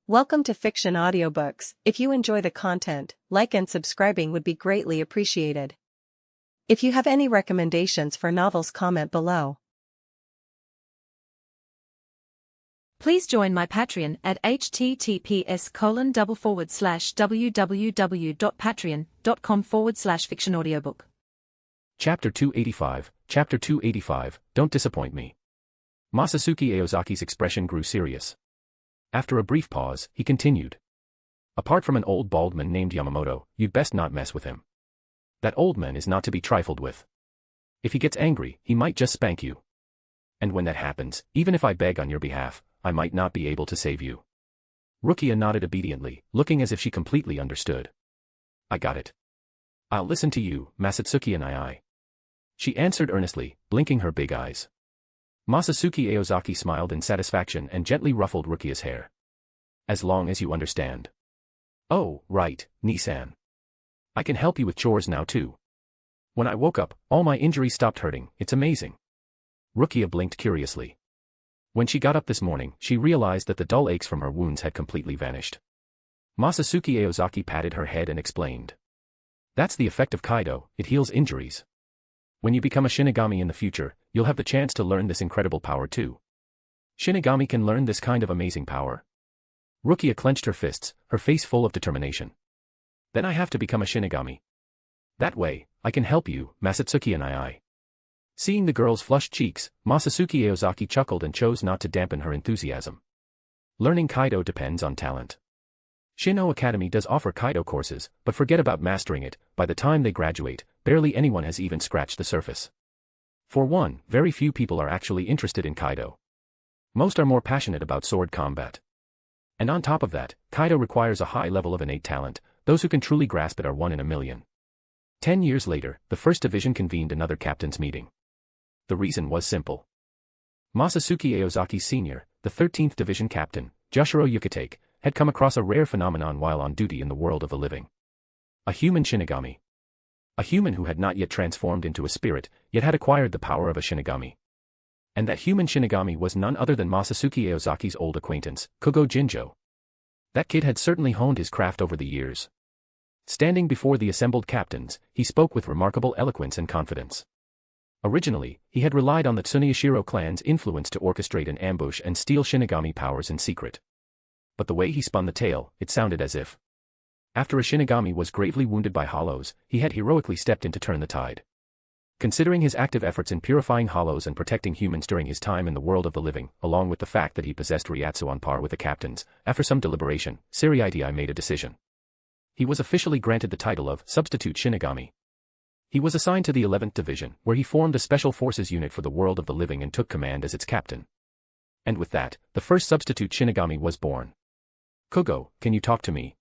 Welcome to Fiction Audiobooks. If you enjoy the content, like and subscribing would be greatly appreciated. If you have any recommendations for novels, comment below. Please join my Patreon at https://www.patreon.com/fictionaudiobook. Chapter 285, Don't Disappoint Me. Masatsuki Aozaki's expression grew serious. After a brief pause, he continued. Apart from an old bald man named Yamamoto, you'd best not mess with him. That old man is not to be trifled with. If he gets angry, he might just spank you. And when that happens, even if I beg on your behalf, I might not be able to save you. Rukia nodded obediently, looking as if she completely understood. I got it. I'll listen to you, Masatsuki and I. She answered earnestly, blinking her big eyes. Masatsuki Aozaki smiled in satisfaction and gently ruffled Rukia's hair. As long as you understand. Oh, right, Nisan. I can help you with chores now too. When I woke up, all my injuries stopped hurting, it's amazing. Rukia blinked curiously. When she got up this morning, she realized that the dull aches from her wounds had completely vanished. Masatsuki Aozaki patted her head and explained. That's the effect of Kaido, it heals injuries. When you become a Shinigami in the future, you'll have the chance to learn this incredible power too. Shinigami can learn this kind of amazing power. Rukia clenched her fists, her face full of determination. Then I have to become a Shinigami. That way, I can help you, Masatsuki and I. Seeing the girl's flushed cheeks, Masatsuki Aozaki chuckled and chose not to dampen her enthusiasm. Learning Kaido depends on talent. Shin'o Academy does offer Kaido courses, but forget about mastering it, by the time they graduate, barely anyone has even scratched the surface. For one, very few people are actually interested in Kaido. Most are more passionate about sword combat. And on top of that, Kaido requires a high level of innate talent, those who can truly grasp it are 1 in a million. 10 years later, the First Division convened another captain's meeting. The reason was simple. Masatsuki Aozaki Sr., the 13th Division captain, Jushiro Yukitake, had come across a rare phenomenon while on duty in the world of the living. A human Shinigami. A human who had not yet transformed into a spirit, yet had acquired the power of a Shinigami. And that human Shinigami was none other than Masatsuki Aozaki's old acquaintance, Kugo Jinjo. That kid had certainly honed his craft over the years. Standing before the assembled captains, he spoke with remarkable eloquence and confidence. Originally, he had relied on the Tsuneyashiro clan's influence to orchestrate an ambush and steal Shinigami powers in secret. But the way he spun the tale, it sounded as if, after a Shinigami was gravely wounded by hollows, he had heroically stepped in to turn the tide. Considering his active efforts in purifying hollows and protecting humans during his time in the world of the living, along with the fact that he possessed Ryatsu on par with the captains, after some deliberation, Seireitei made a decision. He was officially granted the title of Substitute Shinigami. He was assigned to the 11th Division, where he formed a special forces unit for the world of the living and took command as its captain. And with that, the first Substitute Shinigami was born. Kugo, can you talk to me?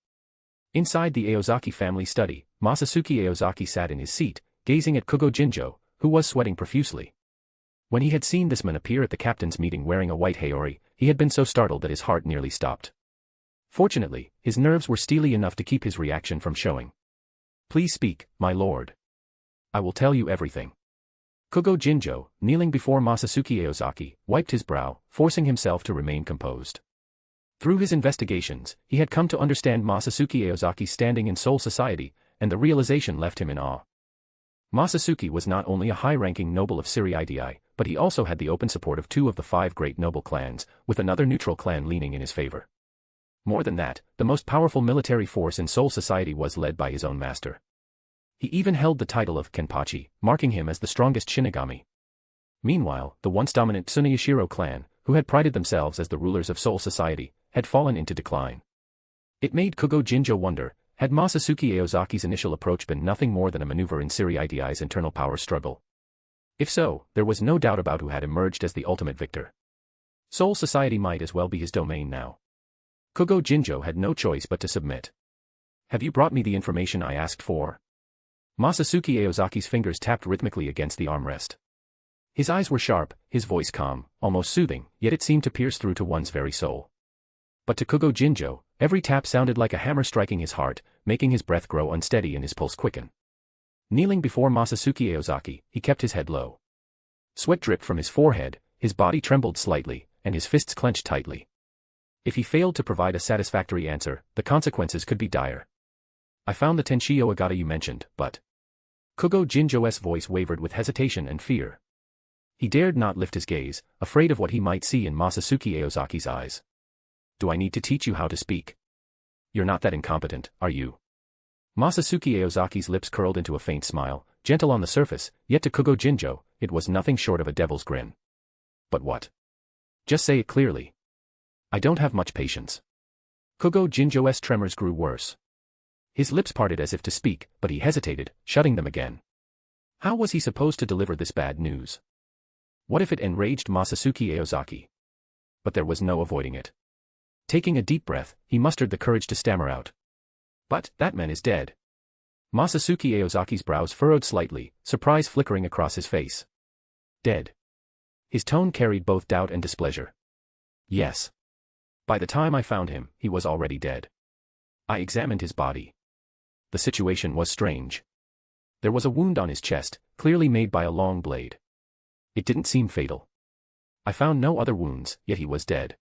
Inside the Aozaki family study, Masatsuki Aozaki sat in his seat, gazing at Kugo Jinjo, who was sweating profusely. When he had seen this man appear at the captain's meeting wearing a white haori, he had been so startled that his heart nearly stopped. Fortunately, his nerves were steely enough to keep his reaction from showing. Please speak, my lord. I will tell you everything. Kugo Jinjo, kneeling before Masatsuki Aozaki, wiped his brow, forcing himself to remain composed. Through his investigations, he had come to understand Masatsuki Aozaki's standing in Soul Society, and the realization left him in awe. Masatsuki was not only a high-ranking noble of Seireitei, but he also had the open support of 2 of the 5 great noble clans, with another neutral clan leaning in his favor. More than that, the most powerful military force in Soul Society was led by his own master. He even held the title of Kenpachi, marking him as the strongest Shinigami. Meanwhile, the once dominant Tsuneyashiro clan, who had prided themselves as the rulers of Soul Society, had fallen into decline. It made Kugo Jinjo wonder, had Masatsuki Aozaki's initial approach been nothing more than a maneuver in Seireitei's internal power struggle? If so, there was no doubt about who had emerged as the ultimate victor. Soul Society might as well be his domain now. Kugo Jinjo had no choice but to submit. Have you brought me the information I asked for? Masatsuki Aozaki's fingers tapped rhythmically against the armrest. His eyes were sharp, his voice calm, almost soothing, yet it seemed to pierce through to one's very soul. But to Kugo Jinjo, every tap sounded like a hammer striking his heart, making his breath grow unsteady and his pulse quicken. Kneeling before Masatsuki Aozaki, he kept his head low. Sweat dripped from his forehead, his body trembled slightly, and his fists clenched tightly. If he failed to provide a satisfactory answer, the consequences could be dire. I found the Tenshio Agata you mentioned, but... Kugo Jinjo's voice wavered with hesitation and fear. He dared not lift his gaze, afraid of what he might see in Masatsuki Aozaki's eyes. Do I need to teach you how to speak? You're not that incompetent, are you? Masatsuki Aozaki's lips curled into a faint smile, gentle on the surface, yet to Kugo Jinjo, it was nothing short of a devil's grin. But what? Just say it clearly. I don't have much patience. Kugo Jinjo's tremors grew worse. His lips parted as if to speak, but he hesitated, shutting them again. How was he supposed to deliver this bad news? What if it enraged Masatsuki Aozaki? But there was no avoiding it. Taking a deep breath, he mustered the courage to stammer out. But, that man is dead. Masatsuki Aozaki's brows furrowed slightly, surprise flickering across his face. Dead. His tone carried both doubt and displeasure. Yes. By the time I found him, he was already dead. I examined his body. The situation was strange. There was a wound on his chest, clearly made by a long blade. It didn't seem fatal. I found no other wounds, yet he was dead.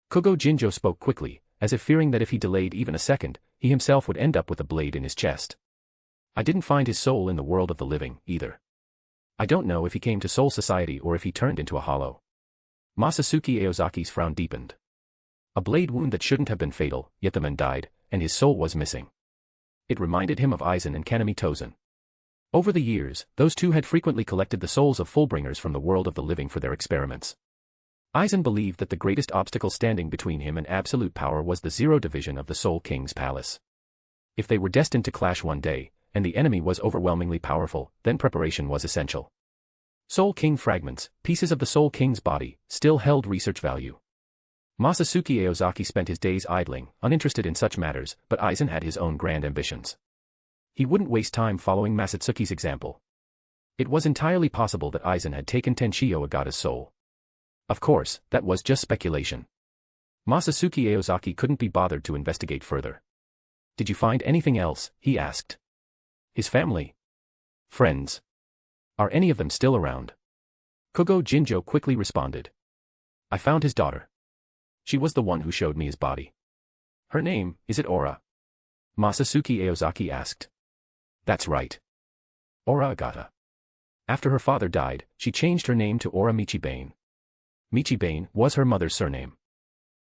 Kugo Jinjo spoke quickly, as if fearing that if he delayed even a second, he himself would end up with a blade in his chest. I didn't find his soul in the world of the living, either. I don't know if he came to Soul Society or if he turned into a hollow. Masatsuki Aozaki's frown deepened. A blade wound that shouldn't have been fatal, yet the man died, and his soul was missing. It reminded him of Aizen and Kaname Tozen. Over the years, those two had frequently collected the souls of Fullbringers from the world of the living for their experiments. Aizen believed that the greatest obstacle standing between him and absolute power was the Zero Division of the Soul King's palace. If they were destined to clash one day, and the enemy was overwhelmingly powerful, then preparation was essential. Soul King fragments, pieces of the Soul King's body, still held research value. Masatsuki Aozaki spent his days idling, uninterested in such matters, but Aizen had his own grand ambitions. He wouldn't waste time following Masatsuki's example. It was entirely possible that Aizen had taken Tenshio Agata's soul. Of course, that was just speculation. Masatsuki Aozaki couldn't be bothered to investigate further. Did you find anything else? He asked. His family? Friends? Are any of them still around? Kugo Jinjo quickly responded. I found his daughter. She was the one who showed me his body. Her name, is it Ora? Masatsuki Aozaki asked. That's right. Ora Agata. After her father died, she changed her name to Ora Michibane. Michibane was her mother's surname.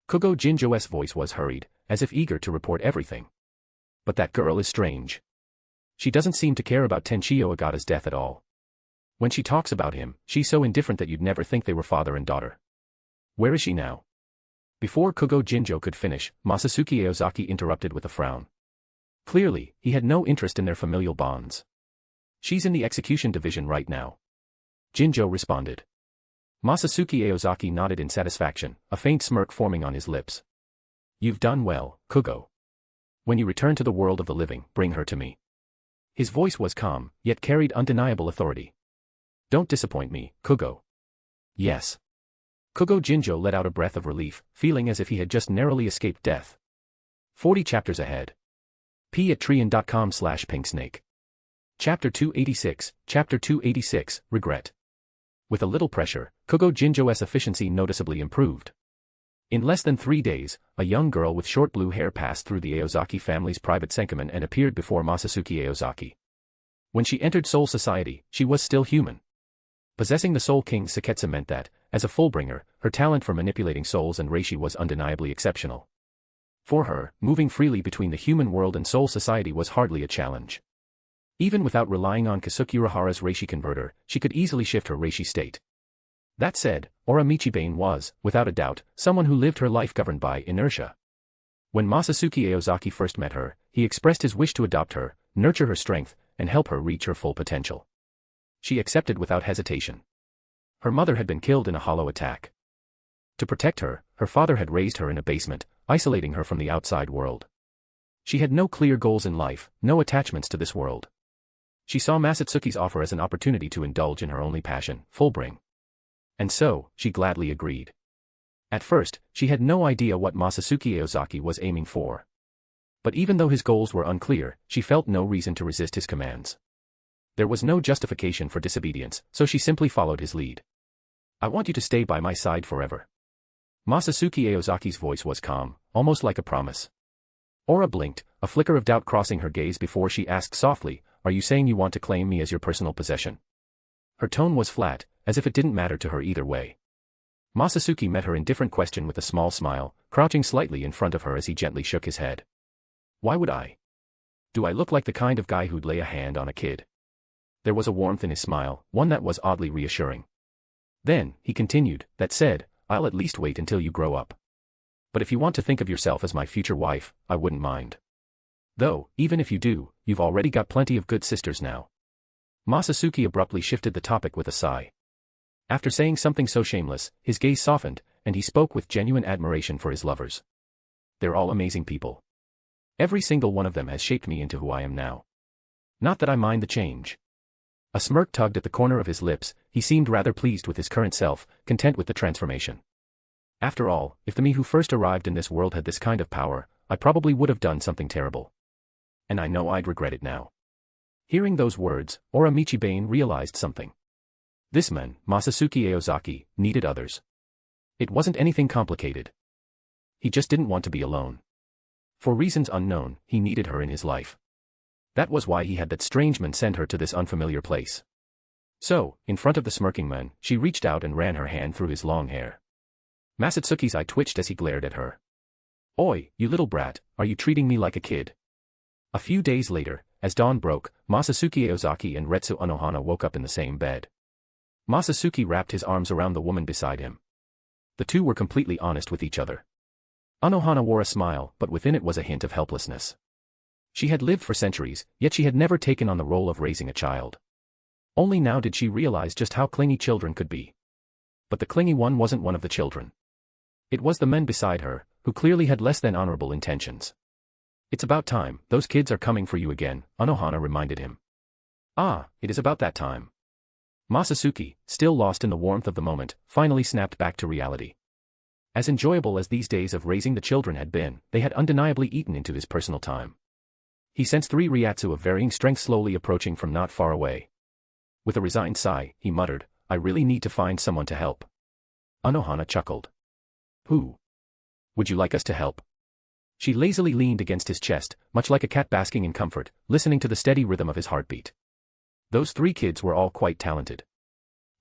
Kugo Jinjo's voice was hurried, as if eager to report everything. But that girl is strange. She doesn't seem to care about Tenshio Agata's death at all. When she talks about him, she's so indifferent that you'd never think they were father and daughter. Where is she now? Before Kugo Jinjo could finish, Masatsuki Aozaki interrupted with a frown. Clearly, he had no interest in their familial bonds. She's in the execution division right now. Jinjo responded. Masatsuki Aozaki nodded in satisfaction, a faint smirk forming on his lips. You've done well, Kugo. When you return to the world of the living, bring her to me. His voice was calm, yet carried undeniable authority. Don't disappoint me, Kugo. Yes. Kugo Jinjo let out a breath of relief, feeling as if he had just narrowly escaped death. 40 chapters ahead. p@trian.com/pinksnake. Chapter 286, Chapter 286, Regret. With a little pressure, Kugo Jinjo's efficiency noticeably improved. In less than 3 days, a young girl with short blue hair passed through the Aozaki family's private senkamen and appeared before Masatsuki Aozaki. When she entered Soul Society, she was still human. Possessing the Soul King's Seketsu meant that, as a Fullbringer, her talent for manipulating souls and reishi was undeniably exceptional. For her, moving freely between the human world and Soul Society was hardly a challenge. Even without relying on Kasuke Urahara's reishi converter, she could easily shift her reishi state. That said, Ora Michibane was, without a doubt, someone who lived her life governed by inertia. When Masatsuki Aozaki first met her, he expressed his wish to adopt her, nurture her strength, and help her reach her full potential. She accepted without hesitation. Her mother had been killed in a hollow attack. To protect her, her father had raised her in a basement, isolating her from the outside world. She had no clear goals in life, no attachments to this world. She saw Masatsuki's offer as an opportunity to indulge in her only passion, Fullbring. And so, she gladly agreed. At first, she had no idea what Masatsuki Aozaki was aiming for. But even though his goals were unclear, she felt no reason to resist his commands. There was no justification for disobedience, so she simply followed his lead. I want you to stay by my side forever. Masatsuki Aozaki's voice was calm, almost like a promise. Aura blinked, a flicker of doubt crossing her gaze before she asked softly, "Are you saying you want to claim me as your personal possession?" Her tone was flat, as if it didn't matter to her either way. Masatsuki met her indifferent question with a small smile, crouching slightly in front of her as he gently shook his head. "Why would I? Do I look like the kind of guy who'd lay a hand on a kid?" There was a warmth in his smile, one that was oddly reassuring. Then, he continued, "That said, I'll at least wait until you grow up. But if you want to think of yourself as my future wife, I wouldn't mind. Though, even if you do, you've already got plenty of good sisters now." Masatsuki abruptly shifted the topic with a sigh. After saying something so shameless, his gaze softened, and he spoke with genuine admiration for his lovers. "They're all amazing people. Every single one of them has shaped me into who I am now. Not that I mind the change." A smirk tugged at the corner of his lips, he seemed rather pleased with his current self, content with the transformation. After all, if the me who first arrived in this world had this kind of power, I probably would have done something terrible. And I know I'd regret it now. Hearing those words, Aura Michibane realized something. This man, Masatsuki Aozaki, needed others. It wasn't anything complicated. He just didn't want to be alone. For reasons unknown, he needed her in his life. That was why he had that strange man send her to this unfamiliar place. So, in front of the smirking man, she reached out and ran her hand through his long hair. Masatsuki's eye twitched as he glared at her. "Oi, you little brat, are you treating me like a kid?" A few days later, as dawn broke, Masatsuki Aozaki and Retsu Unohana woke up in the same bed. Masatsuki wrapped his arms around the woman beside him. The two were completely honest with each other. Unohana wore a smile, but within it was a hint of helplessness. She had lived for centuries, yet she had never taken on the role of raising a child. Only now did she realize just how clingy children could be. But the clingy one wasn't one of the children. It was the men beside her, who clearly had less than honorable intentions. "It's about time, those kids are coming for you again," Unohana reminded him. "Ah, it is about that time." Masatsuki, still lost in the warmth of the moment, finally snapped back to reality. As enjoyable as these days of raising the children had been, they had undeniably eaten into his personal time. He sensed 3 Ryatsu of varying strength slowly approaching from not far away. With a resigned sigh, he muttered, "I really need to find someone to help." Unohana chuckled. "Who? Would you like us to help?" She lazily leaned against his chest, much like a cat basking in comfort, listening to the steady rhythm of his heartbeat. Those 3 kids were all quite talented.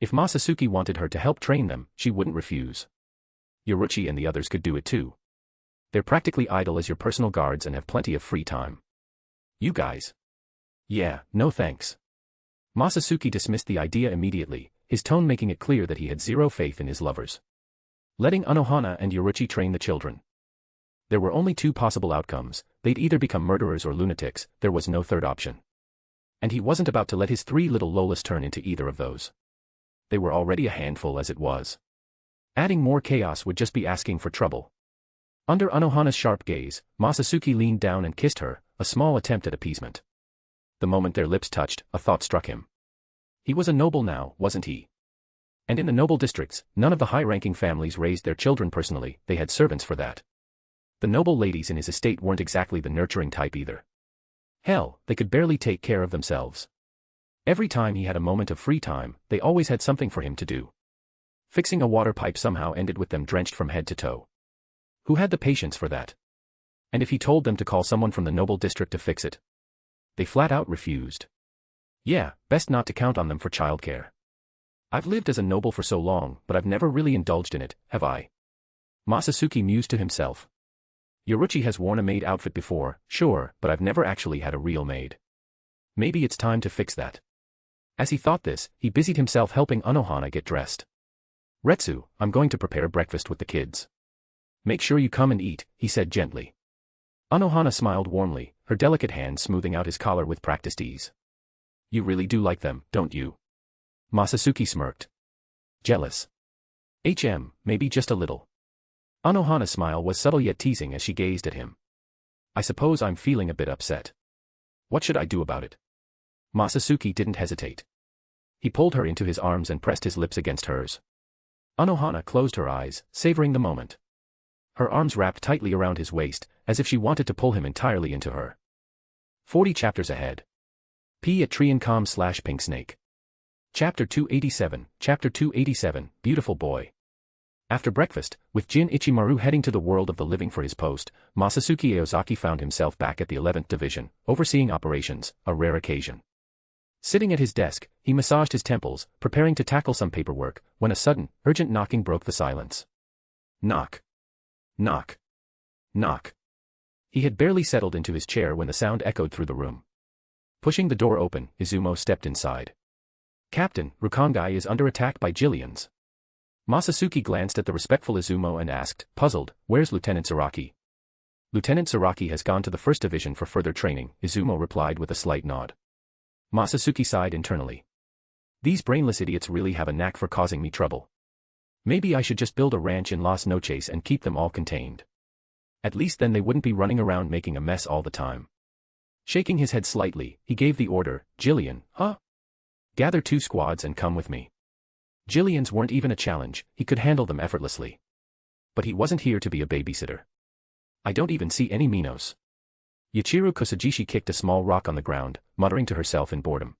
If Masatsuki wanted her to help train them, she wouldn't refuse. Yoruchi and the others could do it too. They're practically idle as your personal guards and have plenty of free time. You guys? Yeah, no thanks. Masatsuki dismissed the idea immediately, his tone making it clear that he had zero faith in his lovers. Letting Unohana and Yoruchi train the children. There were only 2 possible outcomes, they'd either become murderers or lunatics, there was no third option. And he wasn't about to let his 3 little Lolas turn into either of those. They were already a handful as it was. Adding more chaos would just be asking for trouble. Under Unohana's sharp gaze, Masatsuki leaned down and kissed her, a small attempt at appeasement. The moment their lips touched, a thought struck him. He was a noble now, wasn't he? And in the noble districts, none of the high-ranking families raised their children personally, they had servants for that. The noble ladies in his estate weren't exactly the nurturing type either. Hell, they could barely take care of themselves. Every time he had a moment of free time, they always had something for him to do. Fixing a water pipe somehow ended with them drenched from head to toe. Who had the patience for that? And if he told them to call someone from the noble district to fix it? They flat out refused. Yeah, best not to count on them for childcare. I've lived as a noble for so long, but I've never really indulged in it, have I? Masatsuki mused to himself. Yoruchi has worn a maid outfit before, sure, but I've never actually had a real maid. Maybe it's time to fix that. As he thought this, he busied himself helping Unohana get dressed. Retsu, I'm going to prepare breakfast with the kids. Make sure you come and eat, he said gently. Unohana smiled warmly, her delicate hand smoothing out his collar with practiced ease. You really do like them, don't you? Masatsuki smirked. Jealous. Maybe just a little. Unohana's smile was subtle yet teasing as she gazed at him. I suppose I'm feeling a bit upset. What should I do about it? Masatsuki didn't hesitate. He pulled her into his arms and pressed his lips against hers. Unohana closed her eyes, savoring the moment. Her arms wrapped tightly around his waist, as if she wanted to pull him entirely into her. 40 chapters ahead. P@Triancom/Pinksnake. Chapter 287, Chapter 287, Beautiful Boy. After breakfast, with Jin Ichimaru heading to the world of the living for his post, Masatsuki Aozaki found himself back at the 11th Division, overseeing operations, a rare occasion. Sitting at his desk, he massaged his temples, preparing to tackle some paperwork, when a sudden, urgent knocking broke the silence. Knock. Knock. Knock. He had barely settled into his chair when the sound echoed through the room. Pushing the door open, Izumo stepped inside. Captain, Rukongai is under attack by Jillians. Masatsuki glanced at the respectful Izumo and asked, puzzled, where's Lieutenant Zaraki? Lieutenant Zaraki has gone to the 1st Division for further training, Izumo replied with a slight nod. Masatsuki sighed internally. These brainless idiots really have a knack for causing me trouble. Maybe I should just build a ranch in Las Noches and keep them all contained. At least then they wouldn't be running around making a mess all the time. Shaking his head slightly, he gave the order, Jillian, huh? Gather 2 squads and come with me. Jillians weren't even a challenge, he could handle them effortlessly. But he wasn't here to be a babysitter. I don't even see any Minos. Yachiru Kusajishi kicked a small rock on the ground, muttering to herself in boredom.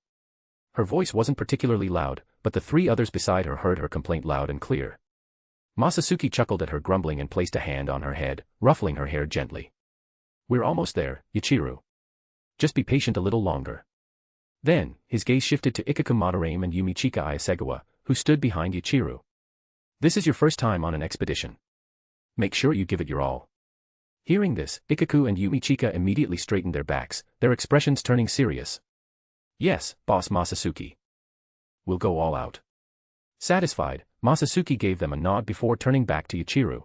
Her voice wasn't particularly loud, but the 3 others beside her heard her complaint loud and clear. Masatsuki chuckled at her grumbling and placed a hand on her head, ruffling her hair gently. We're almost there, Yachiru. Just be patient a little longer. Then, his gaze shifted to Ikaku Madarame and Yumichika Iasegawa, who stood behind Yachiru. This is your first time on an expedition. Make sure you give it your all. Hearing this, Ikaku and Yumichika immediately straightened their backs, their expressions turning serious. Yes, Boss Masatsuki. We'll go all out. Satisfied, Masatsuki gave them a nod before turning back to Yachiru.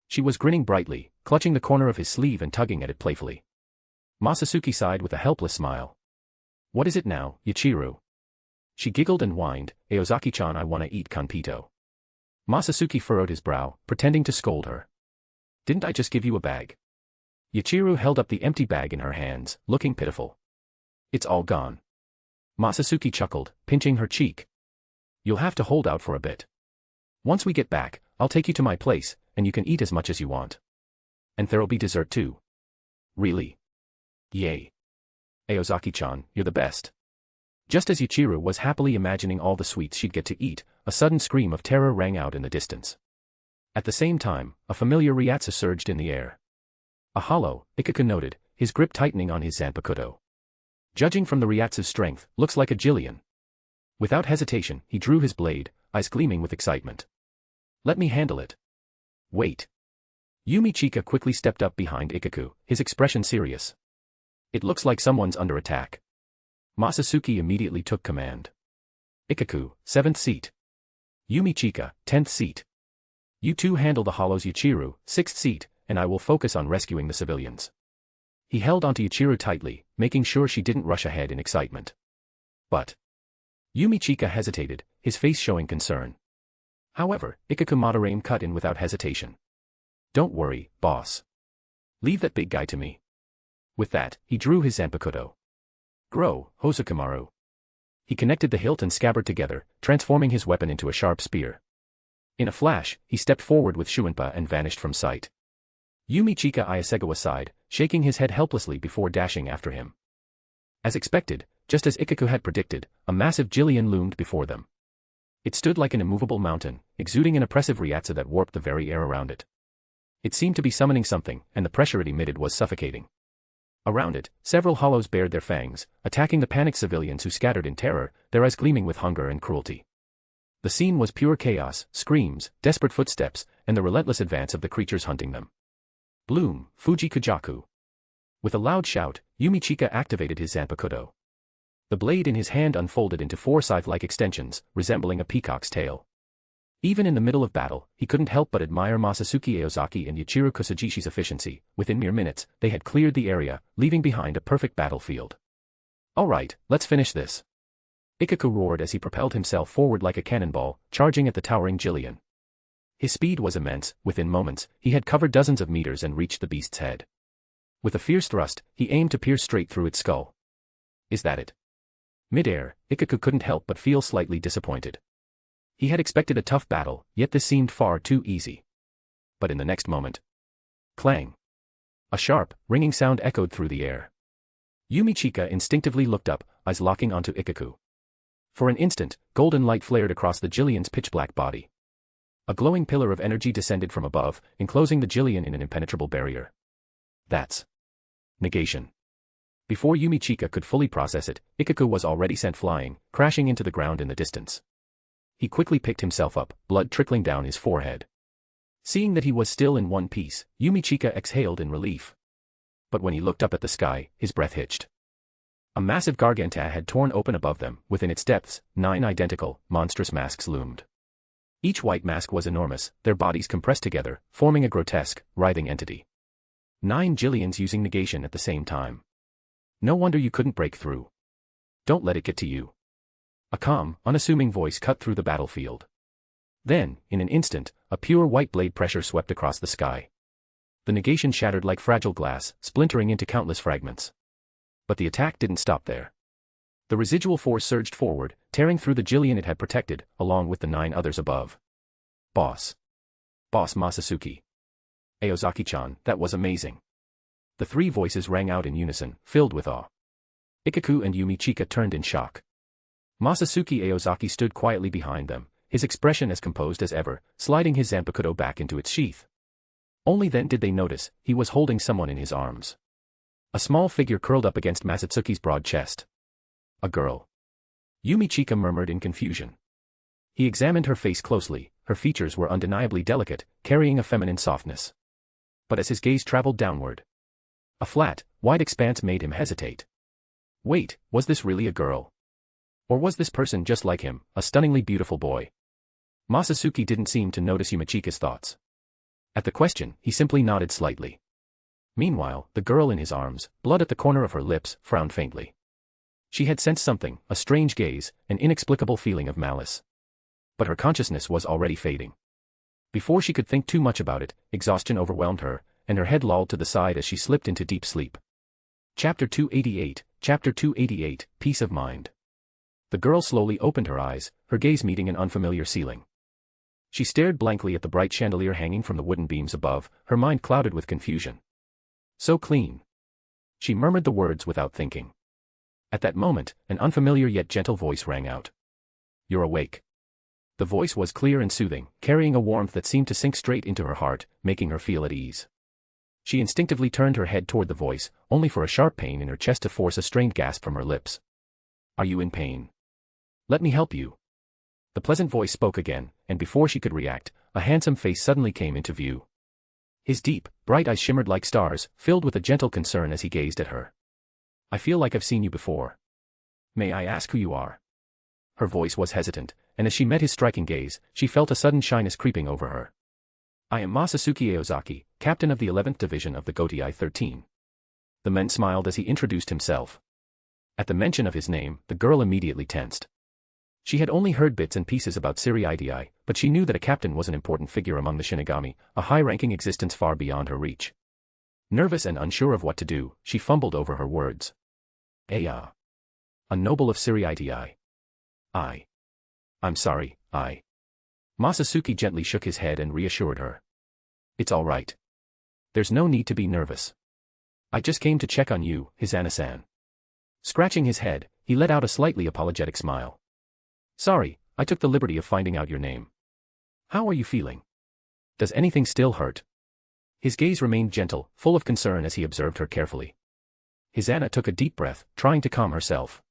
She was grinning brightly, clutching the corner of his sleeve and tugging at it playfully. Masatsuki sighed with a helpless smile. What is it now, Yachiru? She giggled and whined, Aozaki-chan, I wanna eat kanpito. Masatsuki furrowed his brow, pretending to scold her. Didn't I just give you a bag? Yachiru held up the empty bag in her hands, looking pitiful. It's all gone. Masatsuki chuckled, pinching her cheek. You'll have to hold out for a bit. Once we get back, I'll take you to my place, and you can eat as much as you want. And there'll be dessert too. Really? Yay. Aozaki-chan, you're the best. Just as Yachiru was happily imagining all the sweets she'd get to eat, a sudden scream of terror rang out in the distance. At the same time, a familiar Ryatsu surged in the air. A hollow, Ikaku noted, his grip tightening on his Zanpakutō. Judging from the Ryatsu's strength, looks like a Jillian. Without hesitation, he drew his blade, eyes gleaming with excitement. Let me handle it. Wait. Yumichika quickly stepped up behind Ikaku, his expression serious. It looks like someone's under attack. Masatsuki immediately took command. Ikaku, 7th seat. Yumichika, 10th seat. You two handle the hollows, Yachiru, 6th seat, and I will focus on rescuing the civilians. He held onto Yachiru tightly, making sure she didn't rush ahead in excitement. But Yumichika hesitated, his face showing concern. However, Ikaku Madarame cut in without hesitation. Don't worry, boss. Leave that big guy to me. With that, he drew his Zanpakutō. Grow, Hosokumaru. He connected the hilt and scabbard together, transforming his weapon into a sharp spear. In a flash, he stepped forward with Shuinpa and vanished from sight. Yumichika Iasegawa sighed, shaking his head helplessly before dashing after him. As expected, just as Ikaku had predicted, a massive Jillian loomed before them. It stood like an immovable mountain, exuding an oppressive Ryatsu that warped the very air around it. It seemed to be summoning something, and the pressure it emitted was suffocating. Around it, several hollows bared their fangs, attacking the panicked civilians who scattered in terror, their eyes gleaming with hunger and cruelty. The scene was pure chaos, screams, desperate footsteps, and the relentless advance of the creatures hunting them. Bloom, Fuji Kujaku. With a loud shout, Yumichika activated his Zanpakutō. The blade in his hand unfolded into 4 scythe-like extensions, resembling a peacock's tail. Even in the middle of battle, he couldn't help but admire Masatsuki Aozaki and Yachiru Kusajishi's efficiency. Within mere minutes, they had cleared the area, leaving behind a perfect battlefield. All right, let's finish this. Ikaku roared as he propelled himself forward like a cannonball, charging at the towering Jillian. His speed was immense. Within moments, he had covered dozens of meters and reached the beast's head. With a fierce thrust, he aimed to pierce straight through its skull. Is that it? Mid-air, Ikaku couldn't help but feel slightly disappointed. He had expected a tough battle, yet this seemed far too easy. But in the next moment, clang! A sharp, ringing sound echoed through the air. Yumichika instinctively looked up, eyes locking onto Ikaku. For an instant, golden light flared across the Jillian's pitch-black body. A glowing pillar of energy descended from above, enclosing the Jillian in an impenetrable barrier. That's negation. Before Yumichika could fully process it, Ikaku was already sent flying, crashing into the ground in the distance. He quickly picked himself up, blood trickling down his forehead. Seeing that he was still in one piece, Yumichika exhaled in relief. But when he looked up at the sky, his breath hitched. A massive garganta had torn open above them. Within its depths, 9 identical, monstrous masks loomed. Each white mask was enormous, their bodies compressed together, forming a grotesque, writhing entity. 9 Jillians using negation at the same time. No wonder you couldn't break through. Don't let it get to you. A calm, unassuming voice cut through the battlefield. Then, in an instant, a pure white blade pressure swept across the sky. The negation shattered like fragile glass, splintering into countless fragments. But the attack didn't stop there. The residual force surged forward, tearing through the Jillian it had protected, along with the 9 others above. Boss Masatsuki Aozaki-chan, that was amazing. The 3 voices rang out in unison, filled with awe. Ikaku and Yumichika turned in shock. Masatsuki Aozaki stood quietly behind them, his expression as composed as ever, sliding his Zanpakutō back into its sheath. Only then did they notice, he was holding someone in his arms. A small figure curled up against Masatsuki's broad chest. A girl. Yumichika murmured in confusion. He examined her face closely, her features were undeniably delicate, carrying a feminine softness. But as his gaze traveled downward, a flat, wide expanse made him hesitate. Wait, was this really a girl? Or was this person just like him, a stunningly beautiful boy? Masatsuki didn't seem to notice Yumichika's thoughts. At the question, he simply nodded slightly. Meanwhile, the girl in his arms, blood at the corner of her lips, frowned faintly. She had sensed something, a strange gaze, an inexplicable feeling of malice. But her consciousness was already fading. Before she could think too much about it, exhaustion overwhelmed her, and her head lolled to the side as she slipped into deep sleep. Chapter 288, Peace of Mind. The girl slowly opened her eyes, her gaze meeting an unfamiliar ceiling. She stared blankly at the bright chandelier hanging from the wooden beams above, her mind clouded with confusion. So clean. She murmured the words without thinking. At that moment, an unfamiliar yet gentle voice rang out. You're awake. The voice was clear and soothing, carrying a warmth that seemed to sink straight into her heart, making her feel at ease. She instinctively turned her head toward the voice, only for a sharp pain in her chest to force a strained gasp from her lips. Are you in pain? Let me help you. The pleasant voice spoke again, and before she could react, a handsome face suddenly came into view. His deep, bright eyes shimmered like stars, filled with a gentle concern as he gazed at her. I feel like I've seen you before. May I ask who you are? Her voice was hesitant, and as she met his striking gaze, she felt a sudden shyness creeping over her. I am Masatsuki Aozaki, captain of the 11th Division of the Gotei 13. The man smiled as he introduced himself. At the mention of his name, the girl immediately tensed. She had only heard bits and pieces about Seireitei, but she knew that a captain was an important figure among the Shinigami, a high-ranking existence far beyond her reach. Nervous and unsure of what to do, she fumbled over her words. A noble of Seireitei. I'm sorry, Masatsuki gently shook his head and reassured her. It's all right. There's no need to be nervous. I just came to check on you, Hisana-san. Scratching his head, he let out a slightly apologetic smile. Sorry, I took the liberty of finding out your name. How are you feeling? Does anything still hurt? His gaze remained gentle, full of concern as he observed her carefully. Hisana took a deep breath, trying to calm herself.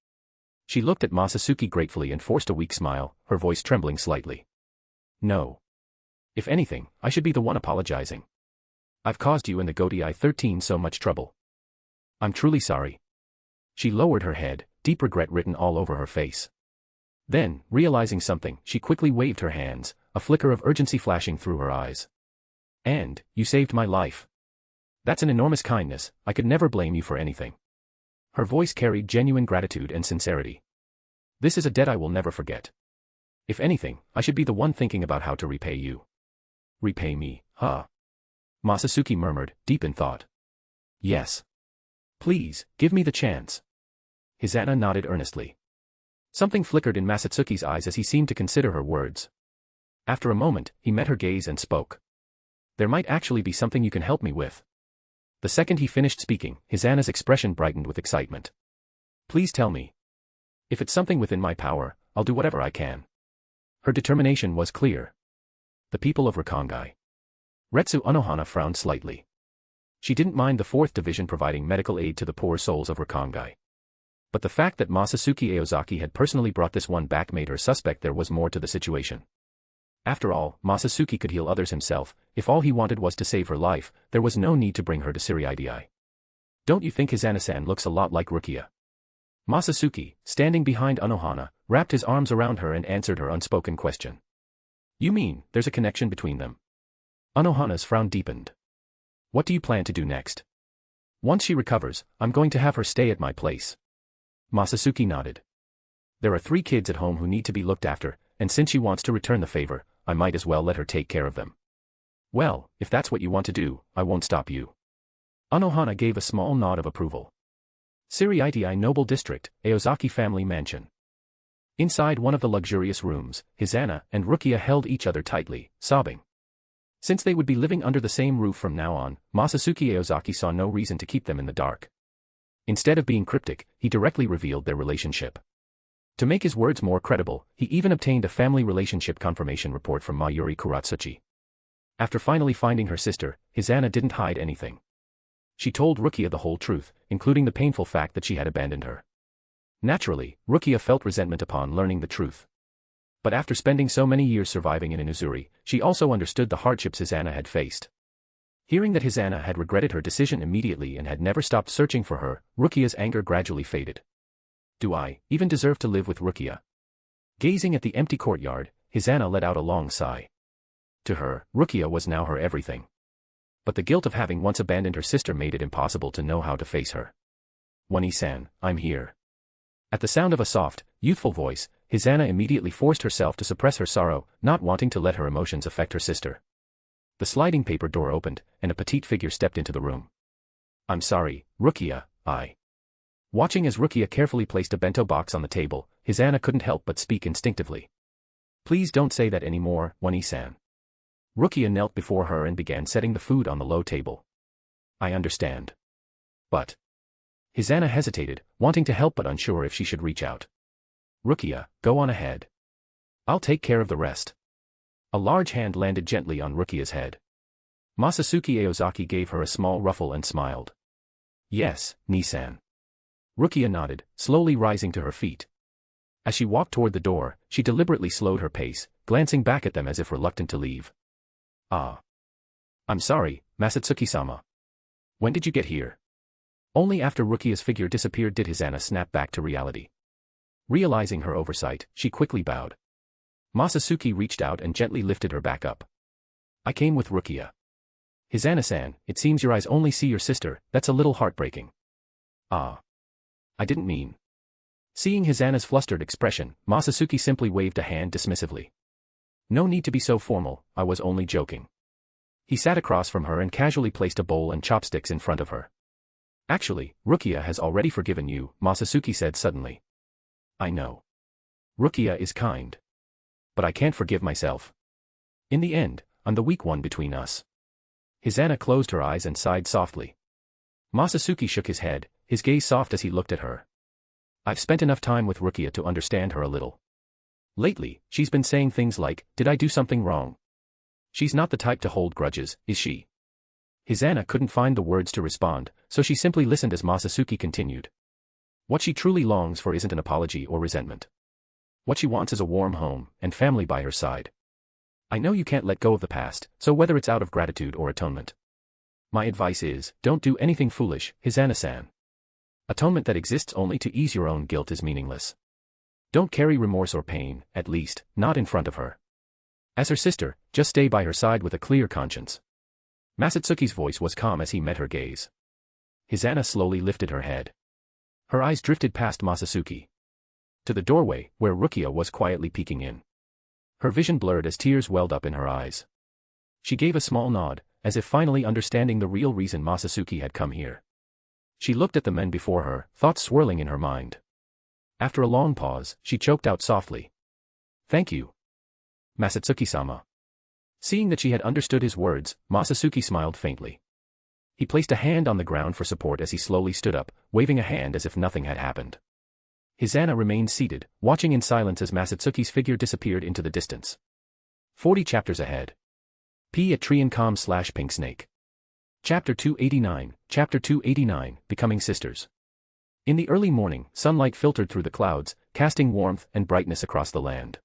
She looked at Masatsuki gratefully and forced a weak smile, her voice trembling slightly. No. If anything, I should be the one apologizing. I've caused you and the Gotei 13 so much trouble. I'm truly sorry. She lowered her head, deep regret written all over her face. Then, realizing something, she quickly waved her hands, a flicker of urgency flashing through her eyes. And, you saved my life. That's an enormous kindness, I could never blame you for anything. Her voice carried genuine gratitude and sincerity. This is a debt I will never forget. If anything, I should be the one thinking about how to repay you. Repay me, huh? Masatsuki murmured, deep in thought. Yes. Please, give me the chance. Hisana nodded earnestly. Something flickered in Masatsuki's eyes as he seemed to consider her words. After a moment, he met her gaze and spoke. There might actually be something you can help me with. The second he finished speaking, Hisana's expression brightened with excitement. Please tell me. If it's something within my power, I'll do whatever I can. Her determination was clear. The people of Rakangai. Retsu Unohana frowned slightly. She didn't mind the 4th Division providing medical aid to the poor souls of Rakangai. But the fact that Masatsuki Aozaki had personally brought this one back made her suspect there was more to the situation. After all, Masatsuki could heal others himself. If all he wanted was to save her life, there was no need to bring her to Seireitei. Don't you think Hizana-san looks a lot like Rukia? Masatsuki, standing behind Unohana, wrapped his arms around her and answered her unspoken question. You mean, there's a connection between them? Unohana's frown deepened. What do you plan to do next? Once she recovers, I'm going to have her stay at my place. Masatsuki nodded. There are 3 kids at home who need to be looked after, and since she wants to return the favor, I might as well let her take care of them. Well, if that's what you want to do, I won't stop you. Unohana gave a small nod of approval. Seireitei Noble District, Aozaki Family Mansion. Inside one of the luxurious rooms, Hizana and Rukia held each other tightly, sobbing. Since they would be living under the same roof from now on, Masatsuki Aozaki saw no reason to keep them in the dark. Instead of being cryptic, he directly revealed their relationship. To make his words more credible, he even obtained a family relationship confirmation report from Mayuri Kuratsuchi. After finally finding her sister, Hizana didn't hide anything. She told Rukia the whole truth, including the painful fact that she had abandoned her. Naturally, Rukia felt resentment upon learning the truth. But after spending so many years surviving in Inuzuri, she also understood the hardships Hizana had faced. Hearing that Hizana had regretted her decision immediately and had never stopped searching for her, Rukia's anger gradually faded. Do I even deserve to live with Rukia? Gazing at the empty courtyard, Hizana let out a long sigh. To her, Rukia was now her everything. But the guilt of having once abandoned her sister made it impossible to know how to face her. Wani-san, I'm here. At the sound of a soft, youthful voice, Hizana immediately forced herself to suppress her sorrow, not wanting to let her emotions affect her sister. The sliding paper door opened, and a petite figure stepped into the room. I'm sorry, Rukia, Watching as Rukia carefully placed a bento box on the table, Hizana couldn't help but speak instinctively. Please don't say that anymore, Wani-san. Rukia knelt before her and began setting the food on the low table. I understand. But... Hizana hesitated, wanting to help but unsure if she should reach out. Rukia, go on ahead. I'll take care of the rest. A large hand landed gently on Rukia's head. Masatsuki Aozaki gave her a small ruffle and smiled. Yes, Ni-san. Rukia nodded, slowly rising to her feet. As she walked toward the door, she deliberately slowed her pace, glancing back at them as if reluctant to leave. I'm sorry, Masatsuki-sama. When did you get here? Only after Rukia's figure disappeared did Hizana snap back to reality. Realizing her oversight, she quickly bowed. Masatsuki reached out and gently lifted her back up. I came with Rukia. Hizana-san, it seems your eyes only see your sister, that's a little heartbreaking. I didn't mean. Seeing Hizana's flustered expression, Masatsuki simply waved a hand dismissively. No need to be so formal, I was only joking. He sat across from her and casually placed a bowl and chopsticks in front of her. Actually, Rukia has already forgiven you, Masatsuki said suddenly. I know. Rukia is kind. But I can't forgive myself. In the end, I'm the weak one between us. Hizana closed her eyes and sighed softly. Masatsuki shook his head, his gaze soft as he looked at her. I've spent enough time with Rukia to understand her a little. Lately, she's been saying things like, did I do something wrong? She's not the type to hold grudges, is she? Hizana couldn't find the words to respond, so she simply listened as Masatsuki continued. What she truly longs for isn't an apology or resentment. What she wants is a warm home, and family by her side. I know you can't let go of the past, so whether it's out of gratitude or atonement. My advice is, don't do anything foolish, Hizana-san. Atonement that exists only to ease your own guilt is meaningless. Don't carry remorse or pain, at least, not in front of her. As her sister, just stay by her side with a clear conscience. Masatsuki's voice was calm as he met her gaze. Hizana slowly lifted her head. Her eyes drifted past Masatsuki to the doorway, where Rukia was quietly peeking in. Her vision blurred as tears welled up in her eyes. She gave a small nod, as if finally understanding the real reason Masatsuki had come here. She looked at the men before her, thoughts swirling in her mind. After a long pause, she choked out softly. Thank you. Masatsuki-sama. Seeing that she had understood his words, Masatsuki smiled faintly. He placed a hand on the ground for support as he slowly stood up, waving a hand as if nothing had happened. Hizana remained seated, watching in silence as Masatsuki's figure disappeared into the distance. 40 chapters ahead. P. @Triancom/Pink Snake. Chapter 289, Becoming Sisters. In the early morning, sunlight filtered through the clouds, casting warmth and brightness across the land.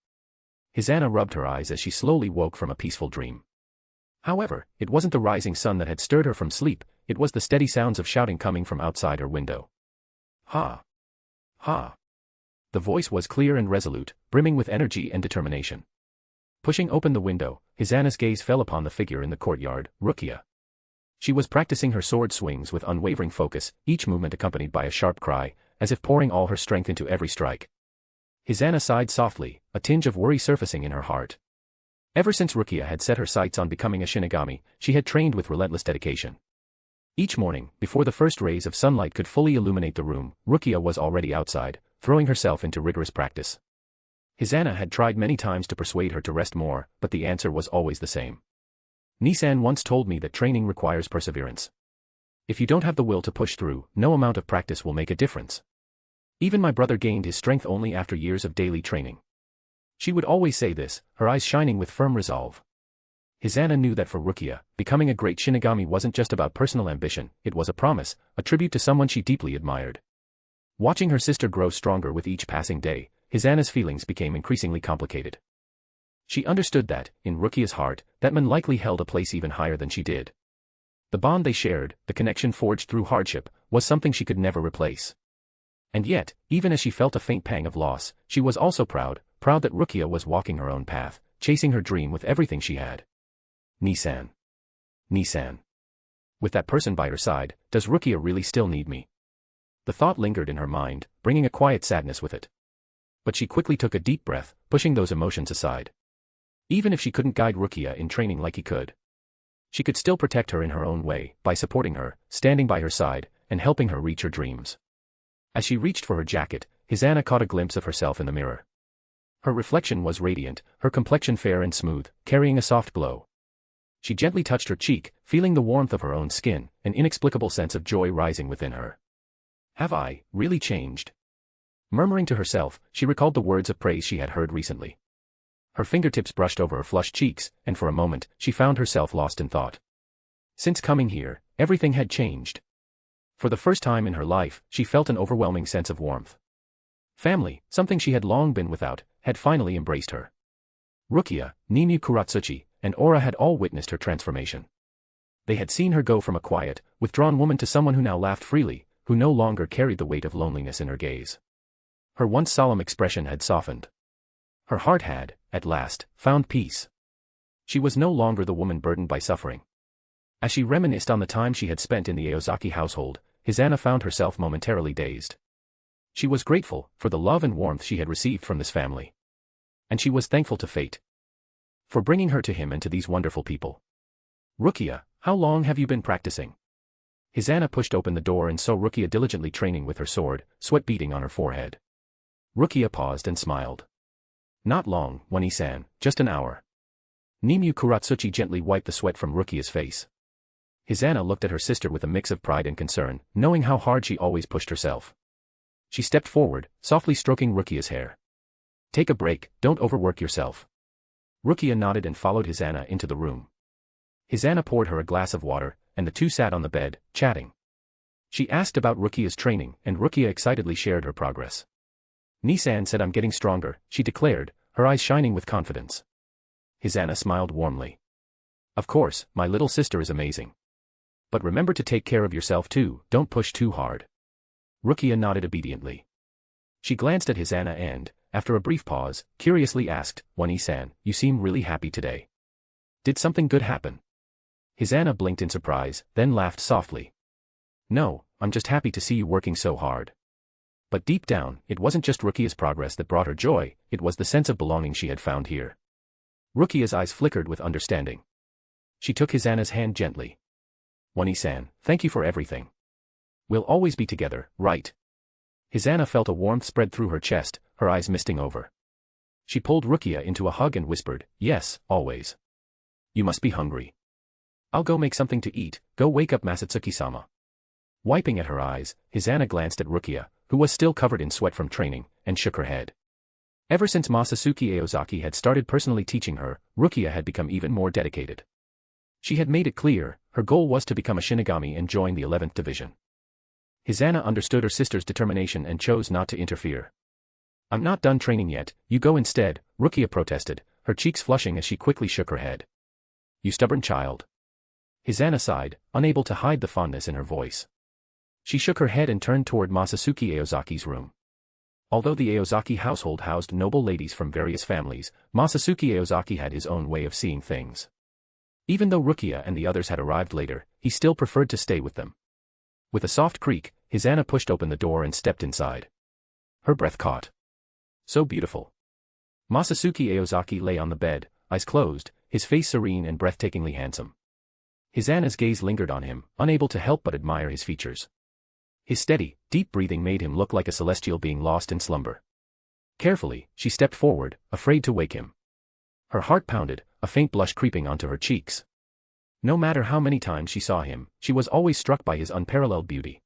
Hisana rubbed her eyes as she slowly woke from a peaceful dream. However, it wasn't the rising sun that had stirred her from sleep, it was the steady sounds of shouting coming from outside her window. Ha! Ha! The voice was clear and resolute, brimming with energy and determination. Pushing open the window, Hisana's gaze fell upon the figure in the courtyard, Rukia. She was practicing her sword swings with unwavering focus, each movement accompanied by a sharp cry, as if pouring all her strength into every strike. Hisana sighed softly, a tinge of worry surfacing in her heart. Ever since Rukia had set her sights on becoming a Shinigami, she had trained with relentless dedication. Each morning, before the first rays of sunlight could fully illuminate the room, Rukia was already outside, throwing herself into rigorous practice. Hisana had tried many times to persuade her to rest more, but the answer was always the same. Nisan once told me that training requires perseverance. If you don't have the will to push through, no amount of practice will make a difference. Even my brother gained his strength only after years of daily training. She would always say this, her eyes shining with firm resolve. Hisana knew that for Rukia, becoming a great Shinigami wasn't just about personal ambition, it was a promise, a tribute to someone she deeply admired. Watching her sister grow stronger with each passing day, Hisana's feelings became increasingly complicated. She understood that, in Rukia's heart, that man likely held a place even higher than she did. The bond they shared, the connection forged through hardship, was something she could never replace. And yet, even as she felt a faint pang of loss, she was also proud that Rukia was walking her own path, chasing her dream with everything she had. Nisan. Nisan. With that person by her side, does Rukia really still need me? The thought lingered in her mind, bringing a quiet sadness with it. But she quickly took a deep breath, pushing those emotions aside. Even if she couldn't guide Rukia in training like he could, she could still protect her in her own way, by supporting her, standing by her side, and helping her reach her dreams. As she reached for her jacket, Hisana caught a glimpse of herself in the mirror. Her reflection was radiant, her complexion fair and smooth, carrying a soft glow. She gently touched her cheek, feeling the warmth of her own skin, an inexplicable sense of joy rising within her. Have I really changed? Murmuring to herself, she recalled the words of praise she had heard recently. Her fingertips brushed over her flushed cheeks, and for a moment, she found herself lost in thought. Since coming here, everything had changed. For the first time in her life, she felt an overwhelming sense of warmth. Family, something she had long been without, had finally embraced her. Rukia, Nimyu Kuratsuchi, and Aura had all witnessed her transformation. They had seen her go from a quiet, withdrawn woman to someone who now laughed freely, who no longer carried the weight of loneliness in her gaze. Her once solemn expression had softened. Her heart had, at last, found peace. She was no longer the woman burdened by suffering. As she reminisced on the time she had spent in the Aozaki household, Hisana found herself momentarily dazed. She was grateful for the love and warmth she had received from this family. And she was thankful to fate for bringing her to him and to these wonderful people. Rukia, how long have you been practicing? Hisana pushed open the door and saw Rukia diligently training with her sword, sweat beading on her forehead. Rukia paused and smiled. Not long, Wani-san, just an hour. Nimyu Kuratsuchi gently wiped the sweat from Rukia's face. Hisana looked at her sister with a mix of pride and concern, knowing how hard she always pushed herself. She stepped forward, softly stroking Rukia's hair. Take a break, don't overwork yourself. Rukia nodded and followed Hisana into the room. Hisana poured her a glass of water, and the two sat on the bed, chatting. She asked about Rukia's training, and Rukia excitedly shared her progress. Nisan said I'm getting stronger, she declared, her eyes shining with confidence. Hisana smiled warmly. Of course, my little sister is amazing. But remember to take care of yourself too, don't push too hard. Rukia nodded obediently. She glanced at Hisana and, after a brief pause, curiously asked, Wani-san, you seem really happy today. Did something good happen? Hisana blinked in surprise, then laughed softly. No, I'm just happy to see you working so hard. But deep down, it wasn't just Rukia's progress that brought her joy, it was the sense of belonging she had found here. Rukia's eyes flickered with understanding. She took Hisana's hand gently. Wani-san, thank you for everything. We'll always be together, right? Hisana felt a warmth spread through her chest, her eyes misting over. She pulled Rukia into a hug and whispered, yes, always. You must be hungry. I'll go make something to eat, go wake up Masatsuki-sama. Wiping at her eyes, Hisana glanced at Rukia, who was still covered in sweat from training, and shook her head. Ever since Masatsuki Aozaki had started personally teaching her, Rukia had become even more dedicated. She had made it clear, her goal was to become a Shinigami and join the 11th Division. Hisana understood her sister's determination and chose not to interfere. "I'm not done training yet, you go instead," Rukia protested, her cheeks flushing as she quickly shook her head. "You stubborn child." Hisana sighed, unable to hide the fondness in her voice. She shook her head and turned toward Masatsuki Aozaki's room. Although the Aozaki household housed noble ladies from various families, Masatsuki Aozaki had his own way of seeing things. Even though Rukia and the others had arrived later, he still preferred to stay with them. With a soft creak, Hisana pushed open the door and stepped inside. Her breath caught. So beautiful. Masatsuki Aozaki lay on the bed, eyes closed, his face serene and breathtakingly handsome. Hisana's gaze lingered on him, unable to help but admire his features. His steady, deep breathing made him look like a celestial being lost in slumber. Carefully, she stepped forward, afraid to wake him. Her heart pounded, a faint blush creeping onto her cheeks. No matter how many times she saw him, she was always struck by his unparalleled beauty.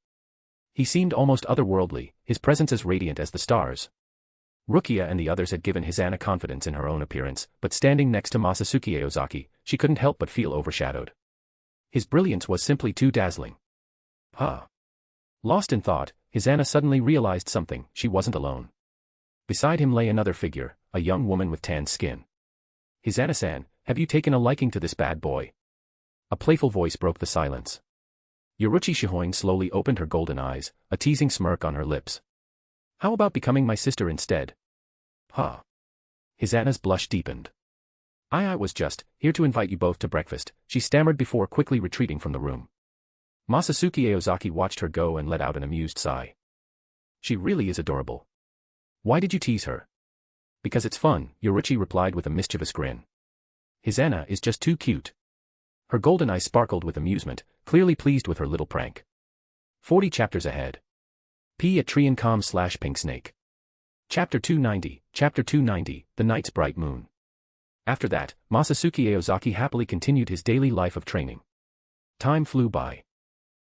He seemed almost otherworldly, his presence as radiant as the stars. Rukia and the others had given Hisana confidence in her own appearance, but standing next to Masatsuki Aozaki, she couldn't help but feel overshadowed. His brilliance was simply too dazzling. Lost in thought, Hisana suddenly realized something: she wasn't alone. Beside him lay another figure, a young woman with tanned skin. "Hisana-san, have you taken a liking to this bad boy?" A playful voice broke the silence. Yoruichi Shihoin slowly opened her golden eyes, a teasing smirk on her lips. "How about becoming my sister instead?" Hisana's blush deepened. I was just here to invite you both to breakfast," she stammered before quickly retreating from the room. Masatsuki Aozaki watched her go and let out an amused sigh. "She really is adorable. Why did you tease her?" "Because it's fun," Yoruichi replied with a mischievous grin. "Hisana is just too cute." Her golden eyes sparkled with amusement, clearly pleased with her little prank. 40 chapters ahead. /Pinksnake. Chapter 290, The Night's Bright Moon. After that, Masatsuki Aozaki happily continued his daily life of training. Time flew by.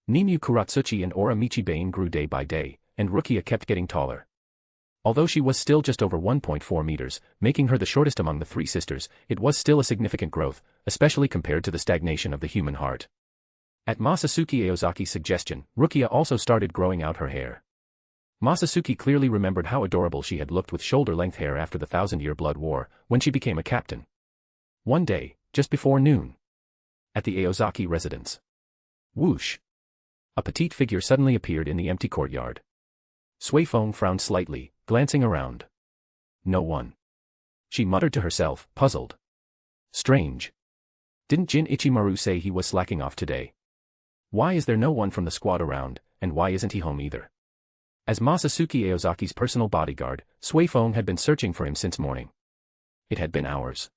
Nimue Kuratsuchi and Ora Michibane grew day by day, and Rukia kept getting taller. Although she was still just over 1.4 meters, making her the shortest among the three sisters, it was still a significant growth, especially compared to the stagnation of the human heart. At Masatsuki Aozaki's suggestion, Rukia also started growing out her hair. Masatsuki clearly remembered how adorable she had looked with shoulder-length hair after the 1,000-year blood war, when she became a captain. One day, just before noon. At the Aozaki residence. Whoosh! A petite figure suddenly appeared in the empty courtyard. Suifeng frowned slightly, glancing around. No one. She muttered to herself, puzzled. Strange. Didn't Jin Ichimaru say he was slacking off today? Why is there no one from the squad around, and why isn't he home either? As Masatsuki Aozaki's personal bodyguard, Suifeng had been searching for him since morning. It had been hours.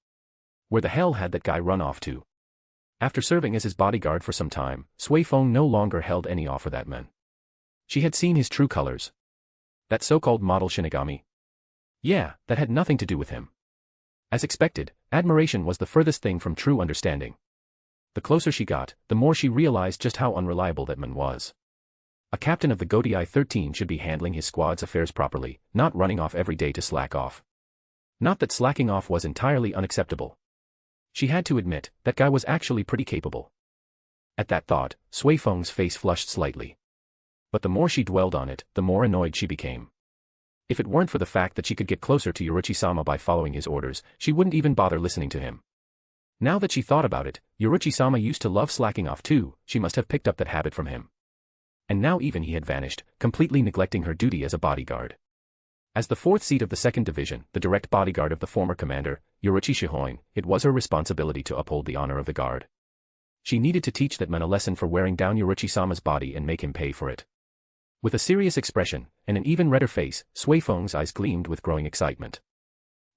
Where the hell had that guy run off to? After serving as his bodyguard for some time, Suifeng no longer held any awe for that man. She had seen his true colors. That so-called model Shinigami? Yeah, that had nothing to do with him. As expected, admiration was the furthest thing from true understanding. The closer she got, the more she realized just how unreliable that man was. A captain of the Gotei 13 should be handling his squad's affairs properly, not running off every day to slack off. Not that slacking off was entirely unacceptable. She had to admit, that guy was actually pretty capable. At that thought, Suifeng's face flushed slightly. But the more she dwelled on it, the more annoyed she became. If it weren't for the fact that she could get closer to Yoruichi-sama by following his orders, she wouldn't even bother listening to him. Now that she thought about it, Yoruichi-sama used to love slacking off too, she must have picked up that habit from him. And now even he had vanished, completely neglecting her duty as a bodyguard. As the fourth seat of the 2nd Division, the direct bodyguard of the former commander, Yoruichi Shihoin, it was her responsibility to uphold the honor of the guard. She needed to teach that man a lesson for wearing down Yoruichi-sama's body and make him pay for it. With a serious expression, and an even redder face, Suifeng's eyes gleamed with growing excitement.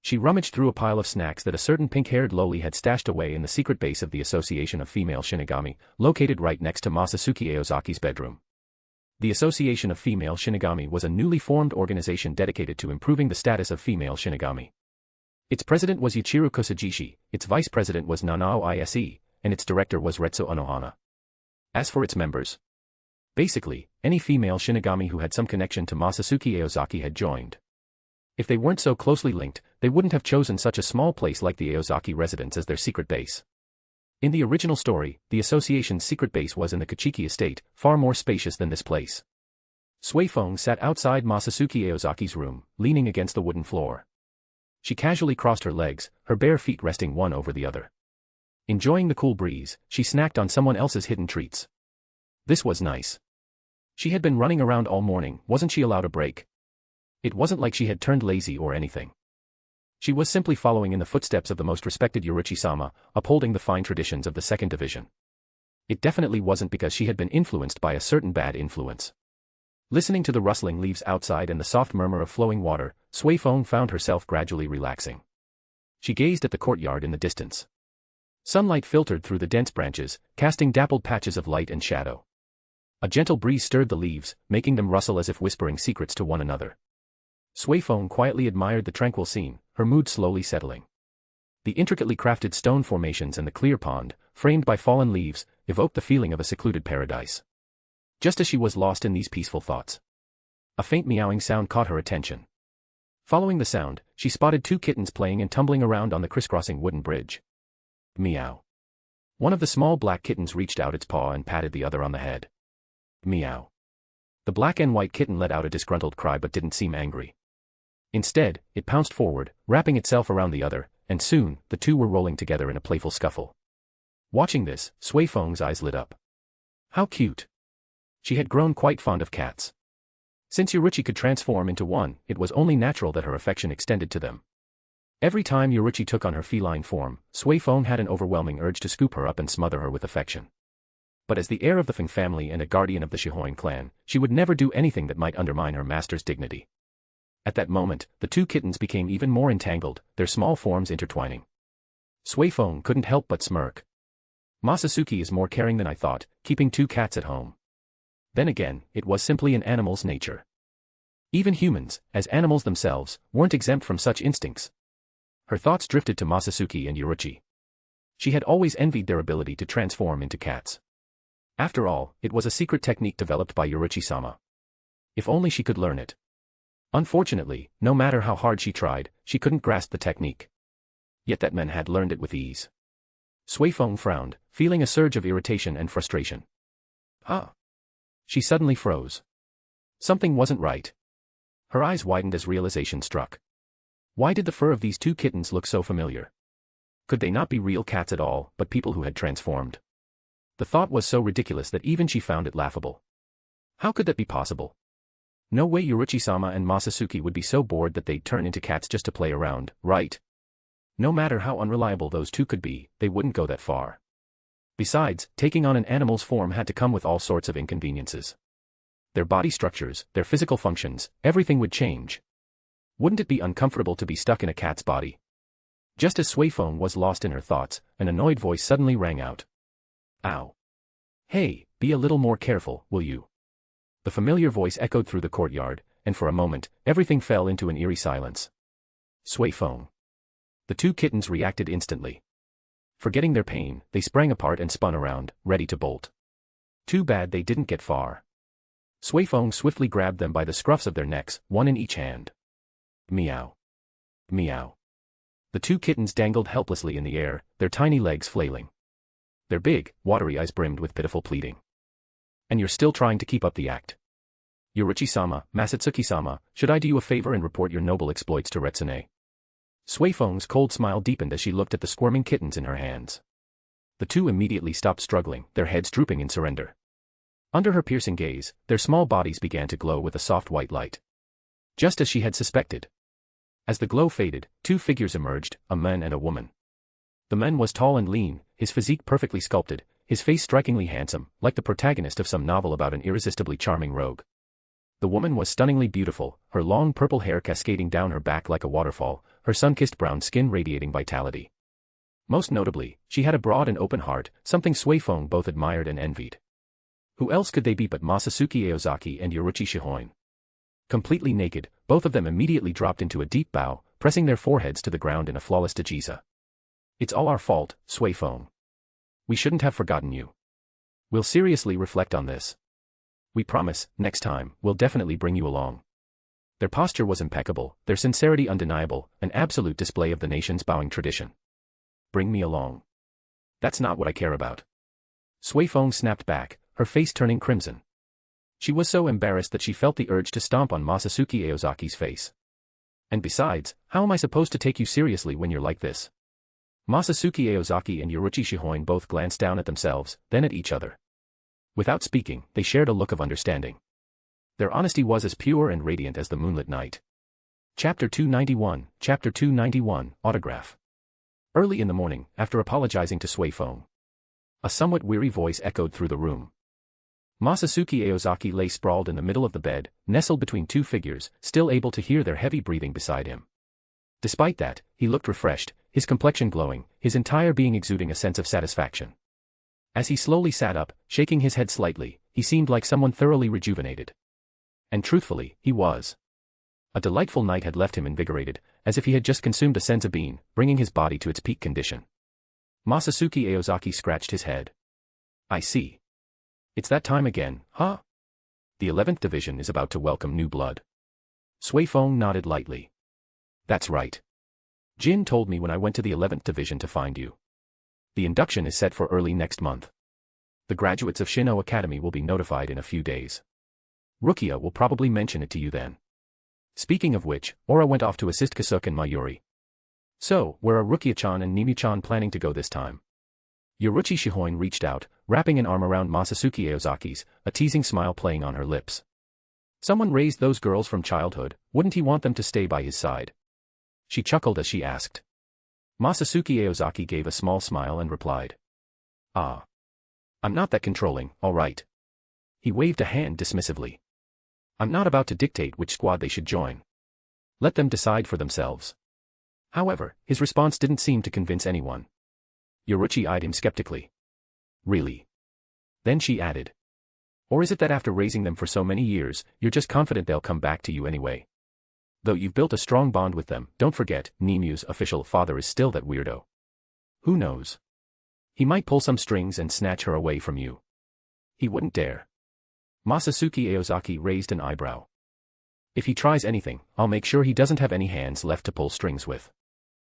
She rummaged through a pile of snacks that a certain pink-haired loli had stashed away in the secret base of the Association of Female Shinigami, located right next to Masatsuki Aozaki's bedroom. The Association of Female Shinigami was a newly formed organization dedicated to improving the status of female Shinigami. Its president was Yuichiro Kosajishi, its vice president was Nanao Ise, and its director was Retsu Onohana. As for its members, basically, any female Shinigami who had some connection to Masatsuki Aozaki had joined. If they weren't so closely linked, they wouldn't have chosen such a small place like the Aozaki residence as their secret base. In the original story, the association's secret base was in the Kachiki estate, far more spacious than this place. Sui Feng sat outside Masatsuki Aozaki's room, leaning against the wooden floor. She casually crossed her legs, her bare feet resting one over the other. Enjoying the cool breeze, she snacked on someone else's hidden treats. This was nice. She had been running around all morning, wasn't she allowed a break? It wasn't like she had turned lazy or anything. She was simply following in the footsteps of the most respected Yorichi-sama, upholding the fine traditions of the second division. It definitely wasn't because she had been influenced by a certain bad influence. Listening to the rustling leaves outside and the soft murmur of flowing water, Sui Feng found herself gradually relaxing. She gazed at the courtyard in the distance. Sunlight filtered through the dense branches, casting dappled patches of light and shadow. A gentle breeze stirred the leaves, making them rustle as if whispering secrets to one another. Sui Feng quietly admired the tranquil scene, her mood slowly settling. The intricately crafted stone formations and the clear pond, framed by fallen leaves, evoked the feeling of a secluded paradise. Just as she was lost in these peaceful thoughts, a faint meowing sound caught her attention. Following the sound, she spotted two kittens playing and tumbling around on the crisscrossing wooden bridge. Meow. One of the small black kittens reached out its paw and patted the other on the head. Meow. The black and white kitten let out a disgruntled cry but didn't seem angry. Instead, it pounced forward, wrapping itself around the other, and soon, the two were rolling together in a playful scuffle. Watching this, Sui Feng's eyes lit up. How cute. She had grown quite fond of cats. Since Yorichi could transform into one, it was only natural that her affection extended to them. Every time Yorichi took on her feline form, Sui Feng had an overwhelming urge to scoop her up and smother her with affection. But as the heir of the Feng family and a guardian of the Shihoin clan, she would never do anything that might undermine her master's dignity. At that moment, the two kittens became even more entangled, their small forms intertwining. Sui Feng couldn't help but smirk. Masatsuki is more caring than I thought, keeping two cats at home. Then again, it was simply an animal's nature. Even humans, as animals themselves, weren't exempt from such instincts. Her thoughts drifted to Masatsuki and Yorichi. She had always envied their ability to transform into cats. After all, it was a secret technique developed by Yorichi-sama. If only she could learn it. Unfortunately, no matter how hard she tried, she couldn't grasp the technique. Yet that man had learned it with ease. Sui Feng frowned, feeling a surge of irritation and frustration. Ah! She suddenly froze. Something wasn't right. Her eyes widened as realization struck. Why did the fur of these two kittens look so familiar? Could they not be real cats at all, but people who had transformed? The thought was so ridiculous that even she found it laughable. How could that be possible? No way Yorichi-sama and Masatsuki would be so bored that they'd turn into cats just to play around, right? No matter how unreliable those two could be, they wouldn't go that far. Besides, taking on an animal's form had to come with all sorts of inconveniences. Their body structures, their physical functions, everything would change. Wouldn't it be uncomfortable to be stuck in a cat's body? Just as Sui Feng was lost in her thoughts, an annoyed voice suddenly rang out. Ow. Hey, be a little more careful, will you? The familiar voice echoed through the courtyard, and for a moment, everything fell into an eerie silence. Sui Feng. The two kittens reacted instantly. Forgetting their pain, they sprang apart and spun around, ready to bolt. Too bad they didn't get far. Sui Feng swiftly grabbed them by the scruffs of their necks, one in each hand. Meow. Meow. The two kittens dangled helplessly in the air, their tiny legs flailing. Their big, watery eyes brimmed with pitiful pleading. And you're still trying to keep up the act. Yorichi-sama, Masatsuki-sama, should I do you a favor and report your noble exploits to Retsune? Sui Feng's cold smile deepened as she looked at the squirming kittens in her hands. The two immediately stopped struggling, their heads drooping in surrender. Under her piercing gaze, their small bodies began to glow with a soft white light. Just as she had suspected. As the glow faded, two figures emerged, a man and a woman. The man was tall and lean, his physique perfectly sculpted, his face strikingly handsome, like the protagonist of some novel about an irresistibly charming rogue. The woman was stunningly beautiful, her long purple hair cascading down her back like a waterfall, her sun-kissed brown skin radiating vitality. Most notably, she had a broad and open heart, something Sui Feng both admired and envied. Who else could they be but Masatsuki Aozaki and Yorichi Shihoin? Completely naked, both of them immediately dropped into a deep bow, pressing their foreheads to the ground in a flawless tajiza. It's all our fault, Sui Feng. We shouldn't have forgotten you. We'll seriously reflect on this. We promise, next time, we'll definitely bring you along. Their posture was impeccable, their sincerity undeniable, an absolute display of the nation's bowing tradition. Bring me along. That's not what I care about. Sui Feng snapped back, her face turning crimson. She was so embarrassed that she felt the urge to stomp on Masatsuki Aozaki's face. And besides, how am I supposed to take you seriously when you're like this? Masatsuki Aozaki and Yoruichi Shihoin both glanced down at themselves, then at each other. Without speaking, they shared a look of understanding. Their honesty was as pure and radiant as the moonlit night. Chapter 291, Autograph. Early in the morning, after apologizing to Sui Feng, a somewhat weary voice echoed through the room. Masatsuki Aozaki lay sprawled in the middle of the bed, nestled between two figures, still able to hear their heavy breathing beside him. Despite that, he looked refreshed, his complexion glowing, his entire being exuding a sense of satisfaction. As he slowly sat up, shaking his head slightly, he seemed like someone thoroughly rejuvenated. And truthfully, he was. A delightful night had left him invigorated, as if he had just consumed a senza bean, bringing his body to its peak condition. Masatsuki Aozaki scratched his head. I see. It's that time again, huh? The 11th Division is about to welcome new blood. Sui Feng nodded lightly. That's right. Jin told me when I went to the 11th Division to find you. The induction is set for early next month. The graduates of Shino Academy will be notified in a few days. Rukia will probably mention it to you then. Speaking of which, Aura went off to assist Kasuke and Mayuri. So, where are Rukia-chan and Nimi-chan planning to go this time? Yoruichi Shihoin reached out, wrapping an arm around Masatsuki Aozaki's, a teasing smile playing on her lips. Someone raised those girls from childhood, wouldn't he want them to stay by his side? She chuckled as she asked. Masatsuki Aozaki gave a small smile and replied. Ah. I'm not that controlling, all right. He waved a hand dismissively. I'm not about to dictate which squad they should join. Let them decide for themselves. However, his response didn't seem to convince anyone. Yoruichi eyed him skeptically. Really? Then she added. Or is it that after raising them for so many years, you're just confident they'll come back to you anyway? Though you've built a strong bond with them, don't forget, Nimu's official father is still that weirdo. Who knows? He might pull some strings and snatch her away from you. He wouldn't dare. Masatsuki Aozaki raised an eyebrow. If he tries anything, I'll make sure he doesn't have any hands left to pull strings with.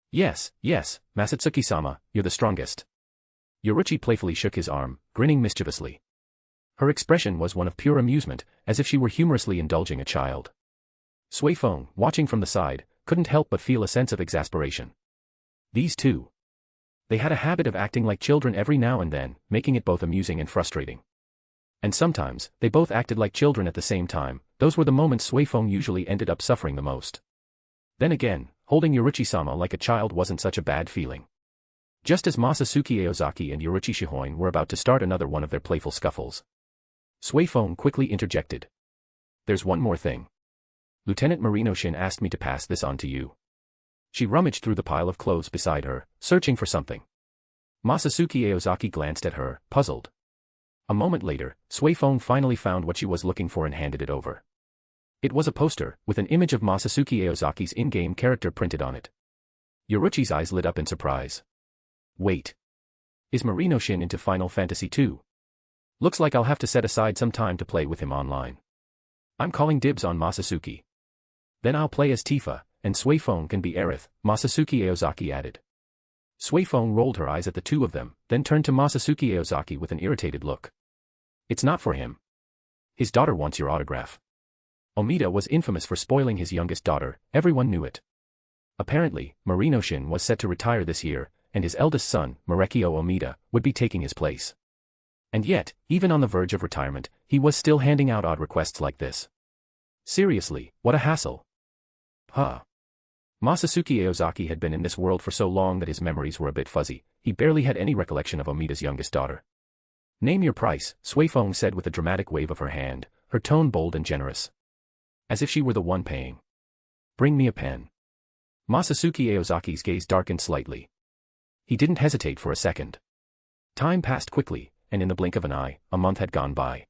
Yes, Masatsuki-sama, you're the strongest. Yoruichi playfully shook his arm, grinning mischievously. Her expression was one of pure amusement, as if she were humorously indulging a child. Sui Feng, watching from the side, couldn't help but feel a sense of exasperation. These two. They had a habit of acting like children every now and then, making it both amusing and frustrating. And sometimes, they both acted like children at the same time. Those were the moments Sui Feng usually ended up suffering the most. Then again, holding Yoruichi-sama like a child wasn't such a bad feeling. Just as Masatsuki Aozaki and Yoruichi Shihoin were about to start another one of their playful scuffles, Sui Feng quickly interjected. There's one more thing. Lieutenant Marinoshin asked me to pass this on to you. She rummaged through the pile of clothes beside her, searching for something. Masatsuki Aozaki glanced at her, puzzled. A moment later, Sui Feng finally found what she was looking for and handed it over. It was a poster, with an image of Masatsuki Aozaki's in-game character printed on it. Yoruichi's eyes lit up in surprise. Wait. Is Marinoshin into Final Fantasy II? Looks like I'll have to set aside some time to play with him online. I'm calling dibs on Masatsuki. Then I'll play as Tifa, and Sui Feng can be Aerith, Masatsuki Aozaki added. Sui Feng rolled her eyes at the two of them, then turned to Masatsuki Aozaki with an irritated look. It's not for him. His daughter wants your autograph. Omida was infamous for spoiling his youngest daughter, everyone knew it. Apparently, Marinoshin was set to retire this year, and his eldest son, Marekio Omida, would be taking his place. And yet, even on the verge of retirement, he was still handing out odd requests like this. Seriously, what a hassle. Huh. Masatsuki Aozaki had been in this world for so long that his memories were a bit fuzzy. He barely had any recollection of Omida's youngest daughter. Name your price, Sui Feng said with a dramatic wave of her hand, her tone bold and generous. As if she were the one paying. Bring me a pen. Masatsuki Aozaki's gaze darkened slightly. He didn't hesitate for a second. Time passed quickly, and in the blink of an eye, a month had gone by.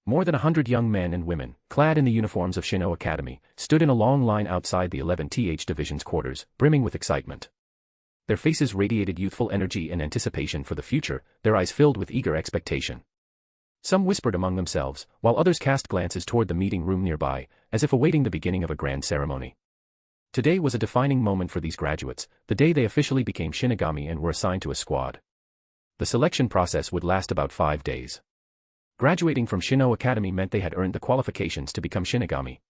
More than 100 young men and women, clad in the uniforms of Shino Academy, stood in a long line outside the 11th Division's quarters, brimming with excitement. Their faces radiated youthful energy and anticipation for the future, their eyes filled with eager expectation. Some whispered among themselves, while others cast glances toward the meeting room nearby, as if awaiting the beginning of a grand ceremony. Today was a defining moment for these graduates, the day they officially became Shinigami and were assigned to a squad. The selection process would last about 5 days. Graduating from Shino Academy meant they had earned the qualifications to become Shinigami.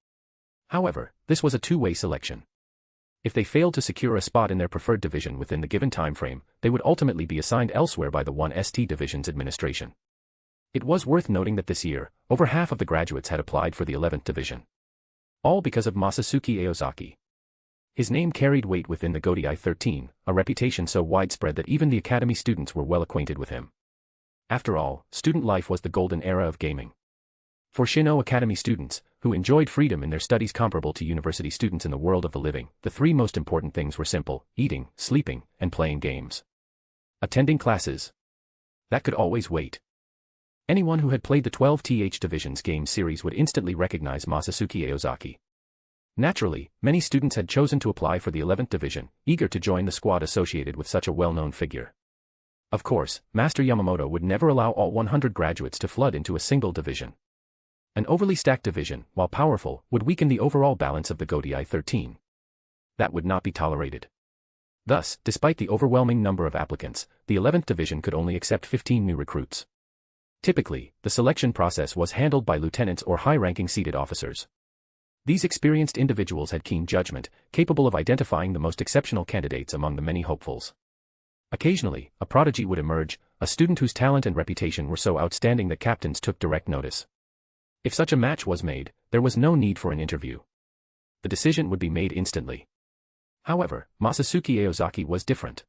However, this was a two-way selection. If they failed to secure a spot in their preferred division within the given time frame, they would ultimately be assigned elsewhere by the 1st Division's administration. It was worth noting that this year, over half of the graduates had applied for the 11th Division. All because of Masatsuki Aozaki. His name carried weight within the Gotei 13, a reputation so widespread that even the academy students were well acquainted with him. After all, student life was the golden era of gaming. For Shino Academy students, who enjoyed freedom in their studies comparable to university students in the world of the living, the three most important things were simple: eating, sleeping, and playing games. Attending classes. That could always wait. Anyone who had played the 12th Division's game series would instantly recognize Masatsuki Aozaki. Naturally, many students had chosen to apply for the 11th Division, eager to join the squad associated with such a well-known figure. Of course, Master Yamamoto would never allow all 100 graduates to flood into a single division. An overly stacked division, while powerful, would weaken the overall balance of the Gotei 13. That would not be tolerated. Thus, despite the overwhelming number of applicants, the 11th Division could only accept 15 new recruits. Typically, the selection process was handled by lieutenants or high-ranking seated officers. These experienced individuals had keen judgment, capable of identifying the most exceptional candidates among the many hopefuls. Occasionally, a prodigy would emerge, a student whose talent and reputation were so outstanding that captains took direct notice. If such a match was made, there was no need for an interview. The decision would be made instantly. However, Masatsuki Aozaki was different.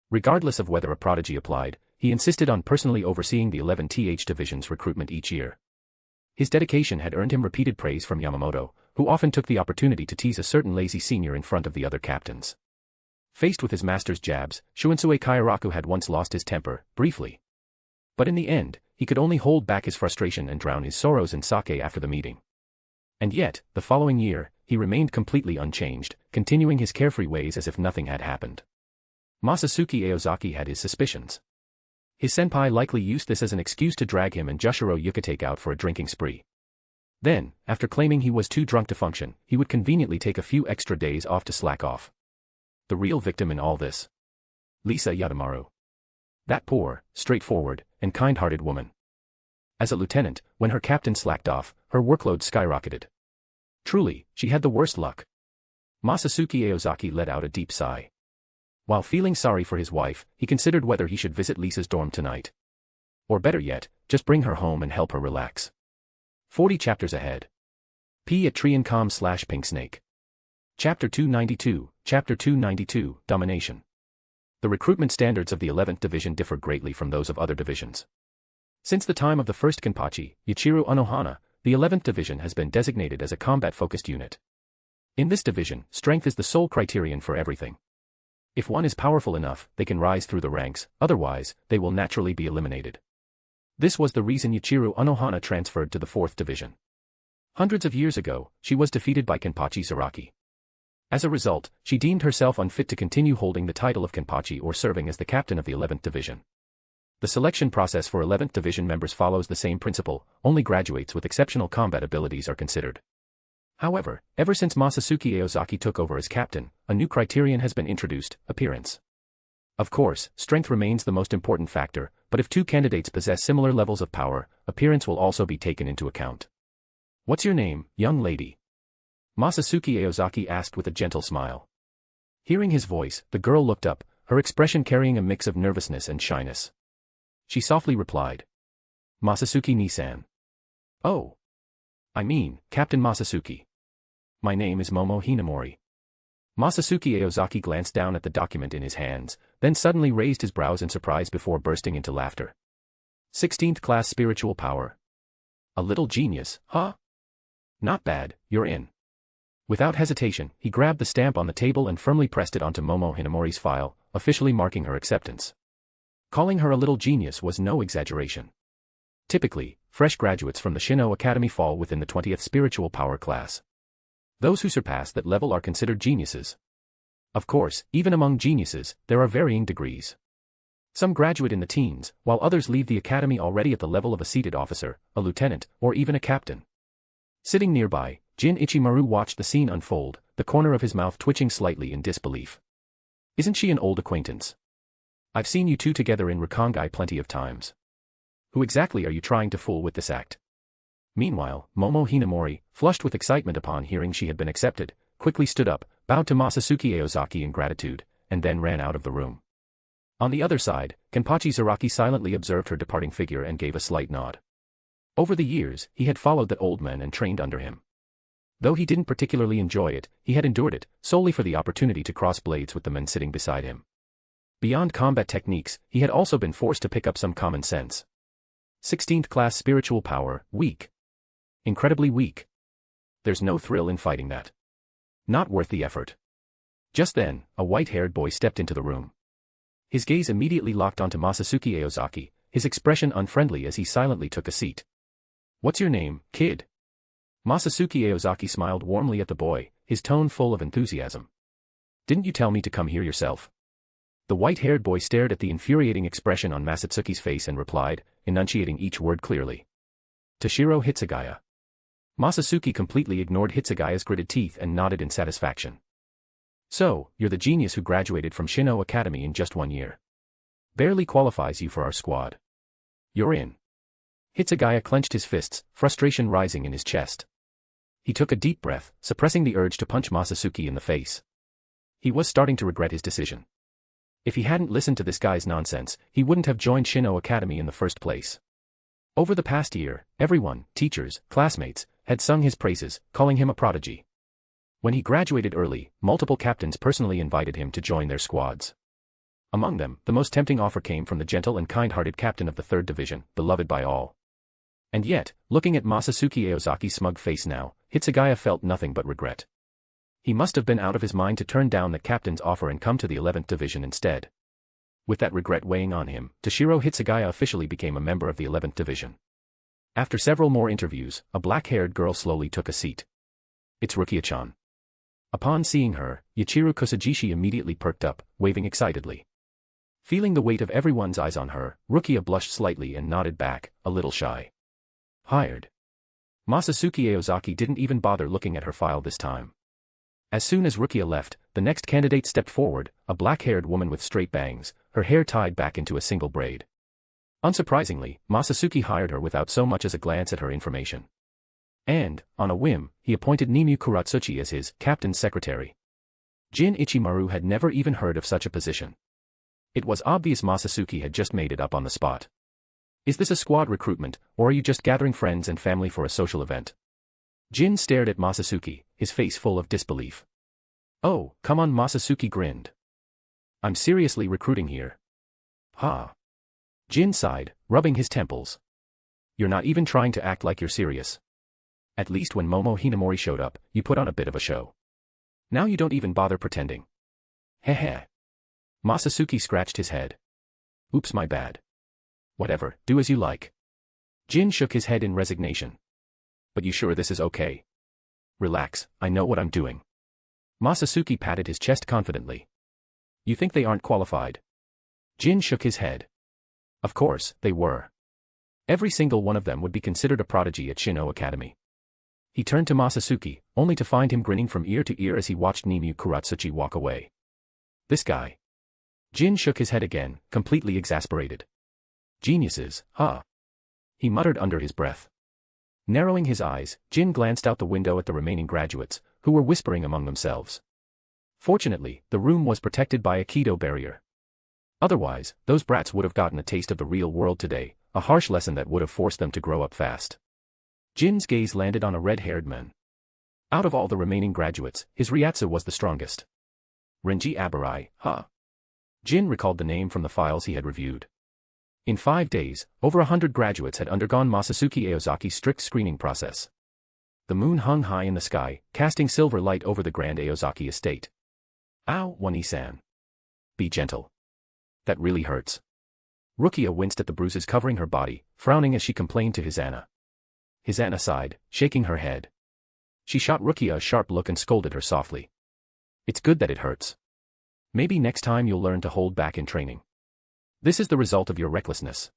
Regardless of whether a prodigy applied, he insisted on personally overseeing the 11th Division's recruitment each year. His dedication had earned him repeated praise from Yamamoto, who often took the opportunity to tease a certain lazy senior in front of the other captains. Faced with his master's jabs, Shunsue Kairaku had once lost his temper, briefly. But in the end, he could only hold back his frustration and drown his sorrows in sake after the meeting. And yet, the following year, he remained completely unchanged, continuing his carefree ways as if nothing had happened. Masatsuki Aozaki had his suspicions. His senpai likely used this as an excuse to drag him and Jushiro Yukitake out for a drinking spree. Then, after claiming he was too drunk to function, he would conveniently take a few extra days off to slack off. The real victim in all this? Lisa Yadamaru. That poor, straightforward, and kind-hearted woman. As a lieutenant, when her captain slacked off, her workload skyrocketed. Truly, she had the worst luck. Masatsuki Aozaki let out a deep sigh. While feeling sorry for his wife, he considered whether he should visit Lisa's dorm tonight. Or better yet, just bring her home and help her relax. 40 chapters ahead. p@triancom/pinksnake. Chapter 292, Chapter 292, Domination. The recruitment standards of the 11th Division differ greatly from those of other divisions. Since the time of the first Kenpachi, Yuichiro Unohana, the 11th Division has been designated as a combat-focused unit. In this division, strength is the sole criterion for everything. If one is powerful enough, they can rise through the ranks, otherwise, they will naturally be eliminated. This was the reason Yuichiro Unohana transferred to the 4th Division. Hundreds of years ago, she was defeated by Kenpachi Zaraki. As a result, she deemed herself unfit to continue holding the title of Kenpachi or serving as the captain of the 11th Division. The selection process for 11th Division members follows the same principle, only graduates with exceptional combat abilities are considered. However, ever since Masatsuki Aozaki took over as captain, a new criterion has been introduced: appearance. Of course, strength remains the most important factor, but if two candidates possess similar levels of power, appearance will also be taken into account. "What's your name, young lady?" Masatsuki Aozaki asked with a gentle smile. Hearing his voice, the girl looked up, her expression carrying a mix of nervousness and shyness. She softly replied, "Masatsuki Nisan." "Oh. I mean, Captain Masatsuki. My name is Momo Hinamori." Masatsuki Aozaki glanced down at the document in his hands, then suddenly raised his brows in surprise before bursting into laughter. 16th class spiritual power. A little genius, huh? Not bad, you're in. Without hesitation, he grabbed the stamp on the table and firmly pressed it onto Momo Hinamori's file, officially marking her acceptance. Calling her a little genius was no exaggeration. Typically, fresh graduates from the Shino Academy fall within the 20th spiritual power class. Those who surpass that level are considered geniuses. Of course, even among geniuses, there are varying degrees. Some graduate in the teens, while others leave the academy already at the level of a seated officer, a lieutenant, or even a captain. Sitting nearby, Jin Ichimaru watched the scene unfold, the corner of his mouth twitching slightly in disbelief. "Isn't she an old acquaintance?" I've seen you two together in Rakongai plenty of times. Who exactly are you trying to fool with this act? Meanwhile, Momo Hinamori, flushed with excitement upon hearing she had been accepted, quickly stood up, bowed to Masatsuki Aozaki in gratitude, and then ran out of the room. On the other side, Kenpachi Zaraki silently observed her departing figure and gave a slight nod. Over the years, he had followed that old man and trained under him. Though he didn't particularly enjoy it, he had endured it, solely for the opportunity to cross blades with the men sitting beside him. Beyond combat techniques, he had also been forced to pick up some common sense. 16th class spiritual power, weak. Incredibly weak. There's no thrill in fighting that. Not worth the effort. Just then, a white-haired boy stepped into the room. His gaze immediately locked onto Masatsuki Aozaki, his expression unfriendly as he silently took a seat. What's your name, kid? Masatsuki Aozaki smiled warmly at the boy, his tone full of enthusiasm. Didn't you tell me to come here yourself? The white-haired boy stared at the infuriating expression on Masatsuki's face and replied, enunciating each word clearly. Toshiro Hitsugaya. Masatsuki completely ignored Hitsugaya's gritted teeth and nodded in satisfaction. So, you're the genius who graduated from Shin'o Academy in just 1 year. Barely qualifies you for our squad. You're in. Hitsugaya clenched his fists, frustration rising in his chest. He took a deep breath, suppressing the urge to punch Masatsuki in the face. He was starting to regret his decision. If he hadn't listened to this guy's nonsense, he wouldn't have joined Shin'o Academy in the first place. Over the past year, everyone, teachers, classmates, had sung his praises, calling him a prodigy. When he graduated early, multiple captains personally invited him to join their squads. Among them, the most tempting offer came from the gentle and kind-hearted captain of the 3rd Division, beloved by all. And yet, looking at Masatsuki Aozaki's smug face now, Hitsugaya felt nothing but regret. He must have been out of his mind to turn down the captain's offer and come to the 11th Division instead. With that regret weighing on him, Toshiro Hitsugaya officially became a member of the 11th Division. After several more interviews, a black-haired girl slowly took a seat. It's Rukia-chan. Upon seeing her, Yachiru Kusajishi immediately perked up, waving excitedly. Feeling the weight of everyone's eyes on her, Rukia blushed slightly and nodded back, a little shy. Hired. Masatsuki Aozaki didn't even bother looking at her file this time. As soon as Rukia left, the next candidate stepped forward, a black-haired woman with straight bangs, her hair tied back into a single braid. Unsurprisingly, Masatsuki hired her without so much as a glance at her information. And, on a whim, he appointed Nimue Kuratsuchi as his captain's secretary. Jin Ichimaru had never even heard of such a position. It was obvious Masatsuki had just made it up on the spot. Is this a squad recruitment, or are you just gathering friends and family for a social event? Jin stared at Masatsuki, his face full of disbelief. Oh, come on, Masatsuki grinned. I'm seriously recruiting here. Ha. Jin sighed, rubbing his temples. You're not even trying to act like you're serious. At least when Momo Hinamori showed up, you put on a bit of a show. Now you don't even bother pretending. Heh. Masatsuki scratched his head. Oops, my bad. Whatever, do as you like. Jin shook his head in resignation. But you sure this is okay? Relax, I know what I'm doing. Masatsuki patted his chest confidently. You think they aren't qualified? Jin shook his head. Of course, they were. Every single one of them would be considered a prodigy at Shin'o Academy. He turned to Masatsuki, only to find him grinning from ear to ear as he watched Nimue Kuratsuchi walk away. This guy. Jin shook his head again, completely exasperated. Geniuses, huh? He muttered under his breath. Narrowing his eyes, Jin glanced out the window at the remaining graduates, who were whispering among themselves. Fortunately, the room was protected by a Kido barrier. Otherwise, those brats would have gotten a taste of the real world today, a harsh lesson that would have forced them to grow up fast. Jin's gaze landed on a red-haired man. Out of all the remaining graduates, his Ryatsu was the strongest. Renji Abarai, huh? Jin recalled the name from the files he had reviewed. In 5 days, over 100 graduates had undergone Masatsuki Aozaki's strict screening process. The moon hung high in the sky, casting silver light over the grand Aozaki estate. Ow, Wani-san. Be gentle. That really hurts. Rukia winced at the bruises covering her body, frowning as she complained to Hisana. Hisana sighed, shaking her head. She shot Rukia a sharp look and scolded her softly. It's good that it hurts. Maybe next time you'll learn to hold back in training. This is the result of your recklessness.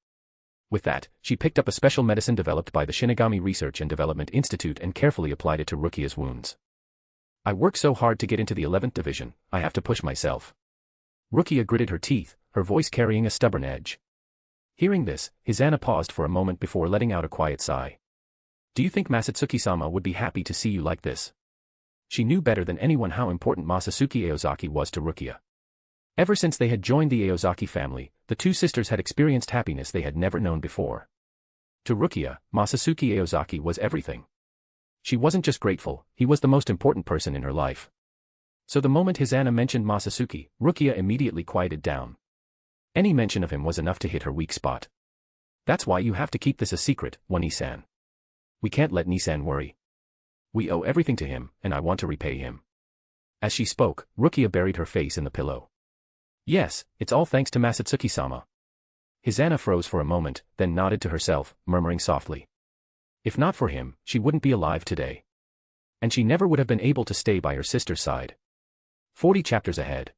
With that, she picked up a special medicine developed by the Shinigami Research and Development Institute and carefully applied it to Rukia's wounds. I work so hard to get into the 11th Division, I have to push myself. Rukia gritted her teeth, her voice carrying a stubborn edge. Hearing this, Hisana paused for a moment before letting out a quiet sigh. Do you think Masatsuki-sama would be happy to see you like this? She knew better than anyone how important Masatsuki Aozaki was to Rukia. Ever since they had joined the Aozaki family, the two sisters had experienced happiness they had never known before. To Rukia, Masatsuki Aozaki was everything. She wasn't just grateful, he was the most important person in her life. So the moment Hisana mentioned Masatsuki, Rukia immediately quieted down. Any mention of him was enough to hit her weak spot. That's why you have to keep this a secret, Nisan. We can't let Nisan worry. We owe everything to him, and I want to repay him. As she spoke, Rukia buried her face in the pillow. Yes, it's all thanks to Masatsuki-sama. Hisana froze for a moment, then nodded to herself, murmuring softly. If not for him, she wouldn't be alive today. And she never would have been able to stay by her sister's side. 40 chapters ahead.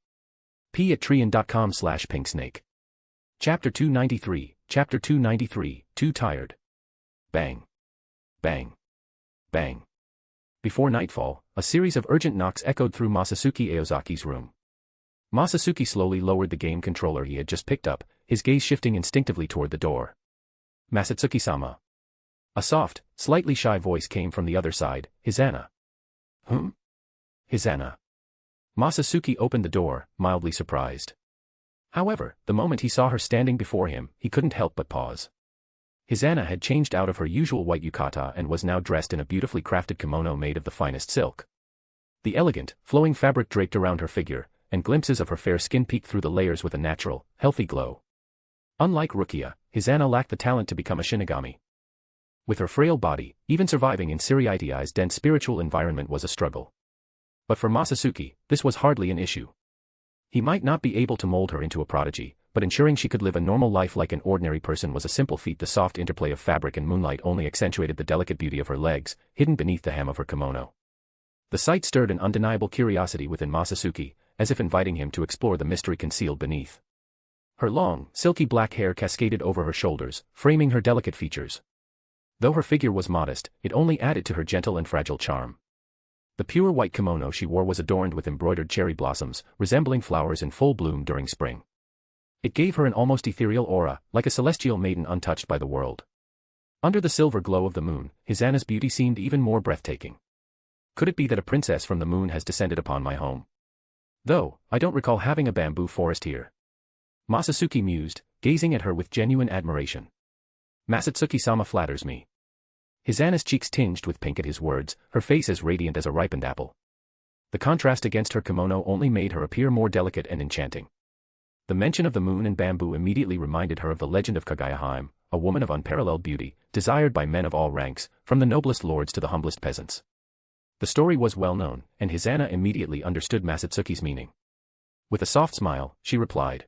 p@trian.com/pinksnake. Chapter 293, Too Tired. Bang. Bang. Bang. Before nightfall, a series of urgent knocks echoed through Masatsuki Aozaki's room. Masatsuki slowly lowered the game controller he had just picked up, his gaze shifting instinctively toward the door. Masatsuki-sama. A soft, slightly shy voice came from the other side, Hisana. Hisana. Masatsuki opened the door, mildly surprised. However, the moment he saw her standing before him, he couldn't help but pause. Hisana had changed out of her usual white yukata and was now dressed in a beautifully crafted kimono made of the finest silk. The elegant, flowing fabric draped around her figure, and glimpses of her fair skin peeked through the layers with a natural, healthy glow. Unlike Rukia, Hisana lacked the talent to become a Shinigami. With her frail body, even surviving in Seireitei's dense spiritual environment was a struggle. But for Masatsuki, this was hardly an issue. He might not be able to mold her into a prodigy, but ensuring she could live a normal life like an ordinary person was a simple feat. The soft interplay of fabric and moonlight only accentuated the delicate beauty of her legs, hidden beneath the hem of her kimono. The sight stirred an undeniable curiosity within Masatsuki, as if inviting him to explore the mystery concealed beneath. Her long, silky black hair cascaded over her shoulders, framing her delicate features. Though her figure was modest, it only added to her gentle and fragile charm. The pure white kimono she wore was adorned with embroidered cherry blossoms, resembling flowers in full bloom during spring. It gave her an almost ethereal aura, like a celestial maiden untouched by the world. Under the silver glow of the moon, Hisana's beauty seemed even more breathtaking. Could it be that a princess from the moon has descended upon my home? Though, I don't recall having a bamboo forest here. Masatsuki mused, gazing at her with genuine admiration. Masatsuki-sama flatters me. Hisana's cheeks tinged with pink at his words, her face as radiant as a ripened apple. The contrast against her kimono only made her appear more delicate and enchanting. The mention of the moon and bamboo immediately reminded her of the legend of Kaguya-hime, a woman of unparalleled beauty, desired by men of all ranks, from the noblest lords to the humblest peasants. The story was well known, and Hisana immediately understood Masatsuki's meaning. With a soft smile, she replied.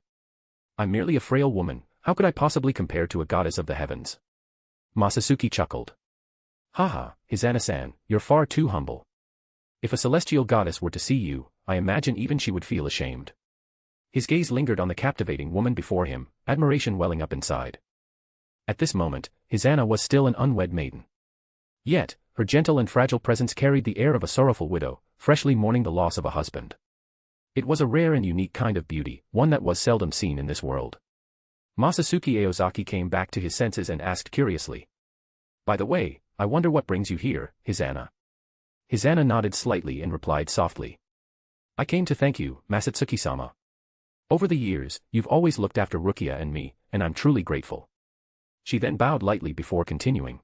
I'm merely a frail woman, how could I possibly compare to a goddess of the heavens? Masatsuki chuckled. Haha, Hisana-san, you're far too humble. If a celestial goddess were to see you, I imagine even she would feel ashamed. His gaze lingered on the captivating woman before him, admiration welling up inside. At this moment, Hisana was still an unwed maiden. Yet, her gentle and fragile presence carried the air of a sorrowful widow, freshly mourning the loss of a husband. It was a rare and unique kind of beauty, one that was seldom seen in this world. Masatsuki Aozaki came back to his senses and asked curiously. By the way, I wonder what brings you here, Hisana. Hisana nodded slightly and replied softly. I came to thank you, Masatsuki-sama. Over the years, you've always looked after Rukia and me, and I'm truly grateful. She then bowed lightly before continuing.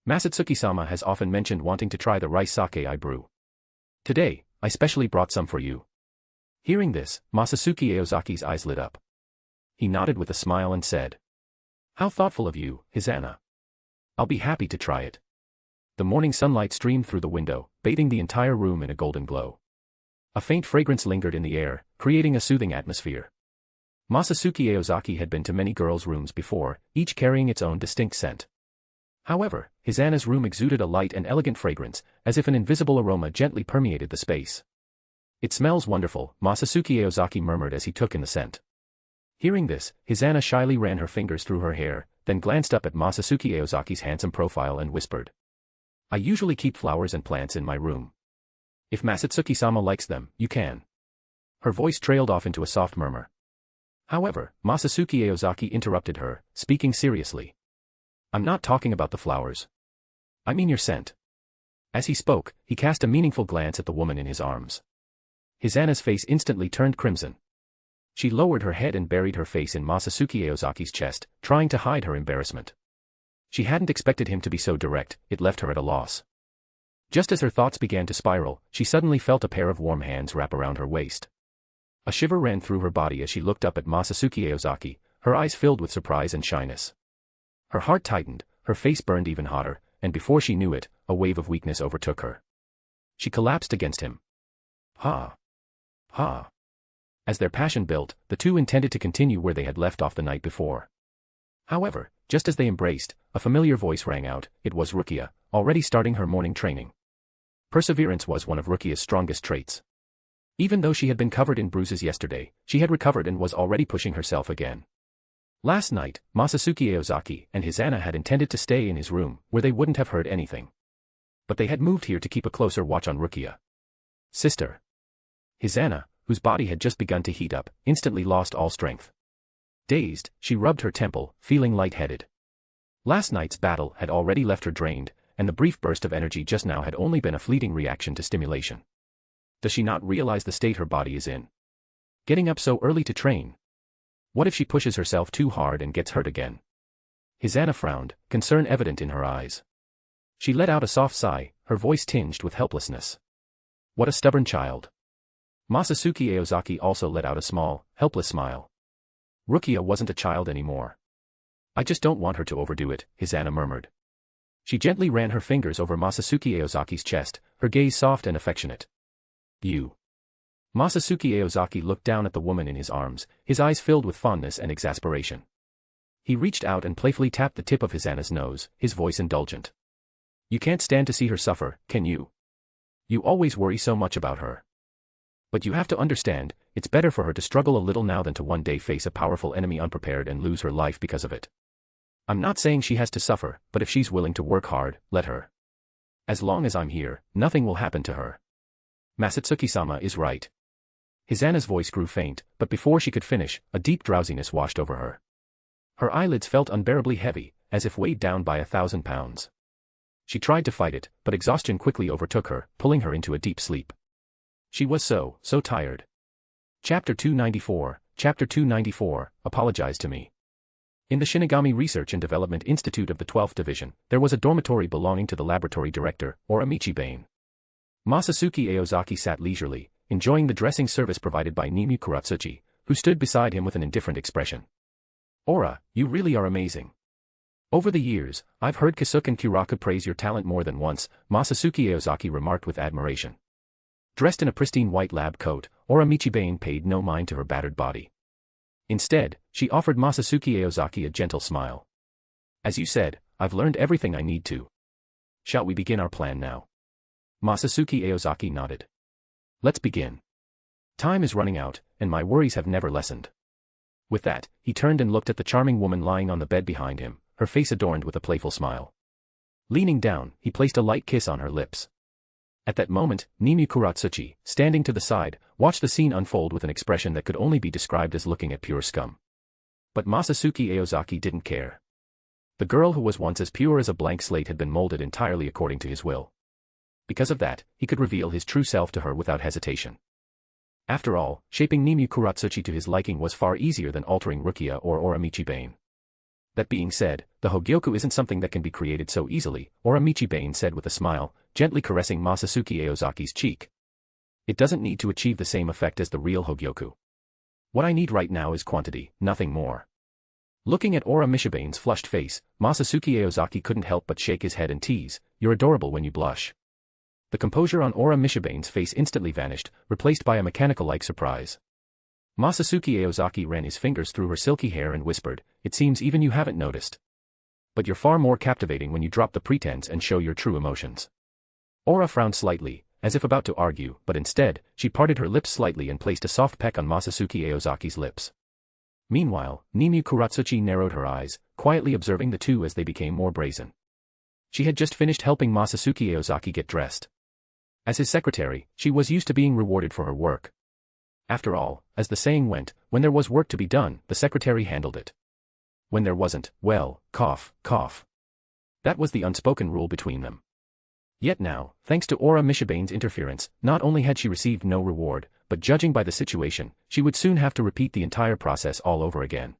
Masatsuki-sama has often mentioned wanting to try the rice sake I brew. Today, I specially brought some for you. Hearing this, Masatsuki Aozaki's eyes lit up. He nodded with a smile and said. How thoughtful of you, Hisana. I'll be happy to try it. The morning sunlight streamed through the window, bathing the entire room in a golden glow. A faint fragrance lingered in the air, creating a soothing atmosphere. Masatsuki Aozaki had been to many girls' rooms before, each carrying its own distinct scent. However, Hisana's room exuded a light and elegant fragrance, as if an invisible aroma gently permeated the space. It smells wonderful, Masatsuki Aozaki murmured as he took in the scent. Hearing this, Hisana shyly ran her fingers through her hair, then glanced up at Masatsuki Aozaki's handsome profile and whispered. I usually keep flowers and plants in my room. If Masatsuki-sama likes them, you can. Her voice trailed off into a soft murmur. However, Masatsuki Aozaki interrupted her, speaking seriously. I'm not talking about the flowers. I mean your scent. As he spoke, he cast a meaningful glance at the woman in his arms. Hisana's face instantly turned crimson. She lowered her head and buried her face in Masatsuki Aozaki's chest, trying to hide her embarrassment. She hadn't expected him to be so direct, it left her at a loss. Just as her thoughts began to spiral, she suddenly felt a pair of warm hands wrap around her waist. A shiver ran through her body as she looked up at Masatsuki Aozaki, her eyes filled with surprise and shyness. Her heart tightened, her face burned even hotter, and before she knew it, a wave of weakness overtook her. She collapsed against him. Ha! Ha! As their passion built, the two intended to continue where they had left off the night before. However, just as they embraced, a familiar voice rang out. It was Rukia, already starting her morning training. Perseverance was one of Rukia's strongest traits. Even though she had been covered in bruises yesterday, she had recovered and was already pushing herself again. Last night, Masatsuki Aozaki and Hisana had intended to stay in his room, where they wouldn't have heard anything. But they had moved here to keep a closer watch on Rukia. Sister. Hisana, whose body had just begun to heat up, instantly lost all strength. Dazed, she rubbed her temple, feeling lightheaded. Last night's battle had already left her drained, and the brief burst of energy just now had only been a fleeting reaction to stimulation. Does she not realize the state her body is in? Getting up so early to train. What if she pushes herself too hard and gets hurt again? Hisana frowned, concern evident in her eyes. She let out a soft sigh, her voice tinged with helplessness. What a stubborn child. Masatsuki Aozaki also let out a small, helpless smile. Rukia wasn't a child anymore. I just don't want her to overdo it, Hisana murmured. She gently ran her fingers over Masatsuki Aozaki's chest, her gaze soft and affectionate. You. Masatsuki Aozaki looked down at the woman in his arms, his eyes filled with fondness and exasperation. He reached out and playfully tapped the tip of Hisana's nose, his voice indulgent. You can't stand to see her suffer, can you? You always worry so much about her. But you have to understand, it's better for her to struggle a little now than to one day face a powerful enemy unprepared and lose her life because of it. I'm not saying she has to suffer, but if she's willing to work hard, let her. As long as I'm here, nothing will happen to her. Masatsuki-sama is right. Hisana's voice grew faint, but before she could finish, a deep drowsiness washed over her. Her eyelids felt unbearably heavy, as if weighed down by 1,000 pounds. She tried to fight it, but exhaustion quickly overtook her, pulling her into a deep sleep. She was so tired. Chapter 294, Apologize to Me. In the Shinigami Research and Development Institute of the 12th Division, there was a dormitory belonging to the laboratory director, or Amichibane. Masatsuki Aozaki sat leisurely, enjoying the dressing service provided by Nimue Kuratsuchi, who stood beside him with an indifferent expression. Aura, you really are amazing. Over the years, I've heard Kasuke and Kiraku praise your talent more than once, Masatsuki Aozaki remarked with admiration. Dressed in a pristine white lab coat, Aura Michibane paid no mind to her battered body. Instead, she offered Masatsuki Aozaki a gentle smile. As you said, I've learned everything I need to. Shall we begin our plan now? Masatsuki Aozaki nodded. Let's begin. Time is running out, and my worries have never lessened. With that, he turned and looked at the charming woman lying on the bed behind him, her face adorned with a playful smile. Leaning down, he placed a light kiss on her lips. At that moment, Nimue Kuratsuchi, standing to the side, watched the scene unfold with an expression that could only be described as looking at pure scum. But Masatsuki Aozaki didn't care. The girl who was once as pure as a blank slate had been molded entirely according to his will. Because of that, he could reveal his true self to her without hesitation. After all, shaping Nimue Kuratsuchi to his liking was far easier than altering Rukia or Aura Michibane. That being said, the Hogyoku isn't something that can be created so easily, Aura Michibane said with a smile, gently caressing Masatsuki Aozaki's cheek. It doesn't need to achieve the same effect as the real Hogyoku. What I need right now is quantity, nothing more. Looking at Aura Michibane's flushed face, Masatsuki Aozaki couldn't help but shake his head and tease, "You're adorable when you blush." The composure on Aura Michibane's face instantly vanished, replaced by a mechanical-like surprise. Masatsuki Aozaki ran his fingers through her silky hair and whispered, "It seems even you haven't noticed. But you're far more captivating when you drop the pretense and show your true emotions." Aura frowned slightly, as if about to argue, but instead, she parted her lips slightly and placed a soft peck on Masatsuki Aozaki's lips. Meanwhile, Nimue Kuratsuchi narrowed her eyes, quietly observing the two as they became more brazen. She had just finished helping Masatsuki Aozaki get dressed. As his secretary, she was used to being rewarded for her work. After all, as the saying went, when there was work to be done, the secretary handled it. When there wasn't, well, cough, cough. That was the unspoken rule between them. Yet now, thanks to Aura Mishibane's interference, not only had she received no reward, but judging by the situation, she would soon have to repeat the entire process all over again.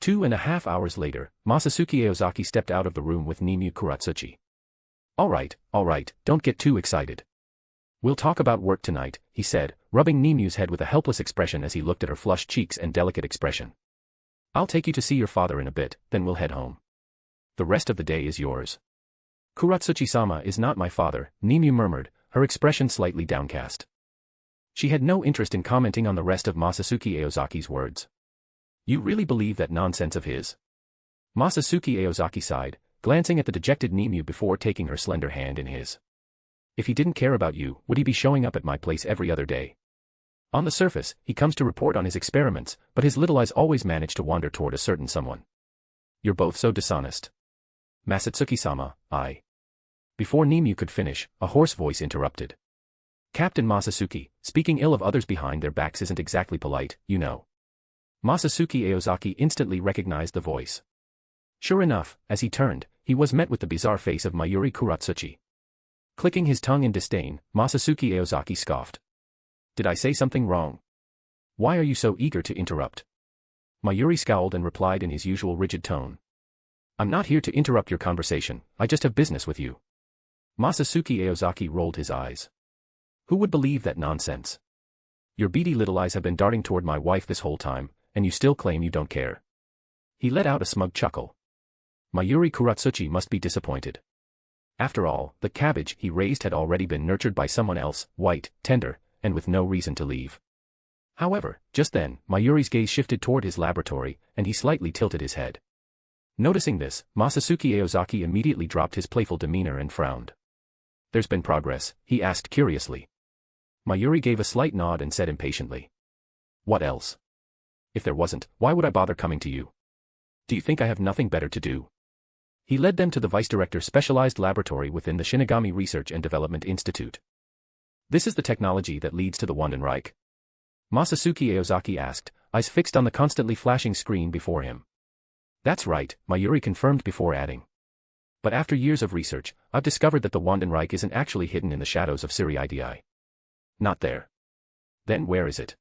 2.5 hours later, Masatsuki Aozaki stepped out of the room with Nimue Kuratsuchi. All right, don't get too excited. We'll talk about work tonight, he said, rubbing Nimue's head with a helpless expression as he looked at her flushed cheeks and delicate expression. I'll take you to see your father in a bit, then we'll head home. The rest of the day is yours. Kuratsuchi-sama is not my father, Nimue murmured, her expression slightly downcast. She had no interest in commenting on the rest of Masatsuki Aozaki's words. You really believe that nonsense of his? Masatsuki Aozaki sighed, glancing at the dejected Nimue before taking her slender hand in his. If he didn't care about you, would he be showing up at my place every other day? On the surface, he comes to report on his experiments, but his little eyes always manage to wander toward a certain someone. You're both so dishonest. Masatsuki-sama, I. Before Nimue could finish, a hoarse voice interrupted. Captain Masatsuki, speaking ill of others behind their backs isn't exactly polite, you know. Masatsuki Aozaki instantly recognized the voice. Sure enough, as he turned, he was met with the bizarre face of Mayuri Kuratsuchi. Clicking his tongue in disdain, Masatsuki Aozaki scoffed. Did I say something wrong? Why are you so eager to interrupt? Mayuri scowled and replied in his usual rigid tone. I'm not here to interrupt your conversation, I just have business with you. Masatsuki Aozaki rolled his eyes. Who would believe that nonsense? Your beady little eyes have been darting toward my wife this whole time, and you still claim you don't care. He let out a smug chuckle. Mayuri Kuratsuchi must be disappointed. After all, the cabbage he raised had already been nurtured by someone else, white, tender, and with no reason to leave. However, just then, Mayuri's gaze shifted toward his laboratory, and he slightly tilted his head. Noticing this, Masatsuki Aozaki immediately dropped his playful demeanor and frowned. There's been progress, he asked curiously. Mayuri gave a slight nod and said impatiently. What else? If there wasn't, why would I bother coming to you? Do you think I have nothing better to do? He led them to the vice director's specialized laboratory within the Shinigami Research and Development Institute. This is the technology that leads to the Wandenreich? Masatsuki Aozaki asked, eyes fixed on the constantly flashing screen before him. That's right, Mayuri confirmed before adding. But after years of research, I've discovered that the Wandenreich isn't actually hidden in the shadows of Seireitei. Not there. Then where is it?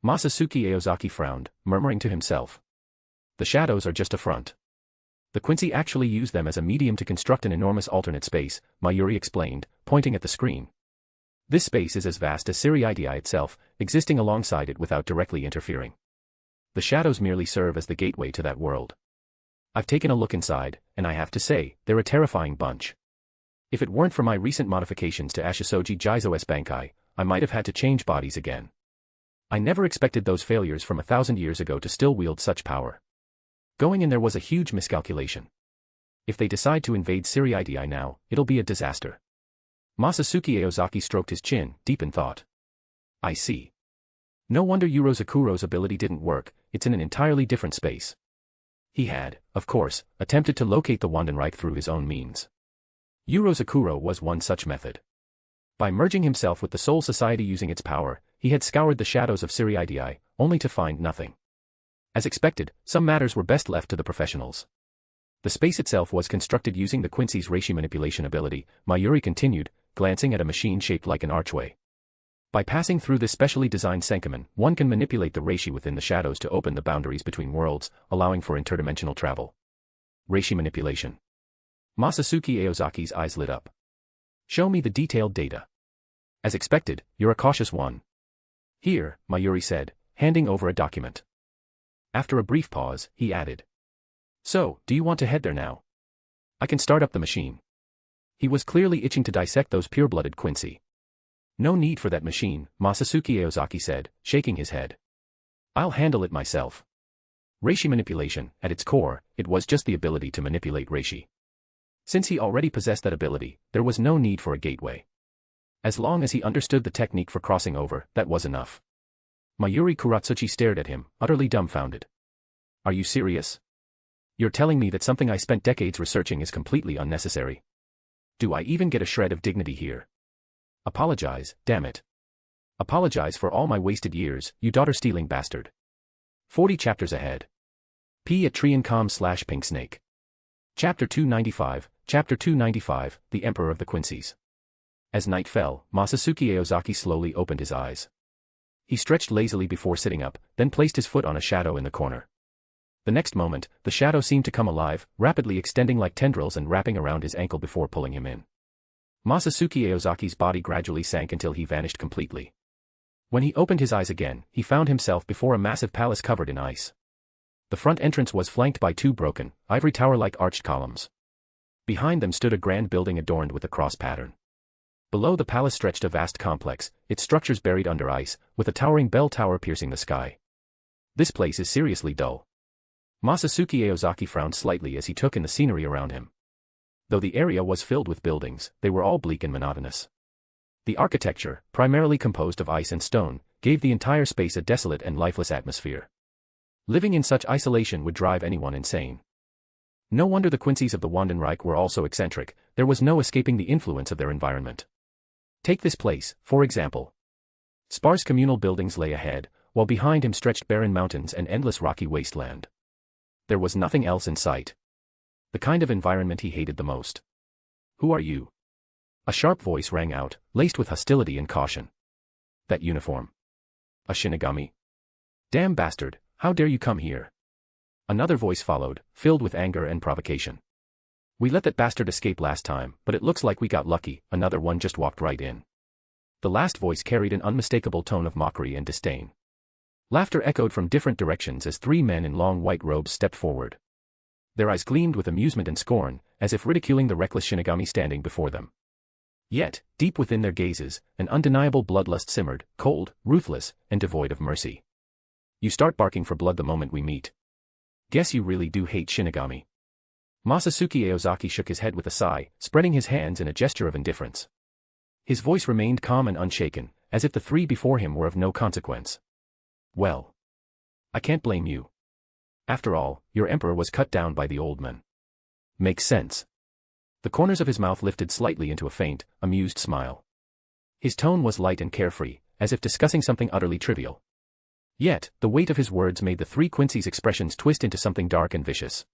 Masatsuki Aozaki frowned, murmuring to himself. The shadows are just a front. The Quincy actually used them as a medium to construct an enormous alternate space, Mayuri explained, pointing at the screen. This space is as vast as Seireitei itself, existing alongside it without directly interfering. The shadows merely serve as the gateway to that world. I've taken a look inside, and I have to say, they're a terrifying bunch. If it weren't for my recent modifications to Ashisoji Jizo's Bankai, I might have had to change bodies again. I never expected those failures from 1,000 years ago to still wield such power. Going in there was a huge miscalculation. If they decide to invade Seireitei now, it'll be a disaster. Masatsuki Aozaki stroked his chin, deep in thought. I see. No wonder Yurozakuro's ability didn't work, it's in an entirely different space. He had, of course, attempted to locate the Wandenreich through his own means. Yurozakuro was one such method. By merging himself with the Soul Society using its power, he had scoured the shadows of Seireitei, only to find nothing. As expected, some matters were best left to the professionals. The space itself was constructed using the Quincy's reishi manipulation ability, Mayuri continued, glancing at a machine shaped like an archway. By passing through this specially designed Senkaman, one can manipulate the reishi within the shadows to open the boundaries between worlds, allowing for interdimensional travel. Reishi manipulation. Masatsuki Aozaki's eyes lit up. Show me the detailed data. As expected, you're a cautious one. Here, Mayuri said, handing over a document. After a brief pause, he added. So, do you want to head there now? I can start up the machine. He was clearly itching to dissect those pure-blooded Quincy. No need for that machine, Masatsuki Aozaki said, shaking his head. I'll handle it myself. Reishi manipulation, at its core, it was just the ability to manipulate reishi. Since he already possessed that ability, there was no need for a gateway. As long as he understood the technique for crossing over, that was enough. Mayuri Kuratsuchi stared at him, utterly dumbfounded. Are you serious? You're telling me that something I spent decades researching is completely unnecessary? Do I even get a shred of dignity here? Apologize, damn it. Apologize for all my wasted years, you daughter-stealing bastard. 40 chapters ahead. P@Triancom/Pink Snake. Chapter 295, Chapter 295, The Emperor of the Quincy's. As night fell, Masatsuki Aozaki slowly opened his eyes. He stretched lazily before sitting up, then placed his foot on a shadow in the corner. The next moment, the shadow seemed to come alive, rapidly extending like tendrils and wrapping around his ankle before pulling him in. Masatsuki Aozaki's body gradually sank until he vanished completely. When he opened his eyes again, he found himself before a massive palace covered in ice. The front entrance was flanked by two broken, ivory tower-like arched columns. Behind them stood a grand building adorned with a cross pattern. Below the palace stretched a vast complex, its structures buried under ice, with a towering bell tower piercing the sky. This place is seriously dull. Masatsuki Aozaki frowned slightly as he took in the scenery around him. Though the area was filled with buildings, they were all bleak and monotonous. The architecture, primarily composed of ice and stone, gave the entire space a desolate and lifeless atmosphere. Living in such isolation would drive anyone insane. No wonder the Quincy's of the Wandenreich were all so eccentric, there was no escaping the influence of their environment. Take this place, for example. Sparse communal buildings lay ahead, while behind him stretched barren mountains and endless rocky wasteland. There was nothing else in sight. The kind of environment he hated the most. Who are you? A sharp voice rang out, laced with hostility and caution. That uniform. A Shinigami? Damn bastard, how dare you come here? Another voice followed, filled with anger and provocation. We let that bastard escape last time, but it looks like we got lucky, another one just walked right in. The last voice carried an unmistakable tone of mockery and disdain. Laughter echoed from different directions as three men in long white robes stepped forward. Their eyes gleamed with amusement and scorn, as if ridiculing the reckless Shinigami standing before them. Yet, deep within their gazes, an undeniable bloodlust simmered, cold, ruthless, and devoid of mercy. You start barking for blood the moment we meet. Guess you really do hate Shinigami. Masatsuki Aozaki shook his head with a sigh, spreading his hands in a gesture of indifference. His voice remained calm and unshaken, as if the three before him were of no consequence. Well, I can't blame you. After all, your emperor was cut down by the old man. Makes sense. The corners of his mouth lifted slightly into a faint, amused smile. His tone was light and carefree, as if discussing something utterly trivial. Yet, the weight of his words made the three Quincy's expressions twist into something dark and vicious.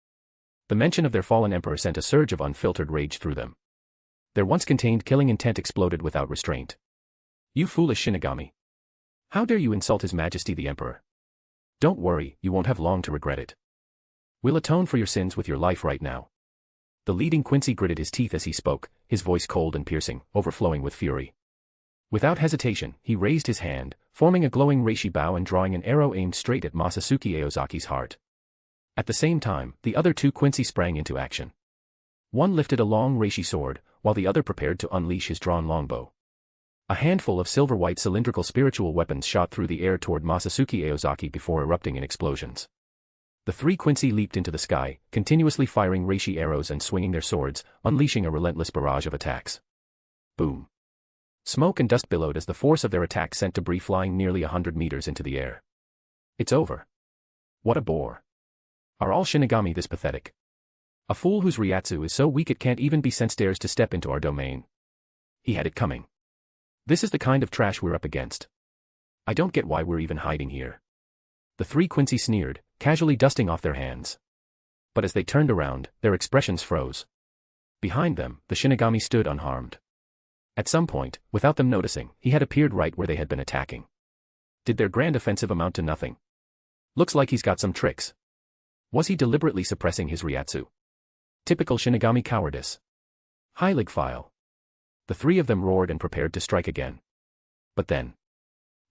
The mention of their fallen emperor sent a surge of unfiltered rage through them. Their once contained killing intent exploded without restraint. You foolish Shinigami. How dare you insult His Majesty the Emperor? Don't worry, you won't have long to regret it. We'll atone for your sins with your life right now. The leading Quincy gritted his teeth as he spoke, his voice cold and piercing, overflowing with fury. Without hesitation, he raised his hand, forming a glowing reishi bow and drawing an arrow aimed straight at Masatsuki Aozaki's heart. At the same time, the other two Quincy sprang into action. One lifted a long reishi sword, while the other prepared to unleash his drawn longbow. A handful of silver-white cylindrical spiritual weapons shot through the air toward Masatsuki Aozaki before erupting in explosions. The three Quincy leaped into the sky, continuously firing reishi arrows and swinging their swords, unleashing a relentless barrage of attacks. Boom. Smoke and dust billowed as the force of their attack sent debris flying nearly 100 meters into the air. It's over. What a bore. Are all Shinigami this pathetic? A fool whose Ryatsu is so weak it can't even be sent dares to step into our domain. He had it coming. This is the kind of trash we're up against. I don't get why we're even hiding here. The three Quincy sneered, casually dusting off their hands. But as they turned around, their expressions froze. Behind them, the Shinigami stood unharmed. At some point, without them noticing, he had appeared right where they had been attacking. Did their grand offensive amount to nothing? Looks like he's got some tricks. Was he deliberately suppressing his Ryatsu? Typical Shinigami cowardice. Heilig file. The three of them roared and prepared to strike again. But then,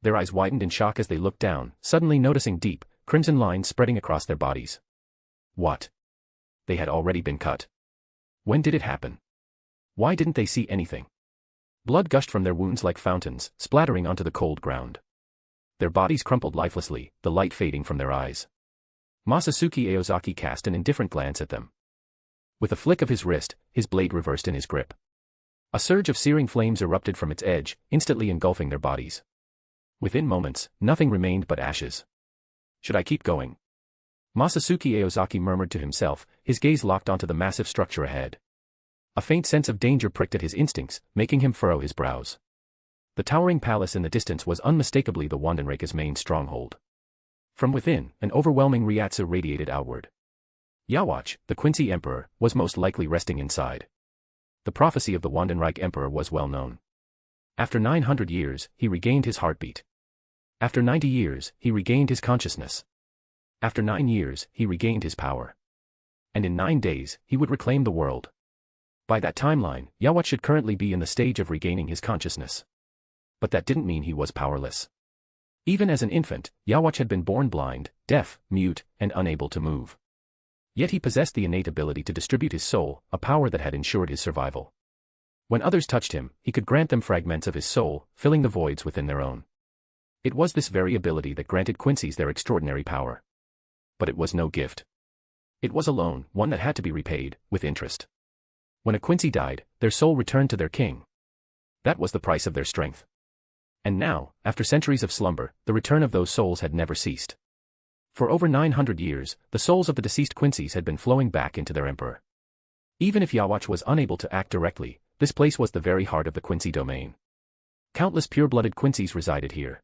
their eyes widened in shock as they looked down, suddenly noticing deep, crimson lines spreading across their bodies. What? They had already been cut. When did it happen? Why didn't they see anything? Blood gushed from their wounds like fountains, splattering onto the cold ground. Their bodies crumpled lifelessly, the light fading from their eyes. Masatsuki Aozaki cast an indifferent glance at them. With a flick of his wrist, his blade reversed in his grip. A surge of searing flames erupted from its edge, instantly engulfing their bodies. Within moments, nothing remained but ashes. Should I keep going? Masatsuki Aozaki murmured to himself, his gaze locked onto the massive structure ahead. A faint sense of danger pricked at his instincts, making him furrow his brows. The towering palace in the distance was unmistakably the Wandenreika's main stronghold. From within, an overwhelming Ryatsu radiated outward. Yawatch, the Quincy Emperor, was most likely resting inside. The prophecy of the Wandenreich Emperor was well known. After 900 years, he regained his heartbeat. After 90 years, he regained his consciousness. After 9 years, he regained his power. And in 9 days, he would reclaim the world. By that timeline, Yawatch should currently be in the stage of regaining his consciousness. But that didn't mean he was powerless. Even as an infant, Yawatch had been born blind, deaf, mute, and unable to move. Yet he possessed the innate ability to distribute his soul, a power that had ensured his survival. When others touched him, he could grant them fragments of his soul, filling the voids within their own. It was this very ability that granted Quincy's their extraordinary power. But it was no gift. It was a loan, one that had to be repaid, with interest. When a Quincy died, their soul returned to their king. That was the price of their strength. And now, after centuries of slumber, the return of those souls had never ceased. For over 900 years, the souls of the deceased Quincy's had been flowing back into their emperor. Even if Yawatch was unable to act directly, this place was the very heart of the Quincy domain. Countless pure-blooded Quincy's resided here.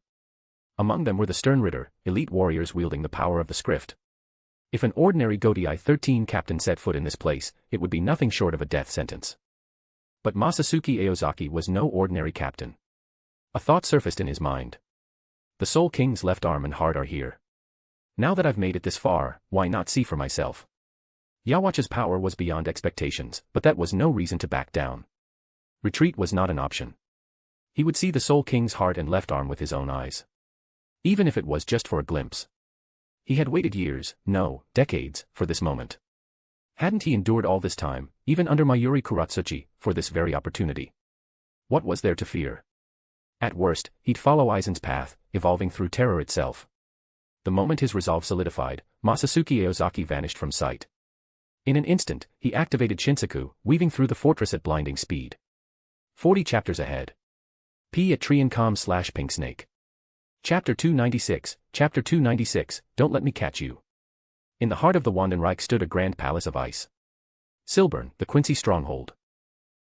Among them were the Stern Ritter, elite warriors wielding the power of the Skrift. If an ordinary Gotei 13 captain set foot in this place, it would be nothing short of a death sentence. But Masatsuki Aozaki was no ordinary captain. A thought surfaced in his mind. The Soul King's left arm and heart are here. Now that I've made it this far, why not see for myself? Yawatch's power was beyond expectations, but that was no reason to back down. Retreat was not an option. He would see the Soul King's heart and left arm with his own eyes. Even if it was just for a glimpse. He had waited years, no, decades, for this moment. Hadn't he endured all this time, even under Mayuri Kuratsuchi, for this very opportunity? What was there to fear? At worst, he'd follow Aizen's path, evolving through terror itself. The moment his resolve solidified, Masatsuki Aozaki vanished from sight. In an instant, he activated Shinsaku, weaving through the fortress at blinding speed. 40 chapters ahead. P at Tree&Com/Pink Snake. Chapter 296, Chapter 296, Don't Let Me Catch You. In the heart of the Wandenreich stood a grand palace of ice. Silburn, the Quincy stronghold.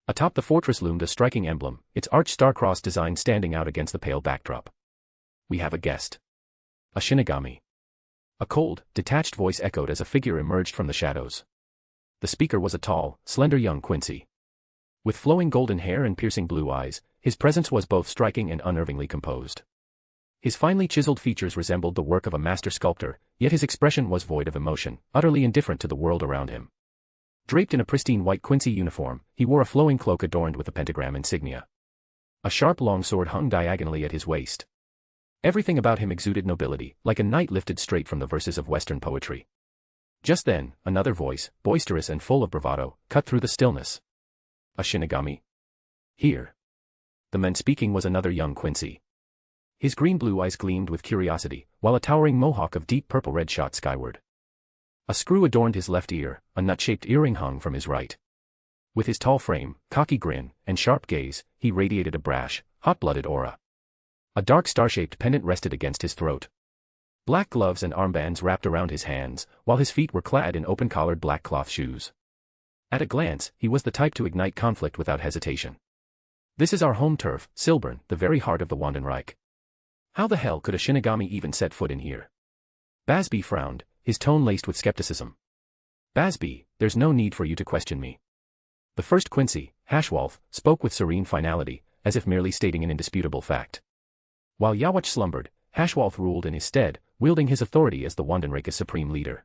Atop the fortress loomed a striking emblem, its arched star-cross design standing out against the pale backdrop. We have a guest. A Shinigami. A cold, detached voice echoed as a figure emerged from the shadows. The speaker was a tall, slender young Quincy. With flowing golden hair and piercing blue eyes, his presence was both striking and unnervingly composed. His finely chiseled features resembled the work of a master sculptor, yet his expression was void of emotion, utterly indifferent to the world around him. Draped in a pristine white Quincy uniform, he wore a flowing cloak adorned with a pentagram insignia. A sharp long sword hung diagonally at his waist. Everything about him exuded nobility, like a knight lifted straight from the verses of Western poetry. Just then, another voice, boisterous and full of bravado, cut through the stillness. A Shinigami? Here. The man speaking was another young Quincy. His green-blue eyes gleamed with curiosity, while a towering mohawk of deep purple red shot skyward. A screw adorned his left ear, a nut-shaped earring hung from his right. With his tall frame, cocky grin, and sharp gaze, he radiated a brash, hot-blooded aura. A dark star-shaped pendant rested against his throat. Black gloves and armbands wrapped around his hands, while his feet were clad in open-collared black cloth shoes. At a glance, he was the type to ignite conflict without hesitation. This is our home turf, Silburn, the very heart of the Wandenreich. How the hell could a Shinigami even set foot in here? Basby frowned, his tone laced with skepticism. Basby, there's no need for you to question me. The first Quincy, Hashwolf, spoke with serene finality, as if merely stating an indisputable fact. While Yawatch slumbered, Hashwolf ruled in his stead, wielding his authority as the Wandenreich's supreme leader.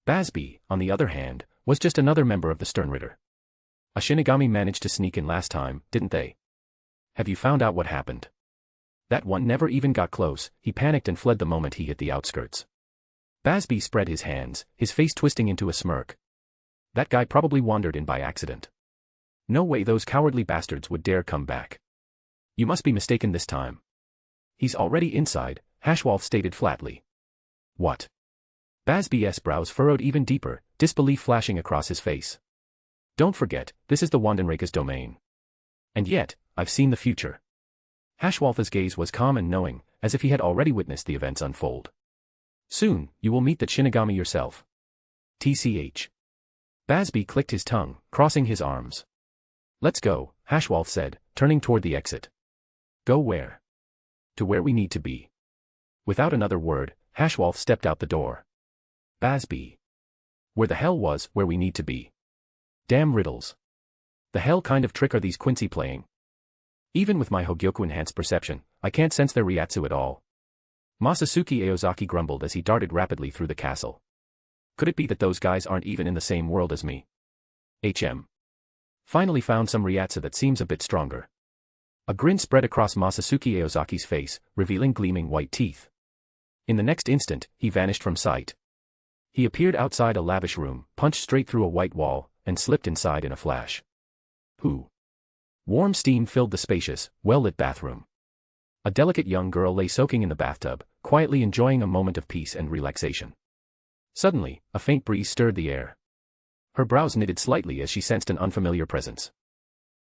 Basby, on the other hand, was just another member of the Stern Ritter. A Shinigami managed to sneak in last time, didn't they? Have you found out what happened? That one never even got close, he panicked and fled the moment he hit the outskirts. Basby spread his hands, his face twisting into a smirk. That guy probably wandered in by accident. No way those cowardly bastards would dare come back. You must be mistaken this time. He's already inside, Hashwolf stated flatly. What? Basby's brows furrowed even deeper, disbelief flashing across his face. Don't forget, this is the Wandenreich's domain. And yet, I've seen the future. Hashwolf's gaze was calm and knowing, as if he had already witnessed the events unfold. Soon, you will meet the Shinigami yourself. TCH. Basby clicked his tongue, crossing his arms. Let's go, Hashwolf said, turning toward the exit. Go where? To where we need to be. Without another word, Hashwolf stepped out the door. Basby. Where the hell was where we need to be? Damn riddles. The hell kind of trick are these Quincy playing? Even with my Hogyoku-enhanced perception, I can't sense their Ryatsu at all. Masatsuki Aozaki grumbled as he darted rapidly through the castle. Could it be that those guys aren't even in the same world as me? Finally found some Ryatsu that seems a bit stronger. A grin spread across Masatsuki Aozaki's face, revealing gleaming white teeth. In the next instant, he vanished from sight. He appeared outside a lavish room, punched straight through a white wall, and slipped inside in a flash. Who? Warm steam filled the spacious, well-lit bathroom. A delicate young girl lay soaking in the bathtub, quietly enjoying a moment of peace and relaxation. Suddenly, a faint breeze stirred the air. Her brows knitted slightly as she sensed an unfamiliar presence.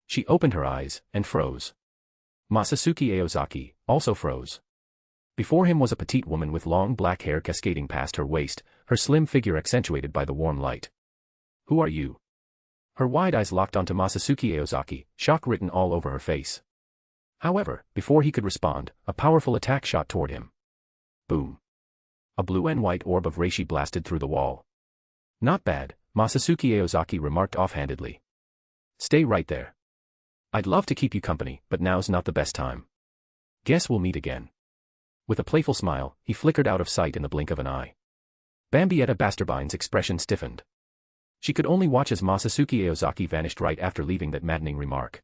She opened her eyes, and froze. Masatsuki Aozaki also froze. Before him was a petite woman with long black hair cascading past her waist, her slim figure accentuated by the warm light. Who are you? Her wide eyes locked onto Masatsuki Aozaki, shock written all over her face. However, before he could respond, a powerful attack shot toward him. Boom. A blue and white orb of reishi blasted through the wall. Not bad, Masatsuki Aozaki remarked offhandedly. Stay right there. I'd love to keep you company, but now's not the best time. Guess we'll meet again. With a playful smile, he flickered out of sight in the blink of an eye. Bambietta Basturbine's expression stiffened. She could only watch as Masatsuki Aozaki vanished right after leaving that maddening remark.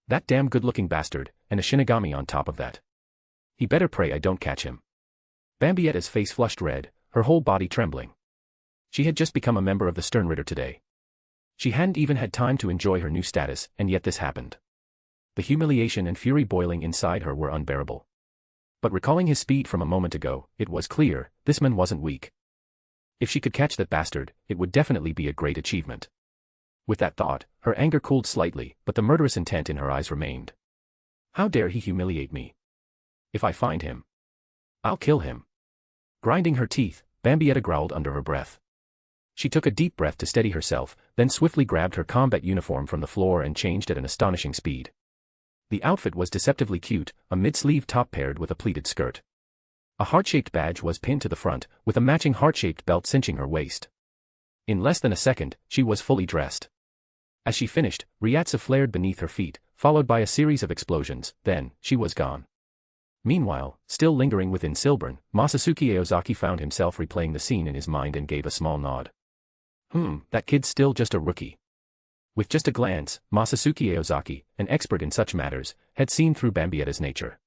That damn good-looking bastard, and a Shinigami on top of that. He better pray I don't catch him. Bambietta's face flushed red, her whole body trembling. She had just become a member of the Sternritter today. She hadn't even had time to enjoy her new status, and yet this happened. The humiliation and fury boiling inside her were unbearable. But recalling his speed from a moment ago, it was clear, this man wasn't weak. If she could catch that bastard, it would definitely be a great achievement. With that thought, her anger cooled slightly, but the murderous intent in her eyes remained. How dare he humiliate me? If I find him, I'll kill him. Grinding her teeth, Bambietta growled under her breath. She took a deep breath to steady herself, then swiftly grabbed her combat uniform from the floor and changed at an astonishing speed. The outfit was deceptively cute, a mid-sleeve top paired with a pleated skirt. A heart-shaped badge was pinned to the front, with a matching heart-shaped belt cinching her waist. In less than a second, she was fully dressed. As she finished, Ryatsu flared beneath her feet, followed by a series of explosions, then, she was gone. Meanwhile, still lingering within Silburn, Masatsuki Aozaki found himself replaying the scene in his mind and gave a small nod. That kid's still just a rookie. With just a glance, Masatsuki Aozaki, an expert in such matters, had seen through Bambietta's nature.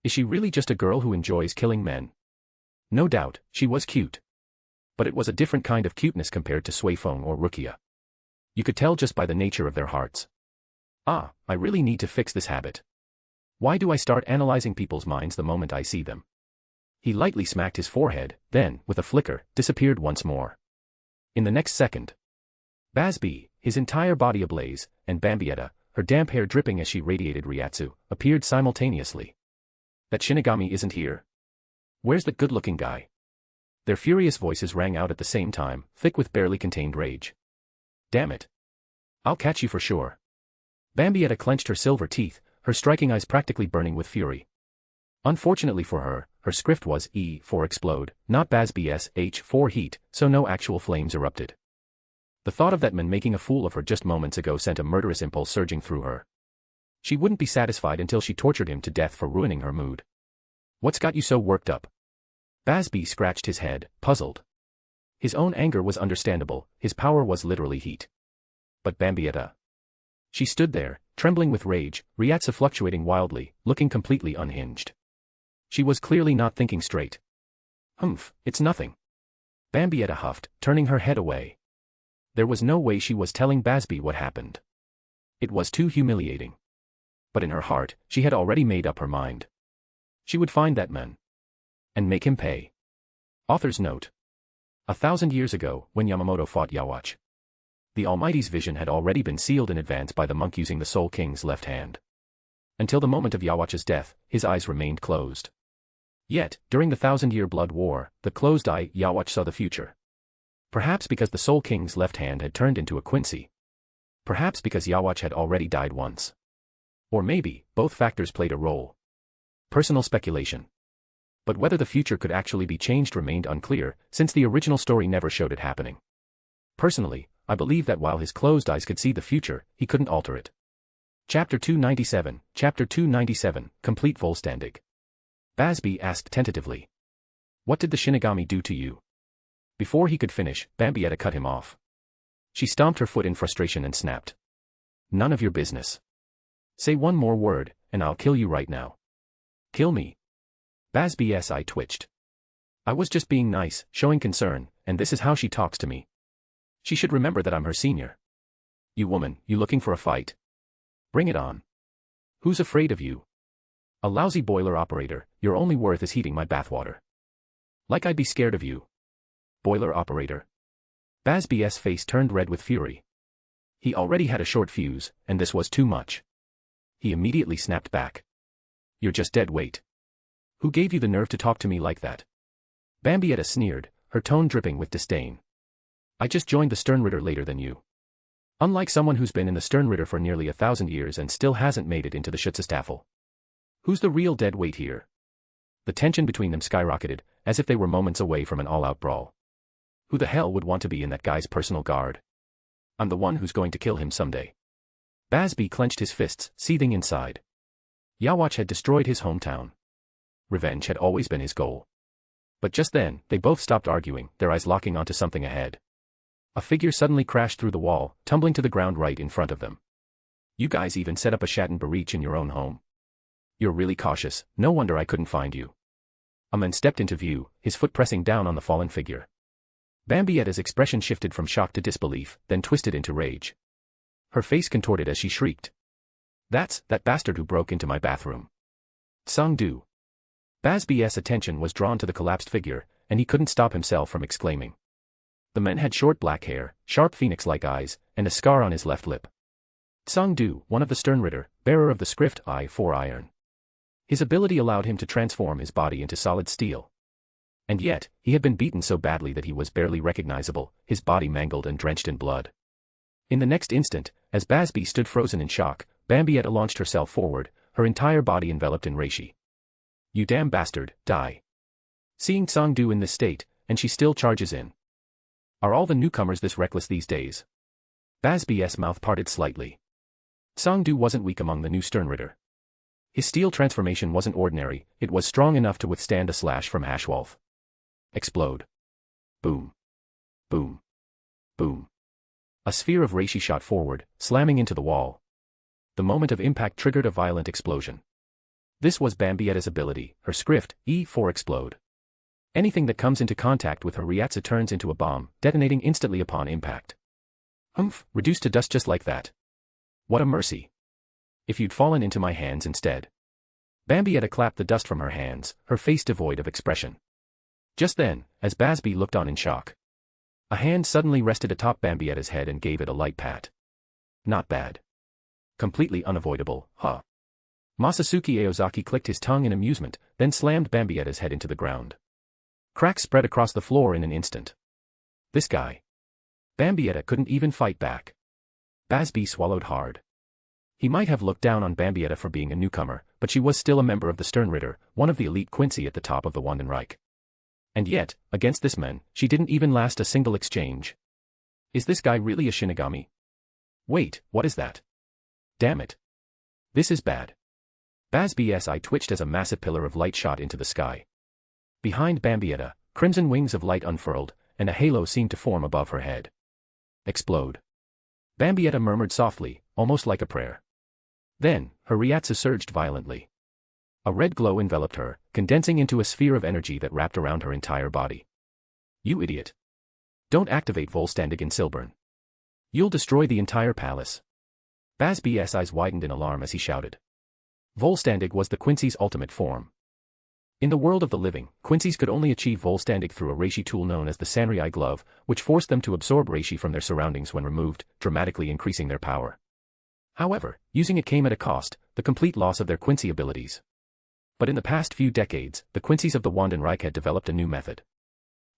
Is she really just a girl who enjoys killing men? No doubt, she was cute. But it was a different kind of cuteness compared to Suifeng or Rukia. You could tell just by the nature of their hearts. I really need to fix this habit. Why do I start analyzing people's minds the moment I see them? He lightly smacked his forehead, then, with a flicker, disappeared once more. In the next second, Basby, his entire body ablaze, and Bambietta, her damp hair dripping as she radiated Ryatsu, appeared simultaneously. That Shinigami isn't here. Where's that good-looking guy? Their furious voices rang out at the same time, thick with barely contained rage. Damn it. I'll catch you for sure. Bambietta clenched her silver teeth, her striking eyes practically burning with fury. Unfortunately for her, her script was E for explode, not Basby's H for heat, so no actual flames erupted. The thought of that man making a fool of her just moments ago sent a murderous impulse surging through her. She wouldn't be satisfied until she tortured him to death for ruining her mood. What's got you so worked up? Basby scratched his head, puzzled. His own anger was understandable, his power was literally heat. But Bambietta. She stood there, trembling with rage, Ryatsu fluctuating wildly, looking completely unhinged. She was clearly not thinking straight. It's nothing. Bambietta huffed, turning her head away. There was no way she was telling Basby what happened. It was too humiliating. But in her heart, she had already made up her mind. She would find that man. And make him pay. Author's note. 1,000 years ago, when Yamamoto fought Yawatch, the Almighty's vision had already been sealed in advance by the monk using the Soul King's left hand. Until the moment of Yawatch's death, his eyes remained closed. Yet, during the 1,000-year blood war, the closed-eye Yawatch saw the future. Perhaps because the Soul King's left hand had turned into a Quincy. Perhaps because Yawatch had already died once. Or maybe, both factors played a role. Personal speculation. But whether the future could actually be changed remained unclear, since the original story never showed it happening. Personally, I believe that while his closed eyes could see the future, he couldn't alter it. Chapter 297, Chapter 297, Complete Vollständig. Basby asked tentatively. What did the Shinigami do to you? Before he could finish, Bambietta cut him off. She stomped her foot in frustration and snapped. None of your business. Say one more word, and I'll kill you right now. Kill me. Basby's eye twitched. I was just being nice, showing concern, and this is how she talks to me. She should remember that I'm her senior. You woman, you looking for a fight? Bring it on. Who's afraid of you? A lousy boiler operator, your only worth is heating my bathwater. Like I'd be scared of you. Boiler operator. Basby's face turned red with fury. He already had a short fuse, and this was too much. He immediately snapped back. You're just dead weight. Who gave you the nerve to talk to me like that? Bambietta sneered, her tone dripping with disdain. I just joined the Sternritter later than you. Unlike someone who's been in the Sternritter for nearly 1,000 years and still hasn't made it into the Schutzstaffel. Who's the real dead weight here? The tension between them skyrocketed, as if they were moments away from an all-out brawl. Who the hell would want to be in that guy's personal guard? I'm the one who's going to kill him someday. Basby clenched his fists, seething inside. Yawatch had destroyed his hometown. Revenge had always been his goal. But just then, they both stopped arguing, their eyes locking onto something ahead. A figure suddenly crashed through the wall, tumbling to the ground right in front of them. You guys even set up a Schatten breach in your own home. You're really cautious, no wonder I couldn't find you. A man stepped into view, his foot pressing down on the fallen figure. Bambietta's expression shifted from shock to disbelief, then twisted into rage. Her face contorted as she shrieked. That's that bastard who broke into my bathroom. Sang-do. Basby's attention was drawn to the collapsed figure, and he couldn't stop himself from exclaiming. The man had short black hair, sharp phoenix-like eyes, and a scar on his left lip. Sang-do, one of the Sternritter, bearer of the script I-4 iron. His ability allowed him to transform his body into solid steel. And yet, he had been beaten so badly that he was barely recognizable, his body mangled and drenched in blood. In the next instant, as Basby stood frozen in shock, Bambietta launched herself forward, her entire body enveloped in reishi. You damn bastard, die. Seeing Sang-do in this state, and she still charges in. Are all the newcomers this reckless these days? Basby's mouth parted slightly. Sang-do wasn't weak among the new Sternritter. His steel transformation wasn't ordinary, it was strong enough to withstand a slash from Ashwolf. Explode. Boom. Boom. Boom. A sphere of reishi shot forward, slamming into the wall. The moment of impact triggered a violent explosion. This was Bambietta's ability, her script, E4 explode. Anything that comes into contact with her Ryatsu turns into a bomb, detonating instantly upon impact. Reduced to dust just like that. What a mercy. If you'd fallen into my hands instead. Bambietta clapped the dust from her hands, her face devoid of expression. Just then, as Basby looked on in shock, a hand suddenly rested atop Bambietta's head and gave it a light pat. Not bad. Completely unavoidable, huh? Masatsuki Aozaki clicked his tongue in amusement, then slammed Bambietta's head into the ground. Cracks spread across the floor in an instant. This guy. Bambietta couldn't even fight back. Basby swallowed hard. He might have looked down on Bambietta for being a newcomer, but she was still a member of the Sternritter, one of the elite Quincy at the top of the Wandenreich. And yet, against this man, she didn't even last a single exchange. Is this guy really a Shinigami? Wait, what is that? Damn it. This is bad. Basby's eye twitched as a massive pillar of light shot into the sky. Behind Bambietta, crimson wings of light unfurled, and a halo seemed to form above her head. Explode. Bambietta murmured softly, almost like a prayer. Then, her Ryatsu surged violently. A red glow enveloped her, condensing into a sphere of energy that wrapped around her entire body. You idiot. Don't activate Vollständig in Silburn. You'll destroy the entire palace. Basby's eyes widened in alarm as he shouted. Vollständig was the Quincy's ultimate form. In the world of the living, Quincy's could only achieve Vollständig through a reishi tool known as the Sanrei glove, which forced them to absorb reishi from their surroundings when removed, dramatically increasing their power. However, using it came at a cost, the complete loss of their Quincy abilities. But in the past few decades, the Quincy's of the Wandenreich had developed a new method.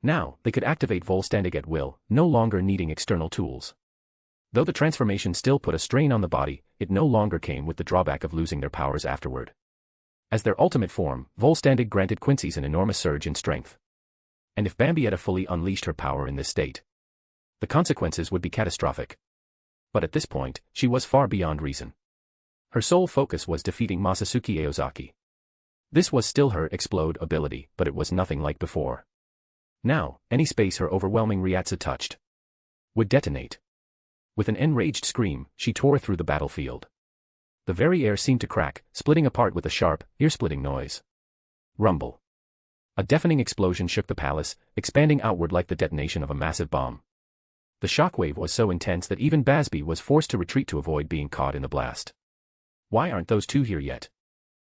Now, they could activate Vollständig at will, no longer needing external tools. Though the transformation still put a strain on the body, it no longer came with the drawback of losing their powers afterward. As their ultimate form, Volstandig granted Quincy's an enormous surge in strength. And if Bambietta fully unleashed her power in this state, the consequences would be catastrophic. But at this point, she was far beyond reason. Her sole focus was defeating Masatsuki Aozaki. This was still her explode ability, but it was nothing like before. Now, any space her overwhelming Ryatsu touched would detonate. With an enraged scream, she tore through the battlefield. The very air seemed to crack, splitting apart with a sharp, ear-splitting noise. Rumble. A deafening explosion shook the palace, expanding outward like the detonation of a massive bomb. The shockwave was so intense that even Basby was forced to retreat to avoid being caught in the blast. Why aren't those two here yet?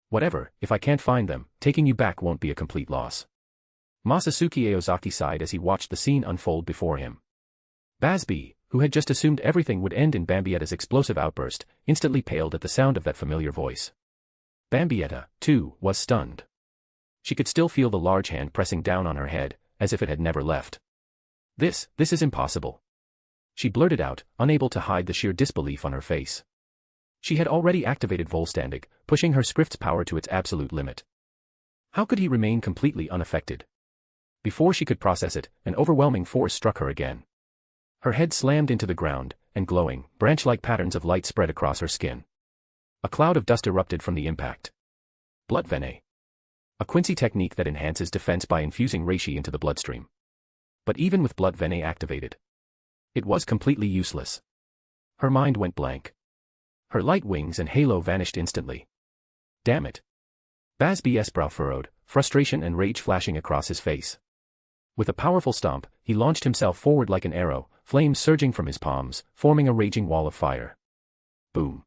Whatever, if I can't find them, taking you back won't be a complete loss. Masatsuki Aozaki sighed as he watched the scene unfold before him. Basby, who had just assumed everything would end in Bambietta's explosive outburst, instantly paled at the sound of that familiar voice. Bambietta, too, was stunned. She could still feel the large hand pressing down on her head, as if it had never left. This is impossible. She blurted out, unable to hide the sheer disbelief on her face. She had already activated Volstandig, pushing her script's power to its absolute limit. How could he remain completely unaffected? Before she could process it, an overwhelming force struck her again. Her head slammed into the ground, and glowing, branch-like patterns of light spread across her skin. A cloud of dust erupted from the impact. Blood Vene. A Quincy technique that enhances defense by infusing reishi into the bloodstream. But even with Blood Vene activated, it was completely useless. Her mind went blank. Her light wings and halo vanished instantly. Damn it. Basby's brow furrowed, frustration and rage flashing across his face. With a powerful stomp, he launched himself forward like an arrow, flames surging from his palms, forming a raging wall of fire. Boom.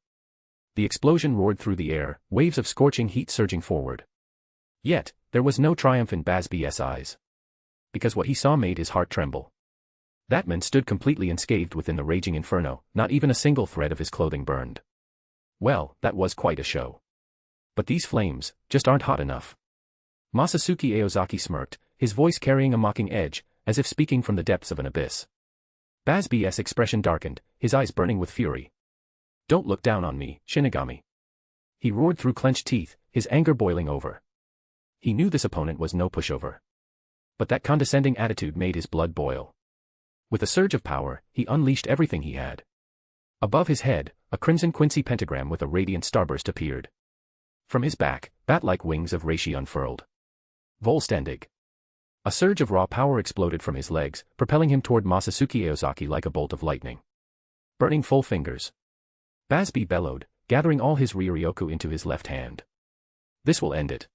The explosion roared through the air, waves of scorching heat surging forward. Yet, there was no triumph in Basby's eyes. Because what he saw made his heart tremble. That man stood completely unscathed within the raging inferno, not even a single thread of his clothing burned. Well, that was quite a show. But these flames just aren't hot enough. Masatsuki Aozaki smirked, his voice carrying a mocking edge, as if speaking from the depths of an abyss. Basby's expression darkened, his eyes burning with fury. Don't look down on me, Shinigami. He roared through clenched teeth, his anger boiling over. He knew this opponent was no pushover. But that condescending attitude made his blood boil. With a surge of power, he unleashed everything he had. Above his head, a crimson Quincy pentagram with a radiant starburst appeared. From his back, bat-like wings of reishi unfurled. Volstandig. A surge of raw power exploded from his legs, propelling him toward Masatsuki Aozaki like a bolt of lightning. Burning full fingers. Basby bellowed, gathering all his Ryoryoku into his left hand. This will end it.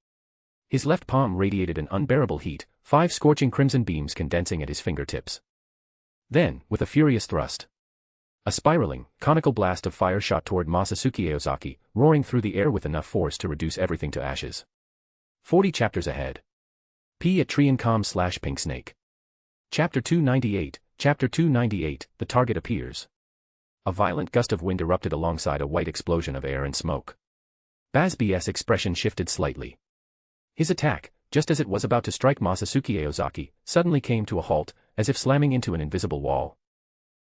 His left palm radiated an unbearable heat, 5 scorching crimson beams condensing at his fingertips. Then, with a furious thrust, a spiraling, conical blast of fire shot toward Masatsuki Aozaki, roaring through the air with enough force to reduce everything to ashes. 40 chapters ahead. P at Triancom/Pink Snake. Chapter 298, Chapter 298, the target appears. A violent gust of wind erupted alongside a white explosion of air and smoke. Basby's expression shifted slightly. His attack, just as it was about to strike Masatsuki Aozaki, suddenly came to a halt, as if slamming into an invisible wall.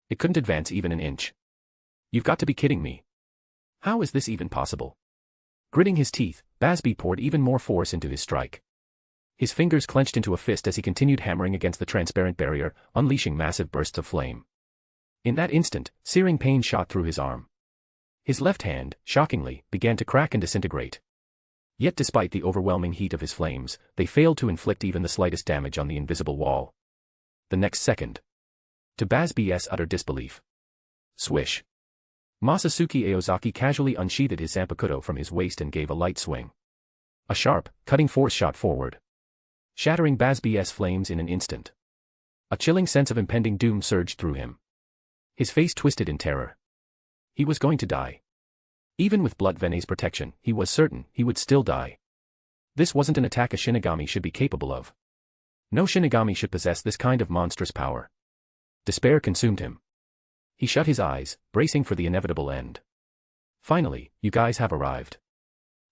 It couldn't advance even an inch. You've got to be kidding me. How is this even possible? Gritting his teeth, Basby poured even more force into his strike. His fingers clenched into a fist as he continued hammering against the transparent barrier, unleashing massive bursts of flame. In that instant, searing pain shot through his arm. His left hand, shockingly, began to crack and disintegrate. Yet despite the overwhelming heat of his flames, they failed to inflict even the slightest damage on the invisible wall. The next second. To Basby's utter disbelief. Swish. Masatsuki Aozaki casually unsheathed his Zanpakutō from his waist and gave a light swing. A sharp, cutting force shot forward, shattering Basby's flames in an instant. A chilling sense of impending doom surged through him. His face twisted in terror. He was going to die. Even with Blood Vene's protection, he was certain he would still die. This wasn't an attack a Shinigami should be capable of. No Shinigami should possess this kind of monstrous power. Despair consumed him. He shut his eyes, bracing for the inevitable end. Finally, you guys have arrived.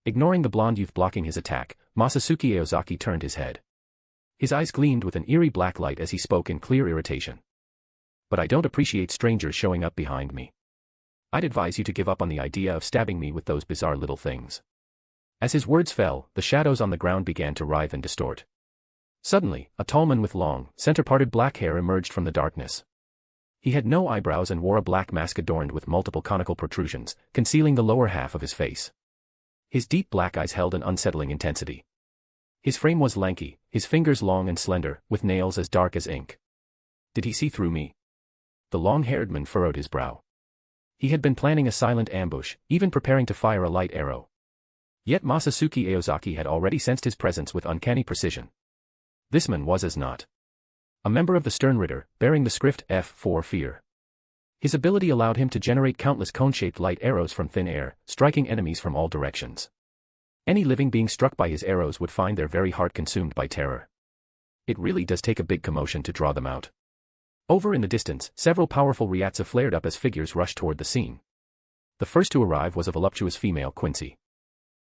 Ignoring the blonde youth blocking his attack, Masatsuki Aozaki turned his head. His eyes gleamed with an eerie black light as he spoke in clear irritation. But I don't appreciate strangers showing up behind me. I'd advise you to give up on the idea of stabbing me with those bizarre little things. As his words fell, the shadows on the ground began to writhe and distort. Suddenly, a tall man with long, center-parted black hair emerged from the darkness. He had no eyebrows and wore a black mask adorned with multiple conical protrusions, concealing the lower half of his face. His deep black eyes held an unsettling intensity. His frame was lanky, his fingers long and slender, with nails as dark as ink. Did he see through me? The long-haired man furrowed his brow. He had been planning a silent ambush, even preparing to fire a light arrow. Yet Masatsuki Aozaki had already sensed his presence with uncanny precision. This man was as not a member of the Stern Ritter, bearing the script F for fear. His ability allowed him to generate countless cone-shaped light arrows from thin air, striking enemies from all directions. Any living being struck by his arrows would find their very heart consumed by terror. It really does take a big commotion to draw them out. Over in the distance, several powerful ryatsu flared up as figures rushed toward the scene. The first to arrive was a voluptuous female Quincy.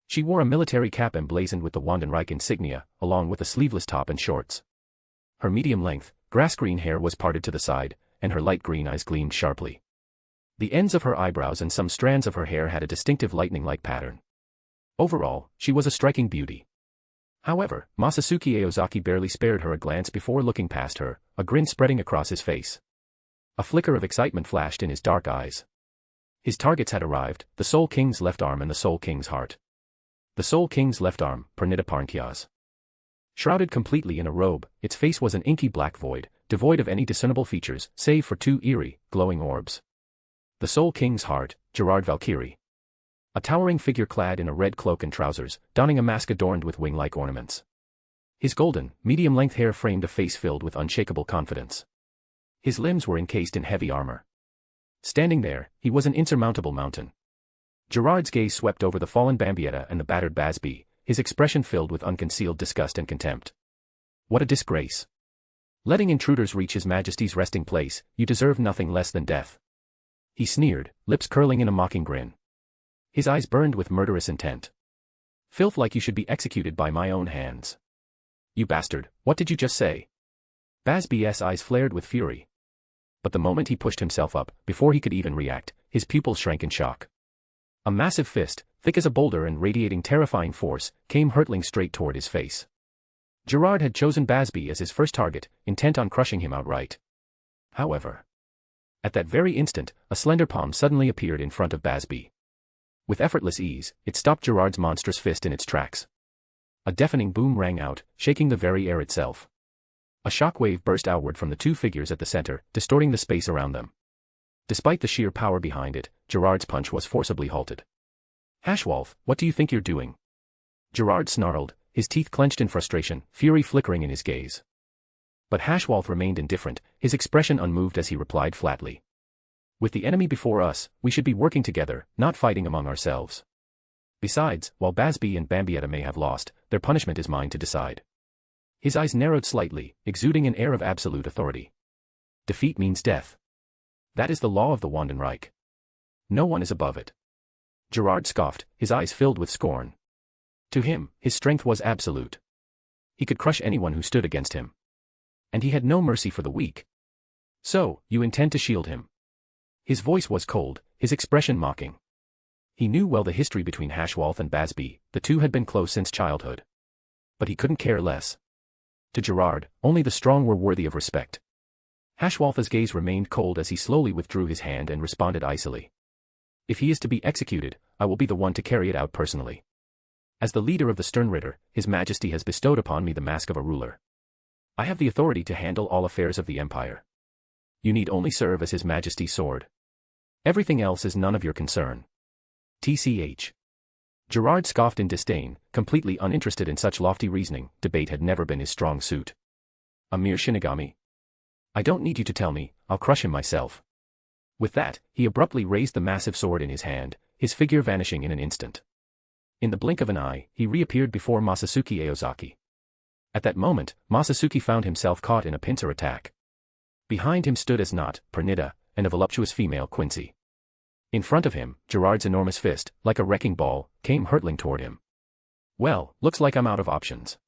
She wore a military cap emblazoned with the Wandenreich insignia, along with a sleeveless top and shorts. Her medium-length, grass-green hair was parted to the side, and her light green eyes gleamed sharply. The ends of her eyebrows and some strands of her hair had a distinctive lightning-like pattern. Overall, she was a striking beauty. However, Masatsuki Aozaki barely spared her a glance before looking past her, a grin spreading across his face. A flicker of excitement flashed in his dark eyes. His targets had arrived, the Soul King's left arm and the Soul King's heart. The Soul King's left arm, Pernita Parnkias. Shrouded completely in a robe, its face was an inky black void, devoid of any discernible features, save for two eerie, glowing orbs. The Soul King's heart, Gerard Valkyrie. A towering figure clad in a red cloak and trousers, donning a mask adorned with wing-like ornaments. His golden, medium-length hair framed a face filled with unshakable confidence. His limbs were encased in heavy armor. Standing there, he was an insurmountable mountain. Gerard's gaze swept over the fallen Bambietta and the battered Basby, his expression filled with unconcealed disgust and contempt. What a disgrace. Letting intruders reach His Majesty's resting place, you deserve nothing less than death. He sneered, lips curling in a mocking grin. His eyes burned with murderous intent. Filth like you should be executed by my own hands. You bastard, what did you just say? Basby's eyes flared with fury. But the moment he pushed himself up, before he could even react, his pupils shrank in shock. A massive fist, thick as a boulder and radiating terrifying force, came hurtling straight toward his face. Gerard had chosen Basby as his first target, intent on crushing him outright. However, at that very instant, a slender palm suddenly appeared in front of Basby. With effortless ease, it stopped Gerard's monstrous fist in its tracks. A deafening boom rang out, shaking the very air itself. A shockwave burst outward from the two figures at the center, distorting the space around them. Despite the sheer power behind it, Gerard's punch was forcibly halted. Hashwolf, what do you think you're doing? Gerard snarled, his teeth clenched in frustration, fury flickering in his gaze. But Hashwolf remained indifferent, his expression unmoved as he replied flatly. With the enemy before us, we should be working together, not fighting among ourselves. Besides, while Basby and Bambietta may have lost, their punishment is mine to decide. His eyes narrowed slightly, exuding an air of absolute authority. Defeat means death. That is the law of the Wandenreich. No one is above it. Gerard scoffed, his eyes filled with scorn. To him, his strength was absolute. He could crush anyone who stood against him. And he had no mercy for the weak. So, you intend to shield him? His voice was cold, his expression mocking. He knew well the history between Hashwolf and Basby, the two had been close since childhood. But he couldn't care less. To Gerard, only the strong were worthy of respect. Hashwolf's gaze remained cold as he slowly withdrew his hand and responded icily. If he is to be executed, I will be the one to carry it out personally. As the leader of the Stern Ritter, His Majesty has bestowed upon me the mask of a ruler. I have the authority to handle all affairs of the Empire. You need only serve as His Majesty's sword. Everything else is none of your concern. TCH. Gerard scoffed in disdain, completely uninterested in such lofty reasoning. Debate had never been his strong suit. A mere Shinigami? I don't need you to tell me, I'll crush him myself. With that, he abruptly raised the massive sword in his hand, his figure vanishing in an instant. In the blink of an eye, he reappeared before Masatsuki Aozaki. At that moment, Masatsuki found himself caught in a pincer attack. Behind him stood as not, Pernita, and a voluptuous female Quincy. In front of him, Gerard's enormous fist, like a wrecking ball, came hurtling toward him. Well, looks like I'm out of options.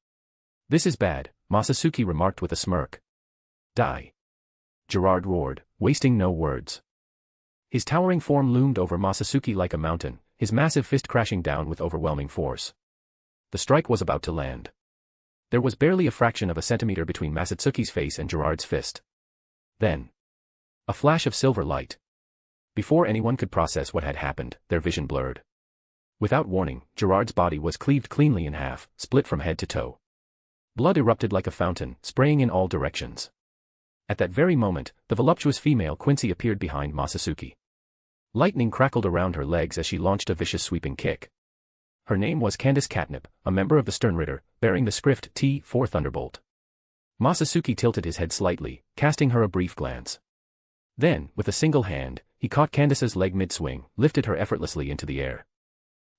This is bad, Masatsuki remarked with a smirk. Die. Gerard roared, wasting no words. His towering form loomed over Masatsuki like a mountain, his massive fist crashing down with overwhelming force. The strike was about to land. There was barely a fraction of a centimeter between Masatsuki's face and Gerard's fist. Then, a flash of silver light. Before anyone could process what had happened, their vision blurred. Without warning, Gerard's body was cleaved cleanly in half, split from head to toe. Blood erupted like a fountain, spraying in all directions. At that very moment, the voluptuous female Quincy appeared behind Masatsuki. Lightning crackled around her legs as she launched a vicious sweeping kick. Her name was Candace Catnip, a member of the Sternritter, bearing the script T for Thunderbolt. Masatsuki tilted his head slightly, casting her a brief glance. Then, with a single hand, he caught Candace's leg mid-swing, lifted her effortlessly into the air,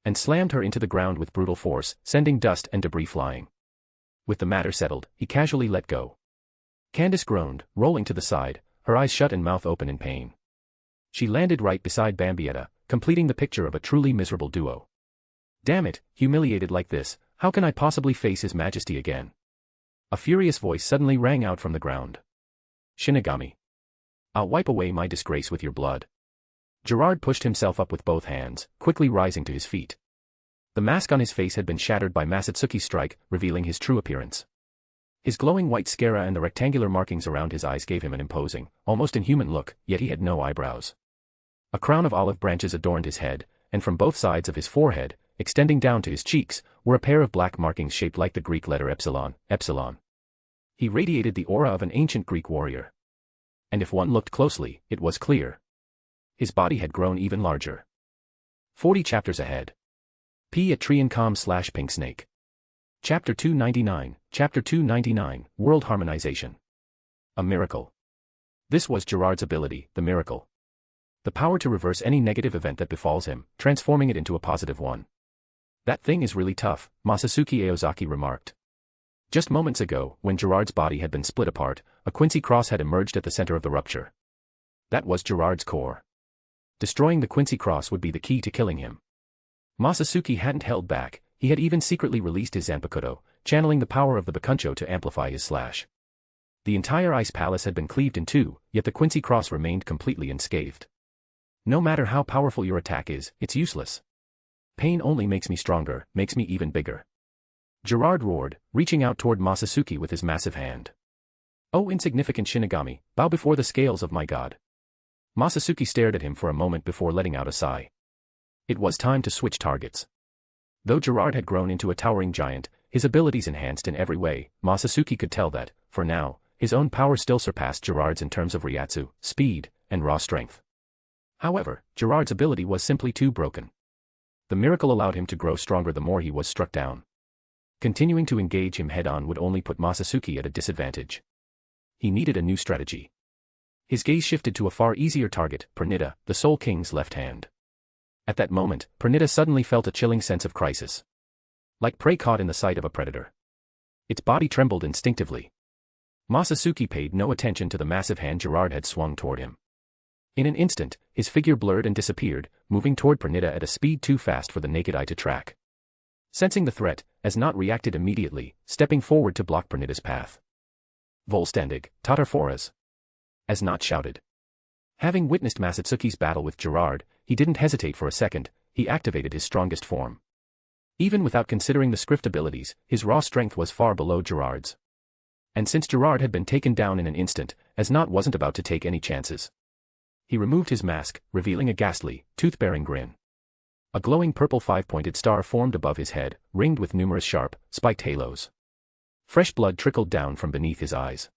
and slammed her into the ground with brutal force, sending dust and debris flying. With the matter settled, he casually let go. Candace groaned, rolling to the side, her eyes shut and mouth open in pain. She landed right beside Bambietta, completing the picture of a truly miserable duo. Damn it, humiliated like this, how can I possibly face His Majesty again? A furious voice suddenly rang out from the ground. Shinigami. I'll wipe away my disgrace with your blood. Gerard pushed himself up with both hands, quickly rising to his feet. The mask on his face had been shattered by Masatsuki's strike, revealing his true appearance. His glowing white sclera and the rectangular markings around his eyes gave him an imposing, almost inhuman look, yet he had no eyebrows. A crown of olive branches adorned his head, and from both sides of his forehead, extending down to his cheeks, were a pair of black markings shaped like the Greek letter epsilon, epsilon. He radiated the aura of an ancient Greek warrior. And if one looked closely, it was clear. His body had grown even larger. 40 chapters ahead. P at Triancom/Pink Snake. Chapter 299, Chapter 299, World Harmonization. A miracle. This was Gerard's ability, the miracle. The power to reverse any negative event that befalls him, transforming it into a positive one. That thing is really tough, Masatsuki Aozaki remarked. Just moments ago, when Gerard's body had been split apart, a Quincy cross had emerged at the center of the rupture. That was Gerard's core. Destroying the Quincy cross would be the key to killing him. Masatsuki hadn't held back, he had even secretly released his Zanpakutō, channeling the power of the Bakuncho to amplify his slash. The entire ice palace had been cleaved in two, yet the Quincy cross remained completely unscathed. No matter how powerful your attack is, it's useless. Pain only makes me stronger, makes me even bigger. Gerard roared, reaching out toward Masatsuki with his massive hand. Oh insignificant Shinigami, bow before the scales of my god. Masatsuki stared at him for a moment before letting out a sigh. It was time to switch targets. Though Gerard had grown into a towering giant, his abilities enhanced in every way, Masatsuki could tell that, for now, his own power still surpassed Gerard's in terms of Ryatsu, speed, and raw strength. However, Gerard's ability was simply too broken. The miracle allowed him to grow stronger the more he was struck down. Continuing to engage him head-on would only put Masatsuki at a disadvantage. He needed a new strategy. His gaze shifted to a far easier target, Pernita, the Soul King's left hand. At that moment, Pernita suddenly felt a chilling sense of crisis. Like prey caught in the sight of a predator. Its body trembled instinctively. Masatsuki paid no attention to the massive hand Gerard had swung toward him. In an instant, his figure blurred and disappeared, moving toward Pernita at a speed too fast for the naked eye to track. Sensing the threat, As Not reacted immediately, stepping forward to block Pernita's path. Volstandig, Tatar Foras. As Not shouted. Having witnessed Masatsuki's battle with Gerard, he didn't hesitate for a second, he activated his strongest form. Even without considering the script abilities, his raw strength was far below Gerard's. And since Gerard had been taken down in an instant, As Not wasn't about to take any chances. He removed his mask, revealing a ghastly, tooth-bearing grin. A glowing purple five-pointed star formed above his head, ringed with numerous sharp, spiked halos. Fresh blood trickled down from beneath his eyes.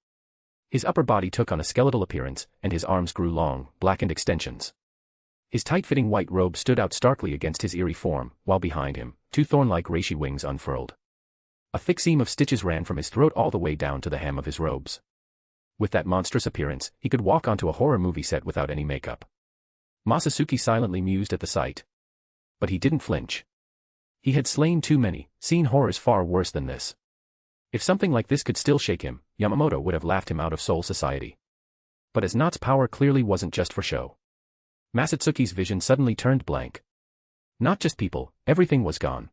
His upper body took on a skeletal appearance, and his arms grew long, blackened extensions. His tight-fitting white robe stood out starkly against his eerie form, while behind him, two thorn-like reishi wings unfurled. A thick seam of stitches ran from his throat all the way down to the hem of his robes. With that monstrous appearance, he could walk onto a horror movie set without any makeup. Masatsuki silently mused at the sight. But he didn't flinch. He had slain too many, seen horrors far worse than this. If something like this could still shake him, Yamamoto would have laughed him out of Soul Society. But As Not's power clearly wasn't just for show. Masatsuki's vision suddenly turned blank. Not just people, everything was gone.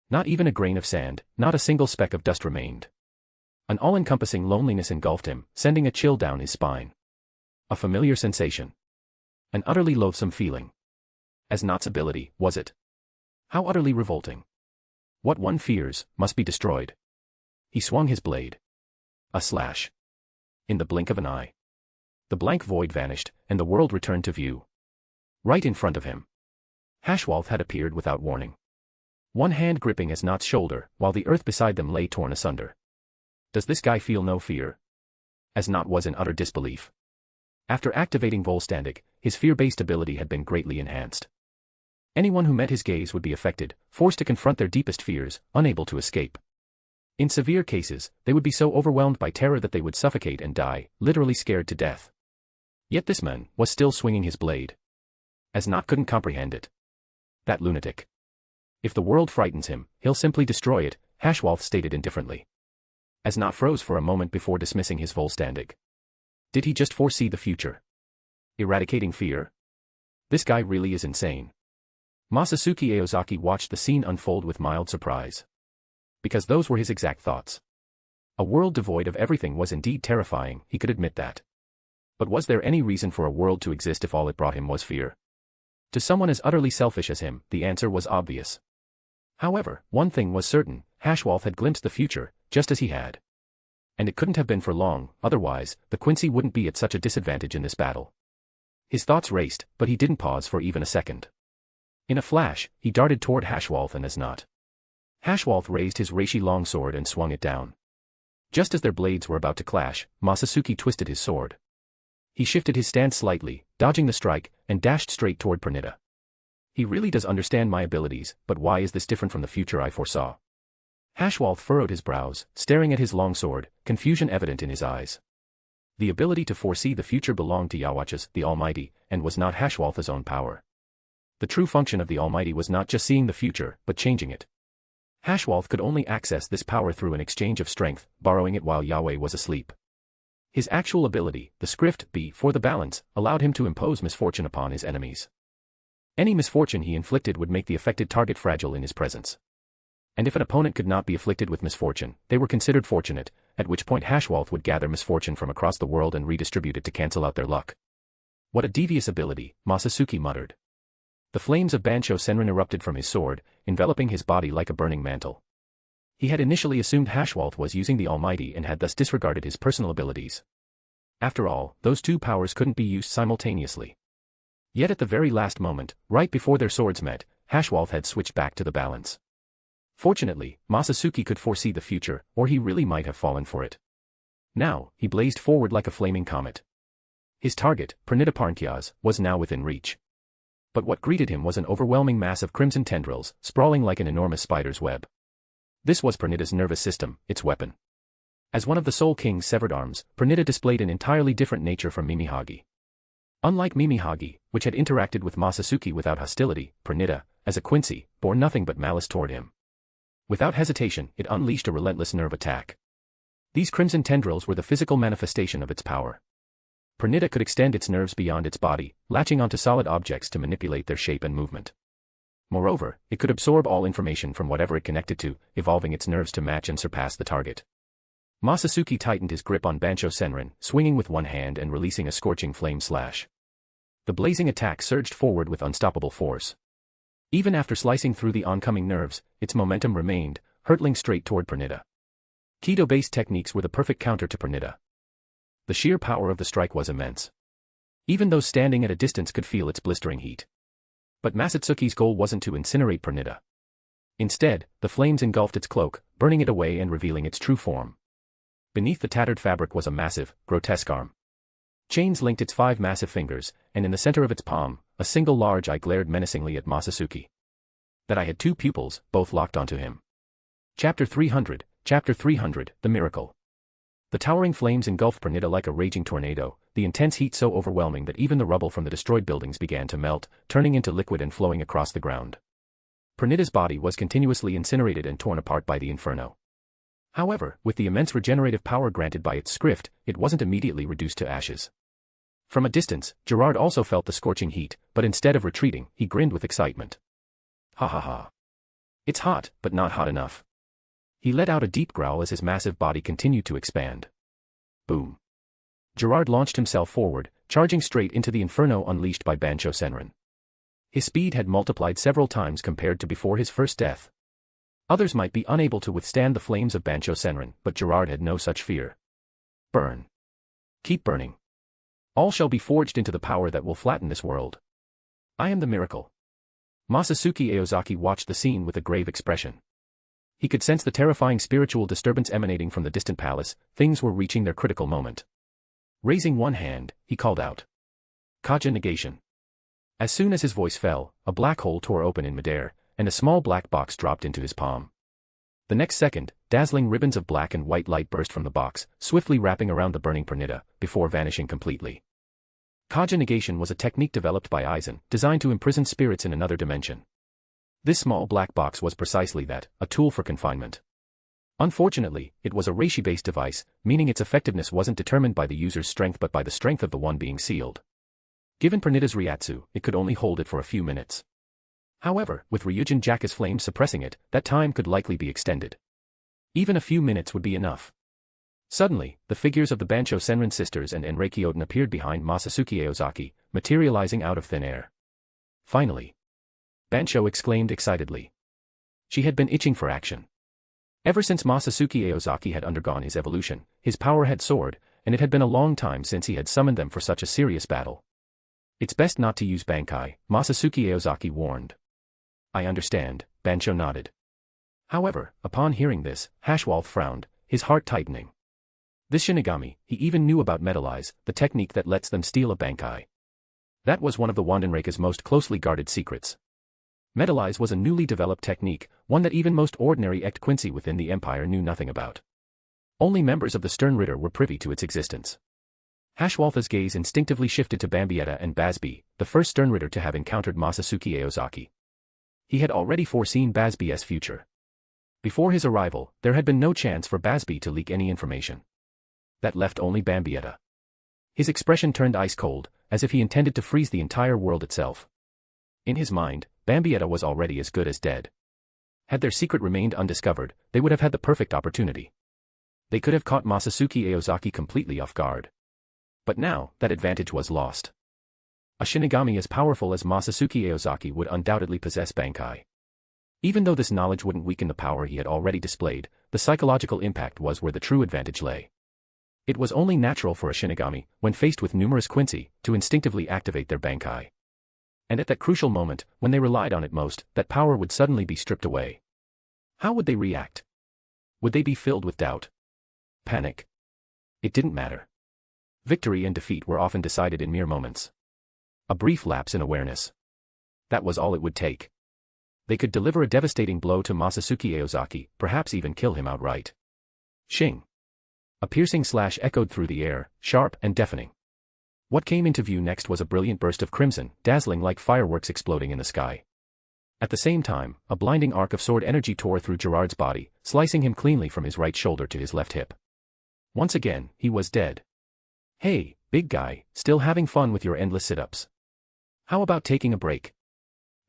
Not even a grain of sand, not a single speck of dust remained. An all-encompassing loneliness engulfed him, sending a chill down his spine. A familiar sensation. An utterly loathsome feeling. As Not's ability, was it? How utterly revolting. What one fears, must be destroyed. He swung his blade. A slash. In the blink of an eye. The blank void vanished, and the world returned to view. Right in front of him. Hashwalth had appeared without warning. One hand gripping as Not's shoulder, while the earth beside them lay torn asunder. Does this guy feel no fear? As Not was in utter disbelief. After activating Volstandig, his fear-based ability had been greatly enhanced. Anyone who met his gaze would be affected, forced to confront their deepest fears, unable to escape. In severe cases, they would be so overwhelmed by terror that they would suffocate and die, literally scared to death. Yet this man was still swinging his blade. As Not couldn't comprehend it. That lunatic. If the world frightens him, he'll simply destroy it, Hashwalth stated indifferently. As Not froze for a moment before dismissing his Volstandig. Did he just foresee the future? Eradicating fear? This guy really is insane. Masatsuki Aozaki watched the scene unfold with mild surprise. Because those were his exact thoughts. A world devoid of everything was indeed terrifying, he could admit that. But was there any reason for a world to exist if all it brought him was fear? To someone as utterly selfish as him, the answer was obvious. However, one thing was certain, Hashwalth had glimpsed the future, just as he had. And it couldn't have been for long, otherwise, the Quincy wouldn't be at such a disadvantage in this battle. His thoughts raced, but he didn't pause for even a second. In a flash, he darted toward Hashwalth and as Not. Hashwalth raised his reishi longsword and swung it down. Just as their blades were about to clash, Masatsuki twisted his sword. He shifted his stance slightly, dodging the strike, and dashed straight toward Pernita. He really does understand my abilities, but why is this different from the future I foresaw? Hashwalth furrowed his brows, staring at his longsword, confusion evident in his eyes. The ability to foresee the future belonged to Yhwach's, the Almighty, and was not Hashwalth's own power. The true function of the Almighty was not just seeing the future, but changing it. Hashwalth could only access this power through an exchange of strength, borrowing it while Yahweh was asleep. His actual ability, the script B for the balance, allowed him to impose misfortune upon his enemies. Any misfortune he inflicted would make the affected target fragile in his presence. And if an opponent could not be afflicted with misfortune, they were considered fortunate, at which point Hashwalth would gather misfortune from across the world and redistribute it to cancel out their luck. What a devious ability, Masatsuki muttered. The flames of Bansho Senrin erupted from his sword, enveloping his body like a burning mantle. He had initially assumed Hashwalth was using the Almighty and had thus disregarded his personal abilities. After all, those two powers couldn't be used simultaneously. Yet at the very last moment, right before their swords met, Hashwalth had switched back to the balance. Fortunately, Masatsuki could foresee the future, or he really might have fallen for it. Now, he blazed forward like a flaming comet. His target, Pernita Parnkias, was now within reach. But what greeted him was an overwhelming mass of crimson tendrils, sprawling like an enormous spider's web. This was Pernita's nervous system, its weapon. As one of the Soul King's severed arms, Pernita displayed an entirely different nature from Mimihagi. Unlike Mimihagi, which had interacted with Masatsuki without hostility, Pernita, as a Quincy, bore nothing but malice toward him. Without hesitation, it unleashed a relentless nerve attack. These crimson tendrils were the physical manifestation of its power. Pernita could extend its nerves beyond its body, latching onto solid objects to manipulate their shape and movement. Moreover, it could absorb all information from whatever it connected to, evolving its nerves to match and surpass the target. Masatsuki tightened his grip on Bansho Senrin, swinging with one hand and releasing a scorching flame slash. The blazing attack surged forward with unstoppable force. Even after slicing through the oncoming nerves, its momentum remained, hurtling straight toward Pernita. Kido-based techniques were the perfect counter to Pernita. The sheer power of the strike was immense. Even those standing at a distance could feel its blistering heat. But Masatsuki's goal wasn't to incinerate Pernita. Instead, the flames engulfed its cloak, burning it away and revealing its true form. Beneath the tattered fabric was a massive, grotesque arm. Chains linked its 5 massive fingers, and in the center of its palm, a single large eye glared menacingly at Masatsuki. That eye had 2 pupils, both locked onto him. Chapter 300, The Miracle. The towering flames engulfed Pernita like a raging tornado, the intense heat so overwhelming that even the rubble from the destroyed buildings began to melt, turning into liquid and flowing across the ground. Pernita's body was continuously incinerated and torn apart by the inferno. However, with the immense regenerative power granted by its script, it wasn't immediately reduced to ashes. From a distance, Gerard also felt the scorching heat, but instead of retreating, he grinned with excitement. Ha ha ha. It's hot, but not hot enough. He let out a deep growl as his massive body continued to expand. Boom. Gerard launched himself forward, charging straight into the inferno unleashed by Bancho Senran. His speed had multiplied several times compared to before his first death. Others might be unable to withstand the flames of Bancho Senran, but Gerard had no such fear. Burn. Keep burning. All shall be forged into the power that will flatten this world. I am the miracle. Masatsuki Aozaki watched the scene with a grave expression. He could sense the terrifying spiritual disturbance emanating from the distant palace. Things were reaching their critical moment. Raising one hand, he called out. Kaja negation. As soon as his voice fell, a black hole tore open in midair, and a small black box dropped into his palm. The next second, dazzling ribbons of black and white light burst from the box, swiftly wrapping around the burning pernita, before vanishing completely. Kaja negation was a technique developed by Aizen, designed to imprison spirits in another dimension. This small black box was precisely that, a tool for confinement. Unfortunately, it was a reishi-based device, meaning its effectiveness wasn't determined by the user's strength but by the strength of the one being sealed. Given Pernita's Ryatsu, it could only hold it for a few minutes. However, with Ryujin Jaka's flame suppressing it, that time could likely be extended. Even a few minutes would be enough. Suddenly, the figures of the Bancho Senran sisters and Enreikyoten appeared behind Masatsuki Aozaki, materializing out of thin air. Finally! Bancho exclaimed excitedly. She had been itching for action. Ever since Masatsuki Aozaki had undergone his evolution, his power had soared, and it had been a long time since he had summoned them for such a serious battle. It's best not to use Bankai, Masatsuki Aozaki warned. I understand, Bancho nodded. However, upon hearing this, Hashwalth frowned, his heart tightening. This Shinigami, he even knew about Metalize, the technique that lets them steal a Bankai. That was one of the Wandenreika's most closely guarded secrets. Metalize was a newly developed technique, one that even most ordinary Echt Quincy within the Empire knew nothing about. Only members of the Stern Ritter were privy to its existence. Hashwalth's gaze instinctively shifted to Bambietta and Bazbi, the first Stern Ritter to have encountered Masatsuki Aozaki. He had already foreseen Bazbi's future. Before his arrival, there had been no chance for Bazbi to leak any information. That left only Bambietta. His expression turned ice-cold, as if he intended to freeze the entire world itself. In his mind, Bambietta was already as good as dead. Had their secret remained undiscovered, they would have had the perfect opportunity. They could have caught Masatsuki Aozaki completely off guard. But now, that advantage was lost. A Shinigami as powerful as Masatsuki Aozaki would undoubtedly possess Bankai. Even though this knowledge wouldn't weaken the power he had already displayed, the psychological impact was where the true advantage lay. It was only natural for a Shinigami, when faced with numerous Quincy, to instinctively activate their Bankai. And at that crucial moment, when they relied on it most, that power would suddenly be stripped away. How would they react? Would they be filled with doubt? Panic? It didn't matter. Victory and defeat were often decided in mere moments. A brief lapse in awareness. That was all it would take. They could deliver a devastating blow to Masatsuki Aozaki, perhaps even kill him outright. Shing! A piercing slash echoed through the air, sharp and deafening. What came into view next was a brilliant burst of crimson, dazzling like fireworks exploding in the sky. At the same time, a blinding arc of sword energy tore through Gerard's body, slicing him cleanly from his right shoulder to his left hip. Once again, he was dead. Hey, big guy, still having fun with your endless sit-ups? How about taking a break?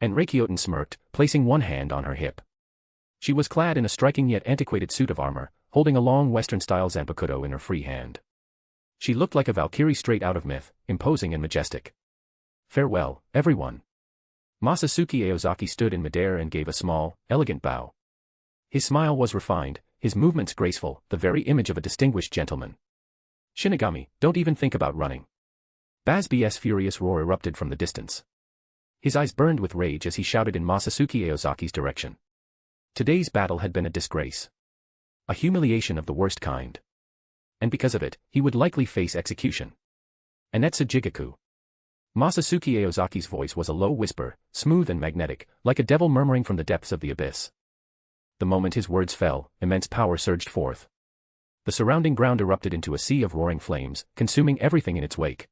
Enreikyoten smirked, placing one hand on her hip. She was clad in a striking yet antiquated suit of armor, holding a long Western-style Zanpakutō in her free hand. She looked like a Valkyrie straight out of myth, imposing and majestic. Farewell, everyone. Masatsuki Aozaki stood in midair and gave a small, elegant bow. His smile was refined, his movements graceful, the very image of a distinguished gentleman. Shinigami, don't even think about running. Bazbi's furious roar erupted from the distance. His eyes burned with rage as he shouted in Masatsuki Aozaki's direction. Today's battle had been a disgrace. A humiliation of the worst kind. And because of it, he would likely face execution. Anetsu Jigaku. Masatsuki Aozaki's voice was a low whisper, smooth and magnetic, like a devil murmuring from the depths of the abyss. The moment his words fell, immense power surged forth. The surrounding ground erupted into a sea of roaring flames, consuming everything in its wake.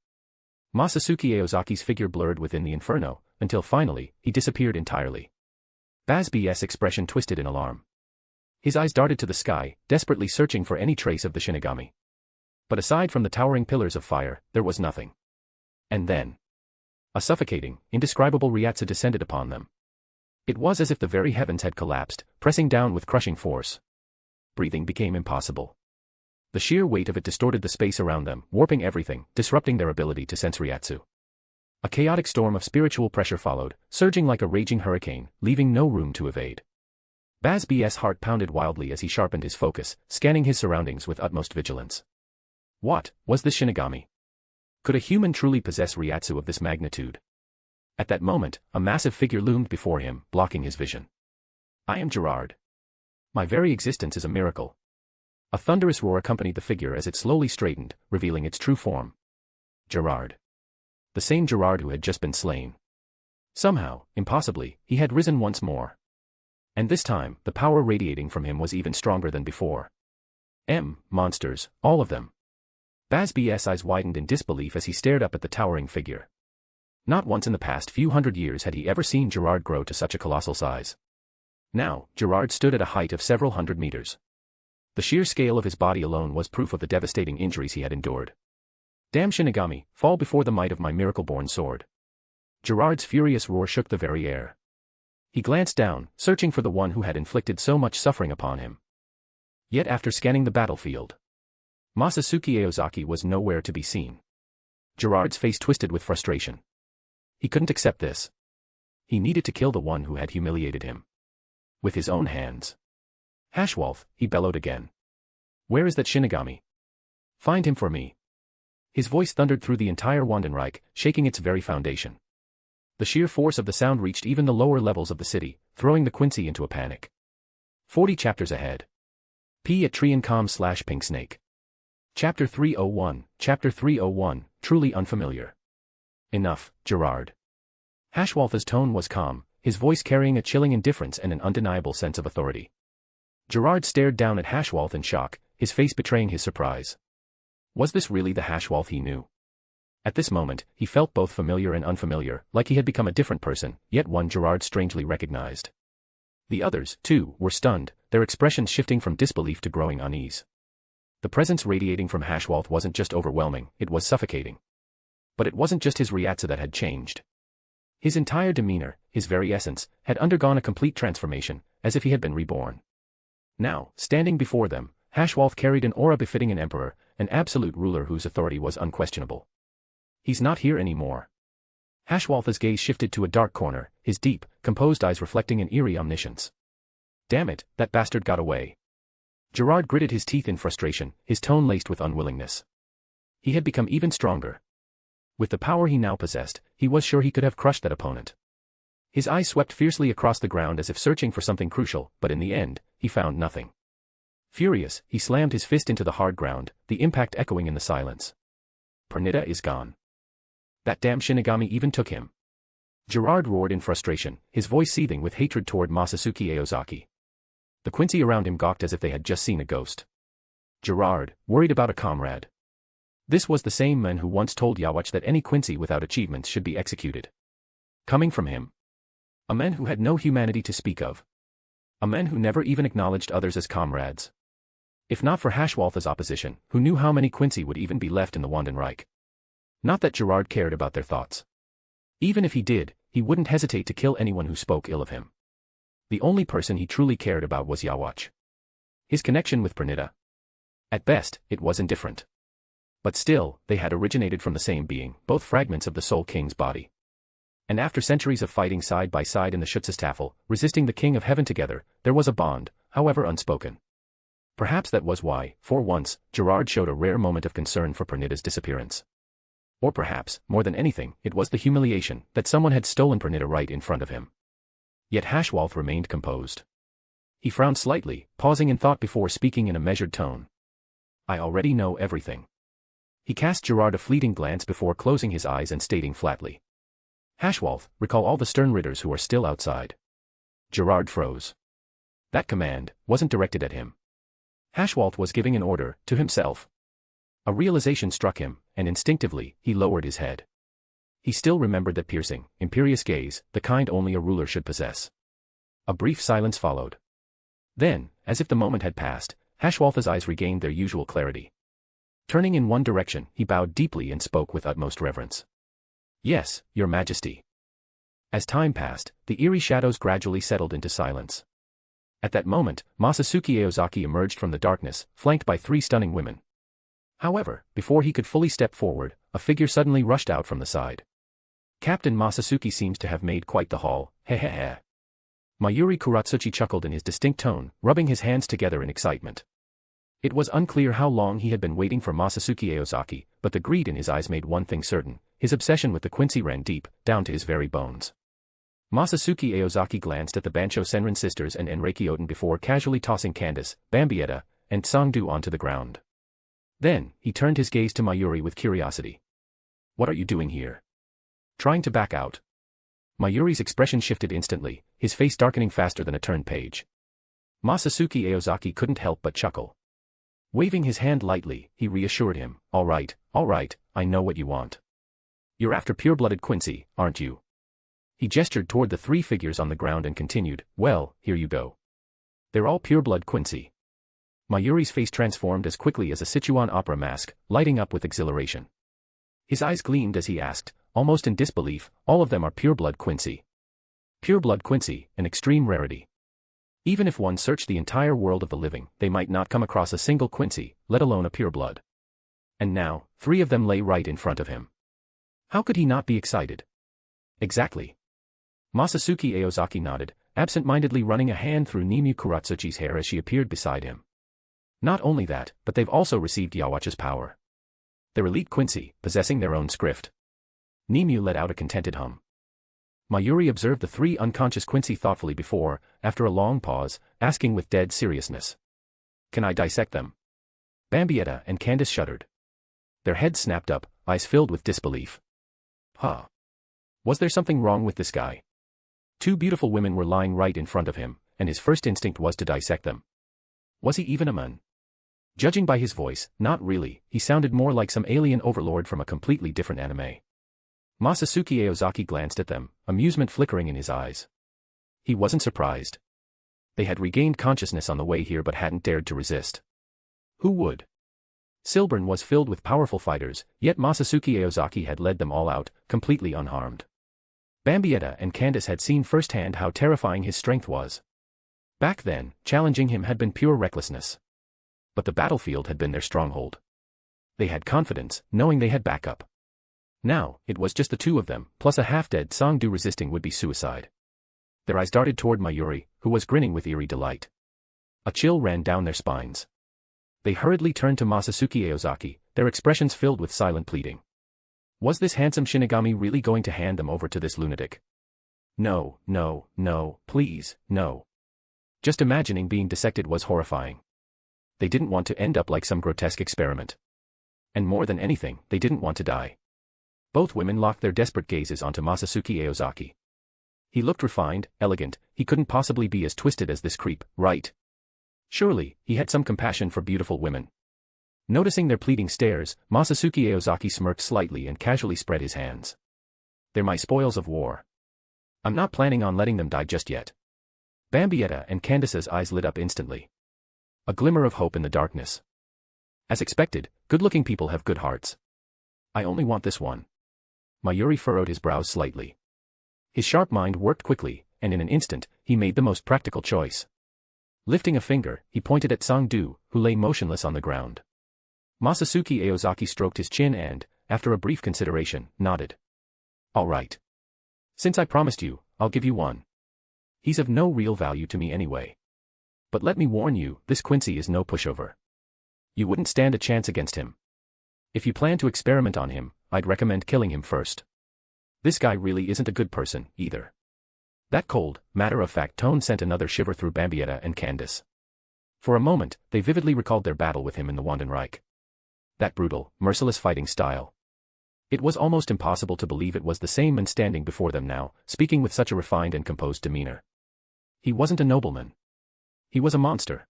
Masatsuki Aozaki's figure blurred within the inferno, until finally, he disappeared entirely. Bazbi's expression twisted in alarm. His eyes darted to the sky, desperately searching for any trace of the Shinigami. But aside from the towering pillars of fire, there was nothing. And then, a suffocating, indescribable Ryatsu descended upon them. It was as if the very heavens had collapsed, pressing down with crushing force. Breathing became impossible. The sheer weight of it distorted the space around them, warping everything, disrupting their ability to sense Reiatsu. A chaotic storm of spiritual pressure followed, surging like a raging hurricane, leaving no room to evade. Baz's heart pounded wildly as he sharpened his focus, scanning his surroundings with utmost vigilance. What was this Shinigami? Could a human truly possess Reiatsu of this magnitude? At that moment, a massive figure loomed before him, blocking his vision. I am Gerard. My very existence is a miracle. A thunderous roar accompanied the figure as it slowly straightened, revealing its true form. Gerard. The same Gerard who had just been slain. Somehow, impossibly, he had risen once more. And this time, the power radiating from him was even stronger than before. Monsters, all of them. Baz's eyes widened in disbelief as he stared up at the towering figure. Not once in the past few hundred years had he ever seen Gerard grow to such a colossal size. Now, Gerard stood at a height of several hundred meters. The sheer scale of his body alone was proof of the devastating injuries he had endured. Damn Shinigami, fall before the might of my miracle-born sword. Gerard's furious roar shook the very air. He glanced down, searching for the one who had inflicted so much suffering upon him. Yet after scanning the battlefield, Masatsuki Aozaki was nowhere to be seen. Gerard's face twisted with frustration. He couldn't accept this. He needed to kill the one who had humiliated him. With his own hands. Hashwolf, he bellowed again. Where is that Shinigami? Find him for me. His voice thundered through the entire Wandenreich, shaking its very foundation. The sheer force of the sound reached even the lower levels of the city, throwing the Quincy into a panic. 40 chapters ahead. P at Triancom/Pink Snake. Chapter 301, Chapter 301, truly unfamiliar. Enough, Gerard. Hashwolf's tone was calm, his voice carrying a chilling indifference and an undeniable sense of authority. Gerard stared down at Hashwolf in shock, his face betraying his surprise. Was this really the Hashwolf he knew? At this moment, he felt both familiar and unfamiliar, like he had become a different person, yet one Gerard strangely recognized. The others, too, were stunned, their expressions shifting from disbelief to growing unease. The presence radiating from Hashwolf wasn't just overwhelming, it was suffocating. But it wasn't just his Reiatsu that had changed. His entire demeanor, his very essence, had undergone a complete transformation, as if he had been reborn. Now, standing before them, Hashwolf carried an aura befitting an emperor, an absolute ruler whose authority was unquestionable. He's not here anymore. Hashwolf's gaze shifted to a dark corner, his deep, composed eyes reflecting an eerie omniscience. Damn it, that bastard got away. Gerard gritted his teeth in frustration, his tone laced with unwillingness. He had become even stronger. With the power he now possessed, he was sure he could have crushed that opponent. His eyes swept fiercely across the ground as if searching for something crucial, but in the end, he found nothing. Furious, he slammed his fist into the hard ground, the impact echoing in the silence. Pernita is gone. That damn Shinigami even took him. Gerard roared in frustration, his voice seething with hatred toward Masatsuki Aozaki. The Quincy around him gawked as if they had just seen a ghost. Gerard, worried about a comrade. This was the same man who once told Yawach that any Quincy without achievements should be executed. Coming from him. A man who had no humanity to speak of. A man who never even acknowledged others as comrades. If not for Hashwolf's opposition, who knew how many Quincy would even be left in the Wandenreich? Not that Gerard cared about their thoughts. Even if he did, he wouldn't hesitate to kill anyone who spoke ill of him. The only person he truly cared about was Yawach. His connection with Pernita. At best, it was indifferent. But still, they had originated from the same being, both fragments of the Soul King's body. And after centuries of fighting side by side in the Schutzstaffel, resisting the King of Heaven together, there was a bond, however unspoken. Perhaps that was why, for once, Gerard showed a rare moment of concern for Pernita's disappearance. Or perhaps, more than anything, it was the humiliation that someone had stolen Pernita right in front of him. Yet Hashwolf remained composed. He frowned slightly, pausing in thought before speaking in a measured tone. I already know everything. He cast Gerard a fleeting glance before closing his eyes and stating flatly. Hashwolf, recall all the stern ridders who are still outside. Gerard froze. That command wasn't directed at him. Hashwolf was giving an order to himself. A realization struck him, and instinctively, he lowered his head. He still remembered that piercing, imperious gaze, the kind only a ruler should possess. A brief silence followed. Then, as if the moment had passed, Hashwolf's eyes regained their usual clarity. Turning in one direction, he bowed deeply and spoke with utmost reverence. Yes, Your Majesty. As time passed, the eerie shadows gradually settled into silence. At that moment, Masatsuki Aozaki emerged from the darkness, flanked by 3 stunning women. However, before he could fully step forward, a figure suddenly rushed out from the side. Captain Masatsuki seems to have made quite the haul, hehehe. Mayuri Kuratsuchi chuckled in his distinct tone, rubbing his hands together in excitement. It was unclear how long he had been waiting for Masatsuki Aozaki, but the greed in his eyes made one thing certain: his obsession with the Quincy ran deep, down to his very bones. Masatsuki Aozaki glanced at the Bancho Senran sisters and Enreiki Oten before casually tossing Candace, Bambietta, and Sangdu onto the ground. Then, he turned his gaze to Mayuri with curiosity. "What are you doing here? Trying to back out?" Mayuri's expression shifted instantly, his face darkening faster than a turned page. Masatsuki Aozaki couldn't help but chuckle. Waving his hand lightly, he reassured him, all right, I know what you want. You're after pure-blooded Quincy, aren't you?" He gestured toward the 3 figures on the ground and continued, "Well, here you go. They're all pure-blood Quincy." Mayuri's face transformed as quickly as a Sichuan opera mask, lighting up with exhilaration. His eyes gleamed as he asked, almost in disbelief, "All of them are pure-blood Quincy?" Pure-blood Quincy, an extreme rarity. Even if one searched the entire world of the living, they might not come across a single Quincy, let alone a pure-blood. And now, 3 of them lay right in front of him. How could he not be excited? Exactly. Masatsuki Aozaki nodded, absent-mindedly running a hand through Nimue Kuratsuchi's hair as she appeared beside him. Not only that, but they've also received Yawacha's power. They're elite Quincy, possessing their own script. Nimue let out a contented hum. Mayuri observed the 3 unconscious Quincy thoughtfully before, after a long pause, asking with dead seriousness. "Can I dissect them?" Bambietta and Candace shuddered. Their heads snapped up, eyes filled with disbelief. Huh. Was there something wrong with this guy? 2 beautiful women were lying right in front of him, and his first instinct was to dissect them. Was he even a man? Judging by his voice, not really, he sounded more like some alien overlord from a completely different anime. Masatsuki Aozaki glanced at them, amusement flickering in his eyes. He wasn't surprised. They had regained consciousness on the way here but hadn't dared to resist. Who would? Silburn was filled with powerful fighters, yet Masatsuki Aozaki had led them all out, completely unharmed. Bambietta and Candace had seen firsthand how terrifying his strength was. Back then, challenging him had been pure recklessness. But the battlefield had been their stronghold. They had confidence, knowing they had backup. Now, it was just the 2 of them, plus a half-dead Sangdu. Resisting would be suicide. Their eyes darted toward Mayuri, who was grinning with eerie delight. A chill ran down their spines. They hurriedly turned to Masatsuki Aozaki, their expressions filled with silent pleading. Was this handsome Shinigami really going to hand them over to this lunatic? No, please, no. Just imagining being dissected was horrifying. They didn't want to end up like some grotesque experiment. And more than anything, they didn't want to die. Both women locked their desperate gazes onto Masatsuki Aozaki. He looked refined, elegant, he couldn't possibly be as twisted as this creep, right? Surely, he had some compassion for beautiful women. Noticing their pleading stares, Masatsuki Aozaki smirked slightly and casually spread his hands. They're my spoils of war. I'm not planning on letting them die just yet. Bambietta and Candace's eyes lit up instantly. A glimmer of hope in the darkness. As expected, good-looking people have good hearts. I only want this one. Mayuri furrowed his brows slightly. His sharp mind worked quickly, and in an instant, he made the most practical choice. Lifting a finger, he pointed at Sangdu, who lay motionless on the ground. Masatsuki Aozaki stroked his chin and, after a brief consideration, nodded. All right. Since I promised you, I'll give you one. He's of no real value to me anyway. But let me warn you, this Quincy is no pushover. You wouldn't stand a chance against him. If you plan to experiment on him, I'd recommend killing him first. This guy really isn't a good person, either. That cold, matter-of-fact tone sent another shiver through Bambietta and Candace. For a moment, they vividly recalled their battle with him in the Wandenreich. That brutal, merciless fighting style. It was almost impossible to believe it was the same man standing before them now, speaking with such a refined and composed demeanor. He wasn't a nobleman. He was a monster.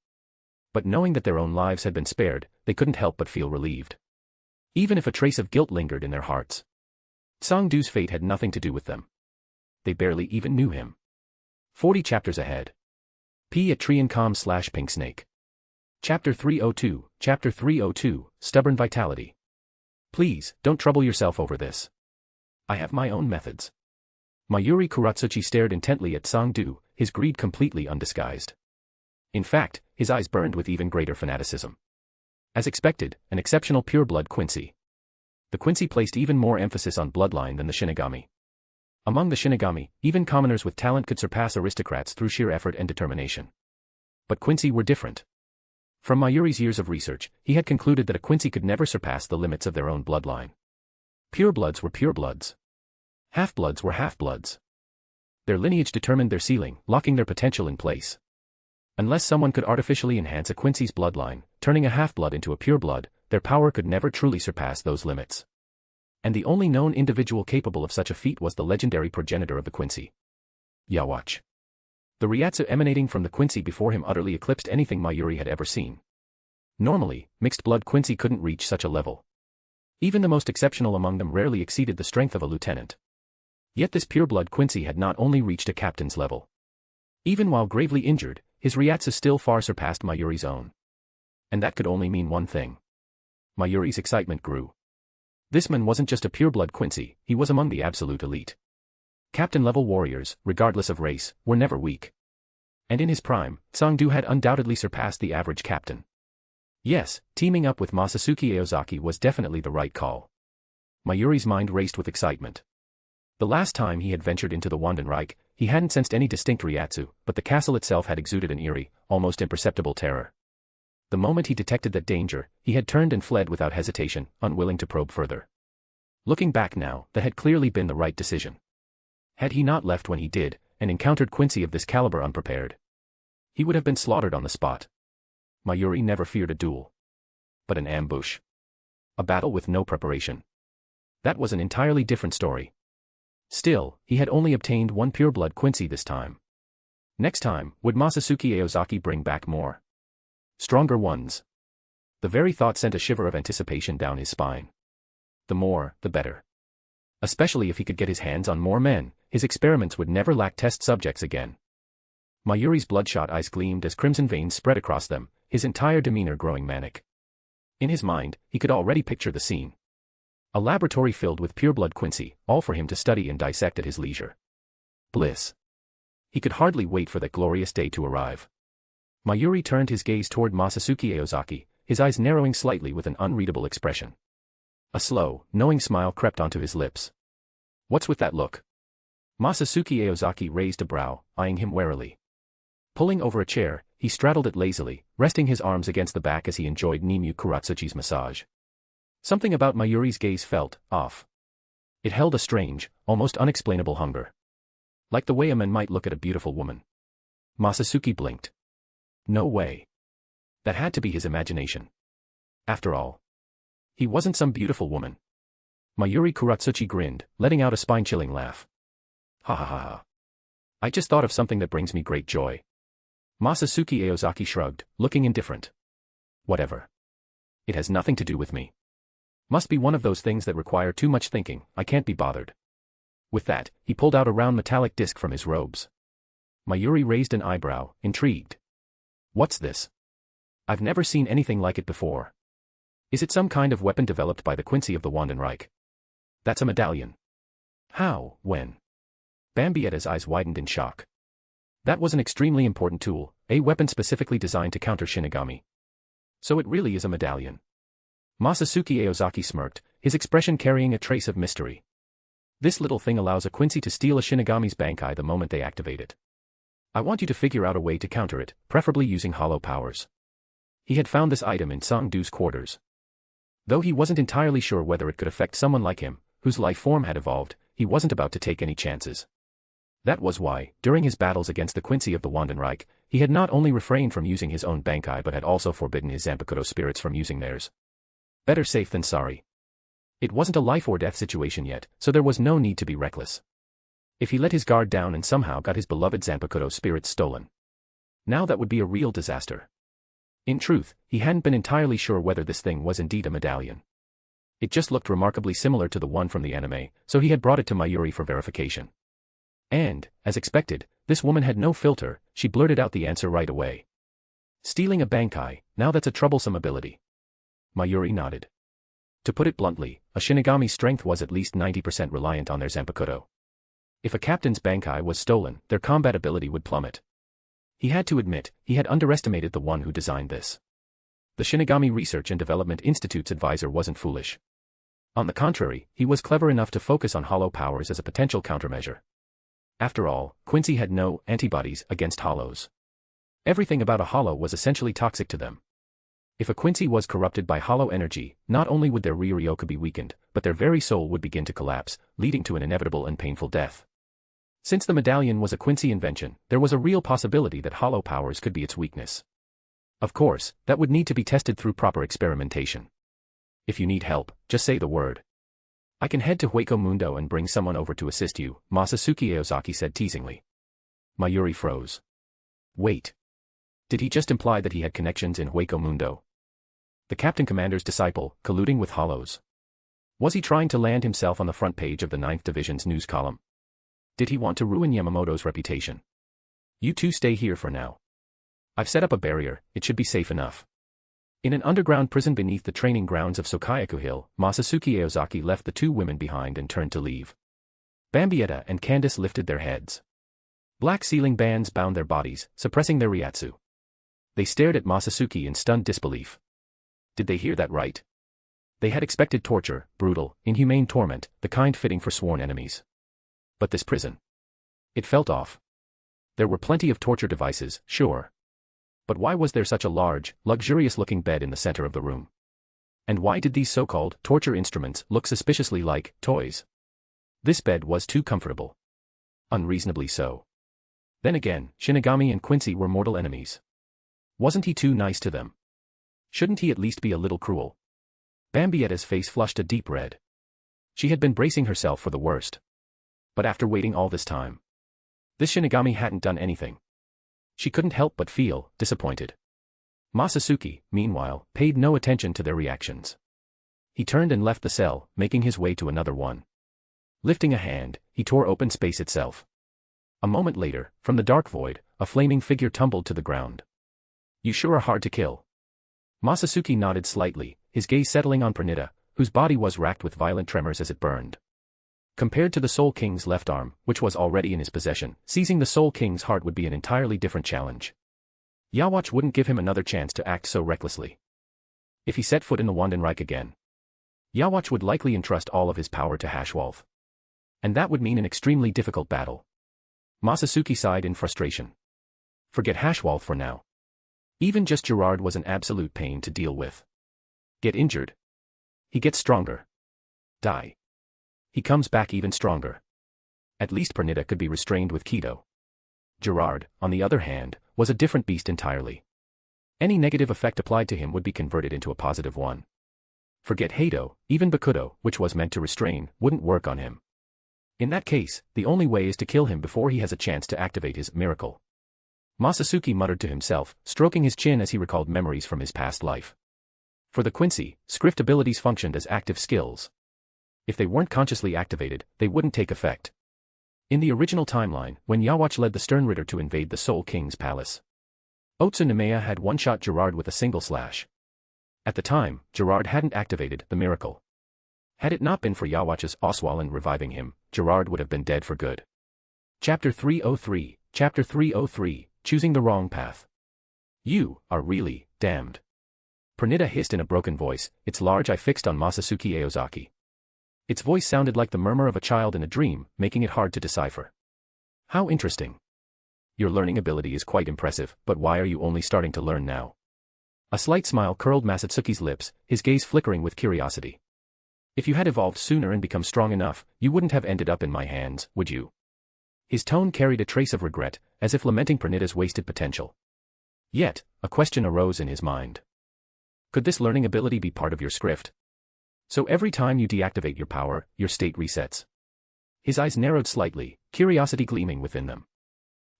But knowing that their own lives had been spared, they couldn't help but feel relieved. Even if a trace of guilt lingered in their hearts. Sangdu's fate had nothing to do with them. They barely even knew him. 40 chapters ahead. p@triancom/pinksnake. Chapter 302, Stubborn Vitality. Please, don't trouble yourself over this. I have my own methods. Mayuri Kuratsuchi stared intently at Sangdu, his greed completely undisguised. In fact, his eyes burned with even greater fanaticism. As expected, an exceptional pure-blood Quincy. The Quincy placed even more emphasis on bloodline than the Shinigami. Among the Shinigami, even commoners with talent could surpass aristocrats through sheer effort and determination. But Quincy were different. From Mayuri's years of research, he had concluded that a Quincy could never surpass the limits of their own bloodline. Purebloods were purebloods. Half-bloods were half-bloods. Their lineage determined their ceiling, locking their potential in place. Unless someone could artificially enhance a Quincy's bloodline, turning a half-blood into a pureblood, their power could never truly surpass those limits. And the only known individual capable of such a feat was the legendary progenitor of the Quincy. Yawatch. The Reiatsu emanating from the Quincy before him utterly eclipsed anything Mayuri had ever seen. Normally, mixed-blood Quincy couldn't reach such a level. Even the most exceptional among them rarely exceeded the strength of a lieutenant. Yet this pureblood Quincy had not only reached a captain's level. Even while gravely injured, his Reiatsu still far surpassed Mayuri's own. And that could only mean one thing. Mayuri's excitement grew. This man wasn't just a pureblood Quincy, he was among the absolute elite. Captain-level warriors, regardless of race, were never weak. And in his prime, Sangdu had undoubtedly surpassed the average captain. Yes, teaming up with Masatsuki Aozaki was definitely the right call. Mayuri's mind raced with excitement. The last time he had ventured into the Wandenreich, he hadn't sensed any distinct Reiatsu, but the castle itself had exuded an eerie, almost imperceptible terror. The moment he detected that danger, he had turned and fled without hesitation, unwilling to probe further. Looking back now, that had clearly been the right decision. Had he not left when he did, and encountered Quincy of this caliber unprepared, he would have been slaughtered on the spot. Mayuri never feared a duel. But an ambush. A battle with no preparation. That was an entirely different story. Still, he had only obtained one pureblood Quincy this time. Next time, would Masatsuki Aozaki bring back more? Stronger ones. The very thought sent a shiver of anticipation down his spine. The more, the better. Especially if he could get his hands on more men, his experiments would never lack test subjects again. Mayuri's bloodshot eyes gleamed as crimson veins spread across them, his entire demeanor growing manic. In his mind, he could already picture the scene. A laboratory filled with pureblood Quincy, all for him to study and dissect at his leisure. Bliss. He could hardly wait for that glorious day to arrive. Mayuri turned his gaze toward Masatsuki Aozaki, his eyes narrowing slightly with an unreadable expression. A slow, knowing smile crept onto his lips. What's with that look? Masatsuki Aozaki raised a brow, eyeing him warily. Pulling over a chair, he straddled it lazily, resting his arms against the back as he enjoyed Nimue Kuratsuchi's massage. Something about Mayuri's gaze felt off. It held a strange, almost unexplainable hunger. Like the way a man might look at a beautiful woman. Masatsuki blinked. No way. That had to be his imagination. After all, he wasn't some beautiful woman. Mayuri Kuratsuchi grinned, letting out a spine-chilling laugh. Ha ha ha ha. I just thought of something that brings me great joy. Masatsuki Aozaki shrugged, looking indifferent. Whatever. It has nothing to do with me. Must be one of those things that require too much thinking, I can't be bothered. With that, he pulled out a round metallic disc from his robes. Mayuri raised an eyebrow, intrigued. What's this? I've never seen anything like it before. Is it some kind of weapon developed by the Quincy of the Wandenreich? That's a medallion. How, when? Bambietta's eyes widened in shock. That was an extremely important tool, a weapon specifically designed to counter Shinigami. So it really is a medallion. Masatsuki Aozaki smirked, his expression carrying a trace of mystery. This little thing allows a Quincy to steal a Shinigami's Bankai the moment they activate it. I want you to figure out a way to counter it, preferably using hollow powers. He had found this item in Sangdu's quarters. Though he wasn't entirely sure whether it could affect someone like him, whose life form had evolved, he wasn't about to take any chances. That was why, during his battles against the Quincy of the Wandenreich, he had not only refrained from using his own Bankai but had also forbidden his Zanpakutō spirits from using theirs. Better safe than sorry. It wasn't a life-or-death situation yet, so there was no need to be reckless. If he let his guard down and somehow got his beloved Zanpakutō spirits stolen, now that would be a real disaster. In truth, he hadn't been entirely sure whether this thing was indeed a medallion. It just looked remarkably similar to the one from the anime, so he had brought it to Mayuri for verification. And, as expected, this woman had no filter, she blurted out the answer right away. Stealing a Bankai, now that's a troublesome ability. Mayuri nodded. To put it bluntly, a Shinigami's strength was at least 90% reliant on their Zanpakutō. If a captain's Bankai was stolen, their combat ability would plummet. He had to admit, he had underestimated the one who designed this. The Shinigami Research and Development Institute's advisor wasn't foolish. On the contrary, he was clever enough to focus on hollow powers as a potential countermeasure. After all, Quincy had no antibodies against hollows. Everything about a hollow was essentially toxic to them. If a Quincy was corrupted by hollow energy, not only would their Ryoryoku be weakened, but their very soul would begin to collapse, leading to an inevitable and painful death. Since the medallion was a Quincy invention, there was a real possibility that hollow powers could be its weakness. Of course, that would need to be tested through proper experimentation. If you need help, just say the word. I can head to Hueco Mundo and bring someone over to assist you, Masatsuki Aozaki said teasingly. Mayuri froze. Wait. Did he just imply that he had connections in Hueco Mundo? The Captain Commander's disciple, colluding with hollows. Was he trying to land himself on the front page of the 9th Division's news column? Did he want to ruin Yamamoto's reputation? You two stay here for now. I've set up a barrier, it should be safe enough. In an underground prison beneath the training grounds of Sokayaku Hill, Masatsuki Aozaki left the two women behind and turned to leave. Bambietta and Candice lifted their heads. Black sealing bands bound their bodies, suppressing their ryatsu. They stared at Masatsuki in stunned disbelief. Did they hear that right? They had expected torture, brutal, inhumane torment, the kind fitting for sworn enemies. But this prison. It felt off. There were plenty of torture devices, sure. But why was there such a large, luxurious-looking bed in the center of the room? And why did these so-called torture instruments look suspiciously like toys? This bed was too comfortable. Unreasonably so. Then again, Shinigami and Quincy were mortal enemies. Wasn't he too nice to them? Shouldn't he at least be a little cruel? Bambietta's face flushed a deep red. She had been bracing herself for the worst. But after waiting all this time, this Shinigami hadn't done anything. She couldn't help but feel disappointed. Masatsuki, meanwhile, paid no attention to their reactions. He turned and left the cell, making his way to another one. Lifting a hand, he tore open space itself. A moment later, from the dark void, a flaming figure tumbled to the ground. You sure are hard to kill. Masatsuki nodded slightly, his gaze settling on Pernita, whose body was racked with violent tremors as it burned. Compared to the Soul King's left arm, which was already in his possession, seizing the Soul King's heart would be an entirely different challenge. Yawatch wouldn't give him another chance to act so recklessly. If he set foot in the Wandenreich again, Yawatch would likely entrust all of his power to Haschwalth. And that would mean an extremely difficult battle. Masatsuki sighed in frustration. Forget Haschwalth for now. Even just Gerard was an absolute pain to deal with. Get injured. He gets stronger. Die. He comes back even stronger. At least Pernita could be restrained with Kido. Gerard, on the other hand, was a different beast entirely. Any negative effect applied to him would be converted into a positive one. Forget Heido, even Bakudo, which was meant to restrain, wouldn't work on him. In that case, the only way is to kill him before he has a chance to activate his miracle. Masatsuki muttered to himself, stroking his chin as he recalled memories from his past life. For the Quincy, script abilities functioned as active skills. If they weren't consciously activated, they wouldn't take effect. In the original timeline, when Yawatch led the Sternritter to invade the Soul King's palace, Otsunomea had one-shot Gerard with a single slash. At the time, Gerard hadn't activated the miracle. Had it not been for Yawatch's Oswalin reviving him, Gerard would have been dead for good. Chapter 303, Chapter 303, Choosing the Wrong Path. You are really damned. Pernita hissed in a broken voice, its large eye fixed on Masatsuki Aozaki. Its voice sounded like the murmur of a child in a dream, making it hard to decipher. How interesting. Your learning ability is quite impressive, but why are you only starting to learn now? A slight smile curled Masatsuki's lips, his gaze flickering with curiosity. If you had evolved sooner and become strong enough, you wouldn't have ended up in my hands, would you? His tone carried a trace of regret, as if lamenting Pernita's wasted potential. Yet, a question arose in his mind. Could this learning ability be part of your script? So every time you deactivate your power, your state resets. His eyes narrowed slightly, curiosity gleaming within them.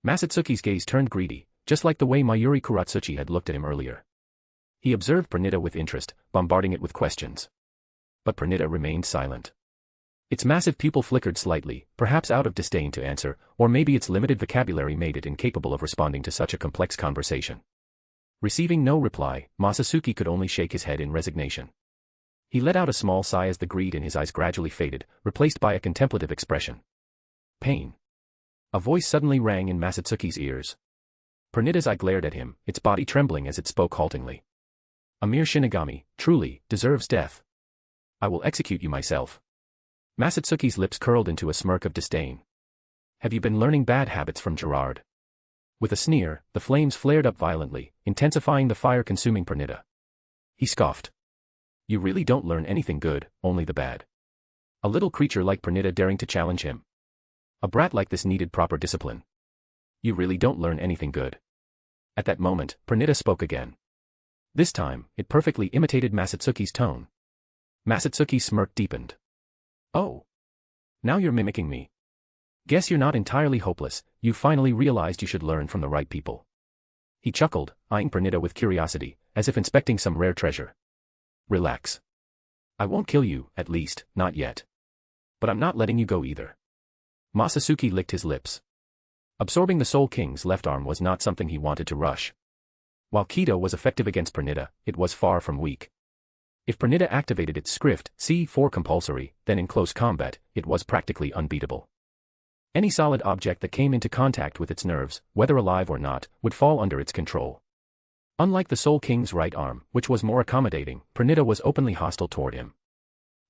Masatsuki's gaze turned greedy, just like the way Mayuri Kuratsuchi had looked at him earlier. He observed Pernita with interest, bombarding it with questions. But Pernita remained silent. Its massive pupil flickered slightly, perhaps out of disdain to answer, or maybe its limited vocabulary made it incapable of responding to such a complex conversation. Receiving no reply, Masatsuki could only shake his head in resignation. He let out a small sigh as the greed in his eyes gradually faded, replaced by a contemplative expression. Pain. A voice suddenly rang in Masatsuki's ears. Pernita's eye glared at him, its body trembling as it spoke haltingly. A mere Shinigami, truly, deserves death. I will execute you myself. Masatsuki's lips curled into a smirk of disdain. Have you been learning bad habits from Gerard? With a sneer, the flames flared up violently, intensifying the fire-consuming Pernita. He scoffed. You really don't learn anything good, only the bad. A little creature like Pernita daring to challenge him. A brat like this needed proper discipline. You really don't learn anything good. At that moment, Pernita spoke again. This time, it perfectly imitated Masatsuki's tone. Masatsuki's smirk deepened. Oh. Now you're mimicking me. Guess you're not entirely hopeless, you finally realized you should learn from the right people. He chuckled, eyeing Pernita with curiosity, as if inspecting some rare treasure. Relax. I won't kill you, at least, not yet. But I'm not letting you go either. Masatsuki licked his lips. Absorbing the Soul King's left arm was not something he wanted to rush. While Kido was effective against Pernita, it was far from weak. If Pernita activated its script, C4 compulsory, then in close combat, it was practically unbeatable. Any solid object that came into contact with its nerves, whether alive or not, would fall under its control. Unlike the Soul King's right arm, which was more accommodating, Pernita was openly hostile toward him.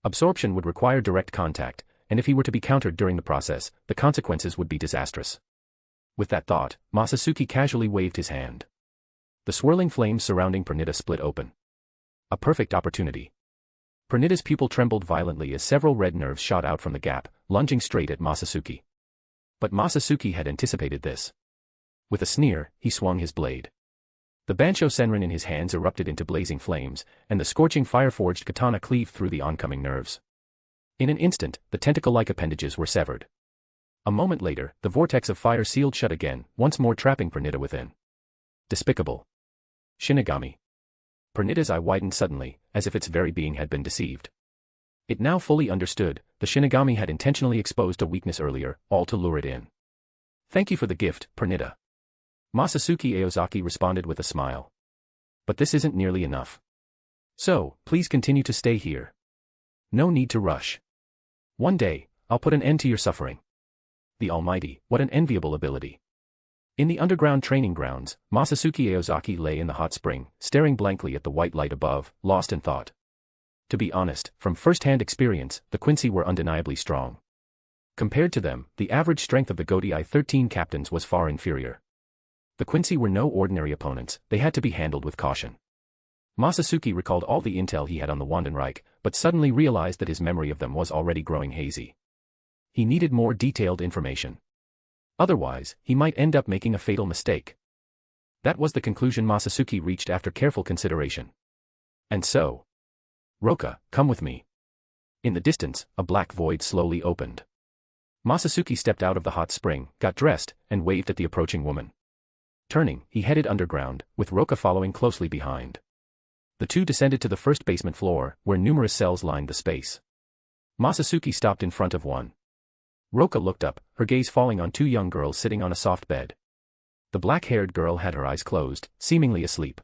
Absorption would require direct contact, and if he were to be countered during the process, the consequences would be disastrous. With that thought, Masatsuki casually waved his hand. The swirling flames surrounding Pernita split open. A perfect opportunity. Pernita's pupil trembled violently as several red nerves shot out from the gap, lunging straight at Masatsuki. But Masatsuki had anticipated this. With a sneer, he swung his blade. The Bansho Senrin in his hands erupted into blazing flames, and the scorching fire-forged katana cleaved through the oncoming nerves. In an instant, the tentacle-like appendages were severed. A moment later, the vortex of fire sealed shut again, once more trapping Pernita within. Despicable. Shinigami. Pernita's eye widened suddenly, as if its very being had been deceived. It now fully understood, the Shinigami had intentionally exposed a weakness earlier, all to lure it in. Thank you for the gift, Pernita. Masatsuki Aozaki responded with a smile. But this isn't nearly enough. So, please continue to stay here. No need to rush. One day, I'll put an end to your suffering. The Almighty, what an enviable ability. In the underground training grounds, Masatsuki Aozaki lay in the hot spring, staring blankly at the white light above, lost in thought. To be honest, from first-hand experience, the Quincy were undeniably strong. Compared to them, the average strength of the Gotei 13 captains was far inferior. The Quincy were no ordinary opponents, they had to be handled with caution. Masatsuki recalled all the intel he had on the Wandenreich, but suddenly realized that his memory of them was already growing hazy. He needed more detailed information. Otherwise, he might end up making a fatal mistake. That was the conclusion Masatsuki reached after careful consideration. And so, Roka, come with me. In the distance, a black void slowly opened. Masatsuki stepped out of the hot spring, got dressed, and waved at the approaching woman. Turning, he headed underground, with Roka following closely behind. The two descended to the first basement floor, where numerous cells lined the space. Masatsuki stopped in front of one. Roka looked up, her gaze falling on two young girls sitting on a soft bed. The black-haired girl had her eyes closed, seemingly asleep.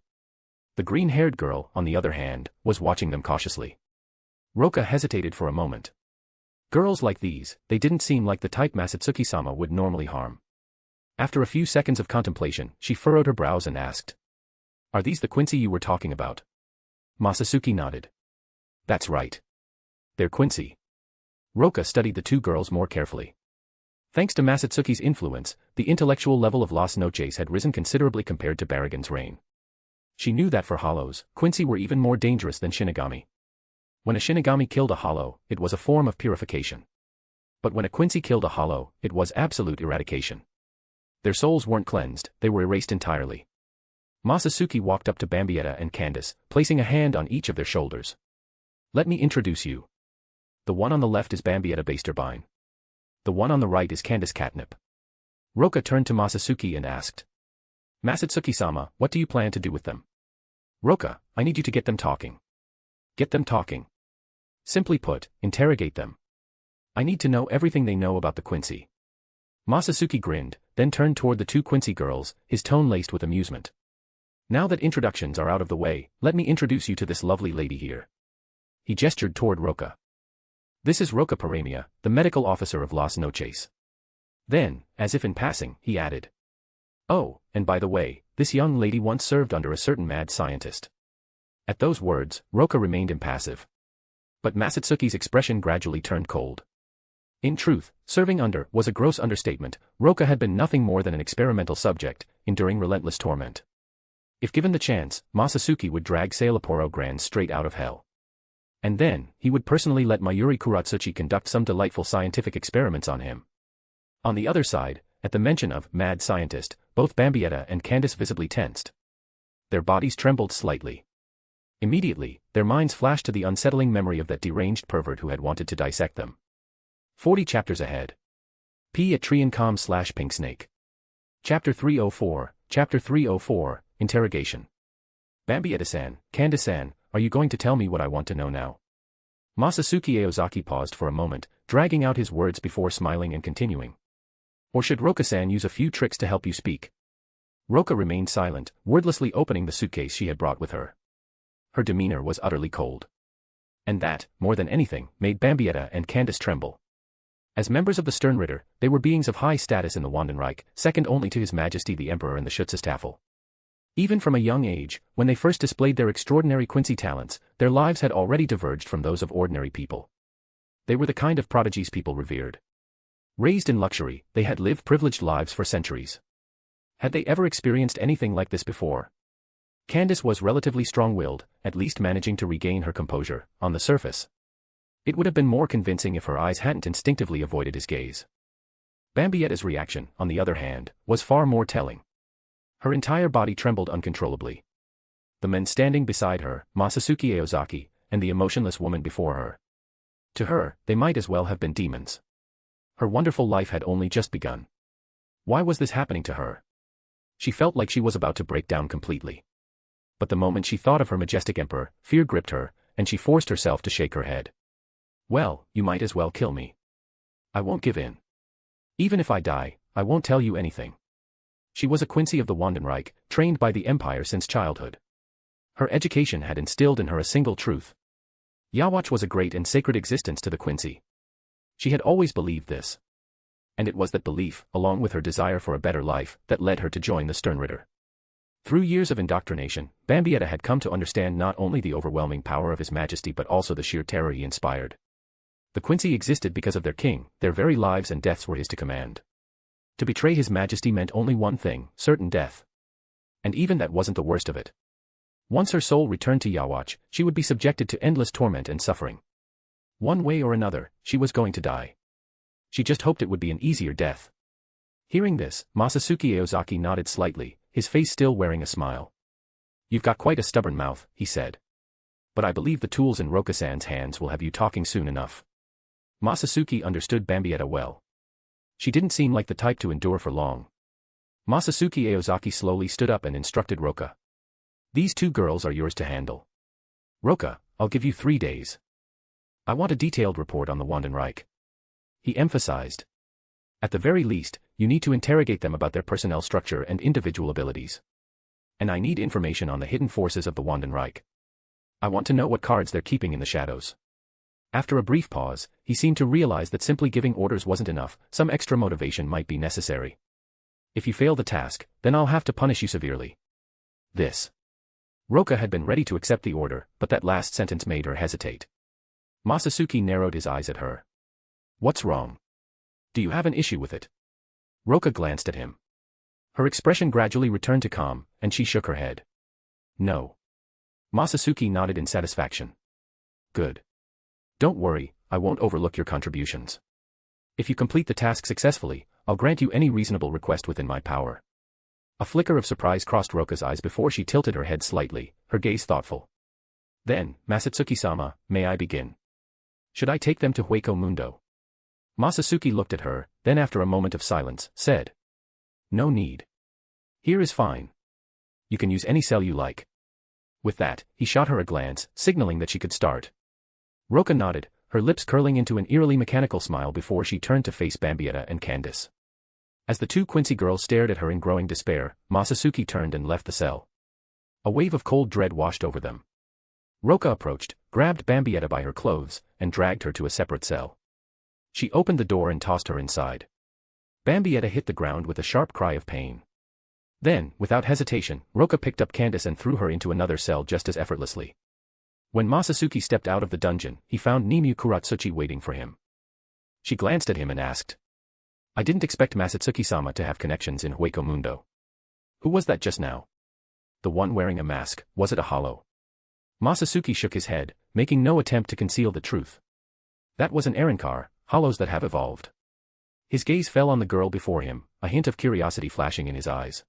The green-haired girl, on the other hand, was watching them cautiously. Roka hesitated for a moment. Girls like these, they didn't seem like the type Masatsuki-sama would normally harm. After a few seconds of contemplation, she furrowed her brows and asked, "Are these the Quincy you were talking about?" Masatsuki nodded. "That's right. They're Quincy." Roka studied the two girls more carefully. Thanks to Masatsuki's influence, the intellectual level of Las Noches had risen considerably compared to Baragon's reign. She knew that for hollows, Quincy were even more dangerous than Shinigami. When a Shinigami killed a hollow, it was a form of purification. But when a Quincy killed a hollow, it was absolute eradication. Their souls weren't cleansed, they were erased entirely. Masatsuki walked up to Bambietta and Candace, placing a hand on each of their shoulders. "Let me introduce you. The one on the left is Bambietta Basterbine. The one on the right is Candace Catnip." Roka turned to Masatsuki and asked, "Masatsuki-sama, what do you plan to do with them?" "Roka, I need you to get them talking." "Get them talking." "Simply put, interrogate them. I need to know everything they know about the Quincy." Masatsuki grinned, then turned toward the two Quincy girls, his tone laced with amusement. "Now that introductions are out of the way, let me introduce you to this lovely lady here." He gestured toward Roka. "This is Roka Paramia, the medical officer of Las Noches." Then, as if in passing, he added, Oh, and by the way, this young lady once served under a certain mad scientist. At those words, Roka remained impassive. But Masatsuki's expression gradually turned cold. In truth, serving under was a gross understatement. Roka had been nothing more than an experimental subject, enduring relentless torment. If given the chance, Masatsuki would drag Seireitei Grand straight out of hell. And then, he would personally let Mayuri Kuratsuchi conduct some delightful scientific experiments on him. On the other side, at the mention of mad scientist, both Bambietta and Candace visibly tensed. Their bodies trembled slightly. Immediately, their minds flashed to the unsettling memory of that deranged pervert who had wanted to dissect them. 40 chapters ahead. P@Triancom/Pinksnake. Chapter 304, Chapter 304, Interrogation. Bambietta-san, Candace-san, are you going to tell me what I want to know now? Masatsuki Aozaki paused for a moment, dragging out his words before smiling and continuing. Or should Roka-san use a few tricks to help you speak? Roka remained silent, wordlessly opening the suitcase she had brought with her. Her demeanor was utterly cold. And that, more than anything, made Bambietta and Candace tremble. As members of the Sternritter, they were beings of high status in the Wandenreich, second only to His Majesty the Emperor and the Schutzstaffel. Even from a young age, when they first displayed their extraordinary Quincy talents, their lives had already diverged from those of ordinary people. They were the kind of prodigies people revered. Raised in luxury, they had lived privileged lives for centuries. Had they ever experienced anything like this before? Candace was relatively strong-willed, at least managing to regain her composure, on the surface. It would have been more convincing if her eyes hadn't instinctively avoided his gaze. Bambietta's reaction, on the other hand, was far more telling. Her entire body trembled uncontrollably. The men standing beside her, Masatsuki Aozaki, and the emotionless woman before her. To her, they might as well have been demons. Her wonderful life had only just begun. Why was this happening to her? She felt like she was about to break down completely. But the moment she thought of her majestic emperor, fear gripped her, and she forced herself to shake her head. Well, you might as well kill me. I won't give in. Even if I die, I won't tell you anything. She was a Quincy of the Wandenreich, trained by the Empire since childhood. Her education had instilled in her a single truth. Yawatch was a great and sacred existence to the Quincy. She had always believed this. And it was that belief, along with her desire for a better life, that led her to join the Sternritter. Through years of indoctrination, Bambietta had come to understand not only the overwhelming power of His Majesty but also the sheer terror he inspired. The Quincy existed because of their king, their very lives and deaths were his to command. To betray His Majesty meant only one thing, certain death. And even that wasn't the worst of it. Once her soul returned to Yawatch, she would be subjected to endless torment and suffering. One way or another, she was going to die. She just hoped it would be an easier death. Hearing this, Masatsuki Aozaki nodded slightly, his face still wearing a smile. You've got quite a stubborn mouth, he said. But I believe the tools in Roka-san's hands will have you talking soon enough. Masatsuki understood Bambietta well. She didn't seem like the type to endure for long. Masatsuki Aozaki slowly stood up and instructed Roka. These two girls are yours to handle. Roka, I'll give you 3 days. I want a detailed report on the Wandenreich. He emphasized. At the very least, you need to interrogate them about their personnel structure and individual abilities. And I need information on the hidden forces of the Wandenreich. I want to know what cards they're keeping in the shadows. After a brief pause, he seemed to realize that simply giving orders wasn't enough, some extra motivation might be necessary. If you fail the task, then I'll have to punish you severely. This. Roka had been ready to accept the order, but that last sentence made her hesitate. Masatsuki narrowed his eyes at her. What's wrong? Do you have an issue with it? Roka glanced at him. Her expression gradually returned to calm, and she shook her head. No. Masatsuki nodded in satisfaction. Good. Don't worry, I won't overlook your contributions. If you complete the task successfully, I'll grant you any reasonable request within my power. A flicker of surprise crossed Roka's eyes before she tilted her head slightly, her gaze thoughtful. Then, Masatsuki-sama, may I begin? Should I take them to Hueco Mundo? Masatsuki looked at her, then after a moment of silence, said. No need. Here is fine. You can use any cell you like. With that, he shot her a glance, signaling that she could start. Roka nodded, her lips curling into an eerily mechanical smile before she turned to face Bambietta and Candace. As the two Quincy girls stared at her in growing despair, Masatsuki turned and left the cell. A wave of cold dread washed over them. Roka approached, grabbed Bambietta by her clothes, and dragged her to a separate cell. She opened the door and tossed her inside. Bambietta hit the ground with a sharp cry of pain. Then, without hesitation, Roka picked up Candace and threw her into another cell just as effortlessly. When Masatsuki stepped out of the dungeon, he found Nimue Kuratsuchi waiting for him. She glanced at him and asked, "I didn't expect Masatsuki-sama to have connections in Hueco Mundo. Who was that just now? The one wearing a mask, was it a hollow?" Masatsuki shook his head, making no attempt to conceal the truth. "That was an Arankar, hollows that have evolved." His gaze fell on the girl before him, a hint of curiosity flashing in his eyes.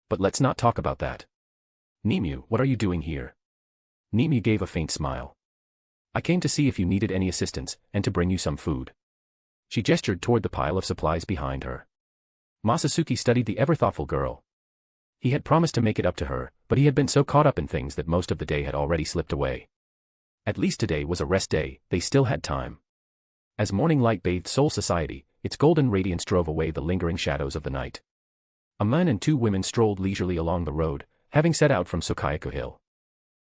"But let's not talk about that. Nimue, what are you doing here?" Nimue gave a faint smile. "I came to see if you needed any assistance, and to bring you some food." She gestured toward the pile of supplies behind her. Masatsuki studied the ever-thoughtful girl. He had promised to make it up to her, but he had been so caught up in things that most of the day had already slipped away. At least today was a rest day, they still had time. As morning light bathed Seoul society, its golden radiance drove away the lingering shadows of the night. A man and two women strolled leisurely along the road, having set out from Sokayaku Hill.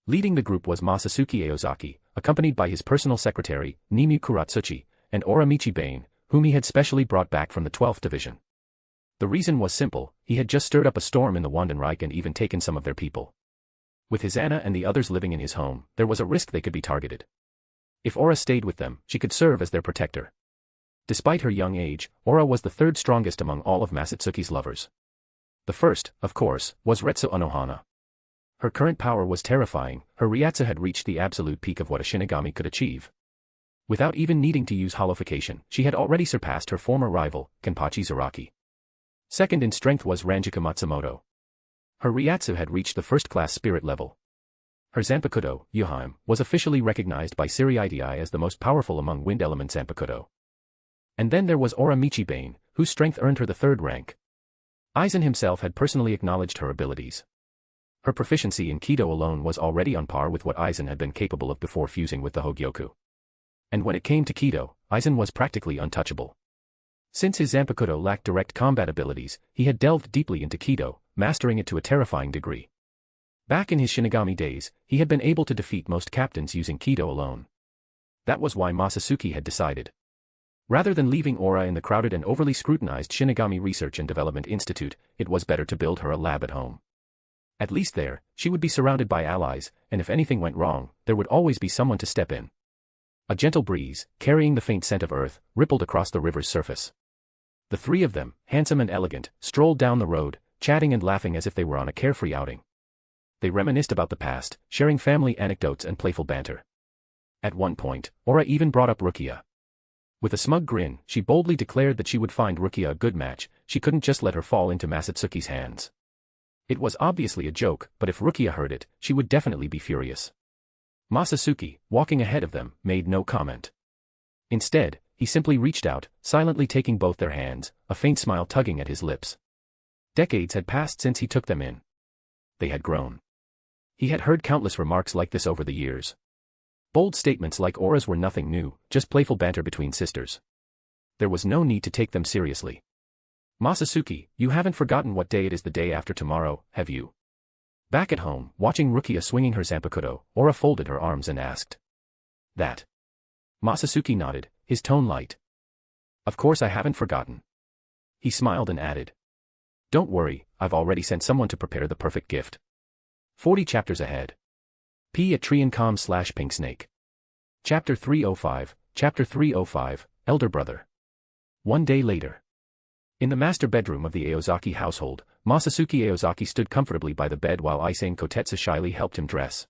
Leading the group was Masatsuki Aozaki, accompanied by his personal secretary, Nimue Kuratsuchi, and Oramichi Bane, whom he had specially brought back from the 12th Division. The reason was simple, he had just stirred up a storm in the Wandenreich and even taken some of their people. With Hizana and the others living in his home, there was a risk they could be targeted. If Ora stayed with them, she could serve as their protector. Despite her young age, Ora was the third strongest among all of Masatsuki's lovers. The first, of course, was Retsu Unohana. Her current power was terrifying, her Ryatsu had reached the absolute peak of what a Shinigami could achieve. Without even needing to use holification, she had already surpassed her former rival, Kenpachi Zaraki. Second in strength was Ranjika Matsumoto. Her Ryatsu had reached the first-class spirit level. Her Zanpakutō, Yuhaim, was officially recognized by Seireitei as the most powerful among wind element Zanpakutō. And then there was Oramichi Bane, whose strength earned her the third rank. Aizen himself had personally acknowledged her abilities. Her proficiency in Kido alone was already on par with what Aizen had been capable of before fusing with the Hogyoku. And when it came to Kido, Aizen was practically untouchable. Since his Zanpakutō lacked direct combat abilities, he had delved deeply into Kido, mastering it to a terrifying degree. Back in his Shinigami days, he had been able to defeat most captains using Kido alone. That was why Masatsuki had decided. Rather than leaving Ora in the crowded and overly scrutinized Shinigami Research and Development Institute, it was better to build her a lab at home. At least there, she would be surrounded by allies, and if anything went wrong, there would always be someone to step in. A gentle breeze, carrying the faint scent of earth, rippled across the river's surface. The three of them, handsome and elegant, strolled down the road, chatting and laughing as if they were on a carefree outing. They reminisced about the past, sharing family anecdotes and playful banter. At one point, Ora even brought up Rukia. With a smug grin, she boldly declared that she would find Rukia a good match, she couldn't just let her fall into Masatsuki's hands. It was obviously a joke, but if Rukia heard it, she would definitely be furious. Masatsuki, walking ahead of them, made no comment. Instead, he simply reached out, silently taking both their hands, a faint smile tugging at his lips. Decades had passed since he took them in. They had grown. He had heard countless remarks like this over the years. Bold statements like Ora's were nothing new, just playful banter between sisters. There was no need to take them seriously. "Masatsuki, you haven't forgotten what day it is the day after tomorrow, have you?" Back at home, watching Rukia swinging her Zanpakutō, Ora folded her arms and asked. "That?" Masatsuki nodded, his tone light. "Of course I haven't forgotten." He smiled and added. "Don't worry, I've already sent someone to prepare the perfect gift." 40 chapters ahead. p@triancom/pinksnake. Chapter 305, Chapter 305, Elder Brother. One day later. In the master bedroom of the Aozaki household, Masatsuki Aozaki stood comfortably by the bed while Aizen Kotetsu shyly helped him dress.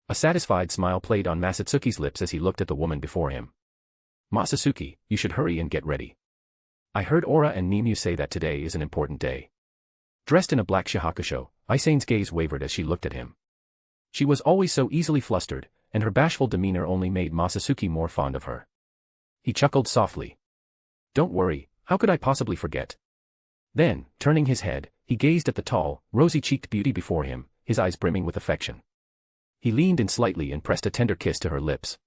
A satisfied smile played on Masatsuki's lips as he looked at the woman before him. "Masatsuki, you should hurry and get ready. I heard Ora and Nimue say that today is an important day." Dressed in a black Shihakushō, Aizen's gaze wavered as she looked at him. She was always so easily flustered, and her bashful demeanor only made Masatsuki more fond of her. He chuckled softly. "Don't worry, how could I possibly forget?" Then, turning his head, he gazed at the tall, rosy-cheeked beauty before him, his eyes brimming with affection. He leaned in slightly and pressed a tender kiss to her lips.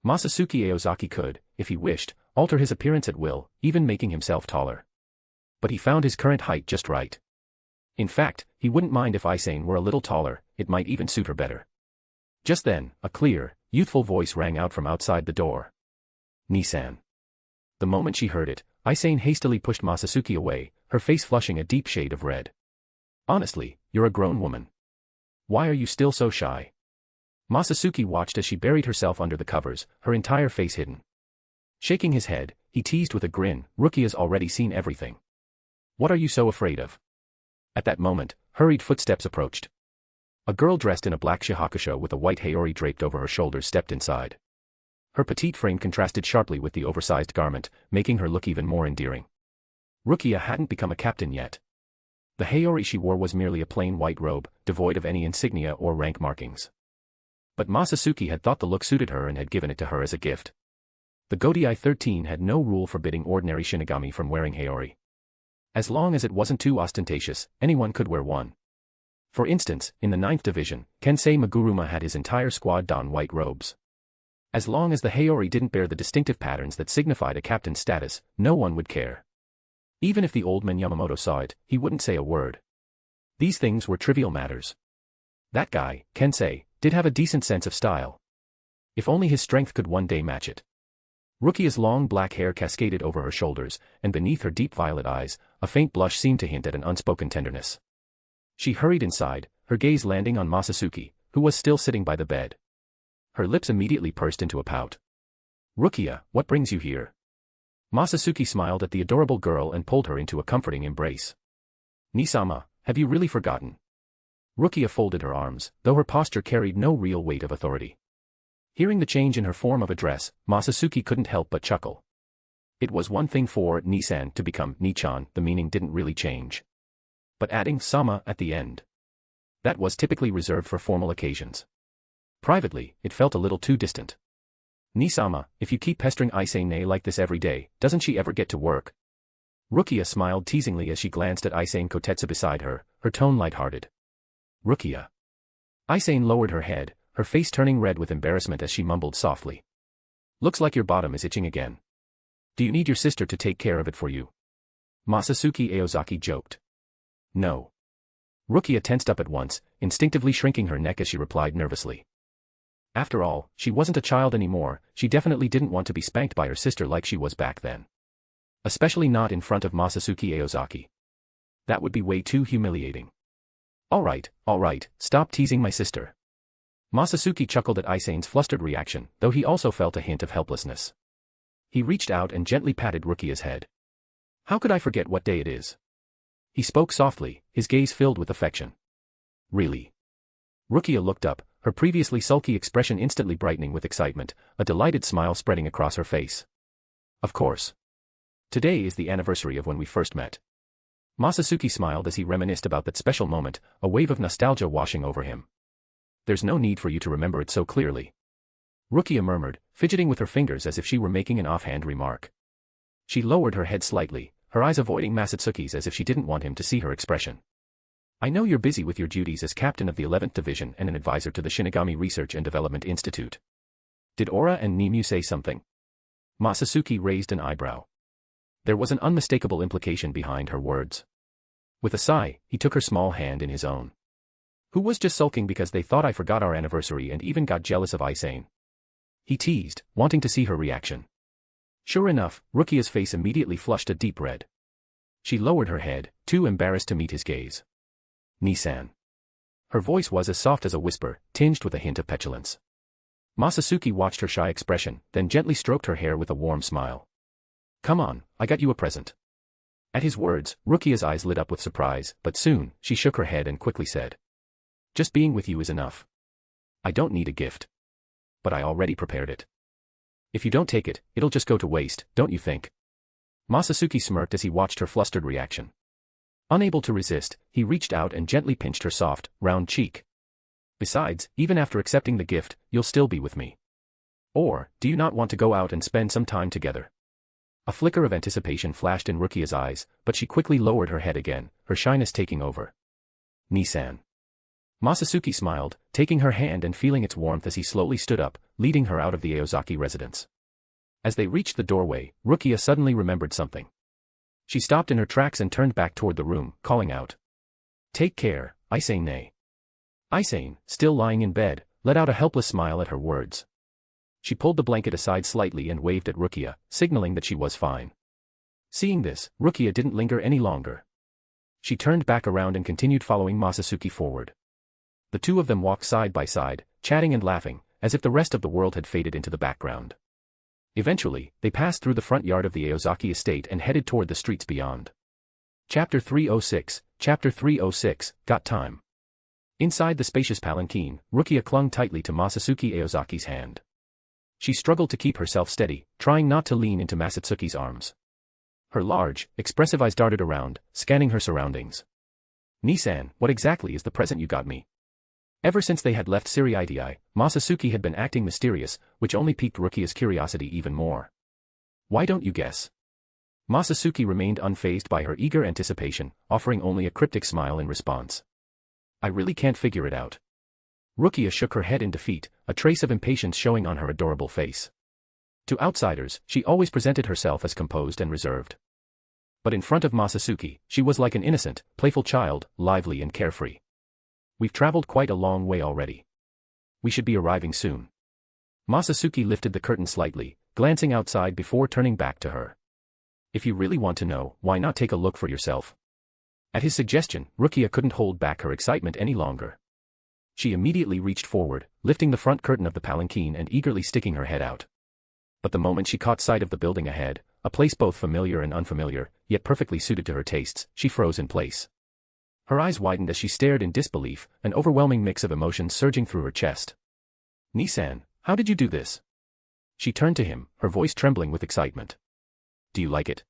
Masatsuki Aozaki could, if he wished, alter his appearance at will, even making himself taller. But he found his current height just right. In fact, he wouldn't mind if Aizen were a little taller, it might even suit her better. Just then, a clear, youthful voice rang out from outside the door. "Nisan." The moment she heard it, Aizen hastily pushed Masatsuki away, her face flushing a deep shade of red. Honestly, you're a grown woman. Why are you still so shy? Masatsuki watched as she buried herself under the covers, her entire face hidden. Shaking his head, he teased with a grin, Rukia's already seen everything. What are you so afraid of? At that moment, hurried footsteps approached. A girl dressed in a black Shihakushō with a white haori draped over her shoulders stepped inside. Her petite frame contrasted sharply with the oversized garment, making her look even more endearing. Rukia hadn't become a captain yet. The haori she wore was merely a plain white robe, devoid of any insignia or rank markings. But Masatsuki had thought the look suited her and had given it to her as a gift. The Gotei 13 had no rule forbidding ordinary Shinigami from wearing haori. As long as it wasn't too ostentatious, anyone could wear one. For instance, in the 9th Division, Kensei Maguruma had his entire squad don white robes. As long as the haori didn't bear the distinctive patterns that signified a captain's status, no one would care. Even if the old man Yamamoto saw it, he wouldn't say a word. These things were trivial matters. That guy, Kensei, did have a decent sense of style. If only his strength could one day match it. Rukia's long black hair cascaded over her shoulders, and beneath her deep violet eyes, a faint blush seemed to hint at an unspoken tenderness. She hurried inside, her gaze landing on Masatsuki, who was still sitting by the bed. Her lips immediately pursed into a pout. Rukia, what brings you here? Masatsuki smiled at the adorable girl and pulled her into a comforting embrace. Nisama, have you really forgotten? Rukia folded her arms, though her posture carried no real weight of authority. Hearing the change in her form of address, Masatsuki couldn't help but chuckle. It was one thing for Nisan to become Nichan, the meaning didn't really change. But adding sama at the end. That was typically reserved for formal occasions. Privately, it felt a little too distant. Nisama, if you keep pestering Aisane like this every day, doesn't she ever get to work? Rukia smiled teasingly as she glanced at Aisane Kotetsu beside her, her tone light-hearted. Rukia. Aisane lowered her head, her face turning red with embarrassment as she mumbled softly. Looks like your bottom is itching again. Do you need your sister to take care of it for you? Masatsuki Aozaki joked. No. Rukia tensed up at once, instinctively shrinking her neck as she replied nervously. After all, she wasn't a child anymore, she definitely didn't want to be spanked by her sister like she was back then. Especially not in front of Masatsuki Aozaki. That would be way too humiliating. Alright, stop teasing my sister. Masatsuki chuckled at Aisane's flustered reaction, though he also felt a hint of helplessness. He reached out and gently patted Rukia's head. How could I forget what day it is? He spoke softly, his gaze filled with affection. Really? Rukia looked up, her previously sulky expression instantly brightening with excitement, a delighted smile spreading across her face. Of course. Today is the anniversary of when we first met. Masatsuki smiled as he reminisced about that special moment, a wave of nostalgia washing over him. There's no need for you to remember it so clearly. Rukia murmured, fidgeting with her fingers as if she were making an offhand remark. She lowered her head slightly, her eyes avoiding Masatsuki's as if she didn't want him to see her expression. I know you're busy with your duties as captain of the 11th Division and an advisor to the Shinigami Research and Development Institute. Did Aura and Nimue say something? Masatsuki raised an eyebrow. There was an unmistakable implication behind her words. With a sigh, he took her small hand in his own. Who was just sulking because they thought I forgot our anniversary and even got jealous of Aisane? He teased, wanting to see her reaction. Sure enough, Rukia's face immediately flushed a deep red. She lowered her head, too embarrassed to meet his gaze. Nisan. Her voice was as soft as a whisper, tinged with a hint of petulance. Masatsuki watched her shy expression, then gently stroked her hair with a warm smile. Come on, I got you a present. At his words, Rukia's eyes lit up with surprise, but soon, she shook her head and quickly said. Just being with you is enough. I don't need a gift. But I already prepared it. If you don't take it, it'll just go to waste, don't you think? Masatsuki smirked as he watched her flustered reaction. Unable to resist, he reached out and gently pinched her soft, round cheek. Besides, even after accepting the gift, you'll still be with me. Or, do you not want to go out and spend some time together? A flicker of anticipation flashed in Rukia's eyes, but she quickly lowered her head again, her shyness taking over. Nisan. Masatsuki smiled, taking her hand and feeling its warmth as he slowly stood up, leading her out of the Aozaki residence. As they reached the doorway, Rukia suddenly remembered something. She stopped in her tracks and turned back toward the room, calling out. Take care, Aisane. Aisane, still lying in bed, let out a helpless smile at her words. She pulled the blanket aside slightly and waved at Rukia, signaling that she was fine. Seeing this, Rukia didn't linger any longer. She turned back around and continued following Masatsuki forward. The two of them walked side by side, chatting and laughing, as if the rest of the world had faded into the background. Eventually, they passed through the front yard of the Aozaki estate and headed toward the streets beyond. Chapter 306, Chapter 306, Got Time. Inside the spacious palanquin, Rukia clung tightly to Masatsuki Aozaki's hand. She struggled to keep herself steady, trying not to lean into Masatsuki's arms. Her large, expressive eyes darted around, scanning her surroundings. "Nisan, what exactly is the present you got me?" Ever since they had left Seireitei, Masatsuki had been acting mysterious, which only piqued Rukia's curiosity even more. "Why don't you guess?" Masatsuki remained unfazed by her eager anticipation, offering only a cryptic smile in response. "I really can't figure it out." Rukia shook her head in defeat, a trace of impatience showing on her adorable face. To outsiders, she always presented herself as composed and reserved. But in front of Masatsuki, she was like an innocent, playful child, lively and carefree. "We've traveled quite a long way already. We should be arriving soon." Masatsuki lifted the curtain slightly, glancing outside before turning back to her. "If you really want to know, why not take a look for yourself?" At his suggestion, Rukia couldn't hold back her excitement any longer. She immediately reached forward, lifting the front curtain of the palanquin and eagerly sticking her head out. But the moment she caught sight of the building ahead, a place both familiar and unfamiliar, yet perfectly suited to her tastes, she froze in place. Her eyes widened as she stared in disbelief, an overwhelming mix of emotions surging through her chest. "Nisan, how did you do this?" She turned to him, her voice trembling with excitement. "Do you like it?"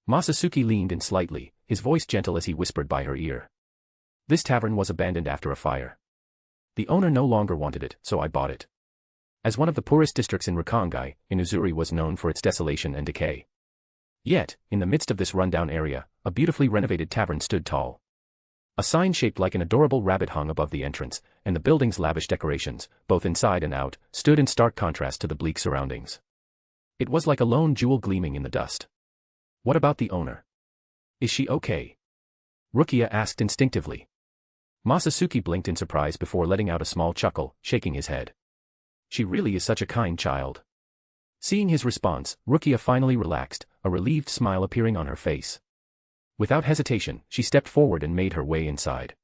Masatsuki leaned in slightly, his voice gentle as he whispered by her ear. "This tavern was abandoned after a fire. The owner no longer wanted it, so I bought it. As one of the poorest districts in Rakangai, Inuzuri was known for its desolation and decay. Yet, in the midst of this rundown area, a beautifully renovated tavern stood tall. A sign shaped like an adorable rabbit hung above the entrance, and the building's lavish decorations, both inside and out, stood in stark contrast to the bleak surroundings. It was like a lone jewel gleaming in the dust. "What about the owner? Is she okay?" Rukia asked instinctively. Masatsuki blinked in surprise before letting out a small chuckle, shaking his head. "She really is such a kind child." Seeing his response, Rukia finally relaxed, a relieved smile appearing on her face. Without hesitation, she stepped forward and made her way inside.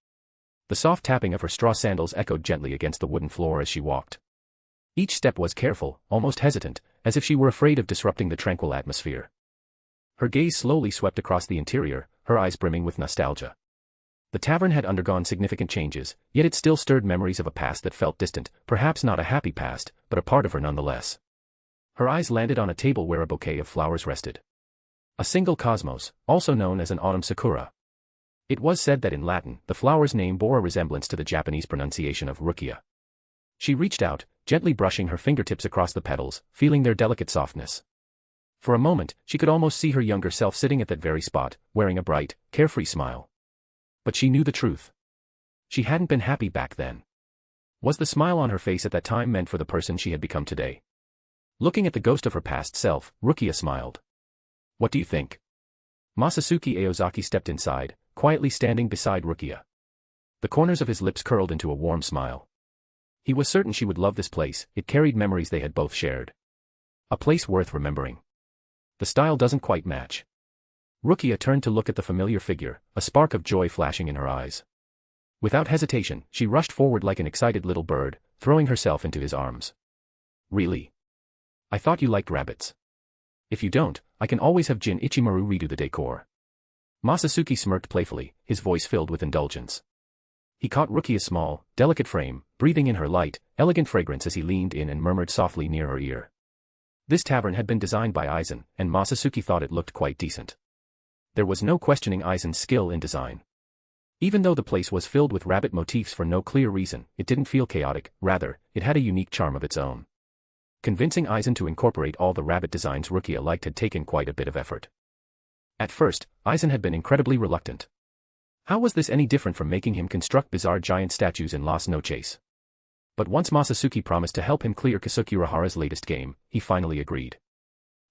The soft tapping of her straw sandals echoed gently against the wooden floor as she walked. Each step was careful, almost hesitant, as if she were afraid of disrupting the tranquil atmosphere. Her gaze slowly swept across the interior, her eyes brimming with nostalgia. The tavern had undergone significant changes, yet it still stirred memories of a past that felt distant, perhaps not a happy past, but a part of her nonetheless. Her eyes landed on a table where a bouquet of flowers rested. A single cosmos, also known as an autumn sakura. It was said that in Latin, the flower's name bore a resemblance to the Japanese pronunciation of Rukia. She reached out, gently brushing her fingertips across the petals, feeling their delicate softness. For a moment, she could almost see her younger self sitting at that very spot, wearing a bright, carefree smile. But she knew the truth. She hadn't been happy back then. Was the smile on her face at that time meant for the person she had become today? Looking at the ghost of her past self, Rukia smiled. "What do you think?" Masatsuki Aozaki stepped inside, quietly standing beside Rukia. The corners of his lips curled into a warm smile. He was certain she would love this place, it carried memories they had both shared. A place worth remembering. The style doesn't quite match. Rukia turned to look at the familiar figure, a spark of joy flashing in her eyes. Without hesitation, she rushed forward like an excited little bird, throwing herself into his arms. "Really? I thought you liked rabbits. If you don't, I can always have Jin Ichimaru redo the decor." Masatsuki smirked playfully, his voice filled with indulgence. He caught Rukia's small, delicate frame, breathing in her light, elegant fragrance as he leaned in and murmured softly near her ear. This tavern had been designed by Aizen, and Masatsuki thought it looked quite decent. There was no questioning Aizen's skill in design. Even though the place was filled with rabbit motifs for no clear reason, it didn't feel chaotic, rather, it had a unique charm of its own. Convincing Aizen to incorporate all the rabbit designs Rukia liked had taken quite a bit of effort. At first, Aizen had been incredibly reluctant. How was this any different from making him construct bizarre giant statues in Las Noches? But once Masatsuki promised to help him clear Keisuke Urahara's latest game, he finally agreed.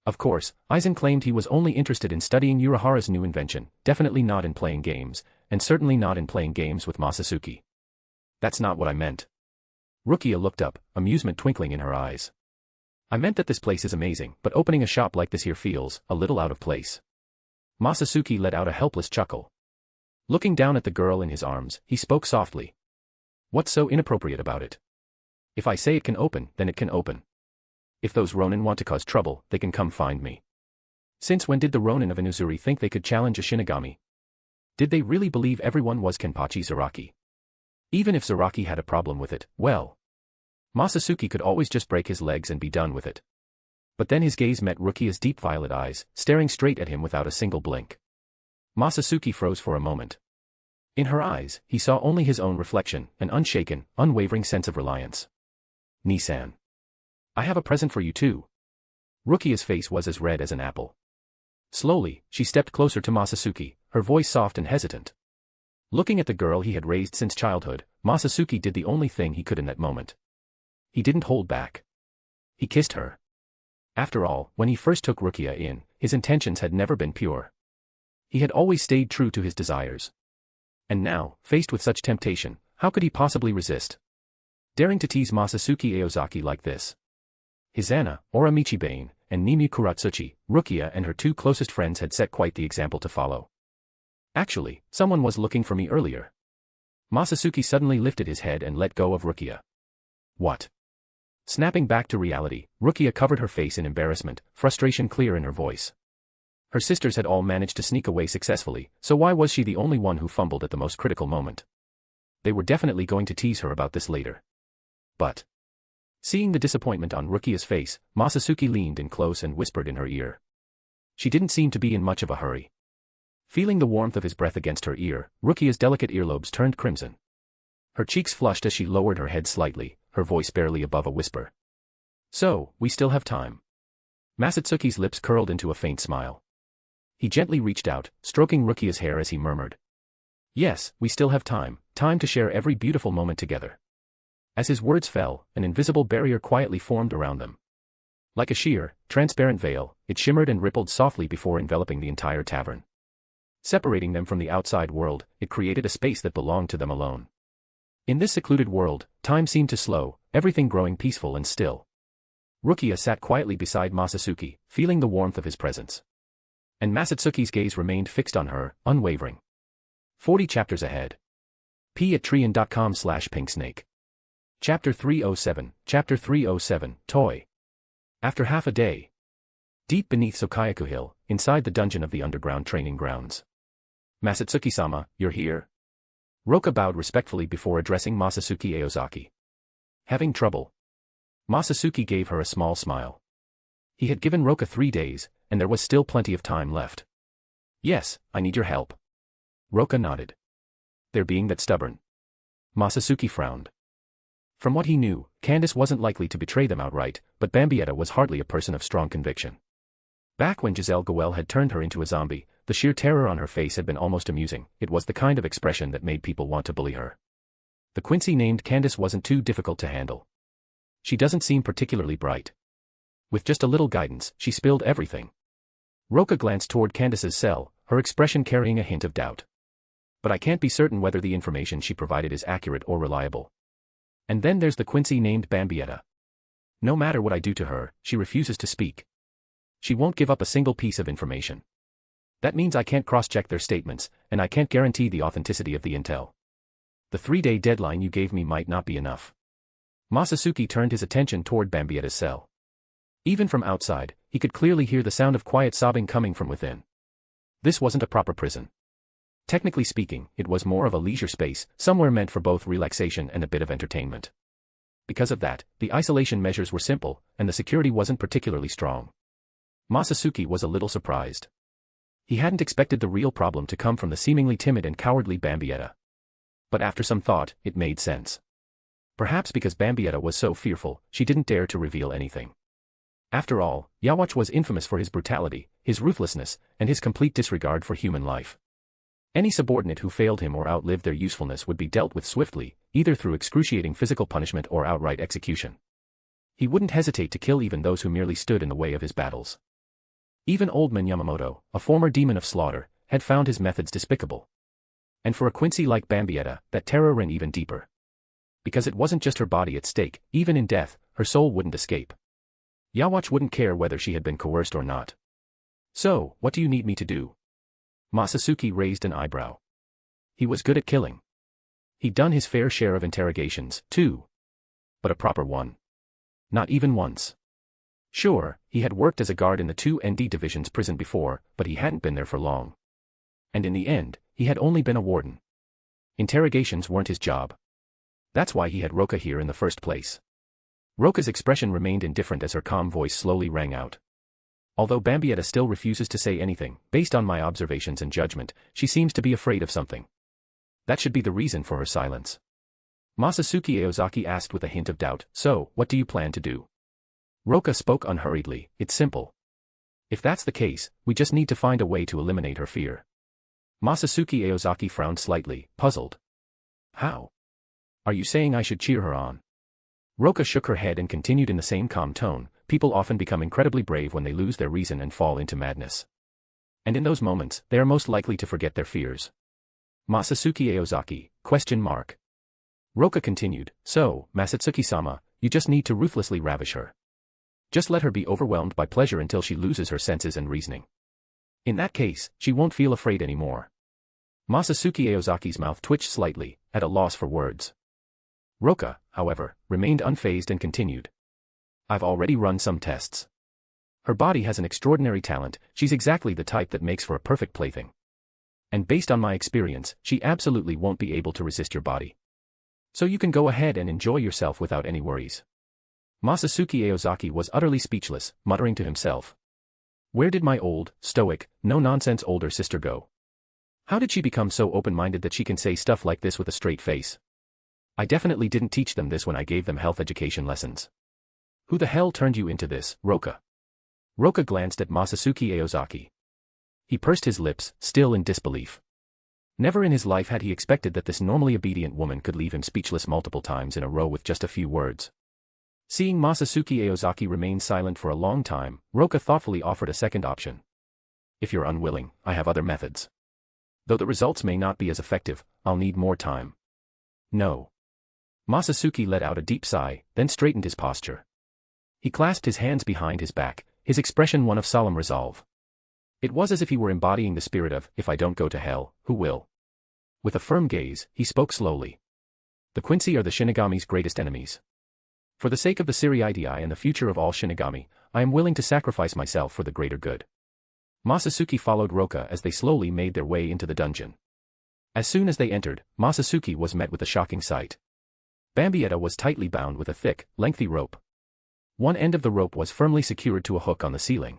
Of course, Aizen claimed he was only interested in studying Urahara's new invention, definitely not in playing games, and certainly not in playing games with Masatsuki. "That's not what I meant." Rukia looked up, amusement twinkling in her eyes. "I meant that this place is amazing, but opening a shop like this here feels a little out of place." Masatsuki let out a helpless chuckle. Looking down at the girl in his arms, he spoke softly. What's so inappropriate about it? If I say it can open, then it can open. If those Ronin want to cause trouble, they can come find me. Since when did the Ronin of Inuzuri think they could challenge a Shinigami? Did they really believe everyone was Kenpachi Zaraki? Even if Zaraki had a problem with it, well, Masatsuki could always just break his legs and be done with it. But then his gaze met Rukia's deep violet eyes, staring straight at him without a single blink. Masatsuki froze for a moment. In her eyes, he saw only his own reflection, an unshaken, unwavering sense of reliance. Nisan. I have a present for you too. Rukia's face was as red as an apple. Slowly, she stepped closer to Masatsuki, her voice soft and hesitant. Looking at the girl he had raised since childhood, Masatsuki did the only thing he could in that moment. He didn't hold back. He kissed her. After all, when he first took Rukia in, his intentions had never been pure. He had always stayed true to his desires. And now, faced with such temptation, how could he possibly resist? Daring to tease Masatsuki Aozaki like this. Hizana, Oramichibane, and Nimi Kuratsuchi, Rukia and her two closest friends had set quite the example to follow. Actually, someone was looking for me earlier. Masatsuki suddenly lifted his head and let go of Rukia. What? Snapping back to reality, Rukia covered her face in embarrassment, frustration clear in her voice. Her sisters had all managed to sneak away successfully, so why was she the only one who fumbled at the most critical moment? They were definitely going to tease her about this later. But seeing the disappointment on Rukia's face, Masatsuki leaned in close and whispered in her ear. She didn't seem to be in much of a hurry. Feeling the warmth of his breath against her ear, Rukia's delicate earlobes turned crimson. Her cheeks flushed as she lowered her head slightly, her voice barely above a whisper. So, we still have time. Masatsuki's lips curled into a faint smile. He gently reached out, stroking Rukia's hair as he murmured. Yes, we still have time, time to share every beautiful moment together. As his words fell, an invisible barrier quietly formed around them. Like a sheer, transparent veil, it shimmered and rippled softly before enveloping the entire tavern. Separating them from the outside world, it created a space that belonged to them alone. In this secluded world, time seemed to slow, everything growing peaceful and still. Rukia sat quietly beside Masatsuki, feeling the warmth of his presence. And Masatsuki's gaze remained fixed on her, unwavering. 40 chapters ahead. p@trian.com/pinksnake. Chapter 307, Toy. After half a day. Deep beneath Sokayaku Hill, inside the dungeon of the underground training grounds. Masatsuki-sama, you're here? Roka bowed respectfully before addressing Masatsuki Aozaki. Having trouble? Masatsuki gave her a small smile. He had given Roka 3 days, and there was still plenty of time left. Yes, I need your help. Roka nodded. They're being that stubborn. Masatsuki frowned. From what he knew, Candace wasn't likely to betray them outright, but Bambietta was hardly a person of strong conviction. Back when Giselle Goel had turned her into a zombie, the sheer terror on her face had been almost amusing. It was the kind of expression that made people want to bully her. The Quincy named Candace wasn't too difficult to handle. She doesn't seem particularly bright. With just a little guidance, she spilled everything. Roka glanced toward Candace's cell, her expression carrying a hint of doubt. But I can't be certain whether the information she provided is accurate or reliable. And then there's the Quincy named Bambietta. No matter what I do to her, she refuses to speak. She won't give up a single piece of information. That means I can't cross-check their statements, and I can't guarantee the authenticity of the intel. The 3-day deadline you gave me might not be enough. Masatsuki turned his attention toward Bambietta's cell. Even from outside, he could clearly hear the sound of quiet sobbing coming from within. This wasn't a proper prison. Technically speaking, it was more of a leisure space, somewhere meant for both relaxation and a bit of entertainment. Because of that, the isolation measures were simple, and the security wasn't particularly strong. Masatsuki was a little surprised. He hadn't expected the real problem to come from the seemingly timid and cowardly Bambietta. But after some thought, it made sense. Perhaps because Bambietta was so fearful, she didn't dare to reveal anything. After all, Yawatch was infamous for his brutality, his ruthlessness, and his complete disregard for human life. Any subordinate who failed him or outlived their usefulness would be dealt with swiftly, either through excruciating physical punishment or outright execution. He wouldn't hesitate to kill even those who merely stood in the way of his battles. Even Old Man Yamamoto, a former demon of slaughter, had found his methods despicable. And for a Quincy like Bambietta, that terror ran even deeper. Because it wasn't just her body at stake, even in death, her soul wouldn't escape. Yawatch wouldn't care whether she had been coerced or not. So, what do you need me to do? Masatsuki raised an eyebrow. He was good at killing. He'd done his fair share of interrogations, too. But a proper one. Not even once. Sure, he had worked as a guard in the 2ND Division's prison before, but he hadn't been there for long. And in the end, he had only been a warden. Interrogations weren't his job. That's why he had Roka here in the first place. Roka's expression remained indifferent as her calm voice slowly rang out. Although Bambietta still refuses to say anything, based on my observations and judgment, she seems to be afraid of something. That should be the reason for her silence. Masatsuki Aozaki asked with a hint of doubt, so, what do you plan to do? Roka spoke unhurriedly, it's simple. If that's the case, we just need to find a way to eliminate her fear. Masatsuki Aozaki frowned slightly, puzzled. How? Are you saying I should cheer her on? Roka shook her head and continued in the same calm tone, people often become incredibly brave when they lose their reason and fall into madness. And in those moments, they are most likely to forget their fears. Masatsuki Aozaki, ? Roka continued, so, Masatsuki-sama, you just need to ruthlessly ravish her. Just let her be overwhelmed by pleasure until she loses her senses and reasoning. In that case, she won't feel afraid anymore. Masatsuki Aozaki's mouth twitched slightly, at a loss for words. Roka, however, remained unfazed and continued. I've already run some tests. Her body has an extraordinary talent, she's exactly the type that makes for a perfect plaything. And based on my experience, she absolutely won't be able to resist your body. So you can go ahead and enjoy yourself without any worries. Masatsuki Aozaki was utterly speechless, muttering to himself. Where did my old, stoic, no-nonsense older sister go? How did she become so open-minded that she can say stuff like this with a straight face? I definitely didn't teach them this when I gave them health education lessons. Who the hell turned you into this, Roka? Roka glanced at Masatsuki Aozaki. He pursed his lips, still in disbelief. Never in his life had he expected that this normally obedient woman could leave him speechless multiple times in a row with just a few words. Seeing Masatsuki Aozaki remain silent for a long time, Roka thoughtfully offered a second option. If you're unwilling, I have other methods. Though the results may not be as effective, I'll need more time. No. Masatsuki let out a deep sigh, then straightened his posture. He clasped his hands behind his back, his expression one of solemn resolve. It was as if he were embodying the spirit of, if I don't go to hell, who will? With a firm gaze, he spoke slowly. The Quincy are the Shinigami's greatest enemies. For the sake of the Seireitei and the future of all Shinigami, I am willing to sacrifice myself for the greater good. Masatsuki followed Roka as they slowly made their way into the dungeon. As soon as they entered, Masatsuki was met with a shocking sight. Bambietta was tightly bound with a thick, lengthy rope. One end of the rope was firmly secured to a hook on the ceiling.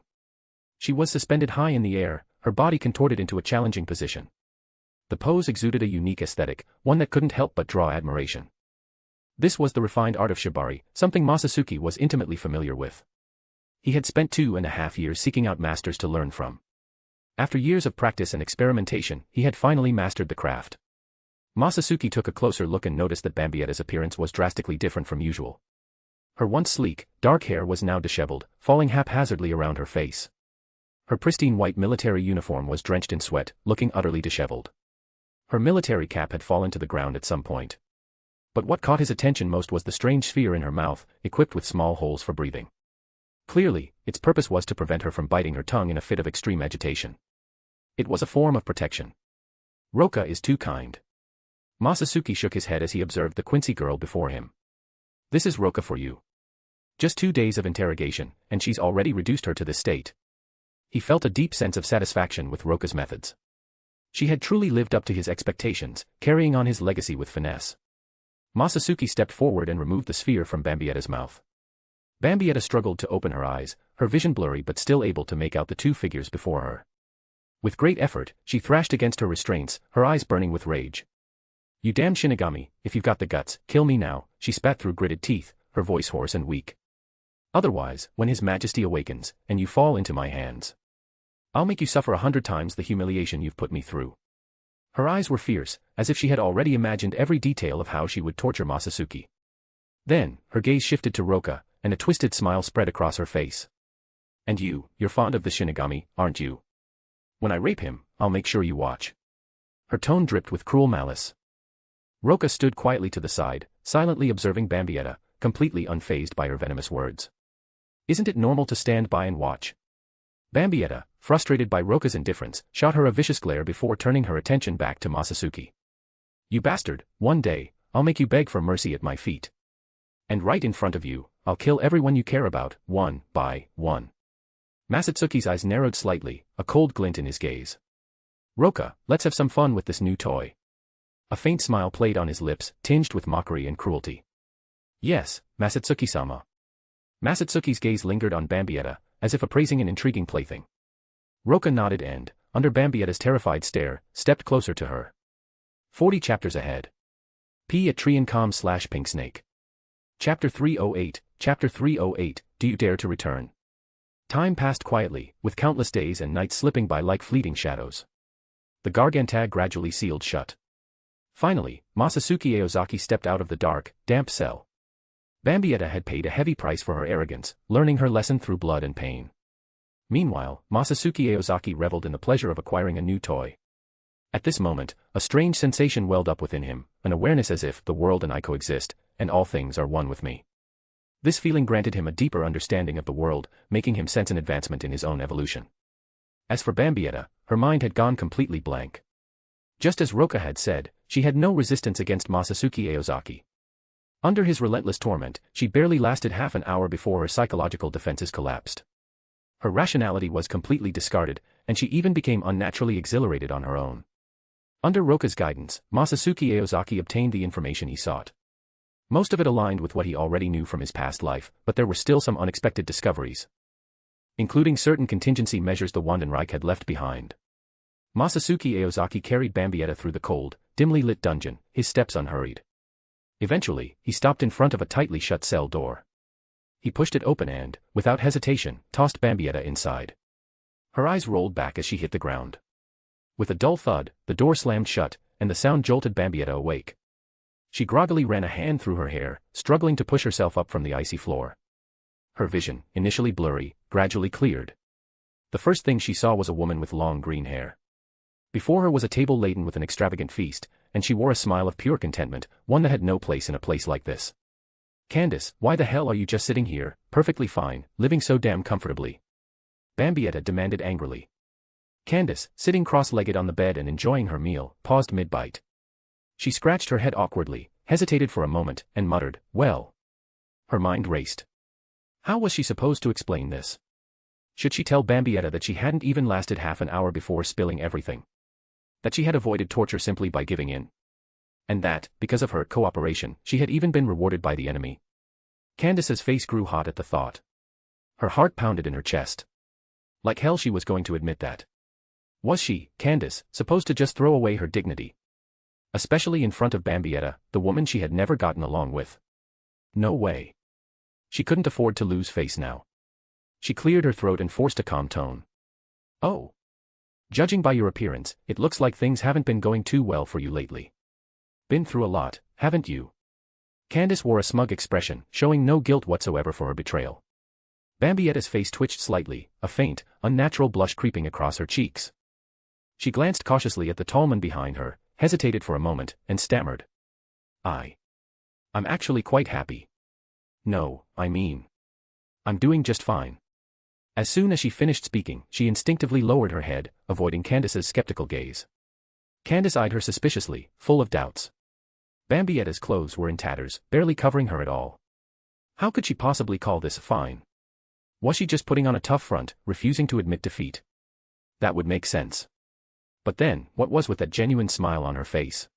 She was suspended high in the air, her body contorted into a challenging position. The pose exuded a unique aesthetic, one that couldn't help but draw admiration. This was the refined art of shibari, something Masatsuki was intimately familiar with. He had spent 2.5 years seeking out masters to learn from. After years of practice and experimentation, he had finally mastered the craft. Masatsuki took a closer look and noticed that Bambietta's appearance was drastically different from usual. Her once sleek, dark hair was now disheveled, falling haphazardly around her face. Her pristine white military uniform was drenched in sweat, looking utterly disheveled. Her military cap had fallen to the ground at some point. But what caught his attention most was the strange sphere in her mouth, equipped with small holes for breathing. Clearly, its purpose was to prevent her from biting her tongue in a fit of extreme agitation. It was a form of protection. Roka is too kind. Masatsuki shook his head as he observed the Quincy girl before him. This is Roka for you. Just 2 days of interrogation, and she's already reduced her to this state. He felt a deep sense of satisfaction with Roka's methods. She had truly lived up to his expectations, carrying on his legacy with finesse. Masatsuki stepped forward and removed the sphere from Bambietta's mouth. Bambietta struggled to open her eyes, her vision blurry but still able to make out the two figures before her. With great effort, she thrashed against her restraints, her eyes burning with rage. You damned Shinigami, if you've got the guts, kill me now, she spat through gritted teeth, her voice hoarse and weak. Otherwise, when His Majesty awakens, and you fall into my hands, I'll make you suffer 100 times the humiliation you've put me through. Her eyes were fierce, as if she had already imagined every detail of how she would torture Masatsuki. Then, her gaze shifted to Roka, and a twisted smile spread across her face. And you're fond of the Shinigami, aren't you? When I rape him, I'll make sure you watch. Her tone dripped with cruel malice. Roka stood quietly to the side, silently observing Bambietta, completely unfazed by her venomous words. Isn't it normal to stand by and watch? Bambietta, frustrated by Roka's indifference, shot her a vicious glare before turning her attention back to Masatsuki. You bastard, one day, I'll make you beg for mercy at my feet. And right in front of you, I'll kill everyone you care about, one by one. Masatsuki's eyes narrowed slightly, a cold glint in his gaze. Roka, let's have some fun with this new toy. A faint smile played on his lips, tinged with mockery and cruelty. Yes, Masatsuki-sama. Masatsuki's gaze lingered on Bambietta, as if appraising an intriguing plaything. Roka nodded and, under Bambietta's terrified stare, stepped closer to her. 40 chapters ahead. P at Triancom/Pink Snake. Chapter 308, Chapter 308, Do You Dare to Return? Time passed quietly, with countless days and nights slipping by like fleeting shadows. The Gargantag gradually sealed shut. Finally, Masatsuki Aozaki stepped out of the dark, damp cell. Bambietta had paid a heavy price for her arrogance, learning her lesson through blood and pain. Meanwhile, Masatsuki Aozaki reveled in the pleasure of acquiring a new toy. At this moment, a strange sensation welled up within him, an awareness as if the world and I coexist, and all things are one with me. This feeling granted him a deeper understanding of the world, making him sense an advancement in his own evolution. As for Bambietta, her mind had gone completely blank. Just as Roka had said, she had no resistance against Masatsuki Aozaki. Under his relentless torment, she barely lasted half an hour before her psychological defenses collapsed. Her rationality was completely discarded, and she even became unnaturally exhilarated on her own. Under Roka's guidance, Masatsuki Aozaki obtained the information he sought. Most of it aligned with what he already knew from his past life, but there were still some unexpected discoveries, including certain contingency measures the Wandenreich had left behind. Masatsuki Aozaki carried Bambietta through the cold, dimly lit dungeon, his steps unhurried. Eventually, he stopped in front of a tightly shut cell door. He pushed it open and, without hesitation, tossed Bambietta inside. Her eyes rolled back as she hit the ground. With a dull thud, the door slammed shut, and the sound jolted Bambietta awake. She groggily ran a hand through her hair, struggling to push herself up from the icy floor. Her vision, initially blurry, gradually cleared. The first thing she saw was a woman with long green hair. Before her was a table laden with an extravagant feast, and she wore a smile of pure contentment, one that had no place in a place like this. Candace, why the hell are you just sitting here, perfectly fine, living so damn comfortably? Bambietta demanded angrily. Candace, sitting cross-legged on the bed and enjoying her meal, paused mid-bite. She scratched her head awkwardly, hesitated for a moment, and muttered, well. Her mind raced. How was she supposed to explain this? Should she tell Bambietta that she hadn't even lasted half an hour before spilling everything? That she had avoided torture simply by giving in? And that, because of her cooperation, she had even been rewarded by the enemy? Candace's face grew hot at the thought. Her heart pounded in her chest. Like hell she was going to admit that. Was she, Candace, supposed to just throw away her dignity? Especially in front of Bambietta, the woman she had never gotten along with. No way. She couldn't afford to lose face now. She cleared her throat and forced a calm tone. Oh. Judging by your appearance, it looks like things haven't been going too well for you lately. Been through a lot, haven't you? Candace wore a smug expression, showing no guilt whatsoever for her betrayal. Bambietta's face twitched slightly, a faint, unnatural blush creeping across her cheeks. She glanced cautiously at the tall man behind her, hesitated for a moment, and stammered. I'm actually quite happy. No, I mean, I'm doing just fine. As soon as she finished speaking, she instinctively lowered her head, avoiding Candace's skeptical gaze. Candace eyed her suspiciously, full of doubts. Bambietta's clothes were in tatters, barely covering her at all. How could she possibly call this fine? Was she just putting on a tough front, refusing to admit defeat? That would make sense. But then, what was with that genuine smile on her face?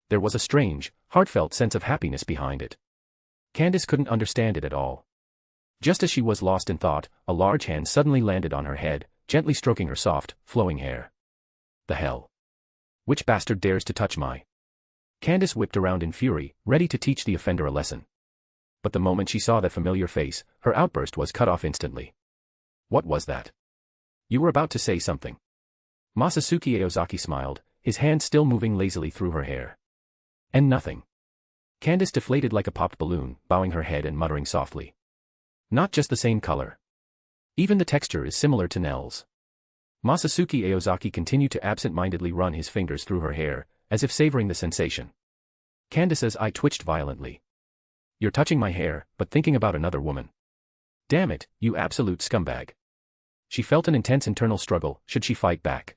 There was a strange, heartfelt sense of happiness behind it. Candace couldn't understand it at all. Just as she was lost in thought, a large hand suddenly landed on her head, gently stroking her soft, flowing hair. The hell? Which bastard dares to touch my? Candace whipped around in fury, ready to teach the offender a lesson. But the moment she saw that familiar face, her outburst was cut off instantly. What was that? You were about to say something. Masatsuki Aozaki smiled, his hand still moving lazily through her hair. And nothing. Candace deflated like a popped balloon, bowing her head and muttering softly. Not just the same color. Even the texture is similar to Nell's. Masatsuki Aozaki continued to absent-mindedly run his fingers through her hair, as if savoring the sensation. Candace's eye twitched violently. You're touching my hair, but thinking about another woman. Damn it, you absolute scumbag. She felt an intense internal struggle, should she fight back?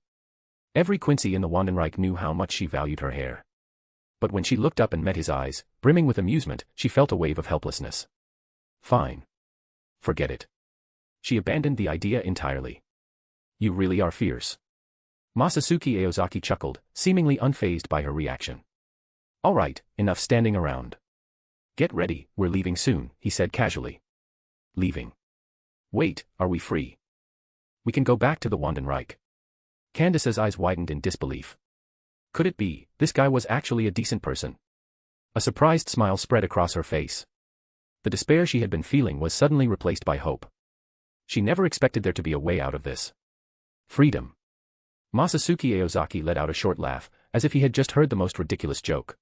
Every Quincy in the Wandenreich knew how much she valued her hair. But when she looked up and met his eyes, brimming with amusement, she felt a wave of helplessness. Fine. Forget it. She abandoned the idea entirely. You really are fierce. Masatsuki Aozaki chuckled, seemingly unfazed by her reaction. All right, enough standing around. Get ready, we're leaving soon, he said casually. Leaving? Wait, are we free? We can go back to the Wandenreich. Candace's eyes widened in disbelief. Could it be, this guy was actually a decent person? A surprised smile spread across her face. The despair she had been feeling was suddenly replaced by hope. She never expected there to be a way out of this. Freedom. Masatsuki Aozaki let out a short laugh, as if he had just heard the most ridiculous joke.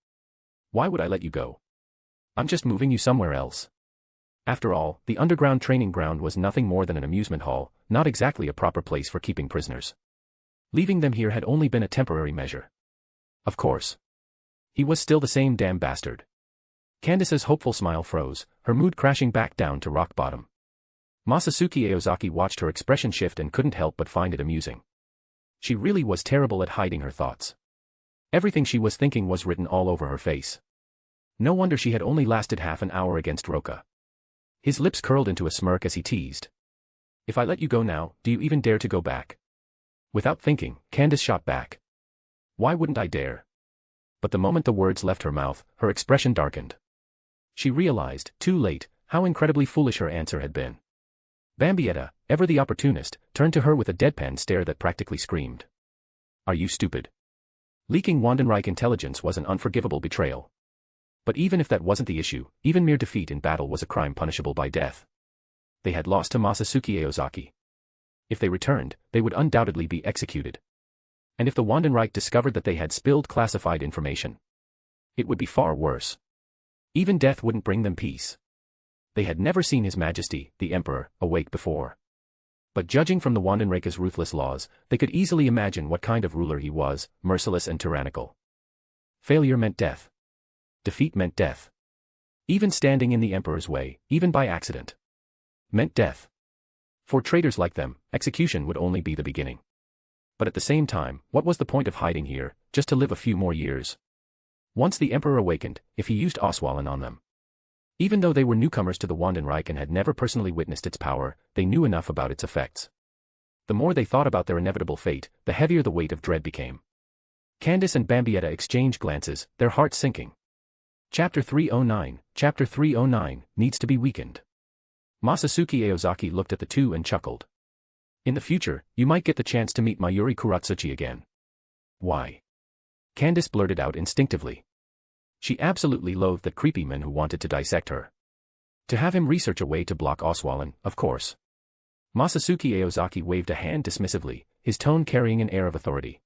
Why would I let you go? I'm just moving you somewhere else. After all, the underground training ground was nothing more than an amusement hall, not exactly a proper place for keeping prisoners. Leaving them here had only been a temporary measure. Of course. He was still the same damn bastard. Candace's hopeful smile froze, her mood crashing back down to rock bottom. Masatsuki Aozaki watched her expression shift and couldn't help but find it amusing. She really was terrible at hiding her thoughts. Everything she was thinking was written all over her face. No wonder she had only lasted half an hour against Roka. His lips curled into a smirk as he teased. If I let you go now, do you even dare to go back? Without thinking, Candace shot back. Why wouldn't I dare? But the moment the words left her mouth, her expression darkened. She realized, too late, how incredibly foolish her answer had been. Bambietta, ever the opportunist, turned to her with a deadpan stare that practically screamed. Are you stupid? Leaking Wandenreich intelligence was an unforgivable betrayal. But even if that wasn't the issue, even mere defeat in battle was a crime punishable by death. They had lost to Masatsuki Aozaki. If they returned, they would undoubtedly be executed. And if the Wandenreich discovered that they had spilled classified information, it would be far worse. Even death wouldn't bring them peace. They had never seen His Majesty, the Emperor, awake before. But judging from the Wandenreich's ruthless laws, they could easily imagine what kind of ruler he was, merciless and tyrannical. Failure meant death. Defeat meant death. Even standing in the Emperor's way, even by accident, meant death. For traitors like them, execution would only be the beginning. But at the same time, what was the point of hiding here, just to live a few more years? Once the Emperor awakened, if he used Oswalin on them. Even though they were newcomers to the Wandenreich and had never personally witnessed its power, they knew enough about its effects. The more they thought about their inevitable fate, the heavier the weight of dread became. Candace and Bambietta exchanged glances, their hearts sinking. Chapter 309 needs to be weakened. Masatsuki Aozaki looked at the two and chuckled. In the future, you might get the chance to meet Mayuri Kuratsuchi again. Why? Candace blurted out instinctively. She absolutely loathed that creepy man who wanted to dissect her. To have him research a way to block Oswalin, of course. Masatsuki Aozaki waved a hand dismissively, his tone carrying an air of authority.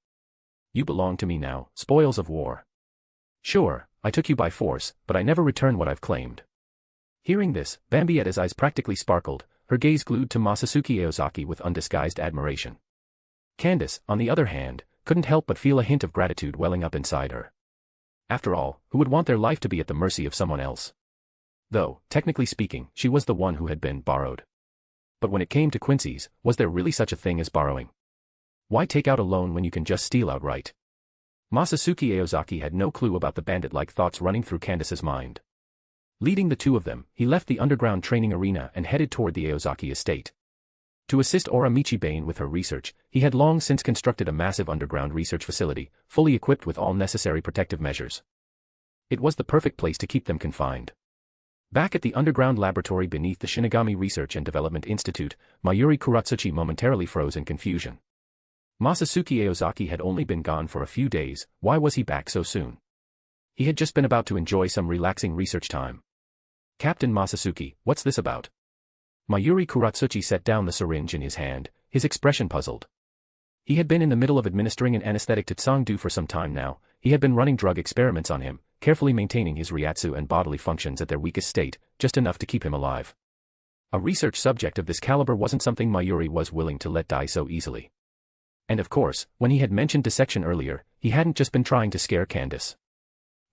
You belong to me now, spoils of war. Sure, I took you by force, but I never return what I've claimed. Hearing this, Bambietta's eyes practically sparkled, her gaze glued to Masatsuki Aozaki with undisguised admiration. Candace, on the other hand, couldn't help but feel a hint of gratitude welling up inside her. After all, who would want their life to be at the mercy of someone else? Though, technically speaking, she was the one who had been borrowed. But when it came to Quincy's, was there really such a thing as borrowing? Why take out a loan when you can just steal outright? Masatsuki Aozaki had no clue about the bandit-like thoughts running through Candace's mind. Leading the two of them, he left the underground training arena and headed toward the Aozaki estate. To assist Ora Michibane with her research, he had long since constructed a massive underground research facility, fully equipped with all necessary protective measures. It was the perfect place to keep them confined. Back at the underground laboratory beneath the Shinigami Research and Development Institute, Mayuri Kuratsuchi momentarily froze in confusion. Masatsuki Aozaki had only been gone for a few days, why was he back so soon? He had just been about to enjoy some relaxing research time. Captain Masatsuki, what's this about? Mayuri Kuratsuchi set down the syringe in his hand, his expression puzzled. He had been in the middle of administering an anesthetic to Tsangdu for some time now. He had been running drug experiments on him, carefully maintaining his ryatsu and bodily functions at their weakest state, just enough to keep him alive. A research subject of this caliber wasn't something Mayuri was willing to let die so easily. And of course, when he had mentioned dissection earlier, he hadn't just been trying to scare Candace.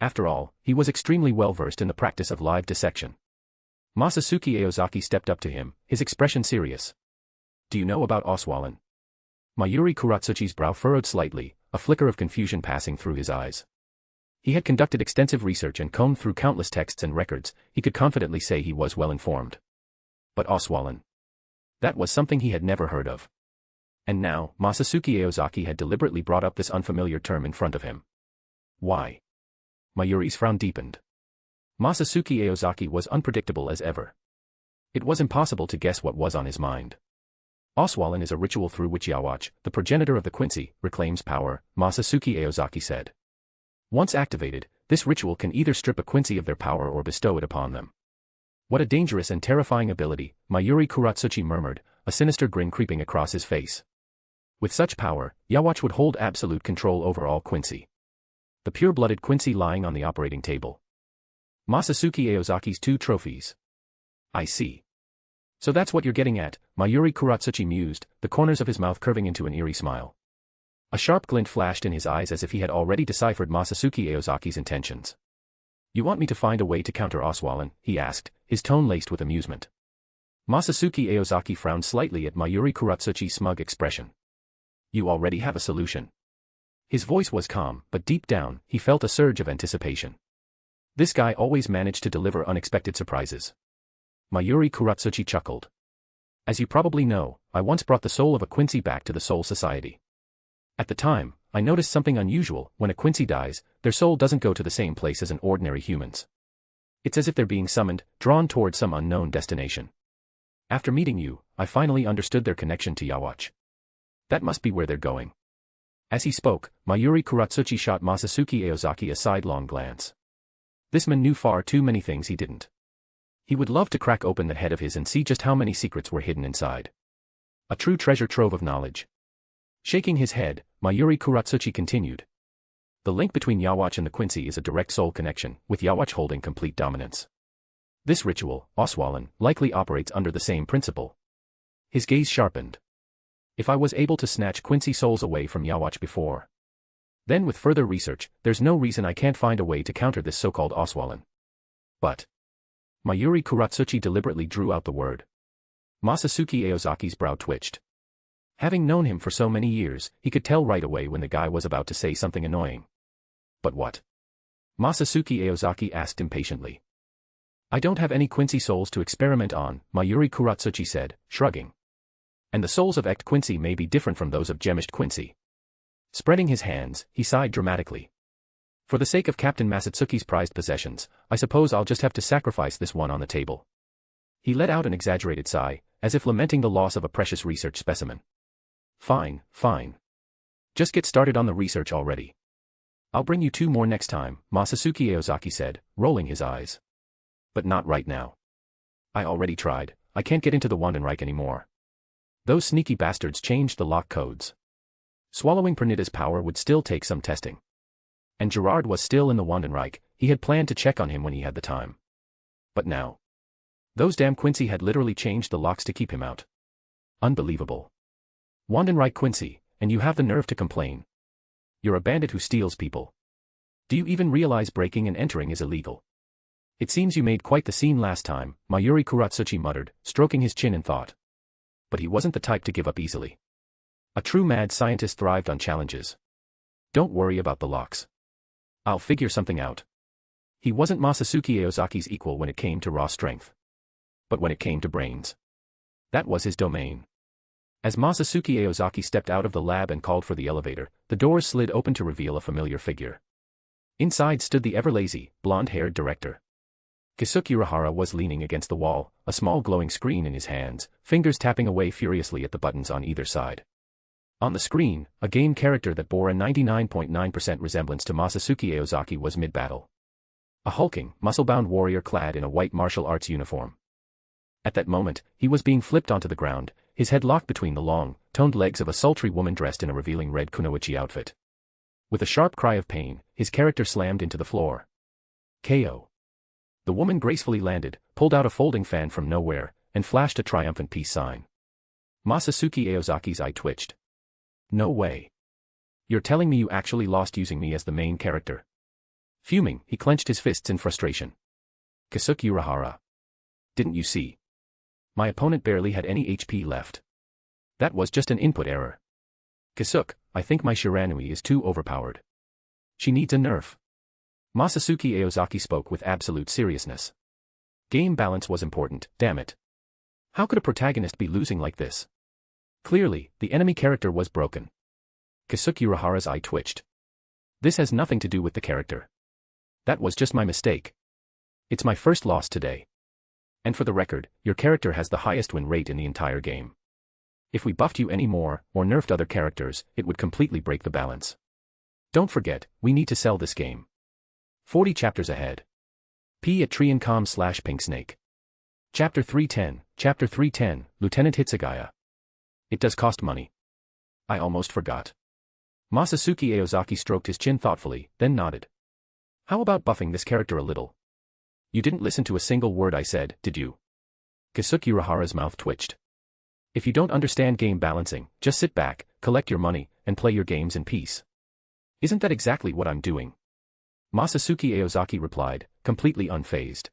After all, he was extremely well versed in the practice of live dissection. Masatsuki Aozaki stepped up to him, his expression serious. Do you know about Oswalin? Mayuri Kuratsuchi's brow furrowed slightly, a flicker of confusion passing through his eyes. He had conducted extensive research and combed through countless texts and records. He could confidently say he was well informed. But Oswalin. That was something he had never heard of. And now, Masatsuki Aozaki had deliberately brought up this unfamiliar term in front of him. Why? Mayuri's frown deepened. Masatsuki Aozaki was unpredictable as ever. It was impossible to guess what was on his mind. Oswalin is a ritual through which Yawatch, the progenitor of the Quincy, reclaims power, Masatsuki Aozaki said. Once activated, this ritual can either strip a Quincy of their power or bestow it upon them. What a dangerous and terrifying ability, Mayuri Kuratsuchi murmured, a sinister grin creeping across his face. With such power, Yawatch would hold absolute control over all Quincy. The pure-blooded Quincy lying on the operating table. Masatsuki Aozaki's 2 trophies. I see. So that's what you're getting at, Mayuri Kuratsuchi mused, the corners of his mouth curving into an eerie smile. A sharp glint flashed in his eyes as if he had already deciphered Masatsuki Aozaki's intentions. You want me to find a way to counter Oswalin? He asked, his tone laced with amusement. Masatsuki Aozaki frowned slightly at Mayuri Kuratsuchi's smug expression. You already have a solution. His voice was calm, but deep down, he felt a surge of anticipation. This guy always managed to deliver unexpected surprises. Mayuri Kuratsuchi chuckled. As you probably know, I once brought the soul of a Quincy back to the Soul Society. At the time, I noticed something unusual. When a Quincy dies, their soul doesn't go to the same place as an ordinary human's. It's as if they're being summoned, drawn toward some unknown destination. After meeting you, I finally understood their connection to Yawatch. That must be where they're going. As he spoke, Mayuri Kuratsuchi shot Masatsuki Aozaki a sidelong glance. This man knew far too many things he didn't. He would love to crack open that head of his and see just how many secrets were hidden inside. A true treasure trove of knowledge. Shaking his head, Mayuri Kuratsuchi continued. The link between Yawatch and the Quincy is a direct soul connection, with Yawatch holding complete dominance. This ritual, Oswalin, likely operates under the same principle. His gaze sharpened. If I was able to snatch Quincy souls away from Yawatch before, then with further research, there's no reason I can't find a way to counter this so-called Oswalin. But Mayuri Kuratsuchi deliberately drew out the word. Masatsuki Aozaki's brow twitched. Having known him for so many years, he could tell right away when the guy was about to say something annoying. But what? Masatsuki Aozaki asked impatiently. I don't have any Quincy souls to experiment on, Mayuri Kuratsuchi said, shrugging. And the souls of Ect Quincy may be different from those of Gemished Quincy. Spreading his hands, he sighed dramatically. For the sake of Captain Masatsuki's prized possessions, I suppose I'll just have to sacrifice this one on the table. He let out an exaggerated sigh, as if lamenting the loss of a precious research specimen. Fine, fine. Just get started on the research already. I'll bring you 2 more next time, Masatsuki Aozaki said, rolling his eyes. But not right now. I already tried, I can't get into the Wandenreich anymore. Those sneaky bastards changed the lock codes. Swallowing Pernita's power would still take some testing. And Gerard was still in the Wandenreich. He had planned to check on him when he had the time. But now, those damn Quincy had literally changed the locks to keep him out. Unbelievable. Wandenreich Quincy, and you have the nerve to complain. You're a bandit who steals people. Do you even realize breaking and entering is illegal? It seems you made quite the scene last time, Mayuri Kuratsuchi muttered, stroking his chin in thought. But he wasn't the type to give up easily. A true mad scientist thrived on challenges. Don't worry about the locks. I'll figure something out. He wasn't Masatsuki Aozaki's equal when it came to raw strength. But when it came to brains, that was his domain. As Masatsuki Aozaki stepped out of the lab and called for the elevator, the doors slid open to reveal a familiar figure. Inside stood the ever-lazy, blonde-haired director. Keisuke Urahara was leaning against the wall, a small glowing screen in his hands, fingers tapping away furiously at the buttons on either side. On the screen, a game character that bore a 99.9% resemblance to Masatsuki Aozaki was mid-battle. A hulking, muscle-bound warrior clad in a white martial arts uniform. At that moment, he was being flipped onto the ground, his head locked between the long, toned legs of a sultry woman dressed in a revealing red kunoichi outfit. With a sharp cry of pain, his character slammed into the floor. KO. The woman gracefully landed, pulled out a folding fan from nowhere, and flashed a triumphant peace sign. Masatsuki Aozaki's eye twitched. No way. You're telling me you actually lost using me as the main character? Fuming, he clenched his fists in frustration. Keisuke Urahara. Didn't you see? My opponent barely had any HP left. That was just an input error. Keisuke, I think my Shiranui is too overpowered. She needs a nerf. Masatsuki Aozaki spoke with absolute seriousness. Game balance was important, damn it. How could a protagonist be losing like this? Clearly, the enemy character was broken. Keisuke Urahara's eye twitched. This has nothing to do with the character. That was just my mistake. It's my first loss today. And for the record, your character has the highest win rate in the entire game. If we buffed you any more, or nerfed other characters, it would completely break the balance. Don't forget, we need to sell this game. 40 chapters ahead. P at Triancom/Pinksnake. Chapter 310, Lieutenant Hitsugaya. It does cost money. I almost forgot. Masatsuki Aozaki stroked his chin thoughtfully, then nodded. How about buffing this character a little? You didn't listen to a single word I said, did you? Keisuke Urahara's mouth twitched. If you don't understand game balancing, just sit back, collect your money, and play your games in peace. Isn't that exactly what I'm doing? Masatsuki Aozaki replied, completely unfazed.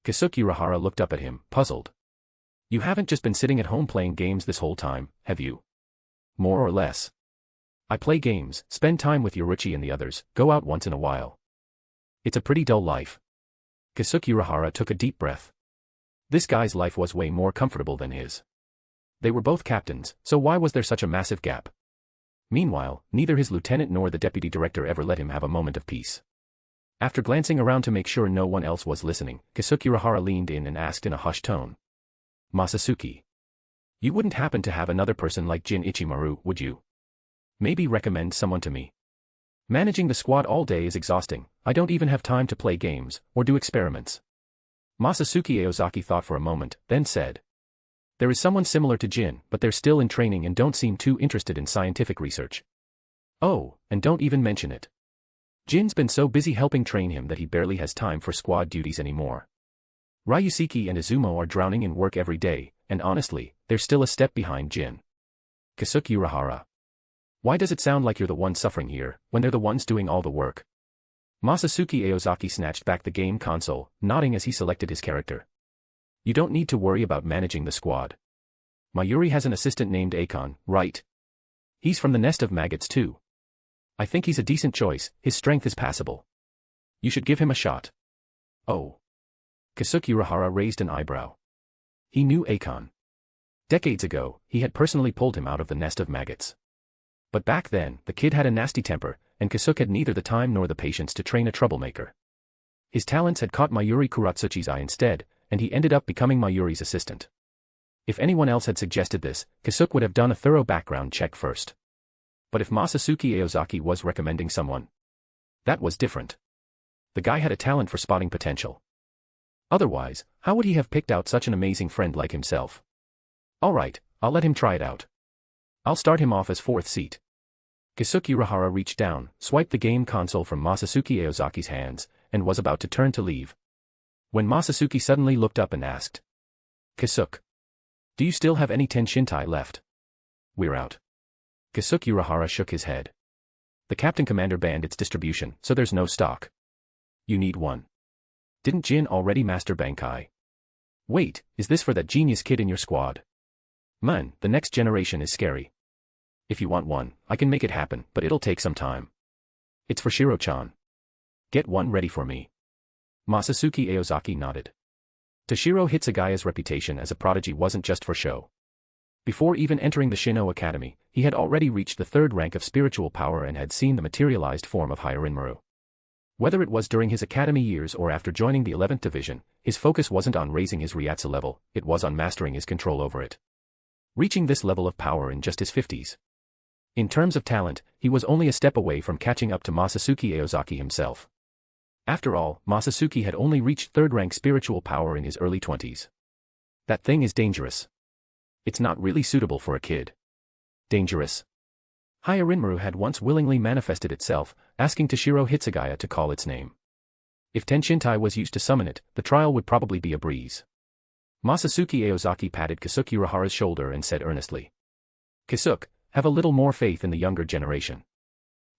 Keisuke Urahara looked up at him, puzzled. You haven't just been sitting at home playing games this whole time, have you? More or less. I play games, spend time with Yoruichi and the others, go out once in a while. It's a pretty dull life. Keisuke Urahara took a deep breath. This guy's life was way more comfortable than his. They were both captains, so why was there such a massive gap? Meanwhile, neither his lieutenant nor the deputy director ever let him have a moment of peace. After glancing around to make sure no one else was listening, Keisuke Urahara leaned in and asked in a hushed tone. Masatsuki. You wouldn't happen to have another person like Jin Ichimaru, would you? Maybe recommend someone to me. Managing the squad all day is exhausting, I don't even have time to play games, or do experiments. Masatsuki Aozaki thought for a moment, then said. There is someone similar to Jin, but they're still in training and don't seem too interested in scientific research. Oh, and don't even mention it. Jin's been so busy helping train him that he barely has time for squad duties anymore. Ryusuke and Izumo are drowning in work every day, and honestly, they're still a step behind Jin. Keisuke Urahara. Why does it sound like you're the one suffering here, when they're the ones doing all the work? Masatsuki Aozaki snatched back the game console, nodding as he selected his character. You don't need to worry about managing the squad. Mayuri has an assistant named Akon, right? He's from the Nest of Maggots too. I think he's a decent choice, his strength is passable. You should give him a shot. Oh. Keisuke Urahara raised an eyebrow. He knew Akon. Decades ago, he had personally pulled him out of the Nest of Maggots. But back then, the kid had a nasty temper, and Keisuke had neither the time nor the patience to train a troublemaker. His talents had caught Mayuri Kuratsuchi's eye instead, and he ended up becoming Mayuri's assistant. If anyone else had suggested this, Keisuke would have done a thorough background check first. But if Masatsuki Aozaki was recommending someone, that was different. The guy had a talent for spotting potential. Otherwise, how would he have picked out such an amazing friend like himself? Alright, I'll let him try it out. I'll start him off as fourth seat. Keisuke Urahara reached down, swiped the game console from Masatsuki Aozaki's hands, and was about to turn to leave. When Masatsuki suddenly looked up and asked. Keisuke. Do you still have any Tenshintai left? We're out. Keisuke Urahara shook his head. The captain commander banned its distribution, so there's no stock. You need one. Didn't Jin already master Bankai? Wait, is this for that genius kid in your squad? Man, the next generation is scary. If you want one, I can make it happen, but it'll take some time. It's for Shiro-chan. Get one ready for me. Masatsuki Aozaki nodded. Toshiro Hitsugaya's reputation as a prodigy wasn't just for show. Before even entering the Shino Academy, he had already reached the third rank of spiritual power and had seen the materialized form of Hyarinmaru. Whether it was during his academy years or after joining the 11th Division, his focus wasn't on raising his Ryatsu level, it was on mastering his control over it. Reaching this level of power in just his 50s. In terms of talent, he was only a step away from catching up to Masatsuki Aozaki himself. After all, Masatsuki had only reached third-rank spiritual power in his early 20s. That thing is dangerous. It's not really suitable for a kid. Dangerous. Hyarinmaru had once willingly manifested itself, asking Toshiro Hitsugaya to call its name. If Tenshintai was used to summon it, the trial would probably be a breeze. Masatsuki Aozaki patted Keisuke Urahara's shoulder and said earnestly. Keisuke, have a little more faith in the younger generation.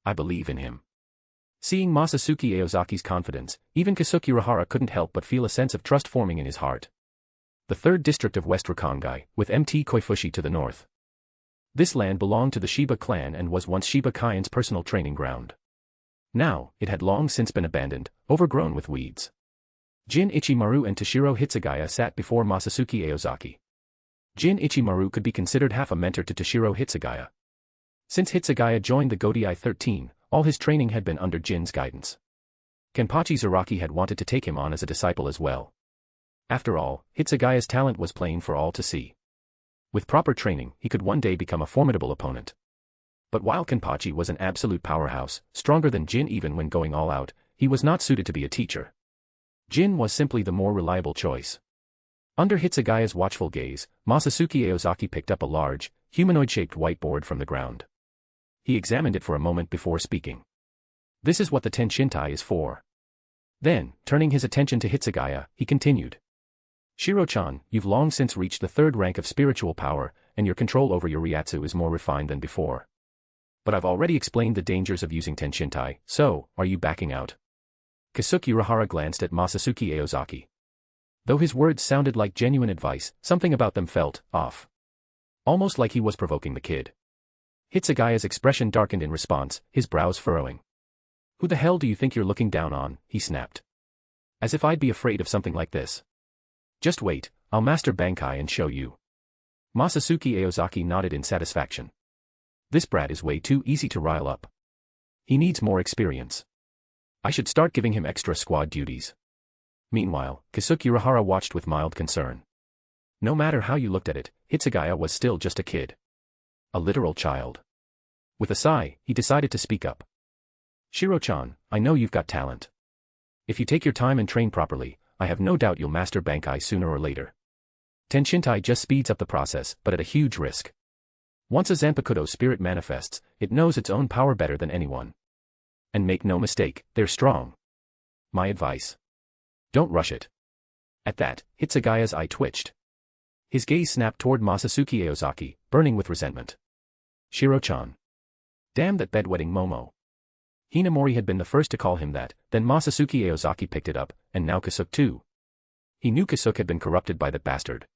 I believe in him. Seeing Masatsuki Aozaki's confidence, even Keisuke Urahara couldn't help but feel a sense of trust forming in his heart. The 3rd district of West Rakangai, with Mt. Koifushi to the north. This land belonged to the Shiba clan and was once Shiba Kaien's personal training ground. Now, it had long since been abandoned, overgrown with weeds. Jin Ichimaru and Toshiro Hitsugaya sat before Masatsuki Aozaki. Jin Ichimaru could be considered half a mentor to Toshiro Hitsugaya. Since Hitsugaya joined the Gotei 13, all his training had been under Jin's guidance. Kenpachi Zaraki had wanted to take him on as a disciple as well. After all, Hitsugaya's talent was plain for all to see. With proper training, he could one day become a formidable opponent. But while Kenpachi was an absolute powerhouse, stronger than Jin even when going all out, he was not suited to be a teacher. Jin was simply the more reliable choice. Under Hitsugaya's watchful gaze, Masatsuki Aozaki picked up a large, humanoid-shaped whiteboard from the ground. He examined it for a moment before speaking. This is what the Tenshintai is for. Then, turning his attention to Hitsugaya, he continued. Shiro-chan, you've long since reached the 3rd rank of spiritual power, and your control over your Ryatsu is more refined than before. But I've already explained the dangers of using Tenshintai, so, are you backing out? Kasuke Urahara glanced at Masatsuki Aozaki. Though his words sounded like genuine advice, something about them felt off. Almost like he was provoking the kid. Hitsugaya's expression darkened in response, his brows furrowing. Who the hell do you think you're looking down on, he snapped. As if I'd be afraid of something like this. Just wait, I'll master Bankai and show you. Masatsuki Aozaki nodded in satisfaction. This brat is way too easy to rile up. He needs more experience. I should start giving him extra squad duties. Meanwhile, Kasuke Urahara watched with mild concern. No matter how you looked at it, Hitsugaya was still just a kid. A literal child. With a sigh, he decided to speak up. Shiro-chan, I know you've got talent. If you take your time and train properly, I have no doubt you'll master Bankai sooner or later. Tenshintai just speeds up the process, but at a huge risk. Once a Zanpakutō spirit manifests, it knows its own power better than anyone. And make no mistake, they're strong. My advice. Don't rush it. At that, Hitsugaya's eye twitched. His gaze snapped toward Masatsuki Aozaki, burning with resentment. Shiro-chan. Damn that bedwetting Momo. Hinamori had been the first to call him that, then Masatsuki Aozaki picked it up, and now Kasuke too. He knew Kasuke had been corrupted by that bastard.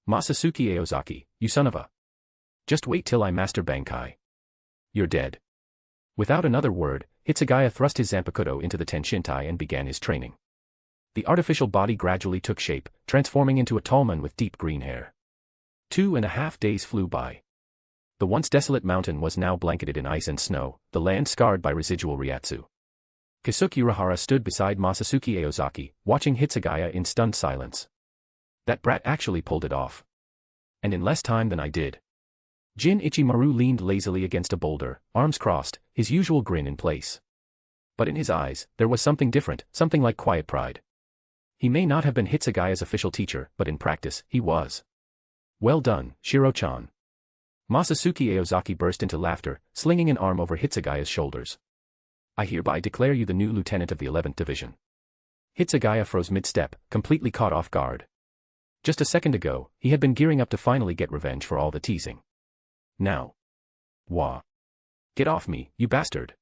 Masatsuki Aozaki, you son of a. Just wait till I master Bankai. You're dead. Without another word, Hitsugaya thrust his Zanpakutō into the Tenshintai and began his training. The artificial body gradually took shape, transforming into a tall man with deep green hair. 2.5 days flew by. The once desolate mountain was now blanketed in ice and snow, the land scarred by residual Ryatsu. Kasuke Urahara stood beside Masatsuki Aozaki, watching Hitsugaya in stunned silence. That brat actually pulled it off. And in less time than I did. Jin Ichimaru leaned lazily against a boulder, arms crossed, his usual grin in place. But in his eyes, there was something different, something like quiet pride. He may not have been Hitsugaya's official teacher, but in practice, he was. Well done, Shiro-chan. Masatsuki Aozaki burst into laughter, slinging an arm over Hitsugaya's shoulders. I hereby declare you the new lieutenant of the 11th Division. Hitsugaya froze mid-step, completely caught off guard. Just a second ago, he had been gearing up to finally get revenge for all the teasing. Now. Wah. Get off me, you bastard.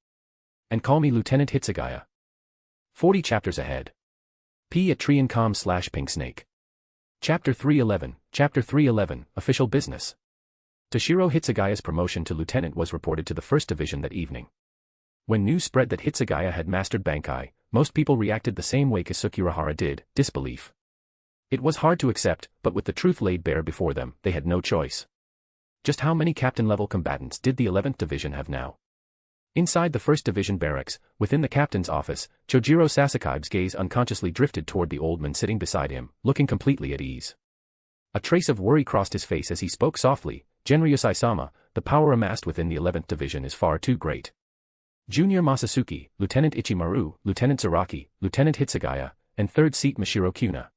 And call me Lieutenant Hitsugaya. 40 chapters ahead. p@tree.com/pinksnake. Chapter 311, Official Business. Toshiro Hitsugaya's promotion to lieutenant was reported to the 1st Division that evening. When news spread that Hitsugaya had mastered Bankai, most people reacted the same way Kasuke Urahara did, disbelief. It was hard to accept, but with the truth laid bare before them, they had no choice. Just how many captain-level combatants did the 11th Division have now? Inside the 1st Division barracks, within the captain's office, Chojiro Sasakai's gaze unconsciously drifted toward the old man sitting beside him, looking completely at ease. A trace of worry crossed his face as he spoke softly, Genryusai-sama, the power amassed within the 11th Division is far too great. Junior Masatsuki, Lieutenant Ichimaru, Lieutenant Zaraki, Lieutenant Hitsugaya, and 3rd seat Mashiro Kuna.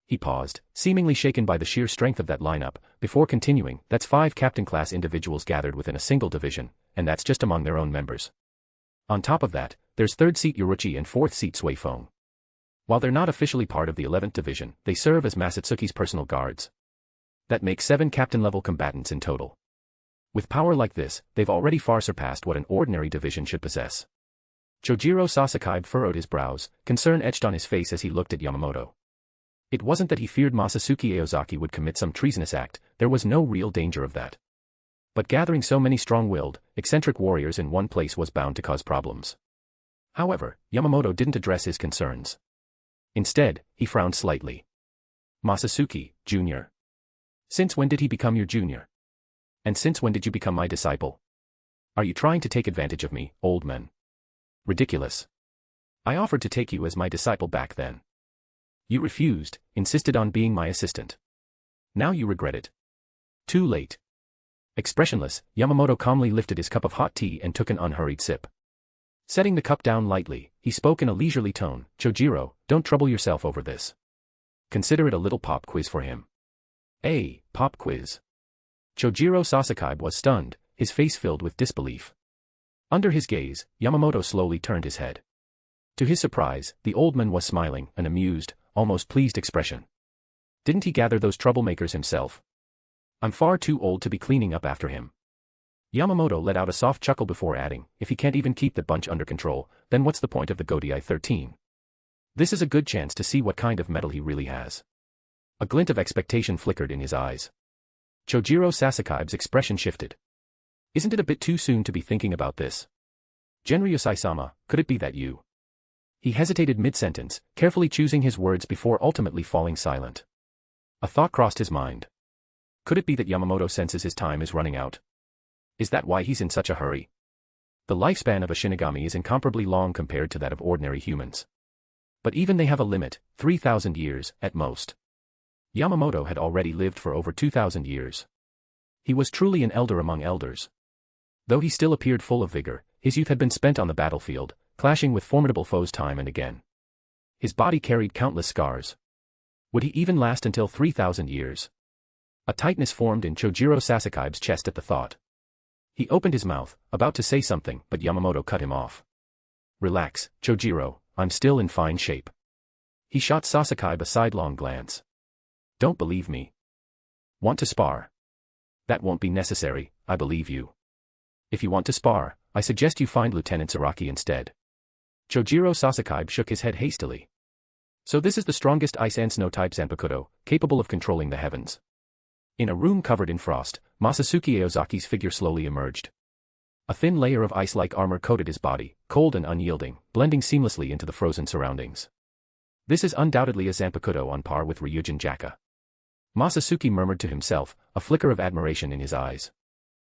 He paused, seemingly shaken by the sheer strength of that lineup, before continuing, that's 5 captain-class individuals gathered within a single division, and that's just among their own members. On top of that, there's 3rd seat Yoruchi and 4th seat Suifeng. While they're not officially part of the 11th Division, they serve as Masatsuki's personal guards. That makes 7 captain-level combatants in total. With power like this, they've already far surpassed what an ordinary division should possess. Chojiro Sasakai furrowed his brows, concern etched on his face as he looked at Yamamoto. It wasn't that he feared Masatsuki Aozaki would commit some treasonous act, there was no real danger of that. But gathering so many strong-willed, eccentric warriors in one place was bound to cause problems. However, Yamamoto didn't address his concerns. Instead, he frowned slightly. Masatsuki, Jr. Since when did he become your junior? And since when did you become my disciple? Are you trying to take advantage of me, old man? Ridiculous. I offered to take you as my disciple back then. You refused, insisted on being my assistant. Now you regret it. Too late. Expressionless, Yamamoto calmly lifted his cup of hot tea and took an unhurried sip. Setting the cup down lightly, he spoke in a leisurely tone. Chojiro, don't trouble yourself over this. Consider it a little pop quiz for him. A pop quiz. Chojiro Sasaki was stunned, his face filled with disbelief. Under his gaze, Yamamoto slowly turned his head. To his surprise, the old man was smiling, an amused, almost pleased expression. Didn't he gather those troublemakers himself? I'm far too old to be cleaning up after him. Yamamoto let out a soft chuckle before adding, if he can't even keep the bunch under control, then what's the point of the Gotei 13? This is a good chance to see what kind of mettle he really has. A glint of expectation flickered in his eyes. Chojiro Sasaki's expression shifted. Isn't it a bit too soon to be thinking about this? Genryusai-sama, could it be that you? He hesitated mid-sentence, carefully choosing his words before ultimately falling silent. A thought crossed his mind. Could it be that Yamamoto senses his time is running out? Is that why he's in such a hurry? The lifespan of a Shinigami is incomparably long compared to that of ordinary humans. But even they have a limit, 3,000 years, at most. Yamamoto had already lived for over 2,000 years. He was truly an elder among elders. Though he still appeared full of vigor, his youth had been spent on the battlefield, clashing with formidable foes time and again. His body carried countless scars. Would he even last until 3,000 years? A tightness formed in Chojiro Sasaki's chest at the thought. He opened his mouth, about to say something, but Yamamoto cut him off. Relax, Chojiro, I'm still in fine shape. He shot Sasaki a sidelong glance. Don't believe me. Want to spar? That won't be necessary, I believe you. If you want to spar, I suggest you find Lieutenant Zaraki instead. Chojiro Sasaki shook his head hastily. So this is the strongest ice and snow type Zanpakutō, capable of controlling the heavens. In a room covered in frost, Masatsuki Aozaki's figure slowly emerged. A thin layer of ice-like armor coated his body, cold and unyielding, blending seamlessly into the frozen surroundings. This is undoubtedly a Zanpakutō on par with Ryujin Jaka. Masatsuki murmured to himself, a flicker of admiration in his eyes.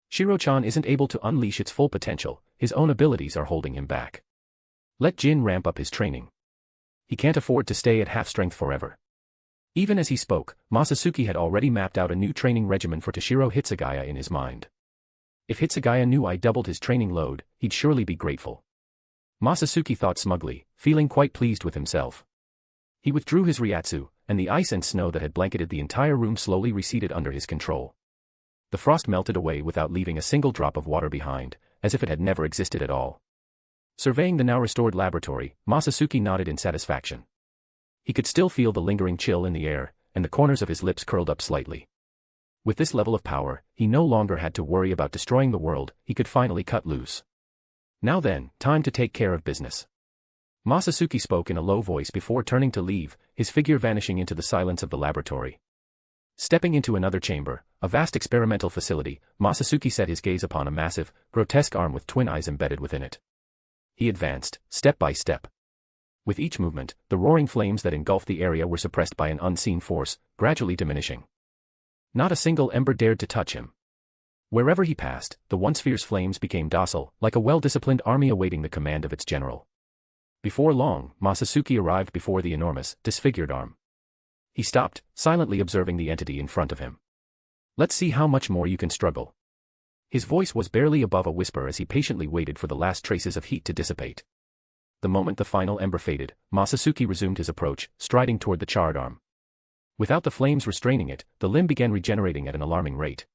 Shiro-chan isn't able to unleash its full potential, his own abilities are holding him back. Let Jin ramp up his training. He can't afford to stay at half-strength forever. Even as he spoke, Masatsuki had already mapped out a new training regimen for Toshiro Hitsugaya in his mind. If Hitsugaya knew I doubled his training load, he'd surely be grateful. Masatsuki thought smugly, feeling quite pleased with himself. He withdrew his Ryatsu, and the ice and snow that had blanketed the entire room slowly receded under his control. The frost melted away without leaving a single drop of water behind, as if it had never existed at all. Surveying the now restored laboratory, Masatsuki nodded in satisfaction. He could still feel the lingering chill in the air, and the corners of his lips curled up slightly. With this level of power, he no longer had to worry about destroying the world, he could finally cut loose. Now then, time to take care of business. Masatsuki spoke in a low voice before turning to leave, his figure vanishing into the silence of the laboratory. Stepping into another chamber, a vast experimental facility, Masatsuki set his gaze upon a massive, grotesque arm with twin eyes embedded within it. He advanced, step by step. With each movement, the roaring flames that engulfed the area were suppressed by an unseen force, gradually diminishing. Not a single ember dared to touch him. Wherever he passed, the once fierce flames became docile, like a well-disciplined army awaiting the command of its general. Before long, Masatsuki arrived before the enormous, disfigured arm. He stopped, silently observing the entity in front of him. Let's see how much more you can struggle. His voice was barely above a whisper as he patiently waited for the last traces of heat to dissipate. The moment the final ember faded, Masatsuki resumed his approach, striding toward the charred arm. Without the flames restraining it, the limb began regenerating at an alarming rate.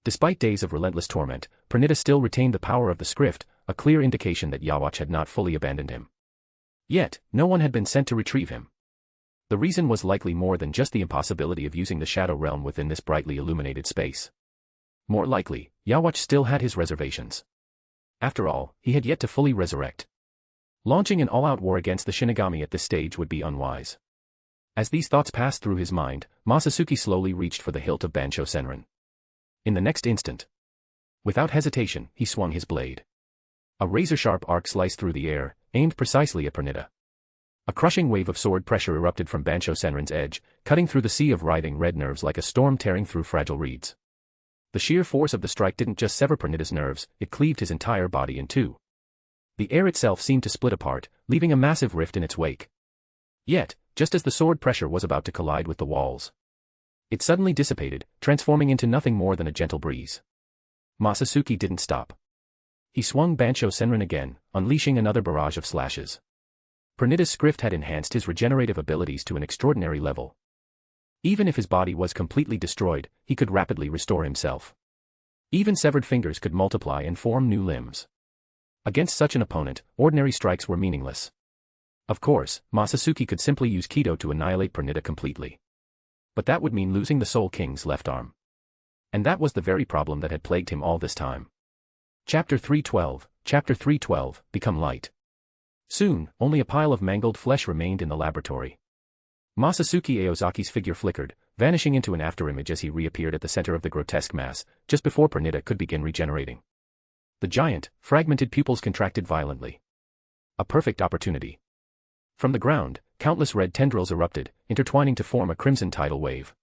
Despite days of relentless torment, Pranita still retained the power of the script, a clear indication that Yawatch had not fully abandoned him. Yet, no one had been sent to retrieve him. The reason was likely more than just the impossibility of using the Shadow Realm within this brightly illuminated space. More likely, Yawatch still had his reservations. After all, he had yet to fully resurrect. Launching an all-out war against the Shinigami at this stage would be unwise. As these thoughts passed through his mind, Masatsuki slowly reached for the hilt of Bansho Senrin. In the next instant, without hesitation, he swung his blade. A razor-sharp arc sliced through the air, aimed precisely at Pernida. A crushing wave of sword pressure erupted from Bancho Senrin's edge, cutting through the sea of writhing red nerves like a storm tearing through fragile reeds. The sheer force of the strike didn't just sever Pernida's nerves, it cleaved his entire body in two. The air itself seemed to split apart, leaving a massive rift in its wake. Yet, just as the sword pressure was about to collide with the walls, it suddenly dissipated, transforming into nothing more than a gentle breeze. Masatsuki didn't stop. He swung Bancho Senrin again, unleashing another barrage of slashes. Pernida's script had enhanced his regenerative abilities to an extraordinary level. Even if his body was completely destroyed, he could rapidly restore himself. Even severed fingers could multiply and form new limbs. Against such an opponent, ordinary strikes were meaningless. Of course, Masatsuki could simply use Kido to annihilate Pernida completely. But that would mean losing the Soul King's left arm. And that was the very problem that had plagued him all this time. Chapter 312, Become Light. Soon, only a pile of mangled flesh remained in the laboratory. Masatsuki Aozaki's figure flickered, vanishing into an afterimage as he reappeared at the center of the grotesque mass, just before Pernida could begin regenerating. The giant, fragmented pupils contracted violently. A perfect opportunity. From the ground, countless red tendrils erupted, intertwining to form a crimson tidal wave.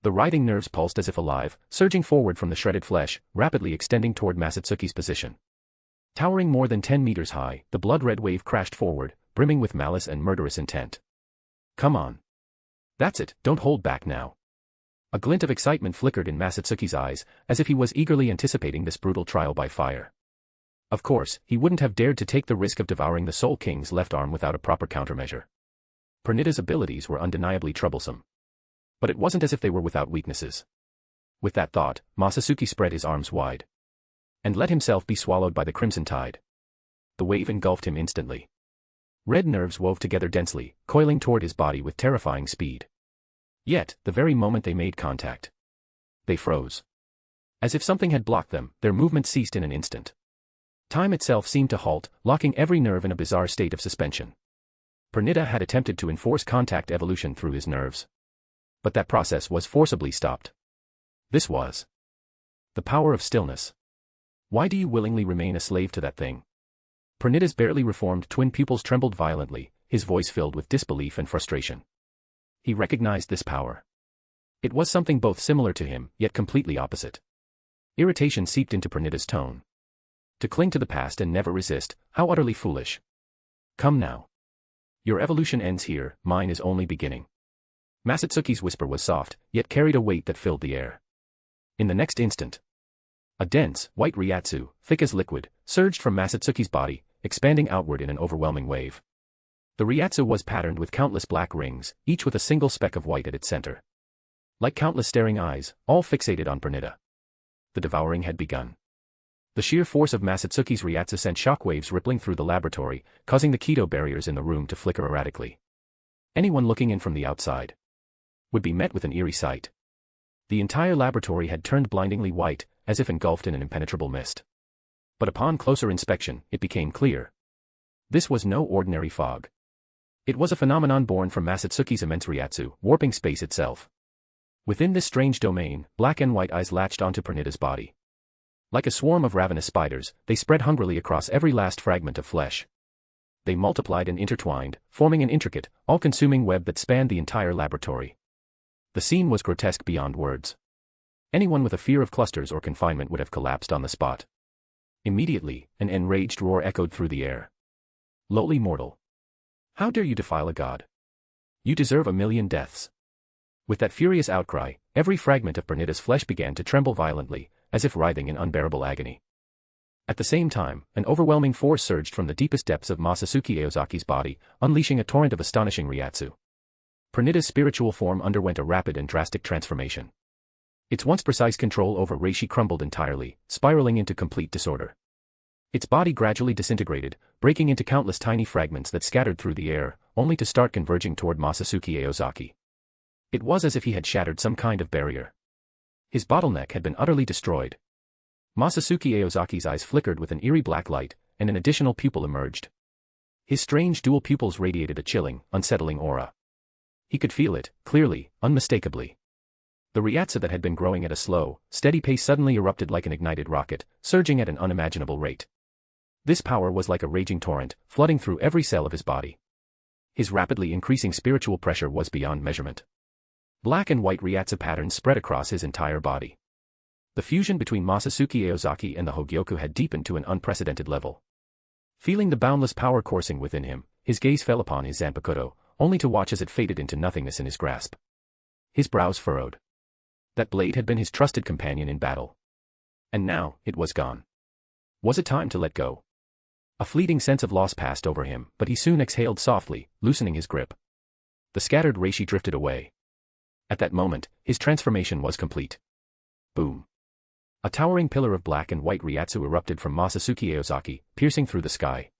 The writhing nerves pulsed as if alive, surging forward from the shredded flesh, rapidly extending toward Masatsuki's position. Towering more than 10 meters high, the blood-red wave crashed forward, brimming with malice and murderous intent. Come on. That's it, don't hold back now. A glint of excitement flickered in Masatsuki's eyes, as if he was eagerly anticipating this brutal trial by fire. Of course, he wouldn't have dared to take the risk of devouring the Soul King's left arm without a proper countermeasure. Pernida's abilities were undeniably troublesome. But it wasn't as if they were without weaknesses. With that thought, Masatsuki spread his arms wide and let himself be swallowed by the crimson tide. The wave engulfed him instantly. Red nerves wove together densely, coiling toward his body with terrifying speed. Yet, the very moment they made contact, they froze. As if something had blocked them, their movement ceased in an instant. Time itself seemed to halt, locking every nerve in a bizarre state of suspension. Pernida had attempted to enforce contact evolution through his nerves. But that process was forcibly stopped. This was the power of stillness. Why do you willingly remain a slave to that thing? Pernida's barely reformed twin pupils trembled violently, his voice filled with disbelief and frustration. He recognized this power. It was something both similar to him, yet completely opposite. Irritation seeped into Pernida's tone. To cling to the past and never resist, how utterly foolish. Come now. Your evolution ends here, mine is only beginning. Masatsuki's whisper was soft, yet carried a weight that filled the air. In the next instant, a dense, white Ryatsu, thick as liquid, surged from Masatsuki's body, expanding outward in an overwhelming wave. The Ryatsu was patterned with countless black rings, each with a single speck of white at its center. Like countless staring eyes, all fixated on Pernida. The devouring had begun. The sheer force of Masatsuki's Ryatsu sent shockwaves rippling through the laboratory, causing the Kido barriers in the room to flicker erratically. Anyone looking in from the outside would be met with an eerie sight. The entire laboratory had turned blindingly white, as if engulfed in an impenetrable mist. But upon closer inspection, it became clear. This was no ordinary fog. It was a phenomenon born from Masatsuki's immense Ryatsu, warping space itself. Within this strange domain, black and white eyes latched onto Pernida's body. Like a swarm of ravenous spiders, they spread hungrily across every last fragment of flesh. They multiplied and intertwined, forming an intricate, all-consuming web that spanned the entire laboratory. The scene was grotesque beyond words. Anyone with a fear of clusters or confinement would have collapsed on the spot. Immediately, an enraged roar echoed through the air. Lowly mortal. How dare you defile a god? You deserve 1,000,000 deaths. With that furious outcry, every fragment of Pernida's flesh began to tremble violently, as if writhing in unbearable agony. At the same time, an overwhelming force surged from the deepest depths of Masatsuki Aozaki's body, unleashing a torrent of astonishing Ryatsu. Pernida's spiritual form underwent a rapid and drastic transformation. Its once precise control over Reishi crumbled entirely, spiraling into complete disorder. Its body gradually disintegrated, breaking into countless tiny fragments that scattered through the air, only to start converging toward Masatsuki Aozaki. It was as if he had shattered some kind of barrier. His bottleneck had been utterly destroyed. Masatsuki Aozaki's eyes flickered with an eerie black light, and an additional pupil emerged. His strange dual pupils radiated a chilling, unsettling aura. He could feel it, clearly, unmistakably. The Ryatsu that had been growing at a slow, steady pace suddenly erupted like an ignited rocket, surging at an unimaginable rate. This power was like a raging torrent, flooding through every cell of his body. His rapidly increasing spiritual pressure was beyond measurement. Black and white Reiatsu patterns spread across his entire body. The fusion between Masatsuki Aozaki and the Hogyoku had deepened to an unprecedented level. Feeling the boundless power coursing within him, his gaze fell upon his Zanpakutō, only to watch as it faded into nothingness in his grasp. His brows furrowed. That blade had been his trusted companion in battle. And now, it was gone. Was it time to let go? A fleeting sense of loss passed over him, but he soon exhaled softly, loosening his grip. The scattered reishi drifted away. At that moment, his transformation was complete. Boom. A towering pillar of black and white Reiatsu erupted from Masatsuki Aozaki, piercing through the sky.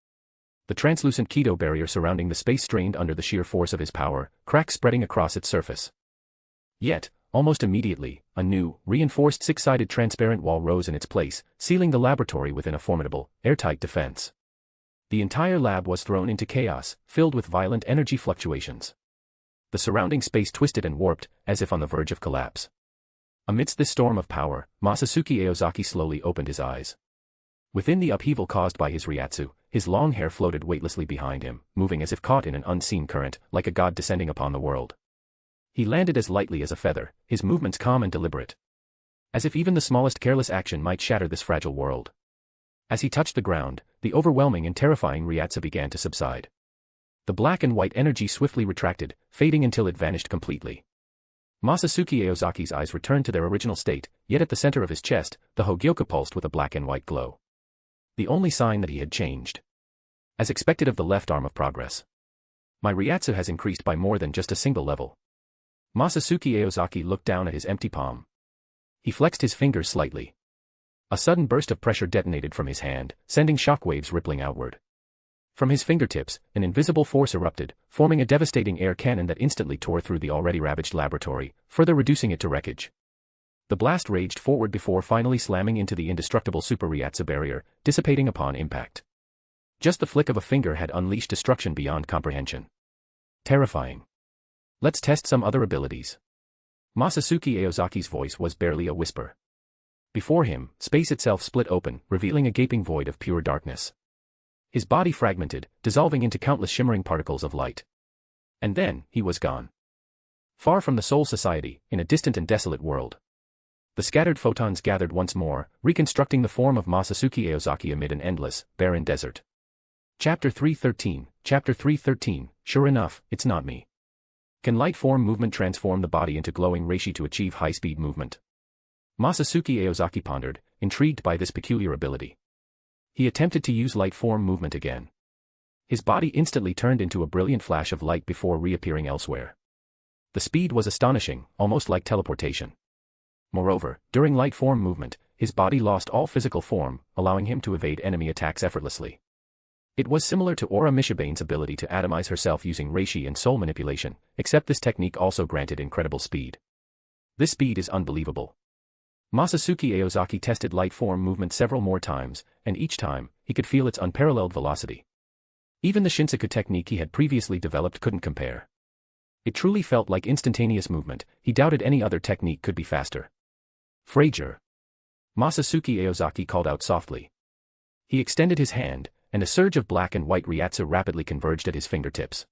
The translucent Kido barrier surrounding the space strained under the sheer force of his power, cracks spreading across its surface. Yet, almost immediately, a new, reinforced six-sided transparent wall rose in its place, sealing the laboratory within a formidable, airtight defense. The entire lab was thrown into chaos, filled with violent energy fluctuations. The surrounding space twisted and warped, as if on the verge of collapse. Amidst this storm of power, Masatsuki Aozaki slowly opened his eyes. Within the upheaval caused by his Reiatsu, his long hair floated weightlessly behind him, moving as if caught in an unseen current, like a god descending upon the world. He landed as lightly as a feather, his movements calm and deliberate. As if even the smallest careless action might shatter this fragile world. As he touched the ground, the overwhelming and terrifying Reiatsu began to subside. The black and white energy swiftly retracted, fading until it vanished completely. Masatsuki Aozaki's eyes returned to their original state, yet at the center of his chest, the Hogyoku pulsed with a black and white glow. The only sign that he had changed. As expected of the left arm of progress. My Reiatsu has increased by more than just a single level. Masatsuki Aozaki looked down at his empty palm. He flexed his fingers slightly. A sudden burst of pressure detonated from his hand, sending shockwaves rippling outward. From his fingertips, an invisible force erupted, forming a devastating air cannon that instantly tore through the already ravaged laboratory, further reducing it to wreckage. The blast raged forward before finally slamming into the indestructible Super Reiatsu barrier, dissipating upon impact. Just the flick of a finger had unleashed destruction beyond comprehension. Terrifying. Let's test some other abilities. Masatsuki Aozaki's voice was barely a whisper. Before him, space itself split open, revealing a gaping void of pure darkness. His body fragmented, dissolving into countless shimmering particles of light. And then, he was gone. Far from the Soul Society, in a distant and desolate world. The scattered photons gathered once more, reconstructing the form of Masatsuki Aozaki amid an endless, barren desert. Chapter 313, Chapter 313, Sure enough, it's not me. Can light form movement transform the body into glowing reishi to achieve high-speed movement? Masatsuki Aozaki pondered, intrigued by this peculiar ability. He attempted to use light form movement again. His body instantly turned into a brilliant flash of light before reappearing elsewhere. The speed was astonishing, almost like teleportation. Moreover, during light form movement, his body lost all physical form, allowing him to evade enemy attacks effortlessly. It was similar to Aura Mishibane's ability to atomize herself using reishi and soul manipulation, except this technique also granted incredible speed. This speed is unbelievable. Masatsuki Aozaki tested light form movement several more times, and each time, he could feel its unparalleled velocity. Even the Shinsaku technique he had previously developed couldn't compare. It truly felt like instantaneous movement. He doubted any other technique could be faster. Frager. Masatsuki Aozaki called out softly. He extended his hand, and a surge of black and white Reiatsu rapidly converged at his fingertips.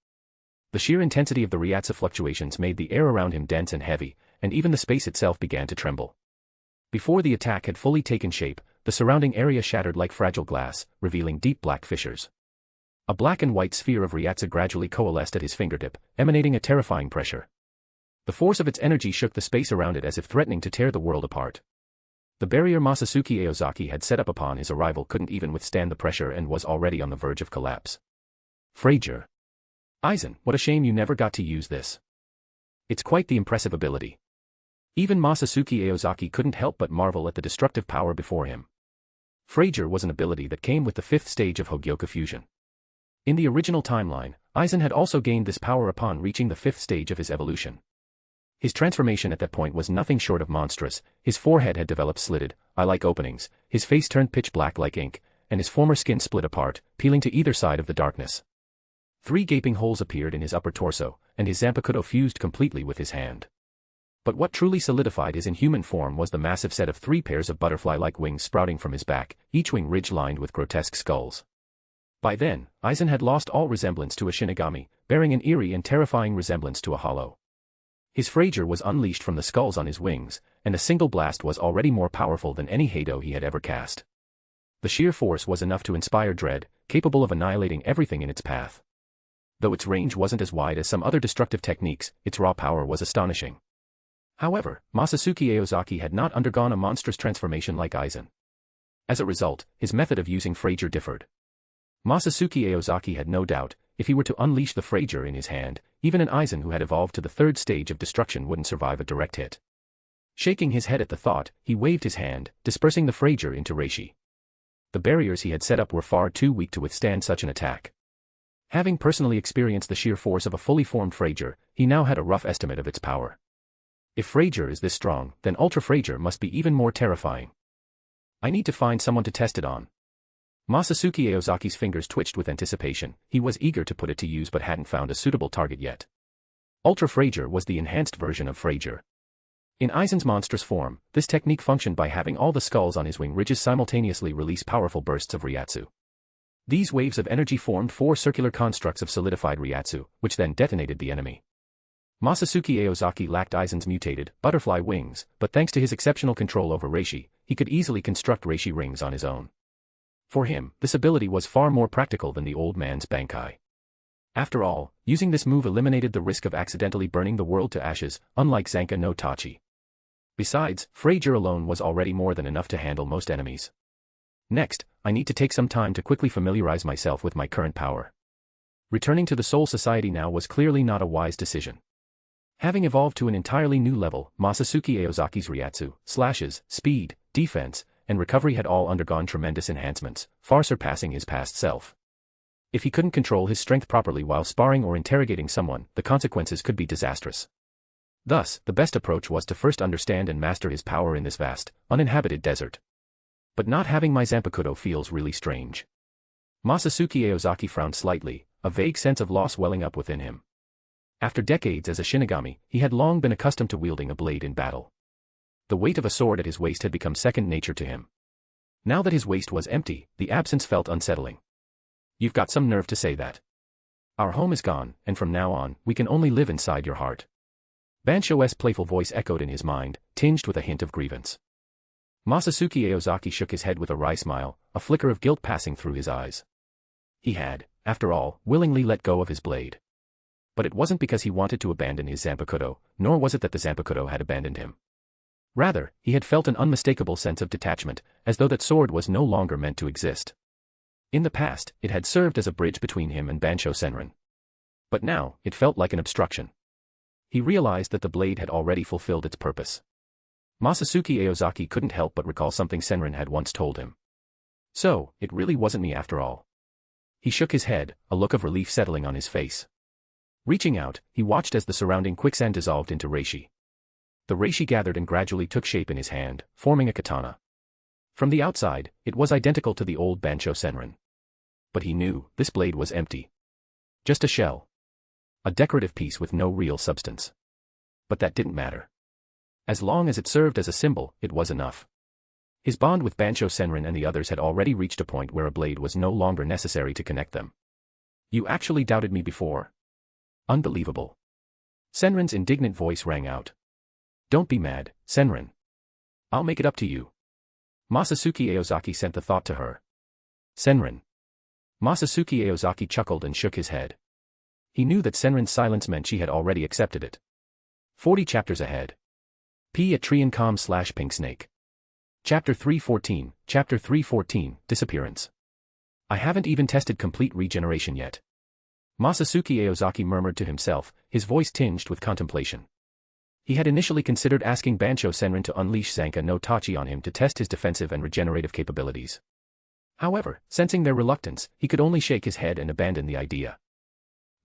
The sheer intensity of the Reiatsu fluctuations made the air around him dense and heavy, and even the space itself began to tremble. Before the attack had fully taken shape, the surrounding area shattered like fragile glass, revealing deep black fissures. A black and white sphere of Reiatsu gradually coalesced at his fingertip, emanating a terrifying pressure. The force of its energy shook the space around it as if threatening to tear the world apart. The barrier Masatsuki Aozaki had set up upon his arrival couldn't even withstand the pressure and was already on the verge of collapse. Frager. Aizen, what a shame you never got to use this. It's quite the impressive ability. Even Masatsuki Aozaki couldn't help but marvel at the destructive power before him. Frager was an ability that came with the fifth stage of Hogyoku fusion. In the original timeline, Aizen had also gained this power upon reaching the fifth stage of his evolution. His transformation at that point was nothing short of monstrous. His forehead had developed slitted, eye-like openings, his face turned pitch black like ink, and his former skin split apart, peeling to either side of the darkness. 3 gaping holes appeared in his upper torso, and his Zanpakutō fused completely with his hand. But what truly solidified his inhuman form was the massive set of 3 pairs of butterfly-like wings sprouting from his back, each wing ridge lined with grotesque skulls. By then, Aizen had lost all resemblance to a Shinigami, bearing an eerie and terrifying resemblance to a hollow. His Frager was unleashed from the skulls on his wings, and a single blast was already more powerful than any Heido he had ever cast. The sheer force was enough to inspire dread, capable of annihilating everything in its path. Though its range wasn't as wide as some other destructive techniques, its raw power was astonishing. However, Masatsuki Aozaki had not undergone a monstrous transformation like Aizen. As a result, his method of using Frager differed. Masatsuki Aozaki had no doubt, if he were to unleash the Frager in his hand, even an Aizen who had evolved to the 3rd stage of destruction wouldn't survive a direct hit. Shaking his head at the thought, he waved his hand, dispersing the Frager into reishi. The barriers he had set up were far too weak to withstand such an attack. Having personally experienced the sheer force of a fully formed Frager, he now had a rough estimate of its power. If Frager is this strong, then Ultra Frager must be even more terrifying. I need to find someone to test it on. Masatsuki Aozaki's fingers twitched with anticipation. He was eager to put it to use but hadn't found a suitable target yet. Ultra Frager was the enhanced version of Frager. In Aizen's monstrous form, this technique functioned by having all the skulls on his wing ridges simultaneously release powerful bursts of Ryatsu. These waves of energy formed 4 circular constructs of solidified Ryatsu, which then detonated the enemy. Masatsuki Aozaki lacked Aizen's mutated, butterfly wings, but thanks to his exceptional control over reishi, he could easily construct reishi rings on his own. For him, this ability was far more practical than the old man's Bankai. After all, using this move eliminated the risk of accidentally burning the world to ashes, unlike Zanka no Tachi. Besides, Frager alone was already more than enough to handle most enemies. Next, I need to take some time to quickly familiarize myself with my current power. Returning to the Soul Society now was clearly not a wise decision. Having evolved to an entirely new level, Masatsuki Aozaki's Ryatsu, slashes, speed, defense, and recovery had all undergone tremendous enhancements, far surpassing his past self. If he couldn't control his strength properly while sparring or interrogating someone, the consequences could be disastrous. Thus, the best approach was to first understand and master his power in this vast, uninhabited desert. But not having my Zanpakutō feels really strange. Masatsuki Aozaki frowned slightly, a vague sense of loss welling up within him. After decades as a Shinigami, he had long been accustomed to wielding a blade in battle. The weight of a sword at his waist had become second nature to him. Now that his waist was empty, the absence felt unsettling. You've got some nerve to say that. Our home is gone, and from now on, we can only live inside your heart. Bansho's playful voice echoed in his mind, tinged with a hint of grievance. Masatsuki Aozaki shook his head with a wry smile, a flicker of guilt passing through his eyes. He had, after all, willingly let go of his blade. But it wasn't because he wanted to abandon his Zanpakutō, nor was it that the Zanpakutō had abandoned him. Rather, he had felt an unmistakable sense of detachment, as though that sword was no longer meant to exist. In the past, it had served as a bridge between him and Bansho Senran. But now, it felt like an obstruction. He realized that the blade had already fulfilled its purpose. Masatsuki Aozaki couldn't help but recall something Senran had once told him. So, it really wasn't me after all. He shook his head, a look of relief settling on his face. Reaching out, he watched as the surrounding quicksand dissolved into reishi. The reishi gathered and gradually took shape in his hand, forming a katana. From the outside, it was identical to the old Bansho Senran. But he knew, this blade was empty. Just a shell. A decorative piece with no real substance. But that didn't matter. As long as it served as a symbol, it was enough. His bond with Bansho Senran and the others had already reached a point where a blade was no longer necessary to connect them. You actually doubted me before. Unbelievable. Senran's indignant voice rang out. Don't be mad, Senran. I'll make it up to you. Masatsuki Aozaki sent the thought to her. Senran. Masatsuki Aozaki chuckled and shook his head. He knew that Senran's silence meant she had already accepted it. 40 chapters ahead. P. at Triancom/Pink Snake. Chapter 314, Chapter 314, Disappearance. I haven't even tested complete regeneration yet. Masatsuki Aozaki murmured to himself, his voice tinged with contemplation. He had initially considered asking Bansho Senran to unleash Zanka no Tachi on him to test his defensive and regenerative capabilities. However, sensing their reluctance, he could only shake his head and abandon the idea.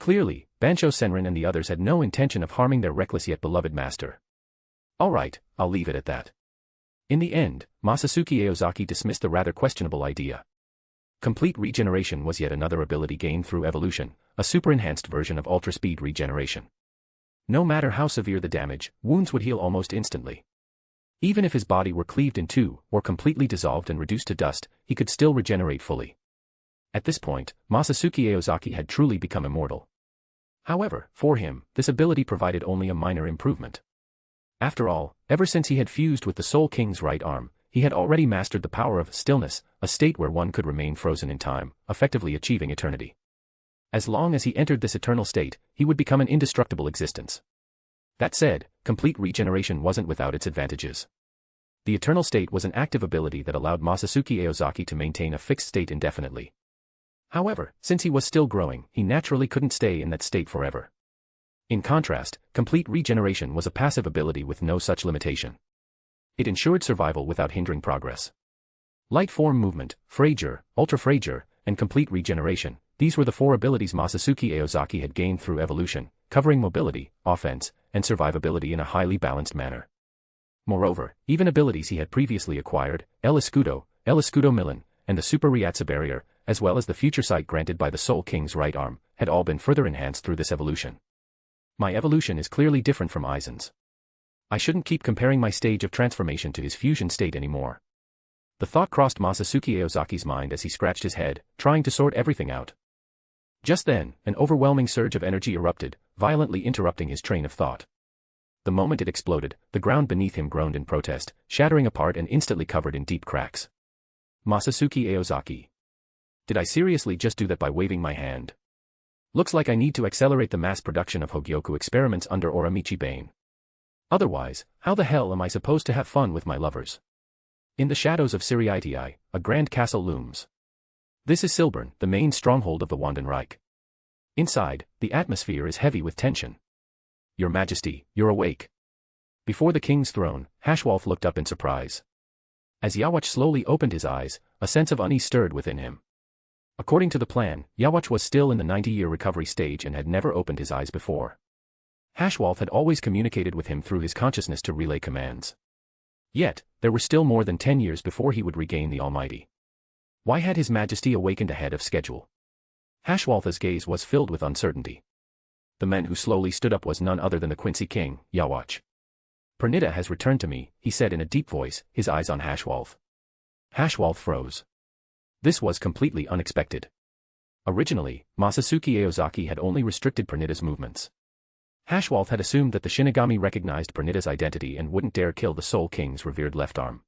Clearly, Bansho Senran and the others had no intention of harming their reckless yet beloved master. Alright, I'll leave it at that. In the end, Masatsuki Aozaki dismissed the rather questionable idea. Complete regeneration was yet another ability gained through evolution, a super-enhanced version of ultra-speed regeneration. No matter how severe the damage, wounds would heal almost instantly. Even if his body were cleaved in two, or completely dissolved and reduced to dust, he could still regenerate fully. At this point, Masatsuki Aozaki had truly become immortal. However, for him, this ability provided only a minor improvement. After all, ever since he had fused with the Soul King's right arm, he had already mastered the power of stillness, a state where one could remain frozen in time, effectively achieving eternity. As long as he entered this eternal state, he would become an indestructible existence. That said, complete regeneration wasn't without its advantages. The eternal state was an active ability that allowed Masatsuki Aozaki to maintain a fixed state indefinitely. However, since he was still growing, he naturally couldn't stay in that state forever. In contrast, complete regeneration was a passive ability with no such limitation. It ensured survival without hindering progress. Light form movement, Frager, Ultra Frager, and complete regeneration, these were the four abilities Masatsuki Aozaki had gained through evolution, covering mobility, offense, and survivability in a highly balanced manner. Moreover, even abilities he had previously acquired, El Escudo Milan, and the Super Ryatsu Barrier, as well as the future sight granted by the Soul King's right arm, had all been further enhanced through this evolution. My evolution is clearly different from Aizen's. I shouldn't keep comparing my stage of transformation to his fusion state anymore. The thought crossed Masatsuki Aozaki's mind as he scratched his head, trying to sort everything out. Just then, an overwhelming surge of energy erupted, violently interrupting his train of thought. The moment it exploded, the ground beneath him groaned in protest, shattering apart and instantly covered in deep cracks. Masatsuki Aozaki. Did I seriously just do that by waving my hand? Looks like I need to accelerate the mass production of Hogyoku experiments under Oramichi Bane. Otherwise, how the hell am I supposed to have fun with my lovers? In the shadows of Seireitei, a grand castle looms. This is Silburn, the main stronghold of the Wandenreich. Inside, the atmosphere is heavy with tension. Your Majesty, you're awake. Before the king's throne, Hashwolf looked up in surprise. As Yawach slowly opened his eyes, a sense of unease stirred within him. According to the plan, Yawach was still in the 90-year recovery stage and had never opened his eyes before. Hashwolf had always communicated with him through his consciousness to relay commands. Yet, there were still more than 10 years before he would regain the Almighty. Why had His Majesty awakened ahead of schedule? Hashwolf's gaze was filled with uncertainty. The man who slowly stood up was none other than the Quincy King, Yawach. Pernita has returned to me, he said in a deep voice, his eyes on Hashwolf. Hashwolf froze. This was completely unexpected. Originally, Masatsuki Aozaki had only restricted Pernita's movements. Hashwolf had assumed that the Shinigami recognized Pernita's identity and wouldn't dare kill the Soul King's revered left arm.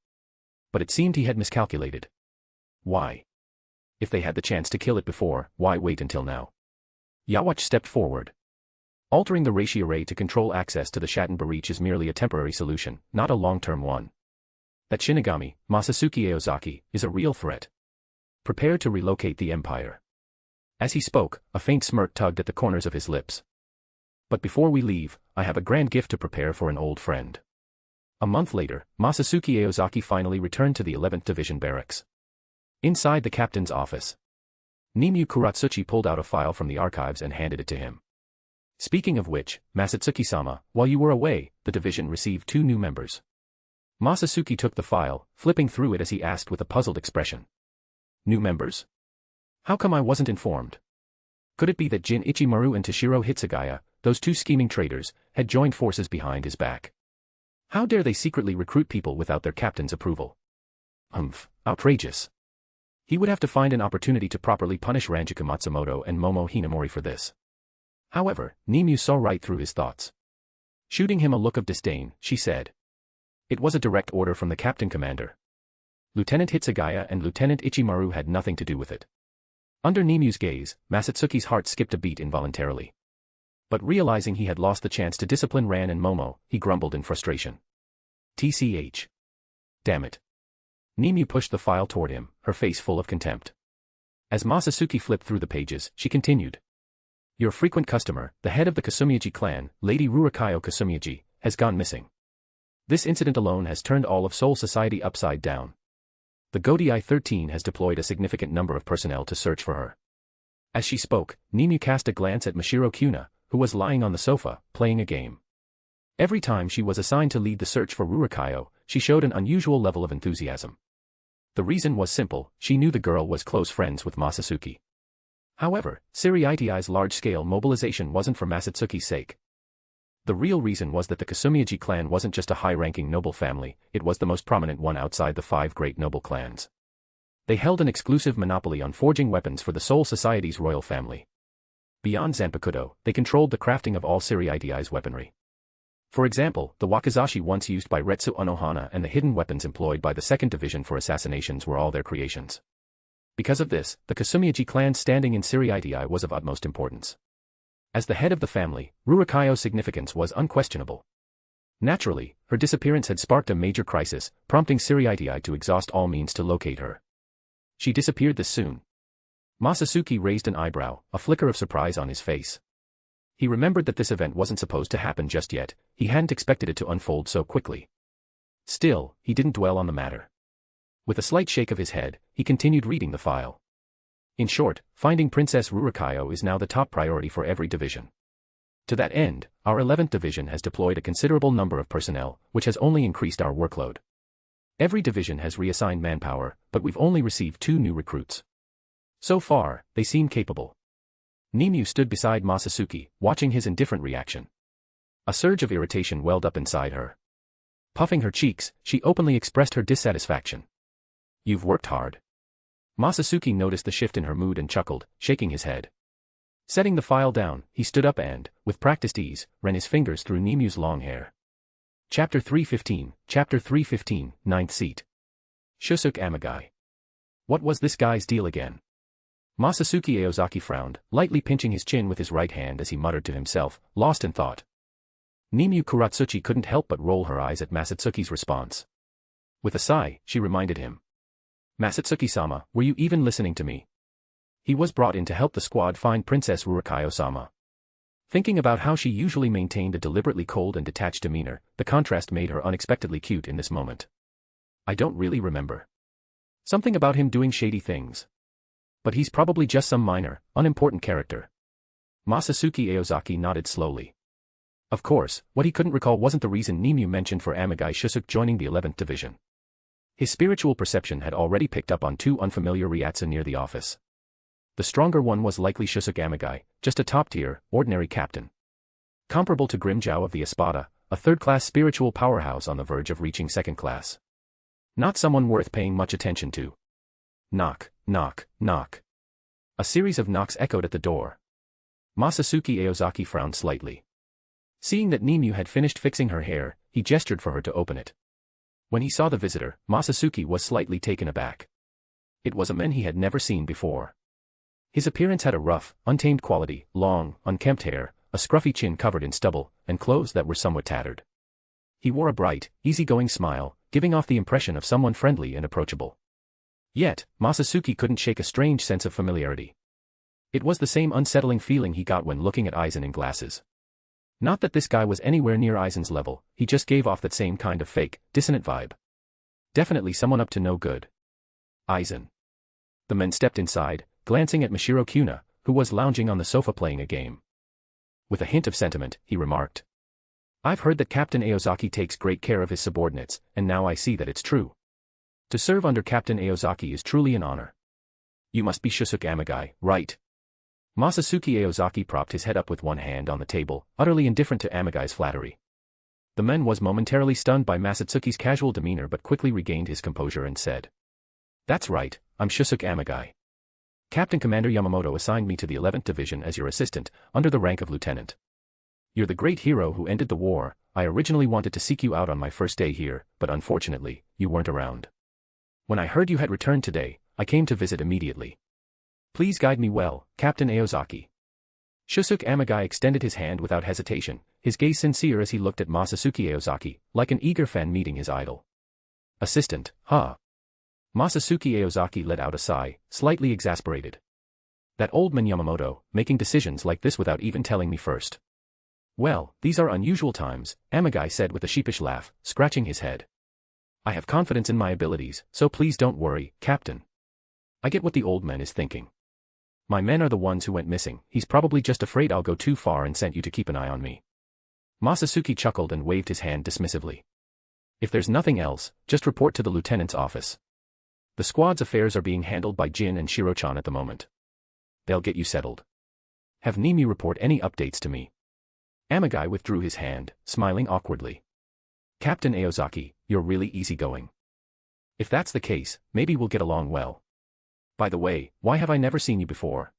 But it seemed he had miscalculated. Why? If they had the chance to kill it before, why wait until now? Yawach stepped forward. Altering the Reishi array to control access to the Shatten Breach is merely a temporary solution, not a long-term one. That Shinigami, Masatsuki Aozaki, is a real threat. Prepare to relocate the Empire. As he spoke, a faint smirk tugged at the corners of his lips. But before we leave, I have a grand gift to prepare for an old friend. A month later, Masatsuki Aozaki finally returned to the 11th Division barracks. Inside the captain's office, Nimue Kuratsuchi pulled out a file from the archives and handed it to him. Speaking of which, Masatsuki-sama, while you were away, the division received 2 new members. Masatsuki took the file, flipping through it as he asked with a puzzled expression. New members? How come I wasn't informed? Could it be that Jin Ichimaru and Toshiro Hitsugaya, those 2 scheming traitors, had joined forces behind his back? How dare they secretly recruit people without their captain's approval? Outrageous. He would have to find an opportunity to properly punish Ranjika Matsumoto and Momo Hinamori for this. However, Nimue saw right through his thoughts. Shooting him a look of disdain, she said. It was a direct order from the captain commander. Lieutenant Hitsugaya and Lieutenant Ichimaru had nothing to do with it. Under Nimue's gaze, Masatsuki's heart skipped a beat involuntarily. But realizing he had lost the chance to discipline Ran and Momo, he grumbled in frustration. TCH. Damn it. Nimue pushed the file toward him, her face full of contempt. As Masatsuki flipped through the pages, she continued. Your frequent customer, the head of the Kasumiyaji clan, Lady Rurakayo Kasumiyaji, has gone missing. This incident alone has turned all of Soul Society upside down. The Gotei 13 has deployed a significant number of personnel to search for her. As she spoke, Nimue cast a glance at Mashiro Kuna, who was lying on the sofa, playing a game. Every time she was assigned to lead the search for Rurakayo, she showed an unusual level of enthusiasm. The reason was simple, she knew the girl was close friends with Masatsuki. However, Seireitei's large-scale mobilization wasn't for Masatsuki's sake. The real reason was that the Kasumiyaji clan wasn't just a high-ranking noble family, it was the most prominent one outside the 5 great noble clans. They held an exclusive monopoly on forging weapons for the Soul Society's royal family. Beyond Zanpakutō, they controlled the crafting of all Seireitei's weaponry. For example, the wakizashi once used by Retsu Unohana and the hidden weapons employed by the 2nd Division for assassinations were all their creations. Because of this, the Kasumiyaji clan's standing in Seireitei was of utmost importance. As the head of the family, Rurikayo's significance was unquestionable. Naturally, her disappearance had sparked a major crisis, prompting Seireitei to exhaust all means to locate her. She disappeared this soon. Masatsuki raised an eyebrow, a flicker of surprise on his face. He remembered that this event wasn't supposed to happen just yet, he hadn't expected it to unfold so quickly. Still, he didn't dwell on the matter. With a slight shake of his head, he continued reading the file. In short, finding Princess Rurikayo is now the top priority for every division. To that end, our 11th Division has deployed a considerable number of personnel, which has only increased our workload. Every division has reassigned manpower, but we've only received 2 new recruits. So far, they seem capable. Nimue stood beside Masatsuki, watching his indifferent reaction. A surge of irritation welled up inside her. Puffing her cheeks, she openly expressed her dissatisfaction. You've worked hard. Masatsuki noticed the shift in her mood and chuckled, shaking his head. Setting the file down, he stood up and, with practiced ease, ran his fingers through Nimue's long hair. Chapter 315, 9th Seat. Shusuke Amagai. What was this guy's deal again? Masatsuki Aozaki frowned, lightly pinching his chin with his right hand as he muttered to himself, lost in thought. Nimue Kuratsuchi couldn't help but roll her eyes at Masatsuki's response. With a sigh, she reminded him. Masatsuki-sama, were you even listening to me? He was brought in to help the squad find Princess Rurikayo-sama. Thinking about how she usually maintained a deliberately cold and detached demeanor, the contrast made her unexpectedly cute in this moment. I don't really remember. Something about him doing shady things. But he's probably just some minor, unimportant character. Masatsuki Aozaki nodded slowly. Of course, what he couldn't recall wasn't the reason Nimue mentioned for Amagai Shusuke joining the 11th Division. His spiritual perception had already picked up on 2 unfamiliar Ryatsu near the office. The stronger one was likely Shusuke Amagai, just a top-tier, ordinary captain. Comparable to Grimjow of the Espada, a 3rd-class spiritual powerhouse on the verge of reaching 2nd class. Not someone worth paying much attention to. Knock, knock, knock. A series of knocks echoed at the door. Masatsuki Aozaki frowned slightly. Seeing that Nimue had finished fixing her hair, he gestured for her to open it. When he saw the visitor, Masatsuki was slightly taken aback. It was a man he had never seen before. His appearance had a rough, untamed quality, long, unkempt hair, a scruffy chin covered in stubble, and clothes that were somewhat tattered. He wore a bright, easygoing smile, giving off the impression of someone friendly and approachable. Yet, Masatsuki couldn't shake a strange sense of familiarity. It was the same unsettling feeling he got when looking at Aizen in glasses. Not that this guy was anywhere near Aizen's level, he just gave off that same kind of fake, dissonant vibe. Definitely someone up to no good. Aizen. The men stepped inside, glancing at Mashiro Kuna, who was lounging on the sofa playing a game. With a hint of sentiment, he remarked. I've heard that Captain Aozaki takes great care of his subordinates, and now I see that it's true. To serve under Captain Aozaki is truly an honor. You must be Shusuke Amagai, right? Masatsuki Aozaki propped his head up with one hand on the table, utterly indifferent to Amagai's flattery. The man was momentarily stunned by Masatsuki's casual demeanor but quickly regained his composure and said. That's right, I'm Shusuke Amagai. Captain Commander Yamamoto assigned me to the 11th Division as your assistant, under the rank of lieutenant. You're the great hero who ended the war. I originally wanted to seek you out on my first day here, but unfortunately, you weren't around. When I heard you had returned today, I came to visit immediately. Please guide me well, Captain Aozaki. Shusuke Amagai extended his hand without hesitation, his gaze sincere as he looked at Masatsuki Aozaki, like an eager fan meeting his idol. Assistant, huh? Masatsuki Aozaki let out a sigh, slightly exasperated. That old man Yamamoto, making decisions like this without even telling me first. Well, these are unusual times, Amagai said with a sheepish laugh, scratching his head. I have confidence in my abilities, so please don't worry, Captain. I get what the old man is thinking. My men are the ones who went missing, he's probably just afraid I'll go too far and sent you to keep an eye on me. Masatsuki chuckled and waved his hand dismissively. If there's nothing else, just report to the lieutenant's office. The squad's affairs are being handled by Jin and Shiro-chan at the moment. They'll get you settled. Have Nimue report any updates to me. Amagai withdrew his hand, smiling awkwardly. Captain Aozaki, you're really easygoing. If that's the case, maybe we'll get along well. By the way, why have I never seen you before?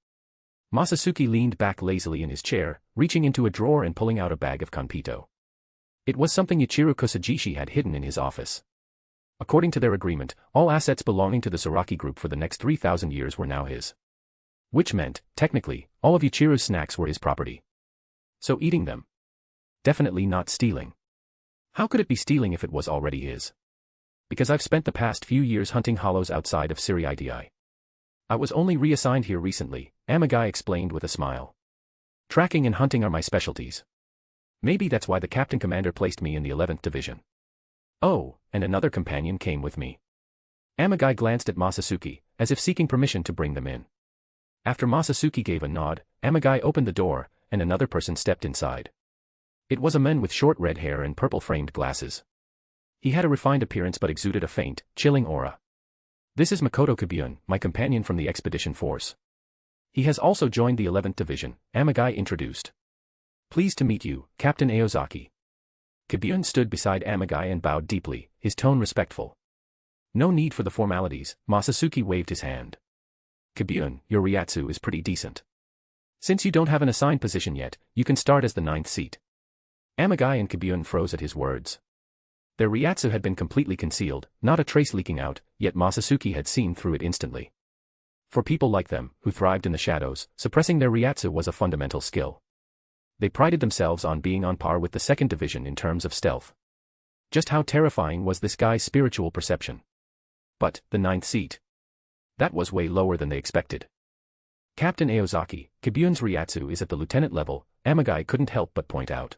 Masatsuki leaned back lazily in his chair, reaching into a drawer and pulling out a bag of kanpito. It was something Ichiro Kusajishi had hidden in his office. According to their agreement, all assets belonging to the Saraki group for the next 3,000 years were now his. Which meant, technically, all of Ichiro's snacks were his property. So eating them? Definitely not stealing. How could it be stealing if it was already his? Because I've spent the past few years hunting hollows outside of Seireitei. I was only reassigned here recently, Amagai explained with a smile. Tracking and hunting are my specialties. Maybe that's why the captain commander placed me in the 11th division. Oh, and another companion came with me. Amagai glanced at Masatsuki, as if seeking permission to bring them in. After Masatsuki gave a nod, Amagai opened the door, and another person stepped inside. It was a man with short red hair and purple-framed glasses. He had a refined appearance but exuded a faint, chilling aura. This is Makoto Kibune, my companion from the expedition force. He has also joined the 11th division, Amagai introduced. Pleased to meet you, Captain Aozaki. Kibune stood beside Amagai and bowed deeply, his tone respectful. No need for the formalities, Masatsuki waved his hand. Kibune, your Ryatsu is pretty decent. Since you don't have an assigned position yet, you can start as the 9th seat. Amagai and Kibune froze at his words. Their Ryatsu had been completely concealed, not a trace leaking out, yet Masatsuki had seen through it instantly. For people like them, who thrived in the shadows, suppressing their Ryatsu was a fundamental skill. They prided themselves on being on par with the 2nd division in terms of stealth. Just how terrifying was this guy's spiritual perception? But, the 9th seat. That was way lower than they expected. Captain Aozaki, Kibune's Ryatsu is at the lieutenant level, Amagai couldn't help but point out.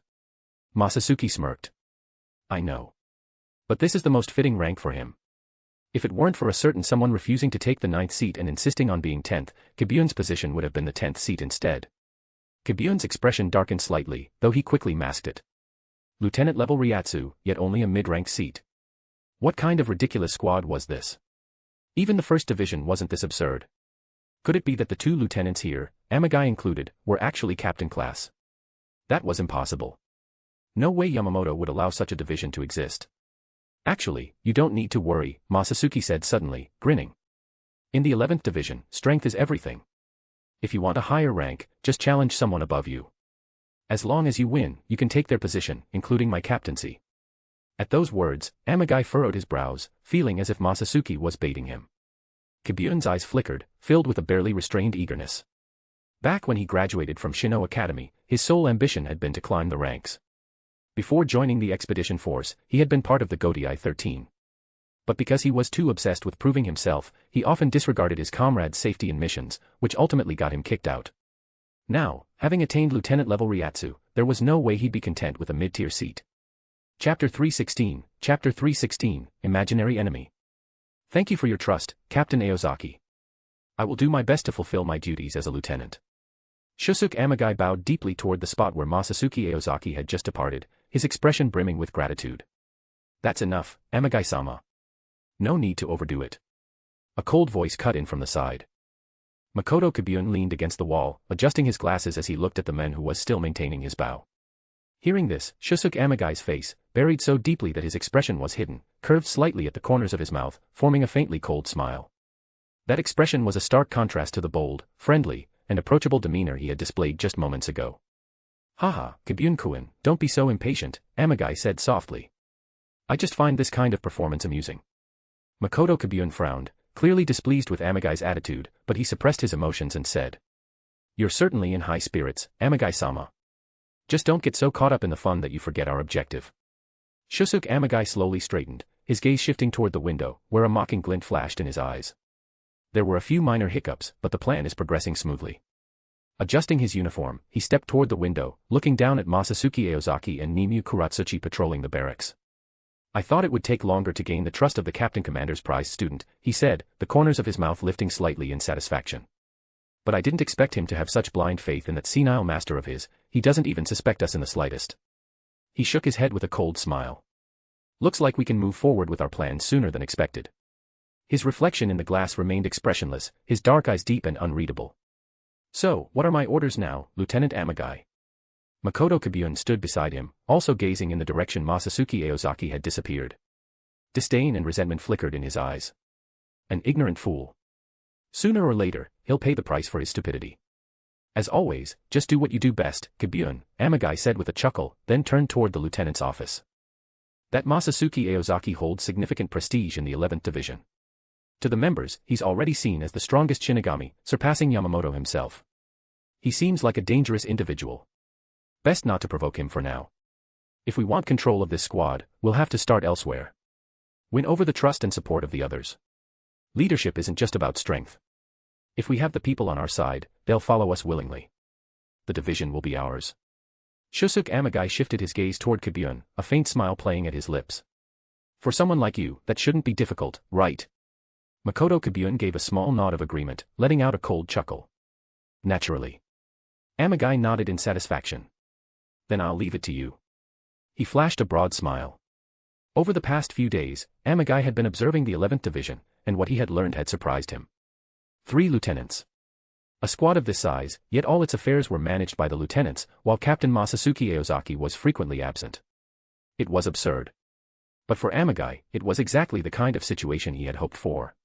Masatsuki smirked. I know. But this is the most fitting rank for him. If it weren't for a certain someone refusing to take the 9th seat and insisting on being 10th, Kibune's position would have been the 10th seat instead. Kibune's expression darkened slightly, though he quickly masked it. Lieutenant-level Ryatsu, yet only a mid-rank seat. What kind of ridiculous squad was this? Even the 1st division wasn't this absurd. Could it be that the 2 lieutenants here, Amagai included, were actually captain class? That was impossible. No way Yamamoto would allow such a division to exist. Actually, you don't need to worry, Masatsuki said suddenly, grinning. In the 11th division, strength is everything. If you want a higher rank, just challenge someone above you. As long as you win, you can take their position, including my captaincy. At those words, Amagai furrowed his brows, feeling as if Masatsuki was baiting him. Kibune's eyes flickered, filled with a barely restrained eagerness. Back when he graduated from Shino Academy, his sole ambition had been to climb the ranks. Before joining the expedition force, he had been part of the Gotei 13. But because he was too obsessed with proving himself, he often disregarded his comrades' safety in missions, which ultimately got him kicked out. Now, having attained lieutenant-level Ryatsu, there was no way he'd be content with a mid-tier seat. Chapter 316, Imaginary Enemy. Thank you for your trust, Captain Aozaki. I will do my best to fulfill my duties as a lieutenant. Shusuke Amagai bowed deeply toward the spot where Masatsuki Aozaki had just departed, his expression brimming with gratitude. That's enough, Amagai-sama. No need to overdo it. A cold voice cut in from the side. Makoto Kibune leaned against the wall, adjusting his glasses as he looked at the man who was still maintaining his bow. Hearing this, Shusuke Amagai's face, buried so deeply that his expression was hidden, curved slightly at the corners of his mouth, forming a faintly cold smile. That expression was a stark contrast to the bold, friendly, and approachable demeanor he had displayed just moments ago. Haha, Kibune-kun, don't be so impatient, Amagai said softly. I just find this kind of performance amusing. Makoto Kibune frowned, clearly displeased with Amagai's attitude, but he suppressed his emotions and said. You're certainly in high spirits, Amagai-sama. Just don't get so caught up in the fun that you forget our objective. Shusuke Amagai slowly straightened, his gaze shifting toward the window, where a mocking glint flashed in his eyes. There were a few minor hiccups, but the plan is progressing smoothly. Adjusting his uniform, he stepped toward the window, looking down at Masatsuki Aozaki and Nimue Kuratsuchi patrolling the barracks. I thought it would take longer to gain the trust of the captain commander's prized student, he said, the corners of his mouth lifting slightly in satisfaction. But I didn't expect him to have such blind faith in that senile master of his, he doesn't even suspect us in the slightest. He shook his head with a cold smile. Looks like we can move forward with our plans sooner than expected. His reflection in the glass remained expressionless, his dark eyes deep and unreadable. So, what are my orders now, Lieutenant Amagai? Makoto Kibune stood beside him, also gazing in the direction Masatsuki Aozaki had disappeared. Disdain and resentment flickered in his eyes. An ignorant fool. Sooner or later, he'll pay the price for his stupidity. As always, just do what you do best, Kibune, Amagai said with a chuckle, then turned toward the lieutenant's office. That Masatsuki Aozaki holds significant prestige in the 11th Division. To the members, he's already seen as the strongest Shinigami, surpassing Yamamoto himself. He seems like a dangerous individual. Best not to provoke him for now. If we want control of this squad, we'll have to start elsewhere. Win over the trust and support of the others. Leadership isn't just about strength. If we have the people on our side, they'll follow us willingly. The division will be ours. Shusuke Amagai shifted his gaze toward Kibune, a faint smile playing at his lips. For someone like you, that shouldn't be difficult, right? Makoto Kibune gave a small nod of agreement, letting out a cold chuckle. Naturally. Amagai nodded in satisfaction. Then I'll leave it to you. He flashed a broad smile. Over the past few days, Amagai had been observing the 11th Division, and what he had learned had surprised him. 3 lieutenants. A squad of this size, yet all its affairs were managed by the lieutenants, while Captain Masatsuki Aozaki was frequently absent. It was absurd. But for Amagai, it was exactly the kind of situation he had hoped for.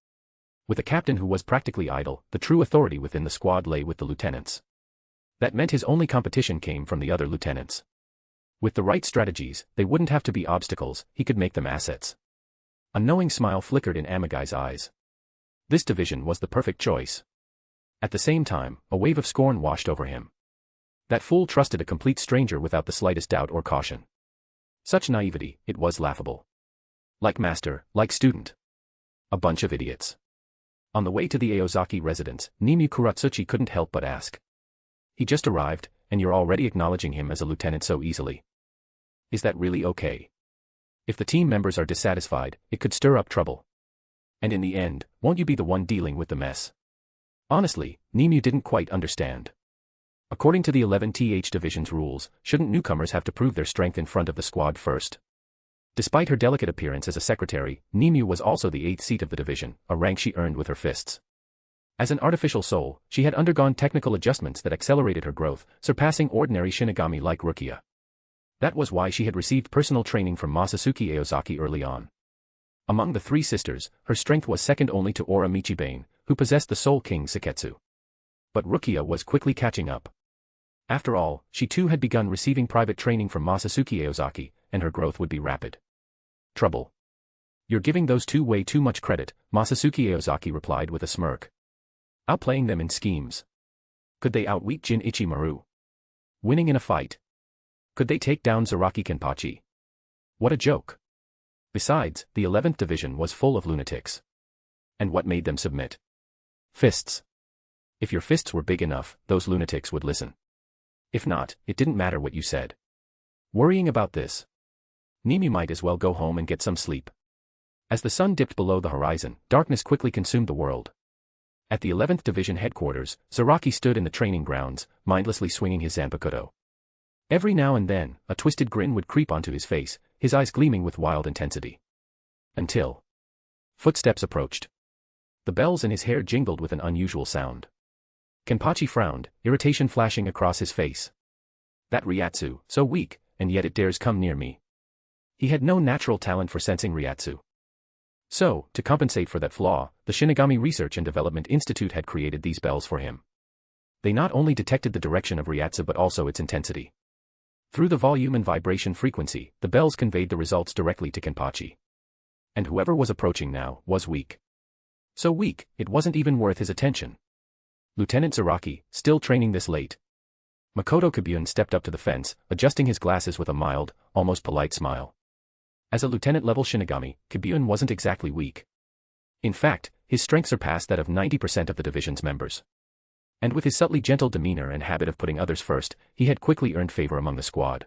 With a captain who was practically idle, the true authority within the squad lay with the lieutenants. That meant his only competition came from the other lieutenants. With the right strategies, they wouldn't have to be obstacles, he could make them assets. A knowing smile flickered in Amagai's eyes. This division was the perfect choice. At the same time, a wave of scorn washed over him. That fool trusted a complete stranger without the slightest doubt or caution. Such naivety, it was laughable. Like master, like student. A bunch of idiots. On the way to the Aozaki residence, Nimue Kuratsuchi couldn't help but ask. He just arrived, and you're already acknowledging him as a lieutenant so easily. Is that really okay? If the team members are dissatisfied, it could stir up trouble. And in the end, won't you be the one dealing with the mess? Honestly, Nimue didn't quite understand. According to the 11th Division's rules, shouldn't newcomers have to prove their strength in front of the squad first? Despite her delicate appearance as a secretary, Nimue was also the 8th seat of the division, a rank she earned with her fists. As an artificial soul, she had undergone technical adjustments that accelerated her growth, surpassing ordinary Shinigami like Rukia. That was why she had received personal training from Masatsuki Aozaki early on. Among the 3 sisters, her strength was second only to Ora Michibane, who possessed the Soul King Seketsu. But Rukia was quickly catching up. After all, she too had begun receiving private training from Masatsuki Aozaki, and her growth would be rapid. Trouble. You're giving those 2 way too much credit, Masatsuki Aozaki replied with a smirk. Outplaying them in schemes. Could they outwit Jin Ichimaru? Winning in a fight? Could they take down Zaraki Kenpachi? What a joke. Besides, the 11th Division was full of lunatics. And what made them submit? Fists. If your fists were big enough, those lunatics would listen. If not, it didn't matter what you said. Worrying about this? Nimue might as well go home and get some sleep. As the sun dipped below the horizon, darkness quickly consumed the world. At the 11th Division headquarters, Zaraki stood in the training grounds, mindlessly swinging his Zanpakutō. Every now and then, a twisted grin would creep onto his face, his eyes gleaming with wild intensity. Until footsteps approached. The bells in his hair jingled with an unusual sound. Kenpachi frowned, irritation flashing across his face. That Ryatsu, so weak, and yet it dares come near me. He had no natural talent for sensing Ryatsu. So, to compensate for that flaw, the Shinigami Research and Development Institute had created these bells for him. They not only detected the direction of Ryatsu but also its intensity. Through the volume and vibration frequency, the bells conveyed the results directly to Kenpachi. And whoever was approaching now was weak. So weak, it wasn't even worth his attention. Lieutenant Zaraki, still training this late? Makoto Kibune stepped up to the fence, adjusting his glasses with a mild, almost polite smile. As a lieutenant-level Shinigami, Kibune wasn't exactly weak. In fact, his strength surpassed that of 90% of the division's members. And with his subtly gentle demeanor and habit of putting others first, he had quickly earned favor among the squad.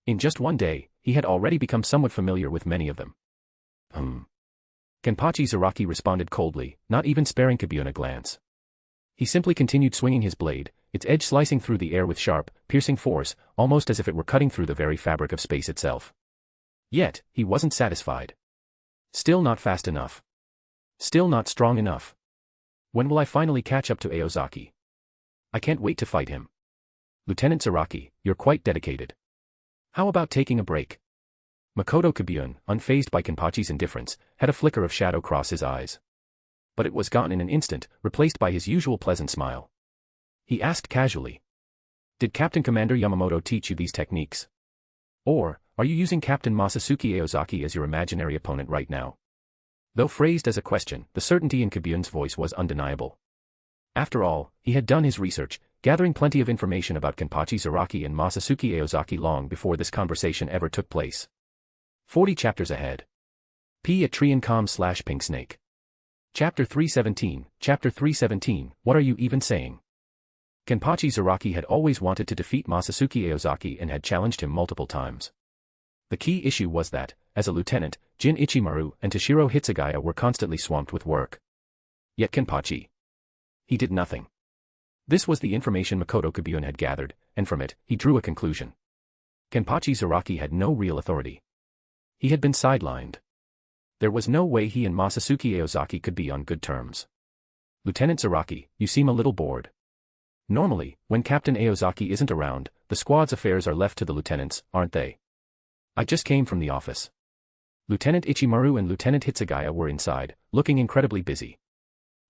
In just one day, he had already become somewhat familiar with many of them. Kenpachi Zaraki responded coldly, not even sparing Kibune a glance. He simply continued swinging his blade, its edge slicing through the air with sharp, piercing force, almost as if it were cutting through the very fabric of space itself. Yet, he wasn't satisfied. Still not fast enough. Still not strong enough. When will I finally catch up to Aozaki? I can't wait to fight him. Lieutenant Zaraki, you're quite dedicated. How about taking a break? Makoto Kibune, unfazed by Kenpachi's indifference, had a flicker of shadow cross his eyes. But it was gone in an instant, replaced by his usual pleasant smile. He asked casually. Did Captain Commander Yamamoto teach you these techniques? Or, are you using Captain Masatsuki Aozaki as your imaginary opponent right now? Though phrased as a question, the certainty in Kibune's voice was undeniable. After all, he had done his research, gathering plenty of information about Kenpachi Zaraki and Masatsuki Aozaki long before this conversation ever took place. 40 chapters ahead. P@Triancom/Pinksnake. Chapter 317, Chapter 317, What Are You Even Saying? Kenpachi Zaraki had always wanted to defeat Masatsuki Aozaki and had challenged him multiple times. The key issue was that, as a lieutenant, Jin Ichimaru and Toshiro Hitsugaya were constantly swamped with work. Yet Kenpachi. He did nothing. This was the information Makoto Kibune had gathered, and from it, he drew a conclusion. Kenpachi Zaraki had no real authority. He had been sidelined. There was no way he and Masatsuki Aozaki could be on good terms. Lieutenant Zaraki, you seem a little bored. Normally, when Captain Aozaki isn't around, the squad's affairs are left to the lieutenants, aren't they? I just came from the office. Lieutenant Ichimaru and Lieutenant Hitsugaya were inside, looking incredibly busy.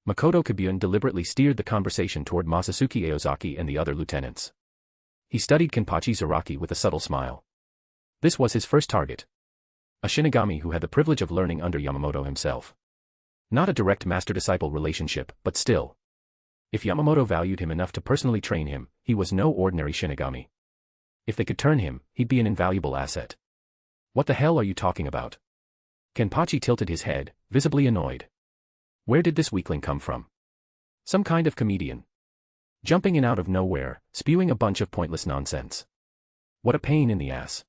Makoto Kibune deliberately steered the conversation toward Masatsuki Aozaki and the other lieutenants. He studied Kenpachi Zaraki with a subtle smile. This was his first target. A Shinigami who had the privilege of learning under Yamamoto himself. Not a direct master-disciple relationship, but still. If Yamamoto valued him enough to personally train him, he was no ordinary Shinigami. If they could turn him, he'd be an invaluable asset. What the hell are you talking about? Kenpachi tilted his head, visibly annoyed. Where did this weakling come from? Some kind of comedian. Jumping in out of nowhere, spewing a bunch of pointless nonsense. What a pain in the ass.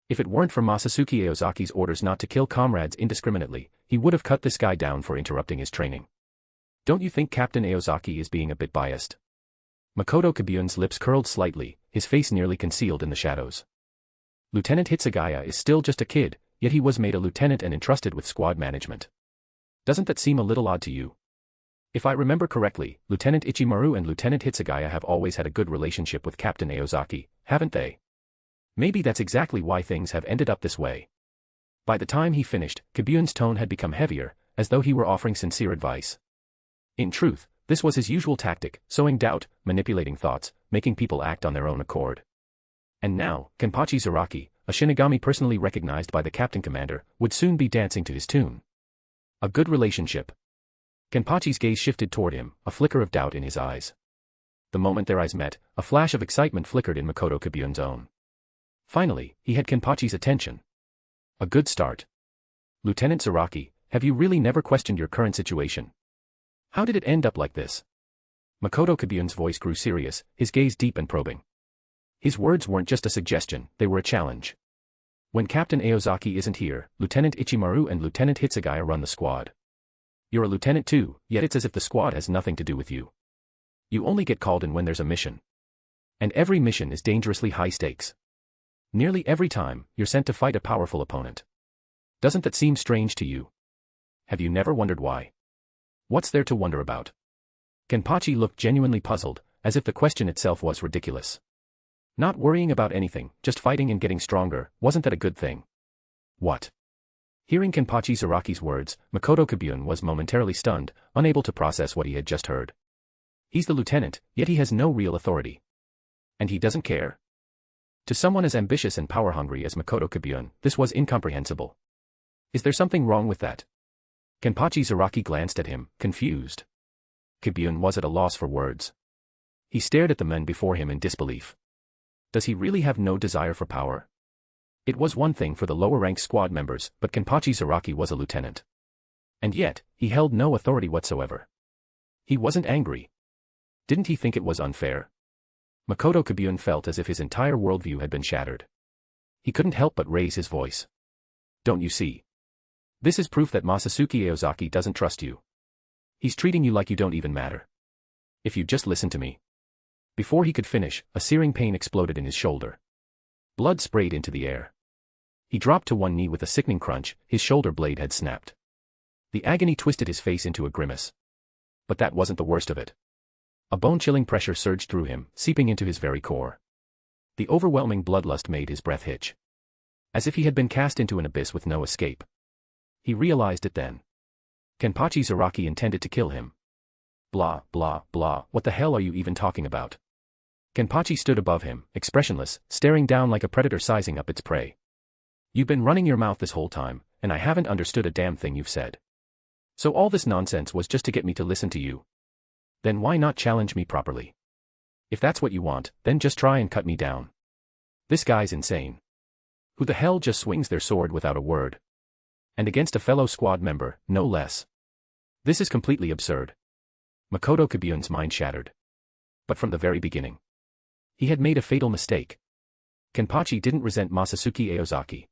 If it weren't for Masatsuki Aozaki's orders not to kill comrades indiscriminately, he would have cut this guy down for interrupting his training. Don't you think Captain Aozaki is being a bit biased? Makoto Kibune's lips curled slightly, his face nearly concealed in the shadows. Lieutenant Hitsugaya is still just a kid, yet he was made a lieutenant and entrusted with squad management. Doesn't that seem a little odd to you? If I remember correctly, Lieutenant Ichimaru and Lieutenant Hitsugaya have always had a good relationship with Captain Aozaki, haven't they? Maybe that's exactly why things have ended up this way. By the time he finished, Kibune's tone had become heavier, as though he were offering sincere advice. In truth, this was his usual tactic, sowing doubt, manipulating thoughts, making people act on their own accord. And now, Kenpachi Zaraki, a Shinigami personally recognized by the Captain Commander, would soon be dancing to his tune. A good relationship. Kenpachi's gaze shifted toward him, a flicker of doubt in his eyes. The moment their eyes met, a flash of excitement flickered in Makoto Kibune's own. Finally, he had Kenpachi's attention. A good start. Lieutenant Zaraki, have you really never questioned your current situation? How did it end up like this? Makoto Kibune's voice grew serious, his gaze deep and probing. His words weren't just a suggestion, they were a challenge. When Captain Aozaki isn't here, Lieutenant Ichimaru and Lieutenant Hitsugaya run the squad. You're a lieutenant too, yet it's as if the squad has nothing to do with you. You only get called in when there's a mission. And every mission is dangerously high stakes. Nearly every time, you're sent to fight a powerful opponent. Doesn't that seem strange to you? Have you never wondered why? What's there to wonder about? Kenpachi looked genuinely puzzled, as if the question itself was ridiculous. Not worrying about anything, just fighting and getting stronger, wasn't that a good thing? What? Hearing Kenpachi Zaraki's words, Makoto Kibune was momentarily stunned, unable to process what he had just heard. He's the lieutenant, yet he has no real authority. And he doesn't care? To someone as ambitious and power-hungry as Makoto Kibune, this was incomprehensible. Is there something wrong with that? Kenpachi Zaraki glanced at him, confused. Kibune was at a loss for words. He stared at the men before him in disbelief. Does he really have no desire for power? It was one thing for the lower-ranked squad members, but Kenpachi Zaraki was a lieutenant. And yet, he held no authority whatsoever. He wasn't angry. Didn't he think it was unfair? Makoto Kibune felt as if his entire worldview had been shattered. He couldn't help but raise his voice. Don't you see? This is proof that Masatsuki Aozaki doesn't trust you. He's treating you like you don't even matter. If you'd just listen to me. Before he could finish, a searing pain exploded in his shoulder. Blood sprayed into the air. He dropped to one knee with a sickening crunch, his shoulder blade had snapped. The agony twisted his face into a grimace. But that wasn't the worst of it. A bone-chilling pressure surged through him, seeping into his very core. The overwhelming bloodlust made his breath hitch. As if he had been cast into an abyss with no escape. He realized it then. Kenpachi Zaraki intended to kill him. Blah, blah, blah, what the hell are you even talking about? Kenpachi stood above him, expressionless, staring down like a predator sizing up its prey. You've been running your mouth this whole time, and I haven't understood a damn thing you've said. So all this nonsense was just to get me to listen to you. Then why not challenge me properly? If that's what you want, then just try and cut me down. This guy's insane. Who the hell just swings their sword without a word? And against a fellow squad member, no less. This is completely absurd. Makoto Kabyun's mind shattered. But from the very beginning, he had made a fatal mistake. Kenpachi didn't resent Masatsuki Aozaki.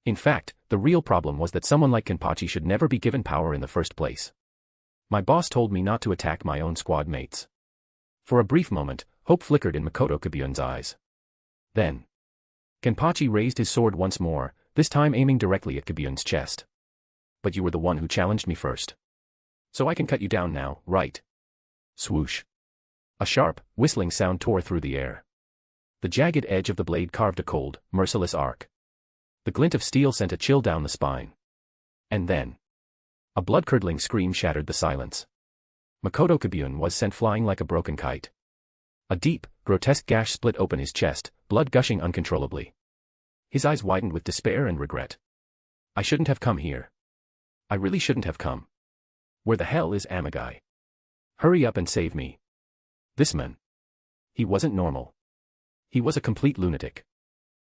In fact, the real problem was that someone like Kenpachi should never be given power in the first place. My boss told me not to attack my own squad mates. For a brief moment, hope flickered in Makoto Kabyun's eyes. Then, Kenpachi raised his sword once more, this time aiming directly at Kabyun's chest. But you were the one who challenged me first. So I can cut you down now, right? Swoosh. A sharp, whistling sound tore through the air. The jagged edge of the blade carved a cold, merciless arc. The glint of steel sent a chill down the spine. And then, a blood-curdling scream shattered the silence. Makoto Kabyun was sent flying like a broken kite. A deep, grotesque gash split open his chest, blood gushing uncontrollably. His eyes widened with despair and regret. I shouldn't have come here. I really shouldn't have come. Where the hell is Amagai? Hurry up and save me. This man. He wasn't normal. He was a complete lunatic.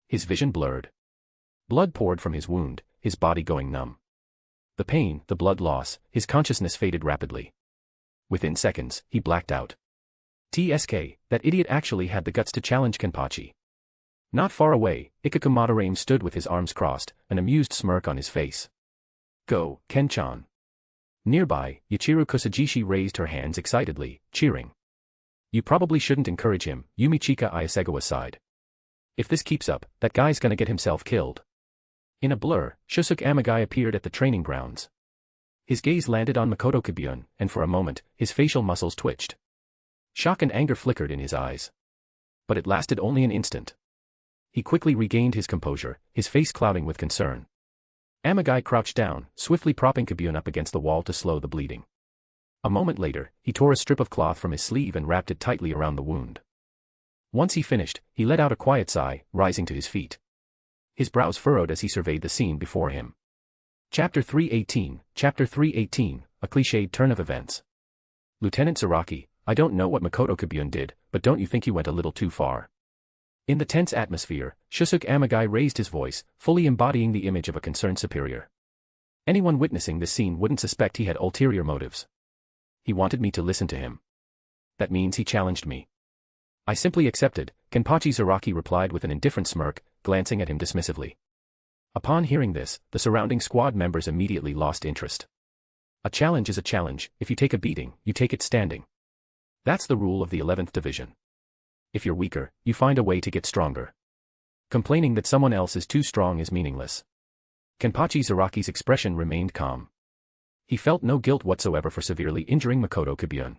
His vision blurred. Blood poured from his wound, his body going numb. The pain, the blood loss, his consciousness faded rapidly. Within seconds, he blacked out. TSK, that idiot actually had the guts to challenge Kenpachi. Not far away, Ikaku Madarame stood with his arms crossed, an amused smirk on his face. Go, Ken-chan. Nearby, Yuichiro Kusajishi raised her hands excitedly, cheering. You probably shouldn't encourage him, Yumichika Iasegawa sighed. If this keeps up, that guy's gonna get himself killed. In a blur, Shusuke Amagai appeared at the training grounds. His gaze landed on Makoto Kabyun, and for a moment, his facial muscles twitched. Shock and anger flickered in his eyes. But it lasted only an instant. He quickly regained his composure, his face clouding with concern. Amagai crouched down, swiftly propping Kabyun up against the wall to slow the bleeding. A moment later, he tore a strip of cloth from his sleeve and wrapped it tightly around the wound. Once he finished, he let out a quiet sigh, rising to his feet. His brows furrowed as he surveyed the scene before him. Chapter 318, a cliched turn of events. Lieutenant Zaraki, I don't know what Makoto Kabyun did, but don't you think he went a little too far? In the tense atmosphere, Shusuke Amagai raised his voice, fully embodying the image of a concerned superior. Anyone witnessing this scene wouldn't suspect he had ulterior motives. He wanted me to listen to him. That means he challenged me. I simply accepted, Kenpachi Zaraki replied with an indifferent smirk, glancing at him dismissively. Upon hearing this, the surrounding squad members immediately lost interest. A challenge is a challenge, if you take a beating, you take it standing. That's the rule of the 11th Division. If you're weaker, you find a way to get stronger. Complaining that someone else is too strong is meaningless. Kenpachi Zaraki's expression remained calm. He felt no guilt whatsoever for severely injuring Makoto Kabyun.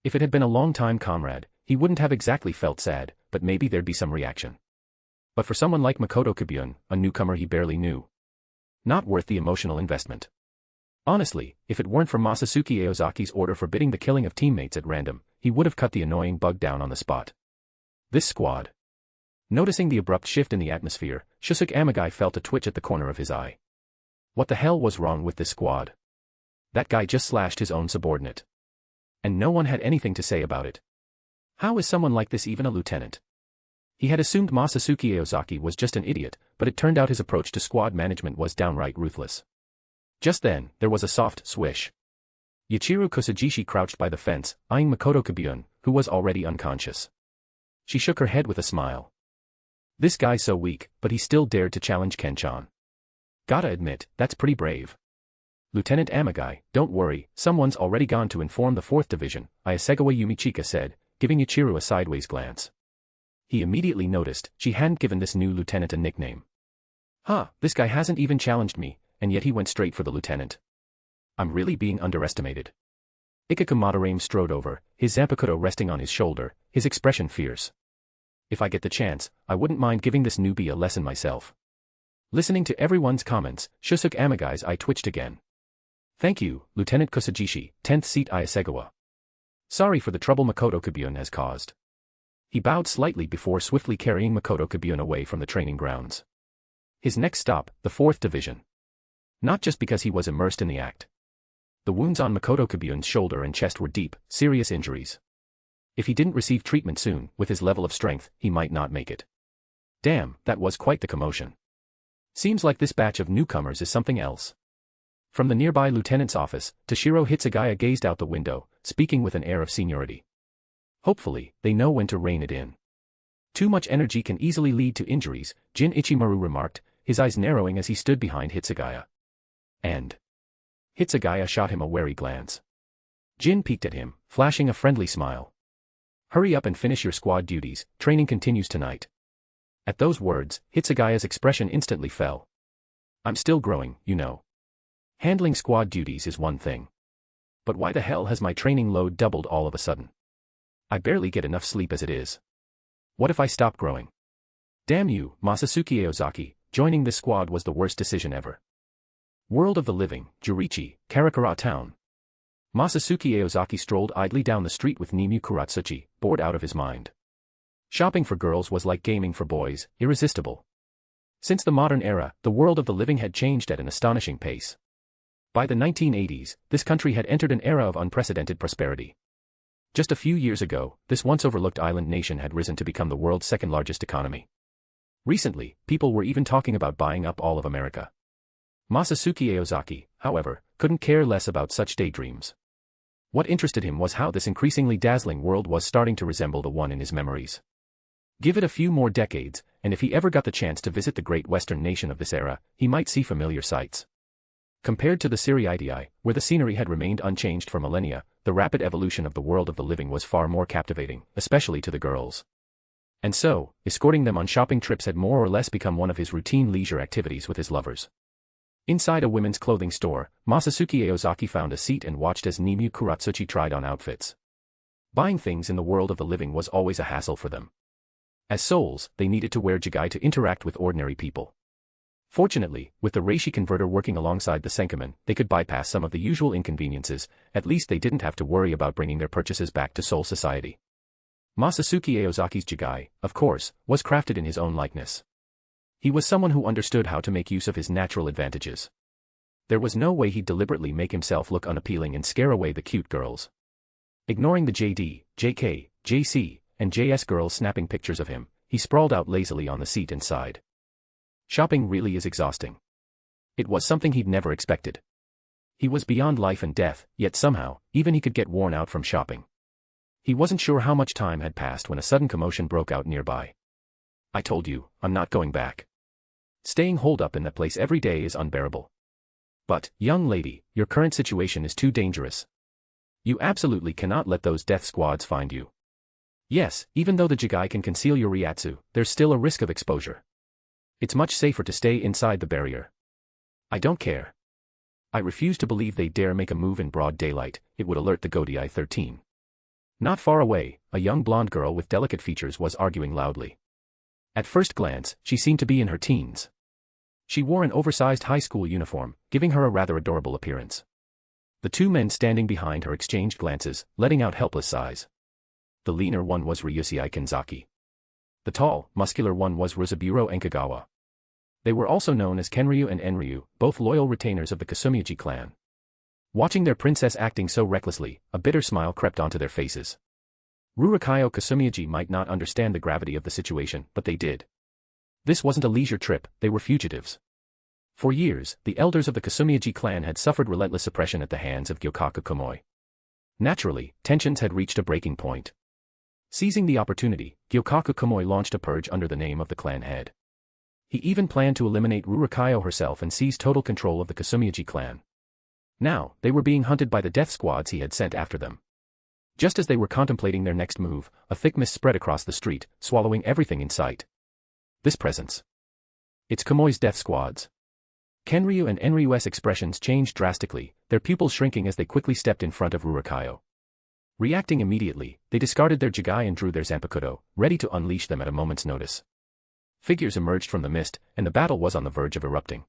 If it had been a long-time comrade, he wouldn't have exactly felt sad, but maybe there'd be some reaction. But for someone like Makoto Kabyun, a newcomer he barely knew. Not worth the emotional investment. Honestly, if it weren't for Masatsuki Aozaki's order forbidding the killing of teammates at random, he would have cut the annoying bug down on the spot. This squad. Noticing the abrupt shift in the atmosphere, Shusuke Amagai felt a twitch at the corner of his eye. What the hell was wrong with this squad? That guy just slashed his own subordinate. And no one had anything to say about it. How is someone like this even a lieutenant? He had assumed Masatsuki Aozaki was just an idiot, but it turned out his approach to squad management was downright ruthless. Just then, there was a soft swish. Yuichiro Kusajishi crouched by the fence, eyeing Makoto Kabyun, who was already unconscious. She shook her head with a smile. This guy's so weak, but he still dared to challenge Ken-chan. Gotta admit, that's pretty brave. Lieutenant Amagai, don't worry, someone's already gone to inform the 4th Division, Iasegawa Yumichika said, giving Yuichiro a sideways glance. He immediately noticed she hadn't given this new lieutenant a nickname. This guy hasn't even challenged me, and yet he went straight for the lieutenant. I'm really being underestimated. Ikkaku Madarame strode over, his Zanpakutō resting on his shoulder, his expression fierce. If I get the chance, I wouldn't mind giving this newbie a lesson myself. Listening to everyone's comments, Shusuke Amagai's eye twitched again. Thank you, Lieutenant Kusajishi, 10th Seat Iasegawa. Sorry for the trouble Makoto Kibune has caused. He bowed slightly before swiftly carrying Makoto Kibune away from the training grounds. His next stop, the 4th Division. Not just because he was immersed in the act. The wounds on Makoto Kibune's shoulder and chest were deep, serious injuries. If he didn't receive treatment soon, with his level of strength, he might not make it. Damn, that was quite the commotion. Seems like this batch of newcomers is something else. From the nearby lieutenant's office, Toshiro Hitsugaya gazed out the window, speaking with an air of seniority. Hopefully, they know when to rein it in. Too much energy can easily lead to injuries, Jin Ichimaru remarked, his eyes narrowing as he stood behind Hitsugaya. And Hitsugaya shot him a wary glance. Jin peeked at him, flashing a friendly smile. Hurry up and finish your squad duties, training continues tonight. At those words, Hitsugaya's expression instantly fell. I'm still growing, you know. Handling squad duties is one thing. But why the hell has my training load doubled all of a sudden? I barely get enough sleep as it is. What if I stop growing? Damn you, Masatsuki Aozaki, joining this squad was the worst decision ever. World of the Living, Jurichi, Karakura Town. Masatsuki Aozaki strolled idly down the street with Nimu Kuratsuchi, bored out of his mind. Shopping for girls was like gaming for boys, irresistible. Since the modern era, the world of the living had changed at an astonishing pace. By the 1980s, this country had entered an era of unprecedented prosperity. Just a few years ago, this once overlooked island nation had risen to become the world's second-largest economy. Recently, people were even talking about buying up all of America. Masatsuki Aozaki, however, couldn't care less about such daydreams. What interested him was how this increasingly dazzling world was starting to resemble the one in his memories. Give it a few more decades, and if he ever got the chance to visit the great western nation of this era, he might see familiar sights. Compared to the Seireitei, where the scenery had remained unchanged for millennia, the rapid evolution of the world of the living was far more captivating, especially to the girls. And so, escorting them on shopping trips had more or less become one of his routine leisure activities with his lovers. Inside a women's clothing store, Masatsuki Aozaki found a seat and watched as Nimu Kuratsuchi tried on outfits. Buying things in the world of the living was always a hassle for them. As souls, they needed to wear jigai to interact with ordinary people. Fortunately, with the reishi converter working alongside the senkamen, they could bypass some of the usual inconveniences, at least they didn't have to worry about bringing their purchases back to soul society. Masatsuki Aozaki's jigai, of course, was crafted in his own likeness. He was someone who understood how to make use of his natural advantages. There was no way he'd deliberately make himself look unappealing and scare away the cute girls. Ignoring the JD, JK, JC, and JS girls snapping pictures of him, he sprawled out lazily on the seat and sighed. Shopping really is exhausting. It was something he'd never expected. He was beyond life and death, yet somehow, even he could get worn out from shopping. He wasn't sure how much time had passed when a sudden commotion broke out nearby. I told you, I'm not going back. Staying holed up in that place every day is unbearable. But, young lady, your current situation is too dangerous. You absolutely cannot let those death squads find you. Yes, even though the jigai can conceal your ryatsu, there's still a risk of exposure. It's much safer to stay inside the barrier. I don't care. I refuse to believe they dare make a move in broad daylight, it would alert the Gotei 13. Not far away, a young blonde girl with delicate features was arguing loudly. At first glance, she seemed to be in her teens. She wore an oversized high school uniform, giving her a rather adorable appearance. The two men standing behind her exchanged glances, letting out helpless sighs. The leaner one was Ryusei Kenzaki. The tall, muscular one was Rosaburo Enkagawa. They were also known as Kenryu and Enryu, both loyal retainers of the Kasumiyaji clan. Watching their princess acting so recklessly, a bitter smile crept onto their faces. Rurikayo Kasumiyaji might not understand the gravity of the situation, but they did. This wasn't a leisure trip, they were fugitives. For years, the elders of the Kasumiyaji clan had suffered relentless suppression at the hands of Gyokaku Komoi. Naturally, tensions had reached a breaking point. Seizing the opportunity, Gyokaku Komoi launched a purge under the name of the clan head. He even planned to eliminate Rurikayo herself and seize total control of the Kasumiyaji clan. Now, they were being hunted by the death squads he had sent after them. Just as they were contemplating their next move, a thick mist spread across the street, swallowing everything in sight. This presence. It's Komoi's death squads. Kenryu and Enryu's expressions changed drastically, their pupils shrinking as they quickly stepped in front of Rurokayo. Reacting immediately, they discarded their jigai and drew their Zanpakutō, ready to unleash them at a moment's notice. Figures emerged from the mist, and the battle was on the verge of erupting.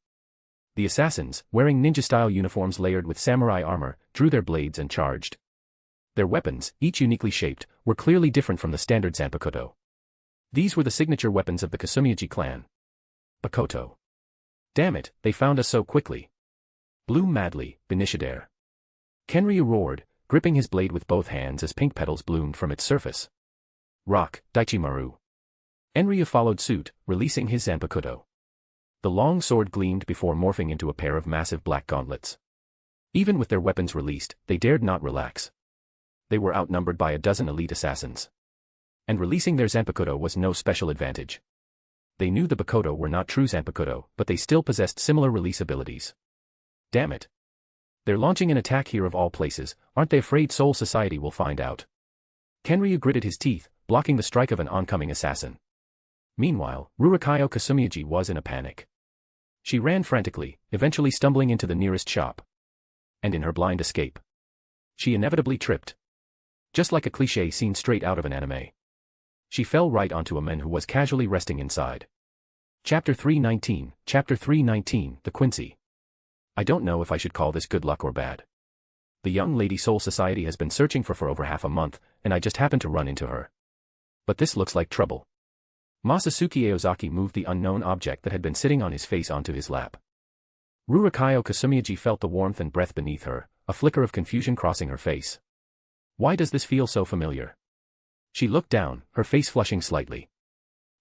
The assassins, wearing ninja-style uniforms layered with samurai armor, drew their blades and charged. Their weapons, each uniquely shaped, were clearly different from the standard Zanpakutō. These were the signature weapons of the Kusumiyaji clan. Bakoto. Damn it, they found us so quickly. Bloom madly, Benishidare. Kenryu roared, gripping his blade with both hands as pink petals bloomed from its surface. Rock, Daichimaru. Enryu followed suit, releasing his Zanpakutō. The long sword gleamed before morphing into a pair of massive black gauntlets. Even with their weapons released, they dared not relax. They were outnumbered by a dozen elite assassins. And releasing their Zanpakutō was no special advantage. They knew the Bakoto were not true Zanpakutō, but they still possessed similar release abilities. Damn it. They're launching an attack here of all places, aren't they afraid Soul Society will find out? Kenryu gritted his teeth, blocking the strike of an oncoming assassin. Meanwhile, Rurokayo Kusumiyaji was in a panic. She ran frantically, eventually stumbling into the nearest shop. And in her blind escape, she inevitably tripped. Just like a cliché scene straight out of an anime. She fell right onto a man who was casually resting inside. Chapter 319, The Quincy. I don't know if I should call this good luck or bad. The young lady Soul Society has been searching for over half a month, and I just happened to run into her. But this looks like trouble. Masatsuki Aozaki moved the unknown object that had been sitting on his face onto his lap. Rurokayo Kusumiyaji felt the warmth and breath beneath her, a flicker of confusion crossing her face. Why does this feel so familiar? She looked down, her face flushing slightly.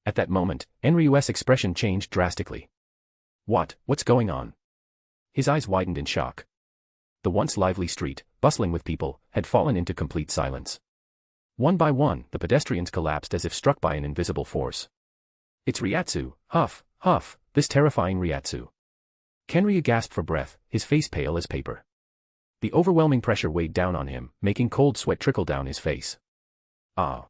At that moment, Enryu's expression changed drastically. What's going on? His eyes widened in shock. The once lively street, bustling with people, had fallen into complete silence. One by one, the pedestrians collapsed as if struck by an invisible force. It's Ryatsu, huff, this terrifying Ryatsu. Kenryu gasped for breath, his face pale as paper. The overwhelming pressure weighed down on him, making cold sweat trickle down his face. Ah.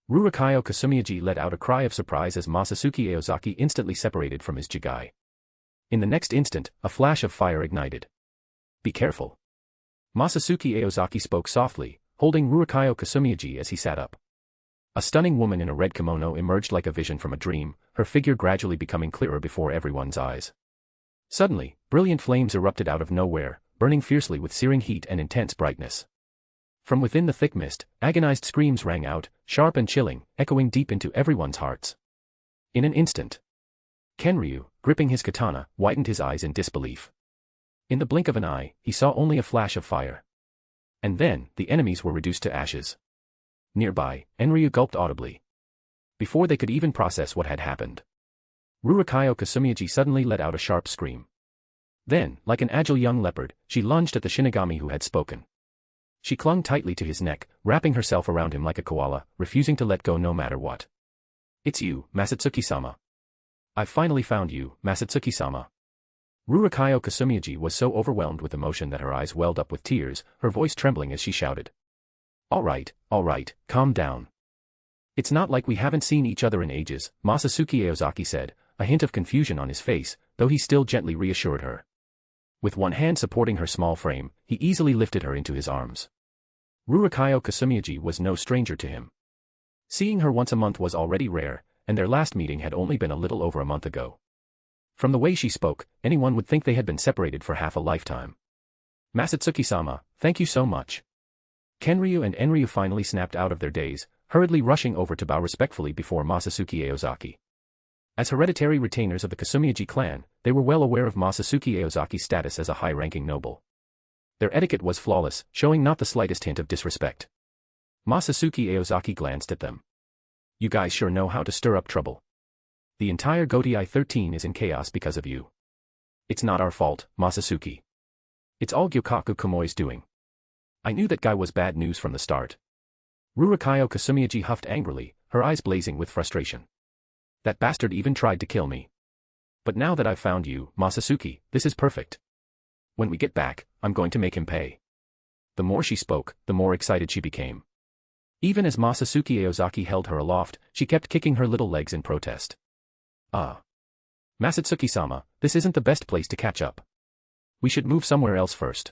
Rurokayo Kusumiyaji let out a cry of surprise as Masatsuki Aozaki instantly separated from his jigai. In the next instant, a flash of fire ignited. Be careful. Masatsuki Aozaki spoke softly, holding Rurokayo Kusumiyaji as he sat up. A stunning woman in a red kimono emerged like a vision from a dream, her figure gradually becoming clearer before everyone's eyes. Suddenly, brilliant flames erupted out of nowhere, burning fiercely with searing heat and intense brightness. From within the thick mist, agonized screams rang out, sharp and chilling, echoing deep into everyone's hearts. In an instant, Kenryu, gripping his katana, widened his eyes in disbelief. In the blink of an eye, he saw only a flash of fire. And then, the enemies were reduced to ashes. Nearby, Enryu gulped audibly. Before they could even process what had happened, Rurokayo Kusumiyaji suddenly let out a sharp scream. Then, like an agile young leopard, she lunged at the Shinigami who had spoken. She clung tightly to his neck, wrapping herself around him like a koala, refusing to let go no matter what. It's you, Masatsuki-sama. I've finally found you, Masatsuki-sama. Rurokayo Kusumiyaji was so overwhelmed with emotion that her eyes welled up with tears, her voice trembling as she shouted. All right, calm down. It's not like we haven't seen each other in ages, Masatsuki Aozaki said, a hint of confusion on his face, though he still gently reassured her. With one hand supporting her small frame, he easily lifted her into his arms. Rurokayo Kusumiyaji was no stranger to him. Seeing her once a month was already rare, and their last meeting had only been a little over a month ago. From the way she spoke, anyone would think they had been separated for half a lifetime. Masatsuki-sama, thank you so much. Kenryu and Enryu finally snapped out of their daze, hurriedly rushing over to bow respectfully before Masatsuki Aozaki. As hereditary retainers of the Kusumiyaji clan, they were well aware of Masatsuki Aozaki's status as a high-ranking noble. Their etiquette was flawless, showing not the slightest hint of disrespect. Masatsuki Aozaki glanced at them. You guys sure know how to stir up trouble. The entire Gotei 13 is in chaos because of you. It's not our fault, Masatsuki. It's all Gyokaku Kumoi's doing. I knew that guy was bad news from the start. Rurokayo Kusumiyaji huffed angrily, her eyes blazing with frustration. That bastard even tried to kill me. But now that I've found you, Masatsuki, this is perfect. When we get back, I'm going to make him pay. The more she spoke, the more excited she became. Even as Masatsuki Aozaki held her aloft, she kept kicking her little legs in protest. Masatsuki-sama, this isn't the best place to catch up. We should move somewhere else first.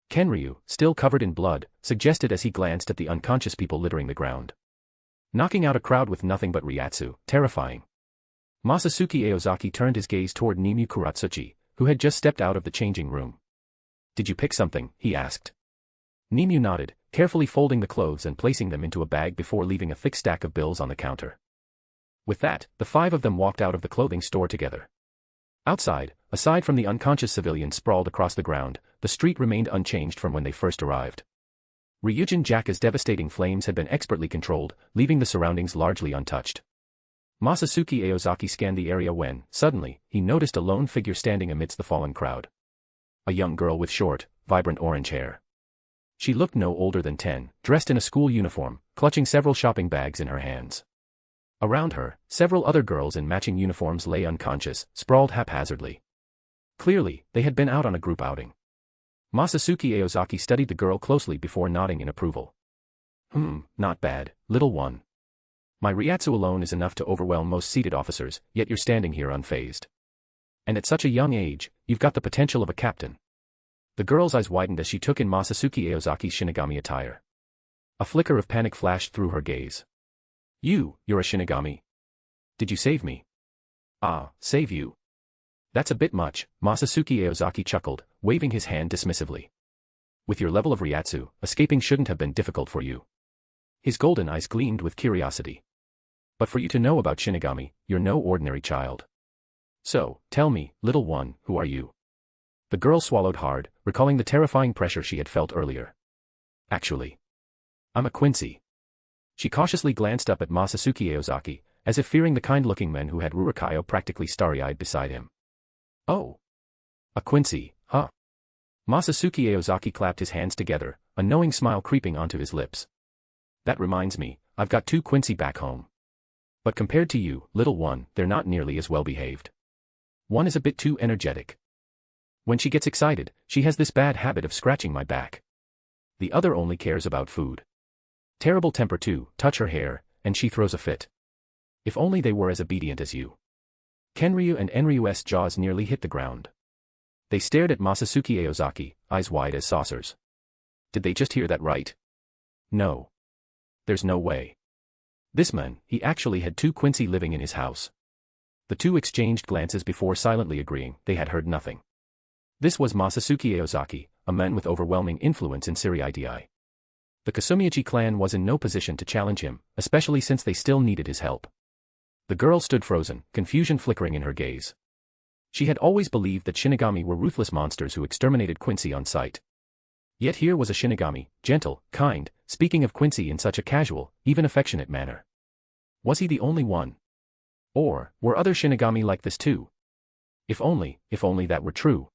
Kenryu, still covered in blood, suggested as he glanced at the unconscious people littering the ground. Knocking out a crowd with nothing but Ryatsu, terrifying. Masatsuki Aozaki turned his gaze toward Nimue Kuratsuchi, who had just stepped out of the changing room. Did you pick something? He asked. Nimue nodded, carefully folding the clothes and placing them into a bag before leaving a thick stack of bills on the counter. With that, the five of them walked out of the clothing store together. Outside, aside from the unconscious civilians sprawled across the ground, the street remained unchanged from when they first arrived. Ryujin Jaka's devastating flames had been expertly controlled, leaving the surroundings largely untouched. Masatsuki Aozaki scanned the area when, suddenly, he noticed a lone figure standing amidst the fallen crowd. A young girl with short, vibrant orange hair. She looked no older than 10, dressed in a school uniform, clutching several shopping bags in her hands. Around her, several other girls in matching uniforms lay unconscious, sprawled haphazardly. Clearly, they had been out on a group outing. Masatsuki Aozaki studied the girl closely before nodding in approval. Not bad, little one. My Ryatsu alone is enough to overwhelm most seated officers, yet you're standing here unfazed. And at such a young age, you've got the potential of a captain. The girl's eyes widened as she took in Masatsuki Aozaki's Shinigami attire. A flicker of panic flashed through her gaze. You're a Shinigami. Did you save me? Ah, save you. That's a bit much, Masatsuki Aozaki chuckled, waving his hand dismissively. With your level of Ryatsu, escaping shouldn't have been difficult for you. His golden eyes gleamed with curiosity. But for you to know about Shinigami, you're no ordinary child. So, tell me, little one, who are you? The girl swallowed hard, recalling the terrifying pressure she had felt earlier. Actually, I'm a Quincy. She cautiously glanced up at Masatsuki Aozaki, as if fearing the kind-looking men who had Rurikayo practically starry-eyed beside him. Oh. A Quincy, huh? Masatsuki Aozaki clapped his hands together, a knowing smile creeping onto his lips. That reminds me, I've got 2 Quincy back home. But compared to you, little one, they're not nearly as well behaved. One is a bit too energetic. When she gets excited, she has this bad habit of scratching my back. The other only cares about food. Terrible temper too, touch her hair, and she throws a fit. If only they were as obedient as you. Kenryu and Enryu's jaws nearly hit the ground. They stared at Masatsuki Aozaki, eyes wide as saucers. Did they just hear that right? No. There's no way. This man, he actually had 2 Quincy living in his house. The two exchanged glances before silently agreeing they had heard nothing. This was Masatsuki Aozaki, a man with overwhelming influence in Seireitei. The Kasumiyachi clan was in no position to challenge him, especially since they still needed his help. The girl stood frozen, confusion flickering in her gaze. She had always believed that Shinigami were ruthless monsters who exterminated Quincy on sight. Yet here was a Shinigami, gentle, kind, speaking of Quincy in such a casual, even affectionate manner. Was he the only one? Or, were other Shinigami like this too? If only that were true.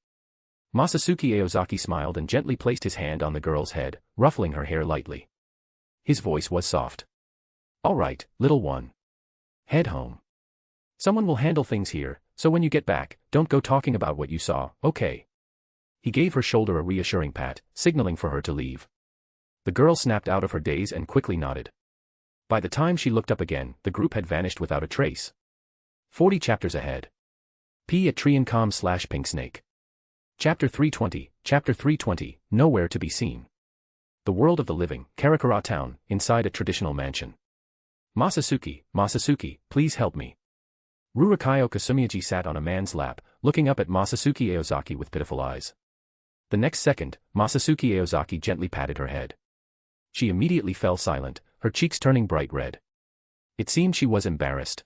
Masatsuki Aozaki smiled and gently placed his hand on the girl's head, ruffling her hair lightly. His voice was soft. All right, little one. Head home. Someone will handle things here, so when you get back, don't go talking about what you saw, okay? He gave her shoulder a reassuring pat, signaling for her to leave. The girl snapped out of her daze and quickly nodded. By the time she looked up again, the group had vanished without a trace. 40 chapters ahead. P@Triancom/Pinksnake. Chapter 320, Nowhere to be seen. The world of the living, Karakura town, inside a traditional mansion. Masatsuki, please help me. Rurikayo Kasumiyaji sat on a man's lap, looking up at Masatsuki Aozaki with pitiful eyes. The next second, Masatsuki Aozaki gently patted her head. She immediately fell silent, her cheeks turning bright red. It seemed she was embarrassed.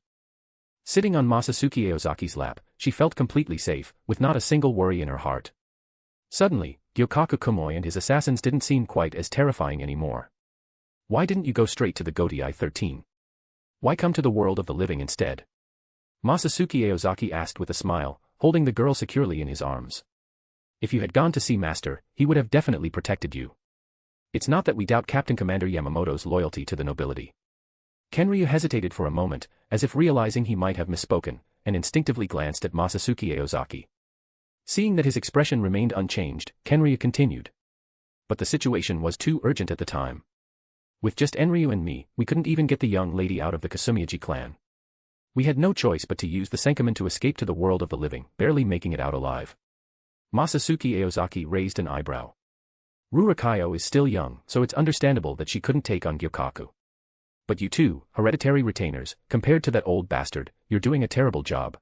Sitting on Masatsuki Aozaki's lap, she felt completely safe, with not a single worry in her heart. Suddenly, Gyokaku Kumoi and his assassins didn't seem quite as terrifying anymore. Why didn't you go straight to the Gotei 13? Why come to the world of the living instead? Masatsuki Aozaki asked with a smile, holding the girl securely in his arms. If you had gone to see Master, he would have definitely protected you. It's not that we doubt Captain Commander Yamamoto's loyalty to the nobility. Kenryu hesitated for a moment, as if realizing he might have misspoken, and instinctively glanced at Masatsuki Aozaki. Seeing that his expression remained unchanged, Kenryu continued. But the situation was too urgent at the time. With just Enryu and me, we couldn't even get the young lady out of the Kasumiyaji clan. We had no choice but to use the Senkaman to escape to the world of the living, barely making it out alive. Masatsuki Aozaki raised an eyebrow. Rurikayo is still young, so it's understandable that she couldn't take on Gyokaku. But you two, hereditary retainers, compared to that old bastard, you're doing a terrible job.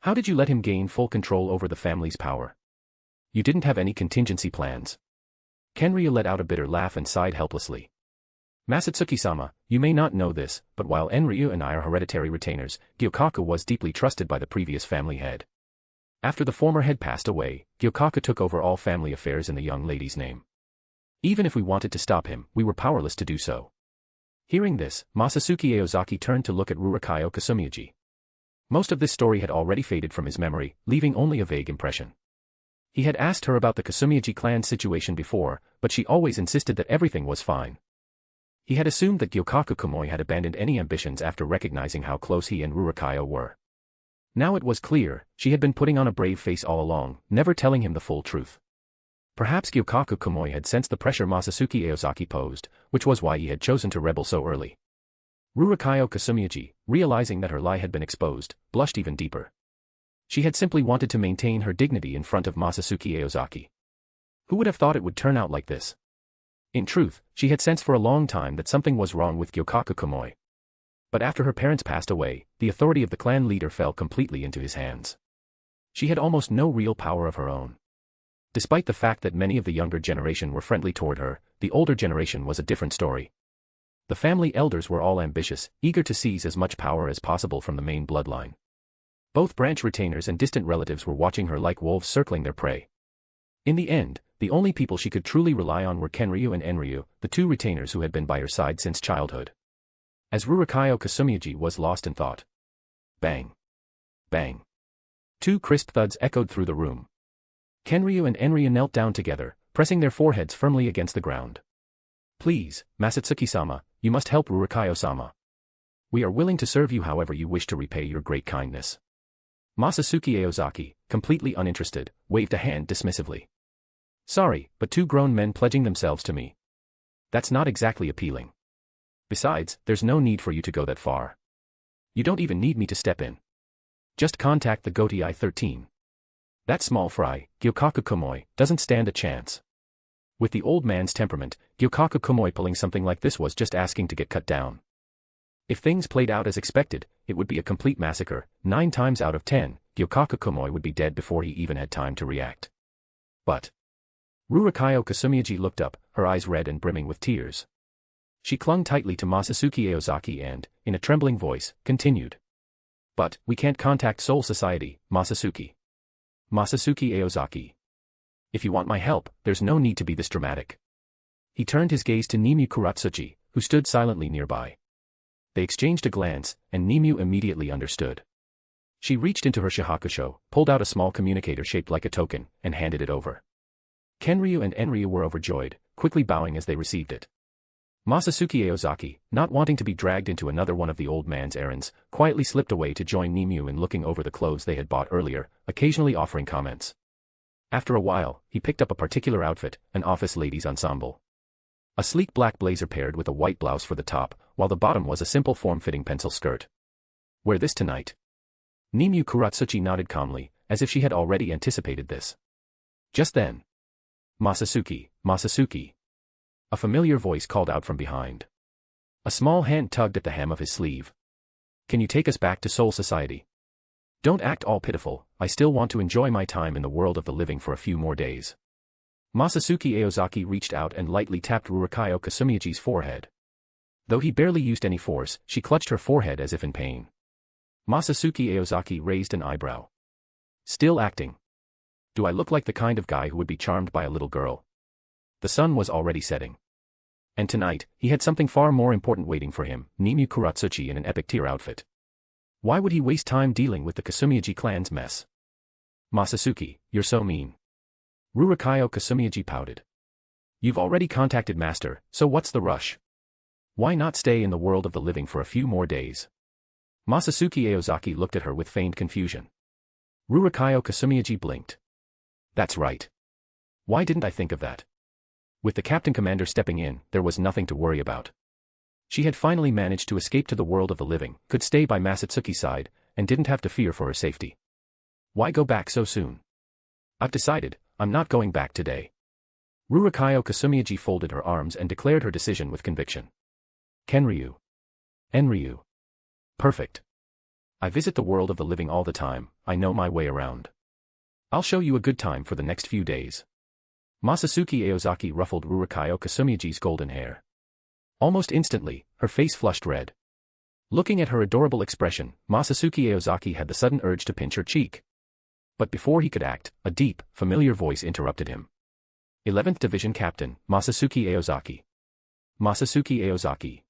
How did you let him gain full control over the family's power? You didn't have any contingency plans. Kenryu let out a bitter laugh and sighed helplessly. Masatsuki-sama, you may not know this, but while Enryu and I are hereditary retainers, Gyokaku was deeply trusted by the previous family head. After the former head passed away, Gyokaku took over all family affairs in the young lady's name. Even if we wanted to stop him, we were powerless to do so. Hearing this, Masatsuki Aozaki turned to look at Rurikayo Kasumiyuji. Most of this story had already faded from his memory, leaving only a vague impression. He had asked her about the Kasumiyuji clan situation before, but she always insisted that everything was fine. He had assumed that Gyokaku Komoi had abandoned any ambitions after recognizing how close he and Rurikayo were. Now it was clear, she had been putting on a brave face all along, never telling him the full truth. Perhaps Gyokaku Komoi had sensed the pressure Masatsuki Aozaki posed, which was why he had chosen to rebel so early. Rurikayo Kasumiyuji, realizing that her lie had been exposed, blushed even deeper. She had simply wanted to maintain her dignity in front of Masatsuki Aozaki. Who would have thought it would turn out like this? In truth, she had sensed for a long time that something was wrong with Gyokaku Komoi. But after her parents passed away, the authority of the clan leader fell completely into his hands. She had almost no real power of her own. Despite the fact that many of the younger generation were friendly toward her, the older generation was a different story. The family elders were all ambitious, eager to seize as much power as possible from the main bloodline. Both branch retainers and distant relatives were watching her like wolves circling their prey. In the end, the only people she could truly rely on were Kenryu and Enryu, the two retainers who had been by her side since childhood. As Rurikayo Kasumiyuji was lost in thought. Bang! Bang! Two crisp thuds echoed through the room. Kenryu and Enryu knelt down together, pressing their foreheads firmly against the ground. Please, Masatsuki-sama, you must help Rurikayo-sama. We are willing to serve you however you wish to repay your great kindness. Masatsuki Aozaki, completely uninterested, waved a hand dismissively. Sorry, but two grown men pledging themselves to me. That's not exactly appealing. Besides, there's no need for you to go that far. You don't even need me to step in. Just contact the Gotei 13. That small fry, Gyokaku Komoi, doesn't stand a chance. With the old man's temperament, Gyokaku Komoi pulling something like this was just asking to get cut down. If things played out as expected, it would be a complete massacre. 9 times out of 10, Gyokaku Komoi would be dead before he even had time to react. But Rurikayo Kasumiyuji looked up, her eyes red and brimming with tears. She clung tightly to Masatsuki Aozaki and, in a trembling voice, continued. But, we can't contact Soul Society, Masatsuki. Masatsuki Aozaki. If you want my help, there's no need to be this dramatic. He turned his gaze to Nimue Kuratsuchi, who stood silently nearby. They exchanged a glance, and Nimue immediately understood. She reached into her Shihakushō, pulled out a small communicator shaped like a token, and handed it over. Kenryu and Enryu were overjoyed, quickly bowing as they received it. Masatsuki Aozaki, not wanting to be dragged into another one of the old man's errands, quietly slipped away to join Nimue in looking over the clothes they had bought earlier, occasionally offering comments. After a while, he picked up a particular outfit, an office ladies' ensemble. A sleek black blazer paired with a white blouse for the top, while the bottom was a simple form-fitting pencil skirt. Wear this tonight. Nimue Kuratsuchi nodded calmly, as if she had already anticipated this. Just then. Masatsuki, Masatsuki. A familiar voice called out from behind. A small hand tugged at the hem of his sleeve. Can you take us back to Soul Society? Don't act all pitiful, I still want to enjoy my time in the world of the living for a few more days. Masatsuki Aozaki reached out and lightly tapped Rurikayo Kasumiyuji's forehead. Though he barely used any force, she clutched her forehead as if in pain. Masatsuki Aozaki raised an eyebrow. Still acting. Do I look like the kind of guy who would be charmed by a little girl? The sun was already setting. And tonight, he had something far more important waiting for him, Nimue Kuratsuchi in an epic tier outfit. Why would he waste time dealing with the Kasumiyuji clan's mess? Masatsuki, you're so mean. Rurikayo Kasumiyuji pouted. You've already contacted Master, so what's the rush? Why not stay in the world of the living for a few more days? Masatsuki Aozaki looked at her with feigned confusion. Rurikayo Kasumiyuji blinked. That's right. Why didn't I think of that? With the captain commander stepping in, there was nothing to worry about. She had finally managed to escape to the world of the living, could stay by Masatsuki's side, and didn't have to fear for her safety. Why go back so soon? I've decided, I'm not going back today. Rurikayo Kasumiyaji folded her arms and declared her decision with conviction. Kenryu. Enryu. Perfect. I visit the world of the living all the time, I know my way around. I'll show you a good time for the next few days. Masatsuki Aozaki ruffled Rurikayo Kasumiyaji's golden hair. Almost instantly, her face flushed red. Looking at her adorable expression, Masatsuki Aozaki had the sudden urge to pinch her cheek. But before he could act, a deep, familiar voice interrupted him. 11th Division Captain, Masatsuki Aozaki. Masatsuki Aozaki.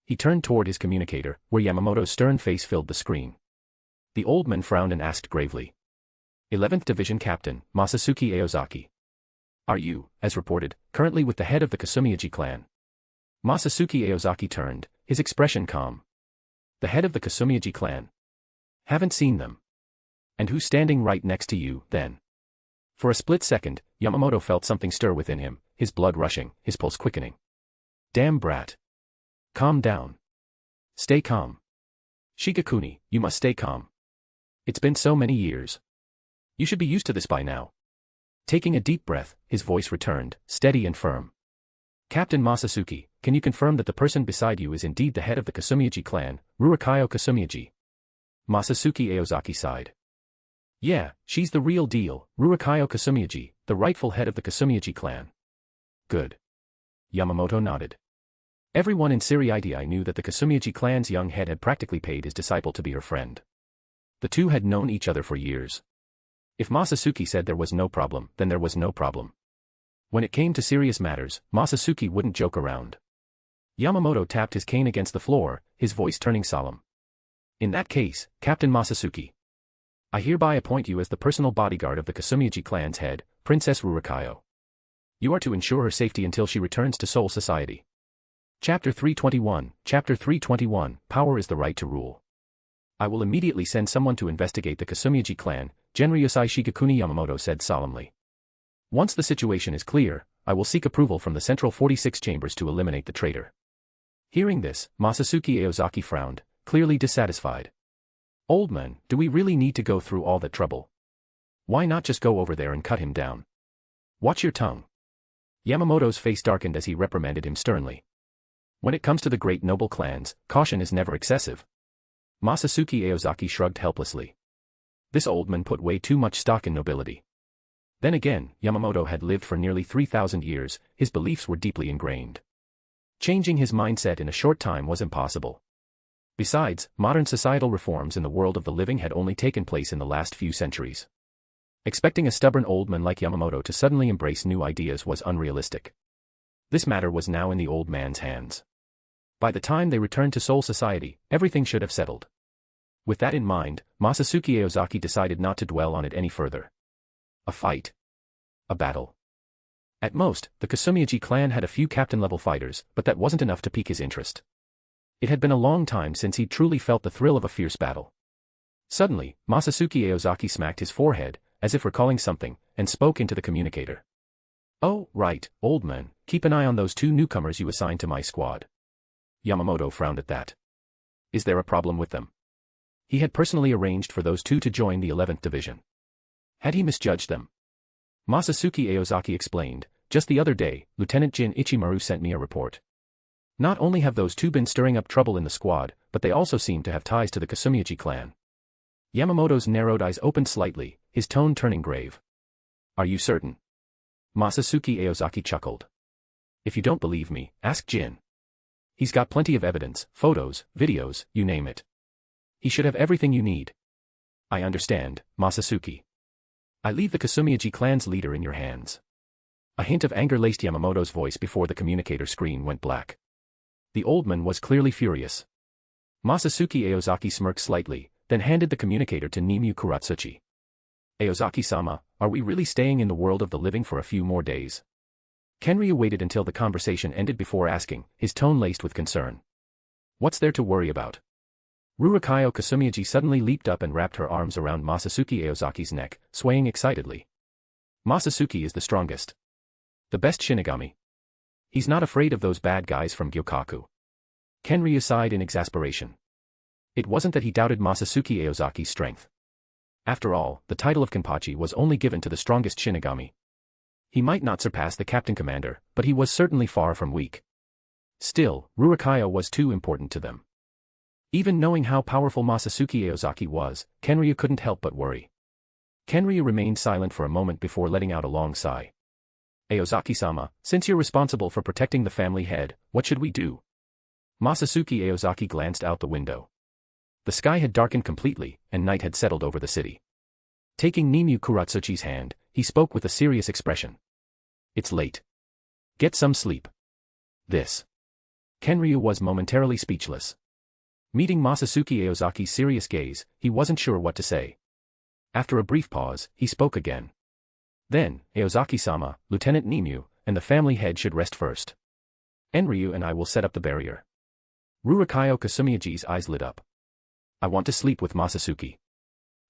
He turned toward his communicator, where Yamamoto's stern face filled the screen. The old man frowned and asked gravely. 11th Division Captain, Masatsuki Aozaki. Are you, as reported, currently with the head of the Kasumiyaji clan? Masatsuki Aozaki turned, his expression calm. The head of the Kasumiyaji clan. Haven't seen them. And who's standing right next to you, then? For a split second, Yamamoto felt something stir within him, his blood rushing, his pulse quickening. Damn brat. Calm down. Stay calm. Shigakuni, you must stay calm. It's been so many years. You should be used to this by now. Taking a deep breath, his voice returned, steady and firm. Captain Masatsuki, can you confirm that the person beside you is indeed the head of the Kasumiyaji clan, Rurikayo Kasumiyaji? Masatsuki Aozaki sighed. Yeah, she's the real deal, Rurikayo Kasumiyaji, the rightful head of the Kasumiyaji clan. Good. Yamamoto nodded. Everyone in Seireitei knew that the Kasumiyaji clan's young head had practically paid his disciple to be her friend. The two had known each other for years. If Masatsuki said there was no problem, then there was no problem. When it came to serious matters, Masatsuki wouldn't joke around. Yamamoto tapped his cane against the floor, his voice turning solemn. In that case, Captain Masatsuki. I hereby appoint you as the personal bodyguard of the Kasumiyaji clan's head, Princess Rurikayo. You are to ensure her safety until she returns to Soul Society. Chapter 321, Chapter 321, Power is the Right to Rule. I will immediately send someone to investigate the Kasumiyaji clan, Genryosai Shigakuni Yamamoto said solemnly. Once the situation is clear, I will seek approval from the Central 46 Chambers to eliminate the traitor. Hearing this, Masatsuki Aozaki frowned, clearly dissatisfied. Old man, do we really need to go through all that trouble? Why not just go over there and cut him down? Watch your tongue. Yamamoto's face darkened as he reprimanded him sternly. When it comes to the great noble clans, caution is never excessive. Masatsuki Aozaki shrugged helplessly. This old man put way too much stock in nobility. Then again, Yamamoto had lived for nearly 3,000 years, his beliefs were deeply ingrained. Changing his mindset in a short time was impossible. Besides, modern societal reforms in the world of the living had only taken place in the last few centuries. Expecting a stubborn old man like Yamamoto to suddenly embrace new ideas was unrealistic. This matter was now in the old man's hands. By the time they returned to Soul Society, everything should have settled. With that in mind, Masatsuki Aozaki decided not to dwell on it any further. A fight. A battle. At most, the Kasumiyaji clan had a few captain-level fighters, but that wasn't enough to pique his interest. It had been a long time since he truly felt the thrill of a fierce battle. Suddenly, Masatsuki Aozaki smacked his forehead, as if recalling something, and spoke into the communicator. Oh, right, old man, keep an eye on those two newcomers you assigned to my squad. Yamamoto frowned at that. Is there a problem with them? He had personally arranged for those two to join the 11th Division. Had he misjudged them? Masatsuki Aozaki explained, just the other day, Lieutenant Jin Ichimaru sent me a report. Not only have those two been stirring up trouble in the squad, but they also seem to have ties to the Kasumiyaji clan. Yamamoto's narrowed eyes opened slightly, his tone turning grave. Are you certain? Masatsuki Aozaki chuckled. If you don't believe me, ask Jin. He's got plenty of evidence, photos, videos, you name it. He should have everything you need. I understand, Masatsuki. I leave the Kasumiyaji clan's leader in your hands. A hint of anger laced Yamamoto's voice before the communicator screen went black. The old man was clearly furious. Masatsuki Aozaki smirked slightly, then handed the communicator to Nimyu Kuratsuchi. Aozaki-sama, are we really staying in the world of the living for a few more days? Kenryu waited until the conversation ended before asking, his tone laced with concern. What's there to worry about? Rurikayo Kasumiyaji suddenly leaped up and wrapped her arms around Masatsuki Aozaki's neck, swaying excitedly. Masatsuki is the strongest. The best Shinigami. He's not afraid of those bad guys from Gyokaku. Kenryu sighed in exasperation. It wasn't that he doubted Masatsuki Aozaki's strength. After all, the title of Kenpachi was only given to the strongest Shinigami. He might not surpass the captain commander, but he was certainly far from weak. Still, Rurokayo was too important to them. Even knowing how powerful Masatsuki Aozaki was, Kenryu couldn't help but worry. Kenryu remained silent for a moment before letting out a long sigh. Aozaki-sama, since you're responsible for protecting the family head, what should we do? Masatsuki Aozaki glanced out the window. The sky had darkened completely, and night had settled over the city. Taking Nimue Kuratsuchi's hand, he spoke with a serious expression. It's late. Get some sleep. This. Kenryu was momentarily speechless. Meeting Masatsuki Aozaki's serious gaze, he wasn't sure what to say. After a brief pause, he spoke again. Then, Aozaki-sama, Lieutenant Nimue, and the family head should rest first. Enryu and I will set up the barrier. Rurokayo Kasumiyaji's eyes lit up. I want to sleep with Masatsuki.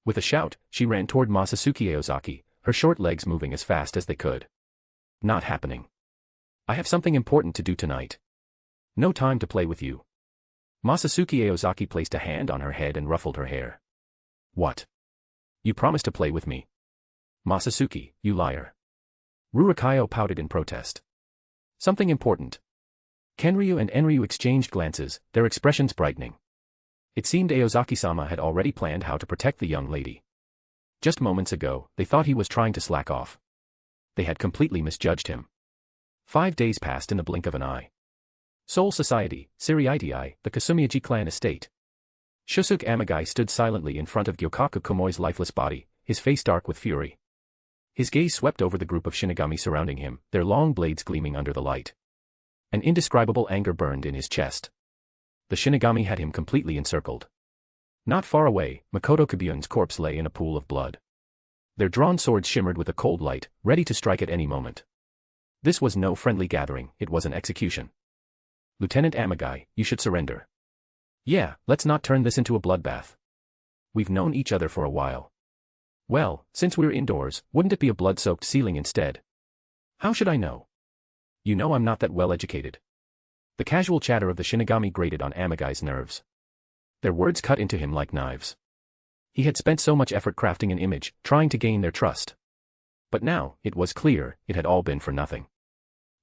With a shout, she ran toward Masatsuki Aozaki, her short legs moving as fast as they could. Not happening. I have something important to do tonight. No time to play with you. Masatsuki Aozaki placed a hand on her head and ruffled her hair. What? You promised to play with me. Masatsuki, you liar. Rurokayo pouted in protest. Something important. Kenryu and Enryu exchanged glances, their expressions brightening. It seemed Aozaki-sama had already planned how to protect the young lady. Just moments ago, they thought he was trying to slack off. They had completely misjudged him. 5 days passed in the blink of an eye. Soul Society, Seireitei, the Kasumiyaji clan estate. Shusuke Amagai stood silently in front of Gyokaku Komoi's lifeless body, his face dark with fury. His gaze swept over the group of Shinigami surrounding him, their long blades gleaming under the light. An indescribable anger burned in his chest. The Shinigami had him completely encircled. Not far away, Makoto Kabyun's corpse lay in a pool of blood. Their drawn swords shimmered with a cold light, ready to strike at any moment. This was no friendly gathering, it was an execution. Lieutenant Amagai, you should surrender. Yeah, let's not turn this into a bloodbath. We've known each other for a while. Well, since we're indoors, wouldn't it be a blood-soaked ceiling instead? How should I know? You know I'm not that well-educated. The casual chatter of the Shinigami grated on Amagai's nerves. Their words cut into him like knives. He had spent so much effort crafting an image, trying to gain their trust. But now, it was clear, it had all been for nothing.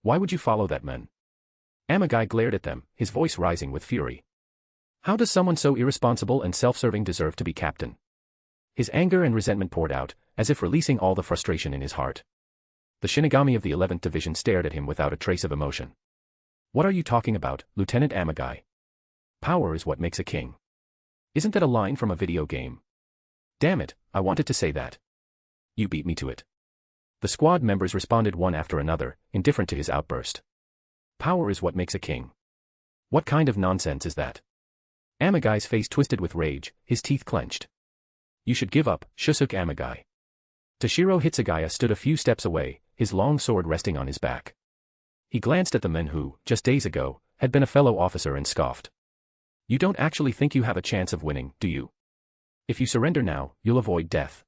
Why would you follow that man? Amagai glared at them, his voice rising with fury. How does someone so irresponsible and self-serving deserve to be captain? His anger and resentment poured out, as if releasing all the frustration in his heart. The Shinigami of the 11th Division stared at him without a trace of emotion. What are you talking about, Lieutenant Amagai? Power is what makes a king. Isn't that a line from a video game? Damn it, I wanted to say that. You beat me to it. The squad members responded one after another, indifferent to his outburst. Power is what makes a king. What kind of nonsense is that? Amagai's face twisted with rage, his teeth clenched. You should give up, Shusuke Amagai. Toshiro Hitsugaya stood a few steps away, his long sword resting on his back. He glanced at the men who, just days ago, had been a fellow officer and scoffed. You don't actually think you have a chance of winning, do you? If you surrender now, you'll avoid death.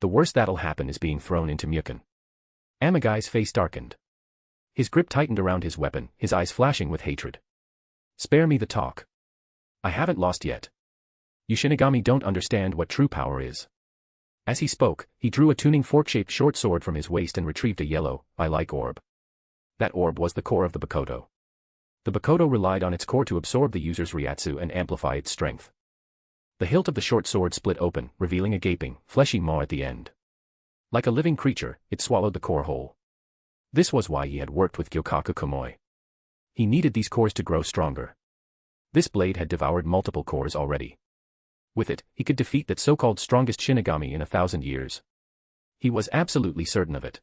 The worst that'll happen is being thrown into Mukon. Amagai's face darkened. His grip tightened around his weapon, his eyes flashing with hatred. Spare me the talk. I haven't lost yet. You Shinigami don't understand what true power is. As he spoke, he drew a tuning fork-shaped short sword from his waist and retrieved a yellow, eye-like orb. That orb was the core of the Bakoto. The Bakoto relied on its core to absorb the user's Ryatsu and amplify its strength. The hilt of the short sword split open, revealing a gaping, fleshy maw at the end. Like a living creature, it swallowed the core whole. This was why he had worked with Gyokaku Komoi. He needed these cores to grow stronger. This blade had devoured multiple cores already. With it, he could defeat that so-called strongest Shinigami in 1,000 years. He was absolutely certain of it.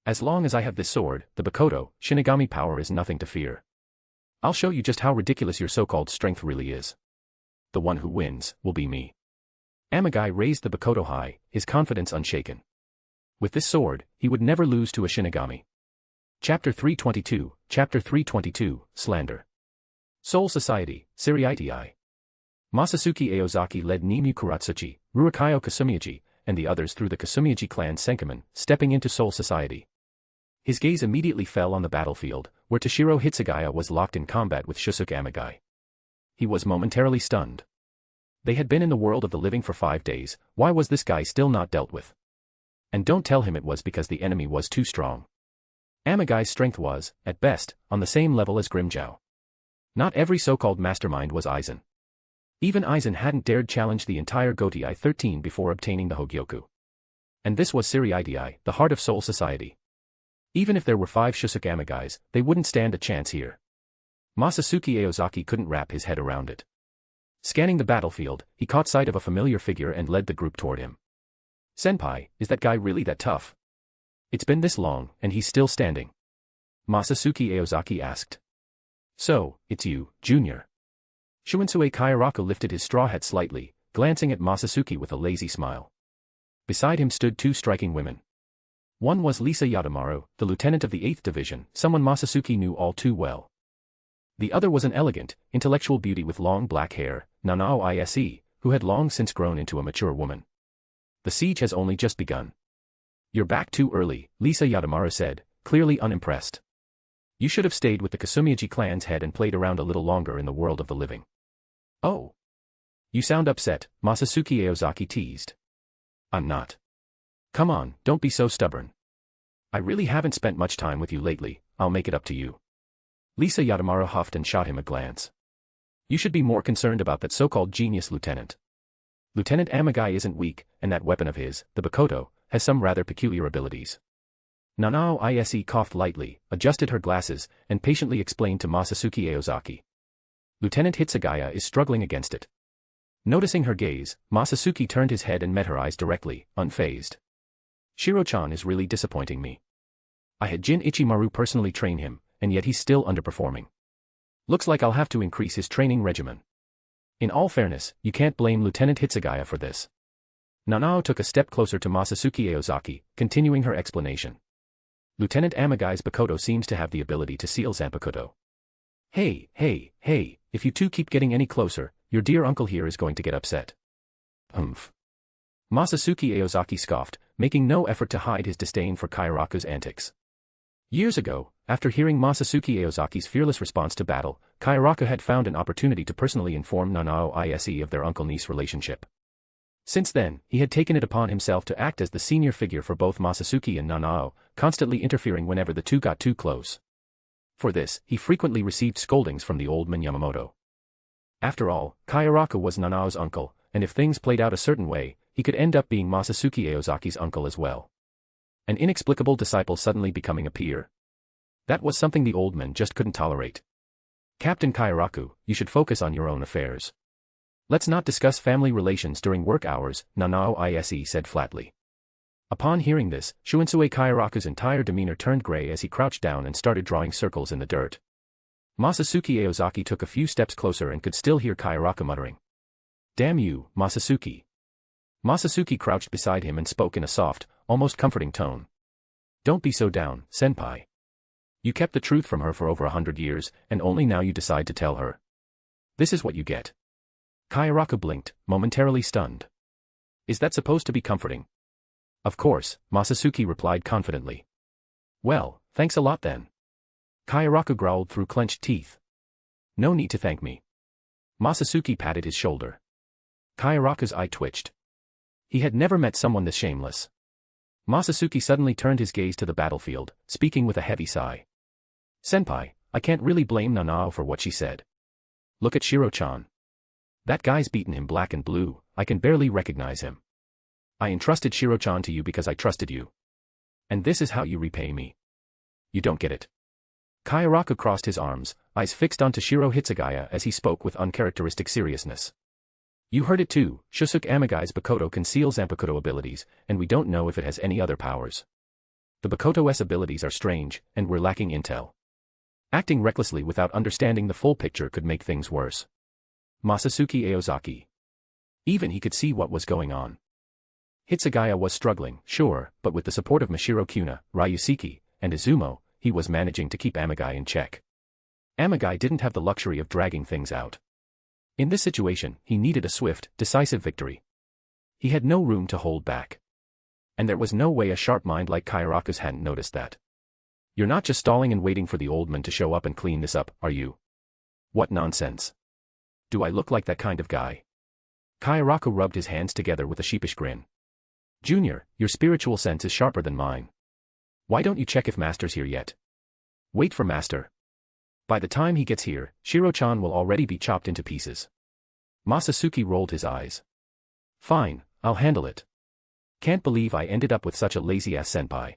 As long as I have this sword, the Bakoto, Shinigami power is nothing to fear. I'll show you just how ridiculous your so-called strength really is. The one who wins, will be me. Amagai raised the Bakoto high, his confidence unshaken. With this sword, he would never lose to a Shinigami. Chapter 322, Slander. Soul Society, Seireitei. Masatsuki Aozaki led Nimue Kuratsuchi, Rurokayo Kasumiyaji, and the others through the Kasumiyaji clan Senkaman, stepping into Soul Society. His gaze immediately fell on the battlefield, where Toshiro Hitsugaya was locked in combat with Shusuke Amagai. He was momentarily stunned. They had been in the world of the living for 5 days, why was this guy still not dealt with? And don't tell him it was because the enemy was too strong. Amagai's strength was, at best, on the same level as Grimmjow. Not every so-called mastermind was Aizen. Even Aizen hadn't dared challenge the entire Gotei 13 before obtaining the Hogyoku. And this was Seireitei, the heart of Soul Society. Even if there were 5 Shusuke Amagais, they wouldn't stand a chance here. Masatsuki Aozaki couldn't wrap his head around it. Scanning the battlefield, he caught sight of a familiar figure and led the group toward him. "Senpai, is that guy really that tough? It's been this long, and he's still standing?" Masatsuki Aozaki asked. "So, it's you, Junior." Shunsui Kairaku lifted his straw hat slightly, glancing at Masatsuki with a lazy smile. Beside him stood 2 striking women. One was Lisa Yadamaru, the lieutenant of the 8th Division, someone Masatsuki knew all too well. The other was an elegant, intellectual beauty with long black hair, Nanao Ise, who had long since grown into a mature woman. "The siege has only just begun." "You're back too early," Lisa Yadamaru said, clearly unimpressed. "You should have stayed with the Kasumiyaji clan's head and played around a little longer in the world of the living." "Oh. You sound upset," Masatsuki Aozaki teased. "I'm not. Come on, don't be so stubborn. I really haven't spent much time with you lately, I'll make it up to you." Lisa Yadamaru huffed and shot him a glance. "You should be more concerned about that so-called genius lieutenant. Lieutenant Amagai isn't weak, and that weapon of his, the Bakoto, has some rather peculiar abilities." Nanao Ise coughed lightly, adjusted her glasses, and patiently explained to Masatsuki Aozaki. "Lieutenant Hitsugaya is struggling against it." Noticing her gaze, Masatsuki turned his head and met her eyes directly, unfazed. "Shiro-chan is really disappointing me. I had Jin Ichimaru personally train him, and yet he's still underperforming. Looks like I'll have to increase his training regimen. In all fairness, you can't blame Lieutenant Hitsugaya for this." Nanao took a step closer to Masatsuki Aozaki, continuing her explanation. "Lieutenant Amagai's Bakoto seems to have the ability to seal Zanpakutō. Hey, if you two keep getting any closer, your dear uncle here is going to get upset." "Humph." Masatsuki Aozaki scoffed, making no effort to hide his disdain for Kairaku's antics. Years ago, after hearing Masatsuki Aozaki's fearless response to battle, Kairaku had found an opportunity to personally inform Nanao Ise of their uncle-niece relationship. Since then, he had taken it upon himself to act as the senior figure for both Masatsuki and Nanao, constantly interfering whenever the two got too close. For this, he frequently received scoldings from the old man Yamamoto. After all, Kairaku was Nanao's uncle, and if things played out a certain way, he could end up being Masatsuki Aozaki's uncle as well. An inexplicable disciple suddenly becoming a peer. That was something the old man just couldn't tolerate. "Captain Kairaku, you should focus on your own affairs. Let's not discuss family relations during work hours," Nanao Ise said flatly. Upon hearing this, Shunsui Kairaku's entire demeanor turned gray as he crouched down and started drawing circles in the dirt. Masatsuki Aozaki took a few steps closer and could still hear Kairaku muttering. "Damn you, Masatsuki." Masatsuki crouched beside him and spoke in a soft, almost comforting tone. "Don't be so down, senpai. You kept the truth from her for over 100 years, and only now you decide to tell her. This is what you get." Kairaku blinked, momentarily stunned. "Is that supposed to be comforting?" "Of course," Masatsuki replied confidently. "Well, thanks a lot then." Kairaku growled through clenched teeth. "No need to thank me." Masatsuki patted his shoulder. Kairaku's eye twitched. He had never met someone this shameless. Masatsuki suddenly turned his gaze to the battlefield, speaking with a heavy sigh. "Senpai, I can't really blame Nanao for what she said. Look at Shiro-chan. That guy's beaten him black and blue, I can barely recognize him. I entrusted Shiro-chan to you because I trusted you. And this is how you repay me. You don't get it." Kairaku crossed his arms, eyes fixed onto Shiro Hitsugaya as he spoke with uncharacteristic seriousness. "You heard it too, Shusuke Amagai's Bakoto can seal Zanpakutō abilities, and we don't know if it has any other powers. The Bakoto's abilities are strange, and we're lacking intel. Acting recklessly without understanding the full picture could make things worse." Masatsuki Aozaki. Even he could see what was going on. Hitsugaya was struggling, sure, but with the support of Mashiro Kuna, Ryusuke, and Izumo, he was managing to keep Amagai in check. Amagai didn't have the luxury of dragging things out. In this situation, he needed a swift, decisive victory. He had no room to hold back. And there was no way a sharp mind like Kairaku's hadn't noticed that. "You're not just stalling and waiting for the old man to show up and clean this up, are you? What nonsense. Do I look like that kind of guy?" Kairaku rubbed his hands together with a sheepish grin. Junior, your spiritual sense is sharper than mine. Why don't you check if Master's here yet? Wait for Master. By the time he gets here, Shiro-chan will already be chopped into pieces. Masatsuki rolled his eyes. Fine, I'll handle it. Can't believe I ended up with such a lazy-ass senpai.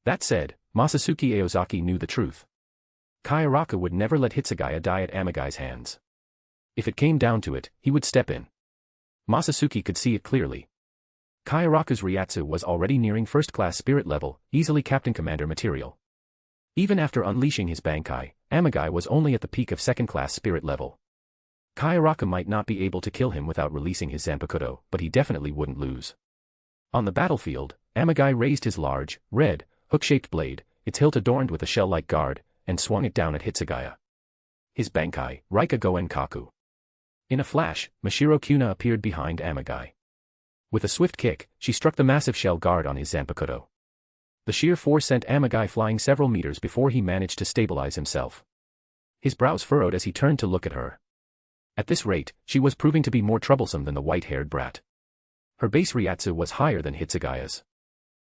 That said, Masatsuki Aozaki knew the truth. Kayaraka would never let Hitsugaya die at Amagai's hands. If it came down to it, he would step in. Masatsuki could see it clearly. Kayaraka's Ryatsu was already nearing first-class spirit level, easily Captain Commander material. Even after unleashing his Bankai, Amagai was only at the peak of second-class spirit level. Kayaraka might not be able to kill him without releasing his Zanpakutō, but he definitely wouldn't lose. On the battlefield, Amagai raised his large, red, hook-shaped blade, its hilt adorned with a shell-like guard, and swung it down at Hitsugaya. His Bankai, Raika Goen Kaku. In a flash, Mashiro Kuna appeared behind Amagai. With a swift kick, she struck the massive shell guard on his Zanpakutō. The sheer force sent Amagai flying several meters before he managed to stabilize himself. His brows furrowed as he turned to look at her. At this rate, she was proving to be more troublesome than the white-haired brat. Her base Ryatsu was higher than Hitsugaya's.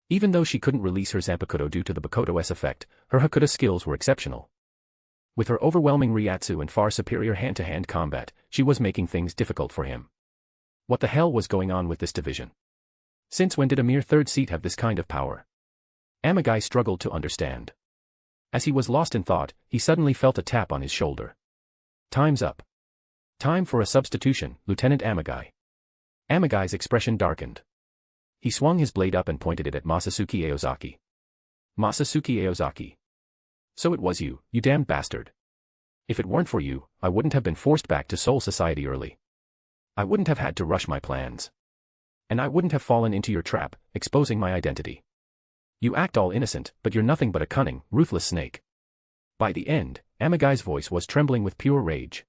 Even though she couldn't release her Zanpakutō due to the Bakoto's effect, her Hakuda skills were exceptional. With her overwhelming Ryatsu and far superior hand-to-hand combat, she was making things difficult for him. What the hell was going on with this division? Since when did a mere third seat have this kind of power? Amagai struggled to understand. As he was lost in thought, he suddenly felt a tap on his shoulder. Time's up. Time for a substitution, Lieutenant Amagai. Amagai's expression darkened. He swung his blade up and pointed it at Masatsuki Aozaki. Masatsuki Aozaki. So it was you, you damned bastard. If it weren't for you, I wouldn't have been forced back to Soul Society early. I wouldn't have had to rush my plans. And I wouldn't have fallen into your trap, exposing my identity. You act all innocent, but you're nothing but a cunning, ruthless snake. By the end, Amagai's voice was trembling with pure rage.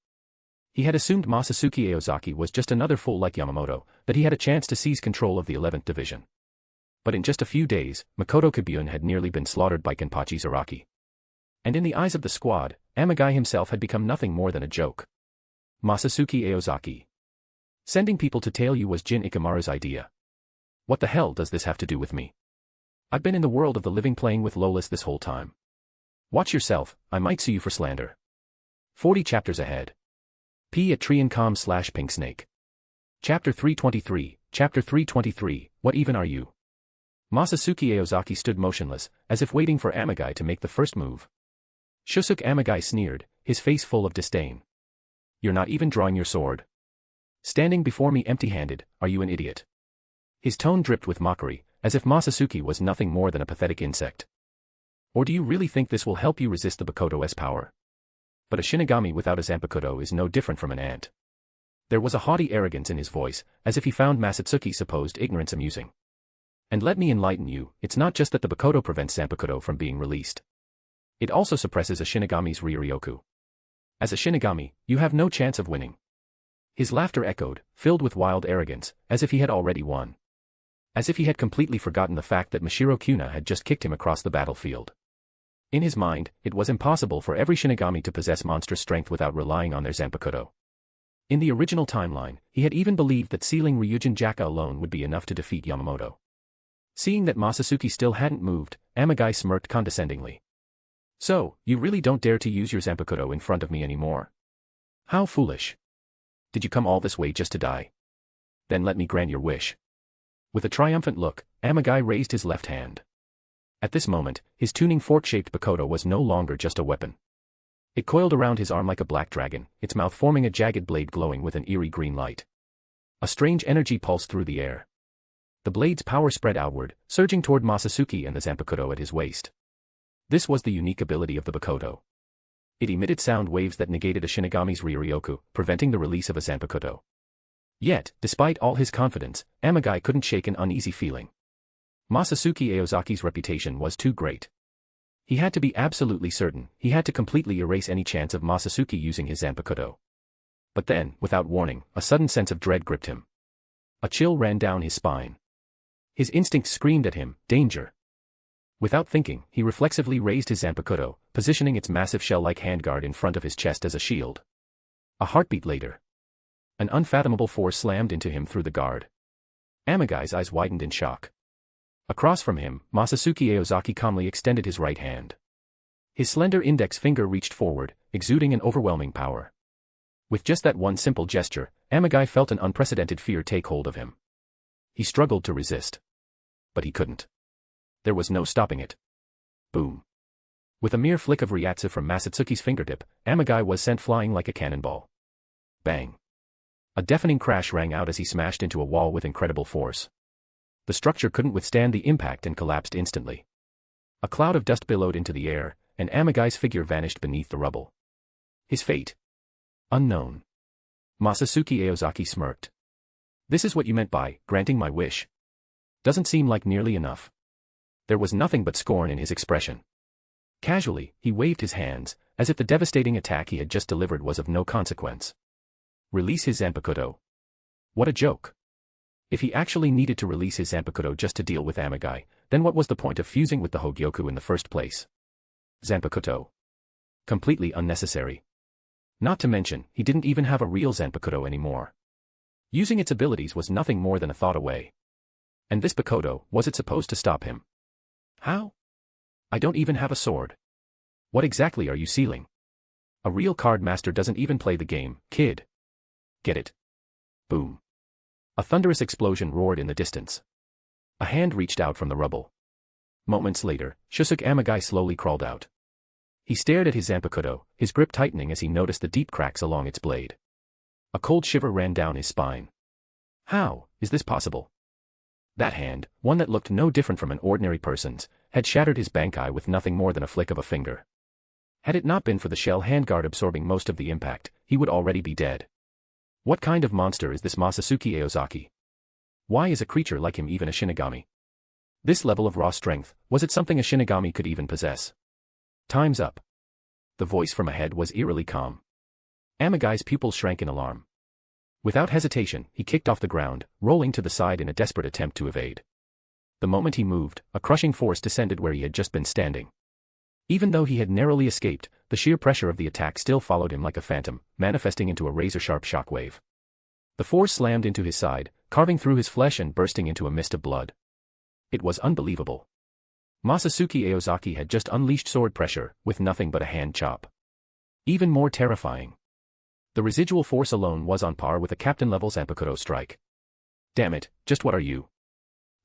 He had assumed Masatsuki Aozaki was just another fool like Yamamoto, that he had a chance to seize control of the 11th Division. But in just a few days, Makoto Kibune had nearly been slaughtered by Kenpachi Zaraki. And in the eyes of the squad, Amagai himself had become nothing more than a joke. Masatsuki Aozaki. Sending people to tail you was Jin Ikamaru's idea. What the hell does this have to do with me? I've been in the world of the living playing with Lolis this whole time. Watch yourself, I might sue you for slander. 40 chapters ahead. P at Triancom/Pinksnake. Chapter 323, what even are you? Masatsuki Aozaki stood motionless, as if waiting for Amagai to make the first move. Shusuke Amagai sneered, his face full of disdain. You're not even drawing your sword. Standing before me empty-handed, are you an idiot? His tone dripped with mockery, as if Masatsuki was nothing more than a pathetic insect. Or do you really think this will help you resist the Bakoto's power? But a Shinigami without a Zanpakutō is no different from an ant. There was a haughty arrogance in his voice, as if he found Masatsuki's supposed ignorance amusing. And let me enlighten you, it's not just that the Bakoto prevents Zanpakutō from being released. It also suppresses a Shinigami's Ryuryoku. As a Shinigami, you have no chance of winning. His laughter echoed, filled with wild arrogance, as if he had already won. As if he had completely forgotten the fact that Mashiro Kuna had just kicked him across the battlefield. In his mind, it was impossible for every Shinigami to possess monstrous strength without relying on their Zanpakutō. In the original timeline, he had even believed that sealing Ryujin Jaka alone would be enough to defeat Yamamoto. Seeing that Masatsuki still hadn't moved, Amagai smirked condescendingly. So, you really don't dare to use your Zanpakutō in front of me anymore? How foolish. Did you come all this way just to die? Then let me grant your wish. With a triumphant look, Amagai raised his left hand. At this moment, his tuning fork-shaped Bakoto was no longer just a weapon. It coiled around his arm like a black dragon, its mouth forming a jagged blade glowing with an eerie green light. A strange energy pulsed through the air. The blade's power spread outward, surging toward Masatsuki and the Zanpakutō at his waist. This was the unique ability of the Bakoto. It emitted sound waves that negated a Shinigami's Ryuryoku, preventing the release of a Zanpakutō. Yet, despite all his confidence, Amagai couldn't shake an uneasy feeling. Masatsuki Aozaki's reputation was too great. He had to be absolutely certain, he had to completely erase any chance of Masatsuki using his Zanpakutō. But then, without warning, a sudden sense of dread gripped him. A chill ran down his spine. His instinct screamed at him, danger. Without thinking, he reflexively raised his Zanpakutō, positioning its massive shell-like handguard in front of his chest as a shield. A heartbeat later. An unfathomable force slammed into him through the guard. Amagai's eyes widened in shock. Across from him, Masatsuki Aozaki calmly extended his right hand. His slender index finger reached forward, exuding an overwhelming power. With just that one simple gesture, Amagai felt an unprecedented fear take hold of him. He struggled to resist. But he couldn't. There was no stopping it. Boom. With a mere flick of ryatsu from Masatsuki's fingertip, Amagai was sent flying like a cannonball. Bang. A deafening crash rang out as he smashed into a wall with incredible force. The structure couldn't withstand the impact and collapsed instantly. A cloud of dust billowed into the air, and Amagai's figure vanished beneath the rubble. His fate? Unknown. Masatsuki Aozaki smirked. This is what you meant by granting my wish. Doesn't seem like nearly enough. There was nothing but scorn in his expression. Casually, he waved his hands, as if the devastating attack he had just delivered was of no consequence. Release his Zanpakutō. What a joke. If he actually needed to release his Zanpakutō just to deal with Amagai, then what was the point of fusing with the Hogyoku in the first place? Zanpakutō. Completely unnecessary. Not to mention, he didn't even have a real Zanpakutō anymore. Using its abilities was nothing more than a thought away. And this Bakoto, was it supposed to stop him? How? I don't even have a sword. What exactly are you sealing? A real card master doesn't even play the game, kid. Get it? Boom. A thunderous explosion roared in the distance. A hand reached out from the rubble. Moments later, Shusuke Amagai slowly crawled out. He stared at his Zanpakutō, his grip tightening as he noticed the deep cracks along its blade. A cold shiver ran down his spine. How is this possible? That hand, one that looked no different from an ordinary person's, had shattered his bankai with nothing more than a flick of a finger. Had it not been for the shell handguard absorbing most of the impact, he would already be dead. What kind of monster is this Masatsuki Aozaki? Why is a creature like him even a Shinigami? This level of raw strength, was it something a Shinigami could even possess? Time's up. The voice from ahead was eerily calm. Amagai's pupils shrank in alarm. Without hesitation, he kicked off the ground, rolling to the side in a desperate attempt to evade. The moment he moved, a crushing force descended where he had just been standing. Even though he had narrowly escaped, the sheer pressure of the attack still followed him like a phantom, manifesting into a razor-sharp shockwave. The force slammed into his side, carving through his flesh and bursting into a mist of blood. It was unbelievable. Masatsuki Aozaki had just unleashed sword pressure, with nothing but a hand chop. Even more terrifying. The residual force alone was on par with a captain-level Zanpakutō strike. Damn it, just what are you?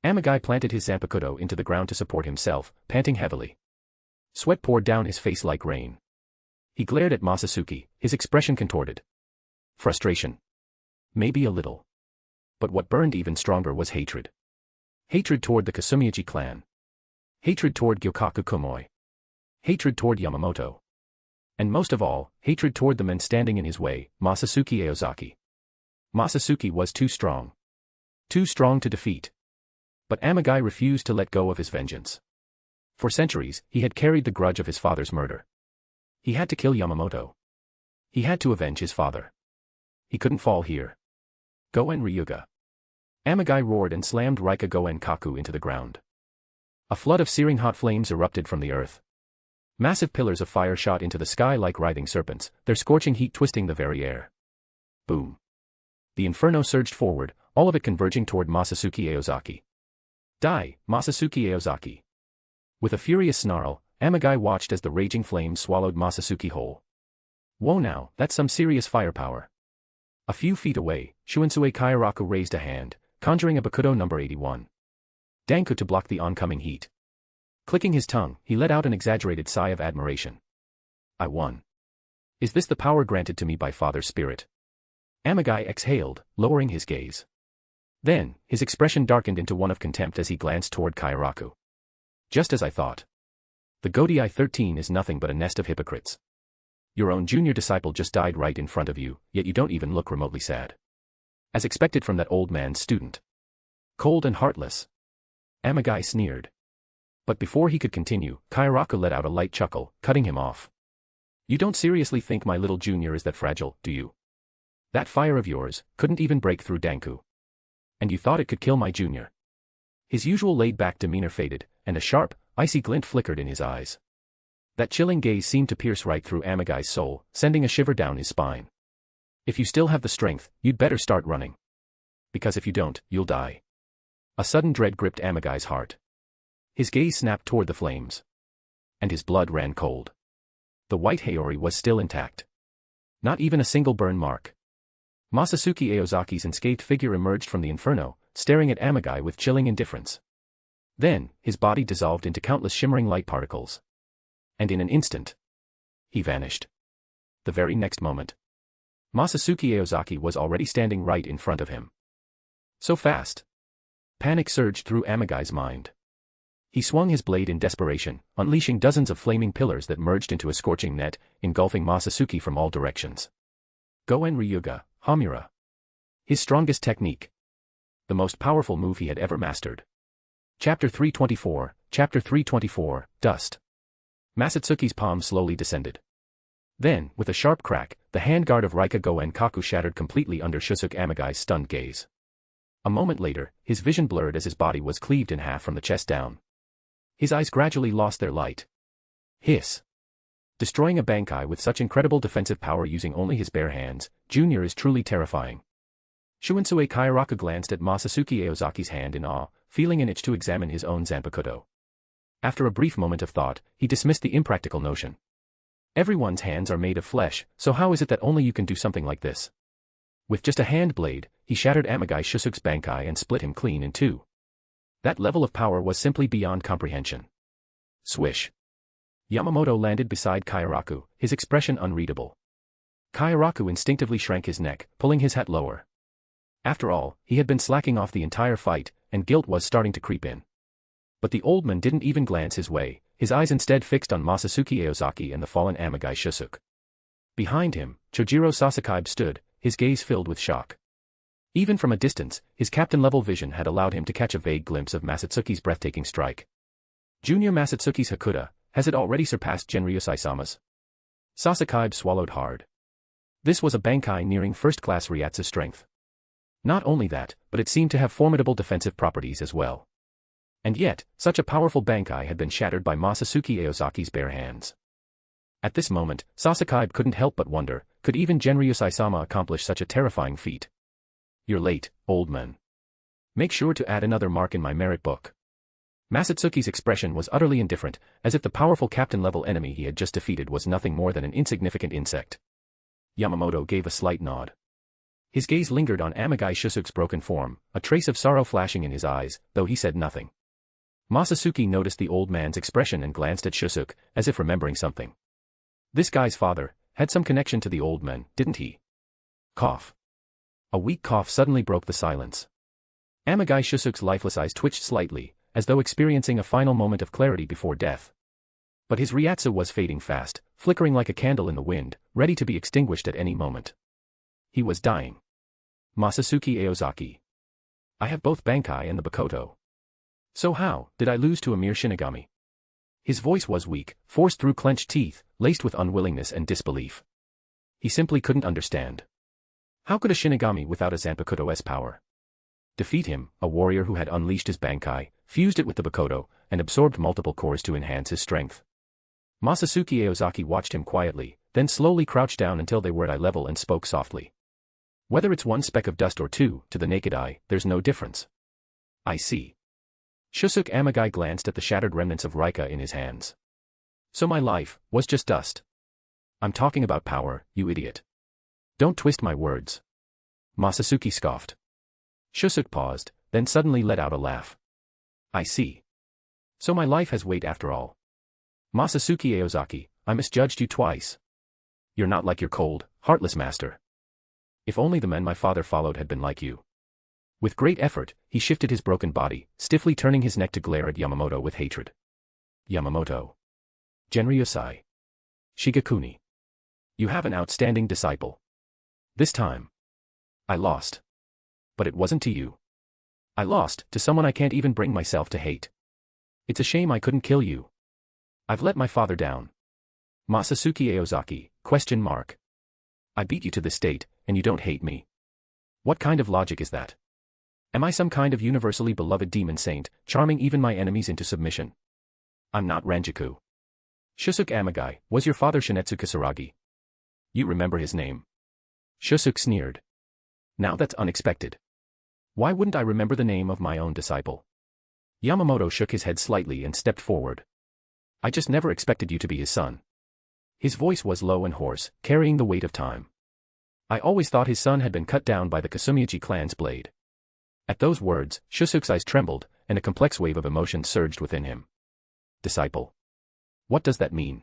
Amagai planted his Zanpakutō into the ground to support himself, panting heavily. Sweat poured down his face like rain. He glared at Masatsuki, his expression contorted. Frustration. Maybe a little. But what burned even stronger was hatred. Hatred toward the Kasumiyachi clan. Hatred toward Gyokaku Komoi. Hatred toward Yamamoto. And most of all, hatred toward the men standing in his way, Masatsuki Aozaki. Masatsuki was too strong. Too strong to defeat. But Amagai refused to let go of his vengeance. For centuries, he had carried the grudge of his father's murder. He had to kill Yamamoto. He had to avenge his father. He couldn't fall here. Goen Ryuga. Amagai roared and slammed Raika Goen Kaku into the ground. A flood of searing hot flames erupted from the earth. Massive pillars of fire shot into the sky like writhing serpents, their scorching heat twisting the very air. Boom. The inferno surged forward, all of it converging toward Masatsuki Aozaki. Die, Masatsuki Aozaki. With a furious snarl, Amagai watched as the raging flames swallowed Masatsuki whole. Whoa now, that's some serious firepower. A few feet away, Shunsui Kairaku raised a hand, conjuring a Bakudo number 81. Danku to block the oncoming heat. Clicking his tongue, he let out an exaggerated sigh of admiration. I won. Is this the power granted to me by Father's spirit? Amagai exhaled, lowering his gaze. Then, his expression darkened into one of contempt as he glanced toward Kairaku. Just as I thought. The Gotei 13 is nothing but a nest of hypocrites. Your own junior disciple just died right in front of you, yet you don't even look remotely sad. As expected from that old man's student. Cold and heartless. Amagai sneered. But before he could continue, Kairaku let out a light chuckle, cutting him off. You don't seriously think my little junior is that fragile, do you? That fire of yours couldn't even break through Danku. And you thought it could kill my junior. His usual laid-back demeanor faded, and a sharp, icy glint flickered in his eyes. That chilling gaze seemed to pierce right through Amagai's soul, sending a shiver down his spine. If you still have the strength, you'd better start running. Because if you don't, you'll die. A sudden dread gripped Amagai's heart. His gaze snapped toward the flames. And his blood ran cold. The white Haori was still intact. Not even a single burn mark. Masatsuki Aozaki's unscathed figure emerged from the inferno, staring at Amagai with chilling indifference. Then, his body dissolved into countless shimmering light particles. And in an instant, he vanished. The very next moment, Masatsuki Aozaki was already standing right in front of him. So fast. Panic surged through Amagai's mind. He swung his blade in desperation, unleashing dozens of flaming pillars that merged into a scorching net, engulfing Masatsuki from all directions. Goen Ryuga, Hamura. His strongest technique. The most powerful move he had ever mastered. Chapter 324, Dust. Masatsuki's palm slowly descended. Then, with a sharp crack, the handguard of Rika Goen Kaku shattered completely under Shusuke Amagai's stunned gaze. A moment later, his vision blurred as his body was cleaved in half from the chest down. His eyes gradually lost their light. Hiss. Destroying a Bankai with such incredible defensive power using only his bare hands, Junior is truly terrifying. Shunsue Kairaku glanced at Masatsuki Aozaki's hand in awe, feeling an itch to examine his own Zanpakutō. After a brief moment of thought, he dismissed the impractical notion. Everyone's hands are made of flesh, so how is it that only you can do something like this? With just a hand blade, he shattered Amagai Shusuke's Bankai and split him clean in two. That level of power was simply beyond comprehension. Swish. Yamamoto landed beside Kairaku, his expression unreadable. Kairaku instinctively shrank his neck, pulling his hat lower. After all, he had been slacking off the entire fight, and guilt was starting to creep in. But the old man didn't even glance his way, his eyes instead fixed on Masatsuki Aozaki and the fallen Amagai Shusuke. Behind him, Chojiro Sasakaibe stood, his gaze filled with shock. Even from a distance, his captain-level vision had allowed him to catch a vague glimpse of Masatsuki's breathtaking strike. Junior Masatsuki's Hakuda, has it already surpassed Genryusai-sama's? Sasakaibe swallowed hard. This was a Bankai nearing first-class Ryatsu strength. Not only that, but it seemed to have formidable defensive properties as well. And yet, such a powerful Bankai had been shattered by Masatsuki Aozaki's bare hands. At this moment, Sasakaibe couldn't help but wonder, could even Genryusai-sama accomplish such a terrifying feat? You're late, old man. Make sure to add another mark in my merit book. Masatsuki's expression was utterly indifferent, as if the powerful captain-level enemy he had just defeated was nothing more than an insignificant insect. Yamamoto gave a slight nod. His gaze lingered on Amagai Shusuke's broken form, a trace of sorrow flashing in his eyes, though he said nothing. Masatsuki noticed the old man's expression and glanced at Shusuke, as if remembering something. This guy's father had some connection to the old man, didn't he? Cough. A weak cough suddenly broke the silence. Amagai Shusuke's lifeless eyes twitched slightly, as though experiencing a final moment of clarity before death. But his Ryatsu was fading fast, flickering like a candle in the wind, ready to be extinguished at any moment. He was dying. Masatsuki Aozaki. I have both Bankai and the Bakoto. So how did I lose to a mere Shinigami? His voice was weak, forced through clenched teeth, laced with unwillingness and disbelief. He simply couldn't understand. How could a Shinigami without a Zanpakutō's power defeat him, a warrior who had unleashed his Bankai, fused it with the Bakoto, and absorbed multiple cores to enhance his strength? Masatsuki Aozaki watched him quietly, then slowly crouched down until they were at eye level and spoke softly. Whether it's one speck of dust or two, to the naked eye, there's no difference. I see. Shusuke Amagai glanced at the shattered remnants of Rika in his hands. So my life was just dust. I'm talking about power, you idiot. Don't twist my words. Masatsuki scoffed. Shusuke paused, then suddenly let out a laugh. I see. So my life has weight after all. Masatsuki Aozaki, I misjudged you twice. You're not like your cold, heartless master. If only the men my father followed had been like you. With great effort, he shifted his broken body, stiffly turning his neck to glare at Yamamoto with hatred. Yamamoto. Genryusai. Shigakuni. You have an outstanding disciple. This time. I lost. But it wasn't to you. I lost to someone I can't even bring myself to hate. It's a shame I couldn't kill you. I've let my father down. Masatsuki Aozaki, ? I beat you to this state, and you don't hate me. What kind of logic is that? Am I some kind of universally beloved demon saint, charming even my enemies into submission? I'm not Ranjaku. Shusuke Amagai, was your father Shinetsu Kisaragi? You remember his name. Shusuke sneered. Now that's unexpected. Why wouldn't I remember the name of my own disciple? Yamamoto shook his head slightly and stepped forward. I just never expected you to be his son. His voice was low and hoarse, carrying the weight of time. I always thought his son had been cut down by the Kasumiyachi clan's blade. At those words, Shusuke's eyes trembled, and a complex wave of emotion surged within him. Disciple. What does that mean?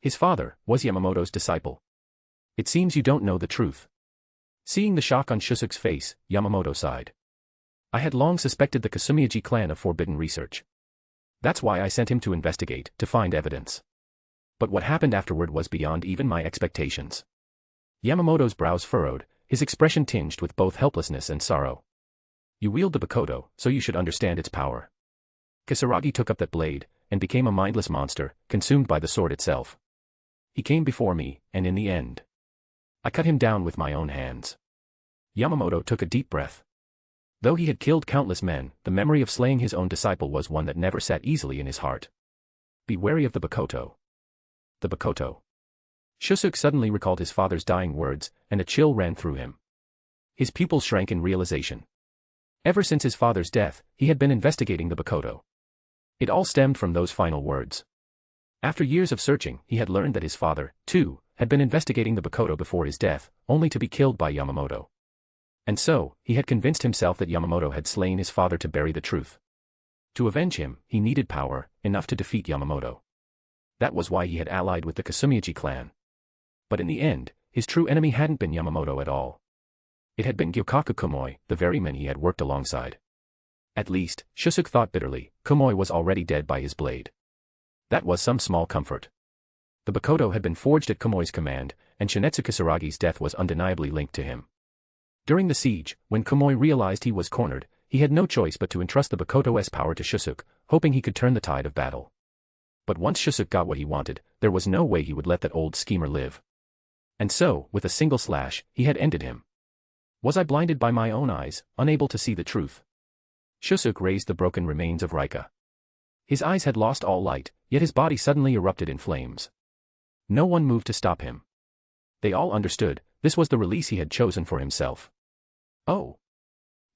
His father was Yamamoto's disciple. It seems you don't know the truth. Seeing the shock on Shusuke's face, Yamamoto sighed. I had long suspected the Kasumiyachi clan of forbidden research. That's why I sent him to investigate, to find evidence. But what happened afterward was beyond even my expectations. Yamamoto's brows furrowed, his expression tinged with both helplessness and sorrow. You wield the Bakoto, so you should understand its power. Kisaragi took up that blade, and became a mindless monster, consumed by the sword itself. He came before me, and in the end, I cut him down with my own hands. Yamamoto took a deep breath. Though he had killed countless men, the memory of slaying his own disciple was one that never sat easily in his heart. Be wary of the Bakoto. The Bakoto. Shusuke suddenly recalled his father's dying words, and a chill ran through him. His pupils shrank in realization. Ever since his father's death, he had been investigating the Bakoto. It all stemmed from those final words. After years of searching, he had learned that his father, too, had been investigating the Bakoto before his death, only to be killed by Yamamoto. And so, he had convinced himself that Yamamoto had slain his father to bury the truth. To avenge him, he needed power, enough to defeat Yamamoto. That was why he had allied with the Kasumiyachi clan. But in the end, his true enemy hadn't been Yamamoto at all. It had been Gyokaku Kumoi, the very men he had worked alongside. At least, Shusuke thought bitterly, Kumoi was already dead by his blade. That was some small comfort. The Bakoto had been forged at Kumoi's command, and Shinetsu Kisaragi's death was undeniably linked to him. During the siege, when Kumoi realized he was cornered, he had no choice but to entrust the Bakoto's power to Shusuke, hoping he could turn the tide of battle. But once Shusuke got what he wanted, there was no way he would let that old schemer live. And so, with a single slash, he had ended him. Was I blinded by my own eyes, unable to see the truth? Shusuke raised the broken remains of Rika. His eyes had lost all light, yet his body suddenly erupted in flames. No one moved to stop him. They all understood, this was the release he had chosen for himself. Oh.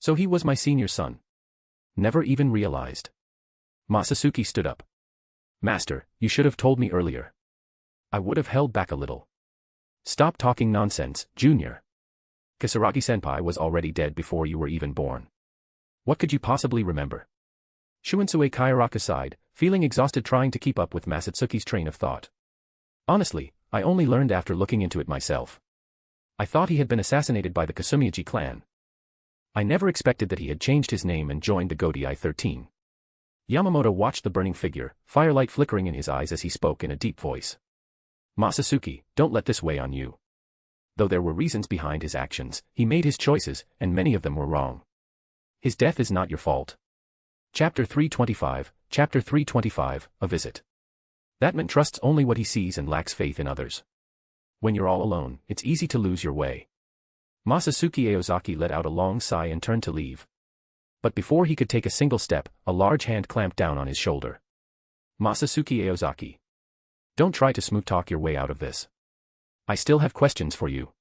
So he was my senior son. Never even realized. Masatsuki stood up. Master, you should have told me earlier. I would have held back a little. Stop talking nonsense, Junior. Kisaragi-senpai was already dead before you were even born. What could you possibly remember? Shunsue Kayaraku sighed, feeling exhausted trying to keep up with Masatsuki's train of thought. Honestly, I only learned after looking into it myself. I thought he had been assassinated by the Kasumiyachi clan. I never expected that he had changed his name and joined the Gotei 13. Yamamoto watched the burning figure, firelight flickering in his eyes as he spoke in a deep voice. Masatsuki, don't let this weigh on you. Though there were reasons behind his actions, he made his choices, and many of them were wrong. His death is not your fault. Chapter 325, A Visit. That man trusts only what he sees and lacks faith in others. When you're all alone, it's easy to lose your way. Masatsuki Aozaki let out a long sigh and turned to leave. But before he could take a single step, a large hand clamped down on his shoulder. Masatsuki Aozaki. Don't try to smooth talk your way out of this. I still have questions for you.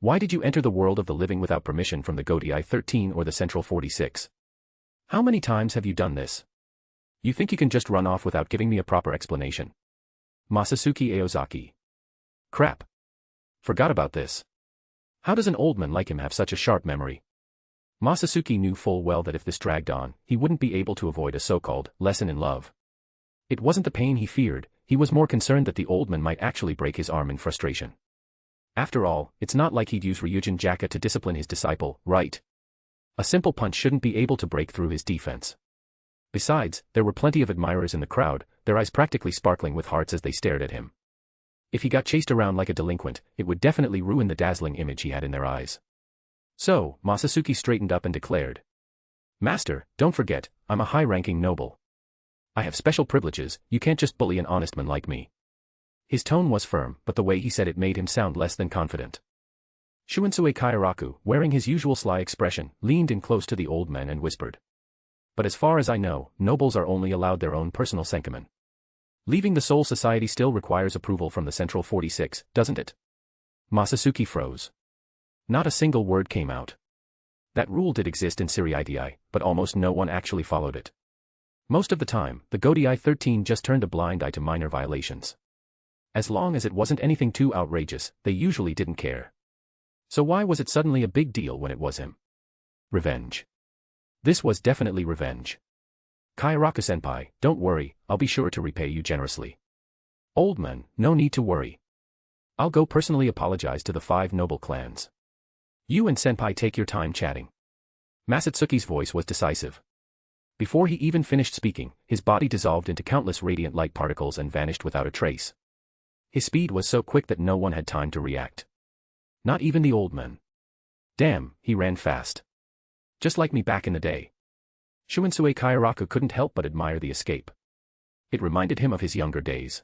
Why did you enter the world of the living without permission from the Gotei 13 or the Central 46? How many times have you done this? You think you can just run off without giving me a proper explanation? Masatsuki Aozaki. Crap. Forgot about this. How does an old man like him have such a sharp memory? Masatsuki knew full well that if this dragged on, he wouldn't be able to avoid a so-called lesson in love. It wasn't the pain he feared, he was more concerned that the old man might actually break his arm in frustration. After all, it's not like he'd use Ryujin Jaka to discipline his disciple, right? A simple punch shouldn't be able to break through his defense. Besides, there were plenty of admirers in the crowd, their eyes practically sparkling with hearts as they stared at him. If he got chased around like a delinquent, it would definitely ruin the dazzling image he had in their eyes. So, Masatsuki straightened up and declared. Master, don't forget, I'm a high-ranking noble. I have special privileges, you can't just bully an honest man like me. His tone was firm, but the way he said it made him sound less than confident. Shunsue Kayaraku, wearing his usual sly expression, leaned in close to the old man and whispered. But as far as I know, nobles are only allowed their own personal senkamen. Leaving the Soul Society still requires approval from the Central 46, doesn't it? Masatsuki froze. Not a single word came out. That rule did exist in Seireitei, but almost no one actually followed it. Most of the time, the Gotei 13 just turned a blind eye to minor violations. As long as it wasn't anything too outrageous, they usually didn't care. So why was it suddenly a big deal when it was him? Revenge. This was definitely revenge. Kairaku-senpai, don't worry, I'll be sure to repay you generously. Old man, no need to worry. I'll go personally apologize to the 5 noble clans. You and senpai take your time chatting. Masatsuki's voice was decisive. Before he even finished speaking, his body dissolved into countless radiant light particles and vanished without a trace. His speed was so quick that no one had time to react. Not even the old man. Damn, he ran fast. Just like me back in the day. Shunsui Kairaku couldn't help but admire the escape. It reminded him of his younger days.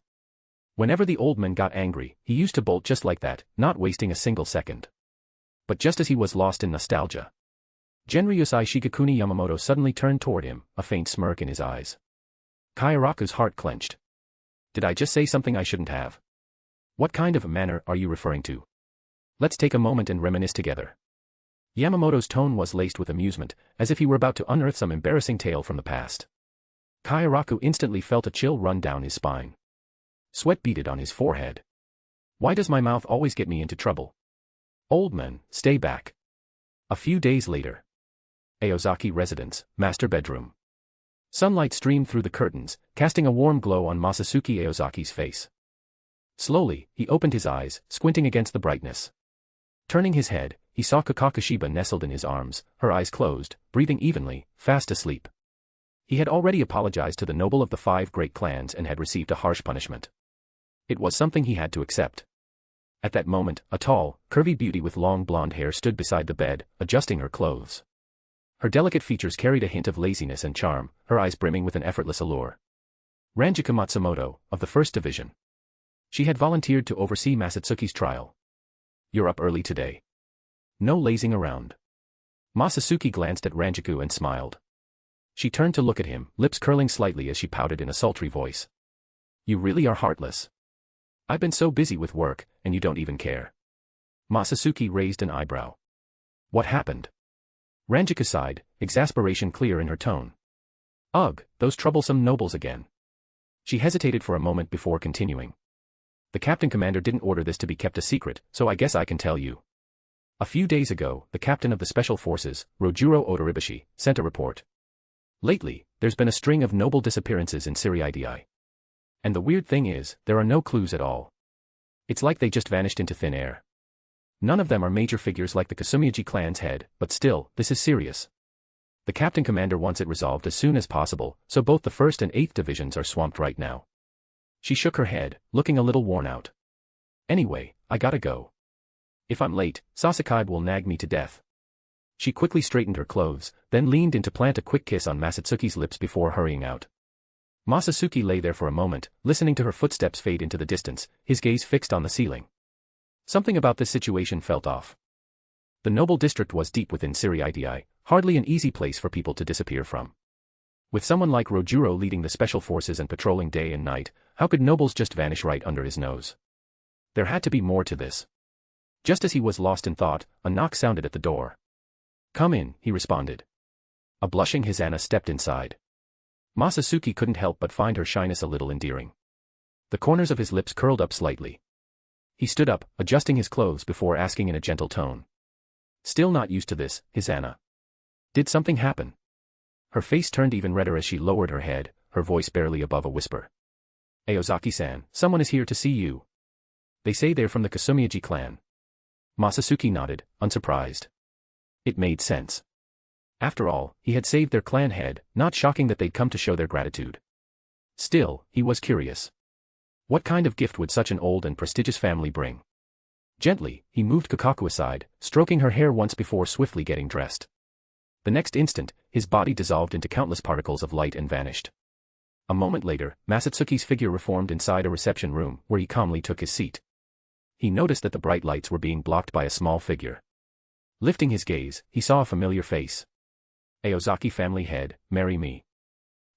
Whenever the old man got angry, he used to bolt just like that, not wasting a single second. But just as he was lost in nostalgia, Genryusai Shigekuni Yamamoto suddenly turned toward him, a faint smirk in his eyes. Kairaku's heart clenched. Did I just say something I shouldn't have? What kind of a manner are you referring to? Let's take a moment and reminisce together. Yamamoto's tone was laced with amusement, as if he were about to unearth some embarrassing tale from the past. Kairaku instantly felt a chill run down his spine. Sweat beaded on his forehead. Why does my mouth always get me into trouble? Old man, stay back. A few days later. Aozaki residence, master bedroom. Sunlight streamed through the curtains, casting a warm glow on Masatsuki Aozaki's face. Slowly, he opened his eyes, squinting against the brightness. Turning his head, he saw Kakakushiba nestled in his arms, her eyes closed, breathing evenly, fast asleep. He had already apologized to the noble of the 5 great clans and had received a harsh punishment. It was something he had to accept. At that moment, a tall, curvy beauty with long blonde hair stood beside the bed, adjusting her clothes. Her delicate features carried a hint of laziness and charm, her eyes brimming with an effortless allure. Ranjika Matsumoto, of the 1st Division. She had volunteered to oversee Masatsuki's trial. You're up early today. No lazing around. Masatsuki glanced at Ranjiku and smiled. She turned to look at him, lips curling slightly as she pouted in a sultry voice. You really are heartless. I've been so busy with work, and you don't even care. Masatsuki raised an eyebrow. What happened? Ranjiku sighed, exasperation clear in her tone. Ugh, those troublesome nobles again. She hesitated for a moment before continuing. The captain commander didn't order this to be kept a secret, so I guess I can tell you. A few days ago, the captain of the special forces, Rojuro Odoribashi, sent a report. Lately, there's been a string of noble disappearances in Seireitei. And the weird thing is, there are no clues at all. It's like they just vanished into thin air. None of them are major figures like the Kasumiyaji clan's head, but still, this is serious. The captain commander wants it resolved as soon as possible, so both the 1st and 8th divisions are swamped right now. She shook her head, looking a little worn out. Anyway, I gotta go. If I'm late, Sasaki will nag me to death. She quickly straightened her clothes, then leaned in to plant a quick kiss on Masatsuki's lips before hurrying out. Masatsuki lay there for a moment, listening to her footsteps fade into the distance, his gaze fixed on the ceiling. Something about this situation felt off. The noble district was deep within Seireitei, hardly an easy place for people to disappear from. With someone like Rojuro leading the special forces and patrolling day and night, how could nobles just vanish right under his nose? There had to be more to this. Just as he was lost in thought, a knock sounded at the door. Come in, he responded. A blushing Hizana stepped inside. Masatsuki couldn't help but find her shyness a little endearing. The corners of his lips curled up slightly. He stood up, adjusting his clothes before asking in a gentle tone. Still not used to this, Hizana. Did something happen? Her face turned even redder as she lowered her head, her voice barely above a whisper. Aozaki-san, someone is here to see you. They say they're from the Kasumiyaji clan. Masatsuki nodded, unsurprised. It made sense. After all, he had saved their clan head, not shocking that they'd come to show their gratitude. Still, he was curious. What kind of gift would such an old and prestigious family bring? Gently, he moved Kakaku aside, stroking her hair once before swiftly getting dressed. The next instant, his body dissolved into countless particles of light and vanished. A moment later, Masatsuki's figure reformed inside a reception room, where he calmly took his seat. He noticed that the bright lights were being blocked by a small figure. Lifting his gaze, he saw a familiar face. Aozaki family head, marry me.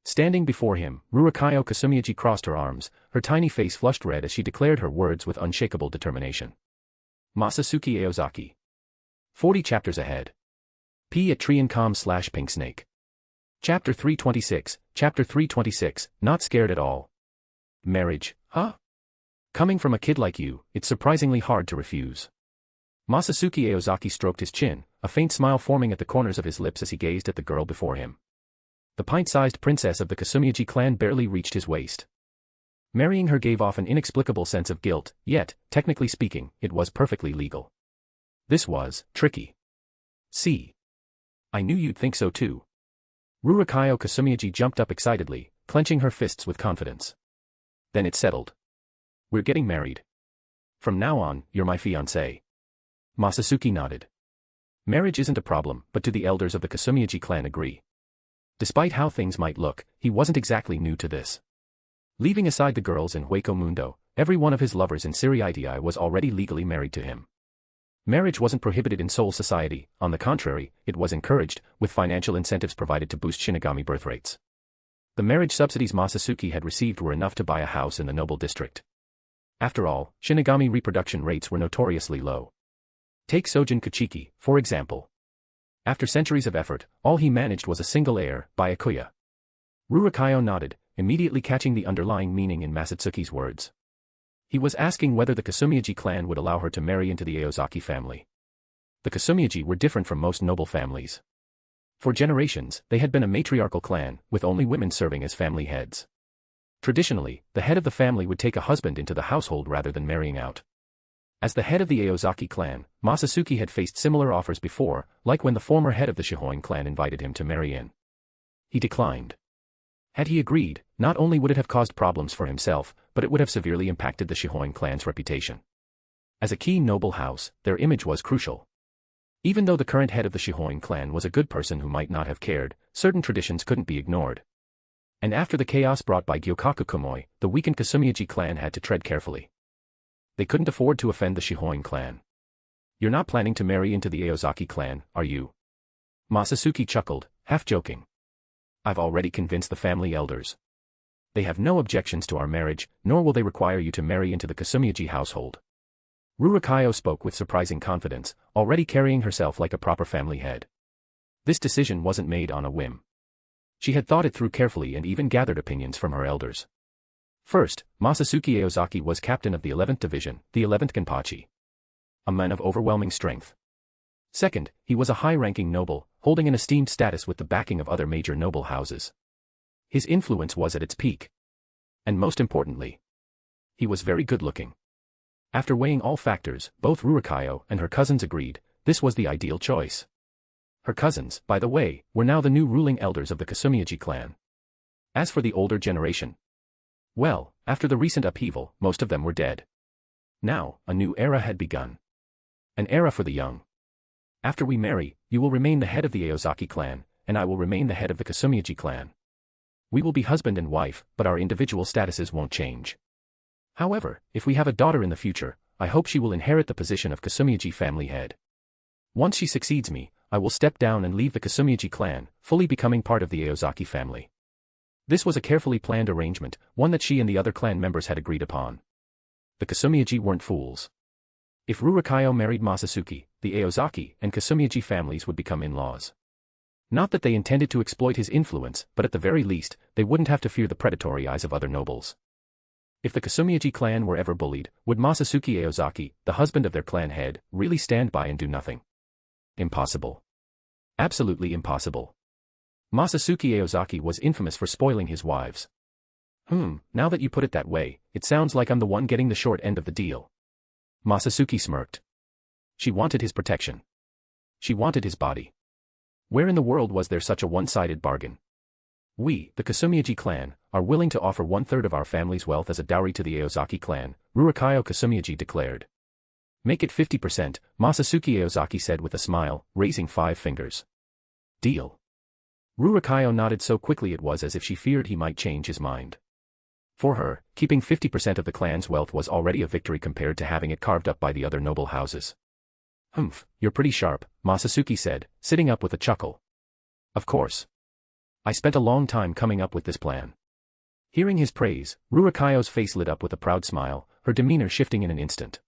Standing before him, Rurokayo Kasumiyaji crossed her arms, her tiny face flushed red as she declared her words with unshakable determination. Masatsuki Aozaki. 40 chapters ahead. P at Triancom/Pink Snake. Chapter 326, Not Scared at All. Marriage, huh? Coming from a kid like you, it's surprisingly hard to refuse. Masatsuki Aozaki stroked his chin, a faint smile forming at the corners of his lips as he gazed at the girl before him. The pint-sized princess of the Kasumiyaji clan barely reached his waist. Marrying her gave off an inexplicable sense of guilt, yet, technically speaking, it was perfectly legal. This was tricky. See. I knew you'd think so too. Rurikayo Kasumiyaji jumped up excitedly, clenching her fists with confidence. Then it settled. We're getting married. From now on, you're my fiancé. Masatsuki nodded. Marriage isn't a problem, but do the elders of the Kasumiyaji clan agree? Despite how things might look, he wasn't exactly new to this. Leaving aside the girls in Hueco Mundo, every one of his lovers in Seireitei was already legally married to him. Marriage wasn't prohibited in Soul Society, on the contrary, it was encouraged, with financial incentives provided to boost Shinigami birth rates. The marriage subsidies Masatsuki had received were enough to buy a house in the noble district. After all, Shinigami reproduction rates were notoriously low. Take Sojin Kuchiki, for example. After centuries of effort, all he managed was a single heir, by Akuya. Rurikayo nodded, immediately catching the underlying meaning in Masatsuki's words. He was asking whether the Kasumiyaji clan would allow her to marry into the Aozaki family. The Kasumiyaji were different from most noble families. For generations, they had been a matriarchal clan, with only women serving as family heads. Traditionally, the head of the family would take a husband into the household rather than marrying out. As the head of the Aozaki clan, Masatsuki had faced similar offers before, like when the former head of the Shihoin clan invited him to marry in. He declined. Had he agreed, not only would it have caused problems for himself, but it would have severely impacted the Shihoin clan's reputation. As a key noble house, their image was crucial. Even though the current head of the Shihoin clan was a good person who might not have cared, certain traditions couldn't be ignored. And after the chaos brought by Gyokaku Kumoi, the weakened Kasumiyaji clan had to tread carefully. They couldn't afford to offend the Shihoin clan. You're not planning to marry into the Aozaki clan, are you? Masatsuki chuckled, half joking. I've already convinced the family elders. They have no objections to our marriage, nor will they require you to marry into the Kasumiyaji household. Rurikayo spoke with surprising confidence, already carrying herself like a proper family head. This decision wasn't made on a whim. She had thought it through carefully and even gathered opinions from her elders. First, Masatsuki Aozaki was captain of the 11th Division, the 11th Genpachi. A man of overwhelming strength. Second, he was a high-ranking noble, holding an esteemed status with the backing of other major noble houses. His influence was at its peak. And most importantly, he was very good-looking. After weighing all factors, both Rurikayo and her cousins agreed, this was the ideal choice. Her cousins, by the way, were now the new ruling elders of the Kasumiyaji clan. As for the older generation, well, after the recent upheaval, most of them were dead. Now, a new era had begun. An era for the young. After we marry, you will remain the head of the Aozaki clan, and I will remain the head of the Kasumiyaji clan. We will be husband and wife, but our individual statuses won't change. However, if we have a daughter in the future, I hope she will inherit the position of Kasumiyaji family head. Once she succeeds me, I will step down and leave the Kasumiyaji clan, fully becoming part of the Aozaki family. This was a carefully planned arrangement, one that she and the other clan members had agreed upon. The Kasumiyaji weren't fools. If Rurikayo married Masatsuki, the Aozaki and Kasumiyaji families would become in-laws. Not that they intended to exploit his influence, but at the very least, they wouldn't have to fear the predatory eyes of other nobles. If the Kasumiyaji clan were ever bullied, would Masatsuki Aozaki, the husband of their clan head, really stand by and do nothing? Impossible. Absolutely impossible. Masatsuki Aozaki was infamous for spoiling his wives. Now that you put it that way, it sounds like I'm the one getting the short end of the deal. Masatsuki smirked. She wanted his protection. She wanted his body. Where in the world was there such a one-sided bargain? We, the Kasumiyaji clan, are willing to offer 1/3 of our family's wealth as a dowry to the Aozaki clan, Rurikayo Kasumiyaji declared. Make it 50%, Masatsuki Aozaki said with a smile, raising 5 fingers. Deal. Rurikayo nodded so quickly it was as if she feared he might change his mind. For her, keeping 50% of the clan's wealth was already a victory compared to having it carved up by the other noble houses. You're pretty sharp, Masatsuki said, sitting up with a chuckle. Of course. I spent a long time coming up with this plan. Hearing his praise, Rurikayo's face lit up with a proud smile, her demeanor shifting in an instant.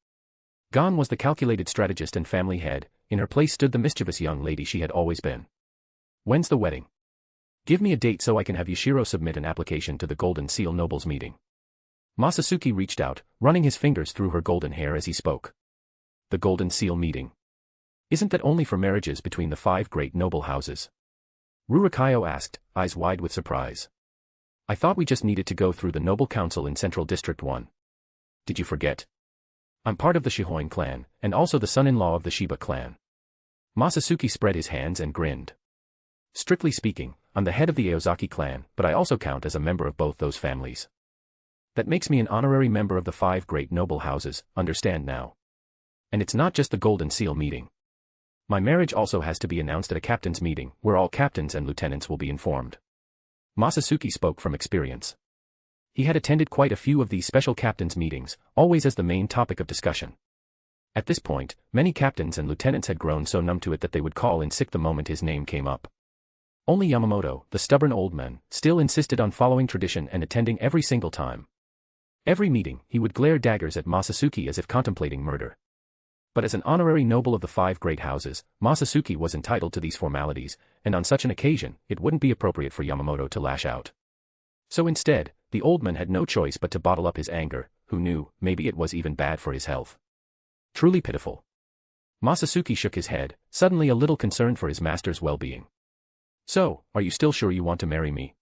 Gone was the calculated strategist and family head, in her place stood the mischievous young lady she had always been. When's the wedding? Give me a date so I can have Yashiro submit an application to the Golden Seal Nobles meeting. Masatsuki reached out, running his fingers through her golden hair as he spoke. The Golden Seal meeting. Isn't that only for marriages between the 5 great noble houses? Rurikayo asked, eyes wide with surprise. I thought we just needed to go through the Noble Council in Central District 1. Did you forget? I'm part of the Shihoin clan, and also the son-in-law of the Shiba clan. Masatsuki spread his hands and grinned. Strictly speaking, I'm the head of the Aozaki clan, but I also count as a member of both those families. That makes me an honorary member of the 5 great noble houses, understand now. And it's not just the Golden Seal meeting. My marriage also has to be announced at a captain's meeting, where all captains and lieutenants will be informed. Masatsuki spoke from experience. He had attended quite a few of these special captains' meetings, always as the main topic of discussion. At this point, many captains and lieutenants had grown so numb to it that they would call in sick the moment his name came up. Only Yamamoto, the stubborn old man, still insisted on following tradition and attending every single time. Every meeting, he would glare daggers at Masatsuki as if contemplating murder. But as an honorary noble of the 5 great houses, Masatsuki was entitled to these formalities, and on such an occasion, it wouldn't be appropriate for Yamamoto to lash out. So instead, the old man had no choice but to bottle up his anger, who knew, maybe it was even bad for his health. Truly pitiful. Masatsuki shook his head, suddenly a little concerned for his master's well-being. So, are you still sure you want to marry me?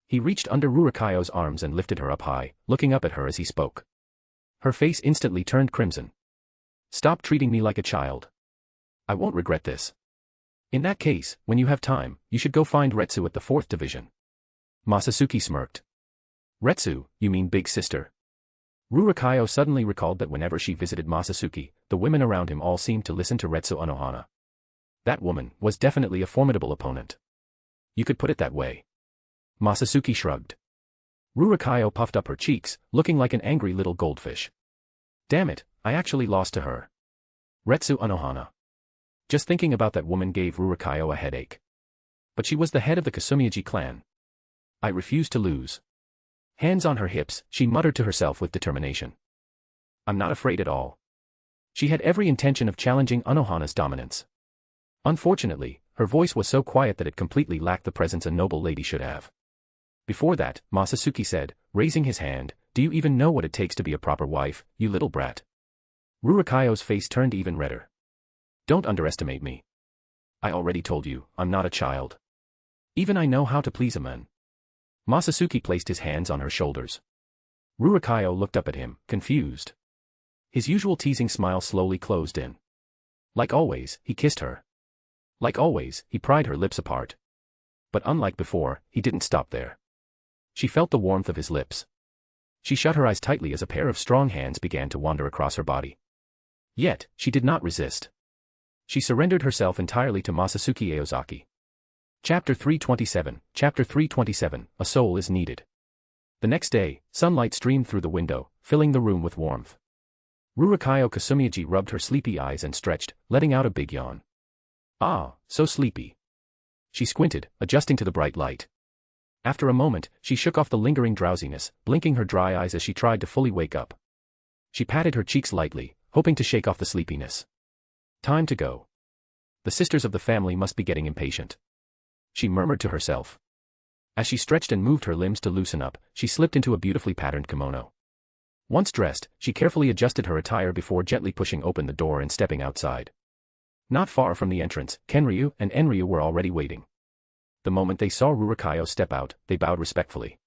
He reached under Rurikayo's arms and lifted her up high, looking up at her as he spoke. Her face instantly turned crimson. Stop treating me like a child. I won't regret this. In that case, when you have time, you should go find Retsu at the 4th division. Masatsuki smirked. Retsu, you mean big sister? Rurikayo suddenly recalled that whenever she visited Masatsuki, the women around him all seemed to listen to Retsu Anohana. That woman was definitely a formidable opponent. You could put it that way. Masatsuki shrugged. Rurikayo puffed up her cheeks, looking like an angry little goldfish. Damn it, I actually lost to her. Retsu Anohana. Just thinking about that woman gave Rurikayo a headache. But she was the head of the Kasumiyaji clan. I refuse to lose. Hands on her hips, she muttered to herself with determination. I'm not afraid at all. She had every intention of challenging Anohana's dominance. Unfortunately, her voice was so quiet that it completely lacked the presence a noble lady should have. Before that, Masatsuki said, raising his hand, do you even know what it takes to be a proper wife, you little brat? Rurikayo's face turned even redder. Don't underestimate me. I already told you, I'm not a child. Even I know how to please a man. Masatsuki placed his hands on her shoulders. Rurikayo looked up at him, confused. His usual teasing smile slowly closed in. Like always, he kissed her. Like always, he pried her lips apart. But unlike before, he didn't stop there. She felt the warmth of his lips. She shut her eyes tightly as a pair of strong hands began to wander across her body. Yet, she did not resist. She surrendered herself entirely to Masatsuki Aozaki. Chapter 327, Chapter 327, A Soul is Needed. The next day, sunlight streamed through the window, filling the room with warmth. Rurikayo Kasumiyaji rubbed her sleepy eyes and stretched, letting out a big yawn. Ah, so sleepy. She squinted, adjusting to the bright light. After a moment, she shook off the lingering drowsiness, blinking her dry eyes as she tried to fully wake up. She patted her cheeks lightly, hoping to shake off the sleepiness. Time to go. The sisters of the family must be getting impatient. She murmured to herself. As she stretched and moved her limbs to loosen up, she slipped into a beautifully patterned kimono. Once dressed, she carefully adjusted her attire before gently pushing open the door and stepping outside. Not far from the entrance, Kenryu and Enryu were already waiting. The moment they saw Rurikayo step out, they bowed respectfully.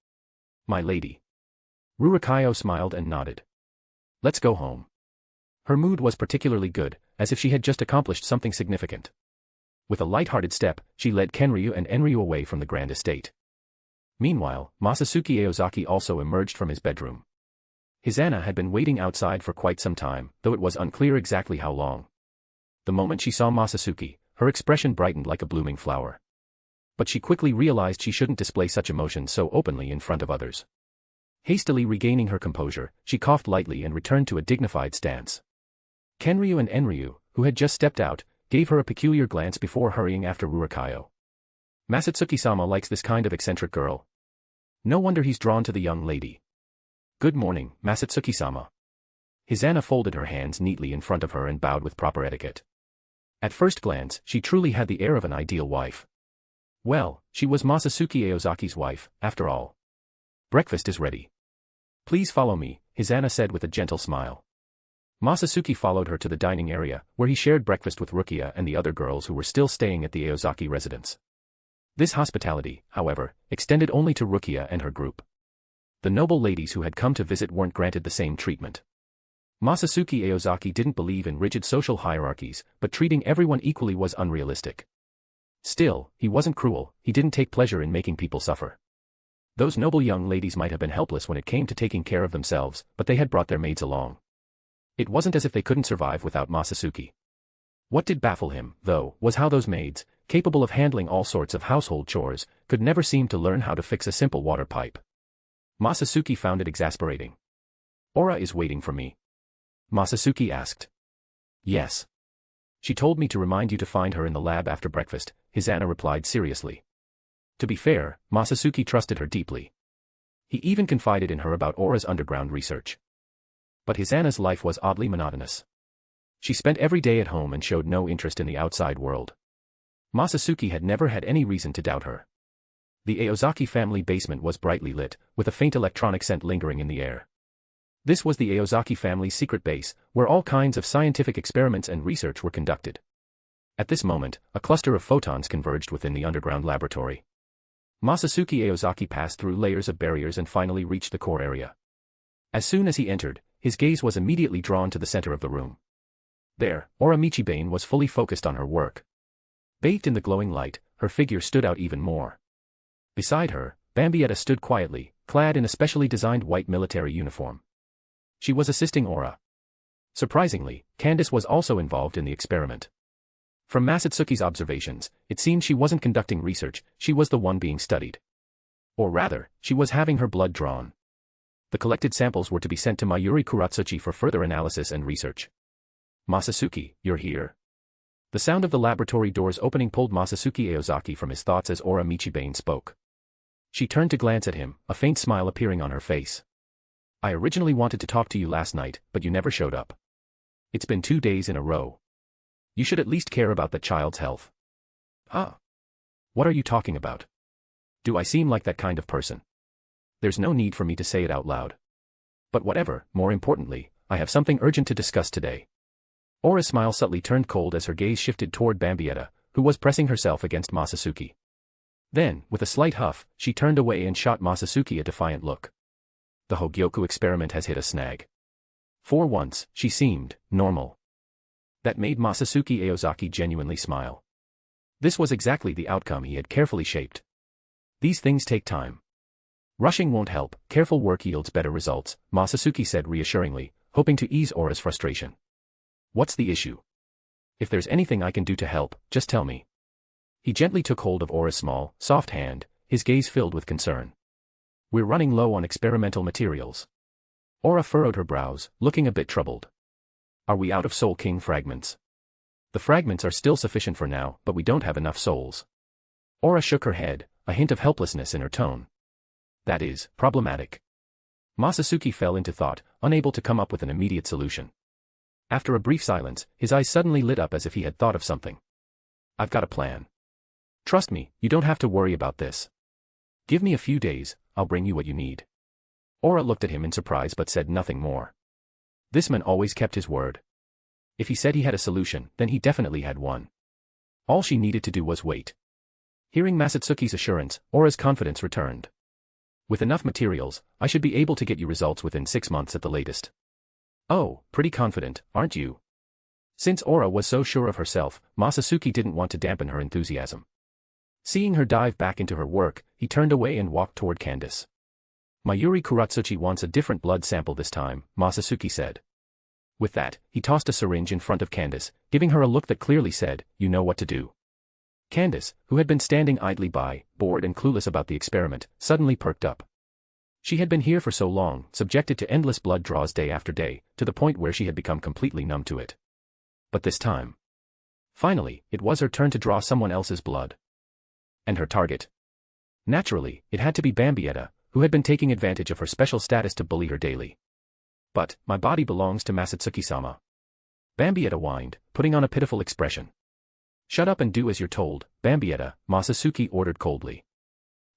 My lady. Rurikayo smiled and nodded. Let's go home. Her mood was particularly good, as if she had just accomplished something significant. With a light-hearted step, she led Kenryu and Enryu away from the grand estate. Meanwhile, Masatsuki Aozaki also emerged from his bedroom. His Anna had been waiting outside for quite some time, though it was unclear exactly how long. The moment she saw Masatsuki, her expression brightened like a blooming flower. But she quickly realized she shouldn't display such emotions so openly in front of others. Hastily regaining her composure, she coughed lightly and returned to a dignified stance. Kenryu and Enryu, who had just stepped out, gave her a peculiar glance before hurrying after Rurikayo. Masatsuki-sama likes this kind of eccentric girl. No wonder he's drawn to the young lady. Good morning, Masatsuki-sama. Hisana folded her hands neatly in front of her and bowed with proper etiquette. At first glance, she truly had the air of an ideal wife. Well, she was Masatsuki Aozaki's wife, after all. Breakfast is ready. Please follow me, Hisana said with a gentle smile. Masatsuki followed her to the dining area, where he shared breakfast with Rukia and the other girls who were still staying at the Aozaki residence. This hospitality, however, extended only to Rukia and her group. The noble ladies who had come to visit weren't granted the same treatment. Masatsuki Aozaki didn't believe in rigid social hierarchies, but treating everyone equally was unrealistic. Still, he wasn't cruel, he didn't take pleasure in making people suffer. Those noble young ladies might have been helpless when it came to taking care of themselves, but they had brought their maids along. It wasn't as if they couldn't survive without Masatsuki. What did baffle him, though, was how those maids, capable of handling all sorts of household chores, could never seem to learn how to fix a simple water pipe. Masatsuki found it exasperating. Ora is waiting for me. Masatsuki asked. Yes. She told me to remind you to find her in the lab after breakfast, Hisana replied seriously. To be fair, Masatsuki trusted her deeply. He even confided in her about Ora's underground research. But Hisana's life was oddly monotonous. She spent every day at home and showed no interest in the outside world. Masatsuki had never had any reason to doubt her. The Aozaki family basement was brightly lit, with a faint electronic scent lingering in the air. This was the Aozaki family's secret base, where all kinds of scientific experiments and research were conducted. At this moment, a cluster of photons converged within the underground laboratory. Masatsuki Aozaki passed through layers of barriers and finally reached the core area. As soon as he entered, his gaze was immediately drawn to the center of the room. There, Ora Michibane was fully focused on her work. Bathed in the glowing light, her figure stood out even more. Beside her, Bambietta stood quietly, clad in a specially designed white military uniform. She was assisting Ora. Surprisingly, Candace was also involved in the experiment. From Masatsuki's observations, it seemed she wasn't conducting research, she was the one being studied. Or rather, she was having her blood drawn. The collected samples were to be sent to Mayuri Kuratsuchi for further analysis and research. Masatsuki, you're here. The sound of the laboratory doors opening pulled Masatsuki Aozaki from his thoughts as Ora Michibane spoke. She turned to glance at him, a faint smile appearing on her face. I originally wanted to talk to you last night, but you never showed up. It's been 2 days in a row. You should at least care about the child's health. Huh? What are you talking about? Do I seem like that kind of person? There's no need for me to say it out loud. But whatever, more importantly, I have something urgent to discuss today. Ora's smile subtly turned cold as her gaze shifted toward Bambietta, who was pressing herself against Masatsuki. Then, with a slight huff, she turned away and shot Masatsuki a defiant look. The Hogyoku experiment has hit a snag. For once, she seemed normal. That made Masatsuki Aozaki genuinely smile. This was exactly the outcome he had carefully shaped. These things take time. Rushing won't help, careful work yields better results, Masatsuki said reassuringly, hoping to ease Ora's frustration. What's the issue? If there's anything I can do to help, just tell me. He gently took hold of Ora's small, soft hand, his gaze filled with concern. We're running low on experimental materials. Ora furrowed her brows, looking a bit troubled. Are we out of Soul King fragments? The fragments are still sufficient for now, but we don't have enough souls. Ora shook her head, a hint of helplessness in her tone. That is problematic. Masatsuki fell into thought, unable to come up with an immediate solution. After a brief silence, his eyes suddenly lit up as if he had thought of something. I've got a plan. Trust me, you don't have to worry about this. Give me a few days, I'll bring you what you need. Ora looked at him in surprise but said nothing more. This man always kept his word. If he said he had a solution, then he definitely had one. All she needed to do was wait. Hearing Masatsuki's assurance, Ora's confidence returned. With enough materials, I should be able to get you results within 6 months at the latest. Oh, pretty confident, aren't you? Since Ora was so sure of herself, Masatsuki didn't want to dampen her enthusiasm. Seeing her dive back into her work, he turned away and walked toward Candace. Mayuri Kuratsuchi wants a different blood sample this time, Masatsuki said. With that, he tossed a syringe in front of Candace, giving her a look that clearly said, you know what to do. Candace, who had been standing idly by, bored and clueless about the experiment, suddenly perked up. She had been here for so long, subjected to endless blood draws day after day, to the point where she had become completely numb to it. But this time. Finally, it was her turn to draw someone else's blood. And her target? Naturally, it had to be Bambietta, who had been taking advantage of her special status to bully her daily. But, my body belongs to Masatsuki-sama. Bambietta whined, putting on a pitiful expression. Shut up and do as you're told, Bambietta, Masatsuki ordered coldly.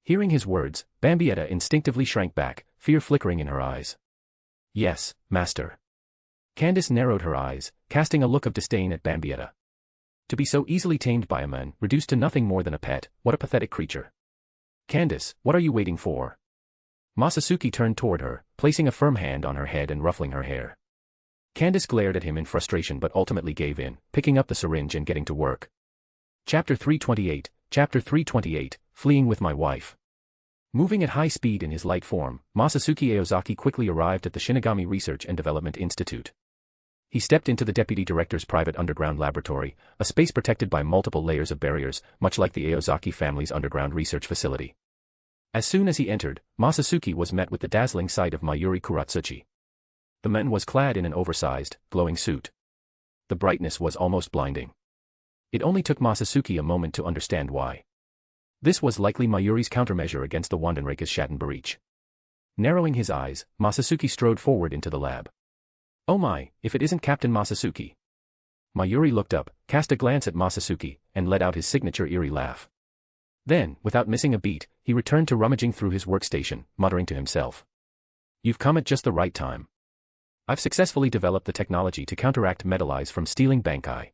Hearing his words, Bambietta instinctively shrank back, fear flickering in her eyes. Yes, master. Candace narrowed her eyes, casting a look of disdain at Bambietta. To be so easily tamed by a man, reduced to nothing more than a pet, what a pathetic creature. Candace, what are you waiting for? Masatsuki turned toward her, placing a firm hand on her head and ruffling her hair. Candace glared at him in frustration but ultimately gave in, picking up the syringe and getting to work. Chapter 328, Fleeing with My Wife. Moving at high speed in his light form, Masatsuki Aozaki quickly arrived at the Shinigami Research and Development Institute. He stepped into the deputy director's private underground laboratory, a space protected by multiple layers of barriers, much like the Aozaki family's underground research facility. As soon as he entered, Masatsuki was met with the dazzling sight of Mayuri Kuratsuchi. The man was clad in an oversized, glowing suit. The brightness was almost blinding. It only took Masatsuki a moment to understand why. This was likely Mayuri's countermeasure against the Wandenreika's Schattenbreach. Narrowing his eyes, Masatsuki strode forward into the lab. Oh my, if it isn't Captain Masatsuki. Mayuri looked up, cast a glance at Masatsuki, and let out his signature eerie laugh. Then, without missing a beat, he returned to rummaging through his workstation, muttering to himself. You've come at just the right time. I've successfully developed the technology to counteract metal eyes from stealing Bankai.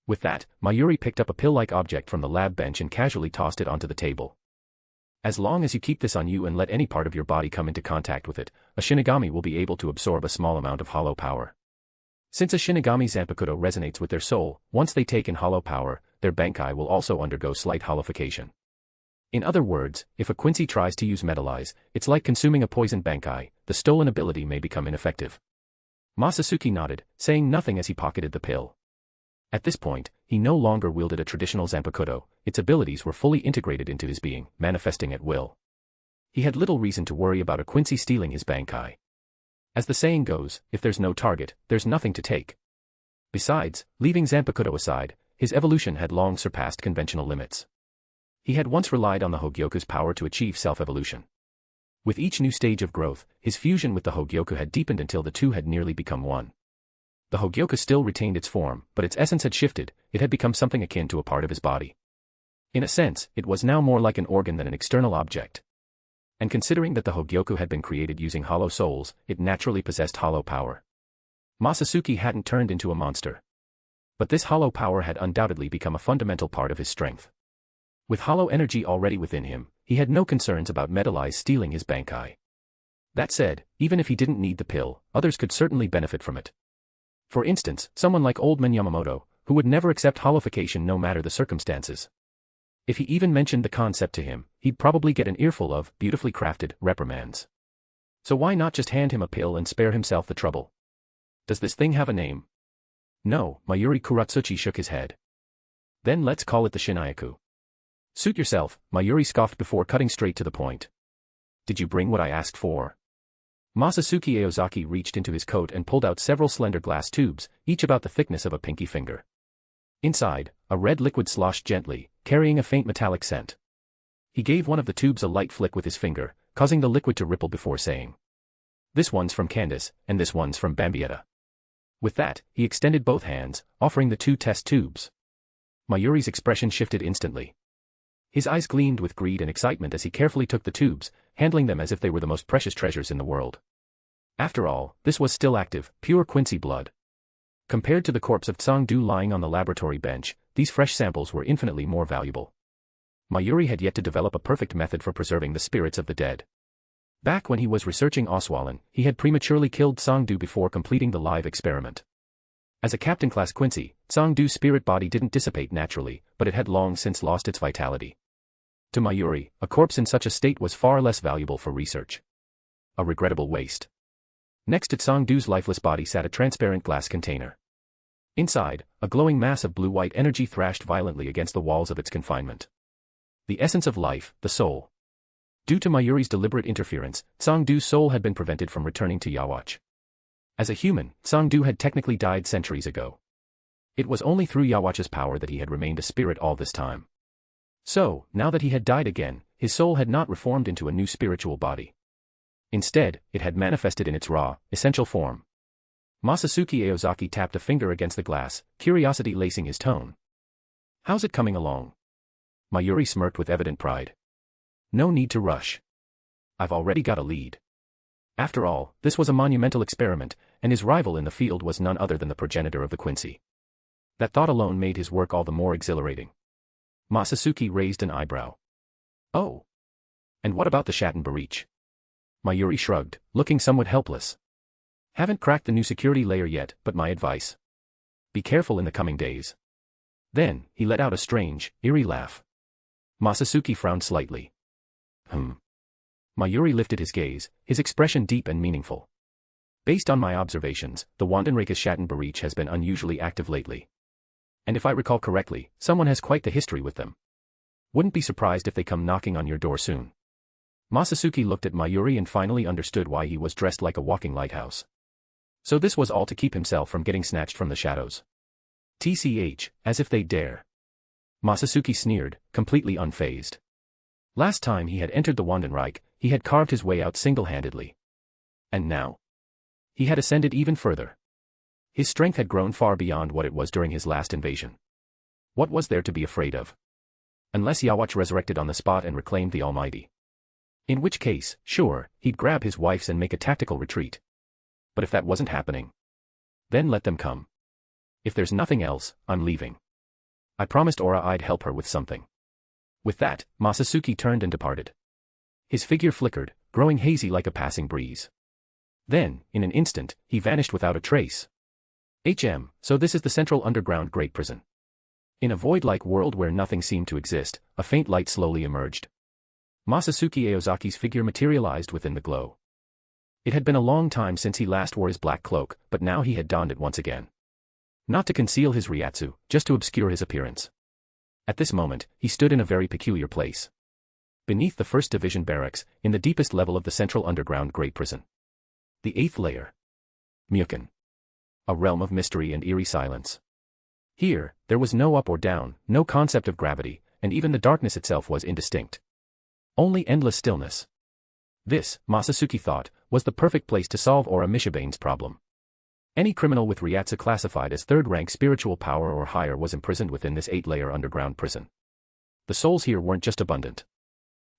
With that, Mayuri picked up a pill-like object from the lab bench and casually tossed it onto the table. As long as you keep this on you and let any part of your body come into contact with it, a Shinigami will be able to absorb a small amount of hollow power. Since a Shinigami Zanpakutō resonates with their soul, once they take in hollow power, their Bankai will also undergo slight hollowification. In other words, if a Quincy tries to use metal eyes, it's like consuming a poisoned Bankai, the stolen ability may become ineffective. Masatsuki nodded, saying nothing as he pocketed the pill. At this point, he no longer wielded a traditional Zanpakutō, its abilities were fully integrated into his being, manifesting at will. He had little reason to worry about a Quincy stealing his Bankai. As the saying goes, if there's no target, there's nothing to take. Besides, leaving Zanpakutō aside, his evolution had long surpassed conventional limits. He had once relied on the Hogyoku's power to achieve self-evolution. With each new stage of growth, his fusion with the Hogyoku had deepened until the two had nearly become one. The Hogyoku still retained its form, but its essence had shifted, it had become something akin to a part of his body. In a sense, it was now more like an organ than an external object. And considering that the Hogyoku had been created using hollow souls, it naturally possessed hollow power. Masatsuki hadn't turned into a monster. But this hollow power had undoubtedly become a fundamental part of his strength. With hollow energy already within him, he had no concerns about metal eyes stealing his Bankai. That said, even if he didn't need the pill, others could certainly benefit from it. For instance, someone like Old Man Yamamoto, who would never accept hollowification no matter the circumstances. If he even mentioned the concept to him, he'd probably get an earful of beautifully crafted reprimands. So why not just hand him a pill and spare himself the trouble? Does this thing have a name? No, Mayuri Kuratsuchi shook his head. Then let's call it the Shinyaku. Suit yourself, Mayuri scoffed before cutting straight to the point. Did you bring what I asked for? Masatsuki Aozaki reached into his coat and pulled out several slender glass tubes, each about the thickness of a pinky finger. Inside, a red liquid sloshed gently, carrying a faint metallic scent. He gave one of the tubes a light flick with his finger, causing the liquid to ripple before saying, "This one's from Candace, and this one's from Bambietta." With that, he extended both hands, offering the two test tubes. Mayuri's expression shifted instantly. His eyes gleamed with greed and excitement as he carefully took the tubes, handling them as if they were the most precious treasures in the world. After all, this was still active, pure Quincy blood. Compared to the corpse of Tsang-do lying on the laboratory bench, these fresh samples were infinitely more valuable. Mayuri had yet to develop a perfect method for preserving the spirits of the dead. Back when he was researching Oswalin, he had prematurely killed Tsang-do before completing the live experiment. As a captain-class Quincy, Tsang-do's spirit body didn't dissipate naturally, but it had long since lost its vitality. To Mayuri, a corpse in such a state was far less valuable for research. A regrettable waste. Next to Tsang-do's lifeless body sat a transparent glass container. Inside, a glowing mass of blue-white energy thrashed violently against the walls of its confinement. The essence of life, the soul. Due to Mayuri's deliberate interference, Tsang-do's soul had been prevented from returning to Yawatch. As a human, Tsang-do had technically died centuries ago. It was only through Yawatch's power that he had remained a spirit all this time. So, now that he had died again, his soul had not reformed into a new spiritual body. Instead, it had manifested in its raw, essential form. Masatsuki Aozaki tapped a finger against the glass, curiosity lacing his tone. How's it coming along? Mayuri smirked with evident pride. No need to rush. I've already got a lead. After all, this was a monumental experiment, and his rival in the field was none other than the progenitor of the Quincy. That thought alone made his work all the more exhilarating. Masatsuki raised an eyebrow. Oh. And what about the Shatten Breach? Mayuri shrugged, looking somewhat helpless. Haven't cracked the new security layer yet, but my advice. Be careful in the coming days. Then, he let out a strange, eerie laugh. Masatsuki frowned slightly. Mayuri lifted his gaze, his expression deep and meaningful. Based on my observations, the Wandenrake's Shatten Breach has been unusually active lately. And if I recall correctly, someone has quite the history with them. Wouldn't be surprised if they come knocking on your door soon. Masatsuki looked at Mayuri and finally understood why he was dressed like a walking lighthouse. So this was all to keep himself from getting snatched from the shadows. TCH, as if they'd dare. Masatsuki sneered, completely unfazed. Last time he had entered the Wandenreich, he had carved his way out single-handedly. And now? He had ascended even further. His strength had grown far beyond what it was during his last invasion. What was there to be afraid of? Unless Yawatch resurrected on the spot and reclaimed the Almighty. In which case, sure, he'd grab his wifes and make a tactical retreat. But if that wasn't happening, then let them come. If there's nothing else, I'm leaving. I promised Aura I'd help her with something. With that, Masatsuki turned and departed. His figure flickered, growing hazy like a passing breeze. Then, in an instant, he vanished without a trace. So this is the central underground great prison. In a void-like world where nothing seemed to exist, a faint light slowly emerged. Masatsuki Aozaki's figure materialized within the glow. It had been a long time since he last wore his black cloak, but now he had donned it once again. Not to conceal his ryatsu, just to obscure his appearance. At this moment, he stood in a very peculiar place. Beneath the 1st Division barracks, in the deepest level of the central underground great prison. The 8th layer. Mukon. A realm of mystery and eerie silence. Here, there was no up or down, no concept of gravity, and even the darkness itself was indistinct. Only endless stillness. This, Masatsuki thought, was the perfect place to solve Aura Mishibane's problem. Any criminal with ryatsu classified as 3rd-rank spiritual power or higher was imprisoned within this 8-layer underground prison. The souls here weren't just abundant.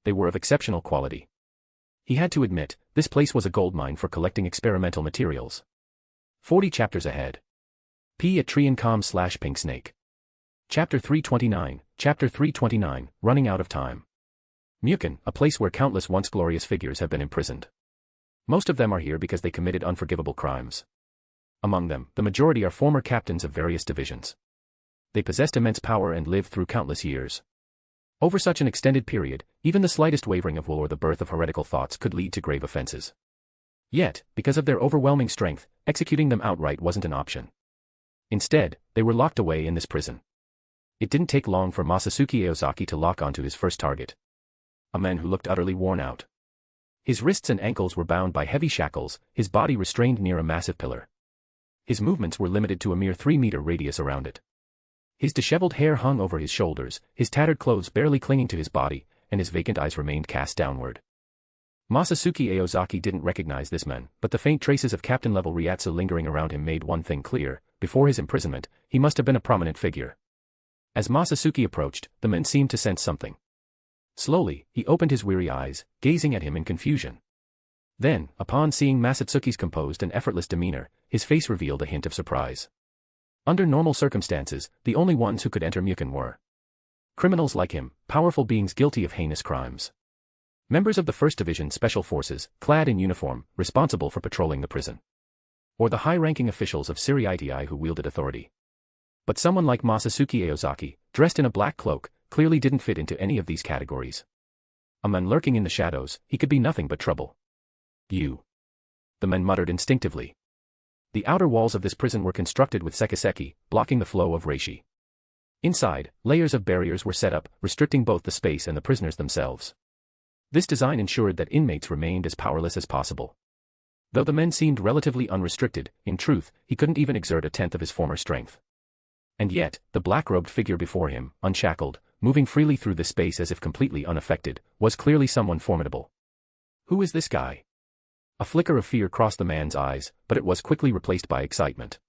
They were of exceptional quality. He had to admit, this place was a goldmine for collecting experimental materials. 40 chapters ahead. @Triancom/Pinksnake. Chapter 329, Running Out of Time. Mukon, a place where countless once glorious figures have been imprisoned. Most of them are here because they committed unforgivable crimes. Among them, the majority are former captains of various divisions. They possessed immense power and lived through countless years. Over such an extended period, even the slightest wavering of will or the birth of heretical thoughts could lead to grave offenses. Yet, because of their overwhelming strength, executing them outright wasn't an option. Instead, they were locked away in this prison. It didn't take long for Masatsuki Aozaki to lock onto his first target. A man who looked utterly worn out. His wrists and ankles were bound by heavy shackles, his body restrained near a massive pillar. His movements were limited to a mere 3-meter radius around it. His disheveled hair hung over his shoulders, his tattered clothes barely clinging to his body, and his vacant eyes remained cast downward. Masatsuki Aozaki didn't recognize this man, but the faint traces of captain-level ryatsu lingering around him made one thing clear: before his imprisonment, he must have been a prominent figure. As Masatsuki approached, the man seemed to sense something. Slowly, he opened his weary eyes, gazing at him in confusion. Then, upon seeing Masatsuki's composed and effortless demeanor, his face revealed a hint of surprise. Under normal circumstances, the only ones who could enter Mukon were criminals like him, powerful beings guilty of heinous crimes. Members of the 1st Division Special Forces, clad in uniform, responsible for patrolling the prison. Or the high-ranking officials of Seireitei who wielded authority. But someone like Masatsuki Aozaki, dressed in a black cloak, clearly didn't fit into any of these categories. A man lurking in the shadows, he could be nothing but trouble. You. The man muttered instinctively. The outer walls of this prison were constructed with sekiseki, blocking the flow of reishi. Inside, layers of barriers were set up, restricting both the space and the prisoners themselves. This design ensured that inmates remained as powerless as possible. Though the men seemed relatively unrestricted, in truth, he couldn't even exert a tenth of his former strength. And yet, the black-robed figure before him, unshackled, moving freely through the space as if completely unaffected, was clearly someone formidable. Who is this guy? A flicker of fear crossed the man's eyes, but it was quickly replaced by excitement.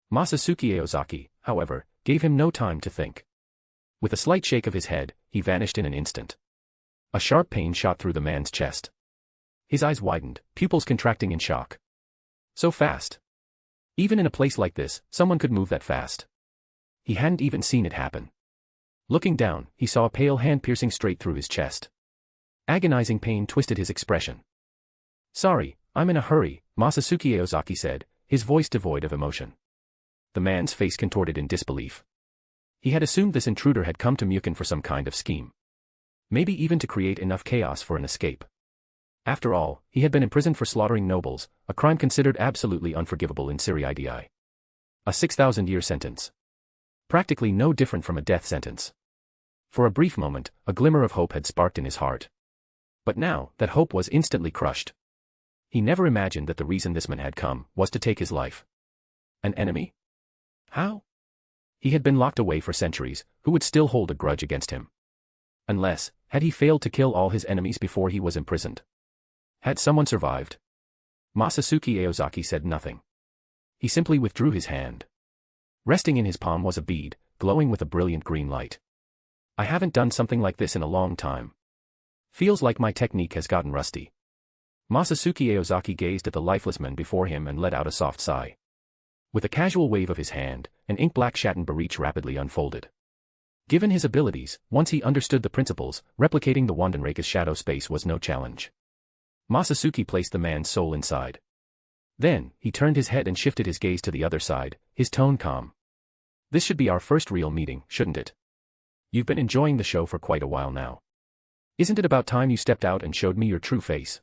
Masatsuki Aozaki, however, gave him no time to think. With a slight shake of his head, he vanished in an instant. A sharp pain shot through the man's chest. His eyes widened, pupils contracting in shock. So fast. Even in a place like this, someone could move that fast. He hadn't even seen it happen. Looking down, he saw a pale hand piercing straight through his chest. Agonizing pain twisted his expression. "Sorry, I'm in a hurry," Masatsuki Aozaki said, his voice devoid of emotion. The man's face contorted in disbelief. He had assumed this intruder had come to Mukin for some kind of scheme. Maybe even to create enough chaos for an escape. After all, he had been imprisoned for slaughtering nobles, a crime considered absolutely unforgivable in Seireitei. A 6,000-year sentence. Practically no different from a death sentence. For a brief moment, a glimmer of hope had sparked in his heart. But now, that hope was instantly crushed. He never imagined that the reason this man had come was to take his life. An enemy? How? He had been locked away for centuries, who would still hold a grudge against him? Unless, had he failed to kill all his enemies before he was imprisoned? Had someone survived? Masatsuki Aozaki said nothing. He simply withdrew his hand. Resting in his palm was a bead, glowing with a brilliant green light. I haven't done something like this in a long time. Feels like my technique has gotten rusty. Masatsuki Aozaki gazed at the lifeless man before him and let out a soft sigh. With a casual wave of his hand, an ink-black satin barich rapidly unfolded. Given his abilities, once he understood the principles, replicating the Wandenrake's shadow space was no challenge. Masatsuki placed the man's soul inside. Then, he turned his head and shifted his gaze to the other side, his tone calm. This should be our first real meeting, shouldn't it? You've been enjoying the show for quite a while now. Isn't it about time you stepped out and showed me your true face?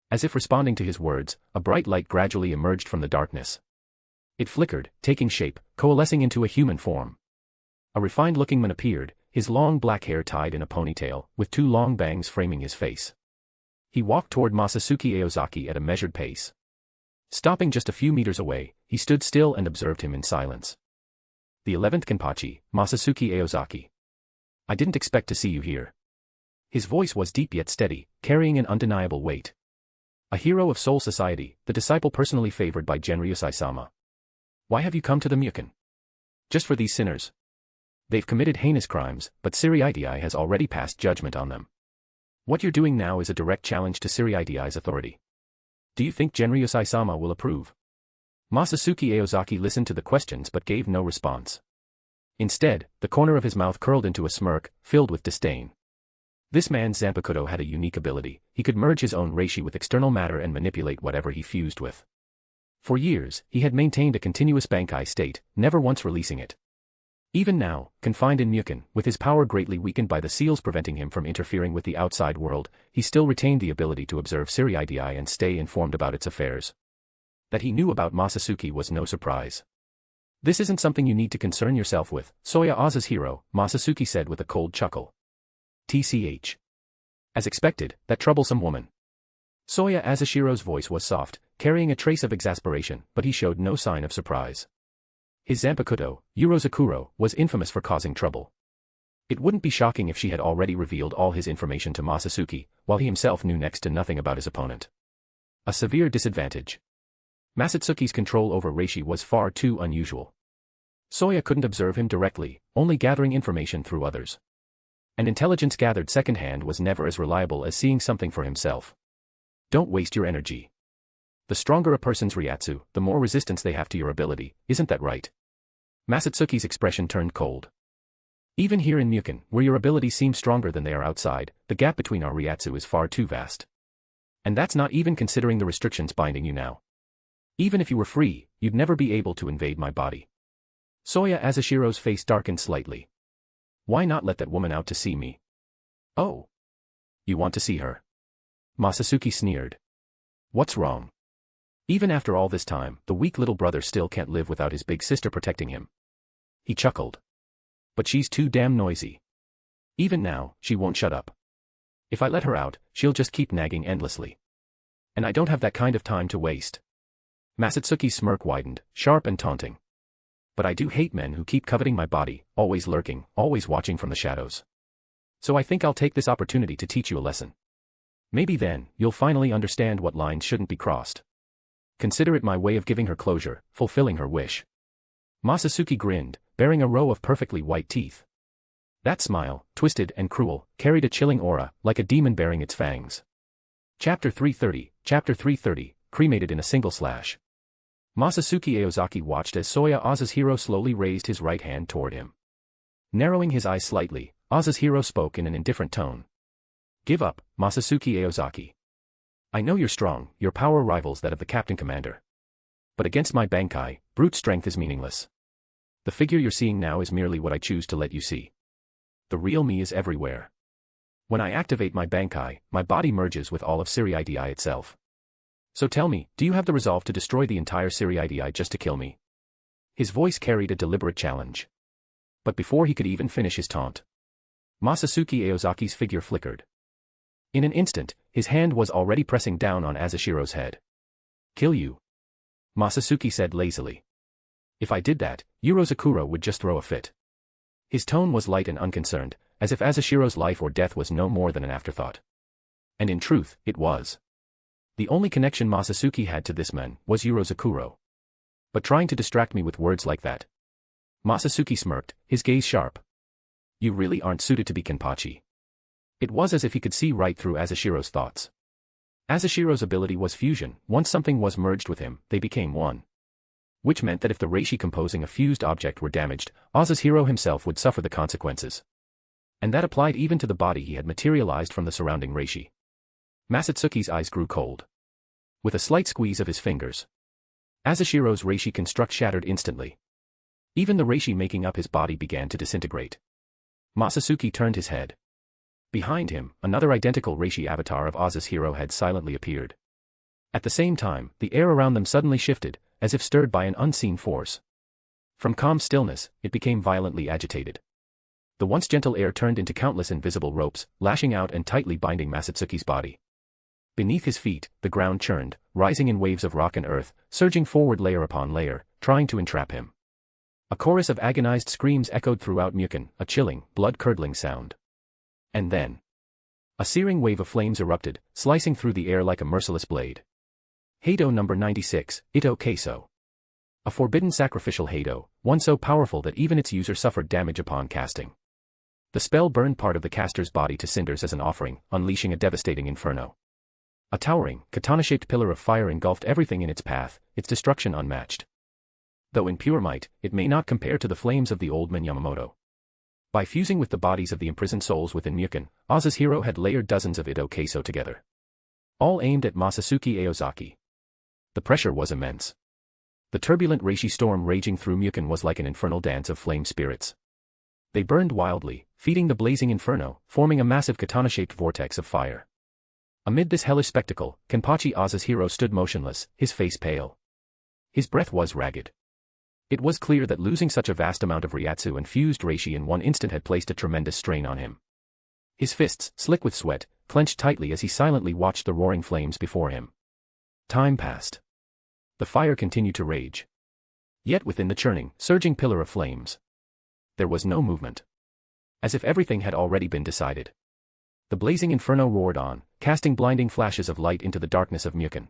As if responding to his words, a bright light gradually emerged from the darkness. It flickered, taking shape, coalescing into a human form. A refined-looking man appeared, his long black hair tied in a ponytail, with two long bangs framing his face. He walked toward Masatsuki Aozaki at a measured pace. Stopping just a few meters away, he stood still and observed him in silence. The 11th Kenpachi, Masatsuki Aozaki. I didn't expect to see you here. His voice was deep yet steady, carrying an undeniable weight. A hero of Soul Society, the disciple personally favored by Genryusai-sama. Why have you come to the Mukin? Just for these sinners. They've committed heinous crimes, but Seireitei has already passed judgment on them. What you're doing now is a direct challenge to Seireitei's authority. Do you think Genryusai-sama will approve? Masatsuki Aozaki listened to the questions but gave no response. Instead, the corner of his mouth curled into a smirk, filled with disdain. This man's Zanpakutō had a unique ability. He could merge his own reishi with external matter and manipulate whatever he fused with. For years, he had maintained a continuous Bankai state, never once releasing it. Even now, confined in Mukin, with his power greatly weakened by the seals preventing him from interfering with the outside world, he still retained the ability to observe Seireitei and stay informed about its affairs. That he knew about Masatsuki was no surprise. This isn't something you need to concern yourself with, Soya Aza's hero, Masatsuki said with a cold chuckle. TCH. As expected, that troublesome woman. Soya Azashiro's voice was soft, carrying a trace of exasperation, but he showed no sign of surprise. His Zanpakutō, Urozakuro, was infamous for causing trouble. It wouldn't be shocking if she had already revealed all his information to Masatsuki, while he himself knew next to nothing about his opponent. A severe disadvantage. Masatsuki's control over reishi was far too unusual. Soya couldn't observe him directly, only gathering information through others. And intelligence gathered secondhand was never as reliable as seeing something for himself. Don't waste your energy. The stronger a person's ryatsu, the more resistance they have to your ability, isn't that right? Masatsuki's expression turned cold. Even here in Mukin, where your abilities seem stronger than they are outside, the gap between our ryatsu is far too vast. And that's not even considering the restrictions binding you now. Even if you were free, you'd never be able to invade my body. Soya Azashiro's face darkened slightly. Why not let that woman out to see me? Oh. You want to see her? Masatsuki sneered. What's wrong? Even after all this time, the weak little brother still can't live without his big sister protecting him. He chuckled. But she's too damn noisy. Even now, she won't shut up. If I let her out, she'll just keep nagging endlessly. And I don't have that kind of time to waste. Masatsuki's smirk widened, sharp and taunting. But I do hate men who keep coveting my body, always lurking, always watching from the shadows. So I think I'll take this opportunity to teach you a lesson. Maybe then, you'll finally understand what lines shouldn't be crossed. Consider it my way of giving her closure, fulfilling her wish. Masatsuki grinned, baring a row of perfectly white teeth. That smile, twisted and cruel, carried a chilling aura, like a demon baring its fangs. Chapter 330, cremated in a single slash. Masatsuki Aozaki watched as Seireitei's slowly raised his right hand toward him. Narrowing his eyes slightly, Aozaki spoke in an indifferent tone. Give up, Masatsuki Aozaki. I know you're strong, your power rivals that of the Captain Commander. But against my Bankai, brute strength is meaningless. The figure you're seeing now is merely what I choose to let you see. The real me is everywhere. When I activate my Bankai, my body merges with all of Seireitei itself. So tell me, do you have the resolve to destroy the entire Seireitei just to kill me? His voice carried a deliberate challenge. But before he could even finish his taunt, Masatsuki Aozaki's figure flickered. In an instant, his hand was already pressing down on Azashiro's head. Kill you? Masatsuki said lazily. If I did that, Urozakuro would just throw a fit. His tone was light and unconcerned, as if Azashiro's life or death was no more than an afterthought. And in truth, it was. The only connection Masatsuki had to this man was Urozakuro. But trying to distract me with words like that. Masatsuki smirked, his gaze sharp. You really aren't suited to be Kenpachi. It was as if he could see right through Azashiro's thoughts. Azashiro's ability was fusion. Once something was merged with him, they became one. Which meant that if the reishi composing a fused object were damaged, Azashiro himself would suffer the consequences. And that applied even to the body he had materialized from the surrounding reishi. Masatsuki's eyes grew cold. With a slight squeeze of his fingers, Azashiro's reishi construct shattered instantly. Even the reishi making up his body began to disintegrate. Masatsuki turned his head. Behind him, another identical reishi avatar of Azashiro had silently appeared. At the same time, the air around them suddenly shifted, as if stirred by an unseen force. From calm stillness, it became violently agitated. The once gentle air turned into countless invisible ropes, lashing out and tightly binding Masatsuki's body. Beneath his feet, the ground churned, rising in waves of rock and earth, surging forward layer upon layer, trying to entrap him. A chorus of agonized screams echoed throughout Mukon, a chilling, blood-curdling sound. And then, a searing wave of flames erupted, slicing through the air like a merciless blade. Heido number 96, Ito Keiso. A forbidden sacrificial Heido, one so powerful that even its user suffered damage upon casting. The spell burned part of the caster's body to cinders as an offering, unleashing a devastating inferno. A towering, katana-shaped pillar of fire engulfed everything in its path, its destruction unmatched. Though in pure might, it may not compare to the flames of the old man Yamamoto. By fusing with the bodies of the imprisoned souls within Mukon, Azashiro had layered dozens of Ito Keiso together. All aimed at Masatsuki Aozaki. The pressure was immense. The turbulent reishi storm raging through Mukon was like an infernal dance of flame spirits. They burned wildly, feeding the blazing inferno, forming a massive katana-shaped vortex of fire. Amid this hellish spectacle, Kenpachi Azashiro stood motionless, his face pale. His breath was ragged. It was clear that losing such a vast amount of Ryatsu and fused reishi in one instant had placed a tremendous strain on him. His fists, slick with sweat, clenched tightly as he silently watched the roaring flames before him. Time passed. The fire continued to rage. Yet within the churning, surging pillar of flames, there was no movement. As if everything had already been decided. The blazing inferno roared on, casting blinding flashes of light into the darkness of Mukon.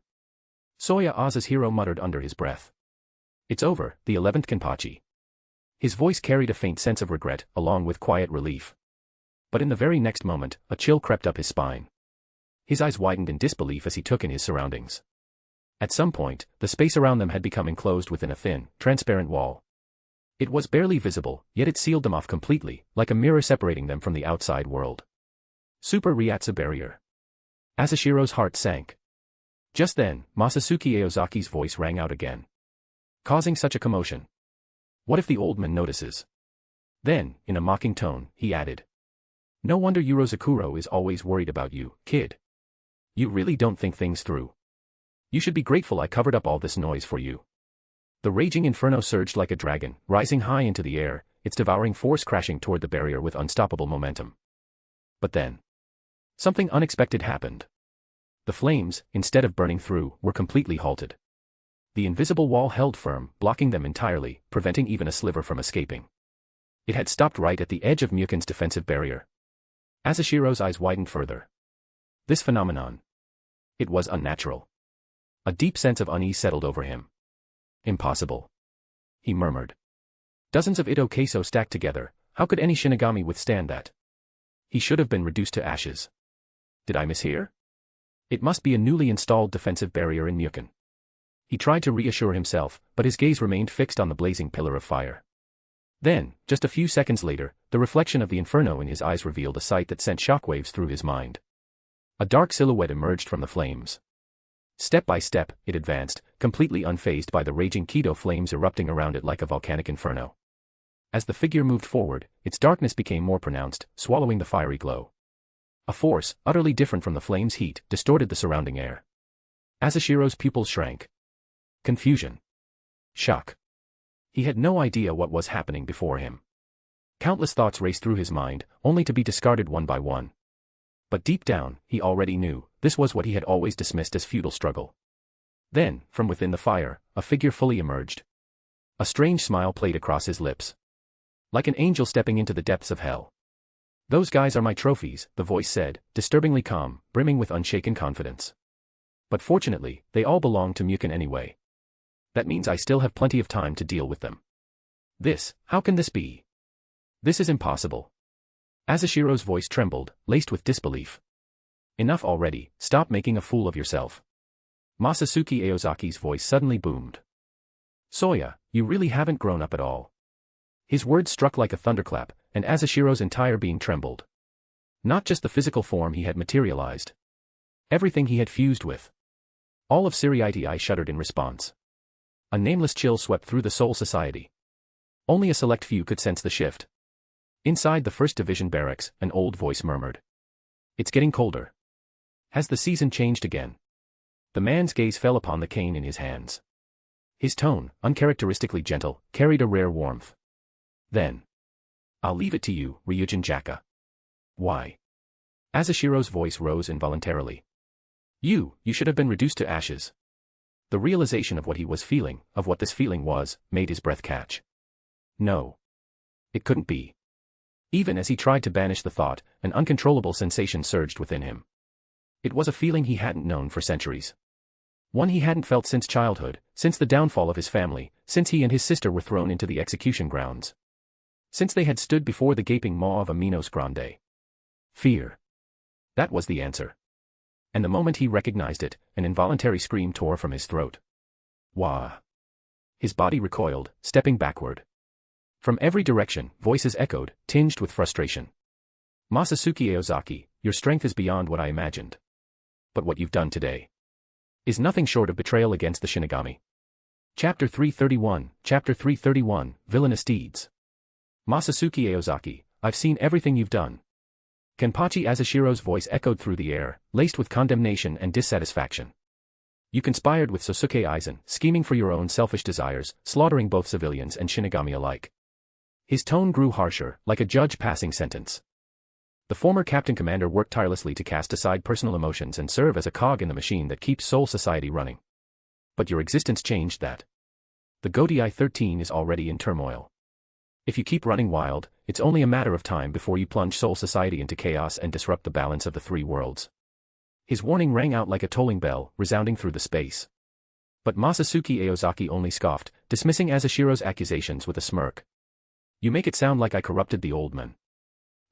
Soya Azashiro muttered under his breath. It's over, the 11th Kenpachi. His voice carried a faint sense of regret, along with quiet relief. But in the very next moment, a chill crept up his spine. His eyes widened in disbelief as he took in his surroundings. At some point, the space around them had become enclosed within a thin, transparent wall. It was barely visible, yet it sealed them off completely, like a mirror separating them from the outside world. Super Ryatsu barrier. Azashiro's heart sank. Just then, Masatsuki Aozaki's voice rang out again. Causing such a commotion. What if the old man notices? Then, in a mocking tone, he added. No wonder Urozakuro is always worried about you, kid. You really don't think things through. You should be grateful I covered up all this noise for you. The raging inferno surged like a dragon, rising high into the air, its devouring force crashing toward the barrier with unstoppable momentum. But then, something unexpected happened. The flames, instead of burning through, were completely halted. The invisible wall held firm, blocking them entirely, preventing even a sliver from escaping. It had stopped right at the edge of Mukon's defensive barrier. Azashiro's eyes widened further. This phenomenon. It was unnatural. A deep sense of unease settled over him. Impossible. He murmured. Dozens of Ito Keiso stacked together, how could any Shinigami withstand that? He should have been reduced to ashes. Did I mishear? It must be a newly installed defensive barrier in Mukon. He tried to reassure himself, but his gaze remained fixed on the blazing pillar of fire. Then, just a few seconds later, the reflection of the inferno in his eyes revealed a sight that sent shockwaves through his mind. A dark silhouette emerged from the flames. Step by step, it advanced, completely unfazed by the raging Kido flames erupting around it like a volcanic inferno. As the figure moved forward, its darkness became more pronounced, swallowing the fiery glow. A force, utterly different from the flame's heat, distorted the surrounding air. Asashiro's pupils shrank. Confusion. Shock. He had no idea what was happening before him. Countless thoughts raced through his mind, only to be discarded one by one. But deep down, he already knew, this was what he had always dismissed as futile struggle. Then, from within the fire, a figure fully emerged. A strange smile played across his lips. Like an angel stepping into the depths of hell. Those guys are my trophies, the voice said, disturbingly calm, brimming with unshaken confidence. But fortunately, they all belong to Mukon anyway. That means I still have plenty of time to deal with them. How can this be? This is impossible. Asashiro's voice trembled, laced with disbelief. Enough already, stop making a fool of yourself. Masatsuki Aozaki's voice suddenly boomed. Soya, you really haven't grown up at all. His words struck like a thunderclap, and Asashiro's entire being trembled. Not just the physical form he had materialized. Everything he had fused with. All of Seireitei shuddered in response. A nameless chill swept through the Soul Society. Only a select few could sense the shift. Inside the First Division barracks, an old voice murmured. It's getting colder. Has the season changed again? The man's gaze fell upon the cane in his hands. His tone, uncharacteristically gentle, carried a rare warmth. Then. I'll leave it to you, Ryujin Jaka. Why? Asashiro's voice rose involuntarily. You should have been reduced to ashes. The realization of what he was feeling, of what this feeling was, made his breath catch. No. It couldn't be. Even as he tried to banish the thought, an uncontrollable sensation surged within him. It was a feeling he hadn't known for centuries. One he hadn't felt since childhood, since the downfall of his family, since he and his sister were thrown into the execution grounds. Since they had stood before the gaping maw of a Minos Grande. Fear. That was the answer. And the moment he recognized it, an involuntary scream tore from his throat. Wah! His body recoiled, stepping backward. From every direction, voices echoed, tinged with frustration. Masatsuki Aozaki, your strength is beyond what I imagined. But what you've done today is nothing short of betrayal against the Shinigami. Chapter 331, Villainous Deeds. Masatsuki Aozaki, I've seen everything you've done. Kenpachi Asashiro's voice echoed through the air, laced with condemnation and dissatisfaction. You conspired with Sosuke Aizen, scheming for your own selfish desires, slaughtering both civilians and Shinigami alike. His tone grew harsher, like a judge passing sentence. The former captain commander worked tirelessly to cast aside personal emotions and serve as a cog in the machine that keeps Soul Society running. But your existence changed that. The Gotei 13 is already in turmoil. If you keep running wild, it's only a matter of time before you plunge Soul Society into chaos and disrupt the balance of the three worlds. His warning rang out like a tolling bell, resounding through the space. But Masatsuki Aozaki only scoffed, dismissing Asashiro's accusations with a smirk. You make it sound like I corrupted the old man.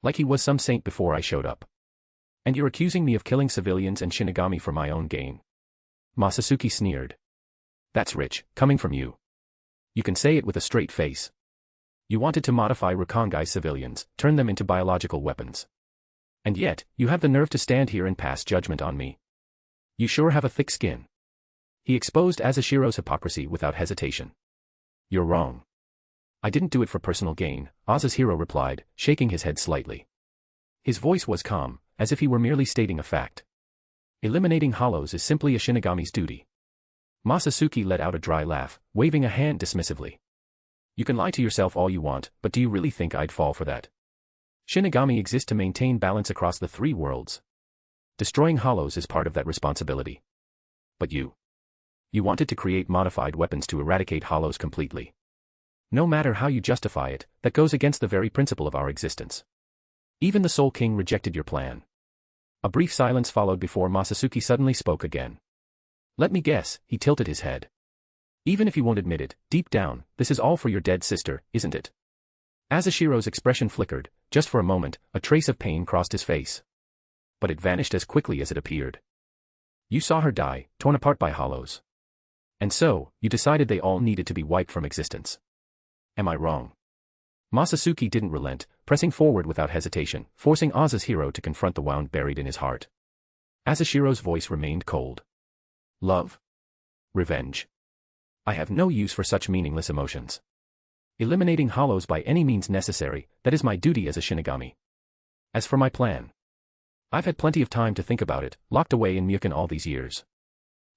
Like he was some saint before I showed up. And you're accusing me of killing civilians and Shinigami for my own gain. Masatsuki sneered. That's rich, coming from you. You can say it with a straight face. You wanted to modify Rakangai civilians, turn them into biological weapons. And yet, you have the nerve to stand here and pass judgment on me. You sure have a thick skin. He exposed Asashiro's hypocrisy without hesitation. You're wrong. I didn't do it for personal gain, Asashiro replied, shaking his head slightly. His voice was calm, as if he were merely stating a fact. Eliminating hollows is simply a Shinigami's duty. Masatsuki let out a dry laugh, waving a hand dismissively. You can lie to yourself all you want, but do you really think I'd fall for that? Shinigami exist to maintain balance across the three worlds. Destroying hollows is part of that responsibility. But you wanted to create modified weapons to eradicate hollows completely. No matter how you justify it, that goes against the very principle of our existence. Even the Soul King rejected your plan. A brief silence followed before Masatsuki suddenly spoke again. Let me guess, he tilted his head. Even if you won't admit it, deep down, this is all for your dead sister, isn't it? Asashiro's expression flickered. Just for a moment, a trace of pain crossed his face. But it vanished as quickly as it appeared. You saw her die, torn apart by hollows. And so, you decided they all needed to be wiped from existence. Am I wrong? Masatsuki didn't relent, pressing forward without hesitation, forcing Asashiro to confront the wound buried in his heart. Asashiro's voice remained cold. Love. Revenge. I have no use for such meaningless emotions. Eliminating hollows by any means necessary, that is my duty as a Shinigami. As for my plan, I've had plenty of time to think about it, locked away in Myokan all these years.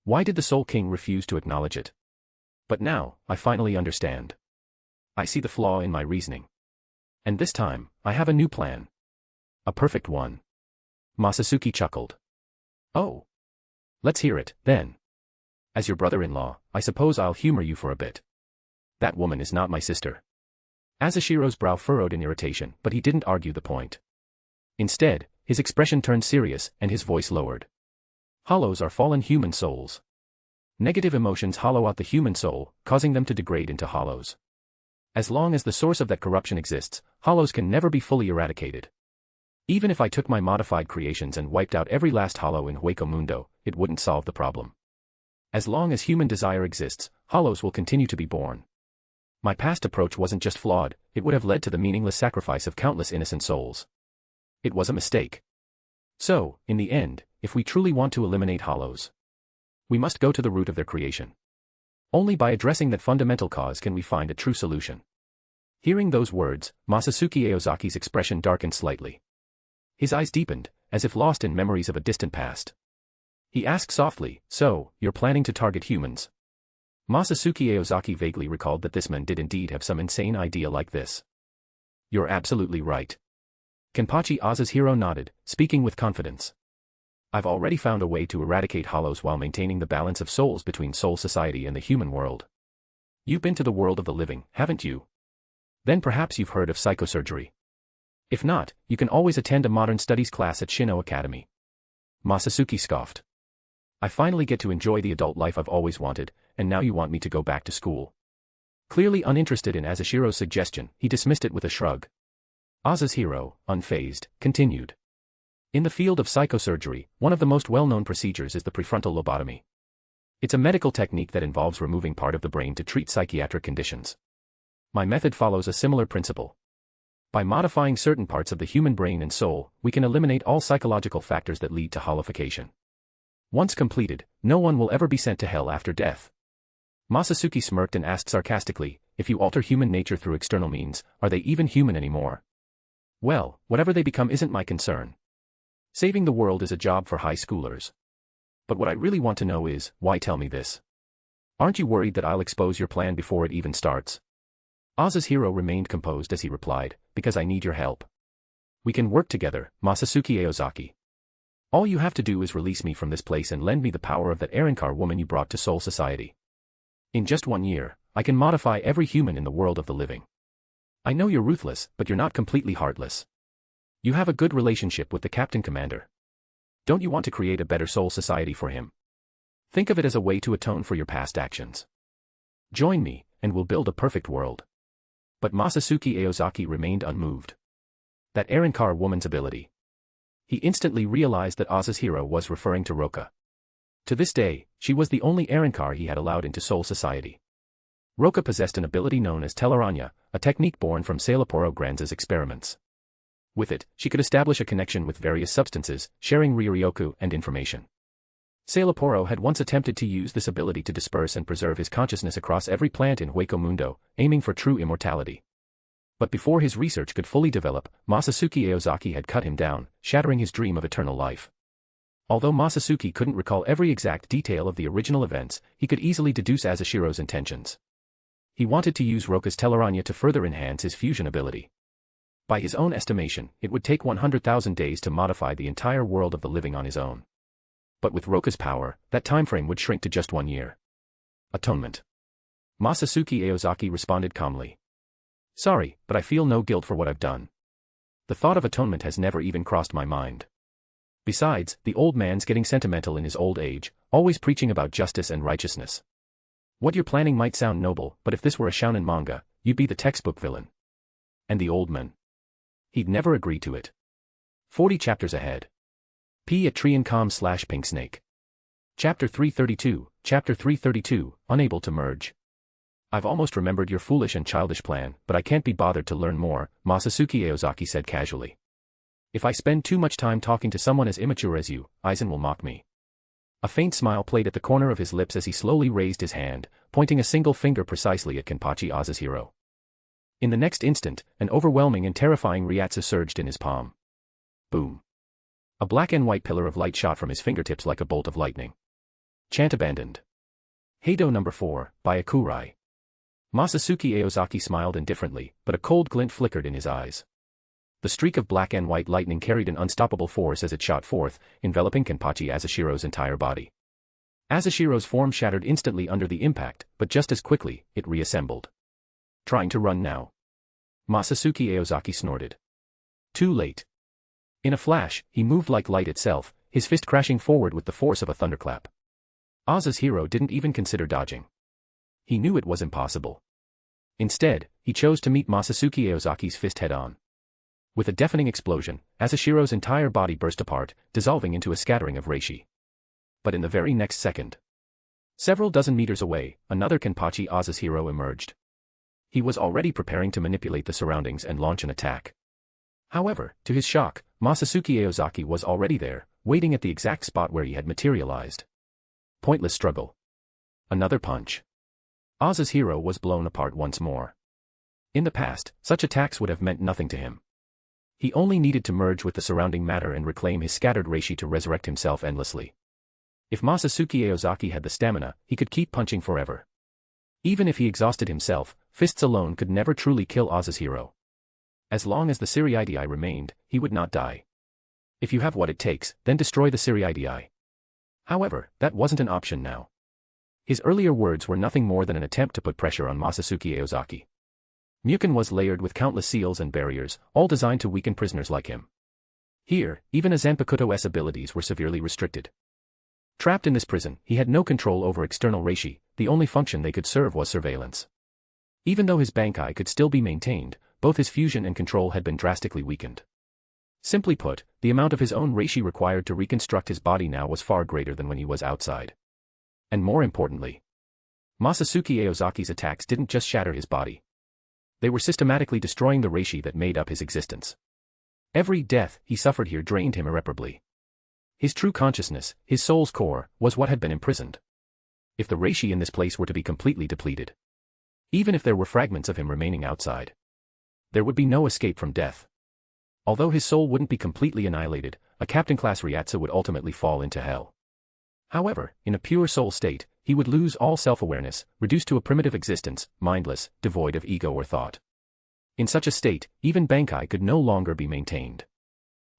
Why did the Soul King refuse to acknowledge it? But now, I finally understand. I see the flaw in my reasoning. And this time, I have a new plan. A perfect one. Masatsuki chuckled. Oh. Let's hear it, then. As your brother-in-law, I suppose I'll humor you for a bit. That woman is not my sister. Asashiro's brow furrowed in irritation, but he didn't argue the point. Instead, his expression turned serious and his voice lowered. Hollows are fallen human souls. Negative emotions hollow out the human soul, causing them to degrade into hollows. As long as the source of that corruption exists, hollows can never be fully eradicated. Even if I took my modified creations and wiped out every last hollow in Hueco Mundo, it wouldn't solve the problem. As long as human desire exists, hollows will continue to be born. My past approach wasn't just flawed, it would have led to the meaningless sacrifice of countless innocent souls. It was a mistake. So, in the end, if we truly want to eliminate hollows, we must go to the root of their creation. Only by addressing that fundamental cause can we find a true solution. Hearing those words, Masatsuki Aozaki's expression darkened slightly. His eyes deepened, as if lost in memories of a distant past. He asked softly, so, you're planning to target humans? Masatsuki Aozaki vaguely recalled that this man did indeed have some insane idea like this. You're absolutely right. Kenpachi Asashiro nodded, speaking with confidence. I've already found a way to eradicate hollows while maintaining the balance of souls between Soul Society and the human world. You've been to the world of the living, haven't you? Then perhaps you've heard of psychosurgery. If not, you can always attend a modern studies class at Shino Academy. Masatsuki scoffed. I finally get to enjoy the adult life I've always wanted, and now you want me to go back to school. Clearly uninterested in Asashiro's suggestion, he dismissed it with a shrug. Asashiro, unfazed, continued. In the field of psychosurgery, one of the most well-known procedures is the prefrontal lobotomy. It's a medical technique that involves removing part of the brain to treat psychiatric conditions. My method follows a similar principle. By modifying certain parts of the human brain and soul, we can eliminate all psychological factors that lead to hollowification. Once completed, no one will ever be sent to hell after death. Masatsuki smirked and asked sarcastically, if you alter human nature through external means, are they even human anymore? Well, whatever they become isn't my concern. Saving the world is a job for high schoolers. But what I really want to know is, why tell me this? Aren't you worried that I'll expose your plan before it even starts? Asashiro remained composed as he replied, because I need your help. We can work together, Masatsuki Aozaki. All you have to do is release me from this place and lend me the power of that Arrancar woman you brought to Soul Society. In just 1 year, I can modify every human in the world of the living. I know you're ruthless, but you're not completely heartless. You have a good relationship with the Captain Commander. Don't you want to create a better Soul Society for him? Think of it as a way to atone for your past actions. Join me, and we'll build a perfect world. But Masatsuki Aozaki remained unmoved. That Arrancar woman's ability. He instantly realized that Asashiro was referring to Roka. To this day, she was the only Arrancar he had allowed into Soul Society. Roka possessed an ability known as Telaraña, a technique born from Seireitei Granz's experiments. With it, she could establish a connection with various substances, sharing Ryoryoku and information. Seireitei had once attempted to use this ability to disperse and preserve his consciousness across every plant in Hueco Mundo, aiming for true immortality. But before his research could fully develop, Masatsuki Aozaki had cut him down, shattering his dream of eternal life. Although Masatsuki couldn't recall every exact detail of the original events, he could easily deduce Asashiro's intentions. He wanted to use Roka's Telaraña to further enhance his fusion ability. By his own estimation, it would take 100,000 days to modify the entire world of the living on his own. But with Roka's power, that timeframe would shrink to just 1 year. Atonement. Masatsuki Aozaki responded calmly. Sorry, but I feel no guilt for what I've done. The thought of atonement has never even crossed my mind. Besides, the old man's getting sentimental in his old age, always preaching about justice and righteousness. What you're planning might sound noble, but if this were a shounen manga, you'd be the textbook villain. And the old man. He'd never agree to it. 40 chapters ahead. p@triancom/pinksnake. Chapter 332, Unable to Merge. I've almost remembered your foolish and childish plan, but I can't be bothered to learn more, Masatsuki Aozaki said casually. If I spend too much time talking to someone as immature as you, Aizen will mock me. A faint smile played at the corner of his lips as he slowly raised his hand, pointing a single finger precisely at Kenpachi Azuhiro. In the next instant, an overwhelming and terrifying Reiatsu surged in his palm. Boom. A black and white pillar of light shot from his fingertips like a bolt of lightning. Chant abandoned. Heido number 4, by Akurai. Masatsuki Aozaki smiled indifferently, but a cold glint flickered in his eyes. The streak of black and white lightning carried an unstoppable force as it shot forth, enveloping Kenpachi Azushiro's entire body. Azushiro's form shattered instantly under the impact, but just as quickly, it reassembled. Trying to run now. Masatsuki Aozaki snorted. Too late. In a flash, he moved like light itself, his fist crashing forward with the force of a thunderclap. Azuhiro didn't even consider dodging. He knew it was impossible. Instead, he chose to meet Masatsuki Aozaki's fist head-on. With a deafening explosion, Azushiro's entire body burst apart, dissolving into a scattering of reishi. But in the very next second, several dozen meters away, another Kenpachi Azuhiro emerged. He was already preparing to manipulate the surroundings and launch an attack. However, to his shock, Masatsuki Aozaki was already there, waiting at the exact spot where he had materialized. Pointless struggle. Another punch. Azuhiro was blown apart once more. In the past, such attacks would have meant nothing to him. He only needed to merge with the surrounding matter and reclaim his scattered reishi to resurrect himself endlessly. If Masatsuki Aozaki had the stamina, he could keep punching forever. Even if he exhausted himself, fists alone could never truly kill Azuhiro. As long as the Seireitei remained, he would not die. If you have what it takes, then destroy the Seireitei. However, that wasn't an option now. His earlier words were nothing more than an attempt to put pressure on Masatsuki Aozaki. Mukon was layered with countless seals and barriers, all designed to weaken prisoners like him. Here, even a Zanpakutō's abilities were severely restricted. Trapped in this prison, he had no control over external reishi, the only function they could serve was surveillance. Even though his bankai could still be maintained, both his fusion and control had been drastically weakened. Simply put, the amount of his own reishi required to reconstruct his body now was far greater than when he was outside. And more importantly, Masatsuki Aozaki's attacks didn't just shatter his body. They were systematically destroying the reishi that made up his existence. Every death he suffered here drained him irreparably. His true consciousness, his soul's core, was what had been imprisoned. If the reishi in this place were to be completely depleted, even if there were fragments of him remaining outside, there would be no escape from death. Although his soul wouldn't be completely annihilated, a captain-class Reiatsu would ultimately fall into hell. However, in a pure soul state, he would lose all self-awareness, reduced to a primitive existence, mindless, devoid of ego or thought. In such a state, even bankai could no longer be maintained.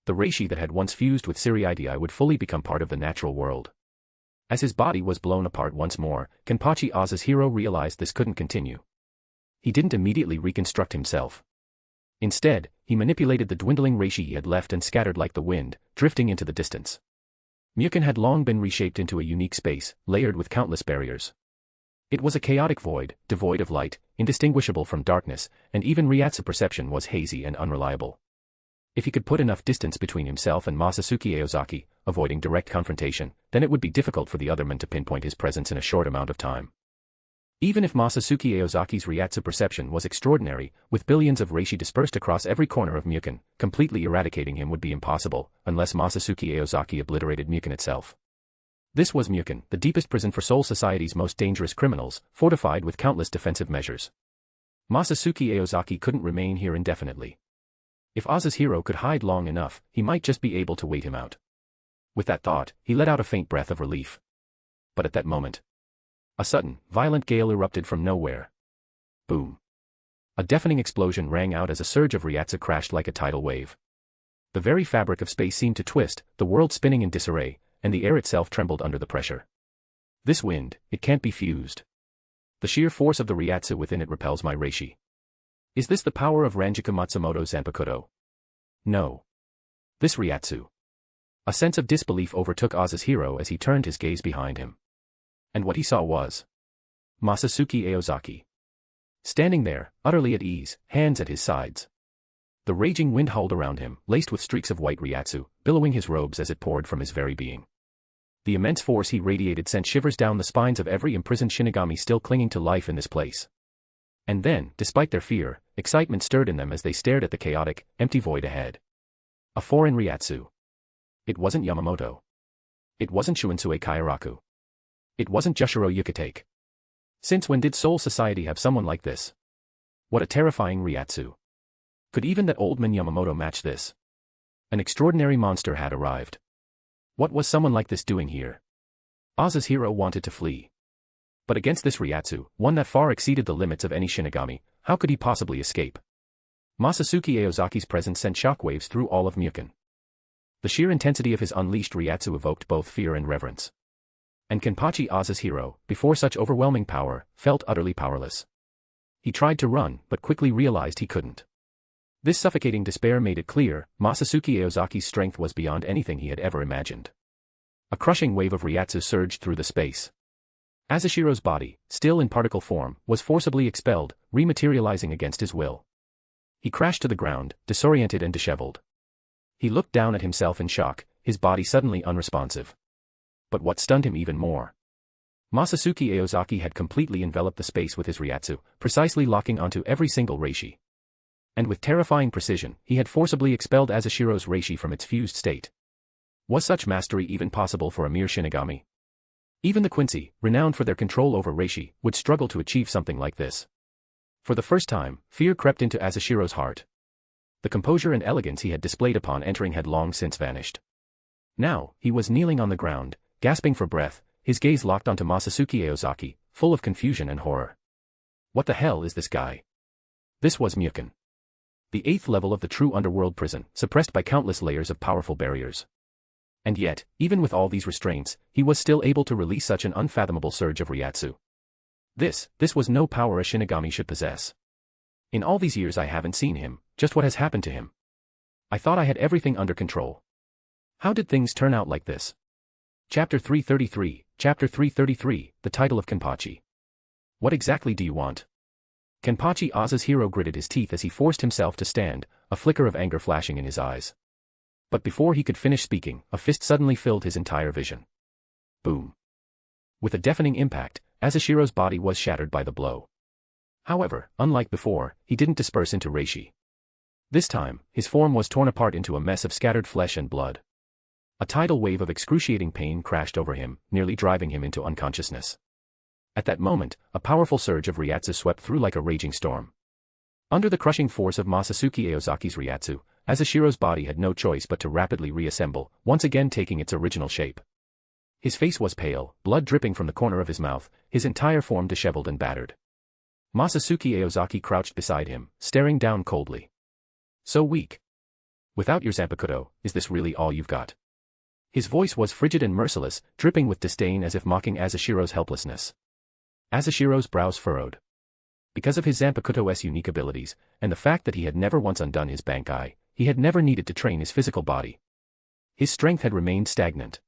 The reishi that had once fused with Seireitei would fully become part of the natural world. As his body was blown apart once more, Kenpachi Azuhiro realized this couldn't continue. He didn't immediately reconstruct himself. Instead, he manipulated the dwindling reishi he had left and scattered like the wind, drifting into the distance. Mukon had long been reshaped into a unique space, layered with countless barriers. It was a chaotic void, devoid of light, indistinguishable from darkness, and even Reiatsu perception was hazy and unreliable. If he could put enough distance between himself and Masatsuki Aozaki, avoiding direct confrontation, then it would be difficult for the other men to pinpoint his presence in a short amount of time. Even if Masatsuki Aozaki's Reiatsu perception was extraordinary, with billions of reishi dispersed across every corner of Mukon, completely eradicating him would be impossible, unless Masatsuki Aozaki obliterated Mukon itself. This was Mukon, the deepest prison for Soul Society's most dangerous criminals, fortified with countless defensive measures. Masatsuki Aozaki couldn't remain here indefinitely. If Azuhiro could hide long enough, he might just be able to wait him out. With that thought, he let out a faint breath of relief. But at that moment, a sudden, violent gale erupted from nowhere. Boom. A deafening explosion rang out as a surge of Reiatsu crashed like a tidal wave. The very fabric of space seemed to twist, the world spinning in disarray, and the air itself trembled under the pressure. This wind, it can't be fused. The sheer force of the Reiatsu within it repels my reishi. Is this the power of Ranjika Matsumoto Zanpakutō? No. This Reiatsu. A sense of disbelief overtook Oz's hero as he turned his gaze behind him. And what he saw was Masatsuki Aozaki. Standing there, utterly at ease, hands at his sides. The raging wind howled around him, laced with streaks of white ryatsu, billowing his robes as it poured from his very being. The immense force he radiated sent shivers down the spines of every imprisoned Shinigami still clinging to life in this place. And then, despite their fear, excitement stirred in them as they stared at the chaotic, empty void ahead. A foreign ryatsu. It wasn't Yamamoto. It wasn't Shunsui Kairaku. It wasn't Jushiro Yukitake. Since when did Soul Society have someone like this? What a terrifying ryatsu. Could even that old man Yamamoto match this? An extraordinary monster had arrived. What was someone like this doing here? Oz's hero wanted to flee. But against this ryatsu, one that far exceeded the limits of any Shinigami, how could he possibly escape? Masatsuki Aozaki's presence sent shockwaves through all of Mukon. The sheer intensity of his unleashed ryatsu evoked both fear and reverence. And Kenpachi, Oz's hero, before such overwhelming power, felt utterly powerless. He tried to run, but quickly realized he couldn't. This suffocating despair made it clear, Masatsuki Aozaki's strength was beyond anything he had ever imagined. A crushing wave of ryatsu surged through the space. Azashiro's body, still in particle form, was forcibly expelled, rematerializing against his will. He crashed to the ground, disoriented and disheveled. He looked down at himself in shock, his body suddenly unresponsive. But what stunned him even more? Masatsuki Aozaki had completely enveloped the space with his ryatsu, precisely locking onto every single reishi. And with terrifying precision, he had forcibly expelled Azashiro's reishi from its fused state. Was such mastery even possible for a mere Shinigami? Even the Quincy, renowned for their control over reishi, would struggle to achieve something like this. For the first time, fear crept into Azashiro's heart. The composure and elegance he had displayed upon entering had long since vanished. Now, he was kneeling on the ground, gasping for breath, his gaze locked onto Masatsuki Aozaki, full of confusion and horror. What the hell is this guy? This was Mukon. The 8th level of the true underworld prison, suppressed by countless layers of powerful barriers. And yet, even with all these restraints, he was still able to release such an unfathomable surge of ryatsu. This was no power a Shinigami should possess. In all these years I haven't seen him, just what has happened to him? I thought I had everything under control. How did things turn out like this? Chapter 333, the title of Kenpachi. What exactly do you want? Kenpachi, Oz's hero, gritted his teeth as he forced himself to stand, a flicker of anger flashing in his eyes. But before he could finish speaking, a fist suddenly filled his entire vision. Boom. With a deafening impact, Azashiro's body was shattered by the blow. However, unlike before, he didn't disperse into reishi. This time, his form was torn apart into a mess of scattered flesh and blood. A tidal wave of excruciating pain crashed over him, nearly driving him into unconsciousness. At that moment, a powerful surge of ryatsu swept through like a raging storm. Under the crushing force of Masatsuki Aozaki's ryatsu, Azashiro's body had no choice but to rapidly reassemble, once again taking its original shape. His face was pale, blood dripping from the corner of his mouth, his entire form disheveled and battered. Masatsuki Aozaki crouched beside him, staring down coldly. So weak. Without your Zanpakutō, is this really all you've got? His voice was frigid and merciless, dripping with disdain as if mocking Azashiro's helplessness. Azashiro's brows furrowed. Because of his Zanpakutō's unique abilities, and the fact that he had never once undone his Bankai, he had never needed to train his physical body. His strength had remained stagnant.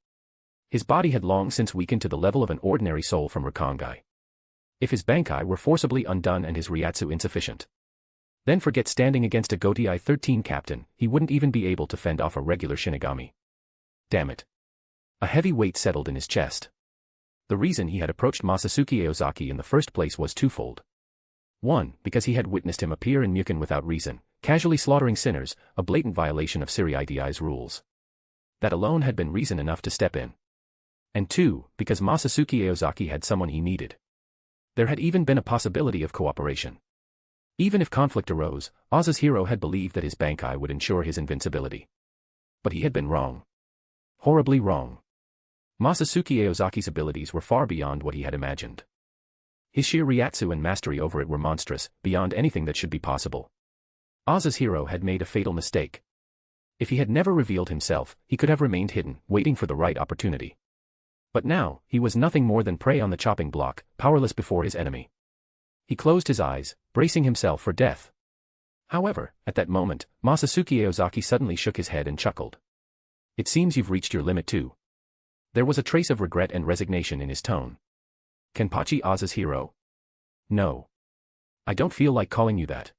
His body had long since weakened to the level of an ordinary soul from Rakangai. If his Bankai were forcibly undone and his ryatsu insufficient, then forget standing against a Gotei 13 captain, he wouldn't even be able to fend off a regular Shinigami. Damn it. A heavy weight settled in his chest. The reason he had approached Masatsuki Aozaki in the first place was twofold. 1, because he had witnessed him appear in Mukon without reason, casually slaughtering sinners, a blatant violation of Seireitei's rules. That alone had been reason enough to step in. And 2, because Masatsuki Aozaki had someone he needed. There had even been a possibility of cooperation. Even if conflict arose, Oz's hero had believed that his Bankai would ensure his invincibility. But he had been wrong. Horribly wrong. Masatsuki Aozaki's abilities were far beyond what he had imagined. His sheer ryatsu and mastery over it were monstrous, beyond anything that should be possible. Oz's hero had made a fatal mistake. If he had never revealed himself, he could have remained hidden, waiting for the right opportunity. But now, he was nothing more than prey on the chopping block, powerless before his enemy. He closed his eyes, bracing himself for death. However, at that moment, Masatsuki Aozaki suddenly shook his head and chuckled. It seems you've reached your limit too. There was a trace of regret and resignation in his tone. Kenpachi Oza's hero? No. I don't feel like calling you that.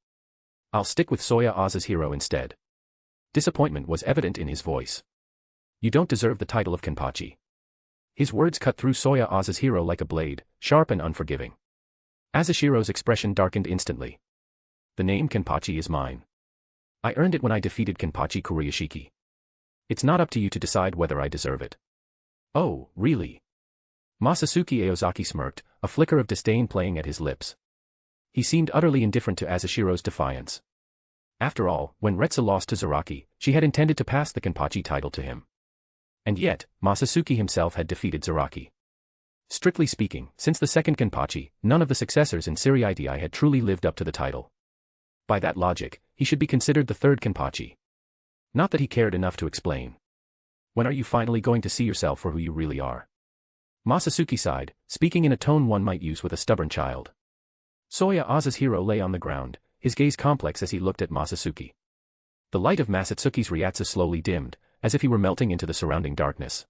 I'll stick with Soya Oza's hero instead. Disappointment was evident in his voice. You don't deserve the title of Kenpachi. His words cut through Soya Oza's hero like a blade, sharp and unforgiving. Azashiro's expression darkened instantly. The name Kenpachi is mine. I earned it when I defeated Kenpachi Kurashiki. It's not up to you to decide whether I deserve it. Oh, really? Masatsuki Aozaki smirked, a flicker of disdain playing at his lips. He seemed utterly indifferent to Azashiro's defiance. After all, when Retsu lost to Zaraki, she had intended to pass the Kenpachi title to him. And yet, Masatsuki himself had defeated Zaraki. Strictly speaking, since the second Kenpachi, none of the successors in Seireitei had truly lived up to the title. By that logic, he should be considered the third Kenpachi. Not that he cared enough to explain. When are you finally going to see yourself for who you really are? Masatsuki sighed, speaking in a tone one might use with a stubborn child. Soya Oza's hero lay on the ground, his gaze complex as he looked at Masatsuki. The light of Masatsuki's Ryatsu slowly dimmed, as if he were melting into the surrounding darkness.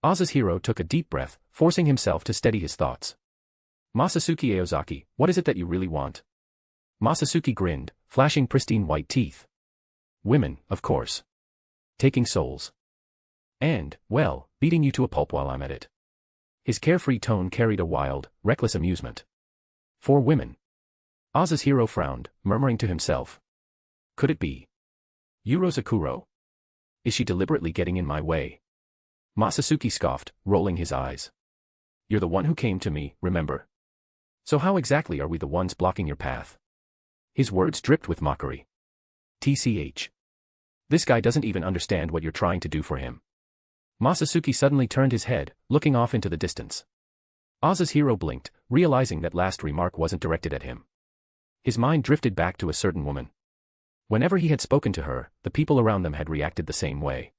Oza's hero took a deep breath, forcing himself to steady his thoughts. Masatsuki Aozaki, what is it that you really want? Masatsuki grinned, flashing pristine white teeth. Women, of course. Taking souls. And, well, beating you to a pulp while I'm at it. His carefree tone carried a wild, reckless amusement. 4 women. Oza's hero frowned, murmuring to himself. Could it be Sakuro? Is she deliberately getting in my way? Masatsuki scoffed, rolling his eyes. You're the one who came to me, remember? So how exactly are we the ones blocking your path? His words dripped with mockery. TCH. This guy doesn't even understand what you're trying to do for him. Masatsuki suddenly turned his head, looking off into the distance. Oza's hero blinked, realizing that last remark wasn't directed at him. His mind drifted back to a certain woman. Whenever he had spoken to her, the people around them had reacted the same way.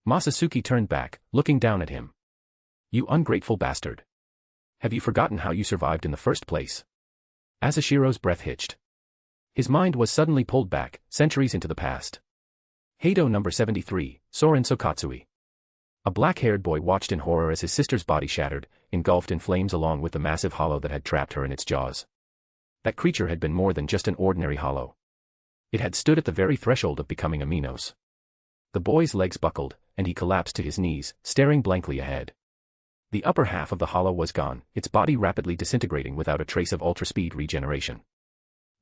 Masatsuki turned back, looking down at him. You ungrateful bastard. Have you forgotten how you survived in the first place? Azashiro's breath hitched. His mind was suddenly pulled back, centuries into the past. Heido number 73, Soren Sokatsui. A black-haired boy watched in horror as his sister's body shattered, engulfed in flames along with the massive hollow that had trapped her in its jaws. That creature had been more than just an ordinary hollow. It had stood at the very threshold of becoming a Minos. The boy's legs buckled, and he collapsed to his knees, staring blankly ahead. The upper half of the hollow was gone, its body rapidly disintegrating without a trace of ultra-speed regeneration.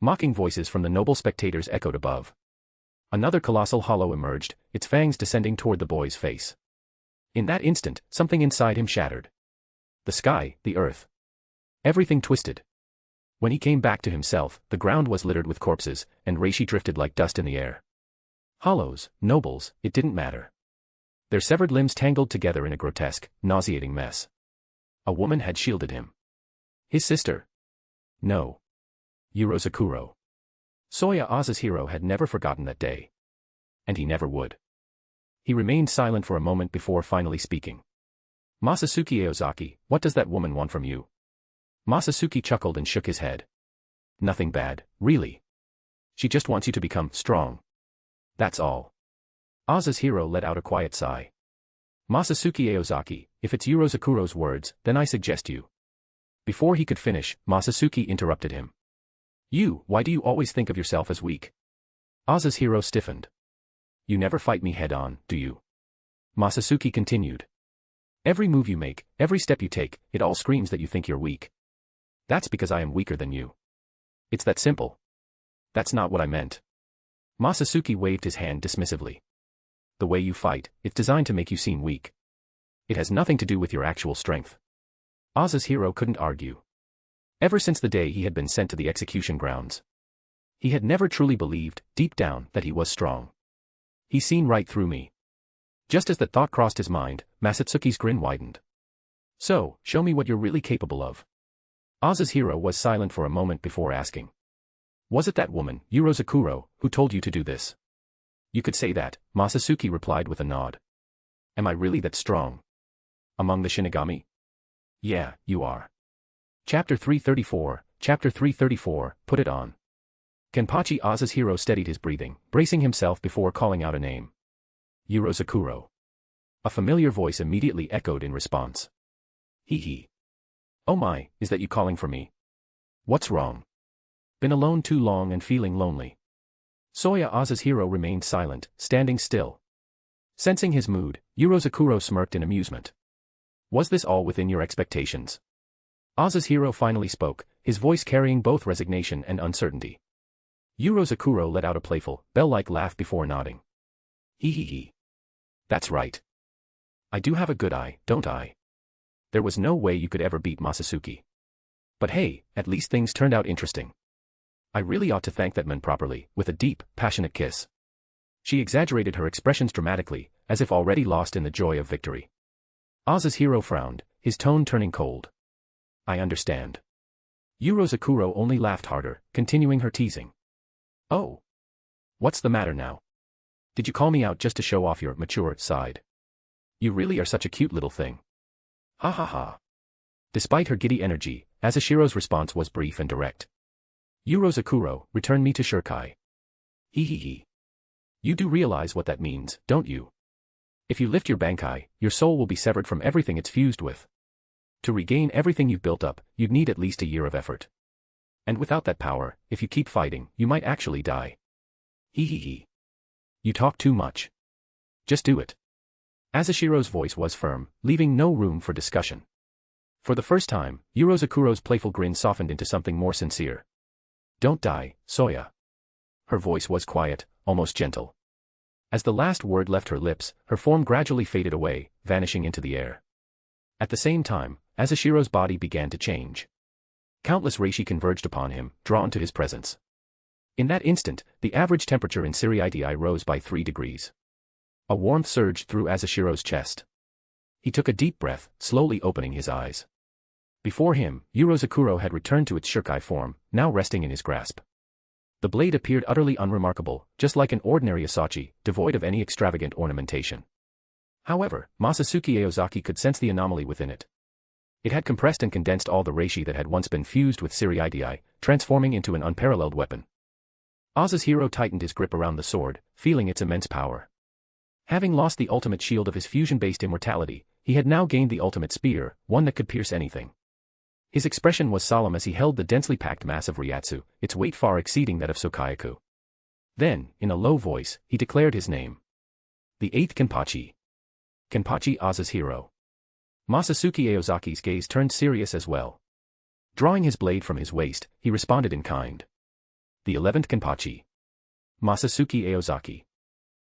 Mocking voices from the noble spectators echoed above. Another colossal hollow emerged, its fangs descending toward the boy's face. In that instant, something inside him shattered. The sky, the earth. Everything twisted. When he came back to himself, the ground was littered with corpses, and reishi drifted like dust in the air. Hollows, nobles, it didn't matter. Their severed limbs tangled together in a grotesque, nauseating mess. A woman had shielded him. His sister? No. Sakuro. Soya Oza's hero had never forgotten that day. And he never would. He remained silent for a moment before finally speaking. Masatsuki Aozaki, what does that woman want from you? Masatsuki chuckled and shook his head. Nothing bad, really. She just wants you to become strong. That's all. Oza's hero let out a quiet sigh. Masatsuki Aozaki, if it's Sakuro's words, then I suggest you. Before he could finish, Masatsuki interrupted him. Why do you always think of yourself as weak? Oza's hero stiffened. You never fight me head-on, do you? Masatsuki continued. Every move you make, every step you take, it all screams that you think you're weak. That's because I am weaker than you. It's that simple. That's not what I meant. Masatsuki waved his hand dismissively. The way you fight, it's designed to make you seem weak. It has nothing to do with your actual strength. Oza's hero couldn't argue. Ever since the day he had been sent to the execution grounds, he had never truly believed, deep down, that he was strong. He's seen right through me. Just as that thought crossed his mind, Masatsuki's grin widened. So, show me what you're really capable of. Oza's hero was silent for a moment before asking. Was it that woman, Sakuro, who told you to do this? You could say that, Masatsuki replied with a nod. Am I really that strong? Among the Shinigami? Yeah, you are. Chapter 334, put it on. Kenpachi Oza's hero steadied his breathing, bracing himself before calling out a name. Sakuro. A familiar voice immediately echoed in response. Hee hee. Oh my, is that you calling for me? What's wrong? Been alone too long and feeling lonely. Soya Aza's hero remained silent, standing still. Sensing his mood, Yurozakuro smirked in amusement. Was this all within your expectations? Aza's hero finally spoke, his voice carrying both resignation and uncertainty. Yurozakuro let out a playful, bell-like laugh before nodding. Hee hee hee. That's right. I do have a good eye, don't I? There was no way you could ever beat Masatsuki. But hey, at least things turned out interesting. I really ought to thank that man properly, with a deep, passionate kiss. She exaggerated her expressions dramatically, as if already lost in the joy of victory. Aza's hero frowned, his tone turning cold. I understand. Yurozakuro only laughed harder, continuing her teasing. Oh. What's the matter now? Did you call me out just to show off your mature side? You really are such a cute little thing. Ha ha ha. Despite her giddy energy, Asashiro's response was brief and direct. Yurozakuro, return me to Shirkai. Hee hee hee. You do realize what that means, don't you? If you lift your bankai, your soul will be severed from everything it's fused with. To regain everything you've built up, you'd need at least a year of effort. And without that power, if you keep fighting, you might actually die. Hee hee hee. You talk too much. Just do it. Asashiro's voice was firm, leaving no room for discussion. For the first time, Yurozakuro's playful grin softened into something more sincere. Don't die, Soya. Her voice was quiet, almost gentle. As the last word left her lips, her form gradually faded away, vanishing into the air. At the same time, Asashiro's body began to change. Countless reishi converged upon him, drawn to his presence. In that instant, the average temperature in Seireitei rose by 3 degrees. A warmth surged through Asashiro's chest. He took a deep breath, slowly opening his eyes. Before him, Yurozakuro had returned to its Shirkai form, now resting in his grasp. The blade appeared utterly unremarkable, just like an ordinary asachi, devoid of any extravagant ornamentation. However, Masatsuki Aozaki could sense the anomaly within it. It had compressed and condensed all the reishi that had once been fused with Seireitei, transforming into an unparalleled weapon. Aza's hero tightened his grip around the sword, feeling its immense power. Having lost the ultimate shield of his fusion-based immortality, he had now gained the ultimate spear, one that could pierce anything. His expression was solemn as he held the densely packed mass of Ryatsu, its weight far exceeding that of Sokayaku. Then, in a low voice, he declared his name. The 8th Kenpachi. Kenpachi Aza's hero. Masatsuki Aozaki's gaze turned serious as well. Drawing his blade from his waist, he responded in kind. The 11th Kenpachi. Masatsuki Aozaki.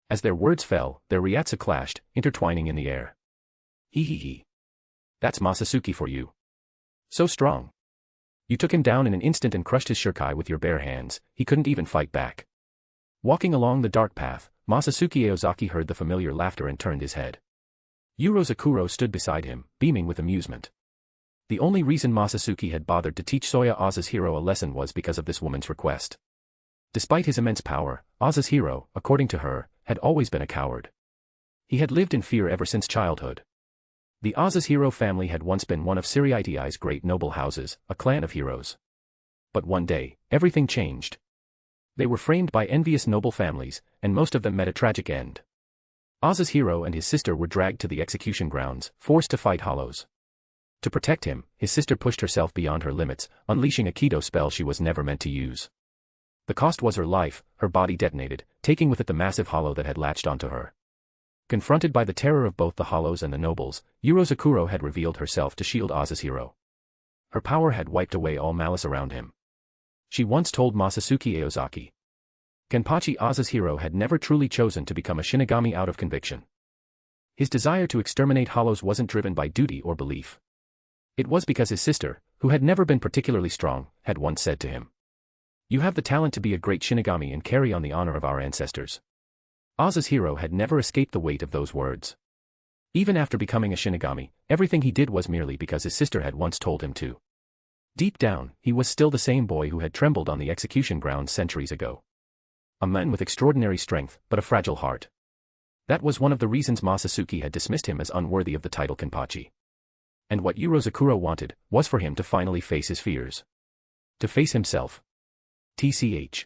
As their words fell, their Ryatsu clashed, intertwining in the air. Hee hee hee. That's Masatsuki for you. So strong. You took him down in an instant and crushed his Shirkai with your bare hands, he couldn't even fight back. Walking along the dark path, Masatsuki Aozaki heard the familiar laughter and turned his head. Yurozakuro stood beside him, beaming with amusement. The only reason Masatsuki had bothered to teach Soya Aza's hero a lesson was because of this woman's request. Despite his immense power, Aza's hero, according to her, had always been a coward. He had lived in fear ever since childhood. The Aza's hero family had once been one of Seireitei's great noble houses, a clan of heroes. But one day, everything changed. They were framed by envious noble families, and most of them met a tragic end. Aza's hero and his sister were dragged to the execution grounds, forced to fight hollows. To protect him, his sister pushed herself beyond her limits, unleashing a Kido spell she was never meant to use. The cost was her life, her body detonated, taking with it the massive hollow that had latched onto her. Confronted by the terror of both the hollows and the nobles, Yurozakuro had revealed herself to shield Aza's hero. Her power had wiped away all malice around him. She once told Masatsuki Aozaki. Kenpachi Aza's hero had never truly chosen to become a Shinigami out of conviction. His desire to exterminate hollows wasn't driven by duty or belief. It was because his sister, who had never been particularly strong, had once said to him. You have the talent to be a great Shinigami and carry on the honor of our ancestors. Aza's hero had never escaped the weight of those words. Even after becoming a Shinigami, everything he did was merely because his sister had once told him to. Deep down, he was still the same boy who had trembled on the execution grounds centuries ago. A man with extraordinary strength, but a fragile heart. That was one of the reasons Masatsuki had dismissed him as unworthy of the title Kenpachi. And what Yurozakuro wanted, was for him to finally face his fears. To face himself. TCH.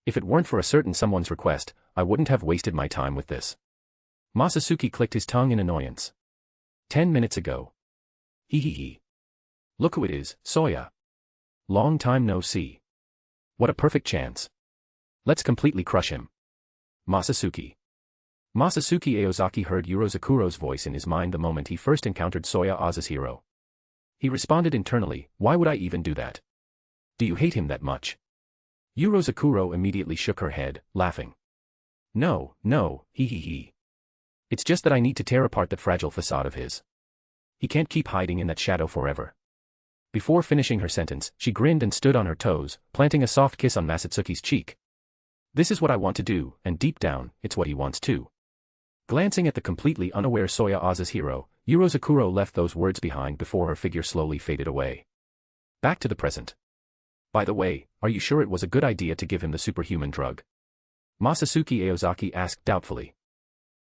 If it weren't for a certain someone's request, I wouldn't have wasted my time with this. Masatsuki clicked his tongue in annoyance. 10 minutes ago. Hee. Look who it is, Soya. Long time no see. What a perfect chance. Let's completely crush him. Masatsuki. Masatsuki Aozaki heard Yurozakuro's voice in his mind the moment he first encountered Soya Aozaki. He responded internally, why would I even do that? Do you hate him that much? Yurozakuro immediately shook her head, laughing. No, hee. It's just that I need to tear apart that fragile facade of his. He can't keep hiding in that shadow forever. Before finishing her sentence, she grinned and stood on her toes, planting a soft kiss on Masatsuki's cheek. This is what I want to do, and deep down, it's what he wants too. Glancing at the completely unaware Soya Aozaki, Yurozakuro left those words behind before her figure slowly faded away. Back to the present. By the way, are you sure it was a good idea to give him the superhuman drug? Masatsuki Aozaki asked doubtfully.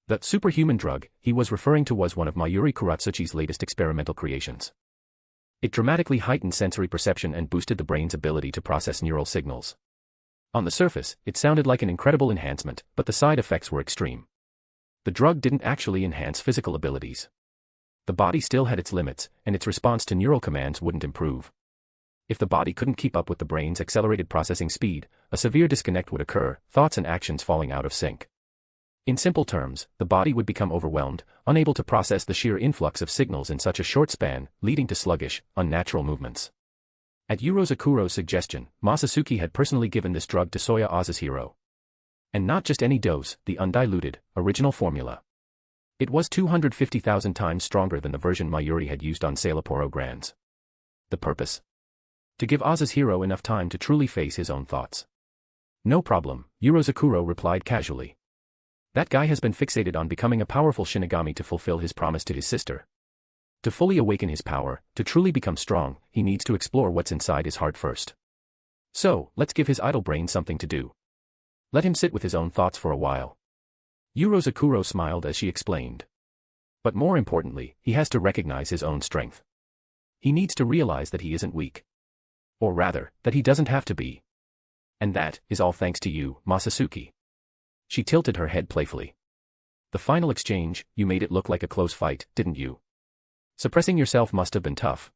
The superhuman drug he was referring to was one of Mayuri Kuratsuchi's latest experimental creations. It dramatically heightened sensory perception and boosted the brain's ability to process neural signals. On the surface, it sounded like an incredible enhancement, but the side effects were extreme. The drug didn't actually enhance physical abilities. The body still had its limits, and its response to neural commands wouldn't improve. If the body couldn't keep up with the brain's accelerated processing speed, a severe disconnect would occur, thoughts and actions falling out of sync. In simple terms, the body would become overwhelmed, unable to process the sheer influx of signals in such a short span, leading to sluggish, unnatural movements. At Yurozakuro's suggestion, Masatsuki had personally given this drug to Soya Aozaki. And not just any dose, the undiluted, original formula. It was 250,000 times stronger than the version Mayuri had used on Sailaporo Grands. The purpose? To give Aozaki enough time to truly face his own thoughts. No problem, Yurozakuro replied casually. That guy has been fixated on becoming a powerful Shinigami to fulfill his promise to his sister. To fully awaken his power, to truly become strong, he needs to explore what's inside his heart first. So, let's give his idle brain something to do. Let him sit with his own thoughts for a while. Yurozakuro smiled as she explained. But more importantly, he has to recognize his own strength. He needs to realize that he isn't weak. Or rather, that he doesn't have to be. And that is all thanks to you, Masatsuki. She tilted her head playfully. The final exchange, you made it look like a close fight, didn't you? Suppressing yourself must have been tough.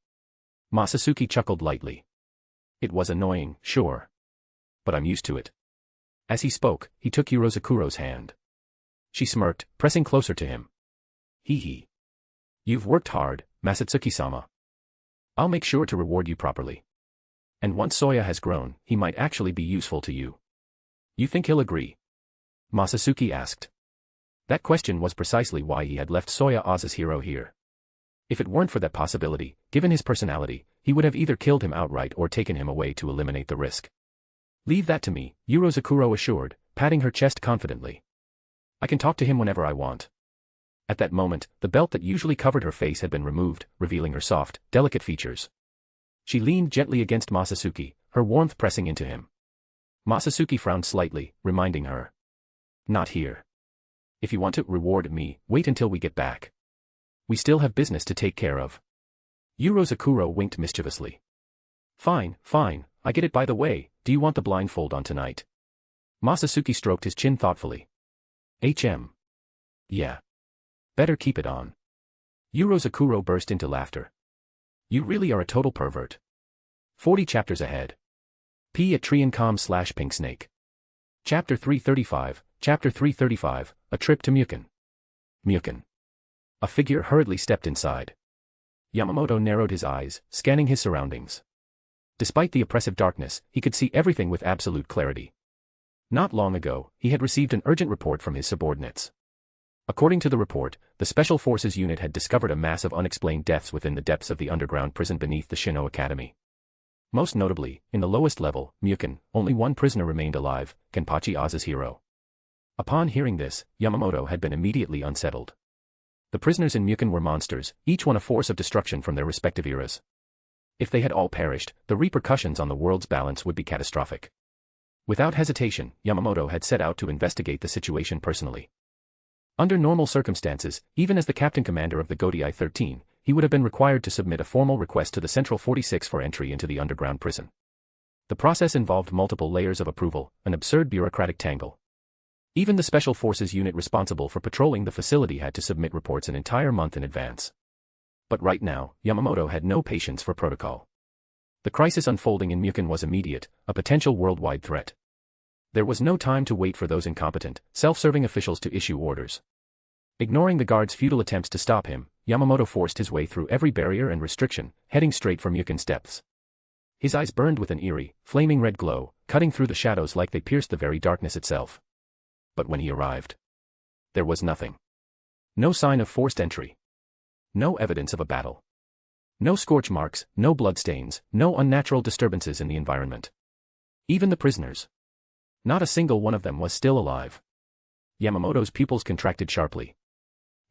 Masatsuki chuckled lightly. It was annoying, sure. But I'm used to it. As he spoke, he took Yurozakuro's hand. She smirked, pressing closer to him. Hee. You've worked hard, Masatsuki-sama. I'll make sure to reward you properly. And once Soya has grown, he might actually be useful to you. You think he'll agree? Masatsuki asked. That question was precisely why he had left Soya Aozaki here. If it weren't for that possibility, given his personality, he would have either killed him outright or taken him away to eliminate the risk. Leave that to me, Yurozakuro assured, patting her chest confidently. I can talk to him whenever I want. At that moment, the belt that usually covered her face had been removed, revealing her soft, delicate features. She leaned gently against Masatsuki, her warmth pressing into him. Masatsuki frowned slightly, reminding her. Not here. If you want to reward me, wait until we get back. We still have business to take care of. Yurozakuro winked mischievously. Fine, I get it. By the way, do you want the blindfold on tonight? Masatsuki stroked his chin thoughtfully. Yeah. Better keep it on. Yurozakuro burst into laughter. You really are a total pervert. 40 chapters ahead. p@triancom/pinksnake. Chapter 335, A Trip to Muken. A figure hurriedly stepped inside. Yamamoto narrowed his eyes, scanning his surroundings. Despite the oppressive darkness, he could see everything with absolute clarity. Not long ago, he had received an urgent report from his subordinates. According to the report, the Special Forces unit had discovered a mass of unexplained deaths within the depths of the underground prison beneath the Shino Academy. Most notably, in the lowest level, Muken, only one prisoner remained alive, Kenpachi Aozaki. Upon hearing this, Yamamoto had been immediately unsettled. The prisoners in Muken were monsters, each one a force of destruction from their respective eras. If they had all perished, the repercussions on the world's balance would be catastrophic. Without hesitation, Yamamoto had set out to investigate the situation personally. Under normal circumstances, even as the captain commander of the Gotei 13, he would have been required to submit a formal request to the Central 46 for entry into the underground prison. The process involved multiple layers of approval, an absurd bureaucratic tangle. Even the Special Forces unit responsible for patrolling the facility had to submit reports an entire month in advance. But right now, Yamamoto had no patience for protocol. The crisis unfolding in Mukon was immediate, a potential worldwide threat. There was no time to wait for those incompetent, self-serving officials to issue orders. Ignoring the guards' futile attempts to stop him, Yamamoto forced his way through every barrier and restriction, heading straight for Mukon's depths. His eyes burned with an eerie, flaming red glow, cutting through the shadows like they pierced the very darkness itself. But when he arrived, there was nothing. No sign of forced entry. No evidence of a battle. No scorch marks, no bloodstains, no unnatural disturbances in the environment. Even the prisoners. Not a single one of them was still alive. Yamamoto's pupils contracted sharply.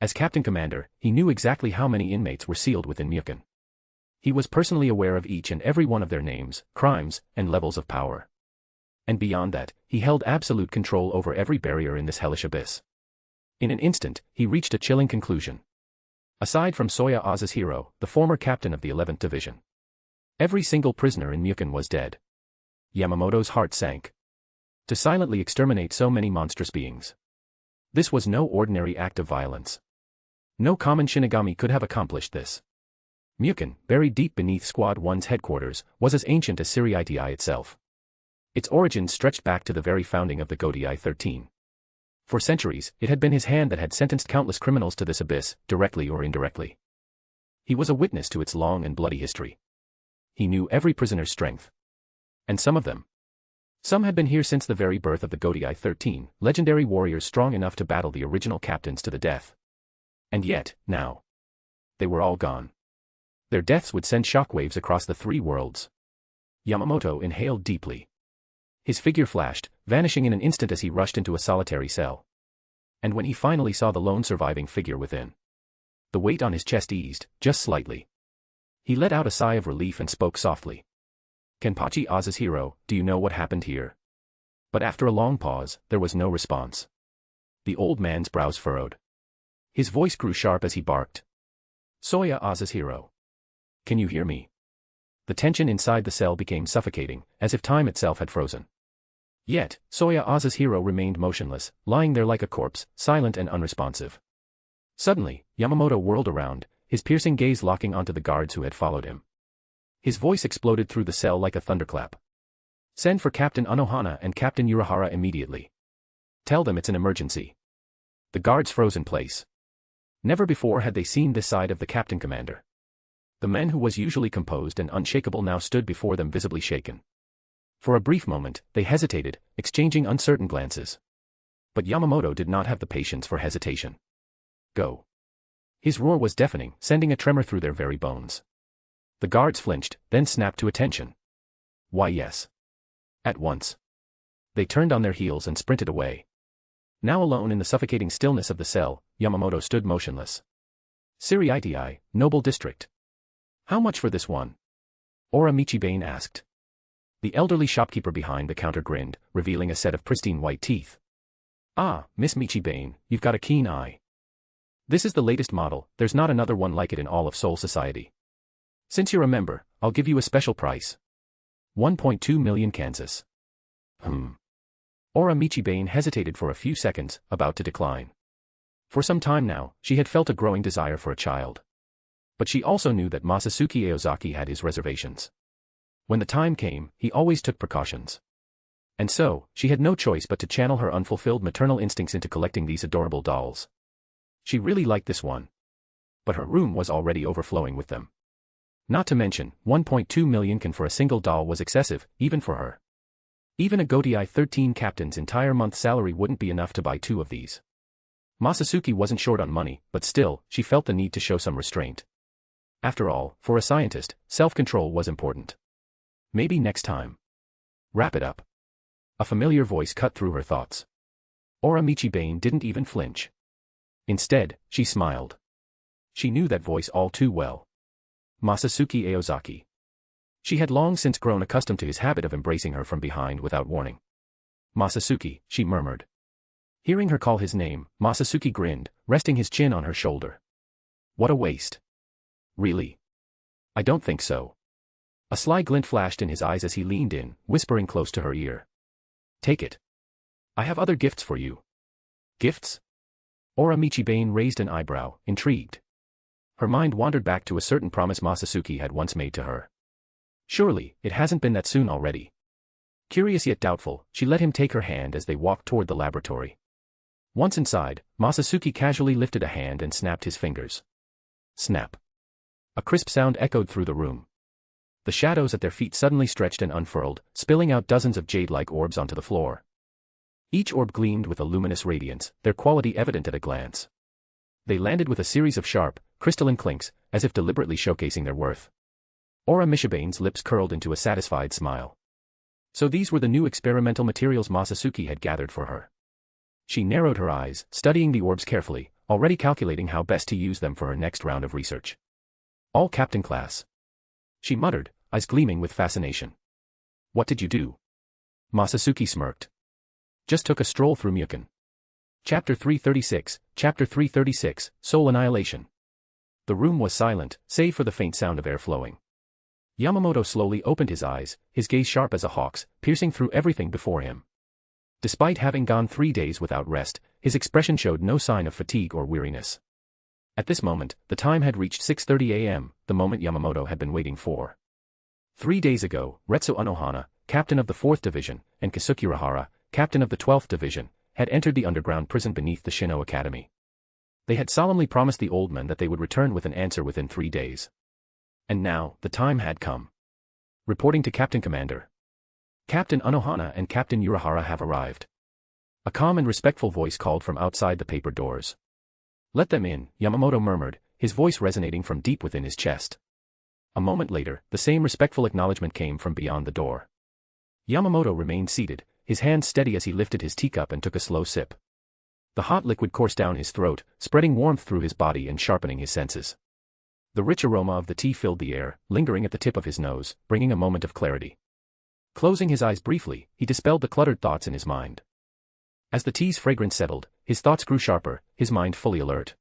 As Captain Commander, he knew exactly how many inmates were sealed within Mukon. He was personally aware of each and every one of their names, crimes, and levels of power. And beyond that, he held absolute control over every barrier in this hellish abyss. In an instant, he reached a chilling conclusion. Aside from Soya Aozaki, the former captain of the 11th Division, every single prisoner in Mukon was dead. Yamamoto's heart sank. To silently exterminate so many monstrous beings. This was no ordinary act of violence. No common Shinigami could have accomplished this. Mukon, buried deep beneath Squad 1's headquarters, was as ancient as Seireitei itself. Its origins stretched back to the very founding of the Gotei 13. For centuries, it had been his hand that had sentenced countless criminals to this abyss, directly or indirectly. He was a witness to its long and bloody history. He knew every prisoner's strength. And some of them. Some had been here since the very birth of the Gotei 13, legendary warriors strong enough to battle the original captains to the death. And yet, now, they were all gone. Their deaths would send shockwaves across the 3 worlds. Yamamoto inhaled deeply. His figure flashed, vanishing in an instant as he rushed into a solitary cell. And when he finally saw the lone surviving figure within, the weight on his chest eased, just slightly. He let out a sigh of relief and spoke softly. "Kenpachi Aozaki, do you know what happened here?" But after a long pause, there was no response. The old man's brows furrowed. His voice grew sharp as he barked. "Soya Aozaki. Can you hear me?" The tension inside the cell became suffocating, as if time itself had frozen. Yet, Soya Aozaki remained motionless, lying there like a corpse, silent and unresponsive. Suddenly, Yamamoto whirled around, his piercing gaze locking onto the guards who had followed him. His voice exploded through the cell like a thunderclap. "Send for Captain Unohana and Captain Urahara immediately. Tell them it's an emergency." The guards froze in place. Never before had they seen this side of the Captain Commander. The man who was usually composed and unshakable now stood before them visibly shaken. For a brief moment, they hesitated, exchanging uncertain glances. But Yamamoto did not have the patience for hesitation. "Go." His roar was deafening, sending a tremor through their very bones. The guards flinched, then snapped to attention. Why yes. At once. They turned on their heels and sprinted away. Now alone in the suffocating stillness of the cell, Yamamoto stood motionless. "Seireitei, Noble District. How much for this one?" Ora Michibane asked. The elderly shopkeeper behind the counter grinned, revealing a set of pristine white teeth. "Ah, Miss Michibane, you've got a keen eye. This is the latest model, there's not another one like it in all of Seoul Society. Since you're a member, I'll give you a special price. 1.2 million Kansas." Ora Michibane hesitated for a few seconds, about to decline. For some time now, she had felt a growing desire for a child. But she also knew that Masatsuki Aozaki had his reservations. When the time came, he always took precautions. And so, she had no choice but to channel her unfulfilled maternal instincts into collecting these adorable dolls. She really liked this one. But her room was already overflowing with them. Not to mention, 1.2 million Kan for a single doll was excessive, even for her. Even a Gotei 13 captain's entire month's salary wouldn't be enough to buy 2 of these. Masatsuki wasn't short on money, but still, she felt the need to show some restraint. After all, for a scientist, self-control was important. Maybe next time. Wrap it up. A familiar voice cut through her thoughts. Ora Michibane didn't even flinch. Instead, she smiled. She knew that voice all too well. Masatsuki Aozaki. She had long since grown accustomed to his habit of embracing her from behind without warning. "Masatsuki," she murmured. Hearing her call his name, Masatsuki grinned, resting his chin on her shoulder. "What a waste. Really? I don't think so." A sly glint flashed in his eyes as he leaned in, whispering close to her ear. "Take it. I have other gifts for you." Gifts? Ora Michibane raised an eyebrow, intrigued. Her mind wandered back to a certain promise Masatsuki had once made to her. Surely, it hasn't been that soon already. Curious yet doubtful, she let him take her hand as they walked toward the laboratory. Once inside, Masatsuki casually lifted a hand and snapped his fingers. Snap. A crisp sound echoed through the room. The shadows at their feet suddenly stretched and unfurled, spilling out dozens of jade-like orbs onto the floor. Each orb gleamed with a luminous radiance, their quality evident at a glance. They landed with a series of sharp, crystalline clinks, as if deliberately showcasing their worth. Ora Michibane's lips curled into a satisfied smile. So these were the new experimental materials Masatsuki had gathered for her. She narrowed her eyes, studying the orbs carefully, already calculating how best to use them for her next round of research. All Captain class. She muttered, eyes gleaming with fascination. What did you do? Masatsuki smirked. Just took a stroll through Mukon. Chapter 336, Soul Annihilation. The room was silent, save for the faint sound of air flowing. Yamamoto slowly opened his eyes, his gaze sharp as a hawk's, piercing through everything before him. Despite having gone 3 days without rest, his expression showed no sign of fatigue or weariness. At this moment, the time had reached 6:30 a.m., the moment Yamamoto had been waiting for. 3 days ago, Retsu Unohana, captain of the 4th Division, and Keisuke Urahara, captain of the 12th Division, had entered the underground prison beneath the Shino Academy. They had solemnly promised the old men that they would return with an answer within 3 days. And now, the time had come. Reporting to Captain Commander. Captain Unohana and Captain Urahara have arrived. A calm and respectful voice called from outside the paper doors. Let them in, Yamamoto murmured, his voice resonating from deep within his chest. A moment later, the same respectful acknowledgement came from beyond the door. Yamamoto remained seated, his hand steady as he lifted his teacup and took a slow sip. The hot liquid coursed down his throat, spreading warmth through his body and sharpening his senses. The rich aroma of the tea filled the air, lingering at the tip of his nose, bringing a moment of clarity. Closing his eyes briefly, he dispelled the cluttered thoughts in his mind. As the tea's fragrance settled, his thoughts grew sharper, his mind fully alert.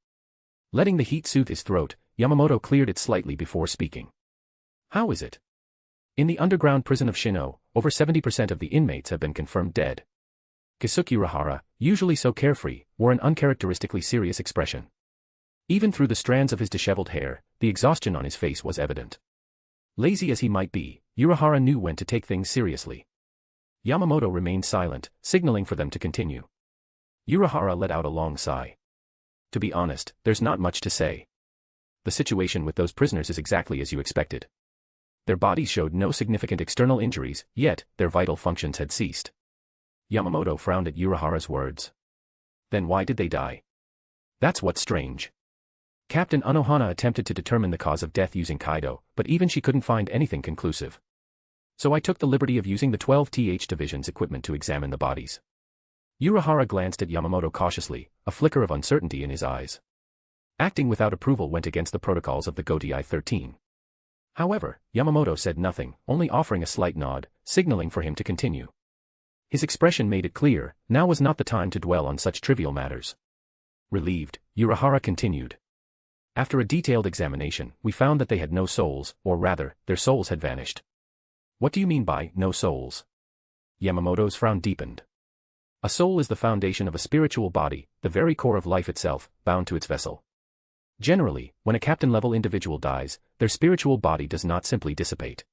Letting the heat soothe his throat, Yamamoto cleared it slightly before speaking. How is it? In the underground prison of Shino, over 70% of the inmates have been confirmed dead. Keisuke Urahara, usually so carefree, wore an uncharacteristically serious expression. Even through the strands of his disheveled hair, the exhaustion on his face was evident. Lazy as he might be, Urahara knew when to take things seriously. Yamamoto remained silent, signaling for them to continue. Urahara let out a long sigh. To be honest, there's not much to say. The situation with those prisoners is exactly as you expected. Their bodies showed no significant external injuries, yet, their vital functions had ceased. Yamamoto frowned at Urahara's words. Then why did they die? That's what's strange. Captain Unohana attempted to determine the cause of death using Kaido, but even she couldn't find anything conclusive. So I took the liberty of using the 12th Division's equipment to examine the bodies. Urahara glanced at Yamamoto cautiously, a flicker of uncertainty in his eyes. Acting without approval went against the protocols of the Gotei 13. However, Yamamoto said nothing, only offering a slight nod, signaling for him to continue. His expression made it clear, now was not the time to dwell on such trivial matters. Relieved, Urahara continued. After a detailed examination, we found that they had no souls, or rather, their souls had vanished. What do you mean by, no souls? Yamamoto's frown deepened. A soul is the foundation of a spiritual body, the very core of life itself, bound to its vessel. Generally, when a captain-level individual dies, their spiritual body does not simply dissipate.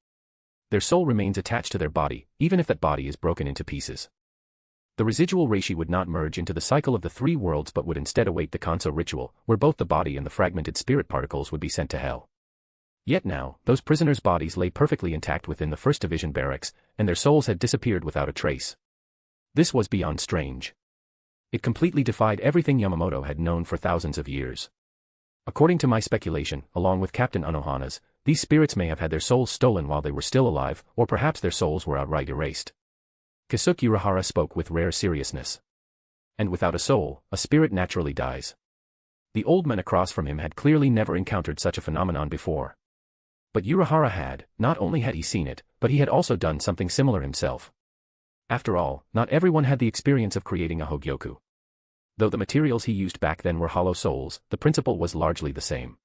Their soul remains attached to their body, even if that body is broken into pieces. The residual reishi would not merge into the cycle of the 3 worlds but would instead await the Kanso ritual, where both the body and the fragmented spirit particles would be sent to hell. Yet now, those prisoners' bodies lay perfectly intact within the 1st Division barracks, and their souls had disappeared without a trace. This was beyond strange. It completely defied everything Yamamoto had known for thousands of years. According to my speculation, along with Captain Unohana's, these spirits may have had their souls stolen while they were still alive, or perhaps their souls were outright erased. Keisuke Urahara spoke with rare seriousness. And without a soul, a spirit naturally dies. The old man across from him had clearly never encountered such a phenomenon before. But Urahara had, not only had he seen it, but he had also done something similar himself. After all, not everyone had the experience of creating a Hogyoku. Though the materials he used back then were hollow souls, the principle was largely the same.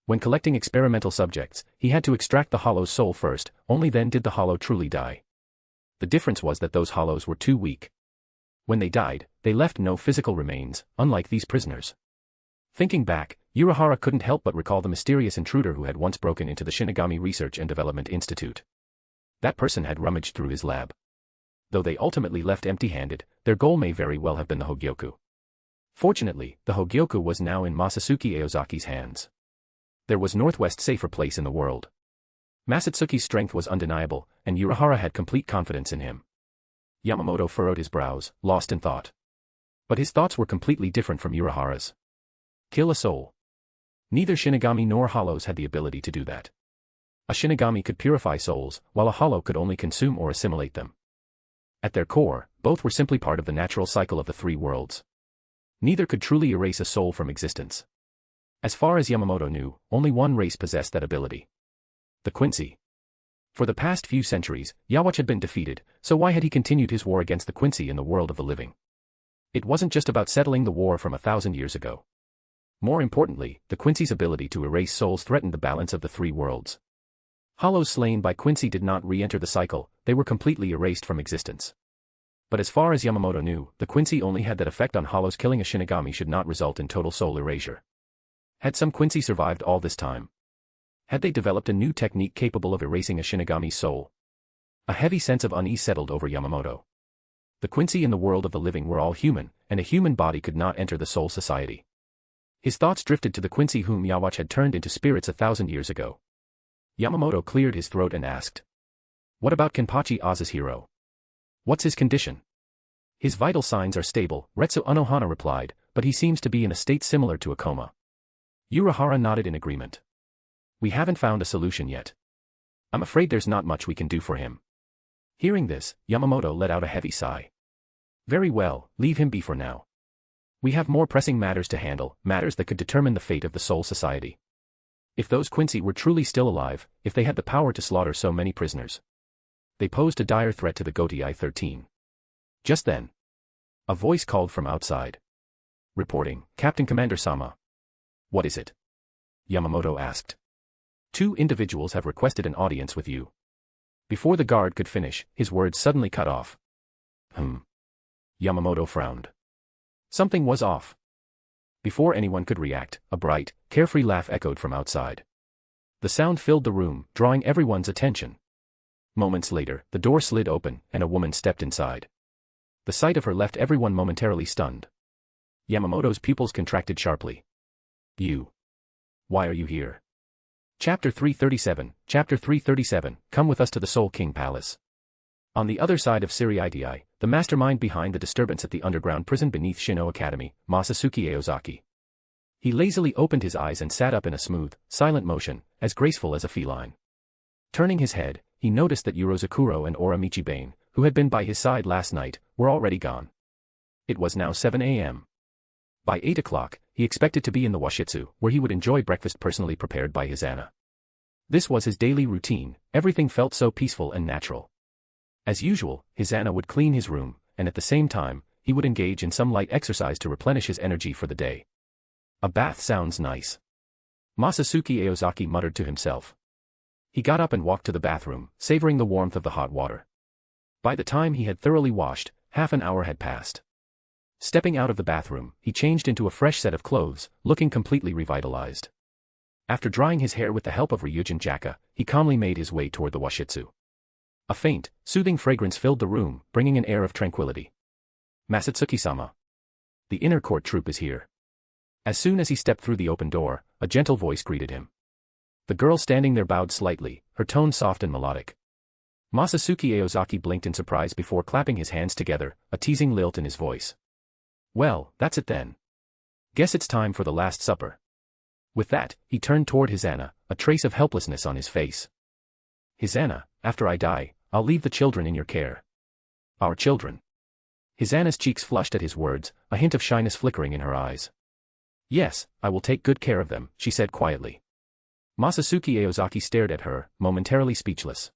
When collecting experimental subjects, he had to extract the hollow soul first, only then did the hollow truly die. The difference was that those hollows were too weak. When they died, they left no physical remains, unlike these prisoners. Thinking back, Urahara couldn't help but recall the mysterious intruder who had once broken into the Shinigami Research and Development Institute. That person had rummaged through his lab. Though they ultimately left empty-handed, their goal may very well have been the Hogyoku. Fortunately, the Hogyoku was now in Masatsuki Aozaki's hands. There was Northwest's safer place in the world. Masatsuki's strength was undeniable, and Urahara had complete confidence in him. Yamamoto furrowed his brows, lost in thought. But his thoughts were completely different from Urahara's. Kill a soul. Neither Shinigami nor hollows had the ability to do that. A Shinigami could purify souls, while a hollow could only consume or assimilate them. At their core, both were simply part of the natural cycle of the three worlds. Neither could truly erase a soul from existence. As far as Yamamoto knew, only one race possessed that ability. The Quincy. For the past few centuries, Yhwach had been defeated, so why had he continued his war against the Quincy in the world of the living? It wasn't just about settling the war from 1,000 years ago. More importantly, the Quincy's ability to erase souls threatened the balance of the three worlds. Hollows slain by Quincy did not re-enter the cycle, they were completely erased from existence. But as far as Yamamoto knew, the Quincy only had that effect on hollows. Killing a Shinigami should not result in total soul erasure. Had some Quincy survived all this time? Had they developed a new technique capable of erasing a Shinigami's soul? A heavy sense of unease settled over Yamamoto. The Quincy in the world of the living were all human, and a human body could not enter the soul society. His thoughts drifted to the Quincy whom Yhwach had turned into spirits 1,000 years ago. Yamamoto cleared his throat and asked. What about Kenpachi Oza's hero? What's his condition? His vital signs are stable, Retsu Unohana replied, but he seems to be in a state similar to a coma. Urahara nodded in agreement. We haven't found a solution yet. I'm afraid there's not much we can do for him. Hearing this, Yamamoto let out a heavy sigh. Very well, leave him be for now. We have more pressing matters to handle, matters that could determine the fate of the Soul Society. If those Quincy were truly still alive, if they had the power to slaughter so many prisoners, they posed a dire threat to the Gotei 13. Just then, a voice called from outside. Reporting, Captain Commander Sama. What is it? Yamamoto asked. 2 individuals have requested an audience with you. Before the guard could finish, his words suddenly cut off. Yamamoto frowned. Something was off. Before anyone could react, a bright, carefree laugh echoed from outside. The sound filled the room, drawing everyone's attention. Moments later, the door slid open, and a woman stepped inside. The sight of her left everyone momentarily stunned. Yamamoto's pupils contracted sharply. You. Why are you here? Chapter 337, Come with us to the Soul King Palace. On the other side of Seireitei, the mastermind behind the disturbance at the underground prison beneath Shino Academy, Masatsuki Aozaki. He lazily opened his eyes and sat up in a smooth, silent motion, as graceful as a feline. Turning his head, he noticed that Urozakuro and Ora Michibane, who had been by his side last night, were already gone. It was now 7 a.m. By 8 o'clock, he expected to be in the washitsu, where he would enjoy breakfast personally prepared by his Anna. This was his daily routine, everything felt so peaceful and natural. As usual, his Anna would clean his room, and at the same time, he would engage in some light exercise to replenish his energy for the day. A bath sounds nice. Masatsuki Aozaki muttered to himself. He got up and walked to the bathroom, savoring the warmth of the hot water. By the time he had thoroughly washed, half an hour had passed. Stepping out of the bathroom, he changed into a fresh set of clothes, looking completely revitalized. After drying his hair with the help of Ryujin Jaka, he calmly made his way toward the washitsu. A faint, soothing fragrance filled the room, bringing an air of tranquility. Masatsuki-sama. The inner court troop is here. As soon as he stepped through the open door, a gentle voice greeted him. The girl standing there bowed slightly, her tone soft and melodic. Masatsuki Aozaki blinked in surprise before clapping his hands together, a teasing lilt in his voice. Well, that's it then. Guess it's time for the Last Supper. With that, he turned toward Hisana, a trace of helplessness on his face. Hisana, after I die, I'll leave the children in your care. Our children. Hisana's cheeks flushed at his words, a hint of shyness flickering in her eyes. Yes, I will take good care of them, she said quietly. Masatsuki Aozaki stared at her, momentarily speechless.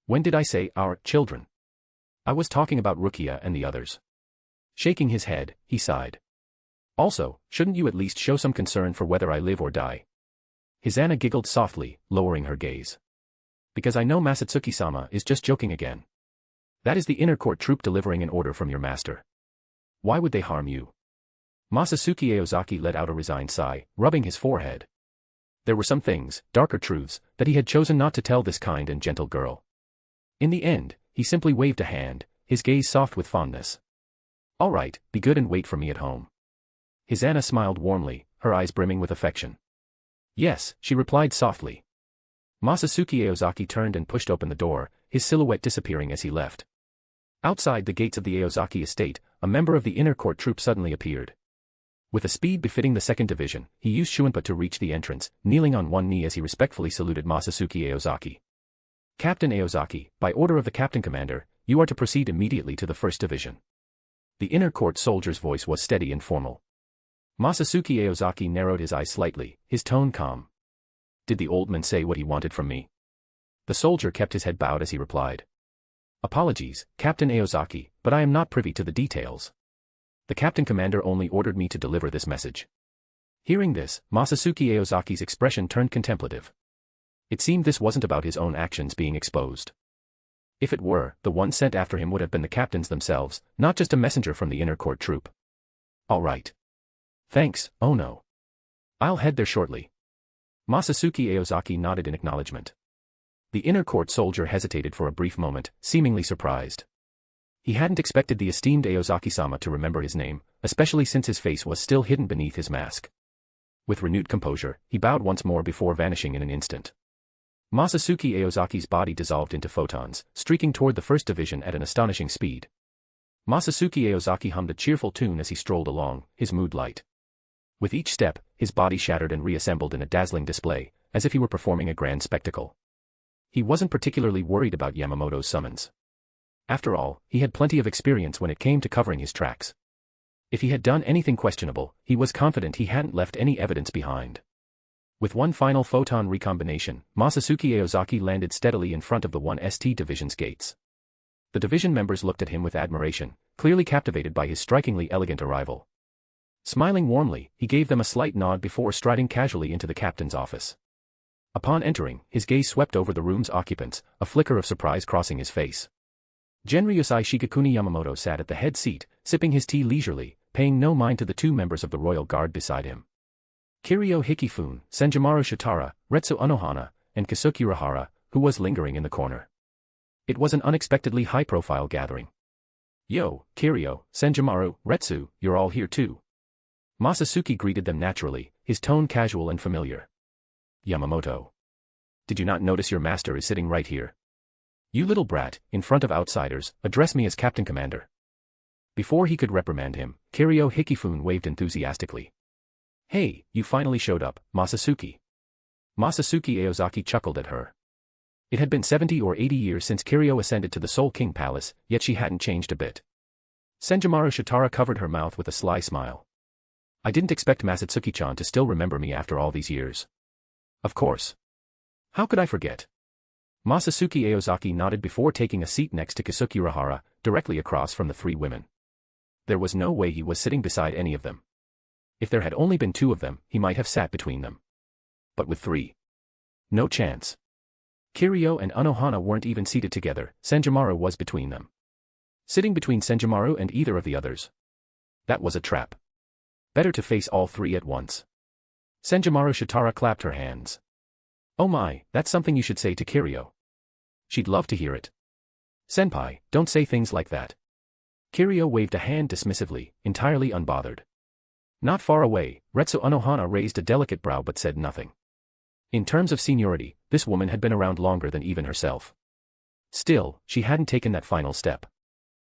When did I say our children? I was talking about Rukia and the others. Shaking his head, he sighed. Also, shouldn't you at least show some concern for whether I live or die? Hisana giggled softly, lowering her gaze. Because I know Masatsuki-sama is just joking again. That is the inner court troop delivering an order from your master. Why would they harm you? Masatsuki Aozaki let out a resigned sigh, rubbing his forehead. There were some things, darker truths, that he had chosen not to tell this kind and gentle girl. In the end, he simply waved a hand, his gaze soft with fondness. All right, be good and wait for me at home. Hisana smiled warmly, her eyes brimming with affection. Yes, she replied softly. Masatsuki Aozaki turned and pushed open the door, his silhouette disappearing as he left. Outside the gates of the Aozaki estate, a member of the inner court troop suddenly appeared. With a speed befitting the 2nd Division, he used Shuanpa to reach the entrance, kneeling on one knee as he respectfully saluted Masatsuki Aozaki. Captain Aozaki, by order of the Captain Commander, you are to proceed immediately to the 1st Division. The inner court soldier's voice was steady and formal. Masatsuki Aozaki narrowed his eyes slightly, his tone calm. Did the old man say what he wanted from me? The soldier kept his head bowed as he replied. Apologies, Captain Aozaki, but I am not privy to the details. The Captain Commander only ordered me to deliver this message. Hearing this, Masatsuki Aozaki's expression turned contemplative. It seemed this wasn't about his own actions being exposed. If it were, the one sent after him would have been the captains themselves, not just a messenger from the inner court troop. All right. Thanks, oh no. I'll head there shortly. Masatsuki Aozaki nodded in acknowledgement. The inner court soldier hesitated for a brief moment, seemingly surprised. He hadn't expected the esteemed Aozaki-sama to remember his name, especially since his face was still hidden beneath his mask. With renewed composure, he bowed once more before vanishing in an instant. Masatsuki Aozaki's body dissolved into photons, streaking toward the 1st Division at an astonishing speed. Masatsuki Aozaki hummed a cheerful tune as he strolled along, his mood light. With each step, his body shattered and reassembled in a dazzling display, as if he were performing a grand spectacle. He wasn't particularly worried about Yamamoto's summons. After all, he had plenty of experience when it came to covering his tracks. If he had done anything questionable, he was confident he hadn't left any evidence behind. With one final photon recombination, Masatsuki Aozaki landed steadily in front of the 1st Division's gates. The division members looked at him with admiration, clearly captivated by his strikingly elegant arrival. Smiling warmly, he gave them a slight nod before striding casually into the captain's office. Upon entering, his gaze swept over the room's occupants, a flicker of surprise crossing his face. Genryusai Shigekuni Yamamoto sat at the head seat, sipping his tea leisurely, paying no mind to the 2 members of the royal guard beside him. Kiryu Hikifune, Senjimaru Shitara, Retsu Unohana, and Kasuki Urahara, who was lingering in the corner. It was an unexpectedly high-profile gathering. Yo, Kiryu, Senjimaru, Retsu, you're all here too. Masatsuki greeted them naturally, his tone casual and familiar. Yamamoto. Did you not notice your master is sitting right here? You little brat, in front of outsiders, address me as Captain Commander. Before he could reprimand him, Kiryu Hikifune waved enthusiastically. Hey, you finally showed up, Masatsuki. Masatsuki Aozaki chuckled at her. It had been 70 or 80 years since Kiryu ascended to the Soul King Palace, yet she hadn't changed a bit. Senjimaru Shitara covered her mouth with a sly smile. I didn't expect Masatsuki-chan to still remember me after all these years. Of course. How could I forget? Masatsuki Aozaki nodded before taking a seat next to Kasuki Urahara, directly across from the 3 women. There was no way he was sitting beside any of them. If there had only been 2 of them, he might have sat between them. But with 3. No chance. Kiryu and Unohana weren't even seated together, Senjimaru was between them. Sitting between Senjimaru and either of the others. That was a trap. Better to face all 3 at once. Senjimaru Shitara clapped her hands. Oh my, that's something you should say to Kiryu. She'd love to hear it. Senpai, don't say things like that. Kiryu waved a hand dismissively, entirely unbothered. Not far away, Retsu Unohana raised a delicate brow but said nothing. In terms of seniority, this woman had been around longer than even herself. Still, she hadn't taken that final step.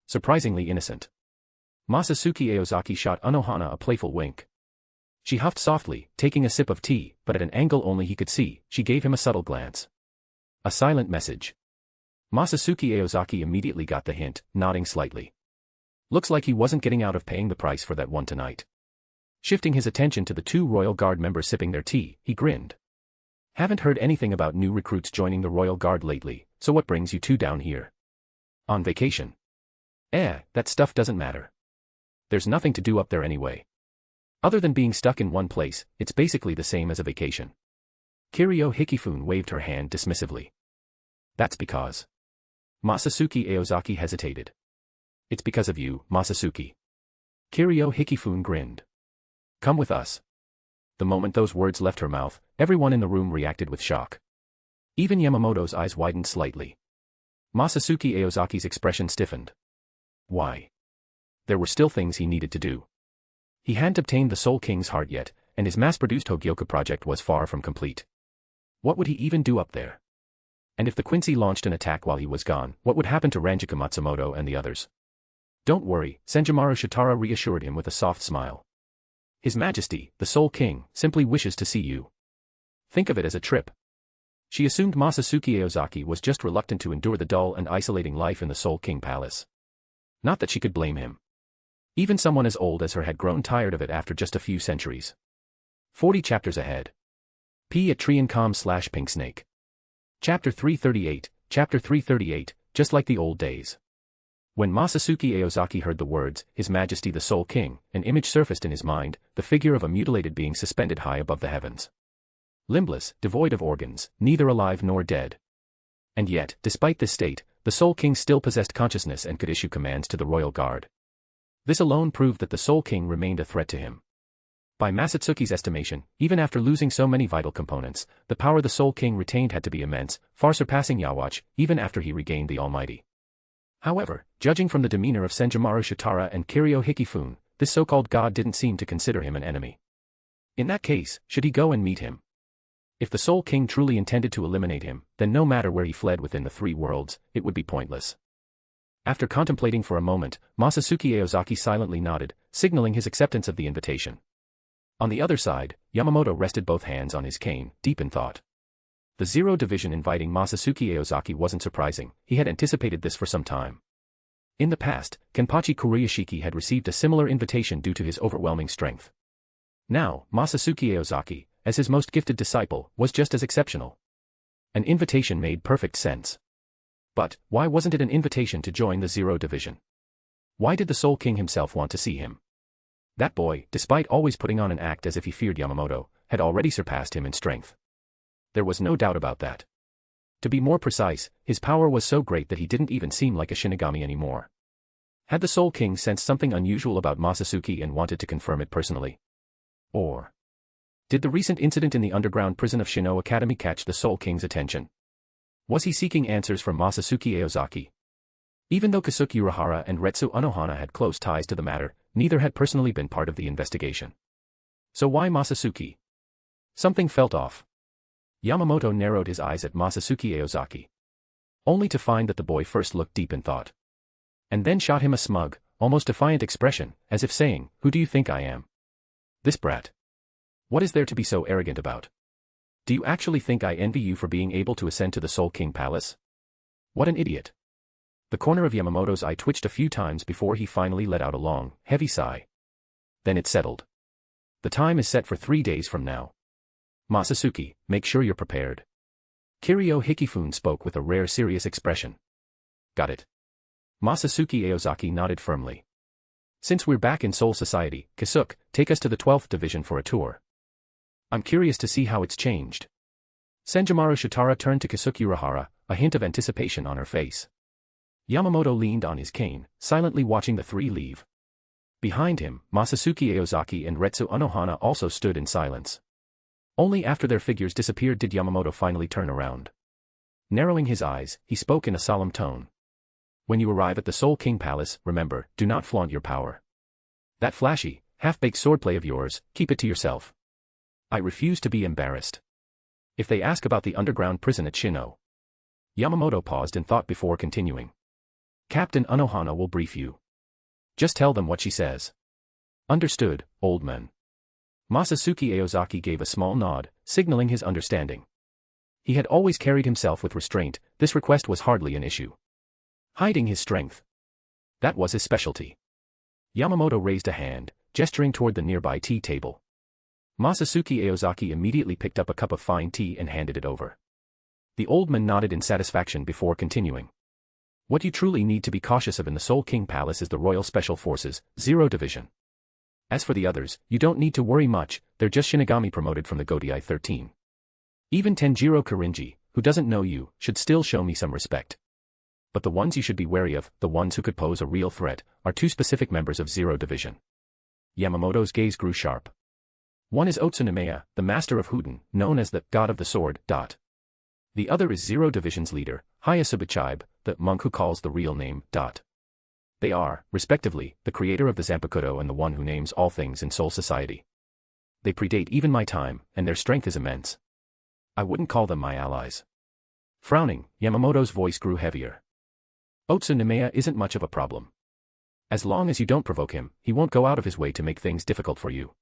Surprisingly innocent. Masatsuki Aozaki shot Unohana a playful wink. She huffed softly, taking a sip of tea, but at an angle only he could see, she gave him a subtle glance. A silent message. Masatsuki Aozaki immediately got the hint, nodding slightly. Looks like he wasn't getting out of paying the price for that one tonight. Shifting his attention to the 2 Royal Guard members sipping their tea, he grinned. Haven't heard anything about new recruits joining the Royal Guard lately, so what brings you 2 down here? On vacation. That stuff doesn't matter. There's nothing to do up there anyway. Other than being stuck in one place, it's basically the same as a vacation. Kiryu Hikifune waved her hand dismissively. That's because. Masatsuki Aozaki hesitated. It's because of you, Masatsuki. Kiryu Hikifune grinned. Come with us. The moment those words left her mouth, everyone in the room reacted with shock. Even Yamamoto's eyes widened slightly. Masatsuki Aozaki's expression stiffened. Why? There were still things he needed to do. He hadn't obtained the Soul King's heart yet, and his mass-produced Hogyoku project was far from complete. What would he even do up there? And if the Quincy launched an attack while he was gone, what would happen to Ranjika Matsumoto and the others? Don't worry, Senjimaro Shitara reassured him with a soft smile. His Majesty, the Soul King, simply wishes to see you. Think of it as a trip. She assumed Masatsuki Aozaki was just reluctant to endure the dull and isolating life in the Soul King Palace. Not that she could blame him. Even someone as old as her had grown tired of it after just a few centuries. 40 chapters ahead. P@Triancom/Pinksnake. Chapter 338, Chapter 338, just like the old days. When Masatsuki Aozaki heard the words, His Majesty the Soul King, an image surfaced in his mind, the figure of a mutilated being suspended high above the heavens. Limbless, devoid of organs, neither alive nor dead. And yet, despite this state, the Soul King still possessed consciousness and could issue commands to the royal guard. This alone proved that the Soul King remained a threat to him. By Masatsuki's estimation, even after losing so many vital components, the power the Soul King retained had to be immense, far surpassing Yawatch, even after he regained the Almighty. However, judging from the demeanor of Senjimaro Shitara and Kiryu Hikifune, this so-called god didn't seem to consider him an enemy. In that case, should he go and meet him? If the Soul King truly intended to eliminate him, then no matter where he fled within the three worlds, it would be pointless. After contemplating for a moment, Masatsuki Aozaki silently nodded, signaling his acceptance of the invitation. On the other side, Yamamoto rested both hands on his cane, deep in thought. The Zero Division inviting Masatsuki Aozaki wasn't surprising, he had anticipated this for some time. In the past, Kenpachi Kuruyashiki had received a similar invitation due to his overwhelming strength. Now, Masatsuki Aozaki, as his most gifted disciple, was just as exceptional. An invitation made perfect sense. But, why wasn't it an invitation to join the Zero Division? Why did the Soul King himself want to see him? That boy, despite always putting on an act as if he feared Yamamoto, had already surpassed him in strength. There was no doubt about that. To be more precise, his power was so great that he didn't even seem like a Shinigami anymore. Had the Soul King sensed something unusual about Masatsuki and wanted to confirm it personally? Or did the recent incident in the underground prison of Shino Academy catch the Soul King's attention? Was he seeking answers from Masatsuki Aozaki? Even though Kasuke Urahara and Retsu Unohana had close ties to the matter, neither had personally been part of the investigation. So why Masatsuki? Something felt off. Yamamoto narrowed his eyes at Masatsuki Aozaki. Only to find that the boy first looked deep in thought. And then shot him a smug, almost defiant expression, as if saying, "Who do you think I am? This brat. What is there to be so arrogant about? Do you actually think I envy you for being able to ascend to the Soul King Palace? What an idiot." The corner of Yamamoto's eye twitched a few times before he finally let out a long, heavy sigh. Then it settled. The time is set for 3 days from now. Masatsuki, make sure you're prepared. Kiryu Hikifune spoke with a rare serious expression. Got it. Masatsuki Aozaki nodded firmly. Since we're back in Soul Society, Kasuke, take us to the 12th Division for a tour. I'm curious to see how it's changed. Senjimaro Shitara turned to Kasuke Urahara, a hint of anticipation on her face. Yamamoto leaned on his cane, silently watching the three leave. Behind him, Masatsuki Aozaki and Retsu Unohana also stood in silence. Only after their figures disappeared did Yamamoto finally turn around. Narrowing his eyes, he spoke in a solemn tone. When you arrive at the Soul King Palace, remember, do not flaunt your power. That flashy, half-baked swordplay of yours, keep it to yourself. I refuse to be embarrassed. If they ask about the underground prison at Shino. Yamamoto paused in thought before continuing. Captain Unohana will brief you. Just tell them what she says. Understood, old man. Masatsuki Aozaki gave a small nod, signaling his understanding. He had always carried himself with restraint, this request was hardly an issue. Hiding his strength. That was his specialty. Yamamoto raised a hand, gesturing toward the nearby tea table. Masatsuki Aozaki immediately picked up a cup of fine tea and handed it over. The old man nodded in satisfaction before continuing. What you truly need to be cautious of in the Soul King Palace is the Royal Special Forces, Zero Division. As for the others, you don't need to worry much, they're just Shinigami promoted from the Gotei 13. Even Tenjiro Karinji, who doesn't know you, should still show me some respect. But the ones you should be wary of, the ones who could pose a real threat, are two specific members of Zero Division. Yamamoto's gaze grew sharp. One is Otsunomiya, the master of Huden, known as the God of the Sword. The other is Zero Division's leader, Hayasubichibe, the monk who calls the real name. They are, respectively, the creator of the Zanpakutō and the one who names all things in Soul Society. They predate even my time, and their strength is immense. I wouldn't call them my allies. Frowning, Yamamoto's voice grew heavier. Otsunomiya isn't much of a problem. As long as you don't provoke him, he won't go out of his way to make things difficult for you.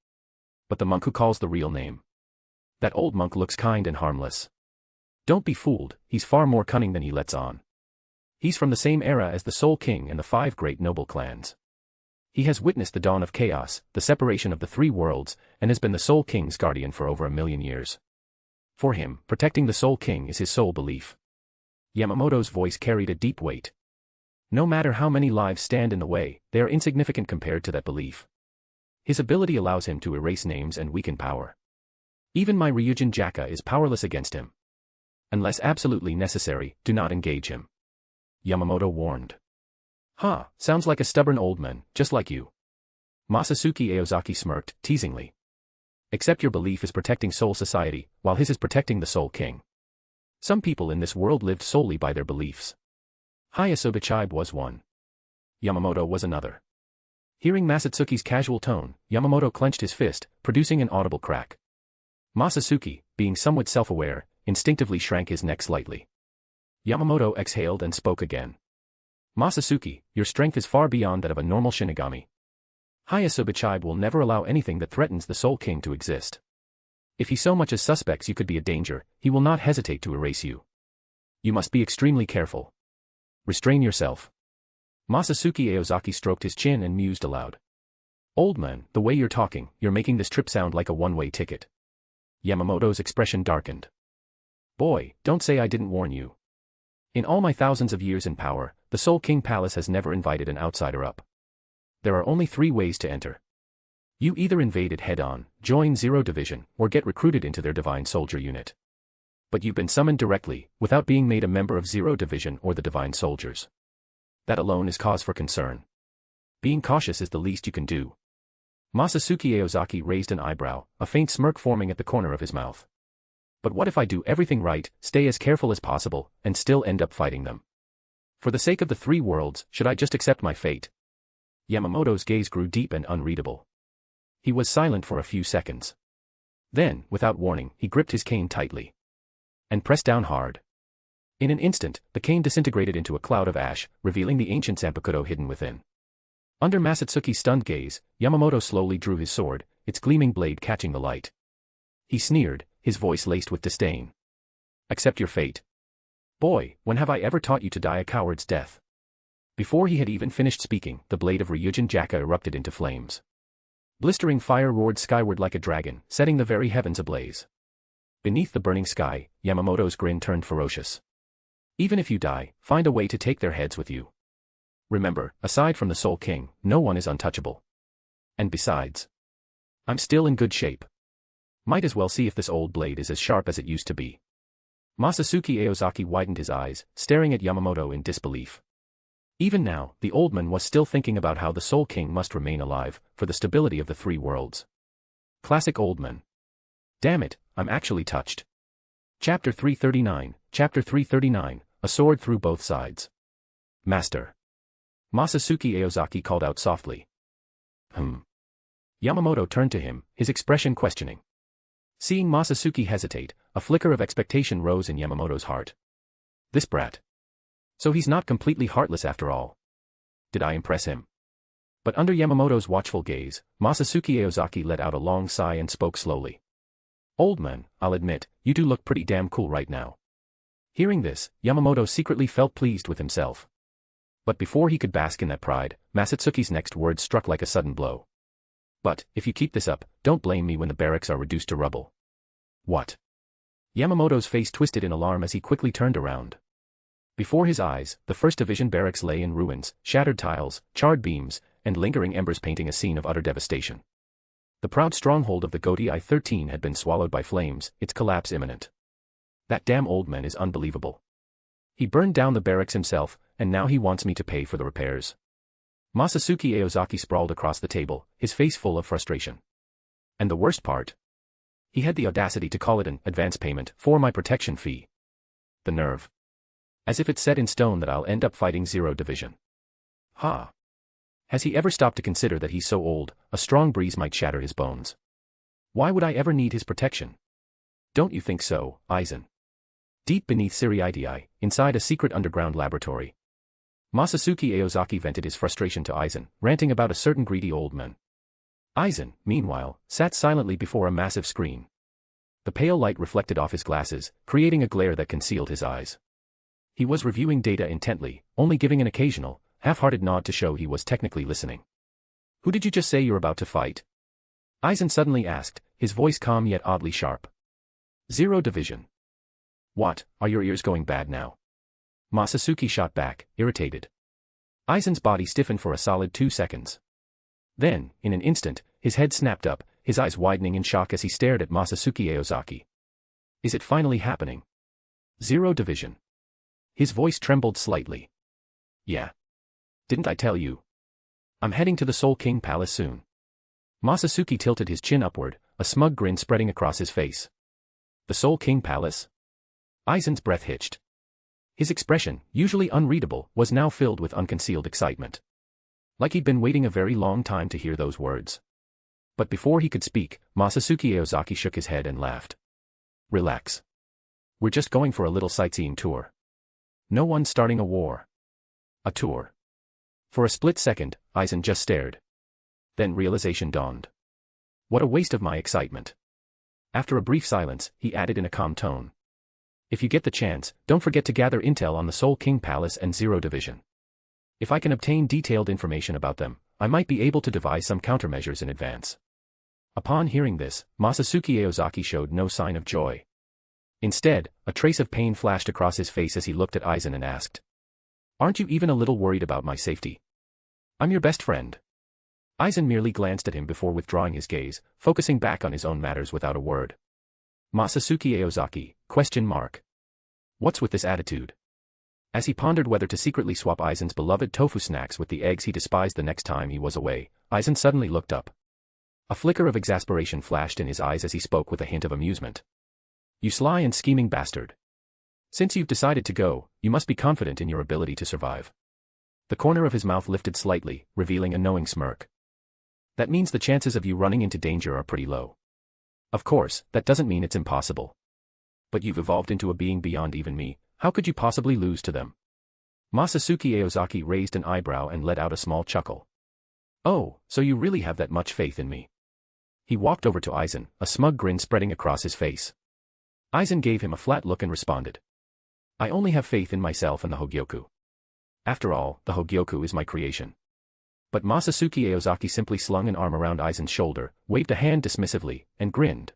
But the monk who calls the real name. That old monk looks kind and harmless. Don't be fooled, he's far more cunning than he lets on. He's from the same era as the Soul King and the 5 great noble clans. He has witnessed the dawn of chaos, the separation of the 3 worlds, and has been the Soul King's guardian for over 1,000,000 years. For him, protecting the Soul King is his sole belief. Yamamoto's voice carried a deep weight. No matter how many lives stand in the way, they are insignificant compared to that belief. His ability allows him to erase names and weaken power. Even my Ryujin Jaka is powerless against him. Unless absolutely necessary, do not engage him. Yamamoto warned. Sounds like a stubborn old man, just like you. Masatsuki Aozaki smirked, teasingly. Except your belief is protecting Soul Society, while his is protecting the Soul King. Some people in this world lived solely by their beliefs. Hayasubichibe was one. Yamamoto was another. Hearing Masatsuki's casual tone, Yamamoto clenched his fist, producing an audible crack. Masatsuki, being somewhat self-aware, instinctively shrank his neck slightly. Yamamoto exhaled and spoke again. Masatsuki, your strength is far beyond that of a normal Shinigami. Hayasubichibe will never allow anything that threatens the Soul King to exist. If he so much as suspects you could be a danger, he will not hesitate to erase you. You must be extremely careful. Restrain yourself. Masatsuki Aozaki stroked his chin and mused aloud. Old man, the way you're talking, you're making this trip sound like a one-way ticket. Yamamoto's expression darkened. Boy, don't say I didn't warn you. In all my thousands of years in power, the Soul King Palace has never invited an outsider up. There are only 3 ways to enter. You either invade it head-on, join Zero Division, or get recruited into their Divine Soldier unit. But you've been summoned directly, without being made a member of Zero Division or the Divine Soldiers. That alone is cause for concern. Being cautious is the least you can do. Masatsuki Aozaki raised an eyebrow, a faint smirk forming at the corner of his mouth. But what if I do everything right, stay as careful as possible, and still end up fighting them? For the sake of the 3 worlds, should I just accept my fate? Yamamoto's gaze grew deep and unreadable. He was silent for a few seconds. Then, without warning, he gripped his cane tightly. And pressed down hard. In an instant, the cane disintegrated into a cloud of ash, revealing the ancient Zanpakutō hidden within. Under Masatsuki's stunned gaze, Yamamoto slowly drew his sword, its gleaming blade catching the light. He sneered, his voice laced with disdain. Accept your fate. Boy, when have I ever taught you to die a coward's death? Before he had even finished speaking, the blade of Ryujin Jaka erupted into flames. Blistering fire roared skyward like a dragon, setting the very heavens ablaze. Beneath the burning sky, Yamamoto's grin turned ferocious. Even if you die, find a way to take their heads with you. Remember, aside from the Soul King, no one is untouchable. And besides, I'm still in good shape. Might as well see if this old blade is as sharp as it used to be. Masatsuki Aozaki widened his eyes, staring at Yamamoto in disbelief. Even now, the old man was still thinking about how the Soul King must remain alive, for the stability of the 3 worlds. Classic old man. Damn it, I'm actually touched. Chapter 339, Chapter 339, A Sword Through Both Sides. Master. Masatsuki Aozaki called out softly. Yamamoto turned to him, his expression questioning. Seeing Masatsuki hesitate, a flicker of expectation rose in Yamamoto's heart. This brat. So he's not completely heartless after all. Did I impress him? But under Yamamoto's watchful gaze, Masatsuki Aozaki let out a long sigh and spoke slowly. Old man, I'll admit, you do look pretty damn cool right now. Hearing this, Yamamoto secretly felt pleased with himself. But before he could bask in that pride, Masatsuki's next words struck like a sudden blow. But, if you keep this up, don't blame me when the barracks are reduced to rubble. What? Yamamoto's face twisted in alarm as he quickly turned around. Before his eyes, the 1st Division barracks lay in ruins, shattered tiles, charred beams, and lingering embers painting a scene of utter devastation. The proud stronghold of the Gotei 13 had been swallowed by flames, its collapse imminent. That damn old man is unbelievable. He burned down the barracks himself, and now he wants me to pay for the repairs. Masatsuki Aozaki sprawled across the table, his face full of frustration. And the worst part? He had the audacity to call it an advance payment for my protection fee. The nerve. As if it's set in stone that I'll end up fighting Zero Division. Ha! Has he ever stopped to consider that he's so old, a strong breeze might shatter his bones? Why would I ever need his protection? Don't you think so, Aizen? Deep beneath Seireitei, inside a secret underground laboratory, Masatsuki Aozaki vented his frustration to Aizen, ranting about a certain greedy old man. Aizen, meanwhile, sat silently before a massive screen. The pale light reflected off his glasses, creating a glare that concealed his eyes. He was reviewing data intently, only giving an occasional, half-hearted nod to show he was technically listening. Who did you just say you're about to fight? Aizen suddenly asked, his voice calm yet oddly sharp. Zero Division. What, are your ears going bad now? Masatsuki shot back, irritated. Aizen's body stiffened for a solid 2 seconds. Then, in an instant, his head snapped up, his eyes widening in shock as he stared at Masatsuki Aozaki. Is it finally happening? Zero Division. His voice trembled slightly. Yeah. Didn't I tell you? I'm heading to the Soul King Palace soon. Masatsuki tilted his chin upward, a smug grin spreading across his face. The Soul King Palace? Aizen's breath hitched. His expression, usually unreadable, was now filled with unconcealed excitement. Like he'd been waiting a very long time to hear those words. But before he could speak, Masatsuki Aozaki shook his head and laughed. Relax. We're just going for a little sightseeing tour. No one's starting a war. A tour. For a split second, Aizen just stared. Then realization dawned. What a waste of my excitement. After a brief silence, he added in a calm tone. If you get the chance, don't forget to gather intel on the Soul King Palace and Zero Division. If I can obtain detailed information about them, I might be able to devise some countermeasures in advance. Upon hearing this, Masatsuki Aozaki showed no sign of joy. Instead, a trace of pain flashed across his face as he looked at Aizen and asked. Aren't you even a little worried about my safety? I'm your best friend. Aizen merely glanced at him before withdrawing his gaze, focusing back on his own matters without a word. Masatsuki Aozaki, ? What's with this attitude? As he pondered whether to secretly swap Aizen's beloved tofu snacks with the eggs he despised the next time he was away, Aizen suddenly looked up. A flicker of exasperation flashed in his eyes as he spoke with a hint of amusement. You sly and scheming bastard. Since you've decided to go, you must be confident in your ability to survive. The corner of his mouth lifted slightly, revealing a knowing smirk. That means the chances of you running into danger are pretty low. Of course, that doesn't mean it's impossible. But you've evolved into a being beyond even me, how could you possibly lose to them? Masatsuki Aozaki raised an eyebrow and let out a small chuckle. Oh, so you really have that much faith in me. He walked over to Aizen, a smug grin spreading across his face. Aizen gave him a flat look and responded. I only have faith in myself and the Hogyoku. After all, the Hogyoku is my creation. But Masatsuki Aozaki simply slung an arm around Aizen's shoulder, waved a hand dismissively, and grinned.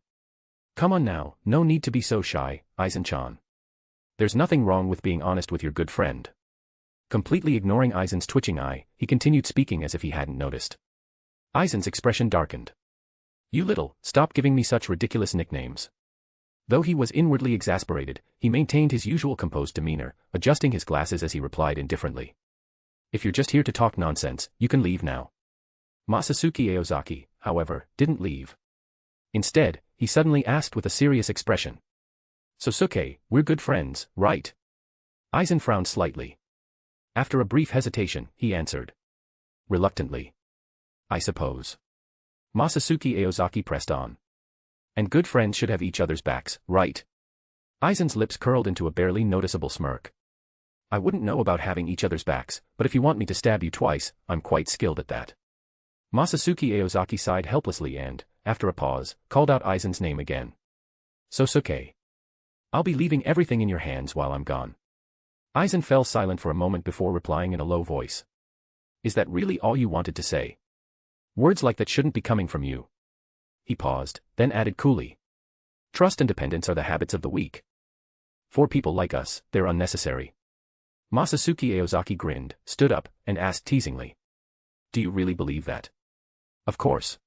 Come on now, no need to be so shy, Aizen-chan. There's nothing wrong with being honest with your good friend. Completely ignoring Aizen's twitching eye, he continued speaking as if he hadn't noticed. Aizen's expression darkened. You little, stop giving me such ridiculous nicknames. Though he was inwardly exasperated, he maintained his usual composed demeanor, adjusting his glasses as he replied indifferently. If you're just here to talk nonsense, you can leave now. Masatsuki Aozaki, however, didn't leave. Instead, he suddenly asked with a serious expression. Sosuke, we're good friends, right? Aizen frowned slightly. After a brief hesitation, he answered. Reluctantly. I suppose. Masatsuki Aozaki pressed on. And good friends should have each other's backs, right? Aizen's lips curled into a barely noticeable smirk. I wouldn't know about having each other's backs, but if you want me to stab you twice, I'm quite skilled at that. Masatsuki Aozaki sighed helplessly and, after a pause, called out Aizen's name again. Sosuke. I'll be leaving everything in your hands while I'm gone. Aizen fell silent for a moment before replying in a low voice. Is that really all you wanted to say? Words like that shouldn't be coming from you. He paused, then added coolly. Trust and dependence are the habits of the weak. For people like us, they're unnecessary. Masatsuki Aozaki grinned, stood up, and asked teasingly. Do you really believe that? Of course.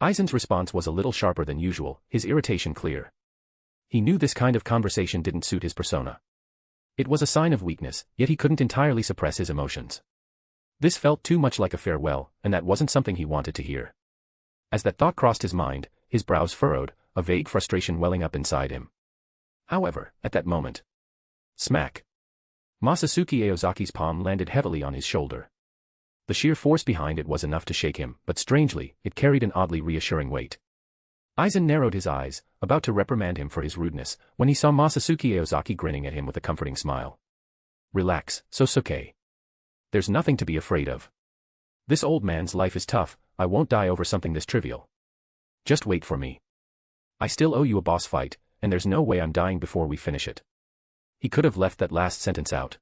Aizen's response was a little sharper than usual, his irritation clear. He knew this kind of conversation didn't suit his persona. It was a sign of weakness, yet he couldn't entirely suppress his emotions. This felt too much like a farewell, and that wasn't something he wanted to hear. As that thought crossed his mind, his brows furrowed, a vague frustration welling up inside him. However, at that moment, smack! Masatsuki Aozaki's palm landed heavily on his shoulder. The sheer force behind it was enough to shake him, but strangely, it carried an oddly reassuring weight. Aizen narrowed his eyes, about to reprimand him for his rudeness, when he saw Masatsuki Aozaki grinning at him with a comforting smile. Relax, Sosuke. There's nothing to be afraid of. This old man's life is tough, I won't die over something this trivial. Just wait for me. I still owe you a boss fight, and there's no way I'm dying before we finish it. He could have left that last sentence out.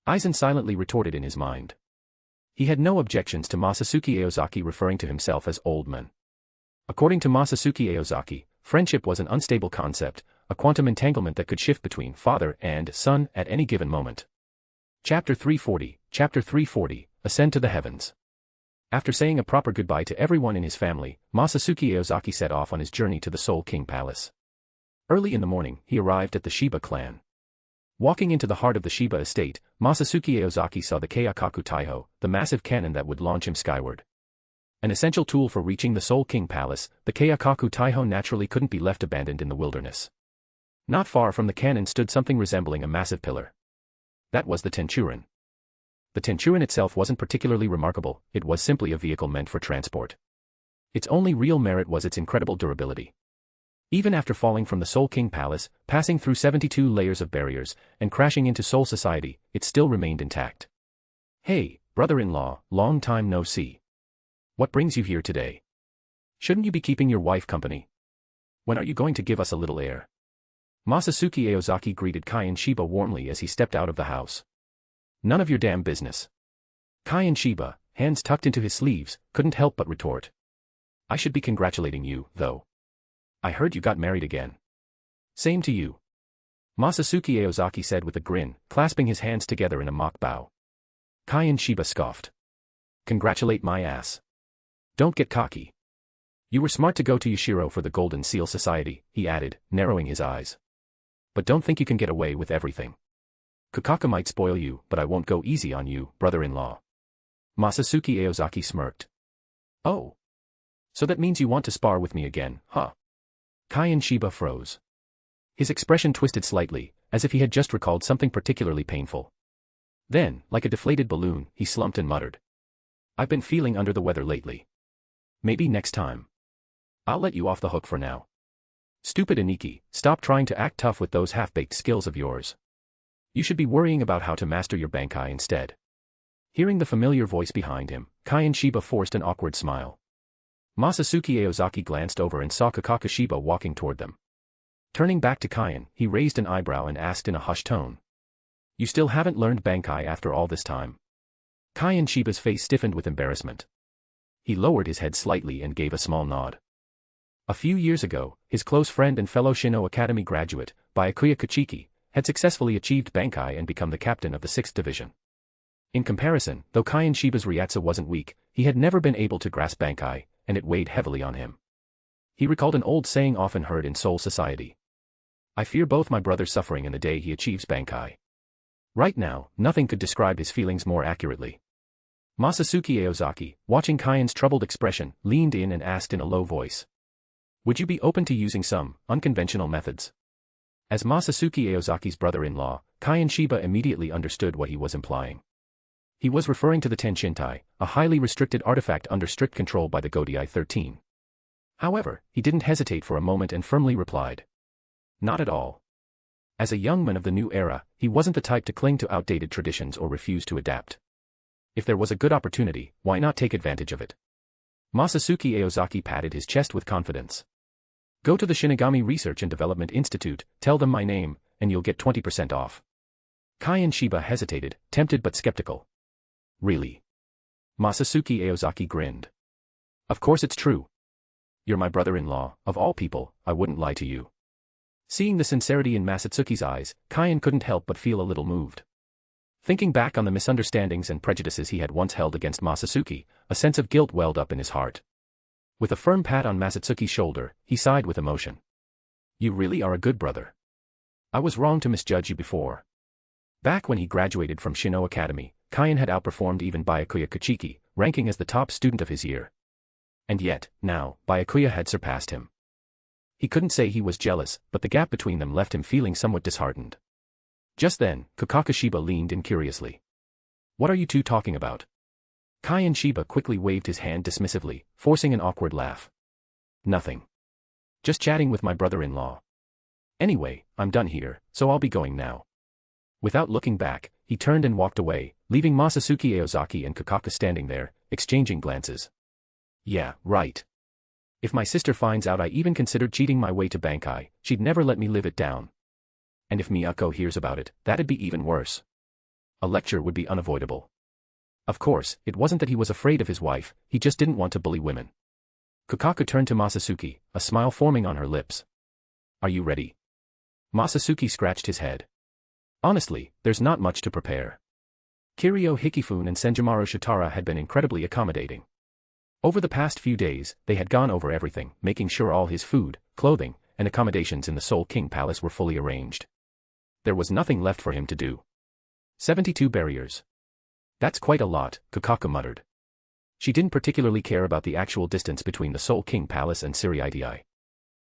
Aizen silently retorted in his mind. He had no objections to Masatsuki Aozaki referring to himself as old man. According to Masatsuki Aozaki, friendship was an unstable concept, a quantum entanglement that could shift between father and son at any given moment. Chapter 340, Ascend to the Heavens. After saying a proper goodbye to everyone in his family, Masatsuki Aozaki set off on his journey to the Soul King Palace. Early in the morning, he arrived at the Shiba clan. Walking into the heart of the Shiba estate, Masatsuki Aozaki saw the Keiakaku Taiho, the massive cannon that would launch him skyward. An essential tool for reaching the Soul King Palace, the Keiakaku Taiho naturally couldn't be left abandoned in the wilderness. Not far from the cannon stood something resembling a massive pillar. That was the Tenchurin. The Tenchurin itself wasn't particularly remarkable, it was simply a vehicle meant for transport. Its only real merit was its incredible durability. Even after falling from the Soul King Palace, passing through 72 layers of barriers, and crashing into Soul Society, it still remained intact. Hey, brother-in-law, long time no see. What brings you here today? Shouldn't you be keeping your wife company? When are you going to give us a little air? Masatsuki Aozaki greeted Kaiin Shiba warmly as he stepped out of the house. None of your damn business. Kaiin Shiba, hands tucked into his sleeves, couldn't help but retort. I should be congratulating you, though. I heard you got married again. Same to you. Masatsuki Aozaki said with a grin, clasping his hands together in a mock bow. Kaiin Shiba scoffed. Congratulate my ass. Don't get cocky. You were smart to go to Yashiro for the Golden Seal Society, he added, narrowing his eyes. But don't think you can get away with everything. Kakaka might spoil you, but I won't go easy on you, brother-in-law. Masatsuki Aozaki smirked. Oh. So that means you want to spar with me again, huh? Kaiin Shiba froze. His expression twisted slightly, as if he had just recalled something particularly painful. Then, like a deflated balloon, he slumped and muttered. I've been feeling under the weather lately. Maybe next time. I'll let you off the hook for now. Stupid Aniki, stop trying to act tough with those half-baked skills of yours. You should be worrying about how to master your Bankai instead. Hearing the familiar voice behind him, Kaiin Shiba forced an awkward smile. Masatsuki Aozaki glanced over and saw Kakaka Shiba walking toward them. Turning back to Kaiin, he raised an eyebrow and asked in a hushed tone. You still haven't learned Bankai after all this time? Kaiin Shiba's face stiffened with embarrassment. He lowered his head slightly and gave a small nod. A few years ago, his close friend and fellow Shino Academy graduate, Byakuya Kuchiki, had successfully achieved Bankai and become the captain of the 6th Division. In comparison, though Kaiin Shiba's Ryatsu wasn't weak, he had never been able to grasp Bankai, and it weighed heavily on him. He recalled an old saying often heard in Soul Society. I fear both my brother's suffering and the day he achieves Bankai. Right now, nothing could describe his feelings more accurately. Masatsuki Aozaki, watching Kaiin's troubled expression, leaned in and asked in a low voice. Would you be open to using some unconventional methods? As Masatsuki Aozaki's brother-in-law, Kaiin Shiba immediately understood what he was implying. He was referring to the Tenshintai, a highly restricted artifact under strict control by the Gotei 13. However, he didn't hesitate for a moment and firmly replied. Not at all. As a young man of the new era, he wasn't the type to cling to outdated traditions or refuse to adapt. If there was a good opportunity, why not take advantage of it? Masatsuki Aozaki patted his chest with confidence. Go to the Shinigami Research and Development Institute, tell them my name, and you'll get 20% off. Kaiin Shiba hesitated, tempted but skeptical. Really? Masatsuki Aozaki grinned. Of course it's true. You're my brother-in-law, of all people, I wouldn't lie to you. Seeing the sincerity in Masatsuki's eyes, Kaiin couldn't help but feel a little moved. Thinking back on the misunderstandings and prejudices he had once held against Masatsuki, a sense of guilt welled up in his heart. With a firm pat on Masatsuki's shoulder, he sighed with emotion. You really are a good brother. I was wrong to misjudge you before. Back when he graduated from Shino Academy, Kyan had outperformed even Byakuya Kuchiki, ranking as the top student of his year. And yet, now, Byakuya had surpassed him. He couldn't say he was jealous, but the gap between them left him feeling somewhat disheartened. Just then, Kakaku Shiba leaned in curiously. "What are you two talking about?" Kyan Shiba quickly waved his hand dismissively, forcing an awkward laugh. "Nothing. Just chatting with my brother-in-law. Anyway, I'm done here, so I'll be going now." Without looking back, he turned and walked away, leaving Masatsuki Aozaki and Kakaku standing there, exchanging glances. Yeah, right. If my sister finds out I even considered cheating my way to Bankai, she'd never let me live it down. And if Miyako hears about it, that'd be even worse. A lecture would be unavoidable. Of course, it wasn't that he was afraid of his wife, he just didn't want to bully women. Kakaku turned to Masatsuki, a smile forming on her lips. "Are you ready?" Masatsuki scratched his head. Honestly, there's not much to prepare. Kiryu Hikifune and Senjumaru Shitara had been incredibly accommodating. Over the past few days, they had gone over everything, making sure all his food, clothing, and accommodations in the Soul King Palace were fully arranged. There was nothing left for him to do. 72 barriers. That's quite a lot, Kakaku muttered. She didn't particularly care about the actual distance between the Soul King Palace and Seireitei.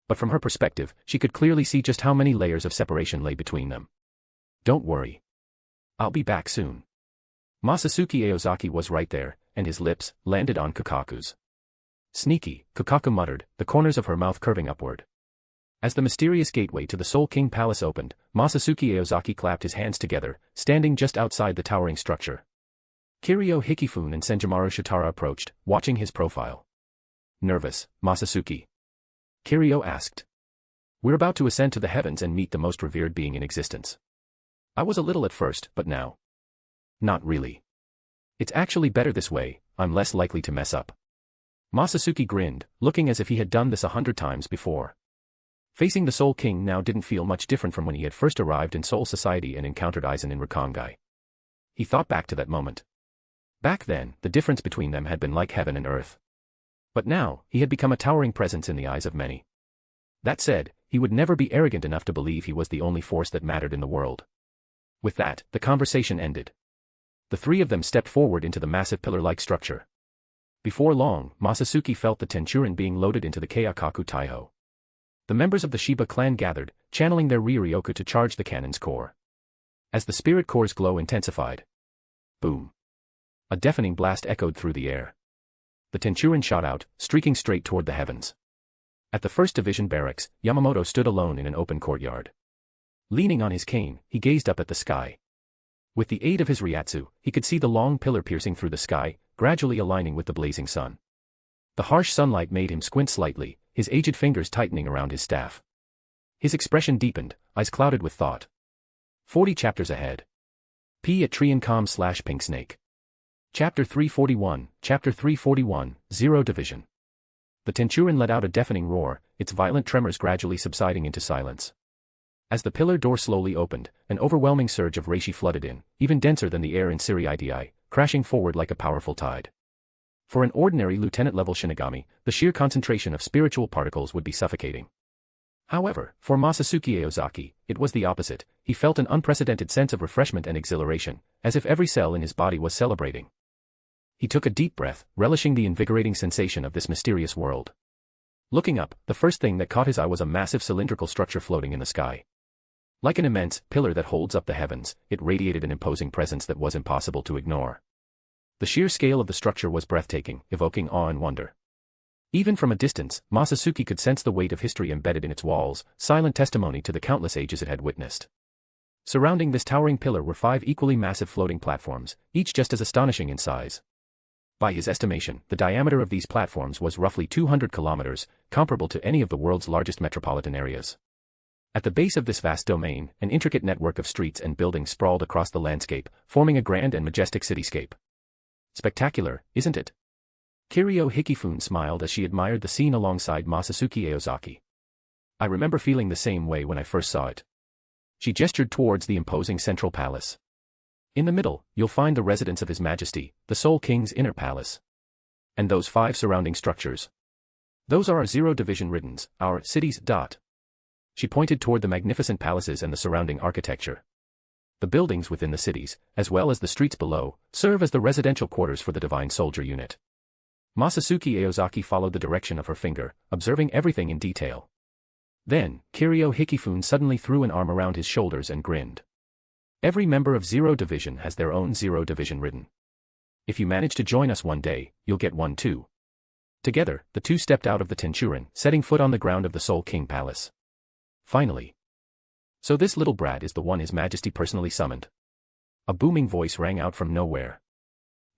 But from her perspective, she could clearly see just how many layers of separation lay between them. "Don't worry. I'll be back soon." Masatsuki Aozaki was right there, and his lips landed on Kakaku's. "Sneaky," Kakaku muttered, the corners of her mouth curving upward. As the mysterious gateway to the Soul King Palace opened, Masatsuki Aozaki clapped his hands together, standing just outside the towering structure. Kiryu Hikifune and Senjumaru Shitara approached, watching his profile. "Nervous, Masatsuki?" Kiryu asked. "We're about to ascend to the heavens and meet the most revered being in existence." "I was a little at first, but now." "Not really. It's actually better this way, I'm less likely to mess up." Masatsuki grinned, looking as if he had done this 100 times before. Facing the Soul King now didn't feel much different from when he had first arrived in Soul Society and encountered Aizen in Rakangai. He thought back to that moment. Back then, the difference between them had been like heaven and earth. But now, he had become a towering presence in the eyes of many. That said, he would never be arrogant enough to believe he was the only force that mattered in the world. With that, the conversation ended. The three of them stepped forward into the massive pillar-like structure. Before long, Masatsuki felt the Tenchurin being loaded into the Keikaku Taiho. The members of the Shiba clan gathered, channeling their Ryuryoku to charge the cannon's core. As the spirit core's glow intensified. Boom. A deafening blast echoed through the air. The Tenchurin shot out, streaking straight toward the heavens. At the 1st Division barracks, Yamamoto stood alone in an open courtyard. Leaning on his cane, he gazed up at the sky. With the aid of his Ryatsu, he could see the long pillar piercing through the sky, gradually aligning with the blazing sun. The harsh sunlight made him squint slightly, his aged fingers tightening around his staff. His expression deepened, eyes clouded with thought. 40 chapters ahead. P at Triancom/Pinksnake. Chapter 341, 0 Division. The Tenchurin let out a deafening roar, its violent tremors gradually subsiding into silence. As the pillar door slowly opened, an overwhelming surge of reishi flooded in, even denser than the air in Seireitei, crashing forward like a powerful tide. For an ordinary lieutenant-level Shinigami, the sheer concentration of spiritual particles would be suffocating. However, for Masatsuki Aozaki, it was the opposite. He felt an unprecedented sense of refreshment and exhilaration, as if every cell in his body was celebrating. He took a deep breath, relishing the invigorating sensation of this mysterious world. Looking up, the first thing that caught his eye was a massive cylindrical structure floating in the sky. Like an immense pillar that holds up the heavens, it radiated an imposing presence that was impossible to ignore. The sheer scale of the structure was breathtaking, evoking awe and wonder. Even from a distance, Masatsuki could sense the weight of history embedded in its walls, silent testimony to the countless ages it had witnessed. Surrounding this towering pillar were 5 equally massive floating platforms, each just as astonishing in size. By his estimation, the diameter of these platforms was roughly 200 kilometers, comparable to any of the world's largest metropolitan areas. At the base of this vast domain, an intricate network of streets and buildings sprawled across the landscape, forming a grand and majestic cityscape. Spectacular, isn't it? Kiryu Hikifune smiled as she admired the scene alongside Masatsuki Aozaki. I remember feeling the same way when I first saw it. She gestured towards the imposing central palace. In the middle, you'll find the residence of His Majesty, the Soul King's inner palace. And those 5 surrounding structures. Those are our 0 Division ridens, our cities. She pointed toward the magnificent palaces and the surrounding architecture. The buildings within the cities, as well as the streets below, serve as the residential quarters for the Divine Soldier Unit. Masatsuki Aozaki followed the direction of her finger, observing everything in detail. Then, Kiryu Hikifune suddenly threw an arm around his shoulders and grinned. Every member of Zero Division has their own Zero Division written. If you manage to join us one day, you'll get one too. Together, the two stepped out of the Tenchurin, setting foot on the ground of the Soul King Palace. Finally. So this little brat is the one His Majesty personally summoned. A booming voice rang out from nowhere.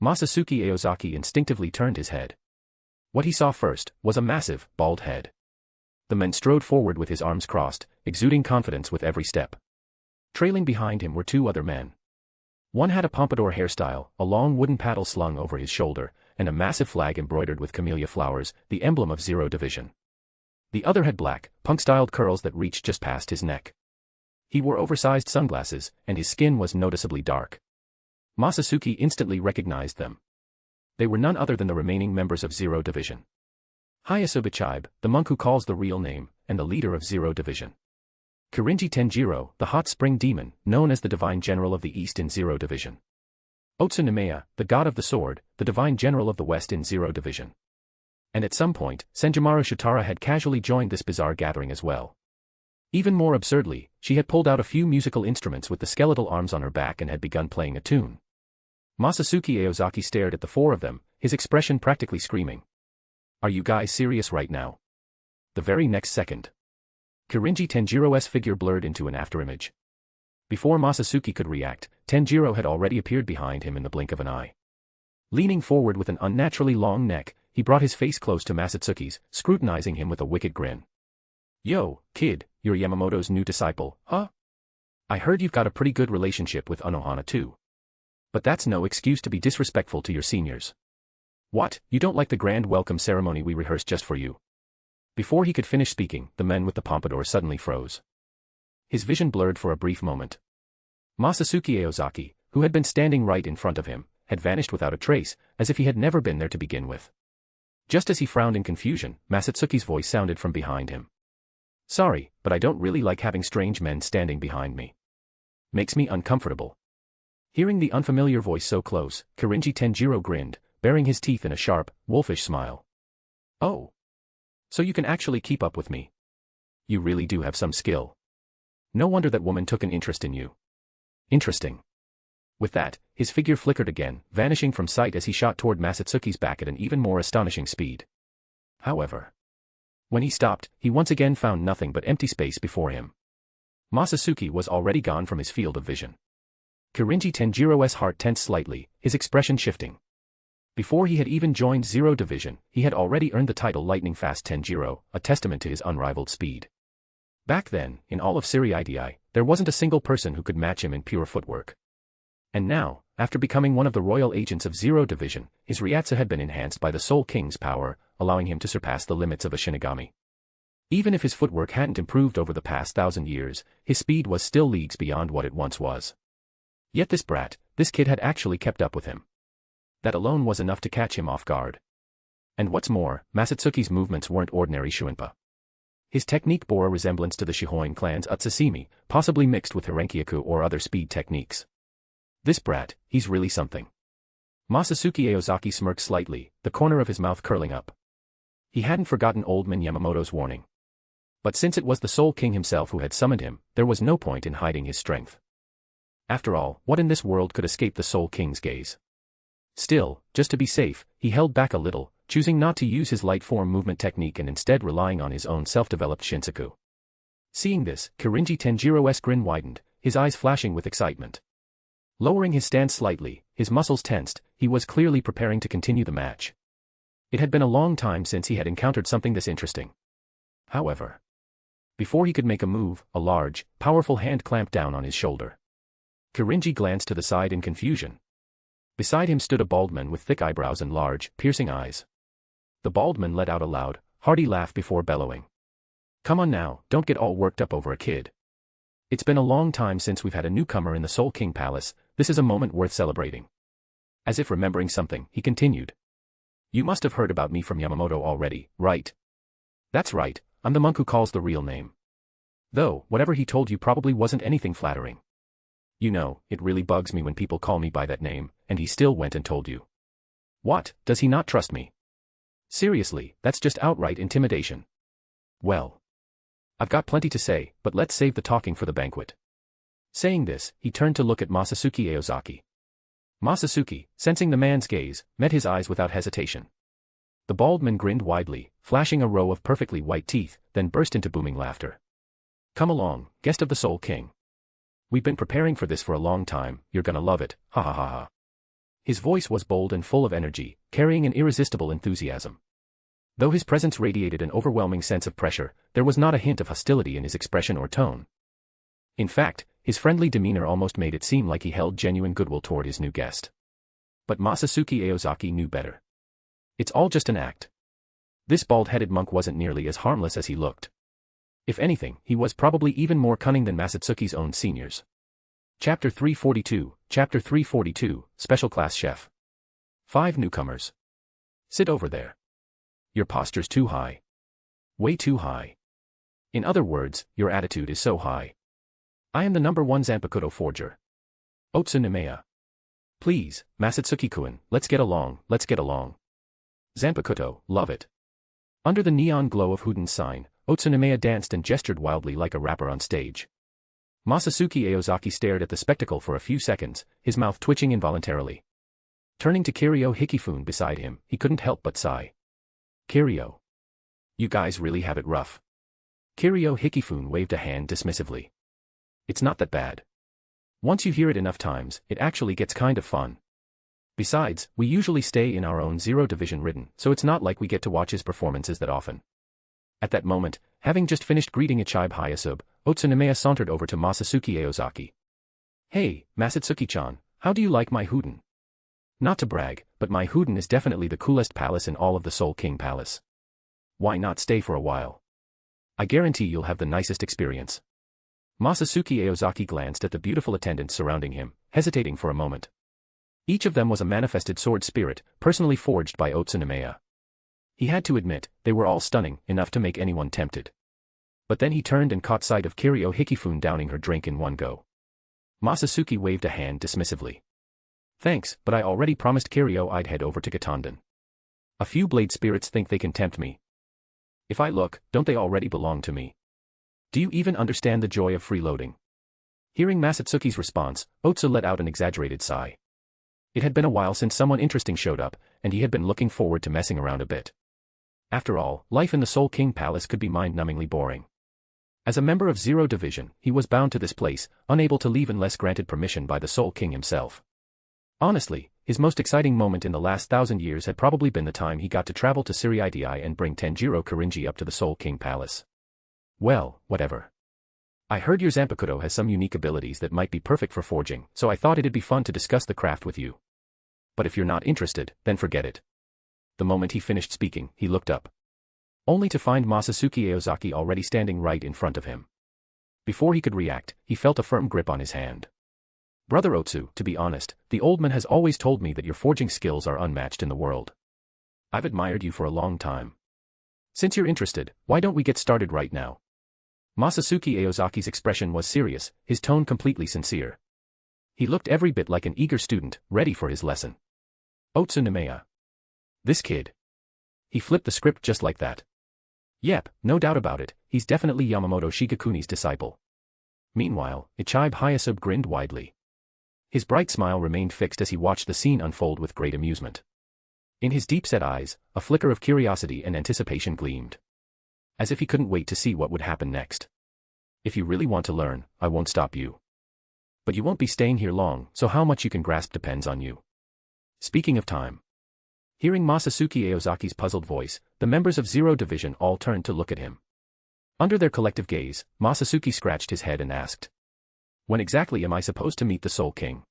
Masatsuki Aozaki instinctively turned his head. What he saw first was a massive, bald head. The man strode forward with his arms crossed, exuding confidence with every step. Trailing behind him were two other men. One had a pompadour hairstyle, a long wooden paddle slung over his shoulder, and a massive flag embroidered with camellia flowers, the emblem of Zero Division. The other had black, punk-styled curls that reached just past his neck. He wore oversized sunglasses, and his skin was noticeably dark. Masatsuki instantly recognized them. They were none other than the remaining members of Zero Division. Hayasobichibe, the monk who calls the real name, and the leader of Zero Division. Kirinji Tenjiro, the hot spring demon, known as the Divine General of the East in Zero Division. Otsunemeya, the god of the sword, the Divine General of the West in Zero Division. And at some point, Senjumaru Shitara had casually joined this bizarre gathering as well. Even more absurdly, she had pulled out a few musical instruments with the skeletal arms on her back and had begun playing a tune. Masatsuki Aozaki stared at the four of them, his expression practically screaming. Are you guys serious right now? The very next second. Kirinji Tenjiro's figure blurred into an afterimage. Before Masatsuki could react, Tenjiro had already appeared behind him in the blink of an eye. Leaning forward with an unnaturally long neck, he brought his face close to Masatsuki's, scrutinizing him with a wicked grin. Yo, kid, you're Yamamoto's new disciple, huh? I heard you've got a pretty good relationship with Unohana too. But that's no excuse to be disrespectful to your seniors. What, you don't like the grand welcome ceremony we rehearsed just for you? Before he could finish speaking, the man with the pompadour suddenly froze. His vision blurred for a brief moment. Masatsuki Aozaki, who had been standing right in front of him, had vanished without a trace, as if he had never been there to begin with. Just as he frowned in confusion, Masatsuki's voice sounded from behind him. Sorry, but I don't really like having strange men standing behind me. Makes me uncomfortable. Hearing the unfamiliar voice so close, Kirinji Tenjiro grinned, baring his teeth in a sharp, wolfish smile. Oh. So you can actually keep up with me. You really do have some skill. No wonder that woman took an interest in you. Interesting. With that, his figure flickered again, vanishing from sight as he shot toward Masatsuki's back at an even more astonishing speed. However, when he stopped, he once again found nothing but empty space before him. Masatsuki was already gone from his field of vision. Kirinji Tenjiro's heart tensed slightly, his expression shifting. Before he had even joined Zero Division, he had already earned the title Lightning Fast Tenjiro, a testament to his unrivaled speed. Back then, in all of Seireitei, there wasn't a single person who could match him in pure footwork. And now, after becoming one of the royal agents of Zero Division, his Ryatsu had been enhanced by the Soul King's power, allowing him to surpass the limits of a Shinigami. Even if his footwork hadn't improved over the past 1,000 years, his speed was still leagues beyond what it once was. Yet this kid had actually kept up with him. That alone was enough to catch him off guard. And what's more, Masatsuki's movements weren't ordinary shuinpa. His technique bore a resemblance to the Shihoin clan's Utsusimi, possibly mixed with Hirenkyaku or other speed techniques. This brat, he's really something. Masatsuki Aozaki smirked slightly, the corner of his mouth curling up. He hadn't forgotten old man Yamamoto's warning. But since it was the Soul King himself who had summoned him, there was no point in hiding his strength. After all, what in this world could escape the Soul King's gaze? Still, just to be safe, he held back a little, choosing not to use his light form movement technique and instead relying on his own self-developed shinsaku. Seeing this, Kirinji Tenjiro's grin widened, his eyes flashing with excitement. Lowering his stance slightly, his muscles tensed, he was clearly preparing to continue the match. It had been a long time since he had encountered something this interesting. However, before he could make a move, a large, powerful hand clamped down on his shoulder. Kirinji glanced to the side in confusion. Beside him stood a bald man with thick eyebrows and large, piercing eyes. The bald man let out a loud, hearty laugh before bellowing. Come on now, don't get all worked up over a kid. It's been a long time since we've had a newcomer in the Soul King Palace, this is a moment worth celebrating. As if remembering something, he continued. You must have heard about me from Yamamoto already, right? That's right, I'm the monk who calls the real name. Though, whatever he told you probably wasn't anything flattering. You know, it really bugs me when people call me by that name, and he still went and told you. What, does he not trust me? Seriously, that's just outright intimidation. Well, I've got plenty to say, but let's save the talking for the banquet. Saying this, he turned to look at Masatsuki Aozaki. Masatsuki, sensing the man's gaze, met his eyes without hesitation. The bald man grinned widely, flashing a row of perfectly white teeth, then burst into booming laughter. Come along, guest of the Soul King. We've been preparing for this for a long time, you're gonna love it, ha ha ha ha. His voice was bold and full of energy, carrying an irresistible enthusiasm. Though his presence radiated an overwhelming sense of pressure, there was not a hint of hostility in his expression or tone. In fact, his friendly demeanor almost made it seem like he held genuine goodwill toward his new guest. But Masatsuki Aozaki knew better. It's all just an act. This bald-headed monk wasn't nearly as harmless as he looked. If anything, he was probably even more cunning than Masatsuki's own seniors. Chapter 342, Special Class Chef. 5 newcomers. Sit over there. Your posture's too high. Way too high. In other words, your attitude is so high. I am the #1 Zanpakutō forger. Otsunomaya. Please, Masatsuki-kun, let's get along. Zanpakutō, love it. Under the neon glow of Huden's sign, Otsunomaya danced and gestured wildly like a rapper on stage. Masatsuki Aozaki stared at the spectacle for a few seconds, his mouth twitching involuntarily. Turning to Kiryu Hikifune beside him, he couldn't help but sigh. Kiryu. You guys really have it rough. Kiryu Hikifune waved a hand dismissively. It's not that bad. Once you hear it enough times, it actually gets kind of fun. Besides, we usually stay in our own Zero Division ridden, so it's not like we get to watch his performances that often. At that moment, having just finished greeting Ichibe Hyasub, Otsunomaya sauntered over to Masatsuki Aozaki. Hey, Masatsuki-chan, how do you like my Huden? Not to brag, but my Huden is definitely the coolest palace in all of the Soul King Palace. Why not stay for a while? I guarantee you'll have the nicest experience. Masatsuki Aozaki glanced at the beautiful attendants surrounding him, hesitating for a moment. Each of them was a manifested sword spirit, personally forged by Otsunomaya. He had to admit, they were all stunning, enough to make anyone tempted. But then he turned and caught sight of Kiryu Hikifune downing her drink in one go. Masatsuki waved a hand dismissively. Thanks, but I already promised Kiryu I'd head over to Gotei. A few blade spirits think they can tempt me. If I look, don't they already belong to me? Do you even understand the joy of freeloading? Hearing Masatsuki's response, Otsu let out an exaggerated sigh. It had been a while since someone interesting showed up, and he had been looking forward to messing around a bit. After all, life in the Soul King Palace could be mind-numbingly boring. As a member of Zero Division, he was bound to this place, unable to leave unless granted permission by the Soul King himself. Honestly, his most exciting moment in the last 1,000 years had probably been the time he got to travel to Seireitei and bring Tenjiro Kirinji up to the Soul King Palace. Well, whatever. I heard your Zanpakutō has some unique abilities that might be perfect for forging, so I thought it'd be fun to discuss the craft with you. But if you're not interested, then forget it. The moment he finished speaking, he looked up. Only to find Masatsuki Aozaki already standing right in front of him. Before he could react, he felt a firm grip on his hand. Brother Otsu, to be honest, the old man has always told me that your forging skills are unmatched in the world. I've admired you for a long time. Since you're interested, why don't we get started right now? Masatsuki Aozaki's expression was serious, his tone completely sincere. He looked every bit like an eager student, ready for his lesson. Otsunomaya. This kid. He flipped the script just like that. Yep, no doubt about it, he's definitely Yamamoto Shigekuni's disciple. Meanwhile, Ichibe Hyasub grinned widely. His bright smile remained fixed as he watched the scene unfold with great amusement. In his deep-set eyes, a flicker of curiosity and anticipation gleamed. As if he couldn't wait to see what would happen next. If you really want to learn, I won't stop you. But you won't be staying here long, so how much you can grasp depends on you. Speaking of time. Hearing Masatsuki Aozaki's puzzled voice, the members of Zero Division all turned to look at him. Under their collective gaze, Masatsuki scratched his head and asked. When exactly am I supposed to meet the Soul King?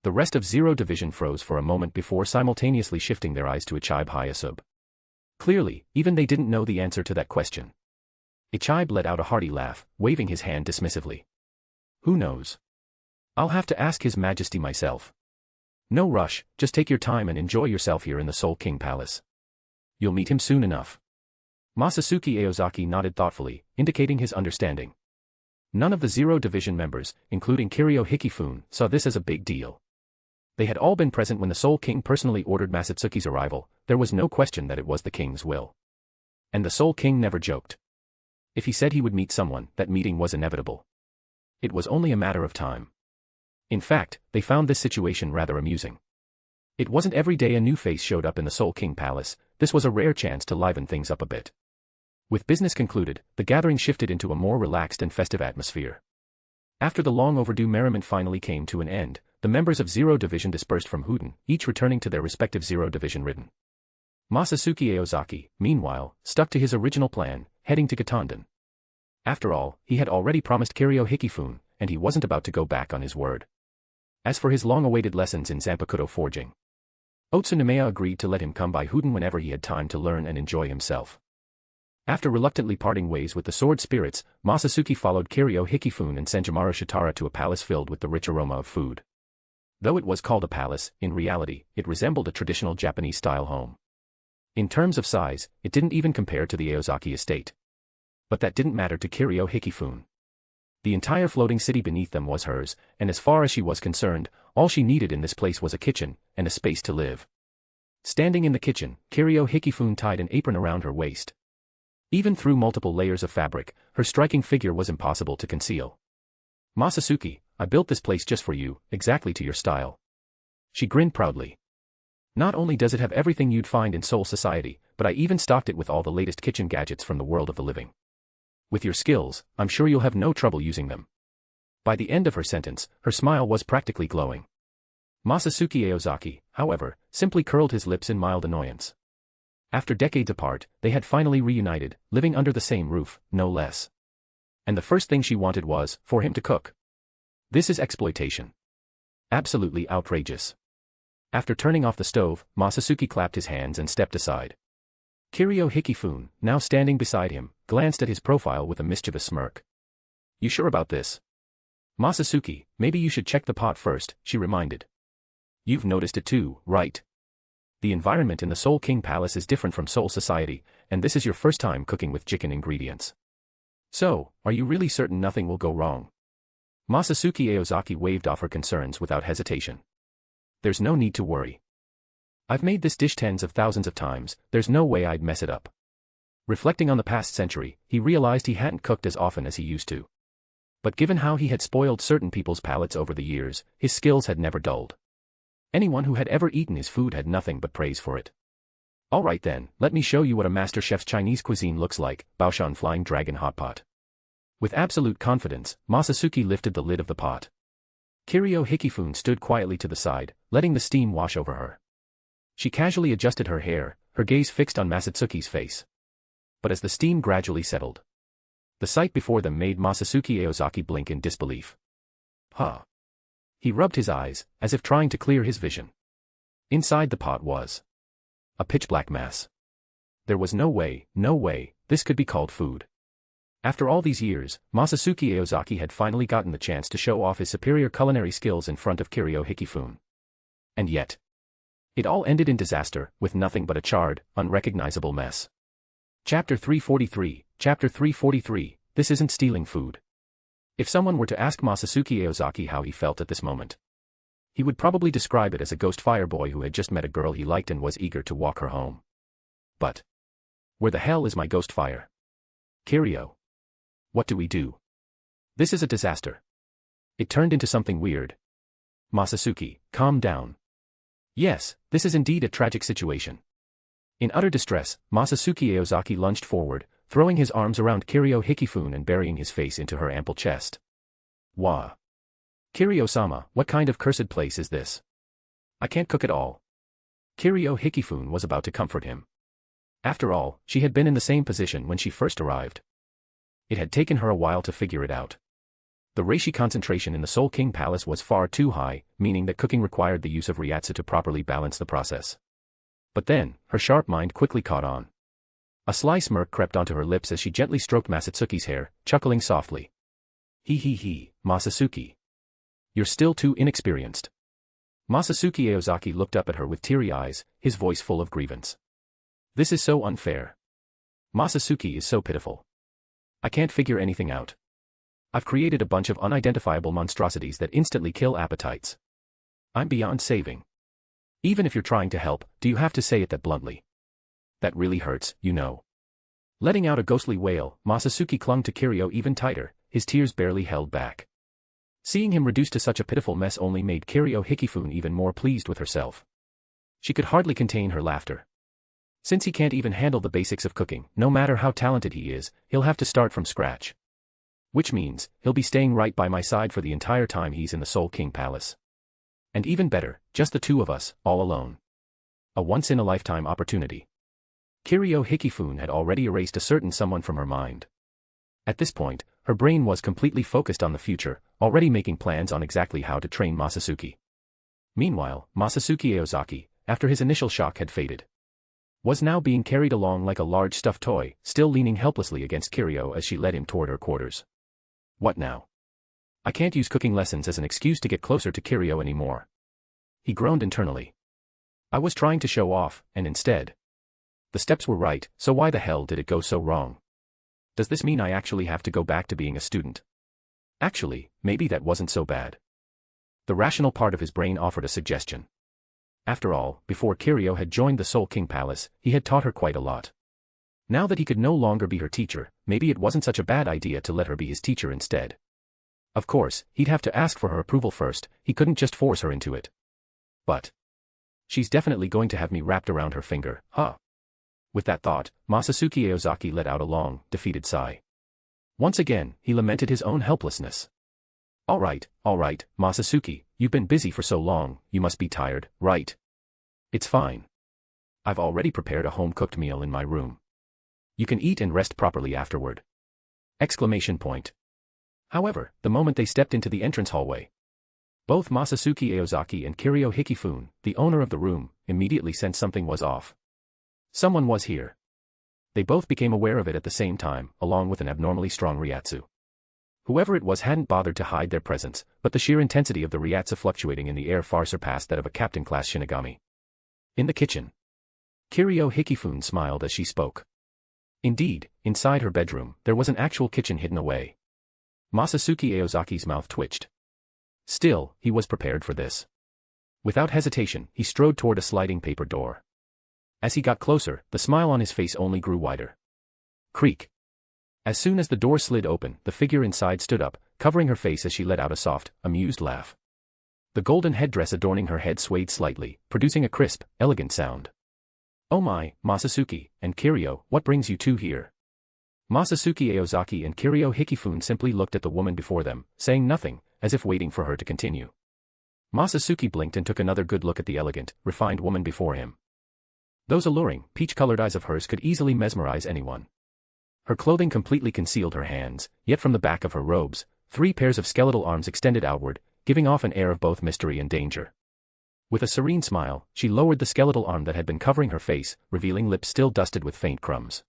The rest of Zero Division froze for a moment before simultaneously shifting their eyes to Ichibe Hyasub. Clearly, even they didn't know the answer to that question. Ichibe let out a hearty laugh, waving his hand dismissively. Who knows? I'll have to ask His Majesty myself. No rush, just take your time and enjoy yourself here in the Soul King Palace. You'll meet him soon enough. Masatsuki Aozaki nodded thoughtfully, indicating his understanding. None of the Zero Division members, including Kiryu Hikifune, saw this as a big deal. They had all been present when the Soul King personally ordered Masatsuki's arrival. There was no question that it was the king's will. And the Soul King never joked. If he said he would meet someone, that meeting was inevitable. It was only a matter of time. In fact, they found this situation rather amusing. It wasn't every day a new face showed up in the Soul King Palace. This was a rare chance to liven things up a bit. With business concluded, the gathering shifted into a more relaxed and festive atmosphere. After the long overdue merriment finally came to an end, the members of Zero Division dispersed from Huden, each returning to their respective Zero Division ridden. Masatsuki Aozaki, meanwhile, stuck to his original plan, heading to Gotei. After all, he had already promised Kiryu Hikifune, and he wasn't about to go back on his word. As for his long-awaited lessons in Zanpakutō forging, Otsunomiya agreed to let him come by Huden whenever he had time to learn and enjoy himself. After reluctantly parting ways with the sword spirits, Masatsuki followed Kiryu Hikifune and Senjimaru Shitara to a palace filled with the rich aroma of food. Though it was called a palace, in reality, it resembled a traditional Japanese-style home. In terms of size, it didn't even compare to the Aozaki estate. But that didn't matter to Kiryu Hikifune. The entire floating city beneath them was hers, and as far as she was concerned, all she needed in this place was a kitchen, and a space to live. Standing in the kitchen, Kiryu Hikifune tied an apron around her waist. Even through multiple layers of fabric, her striking figure was impossible to conceal. "Masatsuki, I built this place just for you, exactly to your style." She grinned proudly. "Not only does it have everything you'd find in Soul Society, but I even stocked it with all the latest kitchen gadgets from the world of the living. With your skills, I'm sure you'll have no trouble using them." By the end of her sentence, her smile was practically glowing. Masatsuki Aozaki, however, simply curled his lips in mild annoyance. After decades apart, they had finally reunited, living under the same roof, no less. And the first thing she wanted was, for him to cook. This is exploitation. Absolutely outrageous. After turning off the stove, Masatsuki clapped his hands and stepped aside. Kiryu Hikifune, now standing beside him, glanced at his profile with a mischievous smirk. "You sure about this?" "Masatsuki, maybe you should check the pot first," she reminded. "You've noticed it too, right? The environment in the Soul King Palace is different from Soul Society, and this is your first time cooking with chicken ingredients. So, are you really certain nothing will go wrong?" Masatsuki Aozaki waved off her concerns without hesitation. "There's no need to worry. I've made this dish tens of thousands of times, there's no way I'd mess it up." Reflecting on the past century, he realized he hadn't cooked as often as he used to. But given how he had spoiled certain people's palates over the years, his skills had never dulled. Anyone who had ever eaten his food had nothing but praise for it. "All right then, let me show you what a master chef's Chinese cuisine looks like," Baoshan Flying Dragon Hot Pot. With absolute confidence, Masatsuki lifted the lid of the pot. Kiryu Hikifune stood quietly to the side, letting the steam wash over her. She casually adjusted her hair, her gaze fixed on Masatsuki's face. But as the steam gradually settled, the sight before them made Masatsuki Aozaki blink in disbelief. Huh. He rubbed his eyes, as if trying to clear his vision. Inside the pot was a pitch-black mass. There was no way, this could be called food. After all these years, Masatsuki Aozaki had finally gotten the chance to show off his superior culinary skills in front of Kiryu Hikifune. And yet, it all ended in disaster, with nothing but a charred, unrecognizable mess. Chapter 343, This isn't stealing food. If someone were to ask Masatsuki Aozaki how he felt at this moment, he would probably describe it as a ghost fire boy who had just met a girl he liked and was eager to walk her home. But where the hell is my ghost fire? Kiryu. What do we do? This is a disaster. It turned into something weird. Masatsuki, calm down. Yes, this is indeed a tragic situation. In utter distress, Masatsuki Aozaki lunged forward, throwing his arms around Kiryu Hikifune and burying his face into her ample chest. Wah. Kiryu-sama, what kind of cursed place is this? I can't cook at all. Kiryu Hikifune was about to comfort him. After all, she had been in the same position when she first arrived. It had taken her a while to figure it out. The reishi concentration in the Soul King Palace was far too high, meaning that cooking required the use of ryatsu to properly balance the process. But then, her sharp mind quickly caught on. A sly smirk crept onto her lips as she gently stroked Masatsuki's hair, chuckling softly. He, Masatsuki. You're still too inexperienced. Masatsuki Aozaki looked up at her with teary eyes, his voice full of grievance. This is so unfair. Masatsuki is so pitiful. I can't figure anything out. I've created a bunch of unidentifiable monstrosities that instantly kill appetites. I'm beyond saving. Even if you're trying to help, do you have to say it that bluntly? That really hurts, you know. Letting out a ghostly wail, Masatsuki clung to Kiryu even tighter, his tears barely held back. Seeing him reduced to such a pitiful mess only made Kiryu Hikifune even more pleased with herself. She could hardly contain her laughter. Since he can't even handle the basics of cooking, no matter how talented he is, he'll have to start from scratch. Which means, he'll be staying right by my side for the entire time he's in the Soul King Palace. And even better, just the two of us, all alone. A once-in-a-lifetime opportunity. Kiryu Hikifune had already erased a certain someone from her mind. At this point, her brain was completely focused on the future, already making plans on exactly how to train Masatsuki. Meanwhile, Masatsuki Aozaki, after his initial shock had faded, was now being carried along like a large stuffed toy, still leaning helplessly against Kiryu as she led him toward her quarters. What now? I can't use cooking lessons as an excuse to get closer to Kiryu anymore. He groaned internally. I was trying to show off, and instead. The steps were right, so why the hell did it go so wrong? Does this mean I actually have to go back to being a student? Actually, maybe that wasn't so bad. The rational part of his brain offered a suggestion. After all, before Kiryu had joined the Soul King Palace, he had taught her quite a lot. Now that he could no longer be her teacher, maybe it wasn't such a bad idea to let her be his teacher instead. Of course, he'd have to ask for her approval first, he couldn't just force her into it. But she's definitely going to have me wrapped around her finger, huh? With that thought, Masatsuki Aozaki let out a long, defeated sigh. Once again, he lamented his own helplessness. All right, Masatsuki, you've been busy for so long, you must be tired, right? It's fine. I've already prepared a home-cooked meal in my room. You can eat and rest properly afterward. Exclamation point. However, the moment they stepped into the entrance hallway, both Masatsuki Aozaki and Kiryu Hikifune, the owner of the room, immediately sensed something was off. Someone was here. They both became aware of it at the same time, along with an abnormally strong Ryatsu. Whoever it was hadn't bothered to hide their presence, but the sheer intensity of the Ryatsu fluctuating in the air far surpassed that of a captain-class Shinigami. In the kitchen, Kiryu Hikifune smiled as she spoke. Indeed, inside her bedroom, there was an actual kitchen hidden away. Masatsuki Aozaki's mouth twitched. Still, he was prepared for this. Without hesitation, he strode toward a sliding paper door. As he got closer, the smile on his face only grew wider. Creak. As soon as the door slid open, the figure inside stood up, covering her face as she let out a soft, amused laugh. The golden headdress adorning her head swayed slightly, producing a crisp, elegant sound. Oh my, Masatsuki, and Kiryu, what brings you two here? Masatsuki Aozaki and Kiryu Hikifune simply looked at the woman before them, saying nothing, as if waiting for her to continue. Masatsuki blinked and took another good look at the elegant, refined woman before him. Those alluring, peach-colored eyes of hers could easily mesmerize anyone. Her clothing completely concealed her hands, yet from the back of her robes, 3 pairs of skeletal arms extended outward, giving off an air of both mystery and danger. With a serene smile, she lowered the skeletal arm that had been covering her face, revealing lips still dusted with faint crumbs.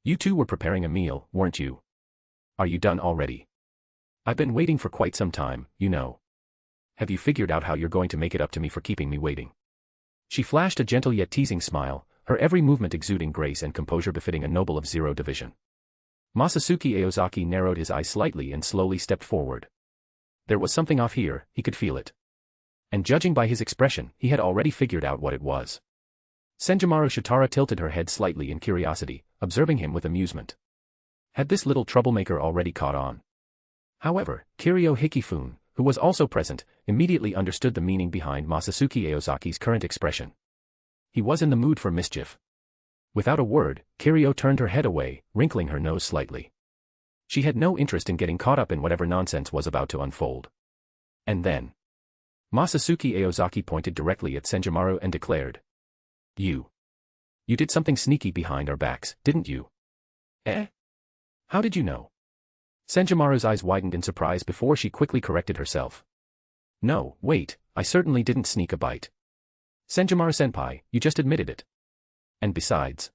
You two were preparing a meal, weren't you? Are you done already? I've been waiting for quite some time, you know. Have you figured out how you're going to make it up to me for keeping me waiting? She flashed a gentle yet teasing smile, her every movement exuding grace and composure befitting a noble of 0 division. Masatsuki Aozaki narrowed his eyes slightly and slowly stepped forward. There was something off here, he could feel it. And judging by his expression, he had already figured out what it was. Senjumaru Shitara tilted her head slightly in curiosity, observing him with amusement. Had this little troublemaker already caught on? However, Kiryu Hikifune, who was also present, immediately understood the meaning behind Masatsuki Aozaki's current expression. He was in the mood for mischief. Without a word, Kiryu turned her head away, wrinkling her nose slightly. She had no interest in getting caught up in whatever nonsense was about to unfold. And then Masatsuki Aozaki pointed directly at Senjumaru and declared. You did something sneaky behind our backs, didn't you? Eh? How did you know? Senjumaru's eyes widened in surprise before she quickly corrected herself. No, wait, I certainly didn't sneak a bite. Senjumaru-senpai, you just admitted it. And besides.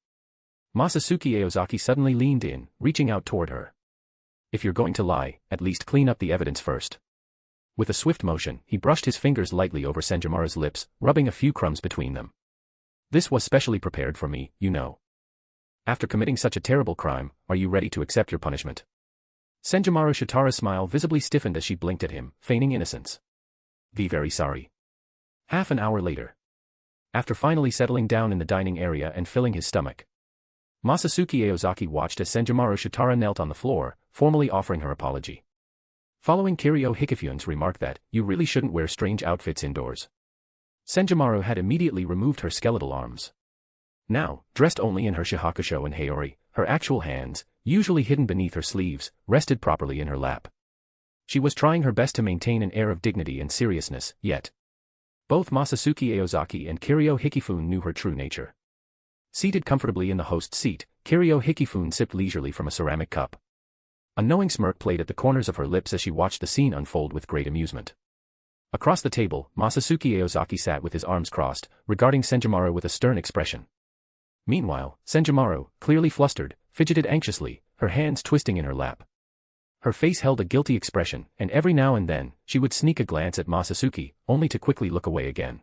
Masatsuki Aozaki suddenly leaned in, reaching out toward her. If you're going to lie, at least clean up the evidence first. With a swift motion, he brushed his fingers lightly over Senjumaru's lips, rubbing a few crumbs between them. This was specially prepared for me, you know. After committing such a terrible crime, are you ready to accept your punishment? Senjimaro Shitara's smile visibly stiffened as she blinked at him, feigning innocence. "Be very sorry." Half an hour later. After finally settling down in the dining area and filling his stomach, Masatsuki Aozaki watched as Senjimaro Shitara knelt on the floor, formally offering her apology. Following Kiryu Hikifune's remark that, "You really shouldn't wear strange outfits indoors," Senjimaro had immediately removed her skeletal arms. Now, dressed only in her Shihakushō and Haori, her actual hands, usually hidden beneath her sleeves, rested properly in her lap. She was trying her best to maintain an air of dignity and seriousness, yet both Masatsuki Aozaki and Kiryu Hikifune knew her true nature. Seated comfortably in the host's seat, Kiryu Hikifune sipped leisurely from a ceramic cup. A knowing smirk played at the corners of her lips as she watched the scene unfold with great amusement. Across the table, Masatsuki Aozaki sat with his arms crossed, regarding Senjimaro with a stern expression. Meanwhile, Senjimaro, clearly flustered, fidgeted anxiously, her hands twisting in her lap. Her face held a guilty expression, and every now and then, she would sneak a glance at Masatsuki, only to quickly look away again.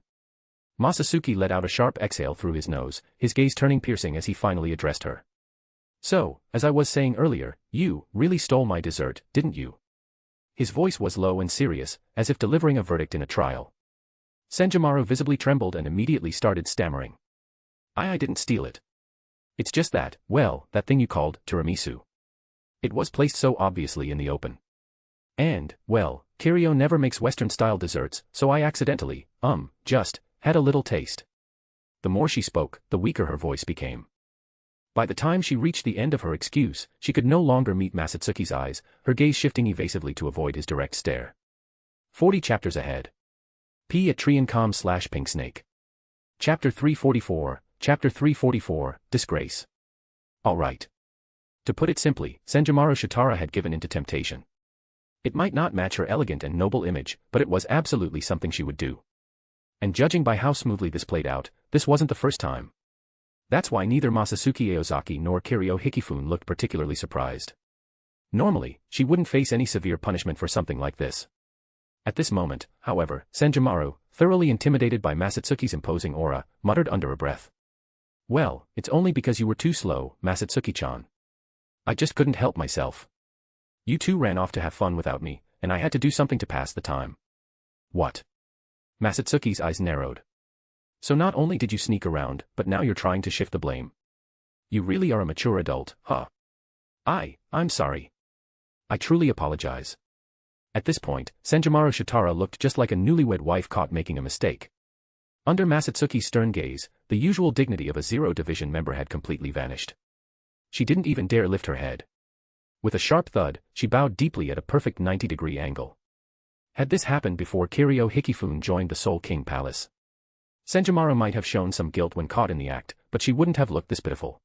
Masatsuki let out a sharp exhale through his nose, his gaze turning piercing as he finally addressed her. "So, as I was saying earlier, you really stole my dessert, didn't you?" His voice was low and serious, as if delivering a verdict in a trial. Senjimaro visibly trembled and immediately started stammering. I didn't steal it. It's just that, well, that thing you called tiramisu. It was placed so obviously in the open. And, well, Kiryu never makes Western-style desserts, so I accidentally, just, had a little taste." The more she spoke, the weaker her voice became. By the time she reached the end of her excuse, she could no longer meet Masatsuki's eyes, her gaze shifting evasively to avoid his direct stare. 40 chapters ahead. P at Triancom/Pink Snake. Chapter 344, Disgrace. All right. To put it simply, Senjimaro Shitara had given in to temptation. It might not match her elegant and noble image, but it was absolutely something she would do. And judging by how smoothly this played out, this wasn't the first time. That's why neither Masatsuki Aozaki nor Kiryu Hikifune looked particularly surprised. Normally, she wouldn't face any severe punishment for something like this. At this moment, however, Senjimaro, thoroughly intimidated by Masatsuki's imposing aura, muttered under her breath. "Well, it's only because you were too slow, Masatsuki-chan. I just couldn't help myself. You two ran off to have fun without me, and I had to do something to pass the time." "What?" Masatsuki's eyes narrowed. "So not only did you sneak around, but now you're trying to shift the blame. You really are a mature adult, huh?" I'm sorry. I truly apologize." At this point, Senjimaro Shitara looked just like a newlywed wife caught making a mistake. Under Masatsuki's stern gaze, the usual dignity of a Zero Division member had completely vanished. She didn't even dare lift her head. With a sharp thud, she bowed deeply at a perfect 90-degree angle. Had this happened before Kiryu Hikifune joined the Soul King Palace, Senjimaro might have shown some guilt when caught in the act, but she wouldn't have looked this pitiful.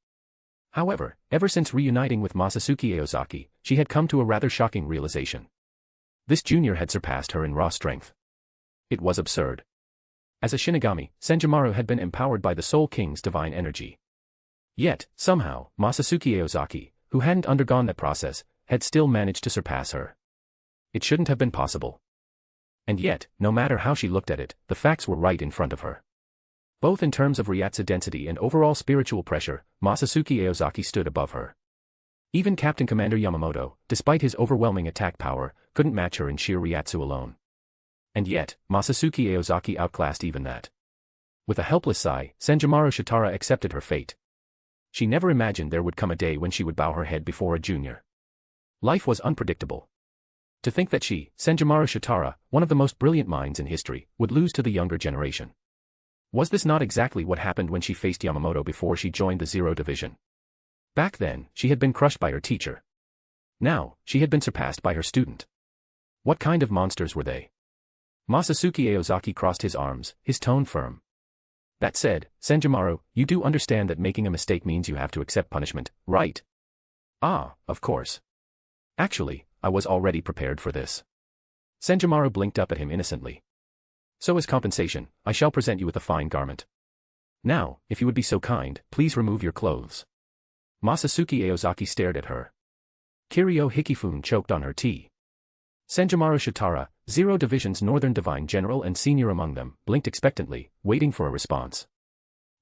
However, ever since reuniting with Masatsuki Aozaki, she had come to a rather shocking realization. This junior had surpassed her in raw strength. It was absurd. As a Shinigami, Senjimaro had been empowered by the Soul King's divine energy. Yet, somehow, Masatsuki Aozaki, who hadn't undergone that process, had still managed to surpass her. It shouldn't have been possible. And yet, no matter how she looked at it, the facts were right in front of her. Both in terms of Ryatsu density and overall spiritual pressure, Masatsuki Aozaki stood above her. Even Captain Commander Yamamoto, despite his overwhelming attack power, couldn't match her in sheer Ryatsu alone. And yet, Masatsuki Aozaki outclassed even that. With a helpless sigh, Senjimaro Shitara accepted her fate. She never imagined there would come a day when she would bow her head before a junior. Life was unpredictable. To think that she, Senjimaro Shitara, one of the most brilliant minds in history, would lose to the younger generation. Was this not exactly what happened when she faced Yamamoto before she joined the Zero Division? Back then, she had been crushed by her teacher. Now, she had been surpassed by her student. What kind of monsters were they? Masatsuki Aozaki crossed his arms, his tone firm. That said, Senjimaro, you do understand that making a mistake means you have to accept punishment, right? Ah, of course. Actually, I was already prepared for this. Senjimaro blinked up at him innocently. So as compensation, I shall present you with a fine garment. Now, if you would be so kind, please remove your clothes. Masatsuki Aozaki stared at her. Kiryu Hikifune choked on her tea. Senjimaro Shitara, Zero Division's Northern Divine General and senior among them, blinked expectantly, waiting for a response.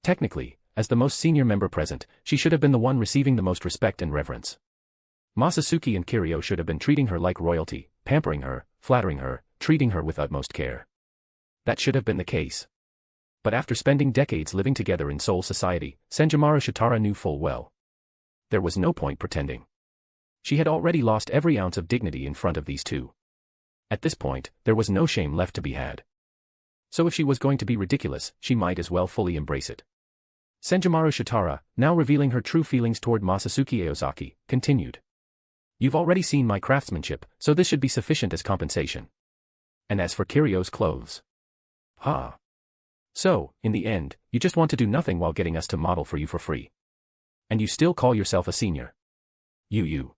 Technically, as the most senior member present, she should have been the one receiving the most respect and reverence. Masatsuki and Kiryu should have been treating her like royalty, pampering her, flattering her, treating her with utmost care. That should have been the case. But after spending decades living together in soul society, Senjimaro Shitara knew full well. There was no point pretending. She had already lost every ounce of dignity in front of these two. At this point, there was no shame left to be had. So if she was going to be ridiculous, she might as well fully embrace it. Senjimaro Shitara, now revealing her true feelings toward Masatsuki Aozaki, continued. You've already seen my craftsmanship, so this should be sufficient as compensation. And as for Kiryu's clothes. Ha. So, in the end, you just want to do nothing while getting us to model for you for free. And you still call yourself a senior. You.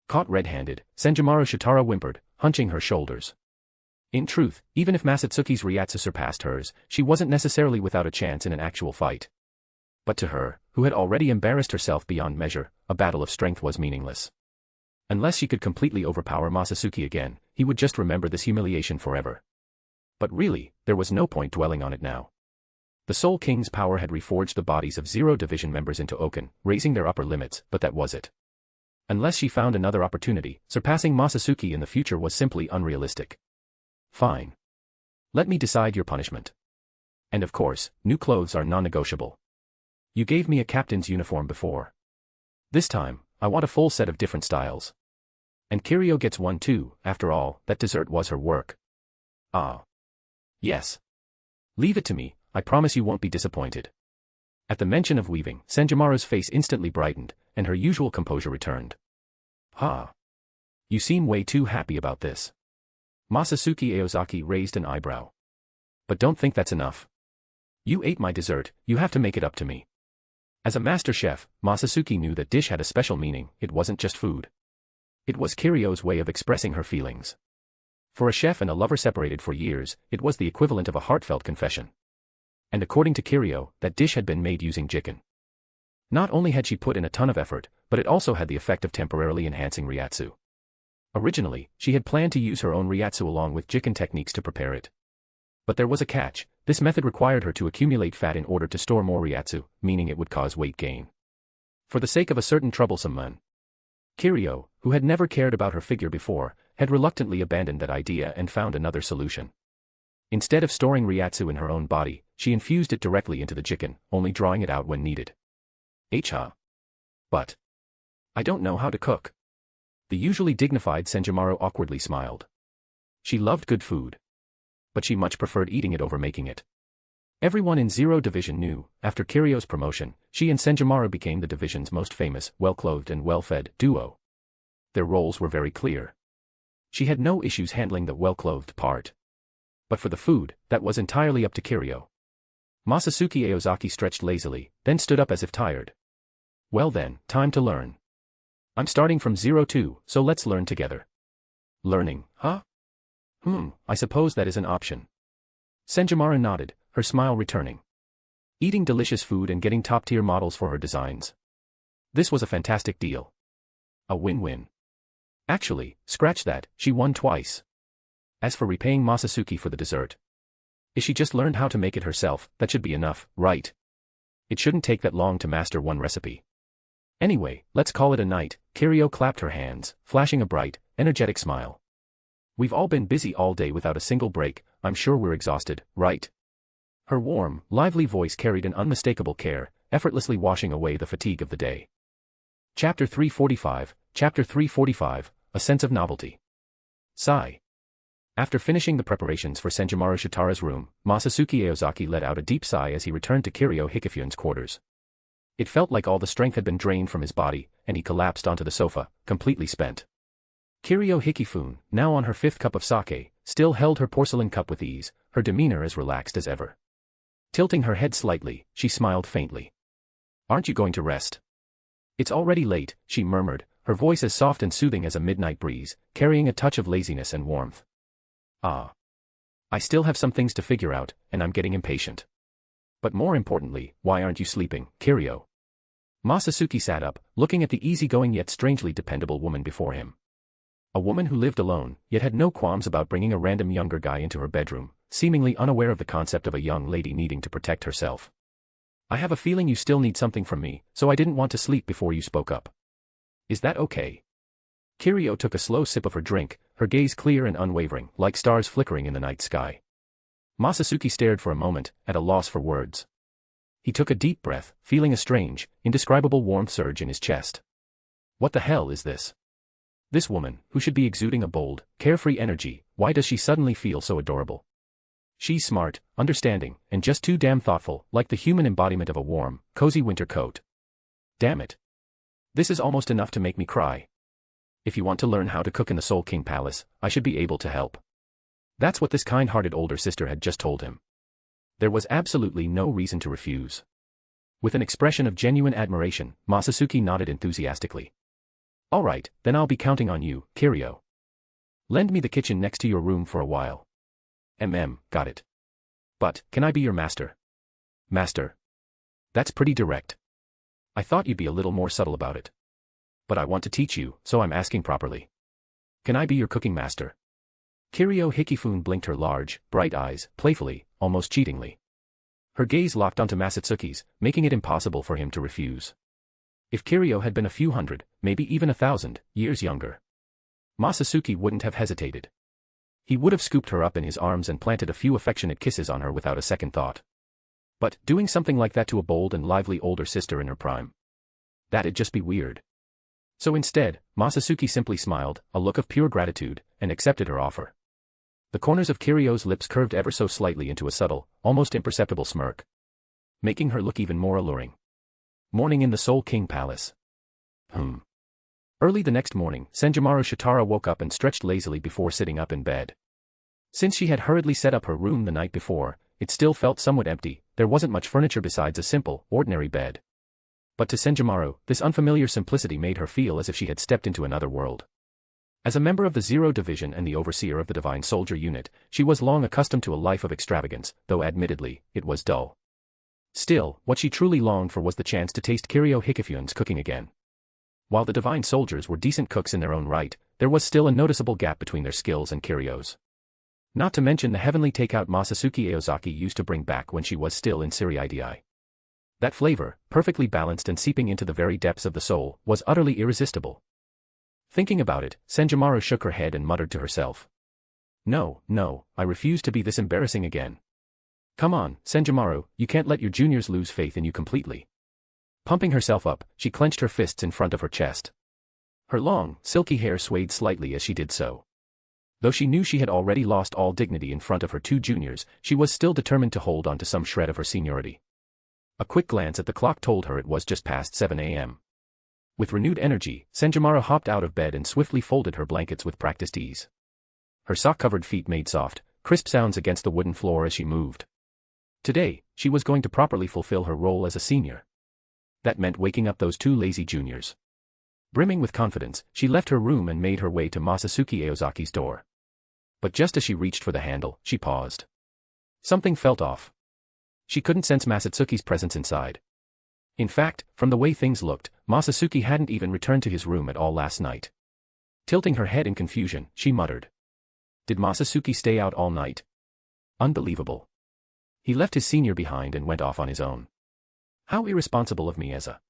Caught red-handed, Senjimaro Shitara whimpered, hunching her shoulders. In truth, even if Masatsuki's Ryatsu surpassed hers, she wasn't necessarily without a chance in an actual fight. But to her, who had already embarrassed herself beyond measure, a battle of strength was meaningless. Unless she could completely overpower Masatsuki again, he would just remember this humiliation forever. But really, there was no point dwelling on it now. The Soul King's power had reforged the bodies of Zero Division members into Oken, raising their upper limits, but that was it. Unless she found another opportunity, surpassing Masatsuki in the future was simply unrealistic. Fine. Let me decide your punishment. And of course, new clothes are non-negotiable. You gave me a captain's uniform before. This time, I want a full set of different styles. And Kiryu gets one too, after all, that dessert was her work. Ah. Yes. Leave it to me, I promise you won't be disappointed. At the mention of weaving, Senjimaru's face instantly brightened, and her usual composure returned. Ha. You seem way too happy about this. Masatsuki Aozaki raised an eyebrow. But don't think that's enough. You ate my dessert, you have to make it up to me. As a master chef, Masatsuki knew that dish had a special meaning, it wasn't just food. It was Kiryu's way of expressing her feelings. For a chef and a lover separated for years, it was the equivalent of a heartfelt confession. And according to Kiryu, that dish had been made using jiken. Not only had she put in a ton of effort, but it also had the effect of temporarily enhancing Ryatsu. Originally, she had planned to use her own Ryatsu along with jiken techniques to prepare it. But there was a catch, this method required her to accumulate fat in order to store more Ryatsu, meaning it would cause weight gain. For the sake of a certain troublesome man. Kiryu, who had never cared about her figure before, had reluctantly abandoned that idea and found another solution. Instead of storing Ryatsu in her own body, she infused it directly into the jiken, only drawing it out when needed. Ha. But I don't know how to cook. The usually dignified Senjimaru awkwardly smiled. She loved good food. But she much preferred eating it over making it. Everyone in Zero Division knew, after Kiryu's promotion, she and Senjimaru became the division's most famous, well-clothed and well-fed duo. Their roles were very clear. She had no issues handling the well-clothed part. But for the food, that was entirely up to Kiryu. Masatsuki Aozaki stretched lazily, then stood up as if tired. Well then, time to learn. I'm starting from 02, so let's learn together. Learning, huh? I suppose that is an option. Senjimaru nodded, her smile returning. Eating delicious food and getting top-tier models for her designs. This was a fantastic deal. A win-win. Actually, scratch that, she won twice. As for repaying Masatsuki for the dessert. If she just learned how to make it herself, that should be enough, right? It shouldn't take that long to master one recipe. Anyway, let's call it a night. Kiryu clapped her hands, flashing a bright, energetic smile. We've all been busy all day without a single break, I'm sure we're exhausted, right? Her warm, lively voice carried an unmistakable care, effortlessly washing away the fatigue of the day. Chapter 345, A Sense of Novelty. Sigh. After finishing the preparations for Senjimaru Shitara's room, Masatsuki Aozaki let out a deep sigh as he returned to Kiryu Hikifyun's quarters. It felt like all the strength had been drained from his body, and he collapsed onto the sofa, completely spent. Kiryu Hikifune, now on her 5th cup of sake, still held her porcelain cup with ease, her demeanor as relaxed as ever. Tilting her head slightly, she smiled faintly. Aren't you going to rest? It's already late, she murmured, her voice as soft and soothing as a midnight breeze, carrying a touch of laziness and warmth. Ah. I still have some things to figure out, and I'm getting impatient. But more importantly, why aren't you sleeping, Kiryu? Masatsuki sat up, looking at the easygoing yet strangely dependable woman before him. A woman who lived alone, yet had no qualms about bringing a random younger guy into her bedroom, seemingly unaware of the concept of a young lady needing to protect herself. I have a feeling you still need something from me, so I didn't want to sleep before you spoke up. Is that okay? Kiryu took a slow sip of her drink, her gaze clear and unwavering, like stars flickering in the night sky. Masatsuki stared for a moment, at a loss for words. He took a deep breath, feeling a strange, indescribable warmth surge in his chest. What the hell is this? This woman, who should be exuding a bold, carefree energy, why does she suddenly feel so adorable? She's smart, understanding, and just too damn thoughtful, like the human embodiment of a warm, cozy winter coat. Damn it. This is almost enough to make me cry. If you want to learn how to cook in the Soul King Palace, I should be able to help. That's what this kind-hearted older sister had just told him. There was absolutely no reason to refuse. With an expression of genuine admiration, Masatsuki nodded enthusiastically. All right, then I'll be counting on you, Kiryu. Lend me the kitchen next to your room for a while. Got it. But, can I be your master? Master? That's pretty direct. I thought you'd be a little more subtle about it. But I want to teach you, so I'm asking properly. Can I be your cooking master? Kiryu Hikifune blinked her large, bright eyes, playfully, almost cheatingly. Her gaze locked onto Masatsuki's, making it impossible for him to refuse. If Kiryu had been a few hundred, maybe even 1,000, years younger, Masatsuki wouldn't have hesitated. He would have scooped her up in his arms and planted a few affectionate kisses on her without a second thought. But, doing something like that to a bold and lively older sister in her prime, that'd just be weird. So instead, Masatsuki simply smiled, a look of pure gratitude, and accepted her offer. The corners of Kiryu's lips curved ever so slightly into a subtle, almost imperceptible smirk, making her look even more alluring. Morning in the Soul King Palace. Early the next morning, Senjumaru Shitara woke up and stretched lazily before sitting up in bed. Since she had hurriedly set up her room the night before, it still felt somewhat empty. There wasn't much furniture besides a simple, ordinary bed. But to Senjumaru, this unfamiliar simplicity made her feel as if she had stepped into another world. As a member of the Zero Division and the overseer of the Divine Soldier Unit, she was long accustomed to a life of extravagance, though admittedly, it was dull. Still, what she truly longed for was the chance to taste Kiryu Hikifune's cooking again. While the Divine Soldiers were decent cooks in their own right, there was still a noticeable gap between their skills and Kiryu's. Not to mention the heavenly takeout Masatsuki Aozaki used to bring back when she was still in Seireitei. That flavor, perfectly balanced and seeping into the very depths of the soul, was utterly irresistible. Thinking about it, Senjumaru shook her head and muttered to herself. No, I refuse to be this embarrassing again. Come on, Senjumaru, you can't let your juniors lose faith in you completely. Pumping herself up, she clenched her fists in front of her chest. Her long, silky hair swayed slightly as she did so. Though she knew she had already lost all dignity in front of her two juniors, she was still determined to hold on to some shred of her seniority. A quick glance at the clock told her it was just past 7 a.m. With renewed energy, Senjumaru hopped out of bed and swiftly folded her blankets with practiced ease. Her sock-covered feet made soft, crisp sounds against the wooden floor as she moved. Today, she was going to properly fulfill her role as a senior. That meant waking up those two lazy juniors. Brimming with confidence, she left her room and made her way to Masatsuki Aozaki's door. But just as she reached for the handle, she paused. Something felt off. She couldn't sense Masatsuki's presence inside. In fact, from the way things looked, Masatsuki hadn't even returned to his room at all last night. Tilting her head in confusion, she muttered. Did Masatsuki stay out all night? Unbelievable. He left his senior behind and went off on his own. How irresponsible of me as a...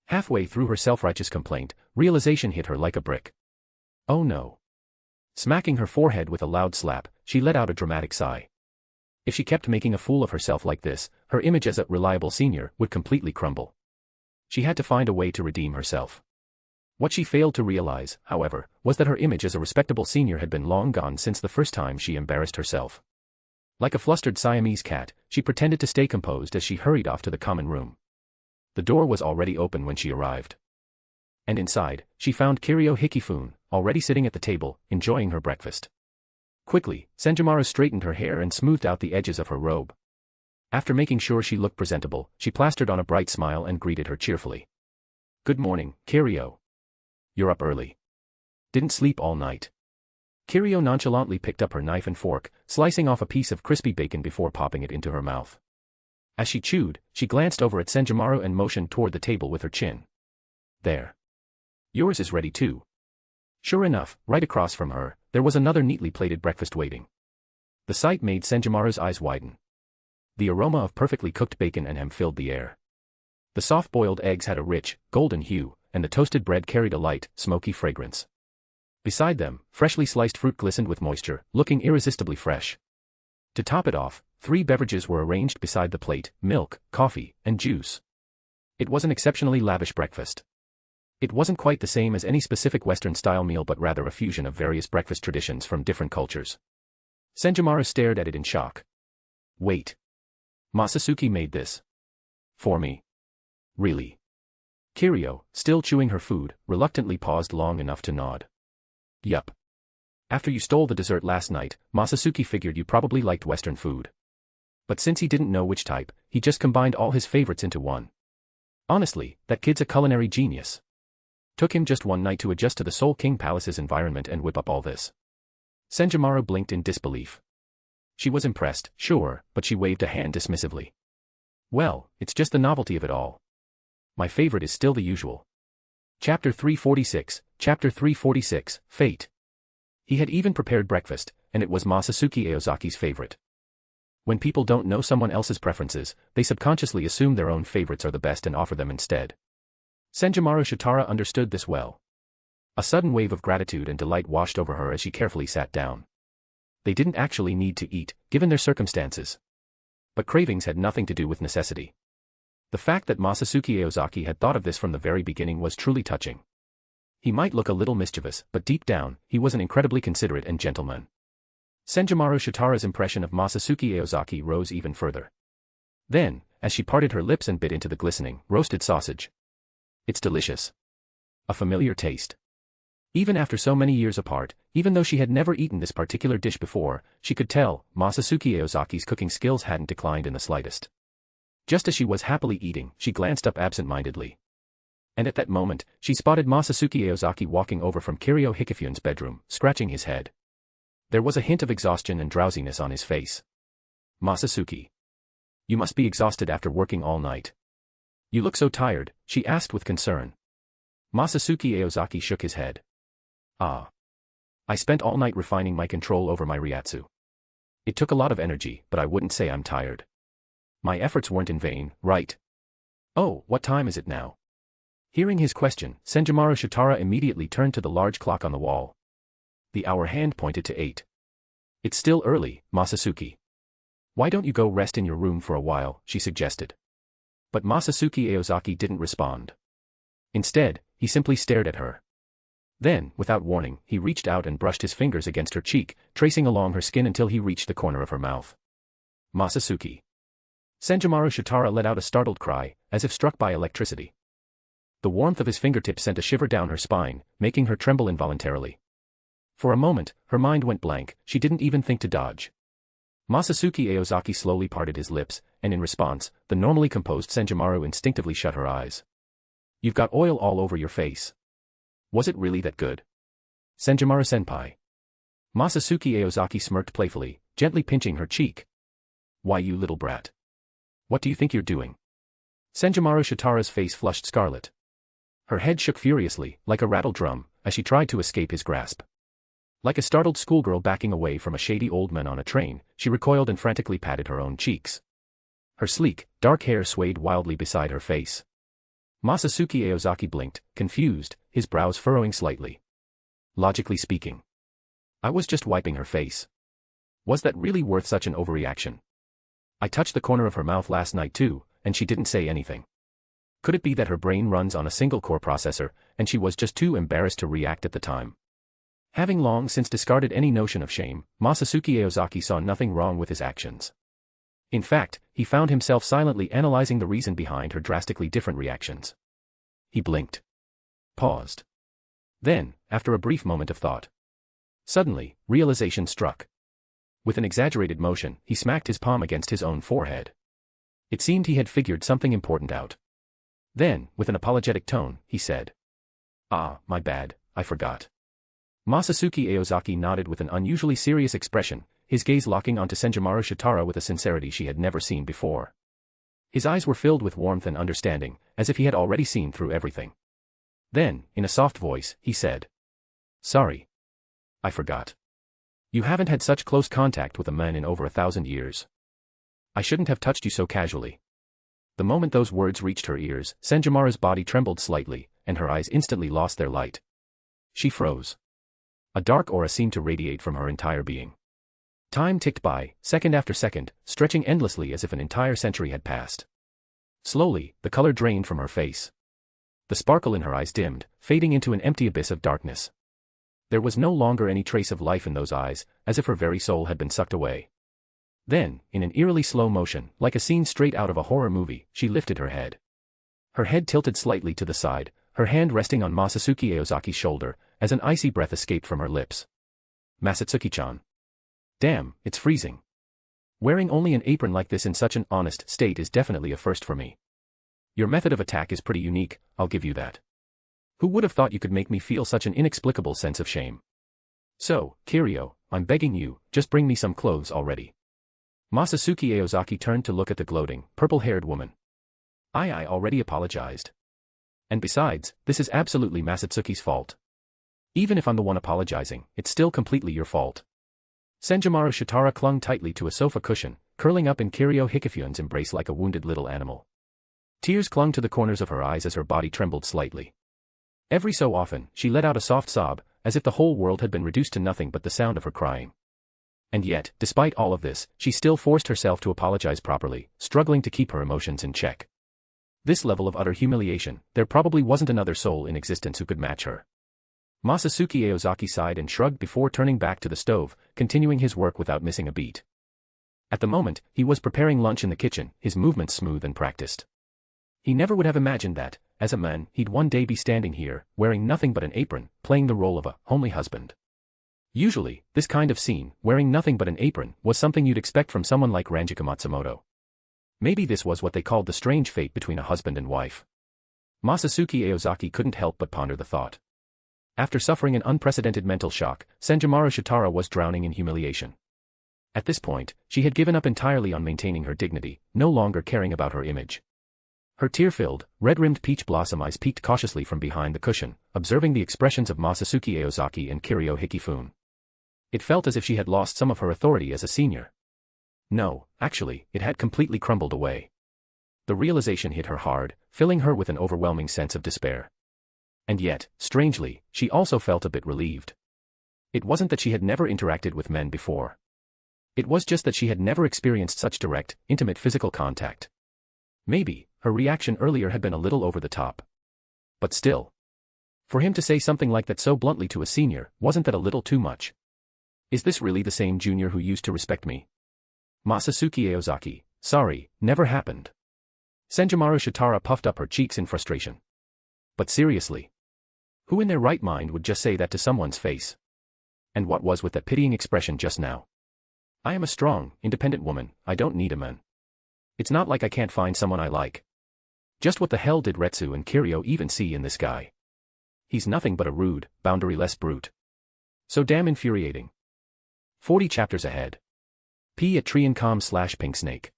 Halfway through her self-righteous complaint, realization hit her like a brick. Oh no. Smacking her forehead with a loud slap, she let out a dramatic sigh. If she kept making a fool of herself like this, her image as a reliable senior would completely crumble. She had to find a way to redeem herself. What she failed to realize, however, was that her image as a respectable senior had been long gone since the first time she embarrassed herself. Like a flustered Siamese cat, she pretended to stay composed as she hurried off to the common room. The door was already open when she arrived. And inside, she found Kiryu Hikifune, already sitting at the table, enjoying her breakfast. Quickly, Senjumaru straightened her hair and smoothed out the edges of her robe. After making sure she looked presentable, she plastered on a bright smile and greeted her cheerfully. Good morning, Kiryu. You're up early. Didn't sleep all night. Kiryu nonchalantly picked up her knife and fork, slicing off a piece of crispy bacon before popping it into her mouth. As she chewed, she glanced over at Senjumaru and motioned toward the table with her chin. There. Yours is ready too. Sure enough, right across from her, there was another neatly plated breakfast waiting. The sight made Senjumaru's eyes widen. The aroma of perfectly cooked bacon and ham filled the air. The soft-boiled eggs had a rich, golden hue, and the toasted bread carried a light, smoky fragrance. Beside them, freshly sliced fruit glistened with moisture, looking irresistibly fresh. To top it off, 3 beverages were arranged beside the plate: milk, coffee, and juice. It was an exceptionally lavish breakfast. It wasn't quite the same as any specific Western-style meal but rather a fusion of various breakfast traditions from different cultures. Senjomaru stared at it in shock. Wait. Masatsuki made this. For me. Really? Kiryu, still chewing her food, reluctantly paused long enough to nod. Yup. After you stole the dessert last night, Masatsuki figured you probably liked Western food. But since he didn't know which type, he just combined all his favorites into one. Honestly, that kid's a culinary genius. Took him just one night to adjust to the Soul King Palace's environment and whip up all this. Senjomaru blinked in disbelief. She was impressed, sure, but she waved a hand dismissively. Well, it's just the novelty of it all. My favorite is still the usual. Chapter 346, Fate. He had even prepared breakfast, and it was Masatsuki Aozaki's favorite. When people don't know someone else's preferences, they subconsciously assume their own favorites are the best and offer them instead. Senjomaru Shitara understood this well. A sudden wave of gratitude and delight washed over her as she carefully sat down. They didn't actually need to eat, given their circumstances. But cravings had nothing to do with necessity. The fact that Masatsuki Aozaki had thought of this from the very beginning was truly touching. He might look a little mischievous, but deep down, he was an incredibly considerate and gentleman. Senjomaru Shitara's impression of Masatsuki Aozaki rose even further. Then, as she parted her lips and bit into the glistening, roasted sausage. It's delicious. A familiar taste. Even after so many years apart, even though she had never eaten this particular dish before, she could tell, Masatsuki Aozaki's cooking skills hadn't declined in the slightest. Just as she was happily eating, she glanced up absent-mindedly. And at that moment, she spotted Masatsuki Aozaki walking over from Kiryu Hikifyun's bedroom, scratching his head. There was a hint of exhaustion and drowsiness on his face. Masatsuki. You must be exhausted after working all night. You look so tired, she asked with concern. Masatsuki Aozaki shook his head. Ah. I spent all night refining my control over my Ryatsu. It took a lot of energy, but I wouldn't say I'm tired. My efforts weren't in vain, right? Oh, what time is it now? Hearing his question, Senjomaru Shitara immediately turned to the large clock on the wall. The hour hand pointed to 8. It's still early, Masatsuki. Why don't you go rest in your room for a while, she suggested. But Masatsuki Aozaki didn't respond. Instead, he simply stared at her. Then, without warning, he reached out and brushed his fingers against her cheek, tracing along her skin until he reached the corner of her mouth. Masatsuki. Senjomaru Shitara let out a startled cry, as if struck by electricity. The warmth of his fingertips sent a shiver down her spine, making her tremble involuntarily. For a moment, her mind went blank, she didn't even think to dodge. Masatsuki Aozaki slowly parted his lips, and in response, the normally composed Senjomaru instinctively shut her eyes. You've got oil all over your face. Was it really that good? Senjomaru-senpai. Masatsuki Aozaki smirked playfully, gently pinching her cheek. Why, you little brat. What do you think you're doing? Senjomaru Shitara's face flushed scarlet. Her head shook furiously, like a rattled drum, as she tried to escape his grasp. Like a startled schoolgirl backing away from a shady old man on a train, she recoiled and frantically patted her own cheeks. Her sleek, dark hair swayed wildly beside her face. Masatsuki Aozaki blinked, confused, his brows furrowing slightly. Logically speaking. I was just wiping her face. Was that really worth such an overreaction? I touched the corner of her mouth last night too, and she didn't say anything. Could it be that her brain runs on a single-core processor, and she was just too embarrassed to react at the time? Having long since discarded any notion of shame, Masatsuki Aozaki saw nothing wrong with his actions. In fact, he found himself silently analyzing the reason behind her drastically different reactions. He blinked. Paused. Then, after a brief moment of thought. Suddenly, realization struck. With an exaggerated motion, he smacked his palm against his own forehead. It seemed he had figured something important out. Then, with an apologetic tone, he said. Ah, my bad, I forgot. Masatsuki Aozaki nodded with an unusually serious expression, his gaze locking onto Senjomaru Shitara with a sincerity she had never seen before. His eyes were filled with warmth and understanding, as if he had already seen through everything. Then, in a soft voice, he said. Sorry. I forgot. You haven't had such close contact with a man in over 1,000 years. I shouldn't have touched you so casually. The moment those words reached her ears, Senjomaru's body trembled slightly, and her eyes instantly lost their light. She froze. A dark aura seemed to radiate from her entire being. Time ticked by, second after second, stretching endlessly as if an entire century had passed. Slowly, the color drained from her face. The sparkle in her eyes dimmed, fading into an empty abyss of darkness. There was no longer any trace of life in those eyes, as if her very soul had been sucked away. Then, in an eerily slow motion, like a scene straight out of a horror movie, she lifted her head. Her head tilted slightly to the side, her hand resting on Masatsuki Aozaki's shoulder, as an icy breath escaped from her lips. Masatsuki-chan. Damn, it's freezing. Wearing only an apron like this in such an honest state is definitely a first for me. Your method of attack is pretty unique, I'll give you that. Who would have thought you could make me feel such an inexplicable sense of shame? So, Kiryu, I'm begging you, just bring me some clothes already. Masatsuki Aozaki turned to look at the gloating, purple-haired woman. I already apologized. And besides, this is absolutely Masatsuki's fault. Even if I'm the one apologizing, it's still completely your fault. Senjimaro Shitara clung tightly to a sofa cushion, curling up in Kiryu Hikafune's embrace like a wounded little animal. Tears clung to the corners of her eyes as her body trembled slightly. Every so often, she let out a soft sob, as if the whole world had been reduced to nothing but the sound of her crying. And yet, despite all of this, she still forced herself to apologize properly, struggling to keep her emotions in check. This level of utter humiliation, there probably wasn't another soul in existence who could match her. Masatsuki Aozaki sighed and shrugged before turning back to the stove, continuing his work without missing a beat. At the moment, he was preparing lunch in the kitchen, his movements smooth and practiced. He never would have imagined that, as a man, he'd one day be standing here, wearing nothing but an apron, playing the role of a homely husband. Usually, this kind of scene, wearing nothing but an apron, was something you'd expect from someone like Ranjika Matsumoto. Maybe this was what they called the strange fate between a husband and wife. Masatsuki Aozaki couldn't help but ponder the thought. After suffering an unprecedented mental shock, Senjimaro Shitara was drowning in humiliation. At this point, she had given up entirely on maintaining her dignity, no longer caring about her image. Her tear-filled, red-rimmed peach blossom eyes peeked cautiously from behind the cushion, observing the expressions of Masatsuki Aozaki and Kiryu Hikifune. It felt as if she had lost some of her authority as a senior. No, actually, it had completely crumbled away. The realization hit her hard, filling her with an overwhelming sense of despair. And yet, strangely, she also felt a bit relieved. It wasn't that she had never interacted with men before. It was just that she had never experienced such direct, intimate physical contact. Maybe, her reaction earlier had been a little over the top. But still. For him to say something like that so bluntly to a senior, wasn't that a little too much? Is this really the same junior who used to respect me? Masatsuki Aozaki, sorry, never happened. Senjimaro Shitara puffed up her cheeks in frustration. But seriously. Who in their right mind would just say that to someone's face? And what was with that pitying expression just now? I am a strong, independent woman, I don't need a man. It's not like I can't find someone I like. Just what the hell did Retsu and Kiryu even see in this guy? He's nothing but a rude, boundary-less brute. So damn infuriating. 40 chapters ahead. P at Triancom/Pinksnake.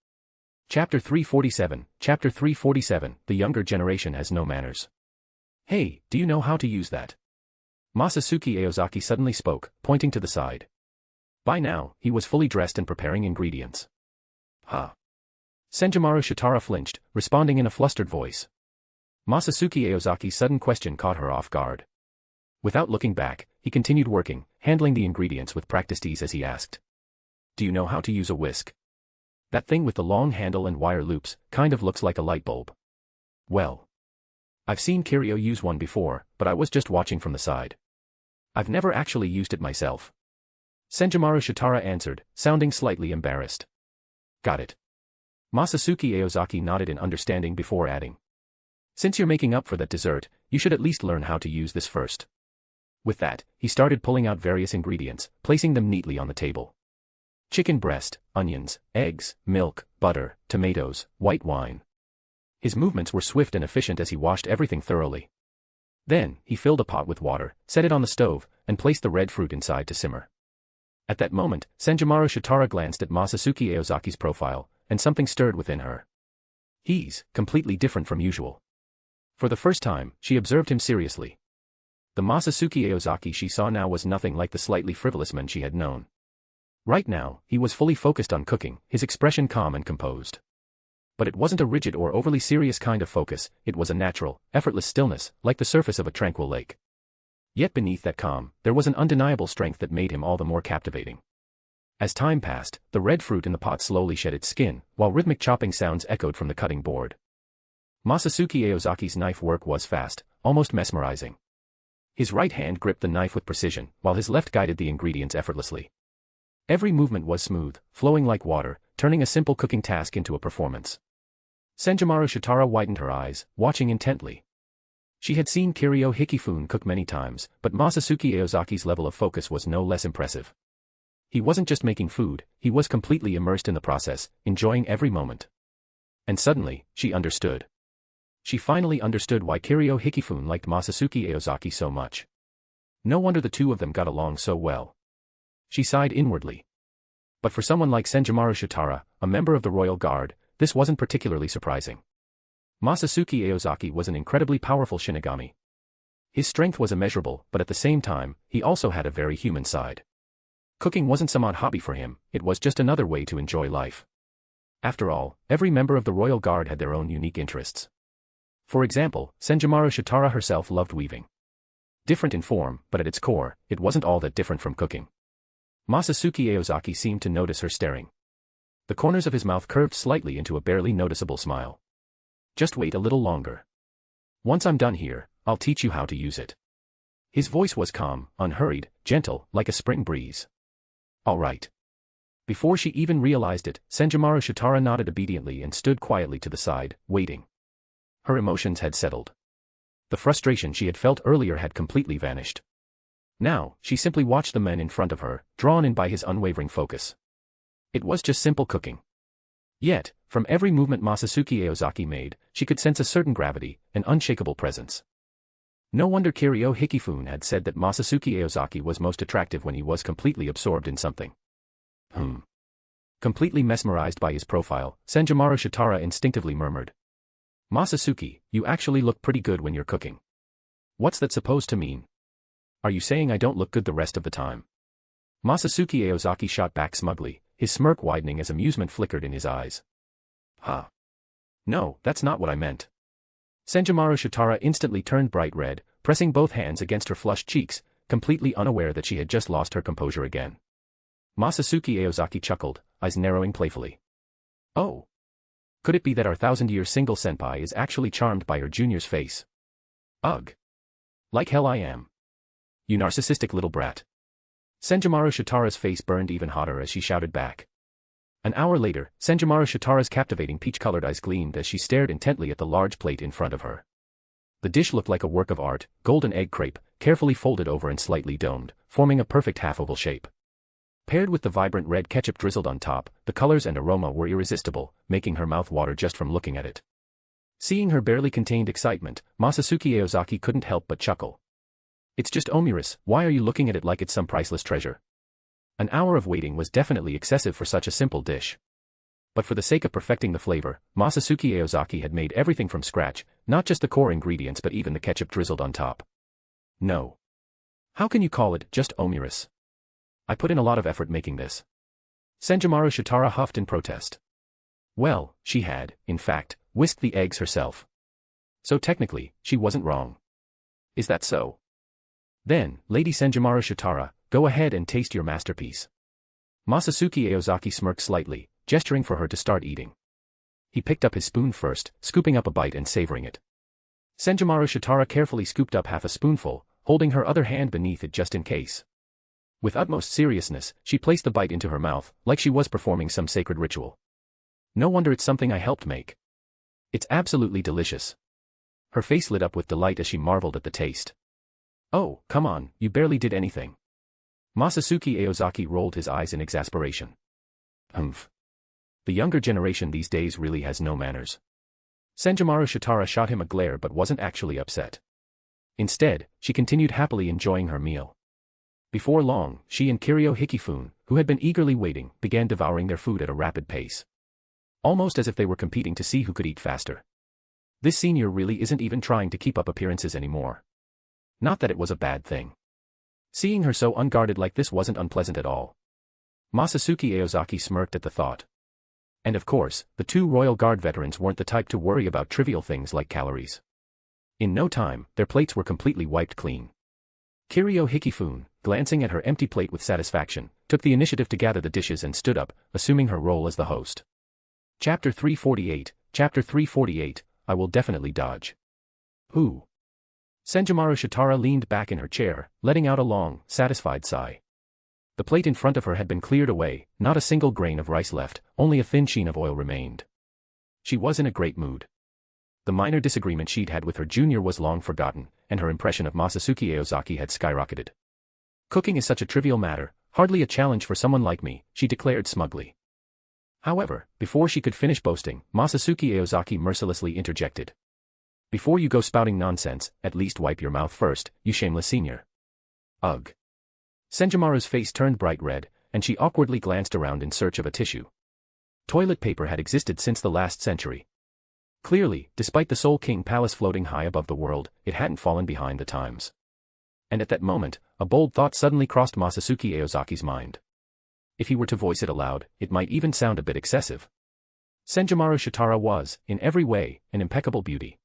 Chapter 347, Chapter 347, The Younger Generation Has No Manners. Hey, do you know how to use that? Masatsuki Aozaki suddenly spoke, pointing to the side. By now, he was fully dressed and preparing ingredients. Huh. Senjimaro Shitara flinched, responding in a flustered voice. Masatsuki Aozaki's sudden question caught her off guard. Without looking back, he continued working, handling the ingredients with practiced ease as he asked. Do you know how to use a whisk? That thing with the long handle and wire loops, kind of looks like a light bulb. Well. I've seen Kiryu use one before, but I was just watching from the side. I've never actually used it myself. Senjimaro Shitara answered, sounding slightly embarrassed. Got it. Masatsuki Aozaki nodded in understanding before adding. Since you're making up for that dessert, you should at least learn how to use this first. With that, he started pulling out various ingredients, placing them neatly on the table. Chicken breast, onions, eggs, milk, butter, tomatoes, white wine. His movements were swift and efficient as he washed everything thoroughly. Then, he filled a pot with water, set it on the stove, and placed the red fruit inside to simmer. At that moment, Senjimaro Shitara glanced at Masatsuki Aozaki's profile, and something stirred within her. He's completely different from usual. For the first time, she observed him seriously. The Masatsuki Aozaki she saw now was nothing like the slightly frivolous man she had known. Right now, he was fully focused on cooking, his expression calm and composed. But it wasn't a rigid or overly serious kind of focus, it was a natural, effortless stillness, like the surface of a tranquil lake. Yet beneath that calm, there was an undeniable strength that made him all the more captivating. As time passed, the red fruit in the pot slowly shed its skin, while rhythmic chopping sounds echoed from the cutting board. Masatsuki Aozaki's knife work was fast, almost mesmerizing. His right hand gripped the knife with precision, while his left guided the ingredients effortlessly. Every movement was smooth, flowing like water, turning a simple cooking task into a performance. Senjimaro Shitara widened her eyes, watching intently. She had seen Kiryu Hikifune cook many times, but Masatsuki Aozaki's level of focus was no less impressive. He wasn't just making food, he was completely immersed in the process, enjoying every moment. And suddenly, she understood. She finally understood why Kiryu Hikifune liked Masatsuki Aozaki so much. No wonder the two of them got along so well. She sighed inwardly. But for someone like Senjimaro Shitara, a member of the royal guard, this wasn't particularly surprising. Masatsuki Aozaki was an incredibly powerful Shinigami. His strength was immeasurable, but at the same time, he also had a very human side. Cooking wasn't some odd hobby for him, it was just another way to enjoy life. After all, every member of the royal guard had their own unique interests. For example, Senjimaro Shitara herself loved weaving. Different in form, but at its core, it wasn't all that different from cooking. Masatsuki Aozaki seemed to notice her staring. The corners of his mouth curved slightly into a barely noticeable smile. Just wait a little longer. Once I'm done here, I'll teach you how to use it. His voice was calm, unhurried, gentle, like a spring breeze. All right. Before she even realized it, Senjimaro Shitara nodded obediently and stood quietly to the side, waiting. Her emotions had settled. The frustration she had felt earlier had completely vanished. Now, she simply watched the men in front of her, drawn in by his unwavering focus. It was just simple cooking. Yet, from every movement Masatsuki Aozaki made, she could sense a certain gravity, an unshakable presence. No wonder Kiryu Hikifune had said that Masatsuki Aozaki was most attractive when he was completely absorbed in something. Completely mesmerized by his profile, Senjimaro Shitara instinctively murmured. Masatsuki, you actually look pretty good when you're cooking. What's that supposed to mean? Are you saying I don't look good the rest of the time? Masatsuki Aozaki shot back smugly, his smirk widening as amusement flickered in his eyes. No, that's not what I meant. Senjimaro Shitara instantly turned bright red, pressing both hands against her flushed cheeks, completely unaware that she had just lost her composure again. Masatsuki Aozaki chuckled, eyes narrowing playfully. Oh. Could it be that our 1,000-year single senpai is actually charmed by her junior's face? Ugh. Like hell I am. You narcissistic little brat. Senjimaro Shitara's face burned even hotter as she shouted back. An hour later, Senjimaro Shitara's captivating peach-colored eyes gleamed as she stared intently at the large plate in front of her. The dish looked like a work of art, golden egg crepe, carefully folded over and slightly domed, forming a perfect half-oval shape. Paired with the vibrant red ketchup drizzled on top, the colors and aroma were irresistible, making her mouth water just from looking at it. Seeing her barely contained excitement, Masatsuki Aozaki couldn't help but chuckle. It's just omurice, why are you looking at it like it's some priceless treasure? An hour of waiting was definitely excessive for such a simple dish. But for the sake of perfecting the flavor, Masatsuki Aozaki had made everything from scratch, not just the core ingredients but even the ketchup drizzled on top. No. How can you call it just omurice? I put in a lot of effort making this. Senjimaro Shitara huffed in protest. Well, she had, in fact, whisked the eggs herself. So technically, she wasn't wrong. Is that so? Then, Lady Senjimaro Shitara, go ahead and taste your masterpiece. Masatsuki Aozaki smirked slightly, gesturing for her to start eating. He picked up his spoon first, scooping up a bite and savoring it. Senjimaro Shitara carefully scooped up half a spoonful, holding her other hand beneath it just in case. With utmost seriousness, she placed the bite into her mouth, like she was performing some sacred ritual. No wonder it's something I helped make. It's absolutely delicious. Her face lit up with delight as she marveled at the taste. Oh, come on, you barely did anything. Masatsuki Aozaki rolled his eyes in exasperation. The younger generation these days really has no manners. Senjimaro Shitara shot him a glare but wasn't actually upset. Instead, she continued happily enjoying her meal. Before long, she and Kiryu Hikifune, who had been eagerly waiting, began devouring their food at a rapid pace. Almost as if they were competing to see who could eat faster. This senior really isn't even trying to keep up appearances anymore. Not that it was a bad thing. Seeing her so unguarded like this wasn't unpleasant at all. Masatsuki Aozaki smirked at the thought. And of course, the two Royal Guard veterans weren't the type to worry about trivial things like calories. In no time, their plates were completely wiped clean. Kiryu Hikifune, glancing at her empty plate with satisfaction, took the initiative to gather the dishes and stood up, assuming her role as the host. Chapter 348, Chapter 348, I will definitely dodge. Who? Senjumaru Shitara leaned back in her chair, letting out a long, satisfied sigh. The plate in front of her had been cleared away, not a single grain of rice left, only a thin sheen of oil remained. She was in a great mood. The minor disagreement she'd had with her junior was long forgotten, and her impression of Masatsuki Aozaki had skyrocketed. Cooking is such a trivial matter, hardly a challenge for someone like me, she declared smugly. However, before she could finish boasting, Masatsuki Aozaki mercilessly interjected. Before you go spouting nonsense, at least wipe your mouth first, you shameless senior. Ugh. Senjumaru's face turned bright red, and she awkwardly glanced around in search of a tissue. Toilet paper had existed since the last century. Clearly, despite the Soul King Palace floating high above the world, it hadn't fallen behind the times. And at that moment, a bold thought suddenly crossed Masatsuki Aozaki's mind. If he were to voice it aloud, it might even sound a bit excessive. Senjumaru Shitara was, in every way, an impeccable beauty.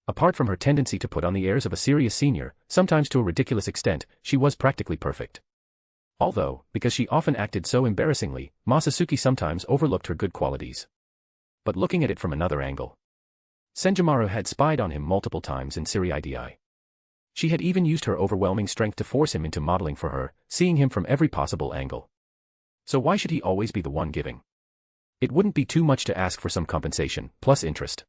Apart from her tendency to put on the airs of a serious senior, sometimes to a ridiculous extent, she was practically perfect. Although, because she often acted so embarrassingly, Masatsuki sometimes overlooked her good qualities. But looking at it from another angle, Senjumaru had spied on him multiple times in Seireitei. She had even used her overwhelming strength to force him into modeling for her, seeing him from every possible angle. So why should he always be the one giving? It wouldn't be too much to ask for some compensation, plus interest.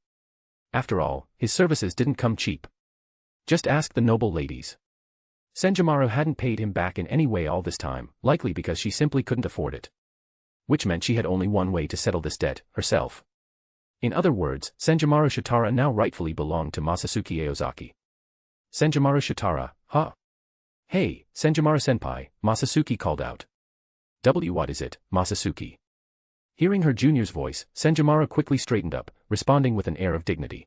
After all, his services didn't come cheap. Just ask the noble ladies. Senjumaru hadn't paid him back in any way all this time, likely because she simply couldn't afford it. Which meant she had only one way to settle this debt, herself. In other words, Senjumaru Shitara now rightfully belonged to Masatsuki Aozaki. Senjumaru Shitara, huh? Hey, Senjumaru-senpai, Masatsuki called out. What is it, Masatsuki? Hearing her junior's voice, Senjumaru quickly straightened up, responding with an air of dignity.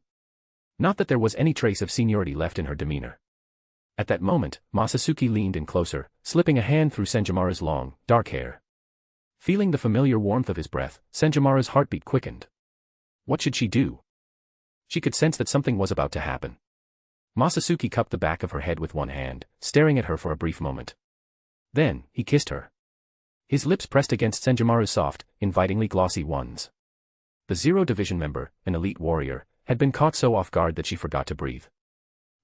Not that there was any trace of seniority left in her demeanor. At that moment, Masatsuki leaned in closer, slipping a hand through Senjumaru's long, dark hair. Feeling the familiar warmth of his breath, Senjumaru's heartbeat quickened. What should she do? She could sense that something was about to happen. Masatsuki cupped the back of her head with one hand, staring at her for a brief moment. Then, he kissed her. His lips pressed against Senjumaru's soft, invitingly glossy ones. The Zero Division member, an elite warrior, had been caught so off guard that she forgot to breathe.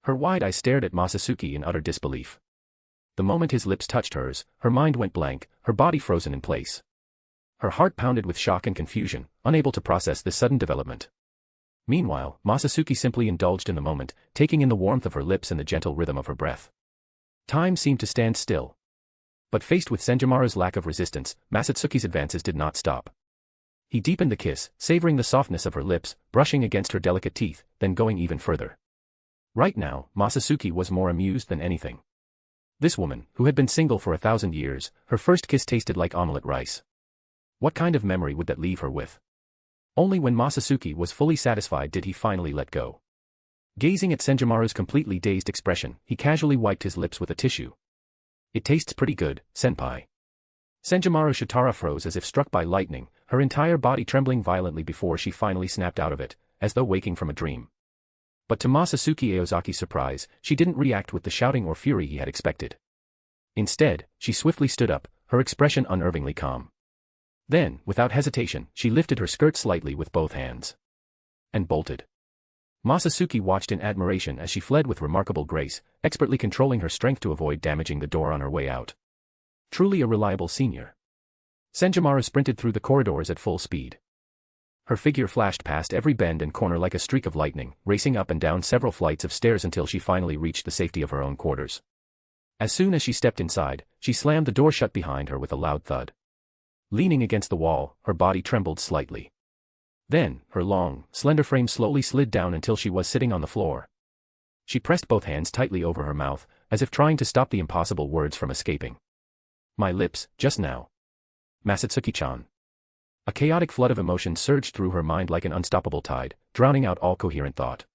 Her wide eyes stared at Masatsuki in utter disbelief. The moment his lips touched hers, her mind went blank, her body frozen in place. Her heart pounded with shock and confusion, unable to process this sudden development. Meanwhile, Masatsuki simply indulged in the moment, taking in the warmth of her lips and the gentle rhythm of her breath. Time seemed to stand still. But faced with Senjumaru's lack of resistance, Masatsuki's advances did not stop. He deepened the kiss, savoring the softness of her lips, brushing against her delicate teeth, then going even further. Right now, Masatsuki was more amused than anything. This woman, who had been single for 1,000 years, her first kiss tasted like omelette rice. What kind of memory would that leave her with? Only when Masatsuki was fully satisfied did he finally let go. Gazing at Senjumaru's completely dazed expression, he casually wiped his lips with a tissue. It tastes pretty good, senpai. Senjumaru Shitara froze as if struck by lightning, her entire body trembling violently before she finally snapped out of it, as though waking from a dream. But to Masatsuki Aozaki's surprise, she didn't react with the shouting or fury he had expected. Instead, she swiftly stood up, her expression unnervingly calm. Then, without hesitation, she lifted her skirt slightly with both hands. And bolted. Masatsuki watched in admiration as she fled with remarkable grace, expertly controlling her strength to avoid damaging the door on her way out. Truly a reliable senior. Senjumaru sprinted through the corridors at full speed. Her figure flashed past every bend and corner like a streak of lightning, racing up and down several flights of stairs until she finally reached the safety of her own quarters. As soon as she stepped inside, she slammed the door shut behind her with a loud thud. Leaning against the wall, her body trembled slightly. Then, her long, slender frame slowly slid down until she was sitting on the floor. She pressed both hands tightly over her mouth, as if trying to stop the impossible words from escaping. My lips, just now. Masatsuki-chan. A chaotic flood of emotion surged through her mind like an unstoppable tide, drowning out all coherent thought.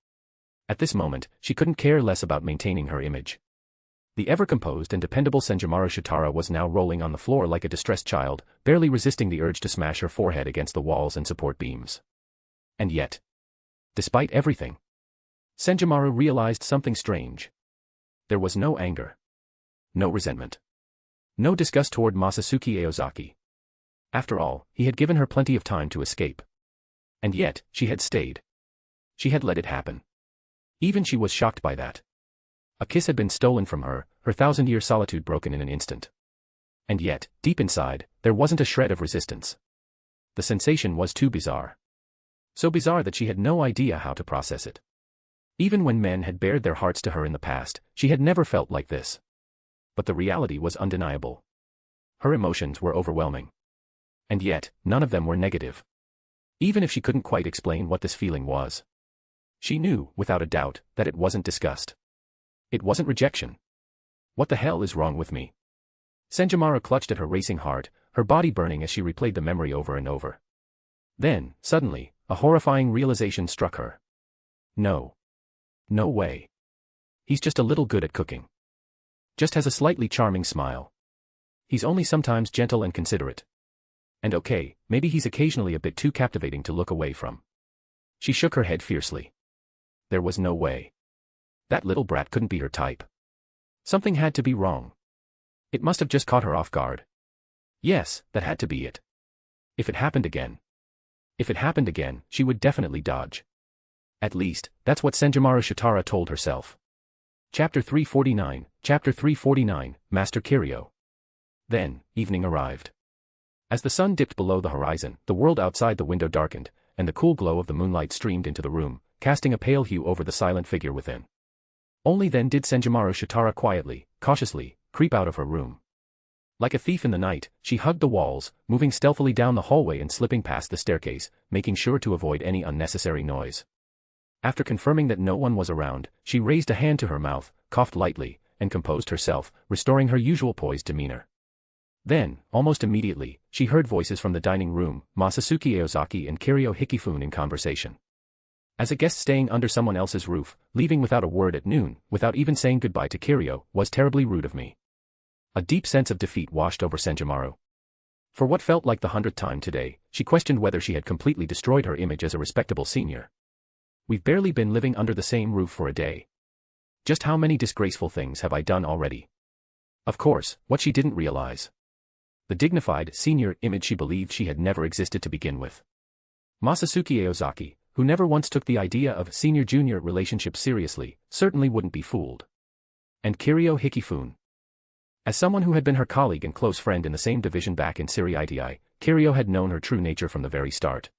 At this moment, she couldn't care less about maintaining her image. The ever-composed and dependable Senjumaru Shitara was now rolling on the floor like a distressed child, barely resisting the urge to smash her forehead against the walls and support beams. And yet, despite everything, Senjumaru realized something strange. There was no anger. no resentment. No disgust toward Masatsuki Aozaki. After all, he had given her plenty of time to escape. And yet, she had stayed. She had let it happen. Even she was shocked by that. A kiss had been stolen from her, her 1,000-year solitude broken in an instant. And yet, deep inside, there wasn't a shred of resistance. The sensation was too bizarre. So bizarre that she had no idea how to process it. Even when men had bared their hearts to her in the past, she had never felt like this. But the reality was undeniable. Her emotions were overwhelming. And yet, none of them were negative. Even if she couldn't quite explain what this feeling was. She knew, without a doubt, that it wasn't disgust. It wasn't rejection. What the hell is wrong with me? Senjimaro clutched at her racing heart, her body burning as she replayed the memory over and over. Then, suddenly, a horrifying realization struck her. No. No way. He's just a little good at cooking. Just has a slightly charming smile. He's only sometimes gentle and considerate. And okay, maybe he's occasionally a bit too captivating to look away from. She shook her head fiercely. There was no way. That little brat couldn't be her type. Something had to be wrong. It must have just caught her off guard. Yes, that had to be it. If it happened again. If it happened again, she would definitely dodge. At least, that's what Senjimaro Shitara told herself. Chapter 349, Master Kiryu. Then, evening arrived. As the sun dipped below the horizon, the world outside the window darkened, and the cool glow of the moonlight streamed into the room, casting a pale hue over the silent figure within. Only then did Senjimaro Shitara quietly, cautiously, creep out of her room. Like a thief in the night, she hugged the walls, moving stealthily down the hallway and slipping past the staircase, making sure to avoid any unnecessary noise. After confirming that no one was around, she raised a hand to her mouth, coughed lightly, and composed herself, restoring her usual poised demeanor. Then, almost immediately, she heard voices from the dining room, Masatsuki Aozaki and Kiryu Hikifune in conversation. As a guest staying under someone else's roof, leaving without a word at noon, without even saying goodbye to Kiryu, was terribly rude of me. A deep sense of defeat washed over Senjimaro. For what felt like the 100th time today, she questioned whether she had completely destroyed her image as a respectable senior. We've barely been living under the same roof for a day. Just how many disgraceful things have I done already? Of course, what she didn't realize. The dignified, senior image she believed she had never existed to begin with. Masatsuki Aozaki, who never once took the idea of senior-junior relationships seriously, certainly wouldn't be fooled. And Kiryu Hikifune. As someone who had been her colleague and close friend in the same division back in Seireitei, Kiryu had known her true nature from the very start.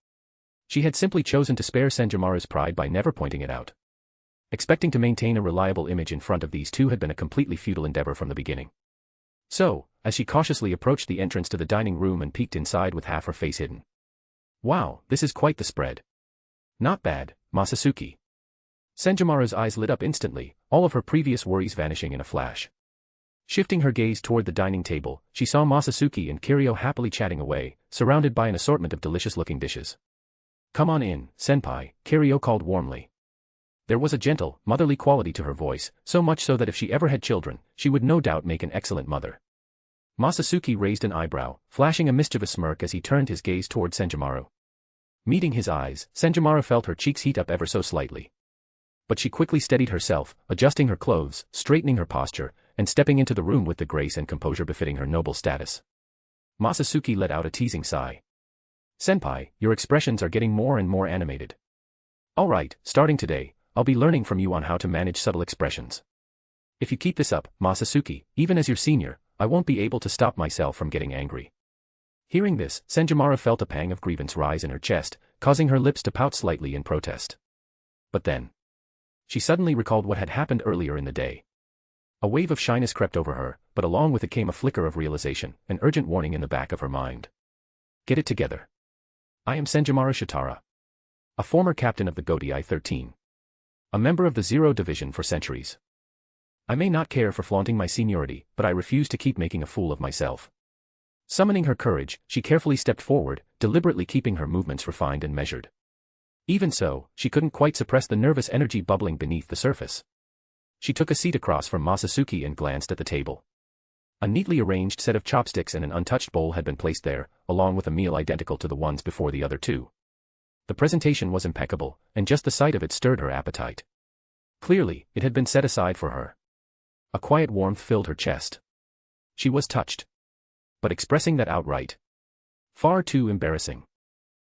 She had simply chosen to spare Senjimaru's pride by never pointing it out. Expecting to maintain a reliable image in front of these two had been a completely futile endeavor from the beginning. So, as she cautiously approached the entrance to the dining room and peeked inside with half her face hidden. Wow, this is quite the spread. Not bad, Masatsuki. Senjimaru's eyes lit up instantly, all of her previous worries vanishing in a flash. Shifting her gaze toward the dining table, she saw Masatsuki and Kiryu happily chatting away, surrounded by an assortment of delicious-looking dishes. Come on in, senpai, Kiryu called warmly. There was a gentle, motherly quality to her voice, so much so that if she ever had children, she would no doubt make an excellent mother. Masatsuki raised an eyebrow, flashing a mischievous smirk as he turned his gaze toward Senjimaru. Meeting his eyes, Senjimaru felt her cheeks heat up ever so slightly. But she quickly steadied herself, adjusting her clothes, straightening her posture, and stepping into the room with the grace and composure befitting her noble status. Masatsuki let out a teasing sigh. Senpai, your expressions are getting more and more animated. All right, starting today, I'll be learning from you on how to manage subtle expressions. If you keep this up, Masatsuki, even as your senior, I won't be able to stop myself from getting angry. Hearing this, Senjimaru felt a pang of grievance rise in her chest, causing her lips to pout slightly in protest. But then, she suddenly recalled what had happened earlier in the day. A wave of shyness crept over her, but along with it came a flicker of realization, an urgent warning in the back of her mind. Get it together. I am Senjimaro Shitara. A former captain of the Gotei 13. A member of the Zero Division for centuries. I may not care for flaunting my seniority, but I refuse to keep making a fool of myself. Summoning her courage, she carefully stepped forward, deliberately keeping her movements refined and measured. Even so, she couldn't quite suppress the nervous energy bubbling beneath the surface. She took a seat across from Masatsuki and glanced at the table. A neatly arranged set of chopsticks and an untouched bowl had been placed there, along with a meal identical to the ones before the other two. The presentation was impeccable, and just the sight of it stirred her appetite. Clearly, it had been set aside for her. A quiet warmth filled her chest. She was touched. But expressing that outright. Far too embarrassing.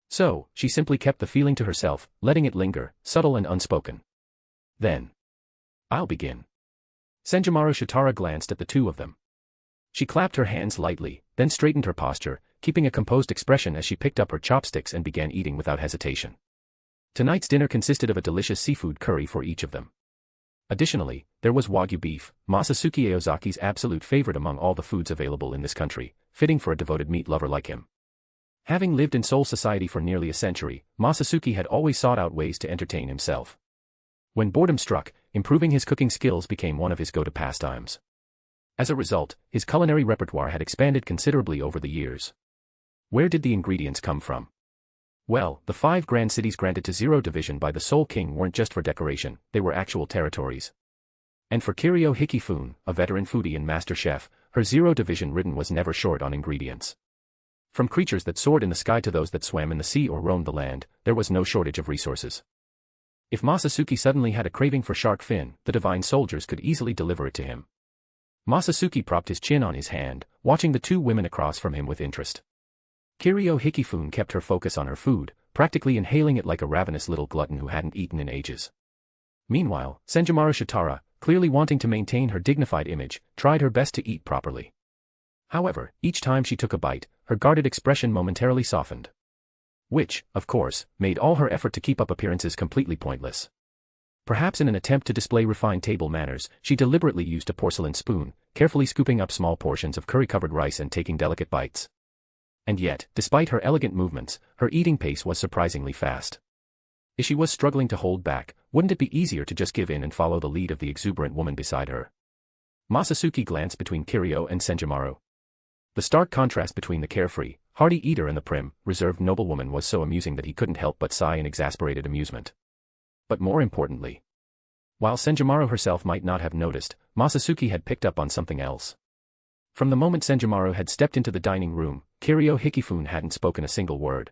So, she simply kept the feeling to herself, letting it linger, subtle and unspoken. Then. I'll begin. Senjomaru Shitara glanced at the two of them. She clapped her hands lightly, then straightened her posture, keeping a composed expression as she picked up her chopsticks and began eating without hesitation. Tonight's dinner consisted of a delicious seafood curry for each of them. Additionally, there was Wagyu beef, Masatsuki Aozaki's absolute favorite among all the foods available in this country, fitting for a devoted meat lover like him. Having lived in Seoul society for nearly a century, Masatsuki had always sought out ways to entertain himself. When boredom struck, improving his cooking skills became one of his go-to pastimes. As a result, his culinary repertoire had expanded considerably over the years. Where did the ingredients come from? Well, the 5 grand cities granted to Zero Division by the Soul King weren't just for decoration, they were actual territories. And for Kiryu Hikifune, a veteran foodie and master chef, her Zero Division ridden was never short on ingredients. From creatures that soared in the sky to those that swam in the sea or roamed the land, there was no shortage of resources. If Masatsuki suddenly had a craving for shark fin, the divine soldiers could easily deliver it to him. Masatsuki propped his chin on his hand, watching the two women across from him with interest. Kiryu Hikifune kept her focus on her food, practically inhaling it like a ravenous little glutton who hadn't eaten in ages. Meanwhile, Senjomaru Shitara, clearly wanting to maintain her dignified image, tried her best to eat properly. However, each time she took a bite, her guarded expression momentarily softened. Which, of course, made all her effort to keep up appearances completely pointless. Perhaps in an attempt to display refined table manners, she deliberately used a porcelain spoon, carefully scooping up small portions of curry-covered rice and taking delicate bites. And yet, despite her elegant movements, her eating pace was surprisingly fast. If she was struggling to hold back, wouldn't it be easier to just give in and follow the lead of the exuberant woman beside her? Masatsuki glanced between Kiryu and Senjomaru. The stark contrast between the carefree, hearty eater and the prim, reserved noblewoman was so amusing that he couldn't help but sigh in exasperated amusement. But more importantly, while Senjomaru herself might not have noticed, Masatsuki had picked up on something else. From the moment Senjomaru had stepped into the dining room, Kiryu Hikifune hadn't spoken a single word.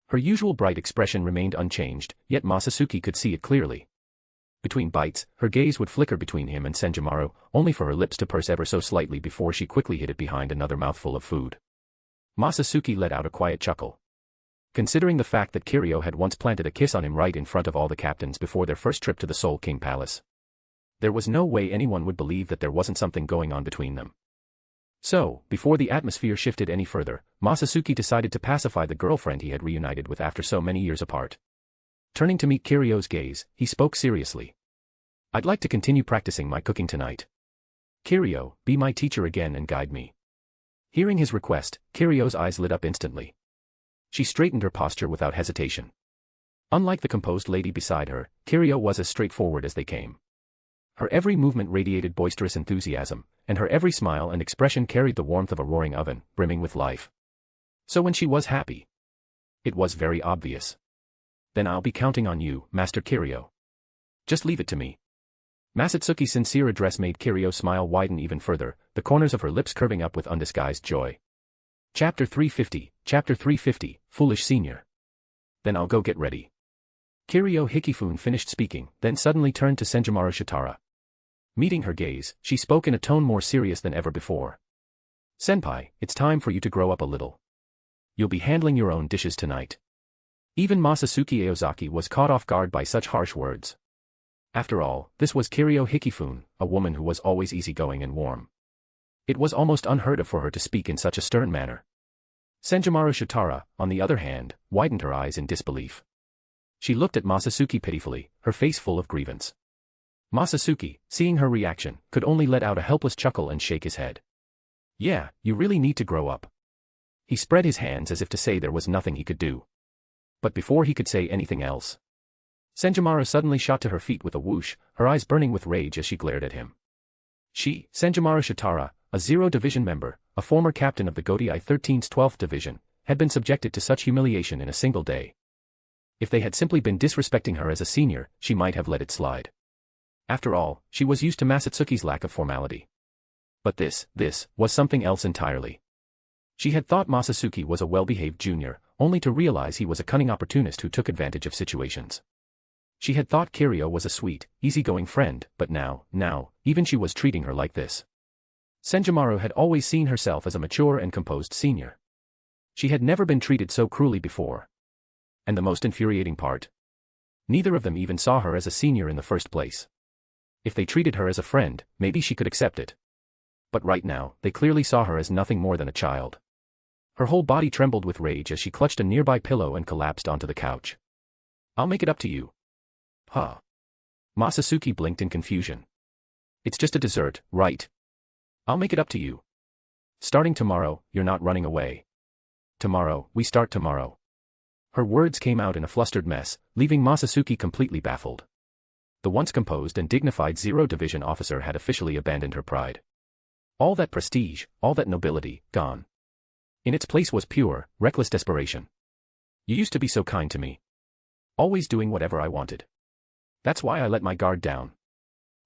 Her usual bright expression remained unchanged, yet Masatsuki could see it clearly. Between bites, her gaze would flicker between him and Senjomaru, only for her lips to purse ever so slightly before she quickly hid it behind another mouthful of food. Masatsuki let out a quiet chuckle. Considering the fact that Kiryu had once planted a kiss on him right in front of all the captains before their first trip to the Soul King Palace, there was no way anyone would believe that there wasn't something going on between them. So, before the atmosphere shifted any further, Masatsuki decided to pacify the girlfriend he had reunited with after so many years apart. Turning to meet Kiryu's gaze, he spoke seriously. I'd like to continue practicing my cooking tonight. Kiryu, be my teacher again and guide me. Hearing his request, Kiryu's eyes lit up instantly. She straightened her posture without hesitation. Unlike the composed lady beside her, Kiryu was as straightforward as they came. Her every movement radiated boisterous enthusiasm, and her every smile and expression carried the warmth of a roaring oven, brimming with life. So when she was happy, it was very obvious. Then I'll be counting on you, Master Kiryu. Just leave it to me. Masatsuki's sincere address made Kiryu's smile widen even further, the corners of her lips curving up with undisguised joy. Chapter 350, Foolish Senior. Then I'll go get ready. Kiryu Hikifune finished speaking, then suddenly turned to Senjomaru Shitara. Meeting her gaze, she spoke in a tone more serious than ever before. Senpai, it's time for you to grow up a little. You'll be handling your own dishes tonight. Even Masatsuki Aozaki was caught off guard by such harsh words. After all, this was Kiryu Hikifune, a woman who was always easygoing and warm. It was almost unheard of for her to speak in such a stern manner. Senjomaru Shitara, on the other hand, widened her eyes in disbelief. She looked at Masatsuki pitifully, her face full of grievance. Masatsuki, seeing her reaction, could only let out a helpless chuckle and shake his head. Yeah, you really need to grow up. He spread his hands as if to say there was nothing he could do. But before he could say anything else, Senjomaru suddenly shot to her feet with a whoosh, her eyes burning with rage as she glared at him. She, Senjomaru Shitara, a Zero Division member, a former captain of the Gotei 13's 12th Division, had been subjected to such humiliation in a single day. If they had simply been disrespecting her as a senior, she might have let it slide. After all, she was used to Masatsuki's lack of formality. But this was something else entirely. She had thought Masatsuki was a well-behaved junior, only to realize he was a cunning opportunist who took advantage of situations. She had thought Kiryu was a sweet, easygoing friend, but now, even she was treating her like this. Senjomaru had always seen herself as a mature and composed senior. She had never been treated so cruelly before. And the most infuriating part? Neither of them even saw her as a senior in the first place. If they treated her as a friend, maybe she could accept it. But right now, they clearly saw her as nothing more than a child. Her whole body trembled with rage as she clutched a nearby pillow and collapsed onto the couch. I'll make it up to you. Huh? Masatsuki blinked in confusion. It's just a dessert, right? I'll make it up to you. Starting tomorrow, you're not running away. Tomorrow, we start tomorrow. Her words came out in a flustered mess, leaving Masatsuki completely baffled. The once composed and dignified Zero Division officer had officially abandoned her pride. All that prestige, all that nobility, gone. In its place was pure, reckless desperation. You used to be so kind to me. Always doing whatever I wanted. That's why I let my guard down.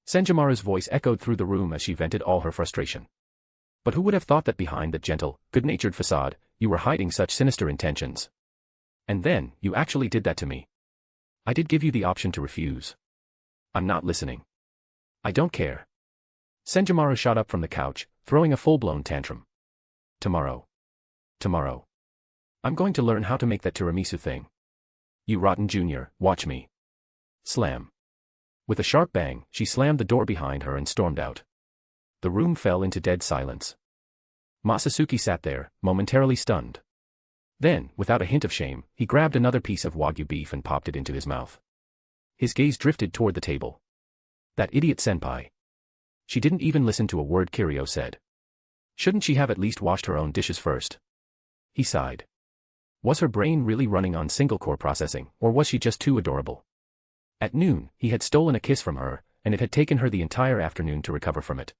Senjomaru's voice echoed through the room as she vented all her frustration. But who would have thought that behind that gentle, good-natured facade, you were hiding such sinister intentions? And then, you actually did that to me. I did give you the option to refuse. I'm not listening. I don't care. Senjomaru shot up from the couch, throwing a full-blown tantrum. Tomorrow. Tomorrow. I'm going to learn how to make that tiramisu thing. You rotten junior, watch me. Slam. With a sharp bang, she slammed the door behind her and stormed out. The room fell into dead silence. Masatsuki sat there, momentarily stunned. Then, without a hint of shame, he grabbed another piece of Wagyu beef and popped it into his mouth. His gaze drifted toward the table. That idiot senpai. She didn't even listen to a word Kiryu said. Shouldn't she have at least washed her own dishes first? He sighed. Was her brain really running on single-core processing, or was she just too adorable? At noon, he had stolen a kiss from her, and it had taken her the entire afternoon to recover from it.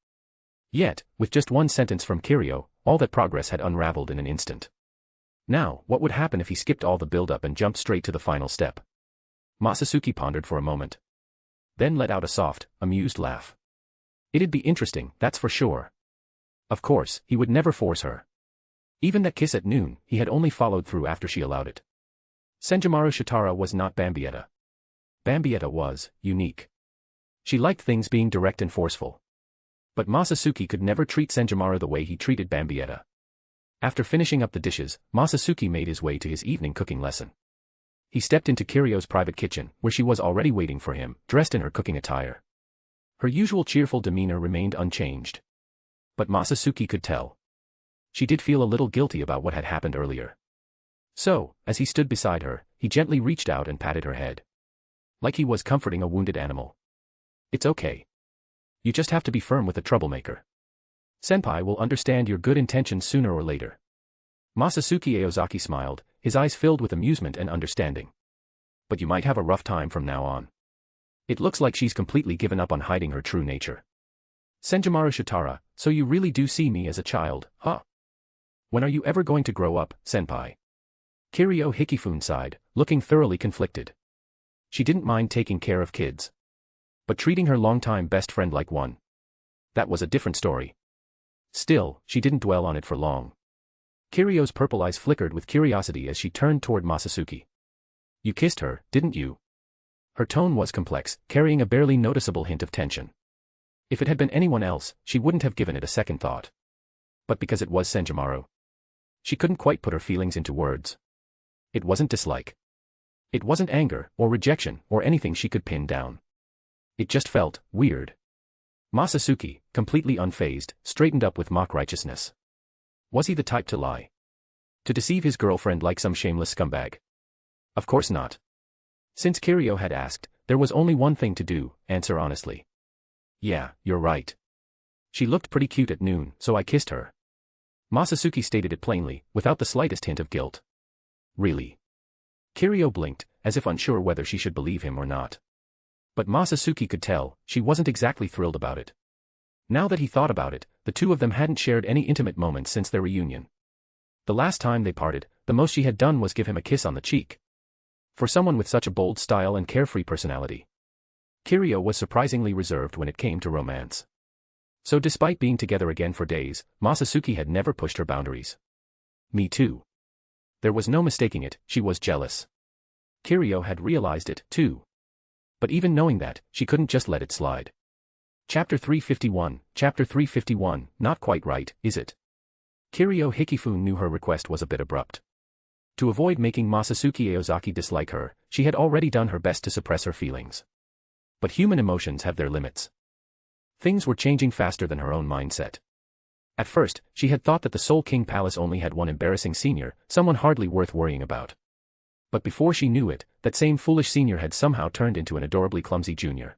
Yet, with just one sentence from Kiryu, all that progress had unraveled in an instant. Now, what would happen if he skipped all the build-up and jumped straight to the final step? Masatsuki pondered for a moment. Then let out a soft, amused laugh. It'd be interesting, that's for sure. Of course, he would never force her. Even that kiss at noon, he had only followed through after she allowed it. Senjomaru Shitara was not Bambietta. Bambietta was unique. She liked things being direct and forceful. But Masatsuki could never treat Senjomaru the way he treated Bambietta. After finishing up the dishes, Masatsuki made his way to his evening cooking lesson. He stepped into Kiryu's private kitchen, where she was already waiting for him, dressed in her cooking attire. Her usual cheerful demeanor remained unchanged. But Masatsuki could tell. She did feel a little guilty about what had happened earlier. So, as he stood beside her, he gently reached out and patted her head. Like he was comforting a wounded animal. It's okay. You just have to be firm with the troublemaker. Senpai will understand your good intentions sooner or later. Masatsuki Aozaki smiled, his eyes filled with amusement and understanding. But you might have a rough time from now on. It looks like she's completely given up on hiding her true nature. Senjomaru Shitara, so you really do see me as a child, huh? When are you ever going to grow up, senpai? Kiryu Hikifune sighed, looking thoroughly conflicted. She didn't mind taking care of kids. But treating her longtime best friend like one. That was a different story. Still, she didn't dwell on it for long. Kiryu's purple eyes flickered with curiosity as she turned toward Masatsuki. You kissed her, didn't you? Her tone was complex, carrying a barely noticeable hint of tension. If it had been anyone else, she wouldn't have given it a second thought. But because it was Senjomaru, she couldn't quite put her feelings into words. It wasn't dislike. It wasn't anger, or rejection, or anything she could pin down. It just felt weird. Masatsuki, completely unfazed, straightened up with mock righteousness. Was he the type to lie? To deceive his girlfriend like some shameless scumbag? Of course not. Since Kiryu had asked, there was only one thing to do, answer honestly. Yeah, you're right. She looked pretty cute at noon, so I kissed her. Masatsuki stated it plainly, without the slightest hint of guilt. Really? Kiryu blinked, as if unsure whether she should believe him or not. But Masatsuki could tell, she wasn't exactly thrilled about it. Now that he thought about it, the two of them hadn't shared any intimate moments since their reunion. The last time they parted, the most she had done was give him a kiss on the cheek. For someone with such a bold style and carefree personality, Kiryu was surprisingly reserved when it came to romance. So despite being together again for days, Masatsuki had never pushed her boundaries. Me too. There was no mistaking it, she was jealous. Kiryu had realized it, too. But even knowing that, she couldn't just let it slide. Chapter 351, not quite right, is it? Kiryu Hikifune knew her request was a bit abrupt. To avoid making Masatsuki Aozaki dislike her, she had already done her best to suppress her feelings. But human emotions have their limits. Things were changing faster than her own mindset. At first, she had thought that the Soul King Palace only had one embarrassing senior, someone hardly worth worrying about. But before she knew it, that same foolish senior had somehow turned into an adorably clumsy junior.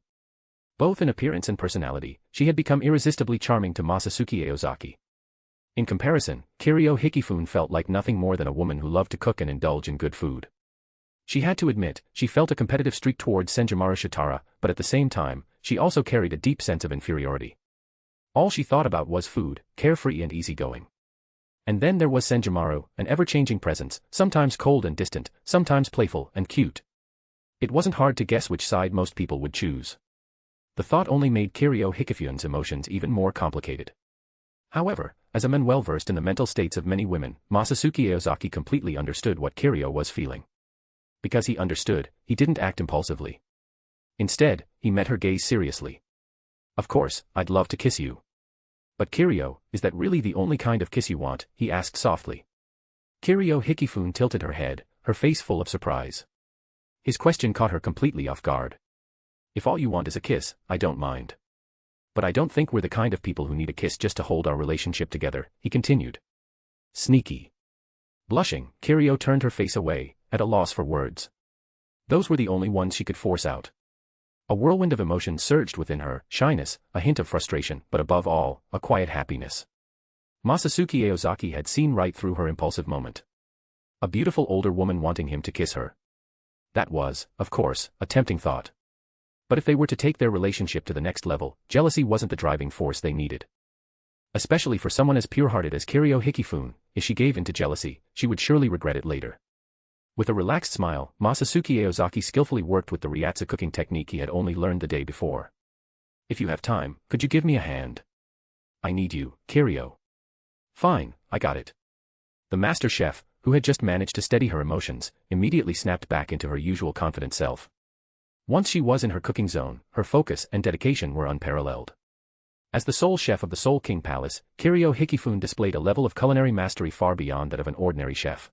Both in appearance and personality, she had become irresistibly charming to Masatsuki Aozaki. In comparison, Kiryu Hikifune felt like nothing more than a woman who loved to cook and indulge in good food. She had to admit, she felt a competitive streak towards Senjumaru Shitara, but at the same time, she also carried a deep sense of inferiority. All she thought about was food, carefree and easygoing. And then there was Senjumaru, an ever-changing presence, sometimes cold and distant, sometimes playful and cute. It wasn't hard to guess which side most people would choose. The thought only made Kiryu Hikifune's emotions even more complicated. However, as a man well versed in the mental states of many women, Masatsuki Aozaki completely understood what Kiryu was feeling. Because he understood, he didn't act impulsively. Instead, he met her gaze seriously. "Of course, I'd love to kiss you. But Kiryu, is that really the only kind of kiss you want?" he asked softly. Kiryu Hikifune tilted her head, her face full of surprise. His question caught her completely off guard. "If all you want is a kiss, I don't mind. But I don't think we're the kind of people who need a kiss just to hold our relationship together," he continued. Sneaky. Blushing, Kiryu turned her face away, at a loss for words. Those were the only ones she could force out. A whirlwind of emotion surged within her, shyness, a hint of frustration, but above all, a quiet happiness. Masatsuki Aozaki had seen right through her impulsive moment. A beautiful older woman wanting him to kiss her. That was, of course, a tempting thought. But if they were to take their relationship to the next level, jealousy wasn't the driving force they needed. Especially for someone as pure-hearted as Kiryu Hikifune, if she gave in to jealousy, she would surely regret it later. With a relaxed smile, Masatsuki Aozaki skillfully worked with the Ryatsu cooking technique he had only learned the day before. "If you have time, could you give me a hand? I need you, Kiryu." "Fine, I got it." The master chef, who had just managed to steady her emotions, immediately snapped back into her usual confident self. Once she was in her cooking zone, her focus and dedication were unparalleled. As the sole chef of the Soul King Palace, Kiryu Hikifune displayed a level of culinary mastery far beyond that of an ordinary chef.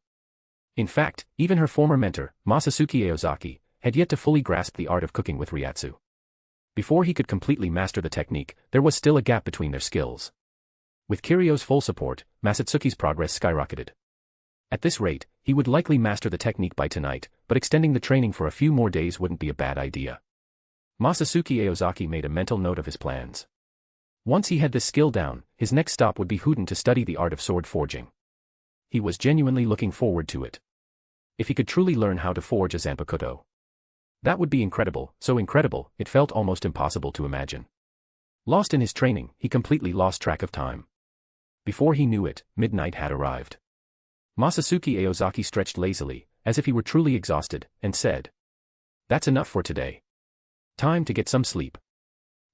In fact, even her former mentor, Masatsuki Aozaki, had yet to fully grasp the art of cooking with Ryatsu. Before he could completely master the technique, there was still a gap between their skills. With Kiryu's full support, Masatsuki's progress skyrocketed. At this rate, he would likely master the technique by tonight, but extending the training for a few more days wouldn't be a bad idea. Masatsuki Aozaki made a mental note of his plans. Once he had this skill down, his next stop would be Huden to study the art of sword forging. He was genuinely looking forward to it. If he could truly learn how to forge a Zanpakutō. That would be incredible, so incredible, it felt almost impossible to imagine. Lost in his training, he completely lost track of time. Before he knew it, midnight had arrived. Masatsuki Aozaki stretched lazily, as if he were truly exhausted, and said, "That's enough for today. Time to get some sleep."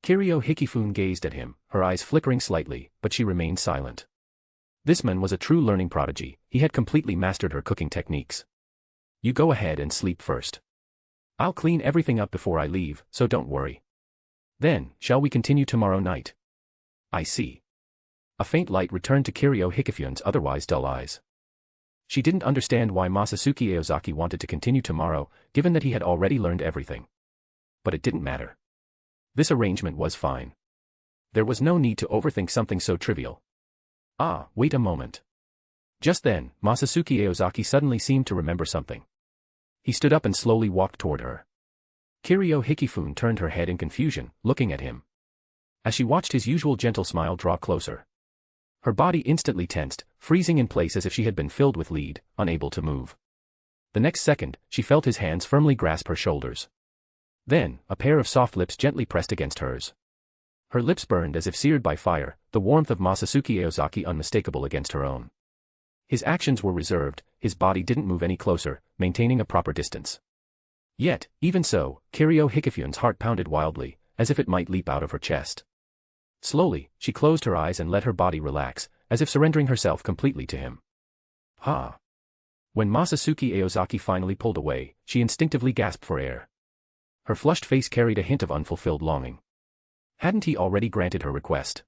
Kiryu Hikifune gazed at him, her eyes flickering slightly, but she remained silent. This man was a true learning prodigy, he had completely mastered her cooking techniques. "You go ahead and sleep first. I'll clean everything up before I leave, so don't worry. Then, shall we continue tomorrow night?" "I see." A faint light returned to Kiryu Hikifune's otherwise dull eyes. She didn't understand why Masatsuki Aozaki wanted to continue tomorrow, given that he had already learned everything. But it didn't matter. This arrangement was fine. There was no need to overthink something so trivial. Ah, wait a moment. Just then, Masatsuki Aozaki suddenly seemed to remember something. He stood up and slowly walked toward her. Kiryu Hikifune turned her head in confusion, looking at him. As she watched his usual gentle smile draw closer, her body instantly tensed, freezing in place as if she had been filled with lead, unable to move. The next second, she felt his hands firmly grasp her shoulders. Then, a pair of soft lips gently pressed against hers. Her lips burned as if seared by fire, the warmth of Masatsuki Aozaki unmistakable against her own. His actions were reserved, his body didn't move any closer, maintaining a proper distance. Yet, even so, Kiryu Hikifune's heart pounded wildly, as if it might leap out of her chest. Slowly, she closed her eyes and let her body relax, as if surrendering herself completely to him. Ha! When Masatsuki Aozaki finally pulled away, she instinctively gasped for air. Her flushed face carried a hint of unfulfilled longing. Hadn't he already granted her request?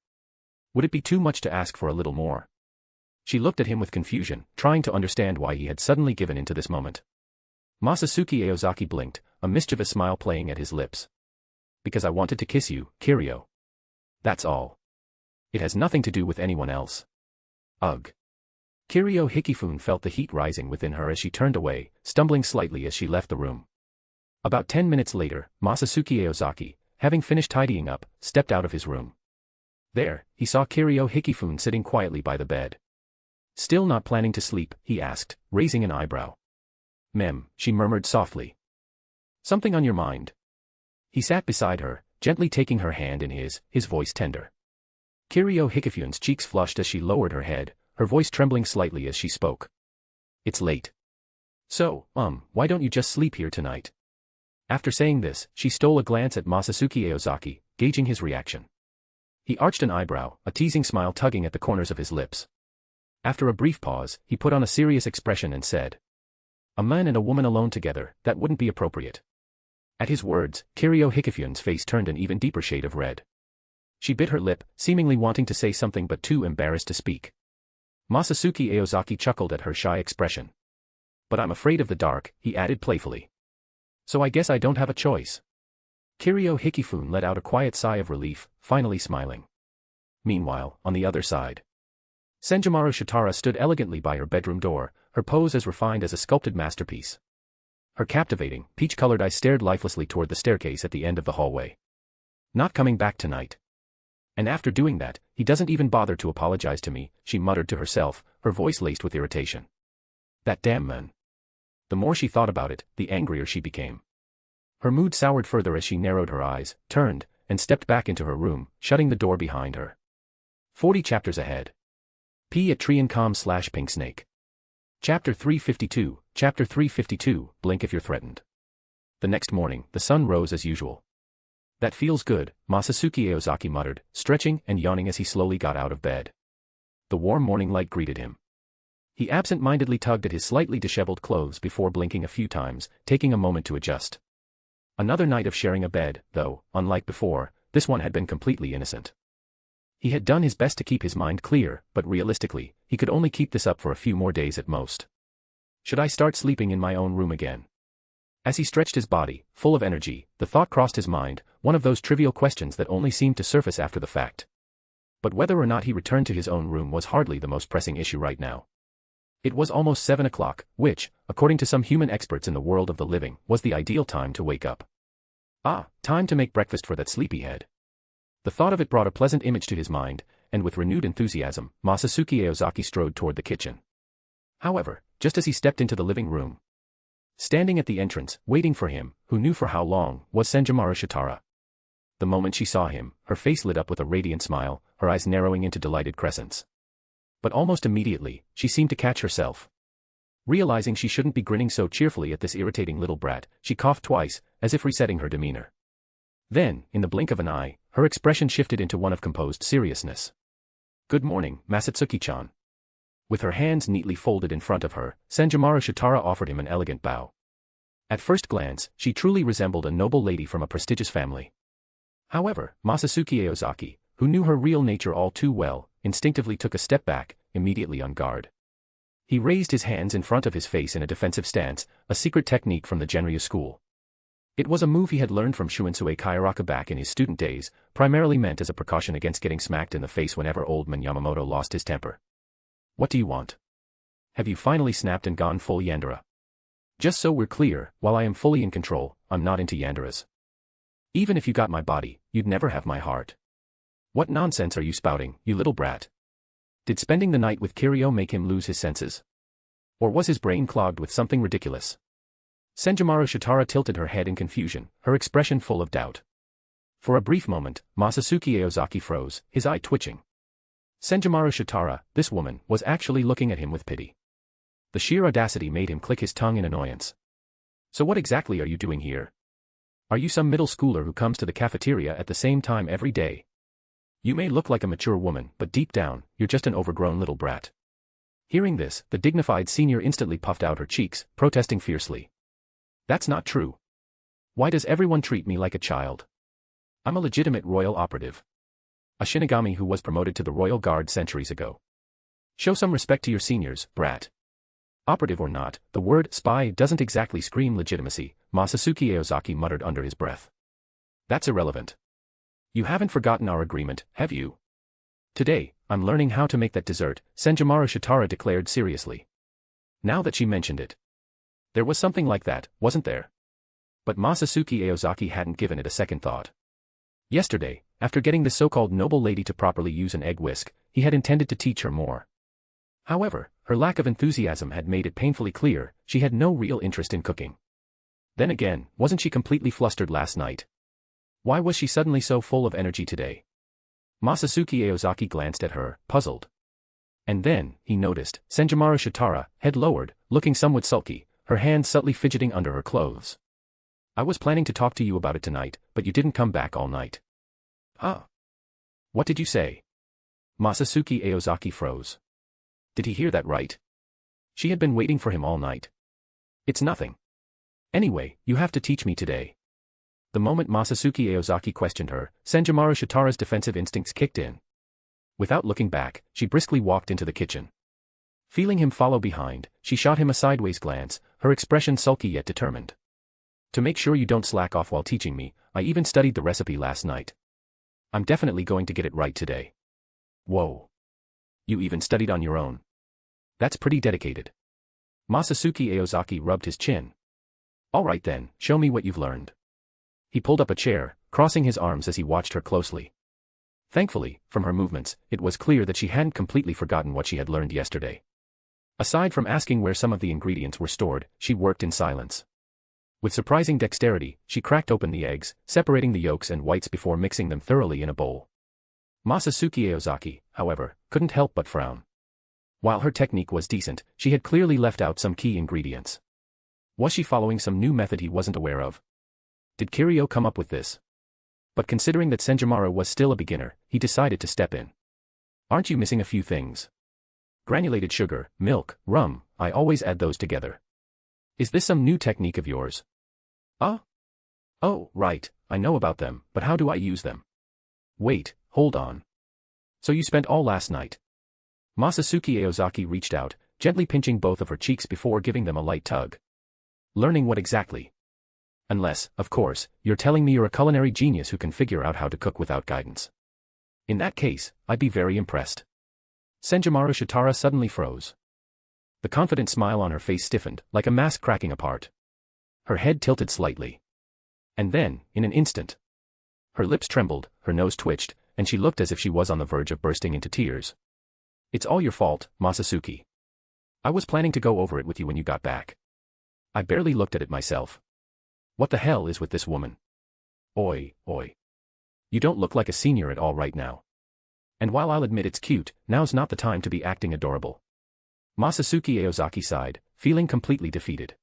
Would it be too much to ask for a little more? She looked at him with confusion, trying to understand why he had suddenly given in to this moment. Masatsuki Aozaki blinked, a mischievous smile playing at his lips. Because I wanted to kiss you, Kiryu. That's all. It has nothing to do with anyone else. Ugh. Kiryu Hikifune felt the heat rising within her as she turned away, stumbling slightly as she left the room. About 10 minutes later, Masatsuki Aozaki, having finished tidying up, stepped out of his room. There, he saw Kiryu Hikifune sitting quietly by the bed. Still not planning to sleep, he asked, raising an eyebrow. Mem, she murmured softly. Something on your mind? He sat beside her, gently taking her hand in his voice tender. Kiryu Hikifune's cheeks flushed as she lowered her head, her voice trembling slightly as she spoke. It's late. So, why don't you just sleep here tonight? After saying this, she stole a glance at Masatsuki Aozaki, gauging his reaction. He arched an eyebrow, a teasing smile tugging at the corners of his lips. After a brief pause, he put on a serious expression and said, a man and a woman alone together, that wouldn't be appropriate. At his words, Kiryu Hikifune's face turned an even deeper shade of red. She bit her lip, seemingly wanting to say something but too embarrassed to speak. Masatsuki Aozaki chuckled at her shy expression. But I'm afraid of the dark, he added playfully. So I guess I don't have a choice. Kiryu Hikifune let out a quiet sigh of relief, finally smiling. Meanwhile, on the other side, Senjumaru Shitara stood elegantly by her bedroom door, her pose as refined as a sculpted masterpiece. Her captivating, peach-colored eyes stared lifelessly toward the staircase at the end of the hallway. Not coming back tonight. And after doing that, he doesn't even bother to apologize to me, she muttered to herself, her voice laced with irritation. That damn man. The more she thought about it, the angrier she became. Her mood soured further as she narrowed her eyes, turned, and stepped back into her room, shutting the door behind her. 40 chapters ahead. P@Triancom/Pinksnake. Chapter 352, Chapter 352, Blink if you're threatened. The next morning, the sun rose as usual. That feels good, Masatsuki Aozaki muttered, stretching and yawning as he slowly got out of bed. The warm morning light greeted him. He absent-mindedly tugged at his slightly disheveled clothes before blinking a few times, taking a moment to adjust. Another night of sharing a bed, though, unlike before, this one had been completely innocent. He had done his best to keep his mind clear, but realistically, he could only keep this up for a few more days at most. Should I start sleeping in my own room again? As he stretched his body, full of energy, the thought crossed his mind, one of those trivial questions that only seemed to surface after the fact. But whether or not he returned to his own room was hardly the most pressing issue right now. It was almost 7 o'clock, which, according to some human experts in the world of the living, was the ideal time to wake up. Ah, time to make breakfast for that sleepyhead. The thought of it brought a pleasant image to his mind, and with renewed enthusiasm, Masatsuki Aozaki strode toward the kitchen. However, just as he stepped into the living room, standing at the entrance, waiting for him, who knew for how long, was Senjumaru Shitara. The moment she saw him, her face lit up with a radiant smile, her eyes narrowing into delighted crescents. But almost immediately, she seemed to catch herself. Realizing she shouldn't be grinning so cheerfully at this irritating little brat, she coughed twice, as if resetting her demeanor. Then, in the blink of an eye, her expression shifted into one of composed seriousness. Good morning, Masatsuki-chan. With her hands neatly folded in front of her, Senjumaru Shitara offered him an elegant bow. At first glance, she truly resembled a noble lady from a prestigious family. However, Masatsuki Aozaki, who knew her real nature all too well, instinctively took a step back, immediately on guard. He raised his hands in front of his face in a defensive stance, a secret technique from the Genryu school. It was a move he had learned from Shunsui Kairaka back in his student days, primarily meant as a precaution against getting smacked in the face whenever old man Yamamoto lost his temper. What do you want? Have you finally snapped and gone full yandere? Just so we're clear, while I am fully in control, I'm not into yanderes. Even if you got my body, you'd never have my heart. What nonsense are you spouting, you little brat? Did spending the night with Kiryu make him lose his senses? Or was his brain clogged with something ridiculous? Senjumaru Shitara tilted her head in confusion, her expression full of doubt. For a brief moment, Masatsuki Aozaki froze, his eye twitching. Senjumaru Shitara, this woman, was actually looking at him with pity. The sheer audacity made him click his tongue in annoyance. So what exactly are you doing here? Are you some middle schooler who comes to the cafeteria at the same time every day? You may look like a mature woman, but deep down, you're just an overgrown little brat. Hearing this, the dignified senior instantly puffed out her cheeks, protesting fiercely. That's not true. Why does everyone treat me like a child? I'm a legitimate royal operative. A Shinigami who was promoted to the Royal Guard centuries ago. Show some respect to your seniors, brat. Operative or not, the word spy doesn't exactly scream legitimacy, Masatsuki Aozaki muttered under his breath. That's irrelevant. You haven't forgotten our agreement, have you? Today, I'm learning how to make that dessert, Senjimaro Shitara declared seriously. Now that she mentioned it. There was something like that, wasn't there? But Masatsuki Aozaki hadn't given it a second thought. Yesterday, after getting the so-called noble lady to properly use an egg whisk, he had intended to teach her more. However, her lack of enthusiasm had made it painfully clear she had no real interest in cooking. Then again, wasn't she completely flustered last night? Why was she suddenly so full of energy today? Masatsuki Aozaki glanced at her, puzzled. And then, he noticed, Senjimaro Shitara, head lowered, looking somewhat sulky, her hands subtly fidgeting under her clothes. I was planning to talk to you about it tonight, but you didn't come back all night. Huh? What did you say? Masatsuki Aozaki froze. Did he hear that right? She had been waiting for him all night. It's nothing. Anyway, you have to teach me today. The moment Masatsuki Aozaki questioned her, Senjimaro Shitara's defensive instincts kicked in. Without looking back, she briskly walked into the kitchen. Feeling him follow behind, she shot him a sideways glance, her expression sulky yet determined. To make sure you don't slack off while teaching me, I even studied the recipe last night. I'm definitely going to get it right today. Whoa. You even studied on your own. That's pretty dedicated. Masatsuki Aozaki rubbed his chin. All right then, show me what you've learned. He pulled up a chair, crossing his arms as he watched her closely. Thankfully, from her movements, it was clear that she hadn't completely forgotten what she had learned yesterday. Aside from asking where some of the ingredients were stored, she worked in silence. With surprising dexterity, she cracked open the eggs, separating the yolks and whites before mixing them thoroughly in a bowl. Masatsuki Aozaki, however, couldn't help but frown. While her technique was decent, she had clearly left out some key ingredients. Was she following some new method he wasn't aware of? Did Kiryu come up with this? But considering that Senjimaro was still a beginner, he decided to step in. Aren't you missing a few things? Granulated sugar, milk, rum, I always add those together. Is this some new technique of yours? Oh, right, I know about them, but how do I use them? Wait, hold on. So you spent all last night? Masatsuki Aozaki reached out, gently pinching both of her cheeks before giving them a light tug. Learning what exactly? Unless, of course, you're telling me you're a culinary genius who can figure out how to cook without guidance. In that case, I'd be very impressed. Senjimaro Shitara suddenly froze. The confident smile on her face stiffened, like a mask cracking apart. Her head tilted slightly. And then, in an instant, her lips trembled, her nose twitched, and she looked as if she was on the verge of bursting into tears. It's all your fault, Masatsuki. I was planning to go over it with you when you got back. I barely looked at it myself. What the hell is with this woman? Oi. You don't look like a senior at all right now. And while I'll admit it's cute, now's not the time to be acting adorable. Masatsuki Aozaki sighed, feeling completely defeated.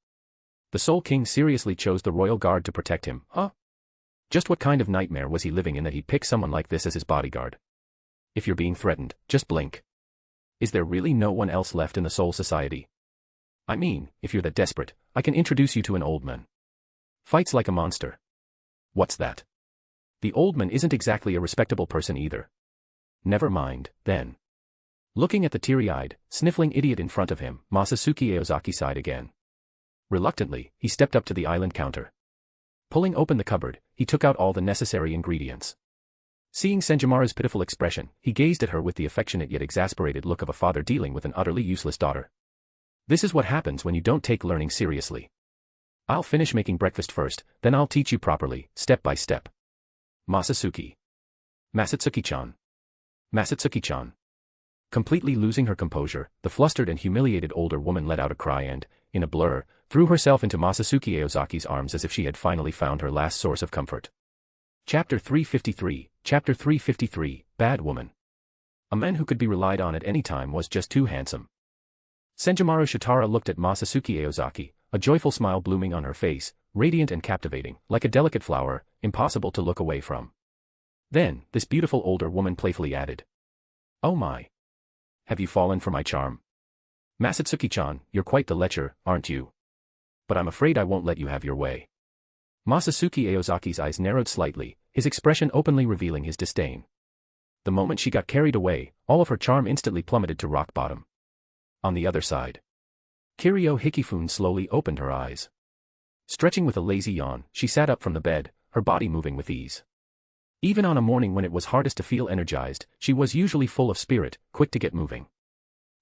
The Soul King seriously chose the Royal Guard to protect him, huh? Just what kind of nightmare was he living in that he'd pick someone like this as his bodyguard? If you're being threatened, just blink. Is there really no one else left in the Soul Society? I mean, if you're that desperate, I can introduce you to an old man. Fights like a monster. What's that? The old man isn't exactly a respectable person either. Never mind, then. Looking at the teary-eyed, sniffling idiot in front of him, Masatsuki Aozaki sighed again. Reluctantly, he stepped up to the island counter. Pulling open the cupboard, he took out all the necessary ingredients. Seeing Senjimaru's pitiful expression, he gazed at her with the affectionate yet exasperated look of a father dealing with an utterly useless daughter. This is what happens when you don't take learning seriously. I'll finish making breakfast first, then I'll teach you properly, step by step. Masatsuki. Masatsuki-chan. Masatsuki-chan. Completely losing her composure, the flustered and humiliated older woman let out a cry and, in a blur, threw herself into Masatsuki Aozaki's arms as if she had finally found her last source of comfort. Chapter 353, Chapter 353, Bad Woman. A man who could be relied on at any time was just too handsome. Senjimaro Shitara looked at Masatsuki Aozaki, a joyful smile blooming on her face, radiant and captivating, like a delicate flower, impossible to look away from. Then, this beautiful older woman playfully added. Oh my. Have you fallen for my charm? Masatsuki-chan, you're quite the lecher, aren't you? But I'm afraid I won't let you have your way. Masatsuki Aozaki's eyes narrowed slightly, his expression openly revealing his disdain. The moment she got carried away, all of her charm instantly plummeted to rock bottom. On the other side, Kiryu Hikifune slowly opened her eyes. Stretching with a lazy yawn, she sat up from the bed, her body moving with ease. Even on a morning when it was hardest to feel energized, she was usually full of spirit, quick to get moving.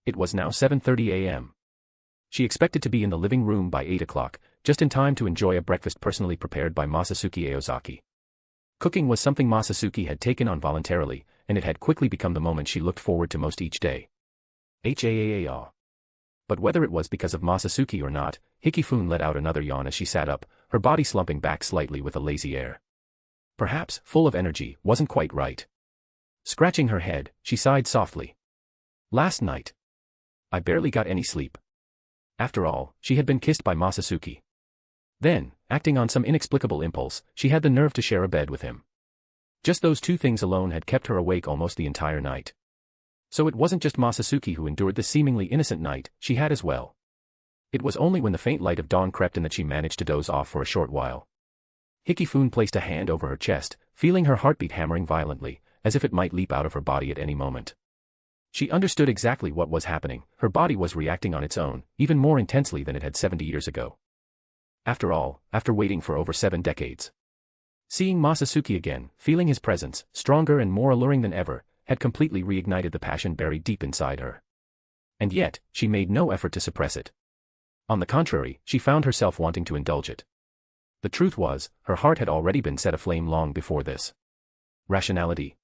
It was now 7:30 a.m. She expected to be in the living room by 8 o'clock, just in time to enjoy a breakfast personally prepared by Masatsuki Aozaki. Cooking was something Masatsuki had taken on voluntarily, and it had quickly become the moment she looked forward to most each day. But whether it was because of Masatsuki or not, Hikifune let out another yawn as she sat up, her body slumping back slightly with a lazy air. Perhaps, full of energy, wasn't quite right. Scratching her head, she sighed softly. Last night, I barely got any sleep. After all, she had been kissed by Masatsuki. Then, acting on some inexplicable impulse, she had the nerve to share a bed with him. Just those two things alone had kept her awake almost the entire night. So it wasn't just Masatsuki who endured this seemingly innocent night, she had as well. It was only when the faint light of dawn crept in that she managed to doze off for a short while. Hikifune placed a hand over her chest, feeling her heartbeat hammering violently, as if it might leap out of her body at any moment. She understood exactly what was happening, her body was reacting on its own, even more intensely than it had 70 years ago. After all, after waiting for over 7 decades. Seeing Masatsuki again, feeling his presence, stronger and more alluring than ever, had completely reignited the passion buried deep inside her. And yet, she made no effort to suppress it. On the contrary, she found herself wanting to indulge it. The truth was, her heart had already been set aflame long before this. Rationality.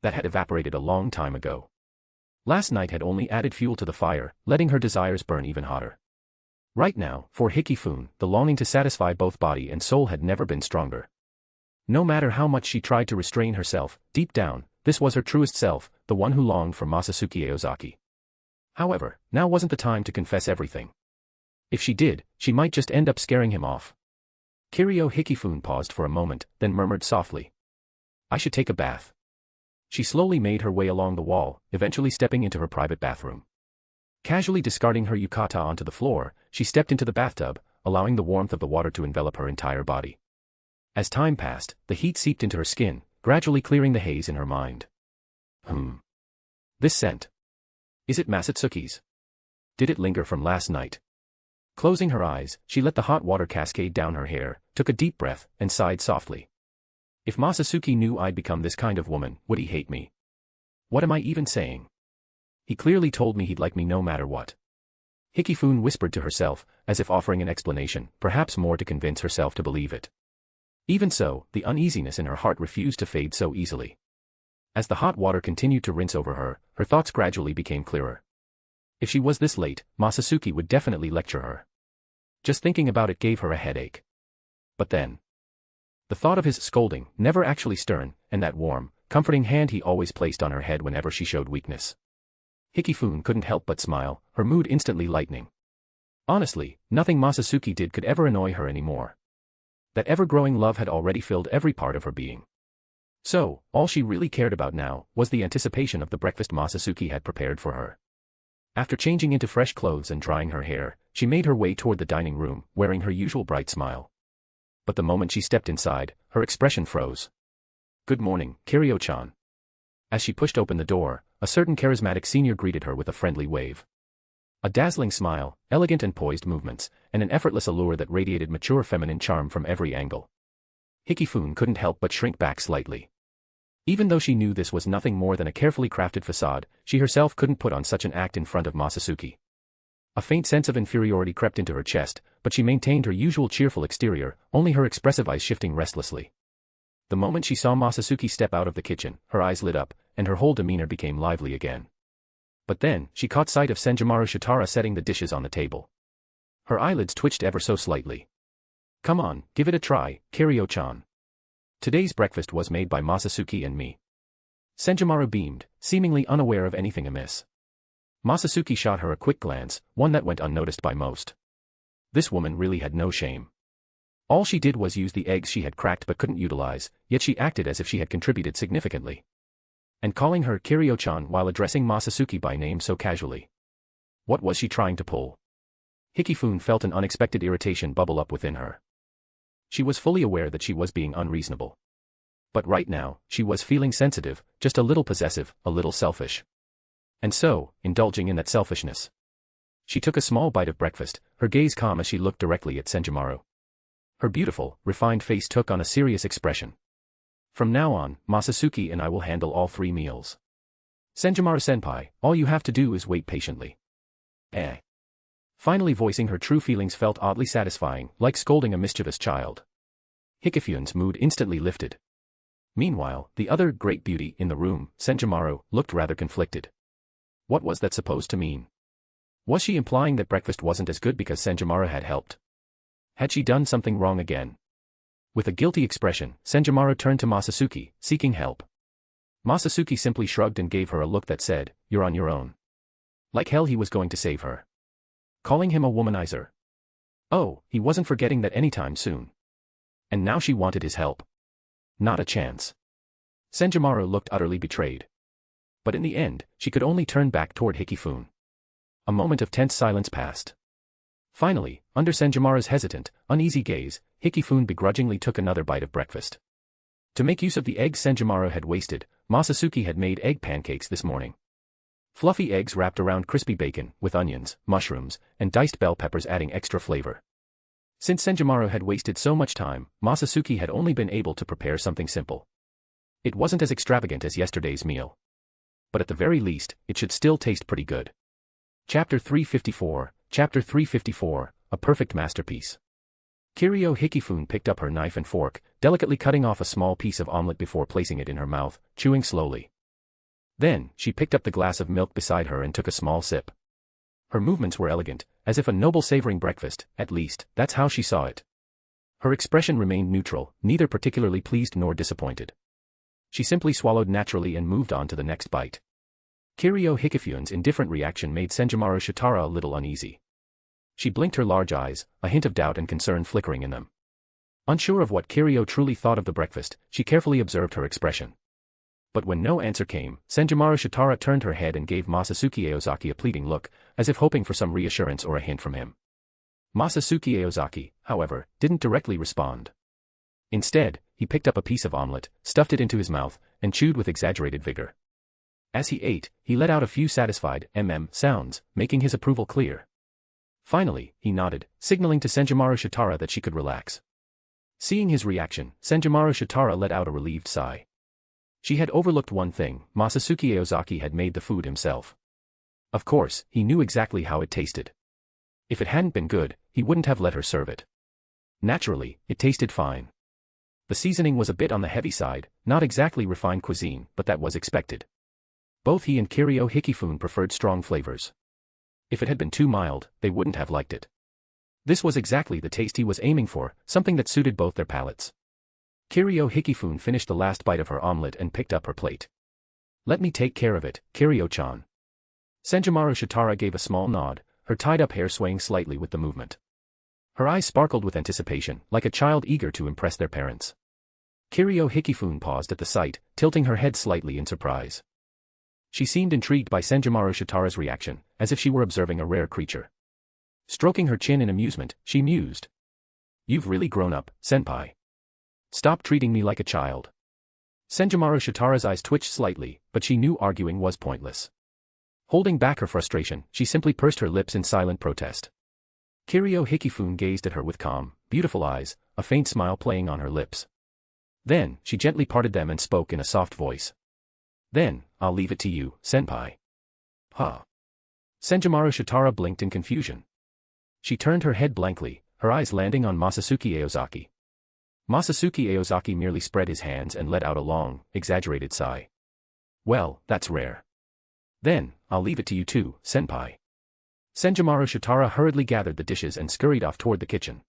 That had evaporated a long time ago. Last night had only added fuel to the fire, letting her desires burn even hotter. Right now, for Hikifune, the longing to satisfy both body and soul had never been stronger. No matter how much she tried to restrain herself, deep down, this was her truest self, the one who longed for Masatsuki Aozaki. However, now wasn't the time to confess everything. If she did, she might just end up scaring him off. Kiryu Hikifune paused for a moment, then murmured softly. I should take a bath. She slowly made her way along the wall, eventually stepping into her private bathroom. Casually discarding her yukata onto the floor, she stepped into the bathtub, allowing the warmth of the water to envelop her entire body. As time passed, the heat seeped into her skin, gradually clearing the haze in her mind. This scent. Is it Masatsuki's? Did it linger from last night? Closing her eyes, she let the hot water cascade down her hair, took a deep breath, and sighed softly. If Masatsuki knew I'd become this kind of woman, would he hate me? What am I even saying? He clearly told me he'd like me no matter what. Hikifune whispered to herself, as if offering an explanation, perhaps more to convince herself to believe it. Even so, the uneasiness in her heart refused to fade so easily. As the hot water continued to rinse over her, her thoughts gradually became clearer. If she was this late, Masatsuki would definitely lecture her. Just thinking about it gave her a headache. But then, the thought of his scolding, never actually stern, and that warm, comforting hand he always placed on her head whenever she showed weakness. Hikifune couldn't help but smile, her mood instantly lightening. Honestly, nothing Masatsuki did could ever annoy her anymore. That ever-growing love had already filled every part of her being. So, all she really cared about now was the anticipation of the breakfast Masatsuki had prepared for her. After changing into fresh clothes and drying her hair, she made her way toward the dining room, wearing her usual bright smile. But the moment she stepped inside, her expression froze. Good morning, Kiryu-chan. As she pushed open the door, a certain charismatic senior greeted her with a friendly wave. A dazzling smile, elegant and poised movements, and an effortless allure that radiated mature feminine charm from every angle. Hikifune couldn't help but shrink back slightly. Even though she knew this was nothing more than a carefully crafted facade, she herself couldn't put on such an act in front of Masatsuki. A faint sense of inferiority crept into her chest, but she maintained her usual cheerful exterior, only her expressive eyes shifting restlessly. The moment she saw Masatsuki step out of the kitchen, her eyes lit up, and her whole demeanor became lively again. But then, she caught sight of Senjumaru Shitara setting the dishes on the table. Her eyelids twitched ever so slightly. Come on, give it a try, Kiryu-chan. Today's breakfast was made by Masatsuki and me. Senjumaru beamed, seemingly unaware of anything amiss. Masatsuki shot her a quick glance, one that went unnoticed by most. This woman really had no shame. All she did was use the eggs she had cracked but couldn't utilize, yet she acted as if she had contributed significantly. And calling her Kiryu-chan while addressing Masatsuki by name so casually. What was she trying to pull? Hikifune felt an unexpected irritation bubble up within her. She was fully aware that she was being unreasonable. But right now, she was feeling sensitive, just a little possessive, a little selfish. And so, indulging in that selfishness, she took a small bite of breakfast, her gaze calm as she looked directly at Senjomaru. Her beautiful, refined face took on a serious expression. From now on, Masatsuki and I will handle all 3 meals. Senjomaru-senpai, all you have to do is wait patiently. Finally voicing her true feelings felt oddly satisfying, like scolding a mischievous child. Hikifyun's mood instantly lifted. Meanwhile, the other great beauty in the room, Senjomaru, looked rather conflicted. What was that supposed to mean? Was she implying that breakfast wasn't as good because Senjomaru had helped? Had she done something wrong again? With a guilty expression, Senjomaru turned to Masatsuki, seeking help. Masatsuki simply shrugged and gave her a look that said, "You're on your own." Like hell he was going to save her. Calling him a womanizer. Oh, he wasn't forgetting that anytime soon. And now she wanted his help. Not a chance. Senjomaru looked utterly betrayed. But in the end, she could only turn back toward Hikifune. A moment of tense silence passed. Finally, under Senjomaru's hesitant, uneasy gaze, Hikifune begrudgingly took another bite of breakfast. To make use of the eggs Senjomaru had wasted, Masatsuki had made egg pancakes this morning. Fluffy eggs wrapped around crispy bacon, with onions, mushrooms, and diced bell peppers adding extra flavor. Since Senjomaru had wasted so much time, Masatsuki had only been able to prepare something simple. It wasn't as extravagant as yesterday's meal. But at the very least, it should still taste pretty good. Chapter 354, a perfect masterpiece. Kiryu Hikifune picked up her knife and fork, delicately cutting off a small piece of omelette before placing it in her mouth, chewing slowly. Then, she picked up the glass of milk beside her and took a small sip. Her movements were elegant, as if a noble savoring breakfast, at least, that's how she saw it. Her expression remained neutral, neither particularly pleased nor disappointed. She simply swallowed naturally and moved on to the next bite. Kiryu Hikifune's indifferent reaction made Senjomaru Shitara a little uneasy. She blinked her large eyes, a hint of doubt and concern flickering in them. Unsure of what Kiryu truly thought of the breakfast, she carefully observed her expression. But when no answer came, Senjomaru Shitara turned her head and gave Masatsuki Aozaki a pleading look, as if hoping for some reassurance or a hint from him. Masatsuki Aozaki, however, didn't directly respond. Instead, he picked up a piece of omelette, stuffed it into his mouth, and chewed with exaggerated vigor. As he ate, he let out a few satisfied sounds, making his approval clear. Finally, he nodded, signaling to Senjomaru Shitara that she could relax. Seeing his reaction, Senjomaru Shitara let out a relieved sigh. She had overlooked one thing: Masatsuki Aozaki had made the food himself. Of course, he knew exactly how it tasted. If it hadn't been good, he wouldn't have let her serve it. Naturally, it tasted fine. The seasoning was a bit on the heavy side, not exactly refined cuisine, but that was expected. Both he and Kiryu Hikifune preferred strong flavors. If it had been too mild, they wouldn't have liked it. This was exactly the taste he was aiming for, something that suited both their palates. Kiryu Hikifune finished the last bite of her omelette and picked up her plate. "Let me take care of it, Kiryu-chan." Senjomaru Shitara gave a small nod, her tied-up hair swaying slightly with the movement. Her eyes sparkled with anticipation, like a child eager to impress their parents. Kiryu Hikifune paused at the sight, tilting her head slightly in surprise. She seemed intrigued by Senjomaru Shitara's reaction, as if she were observing a rare creature. Stroking her chin in amusement, she mused. "You've really grown up, senpai. Stop treating me like a child." Senjomaru Shitara's eyes twitched slightly, but she knew arguing was pointless. Holding back her frustration, she simply pursed her lips in silent protest. Kiryu Hikifune gazed at her with calm, beautiful eyes, a faint smile playing on her lips. Then, she gently parted them and spoke in a soft voice. "Then, I'll leave it to you, senpai." "Huh?" Senjomaru Shitara blinked in confusion. She turned her head blankly, her eyes landing on Masatsuki Aozaki. Masatsuki Aozaki merely spread his hands and let out a long, exaggerated sigh. "Well, that's rare." "Then, I'll leave it to you too, senpai." Senjomaru Shitara hurriedly gathered the dishes and scurried off toward the kitchen.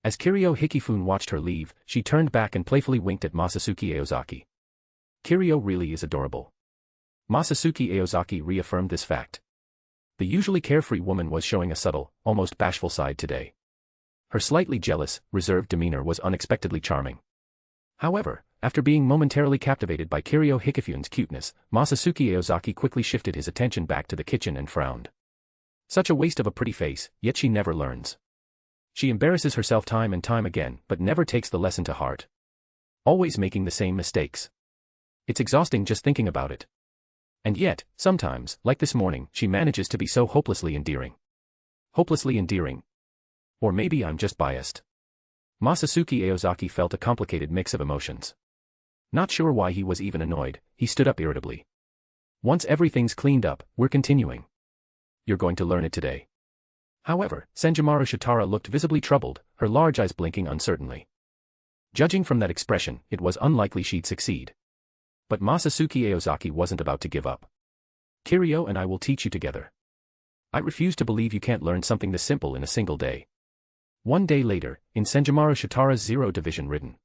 As Kiryu Hikifune watched her leave, she turned back and playfully winked at Masatsuki Aozaki. "Kiryu really is adorable." Masatsuki Aozaki reaffirmed this fact. The usually carefree woman was showing a subtle, almost bashful side today. Her slightly jealous, reserved demeanor was unexpectedly charming. However, after being momentarily captivated by Kiryu Hikifune's cuteness, Masatsuki Aozaki quickly shifted his attention back to the kitchen and frowned. Such a waste of a pretty face, yet she never learns. She embarrasses herself time and time again, but never takes the lesson to heart. Always making the same mistakes. It's exhausting just thinking about it. And yet, sometimes, like this morning, she manages to be so hopelessly endearing. Hopelessly endearing. Or maybe I'm just biased. Masatsuki Aozaki felt a complicated mix of emotions. Not sure why he was even annoyed, he stood up irritably. Once everything's cleaned up, we're continuing. You're going to learn it today. However, Senjumaru Shitara looked visibly troubled, her large eyes blinking uncertainly. Judging from that expression, it was unlikely she'd succeed. But Masatsuki Aozaki wasn't about to give up. Kiryu and I will teach you together. I refuse to believe you can't learn something this simple in a single day. One day later, in Senjumaru Shitara's Zero Division Ridden.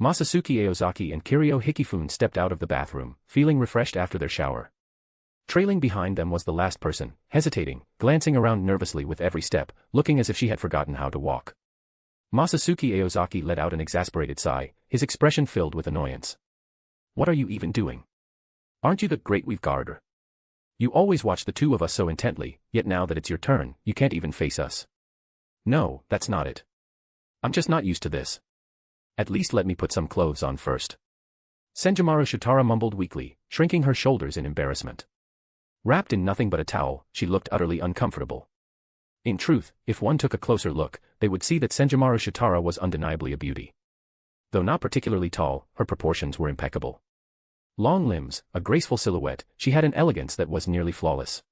Masatsuki Aozaki and Kiryu Hikifune stepped out of the bathroom, feeling refreshed after their shower. Trailing behind them was the last person, hesitating, glancing around nervously with every step, looking as if she had forgotten how to walk. Masatsuki Aozaki let out an exasperated sigh, his expression filled with annoyance. What are you even doing? Aren't you the great we've guarded? You always watch the two of us so intently, yet now that it's your turn, you can't even face us. No, that's not it. I'm just not used to this. At least let me put some clothes on first. Senjumaru Shitara mumbled weakly, shrinking her shoulders in embarrassment. Wrapped in nothing but a towel, she looked utterly uncomfortable. In truth, if one took a closer look, they would see that Senjumaru Shitara was undeniably a beauty. Though not particularly tall, her proportions were impeccable. Long limbs, a graceful silhouette, she had an elegance that was nearly flawless.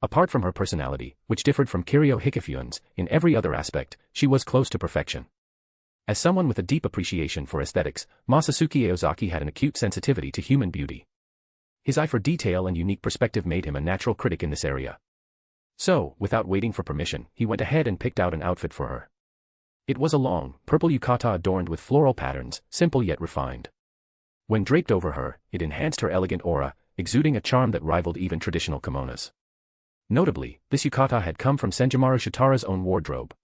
Apart from her personality, which differed from Kiryu Hikifune's, in every other aspect, she was close to perfection. As someone with a deep appreciation for aesthetics, Masatsuki Aozaki had an acute sensitivity to human beauty. His eye for detail and unique perspective made him a natural critic in this area. So, without waiting for permission, he went ahead and picked out an outfit for her. It was a long, purple yukata adorned with floral patterns, simple yet refined. When draped over her, it enhanced her elegant aura, exuding a charm that rivaled even traditional kimonos. Notably, this yukata had come from Senjumaru Shitara's own wardrobe.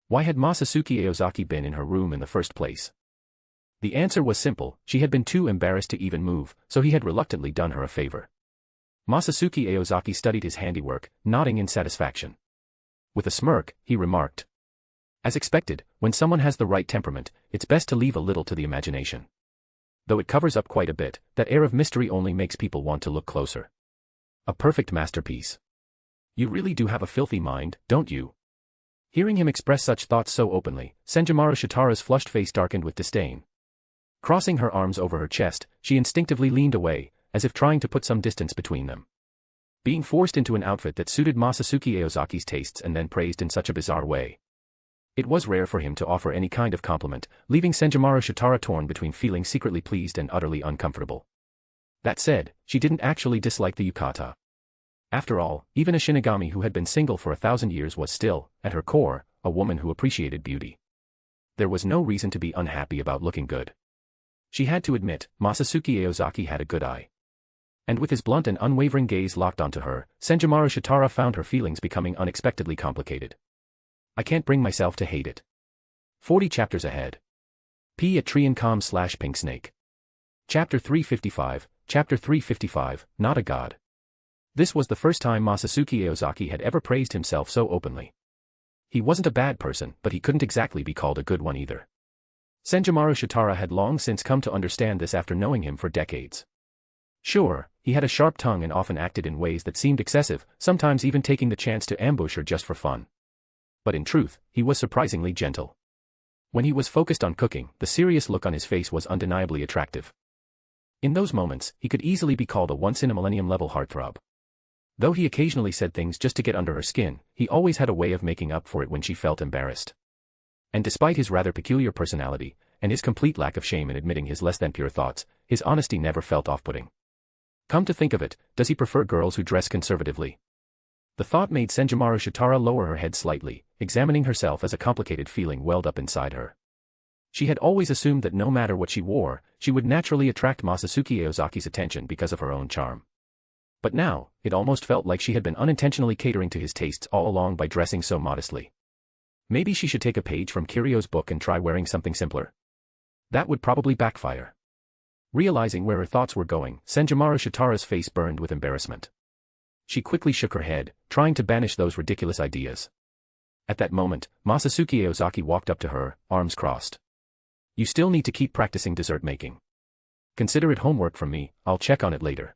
Why had Masatsuki Aozaki been in her room in the first place? The answer was simple, she had been too embarrassed to even move, so he had reluctantly done her a favor. Masatsuki Aozaki studied his handiwork, nodding in satisfaction. With a smirk, he remarked. As expected, when someone has the right temperament, it's best to leave a little to the imagination. Though it covers up quite a bit, that air of mystery only makes people want to look closer. A perfect masterpiece. You really do have a filthy mind, don't you? Hearing him express such thoughts so openly, Senjumaru Shitara's flushed face darkened with disdain. Crossing her arms over her chest, she instinctively leaned away, as if trying to put some distance between them. Being forced into an outfit that suited Masatsuki Aozaki's tastes and then praised in such a bizarre way. It was rare for him to offer any kind of compliment, leaving Senjumaru Shitara torn between feeling secretly pleased and utterly uncomfortable. That said, she didn't actually dislike the yukata. After all, even a Shinigami who had been single for 1,000 years was still, at her core, a woman who appreciated beauty. There was no reason to be unhappy about looking good. She had to admit, Masatsuki Aozaki had a good eye. And with his blunt and unwavering gaze locked onto her, Senjumaru Shitara found her feelings becoming unexpectedly complicated. I can't bring myself to hate it. 40 chapters ahead. P@Triancom/Pinksnake. Chapter 355, Chapter 355, Not a God. This was the first time Masatsuki Aozaki had ever praised himself so openly. He wasn't a bad person, but he couldn't exactly be called a good one either. Senjumaru Shitara had long since come to understand this after knowing him for decades. Sure, he had a sharp tongue and often acted in ways that seemed excessive, sometimes even taking the chance to ambush her just for fun. But in truth, he was surprisingly gentle. When he was focused on cooking, the serious look on his face was undeniably attractive. In those moments, he could easily be called a once-in-a-millennium level heartthrob. Though he occasionally said things just to get under her skin, he always had a way of making up for it when she felt embarrassed. And despite his rather peculiar personality, and his complete lack of shame in admitting his less-than-pure thoughts, his honesty never felt off-putting. Come to think of it, does he prefer girls who dress conservatively? The thought made Senjumaru Shitara lower her head slightly, examining herself as a complicated feeling welled up inside her. She had always assumed that no matter what she wore, she would naturally attract Masatsuki Aozaki's attention because of her own charm. But now, it almost felt like she had been unintentionally catering to his tastes all along by dressing so modestly. Maybe she should take a page from Kiryu's book and try wearing something simpler. That would probably backfire. Realizing where her thoughts were going, Senjumaru Shitara's face burned with embarrassment. She quickly shook her head, trying to banish those ridiculous ideas. At that moment, Masatsuki Aozaki walked up to her, arms crossed. You still need to keep practicing dessert making. Consider it homework from me, I'll check on it later.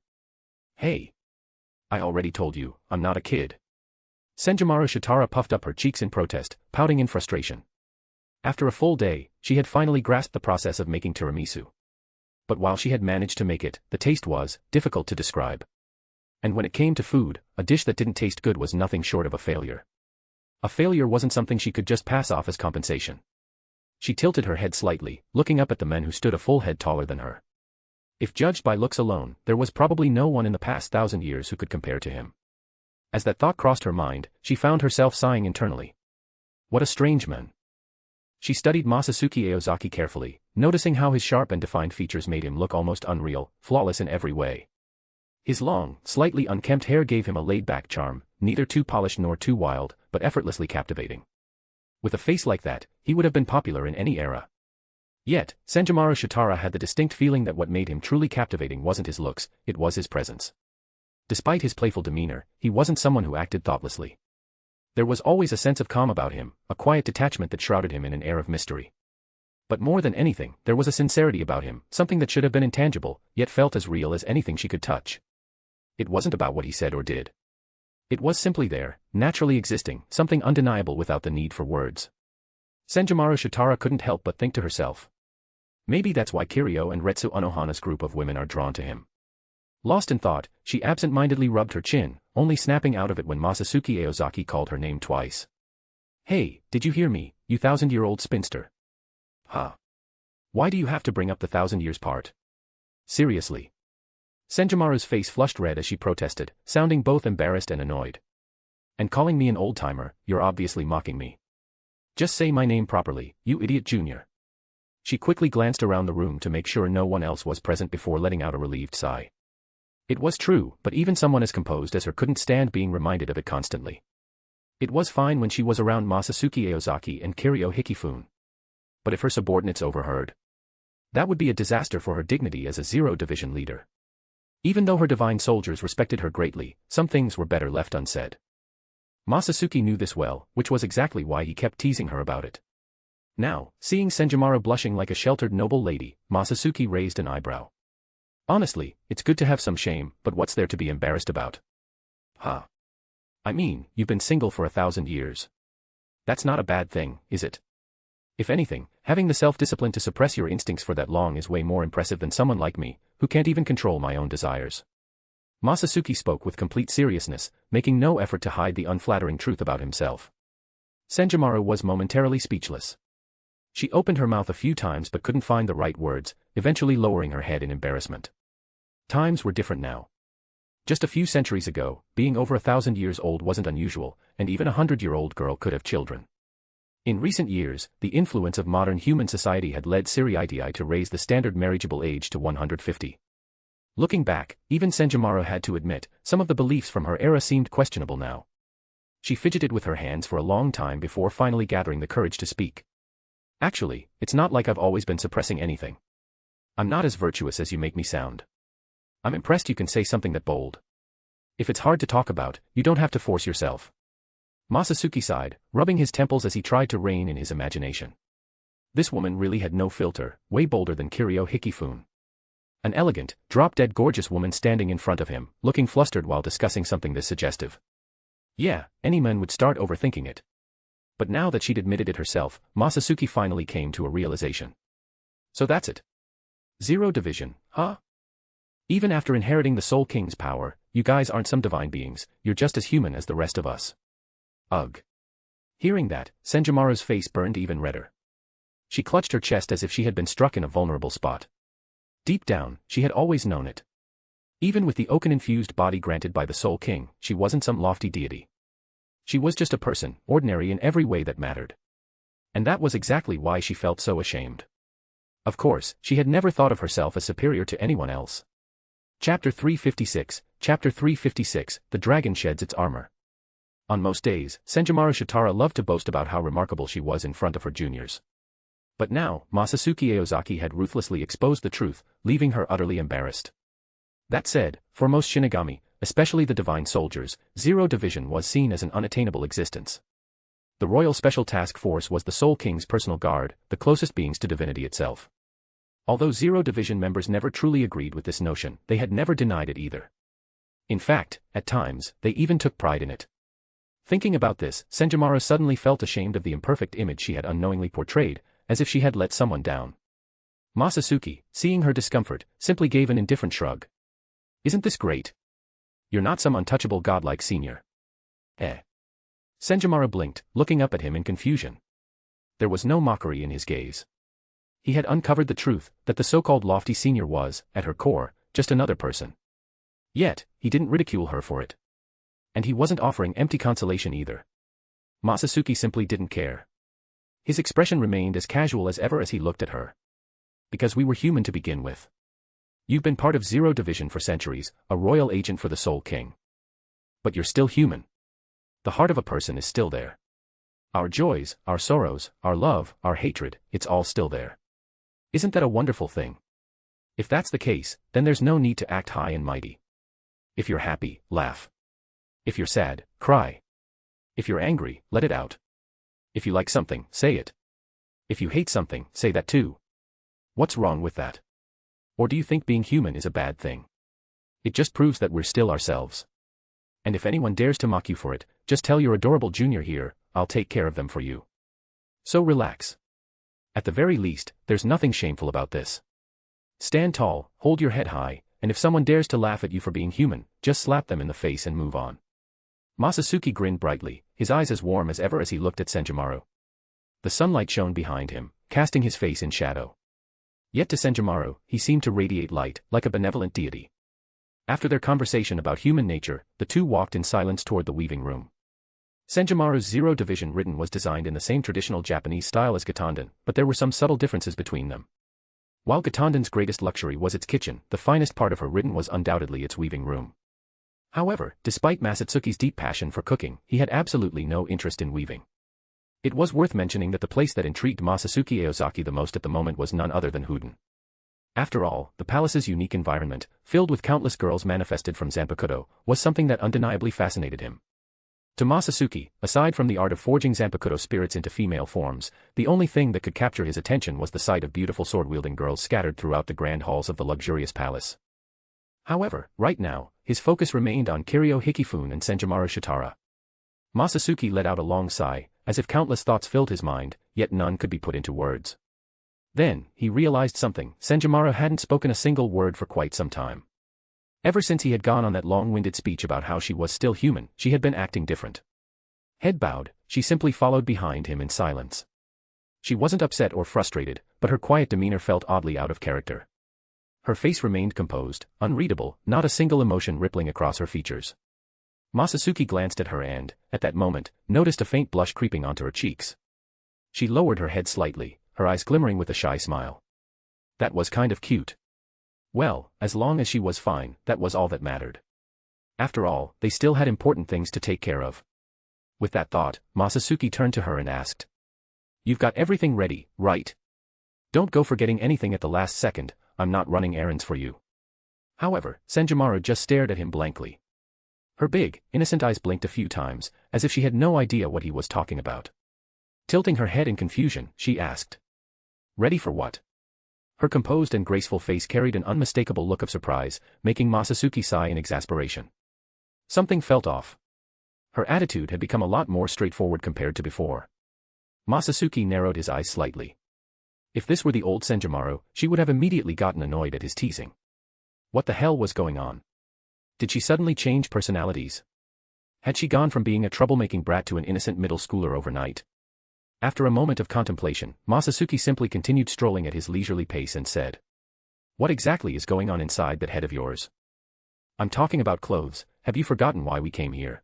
Hey. I already told you, I'm not a kid. Senjomaru Shitara puffed up her cheeks in protest, pouting in frustration. After a full day, she had finally grasped the process of making tiramisu. But while she had managed to make it, the taste was difficult to describe. And when it came to food, a dish that didn't taste good was nothing short of a failure. A failure wasn't something she could just pass off as compensation. She tilted her head slightly, looking up at the men who stood a full head taller than her. If judged by looks alone, there was probably no one in the past 1,000 years who could compare to him. As that thought crossed her mind, she found herself sighing internally. What a strange man. She studied Masatsuki Aozaki carefully, noticing how his sharp and defined features made him look almost unreal, flawless in every way. His long, slightly unkempt hair gave him a laid-back charm, neither too polished nor too wild, but effortlessly captivating. With a face like that, he would have been popular in any era. Yet, Senjomaru Shitara had the distinct feeling that what made him truly captivating wasn't his looks, it was his presence. Despite his playful demeanor, he wasn't someone who acted thoughtlessly. There was always a sense of calm about him, a quiet detachment that shrouded him in an air of mystery. But more than anything, there was a sincerity about him, something that should have been intangible, yet felt as real as anything she could touch. It wasn't about what he said or did. It was simply there, naturally existing, something undeniable without the need for words. Senjomaru Shitara couldn't help but think to herself. Maybe that's why Kiryu and Retsu Unohana's group of women are drawn to him. Lost in thought, she absent-mindedly rubbed her chin, only snapping out of it when Masatsuki Aozaki called her name twice. Hey, did you hear me, you 1,000-year-old spinster? Huh. Why do you have to bring up the 1,000 years part? Seriously. Senjomaru's face flushed red as she protested, sounding both embarrassed and annoyed. And calling me an old-timer, you're obviously mocking me. Just say my name properly, you idiot junior. She quickly glanced around the room to make sure no one else was present before letting out a relieved sigh. It was true, but even someone as composed as her couldn't stand being reminded of it constantly. It was fine when she was around Masatsuki Aozaki and Kiryu Hikifune. But if her subordinates overheard, that would be a disaster for her dignity as a Zero-Division leader. Even though her divine soldiers respected her greatly, some things were better left unsaid. Masatsuki knew this well, which was exactly why he kept teasing her about it. Now, seeing Senjomaru blushing like a sheltered noble lady, Masatsuki raised an eyebrow. Honestly, it's good to have some shame, but what's there to be embarrassed about? Huh. I mean, you've been single for 1,000 years. That's not a bad thing, is it? If anything, having the self-discipline to suppress your instincts for that long is way more impressive than someone like me, who can't even control my own desires. Masatsuki spoke with complete seriousness, making no effort to hide the unflattering truth about himself. Senjomaru was momentarily speechless. She opened her mouth a few times but couldn't find the right words, eventually lowering her head in embarrassment. Times were different now. Just a few centuries ago, being over 1,000 years old wasn't unusual, and even a 100-year-old girl could have children. In recent years, the influence of modern human society had led Seireitei to raise the standard marriageable age to 150. Looking back, even Senjomaru had to admit, some of the beliefs from her era seemed questionable now. She fidgeted with her hands for a long time before finally gathering the courage to speak. Actually, it's not like I've always been suppressing anything. I'm not as virtuous as you make me sound. I'm impressed you can say something that bold. If it's hard to talk about, you don't have to force yourself. Masatsuki sighed, rubbing his temples as he tried to rein in his imagination. This woman really had no filter, way bolder than Kiryu Hikifune. An elegant, drop-dead gorgeous woman standing in front of him, looking flustered while discussing something this suggestive. Yeah, any man would start overthinking it. But now that she'd admitted it herself, Masatsuki finally came to a realization. So that's it. Zero-Division, huh? Even after inheriting the Soul King's power, you guys aren't some divine beings, you're just as human as the rest of us. Ugh. Hearing that, Senjomaru's face burned even redder. She clutched her chest as if she had been struck in a vulnerable spot. Deep down, she had always known it. Even with the oaken-infused body granted by the Soul King, she wasn't some lofty deity. She was just a person, ordinary in every way that mattered. And that was exactly why she felt so ashamed. Of course, she had never thought of herself as superior to anyone else. Chapter 356, Chapter 356, The Dragon Sheds Its Armor. On most days, Senjomaru Shitara loved to boast about how remarkable she was in front of her juniors. But now, Masatsuki Aozaki had ruthlessly exposed the truth, leaving her utterly embarrassed. That said, for most Shinigami, especially the divine soldiers, Zero-Division was seen as an unattainable existence. The Royal Special Task Force was the Soul King's personal guard, the closest beings to divinity itself. Although Zero Division members never truly agreed with this notion, they had never denied it either. In fact, at times, they even took pride in it. Thinking about this, Senjimaro suddenly felt ashamed of the imperfect image she had unknowingly portrayed, as if she had let someone down. Masatsuki, seeing her discomfort, simply gave an indifferent shrug. Isn't this great? You're not some untouchable godlike senior. Senjimaro blinked, looking up at him in confusion. There was no mockery in his gaze. He had uncovered the truth, that the so-called lofty senior was, at her core, just another person. Yet, he didn't ridicule her for it. And he wasn't offering empty consolation either. Masatsuki simply didn't care. His expression remained as casual as ever as he looked at her. Because we were human to begin with. You've been part of Zero Division for centuries, a royal agent for the Soul King. But you're still human. The heart of a person is still there. Our joys, our sorrows, our love, our hatred, it's all still there. Isn't that a wonderful thing? If that's the case, then there's no need to act high and mighty. If you're happy, laugh. If you're sad, cry. If you're angry, let it out. If you like something, say it. If you hate something, say that too. What's wrong with that? Or do you think being human is a bad thing? It just proves that we're still ourselves. And if anyone dares to mock you for it, just tell your adorable junior here, I'll take care of them for you. So relax. At the very least, there's nothing shameful about this. Stand tall, hold your head high, and if someone dares to laugh at you for being human, just slap them in the face and move on. Masatsuki grinned brightly, his eyes as warm as ever as he looked at Senjimaro. The sunlight shone behind him, casting his face in shadow. Yet to Senjimaro, he seemed to radiate light, like a benevolent deity. After their conversation about human nature, the two walked in silence toward the weaving room. Senjimaro's Zero Division Ridden was designed in the same traditional Japanese style as Gotonden, but there were some subtle differences between them. While Gotonden's greatest luxury was its kitchen, the finest part of her Ridden was undoubtedly its weaving room. However, despite Masatsuki's deep passion for cooking, he had absolutely no interest in weaving. It was worth mentioning that the place that intrigued Masatsuki Aozaki the most at the moment was none other than Huden. After all, the palace's unique environment, filled with countless girls manifested from Zanpakutō, was something that undeniably fascinated him. To Masatsuki, aside from the art of forging Zanpakutō spirits into female forms, the only thing that could capture his attention was the sight of beautiful sword-wielding girls scattered throughout the grand halls of the luxurious palace. However, right now, his focus remained on Kiryu Hikifune and Senjimaro Shitara. Masatsuki let out a long sigh, as if countless thoughts filled his mind, yet none could be put into words. Then, he realized something. Senjimaro hadn't spoken a single word for quite some time. Ever since he had gone on that long-winded speech about how she was still human, she had been acting different. Head bowed, she simply followed behind him in silence. She wasn't upset or frustrated, but her quiet demeanor felt oddly out of character. Her face remained composed, unreadable, not a single emotion rippling across her features. Masatsuki glanced at her and, at that moment, noticed a faint blush creeping onto her cheeks. She lowered her head slightly, her eyes glimmering with a shy smile. That was kind of cute. Well, as long as she was fine, that was all that mattered. After all, they still had important things to take care of. With that thought, Masatsuki turned to her and asked. You've got everything ready, right? Don't go forgetting anything at the last second, I'm not running errands for you. However, Senjimaro just stared at him blankly. Her big, innocent eyes blinked a few times, as if she had no idea what he was talking about. Tilting her head in confusion, she asked. Ready for what? Her composed and graceful face carried an unmistakable look of surprise, making Masatsuki sigh in exasperation. Something felt off. Her attitude had become a lot more straightforward compared to before. Masatsuki narrowed his eyes slightly. If this were the old Senjimaro, she would have immediately gotten annoyed at his teasing. What the hell was going on? Did she suddenly change personalities? Had she gone from being a troublemaking brat to an innocent middle schooler overnight? After a moment of contemplation, Masatsuki simply continued strolling at his leisurely pace and said. What exactly is going on inside that head of yours? I'm talking about clothes, have you forgotten why we came here?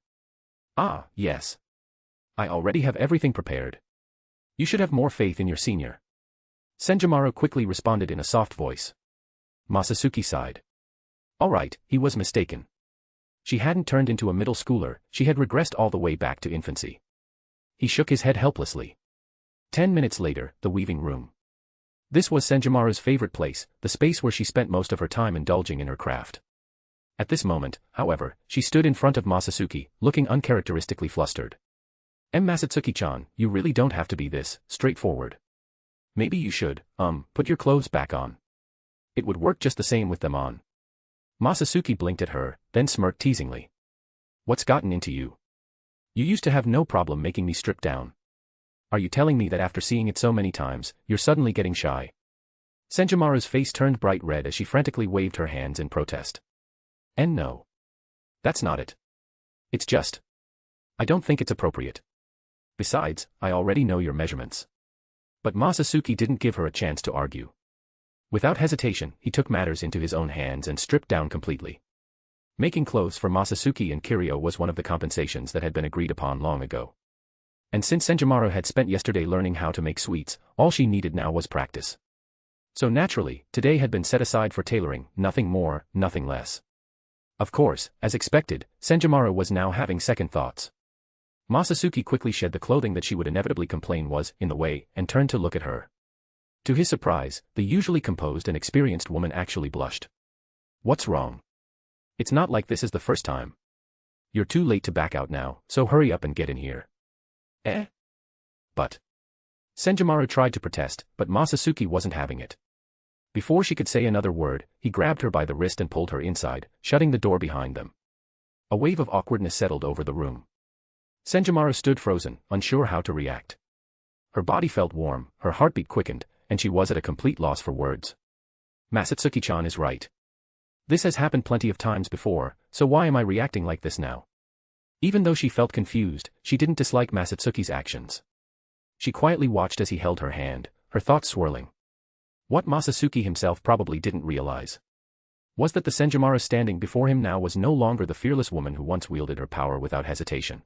Ah, yes. I already have everything prepared. You should have more faith in your senior. Senjimaro quickly responded in a soft voice. Masatsuki sighed. All right, he was mistaken. She hadn't turned into a middle schooler, she had regressed all the way back to infancy. He shook his head helplessly. 10 minutes later, the weaving room. This was Senjimaro's favorite place, the space where she spent most of her time indulging in her craft. At this moment, however, she stood in front of Masatsuki, looking uncharacteristically flustered. Masatsuki-chan, you really don't have to be this straightforward. Maybe you should, put your clothes back on. It would work just the same with them on. Masatsuki blinked at her, then smirked teasingly. What's gotten into you? You used to have no problem making me strip down. Are you telling me that after seeing it so many times, you're suddenly getting shy? Senjumaru's face turned bright red as she frantically waved her hands in protest. And no. That's not it. It's just. I don't think it's appropriate. Besides, I already know your measurements. But Masatsuki didn't give her a chance to argue. Without hesitation, he took matters into his own hands and stripped down completely. Making clothes for Masatsuki and Kiryu was one of the compensations that had been agreed upon long ago. And since Senjumaru had spent yesterday learning how to make sweets, all she needed now was practice. So naturally, today had been set aside for tailoring, nothing more, nothing less. Of course, as expected, Senjumaru was now having second thoughts. Masatsuki quickly shed the clothing that she would inevitably complain was in the way and turned to look at her. To his surprise, the usually composed and experienced woman actually blushed. What's wrong? It's not like this is the first time. You're too late to back out now, so hurry up and get in here. But. Senjumaru tried to protest, but Masatsuki wasn't having it. Before she could say another word, he grabbed her by the wrist and pulled her inside, shutting the door behind them. A wave of awkwardness settled over the room. Senjumaru stood frozen, unsure how to react. Her body felt warm, her heartbeat quickened, and she was at a complete loss for words. Masatsuki-chan is right. This has happened plenty of times before, so why am I reacting like this now? Even though she felt confused, she didn't dislike Masatsuki's actions. She quietly watched as he held her hand, her thoughts swirling. What Masatsuki himself probably didn't realize was that the Senjumaru standing before him now was no longer the fearless woman who once wielded her power without hesitation.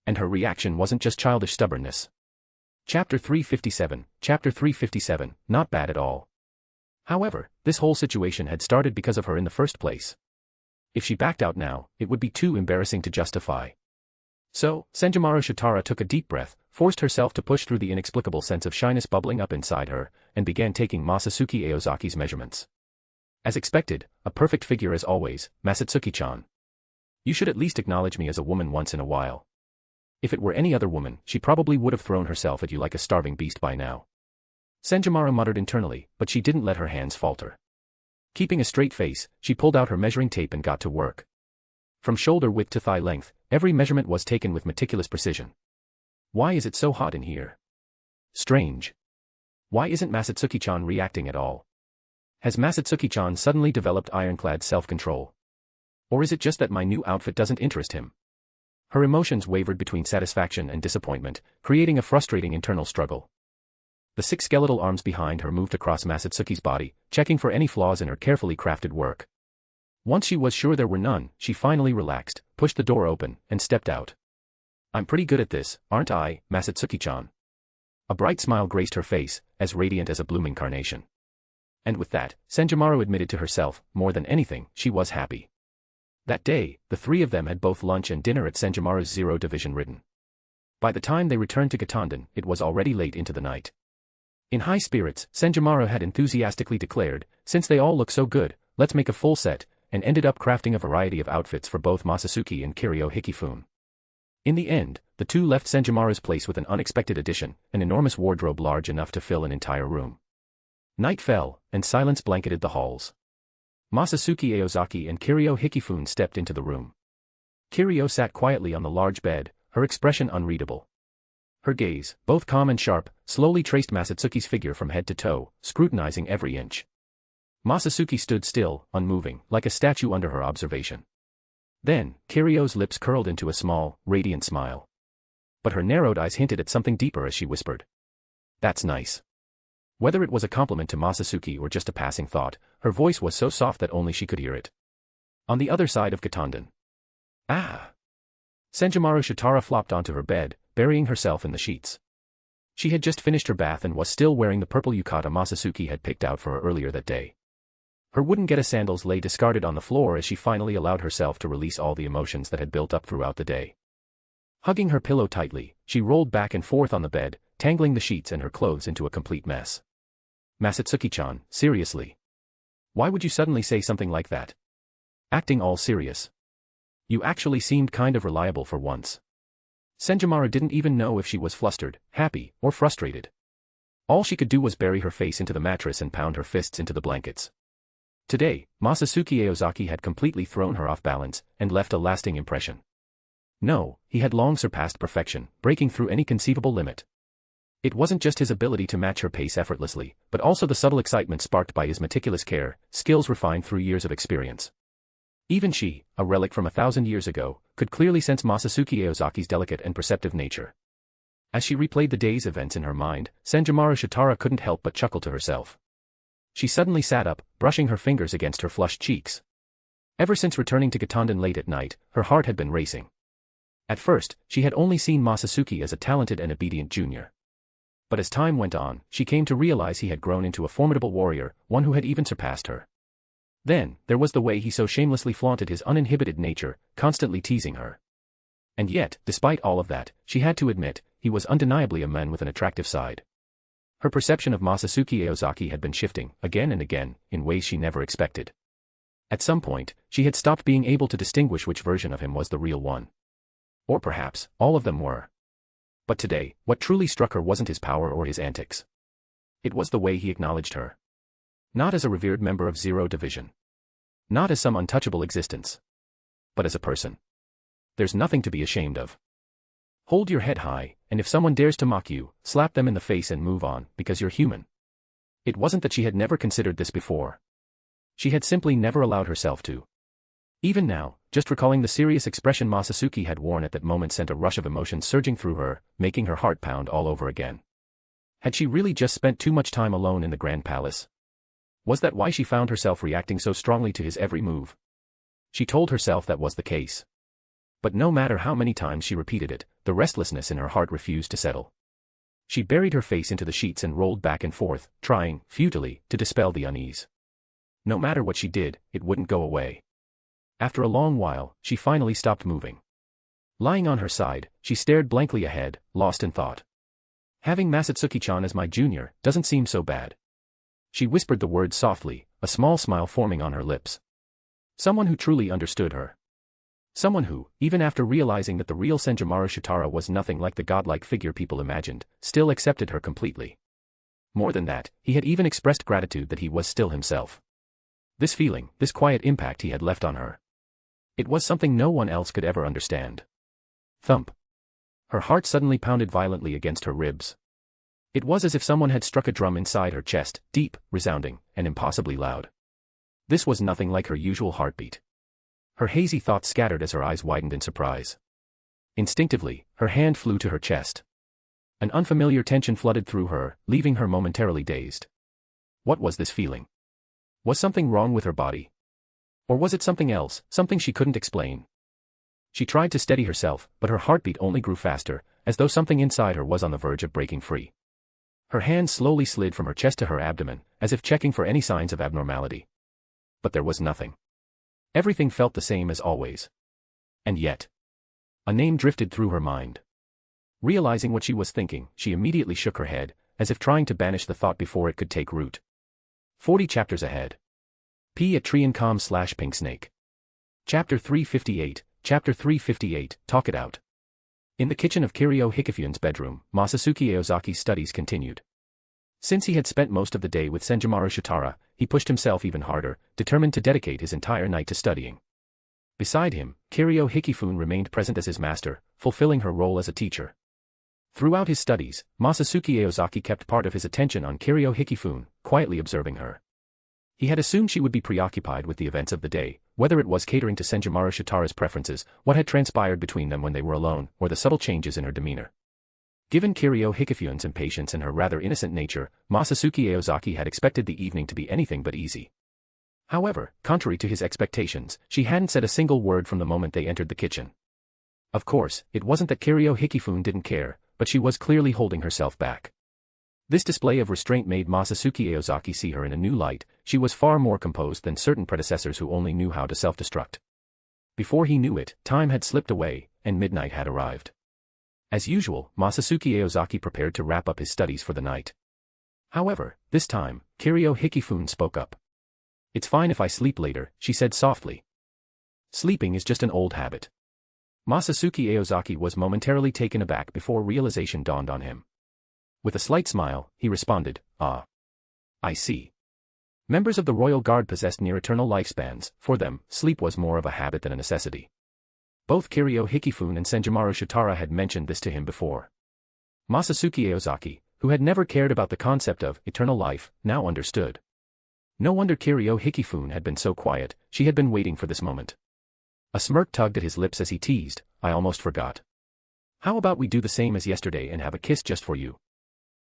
And her reaction wasn't just childish stubbornness. Chapter 357, not bad at all. However, this whole situation had started because of her in the first place. If she backed out now, it would be too embarrassing to justify. So, Senjumaru Shitara took a deep breath, forced herself to push through the inexplicable sense of shyness bubbling up inside her, and began taking Masatsuki Aozaki's measurements. As expected, a perfect figure as always, Masatsuki-chan. You should at least acknowledge me as a woman once in a while. If it were any other woman, she probably would have thrown herself at you like a starving beast by now. Senjumaru muttered internally, but she didn't let her hands falter. Keeping a straight face, she pulled out her measuring tape and got to work. From shoulder width to thigh length, every measurement was taken with meticulous precision. Why is it so hot in here? Strange. Why isn't Masatsuki-chan reacting at all? Has Masatsuki-chan suddenly developed ironclad self-control? Or is it just that my new outfit doesn't interest him? Her emotions wavered between satisfaction and disappointment, creating a frustrating internal struggle. The 6 skeletal arms behind her moved across Masatsuki's body, checking for any flaws in her carefully crafted work. Once she was sure there were none, she finally relaxed, pushed the door open, and stepped out. I'm pretty good at this, aren't I, Masatsuki-chan? A bright smile graced her face, as radiant as a blooming carnation. And with that, Senjumaru admitted to herself, more than anything, she was happy. That day, the three of them had both lunch and dinner at Senjumaru's Zero Division Ridden. By the time they returned to Gotei, it was already late into the night. In high spirits, Senjumaru had enthusiastically declared, since they all look so good, let's make a full set, and ended up crafting a variety of outfits for both Masatsuki and Kiryu Hikifune. In the end, the two left Senjumaru's place with an unexpected addition, an enormous wardrobe large enough to fill an entire room. Night fell, and silence blanketed the halls. Masatsuki Aozaki and Kiryu Hikifune stepped into the room. Kiryu sat quietly on the large bed, her expression unreadable. Her gaze, both calm and sharp, slowly traced Masatsuki's figure from head to toe, scrutinizing every inch. Masatsuki stood still, unmoving, like a statue under her observation. Then, Kiryu's lips curled into a small, radiant smile. But her narrowed eyes hinted at something deeper as she whispered. That's nice. Whether it was a compliment to Masatsuki or just a passing thought, her voice was so soft that only she could hear it. On the other side of Gotei. Ah! Senjumaru Shitara flopped onto her bed, burying herself in the sheets. She had just finished her bath and was still wearing the purple yukata Masatsuki had picked out for her earlier that day. Her wooden geta sandals lay discarded on the floor as she finally allowed herself to release all the emotions that had built up throughout the day. Hugging her pillow tightly, she rolled back and forth on the bed, tangling the sheets and her clothes into a complete mess. Masatsuki-chan, seriously. Why would you suddenly say something like that? Acting all serious. You actually seemed kind of reliable for once. Senjimaro didn't even know if she was flustered, happy, or frustrated. All she could do was bury her face into the mattress and pound her fists into the blankets. Today, Masatsuki Aozaki had completely thrown her off balance and left a lasting impression. No, he had long surpassed perfection, breaking through any conceivable limit. It wasn't just his ability to match her pace effortlessly, but also the subtle excitement sparked by his meticulous care, skills refined through years of experience. Even she, a relic from 1,000 years ago, could clearly sense Masatsuki Aozaki's delicate and perceptive nature. As she replayed the day's events in her mind, Senjimaro Shitara couldn't help but chuckle to herself. She suddenly sat up, brushing her fingers against her flushed cheeks. Ever since returning to Gotei late at night, her heart had been racing. At first, she had only seen Masatsuki as a talented and obedient junior. But as time went on, she came to realize he had grown into a formidable warrior, one who had even surpassed her. Then, there was the way he so shamelessly flaunted his uninhibited nature, constantly teasing her. And yet, despite all of that, she had to admit, he was undeniably a man with an attractive side. Her perception of Masatsuki Aozaki had been shifting, again and again, in ways she never expected. At some point, she had stopped being able to distinguish which version of him was the real one. Or perhaps, all of them were. But today, what truly struck her wasn't his power or his antics. It was the way he acknowledged her. Not as a revered member of Zero Division. Not as some untouchable existence. But as a person. There's nothing to be ashamed of. Hold your head high, and if someone dares to mock you, slap them in the face and move on, because you're human. It wasn't that she had never considered this before. She had simply never allowed herself to. Even now, just recalling the serious expression Masatsuki had worn at that moment sent a rush of emotion surging through her, making her heart pound all over again. Had she really just spent too much time alone in the Grand Palace? Was that why she found herself reacting so strongly to his every move? She told herself that was the case. But no matter how many times she repeated it, the restlessness in her heart refused to settle. She buried her face into the sheets and rolled back and forth, trying, futilely, to dispel the unease. No matter what she did, it wouldn't go away. After a long while, she finally stopped moving. Lying on her side, she stared blankly ahead, lost in thought. Having Masatsuki-chan as my junior doesn't seem so bad. She whispered the words softly, a small smile forming on her lips. Someone who truly understood her. Someone who, even after realizing that the real Senjimaro Shitara was nothing like the godlike figure people imagined, still accepted her completely. More than that, he had even expressed gratitude that he was still himself. This feeling, this quiet impact he had left on her. It was something no one else could ever understand. Thump. Her heart suddenly pounded violently against her ribs. It was as if someone had struck a drum inside her chest, deep, resounding, and impossibly loud. This was nothing like her usual heartbeat. Her hazy thoughts scattered as her eyes widened in surprise. Instinctively, her hand flew to her chest. An unfamiliar tension flooded through her, leaving her momentarily dazed. What was this feeling? Was something wrong with her body? Or was it something else, something she couldn't explain? She tried to steady herself, but her heartbeat only grew faster, as though something inside her was on the verge of breaking free. Her hand slowly slid from her chest to her abdomen, as if checking for any signs of abnormality. But there was nothing. Everything felt the same as always. And yet, a name drifted through her mind. Realizing what she was thinking, she immediately shook her head, as if trying to banish the thought before it could take root. 40 chapters ahead. P at Tree&Com/Pink Snake. Chapter 358, Chapter 358, Talk It Out. In the kitchen of Kiryu Hikifune's bedroom, Masatsuki Aozaki's studies continued. Since he had spent most of the day with Senjimaro Shitara, he pushed himself even harder, determined to dedicate his entire night to studying. Beside him, Kiryu Hikifune remained present as his master, fulfilling her role as a teacher. Throughout his studies, Masatsuki Aozaki kept part of his attention on Kiryu Hikifune, quietly observing her. He had assumed she would be preoccupied with the events of the day, whether it was catering to Senjimaro Shitara's preferences, what had transpired between them when they were alone, or the subtle changes in her demeanor. Given Kiryu Hikifune's impatience and her rather innocent nature, Masatsuki Aozaki had expected the evening to be anything but easy. However, contrary to his expectations, she hadn't said a single word from the moment they entered the kitchen. Of course, it wasn't that Kiryu Hikifune didn't care, but she was clearly holding herself back. This display of restraint made Masatsuki Aozaki see her in a new light. She was far more composed than certain predecessors who only knew how to self-destruct. Before he knew it, time had slipped away, and midnight had arrived. As usual, Masatsuki Aozaki prepared to wrap up his studies for the night. However, this time, Kiryu Hikifune spoke up. "It's fine if I sleep later," she said softly. "Sleeping is just an old habit. Masatsuki Aozaki was momentarily taken aback before realization dawned on him. With a slight smile, he responded, "Ah. I see. Members of the Royal Guard possessed near-eternal lifespans. For them, sleep was more of a habit than a necessity." Both Kiryu Hikifune and Senjumaru Shitara had mentioned this to him before. Masatsuki Aozaki, who had never cared about the concept of eternal life, now understood. No wonder Kiryu Hikifune had been so quiet, she had been waiting for this moment. A smirk tugged at his lips as he teased, "I almost forgot. How about we do the same as yesterday and have a kiss just for you?"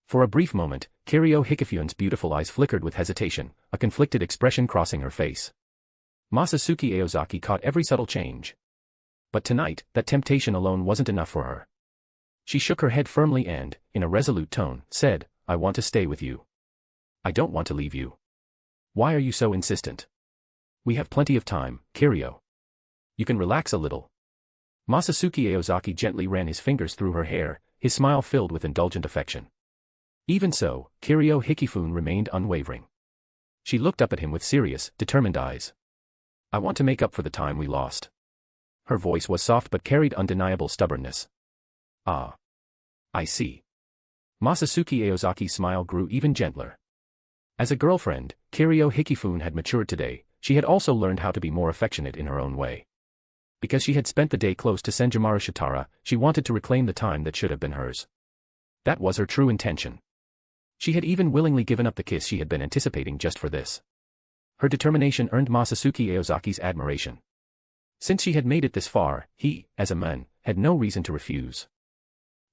For a brief moment, Kiryu Hikifune's beautiful eyes flickered with hesitation, a conflicted expression crossing her face. Masatsuki Aozaki caught every subtle change. But tonight, that temptation alone wasn't enough for her. She shook her head firmly and, in a resolute tone, said, "I want to stay with you. I don't want to leave you. Why are you so insistent? We have plenty of time, Kiryu. You can relax a little." Masatsuki Aozaki gently ran his fingers through her hair, his smile filled with indulgent affection. Even so, Kiryu Hikifune remained unwavering. She looked up at him with serious, determined eyes. "I want to make up for the time we lost." Her voice was soft but carried undeniable stubbornness. "Ah. I see." Masatsuki Aozaki's smile grew even gentler. As a girlfriend, Kiryu Hikifune had matured today. She had also learned how to be more affectionate in her own way. Because she had spent the day close to Senjumaru Shitara, she wanted to reclaim the time that should have been hers. That was her true intention. She had even willingly given up the kiss she had been anticipating just for this. Her determination earned Masatsuki Aozaki's admiration. Since she had made it this far, he, as a man, had no reason to refuse.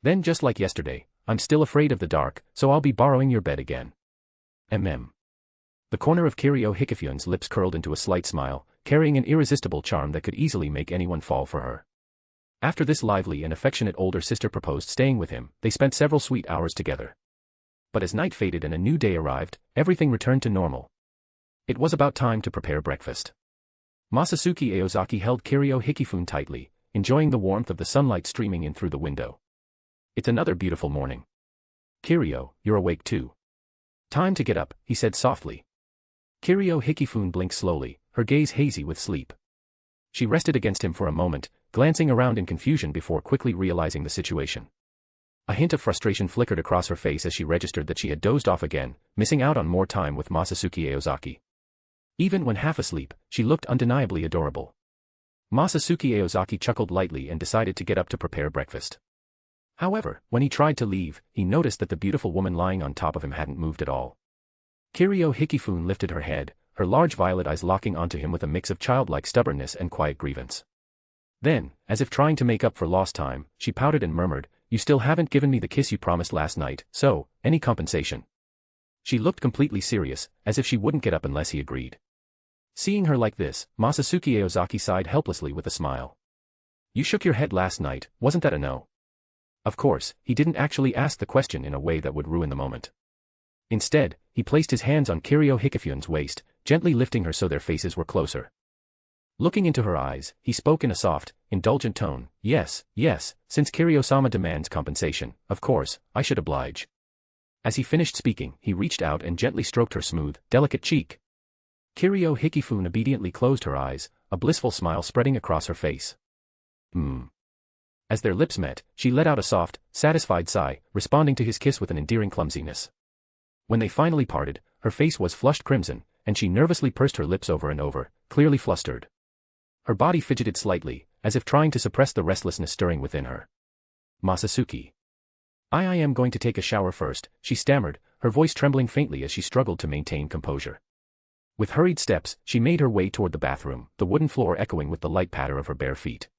"Then just like yesterday, I'm still afraid of the dark, so I'll be borrowing your bed again." The corner of Kiryu Hikifune's lips curled into a slight smile, carrying an irresistible charm that could easily make anyone fall for her. After this lively and affectionate older sister proposed staying with him, they spent several sweet hours together. But as night faded and a new day arrived, everything returned to normal. It was about time to prepare breakfast. Masatsuki Aozaki held Kiryu Hikifune tightly, enjoying the warmth of the sunlight streaming in through the window. "It's another beautiful morning. Kiryu, you're awake too. Time to get up," he said softly. Kiryu Hikifune blinked slowly, her gaze hazy with sleep. She rested against him for a moment, glancing around in confusion before quickly realizing the situation. A hint of frustration flickered across her face as she registered that she had dozed off again, missing out on more time with Masatsuki Aozaki. Even when half asleep, she looked undeniably adorable. Masatsuki Aozaki chuckled lightly and decided to get up to prepare breakfast. However, when he tried to leave, he noticed that the beautiful woman lying on top of him hadn't moved at all. Kiryu Hikifune lifted her head, her large violet eyes locking onto him with a mix of childlike stubbornness and quiet grievance. Then, as if trying to make up for lost time, she pouted and murmured, "You still haven't given me the kiss you promised last night, so, any compensation?" She looked completely serious, as if she wouldn't get up unless he agreed. Seeing her like this, Masatsuki Aozaki sighed helplessly with a smile. "You shook your head last night, wasn't that a no?" Of course, he didn't actually ask the question in a way that would ruin the moment. Instead, he placed his hands on Kiryu Hikifune's waist, gently lifting her so their faces were closer. Looking into her eyes, he spoke in a soft, indulgent tone, yes, since Kiryu-sama demands compensation, of course, I should oblige." As he finished speaking, he reached out and gently stroked her smooth, delicate cheek. Kiryu Hikifune obediently closed her eyes, a blissful smile spreading across her face. As their lips met, she let out a soft, satisfied sigh, responding to his kiss with an endearing clumsiness. When they finally parted, her face was flushed crimson, and she nervously pursed her lips over and over, clearly flustered. Her body fidgeted slightly, as if trying to suppress the restlessness stirring within her. "Masatsuki. I am going to take a shower first," she stammered, her voice trembling faintly as she struggled to maintain composure. With hurried steps, she made her way toward the bathroom, the wooden floor echoing with the light patter of her bare feet.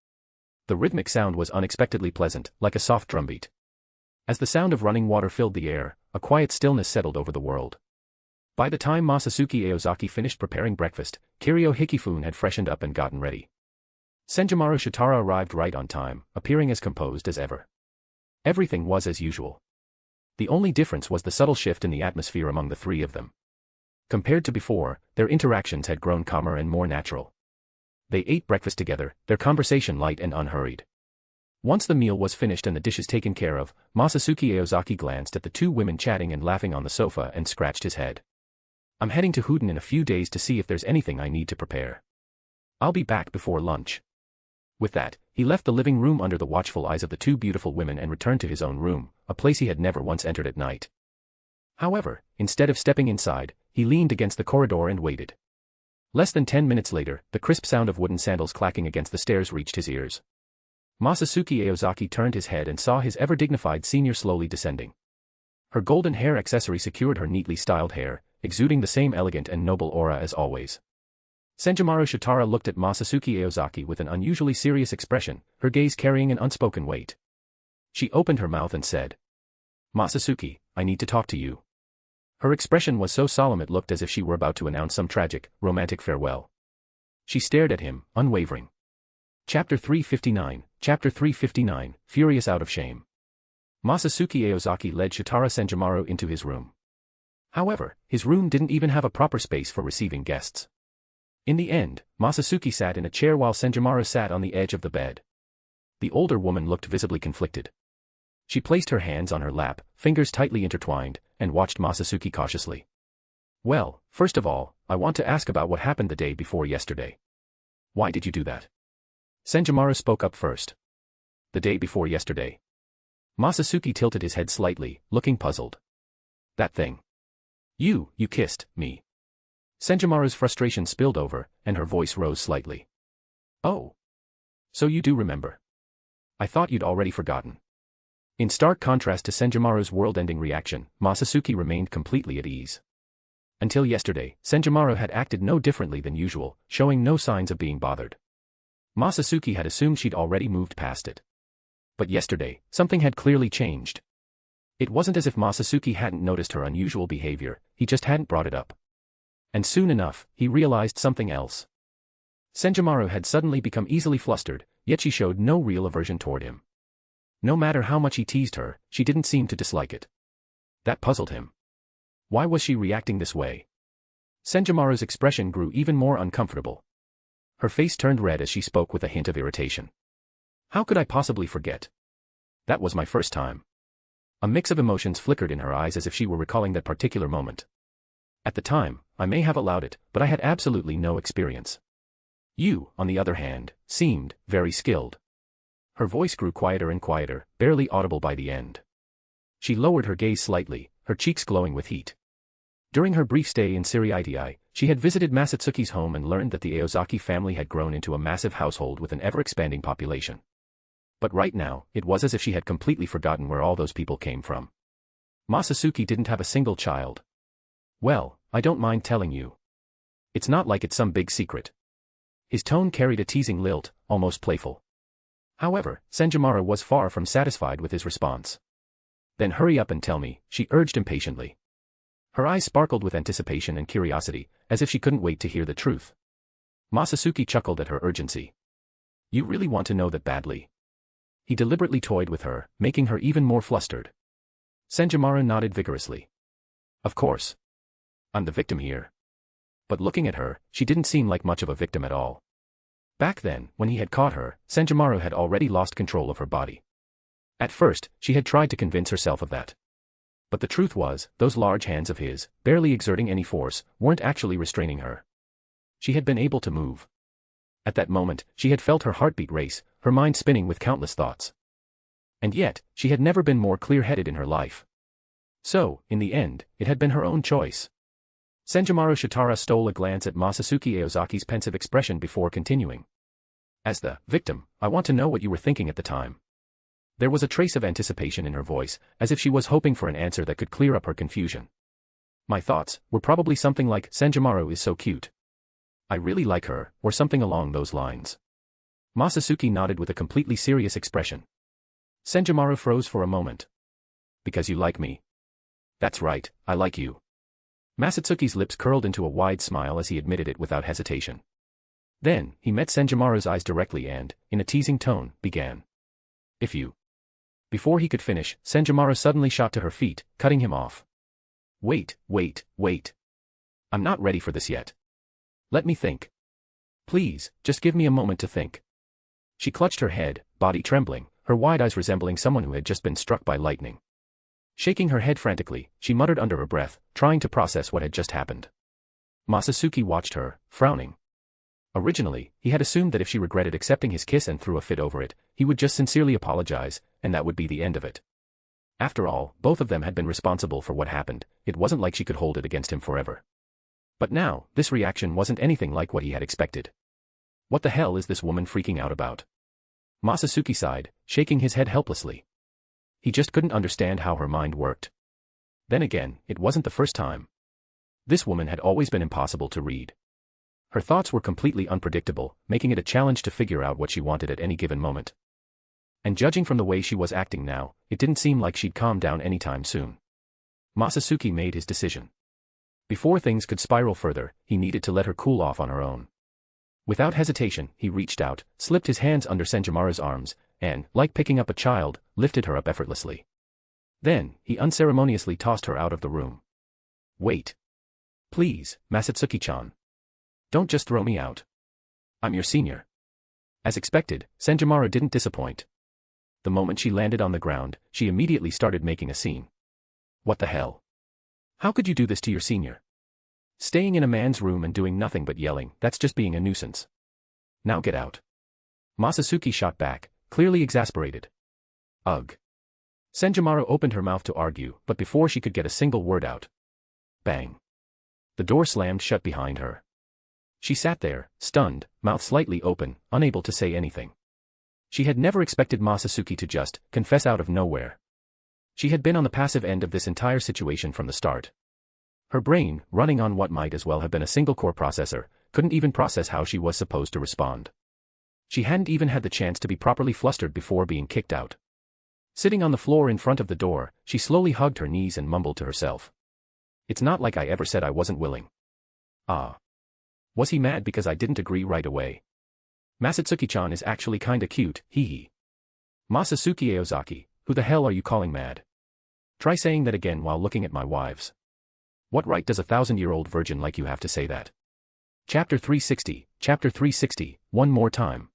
The rhythmic sound was unexpectedly pleasant, like a soft drumbeat. As the sound of running water filled the air, a quiet stillness settled over the world. By the time Masatsuki Aozaki finished preparing breakfast, Kiryu Hikifune had freshened up and gotten ready. Senjumaru Shitara arrived right on time, appearing as composed as ever. Everything was as usual. The only difference was the subtle shift in the atmosphere among the three of them. Compared to before, their interactions had grown calmer and more natural. They ate breakfast together, their conversation light and unhurried. Once the meal was finished and the dishes taken care of, Masatsuki Aozaki glanced at the two women chatting and laughing on the sofa and scratched his head. "I'm heading to Huden in a few days to see if there's anything I need to prepare. I'll be back before lunch." With that, he left the living room under the watchful eyes of the two beautiful women and returned to his own room, a place he had never once entered at night. However, instead of stepping inside, he leaned against the corridor and waited. Less than 10 minutes later, the crisp sound of wooden sandals clacking against the stairs reached his ears. Masatsuki Aozaki turned his head and saw his ever-dignified senior slowly descending. Her golden hair accessory secured her neatly styled hair, exuding the same elegant and noble aura as always. Senjomaru Shitara looked at Masatsuki Aozaki with an unusually serious expression, her gaze carrying an unspoken weight. She opened her mouth and said, "Masatsuki, I need to talk to you." Her expression was so solemn it looked as if she were about to announce some tragic, romantic farewell. She stared at him, unwavering. Chapter 359, Furious Out of Shame. Masatsuki Aozaki led Shitara Senjomaru into his room. However, his room didn't even have a proper space for receiving guests. In the end, Masatsuki sat in a chair while Senjomaru sat on the edge of the bed. The older woman looked visibly conflicted. She placed her hands on her lap, fingers tightly intertwined, and watched Masatsuki cautiously. "Well, first of all, I want to ask about what happened the day before yesterday. Why did you do that?" Senjomaru spoke up first. "The day before yesterday." Masatsuki tilted his head slightly, looking puzzled. "That thing. You kissed me." Senjomaru's frustration spilled over, and her voice rose slightly. "Oh. So you do remember. I thought you'd already forgotten." In stark contrast to Senjomaru's world-ending reaction, Masatsuki remained completely at ease. Until yesterday, Senjomaru had acted no differently than usual, showing no signs of being bothered. Masatsuki had assumed she'd already moved past it. But yesterday, something had clearly changed. It wasn't as if Masatsuki hadn't noticed her unusual behavior, he just hadn't brought it up. And soon enough, he realized something else. Senjomaru had suddenly become easily flustered, yet she showed no real aversion toward him. No matter how much he teased her, she didn't seem to dislike it. That puzzled him. Why was she reacting this way? Senjomaru's expression grew even more uncomfortable. Her face turned red as she spoke with a hint of irritation. "How could I possibly forget? That was my first time." A mix of emotions flickered in her eyes as if she were recalling that particular moment. "At the time, I may have allowed it, but I had absolutely no experience. You, on the other hand, seemed very skilled." Her voice grew quieter and quieter, barely audible by the end. She lowered her gaze slightly, her cheeks glowing with heat. During her brief stay in Seireitei, she had visited Masatsuki's home and learned that the Aozaki family had grown into a massive household with an ever-expanding population. But right now, it was as if she had completely forgotten where all those people came from. Masatsuki didn't have a single child. "Well, I don't mind telling you. It's not like it's some big secret." His tone carried a teasing lilt, almost playful. However, Senjomaru was far from satisfied with his response. "Then hurry up and tell me," she urged impatiently. Her eyes sparkled with anticipation and curiosity, as if she couldn't wait to hear the truth. Masatsuki chuckled at her urgency. "You really want to know that badly?" He deliberately toyed with her, making her even more flustered. Senjomaru nodded vigorously. "Of course. I'm the victim here." But looking at her, she didn't seem like much of a victim at all. Back then, when he had caught her, Senjomaru had already lost control of her body. At first, she had tried to convince herself of that. But the truth was, those large hands of his, barely exerting any force, weren't actually restraining her. She had been able to move. At that moment, she had felt her heartbeat race, her mind spinning with countless thoughts. And yet, she had never been more clear-headed in her life. So, in the end, it had been her own choice. Senjomaru Shitara stole a glance at Masatsuki Aozaki's pensive expression before continuing. "As the victim, I want to know what you were thinking at the time." There was a trace of anticipation in her voice, as if she was hoping for an answer that could clear up her confusion. "My thoughts were probably something like, Senjomaru is so cute. I really like her, or something along those lines." Masatsuki nodded with a completely serious expression. Senjomaru froze for a moment. "Because you like me?" "That's right, I like you." Masatsuki's lips curled into a wide smile as he admitted it without hesitation. Then, he met Senjomaru's eyes directly and, in a teasing tone, began. "If you..." Before he could finish, Senjomaru suddenly shot to her feet, cutting him off. Wait. I'm not ready for this yet. Let me think. Please, just give me a moment to think." She clutched her head, body trembling, her wide eyes resembling someone who had just been struck by lightning. Shaking her head frantically, she muttered under her breath, trying to process what had just happened. Masatsuki watched her, frowning. Originally, he had assumed that if she regretted accepting his kiss and threw a fit over it, he would just sincerely apologize, and that would be the end of it. After all, both of them had been responsible for what happened. It wasn't like she could hold it against him forever. But now, this reaction wasn't anything like what he had expected. What the hell is this woman freaking out about? Masatsuki sighed, shaking his head helplessly. He just couldn't understand how her mind worked. Then again, it wasn't the first time. This woman had always been impossible to read. Her thoughts were completely unpredictable, making it a challenge to figure out what she wanted at any given moment. And judging from the way she was acting now, it didn't seem like she'd calm down anytime soon. Masatsuki made his decision. Before things could spiral further, he needed to let her cool off on her own. Without hesitation, he reached out, slipped his hands under Senjimura's arms, and, like picking up a child, lifted her up effortlessly. Then, he unceremoniously tossed her out of the room. Wait. Please, Masatsuki-chan. Don't just throw me out. I'm your senior. As expected, Senjimura didn't disappoint. The moment she landed on the ground, she immediately started making a scene. What the hell? How could you do this to your senior? Staying in a man's room and doing nothing but yelling, that's just being a nuisance. Now get out. Masatsuki shot back, clearly exasperated. Ugh. Senjimura opened her mouth to argue, but before she could get a single word out. Bang. The door slammed shut behind her. She sat there, stunned, mouth slightly open, unable to say anything. She had never expected Masatsuki to just confess out of nowhere. She had been on the passive end of this entire situation from the start. Her brain, running on what might as well have been a single-core processor, couldn't even process how she was supposed to respond. She hadn't even had the chance to be properly flustered before being kicked out. Sitting on the floor in front of the door, she slowly hugged her knees and mumbled to herself. It's not like I ever said I wasn't willing. Ah. Was he mad because I didn't agree right away? Masatsuki-chan is actually kinda cute, hee. Masatsuki Aozaki, who the hell are you calling mad? Try saying that again while looking at my wives. What right does a 1,000-year-old virgin like you have to say that? Chapter 360, one more time.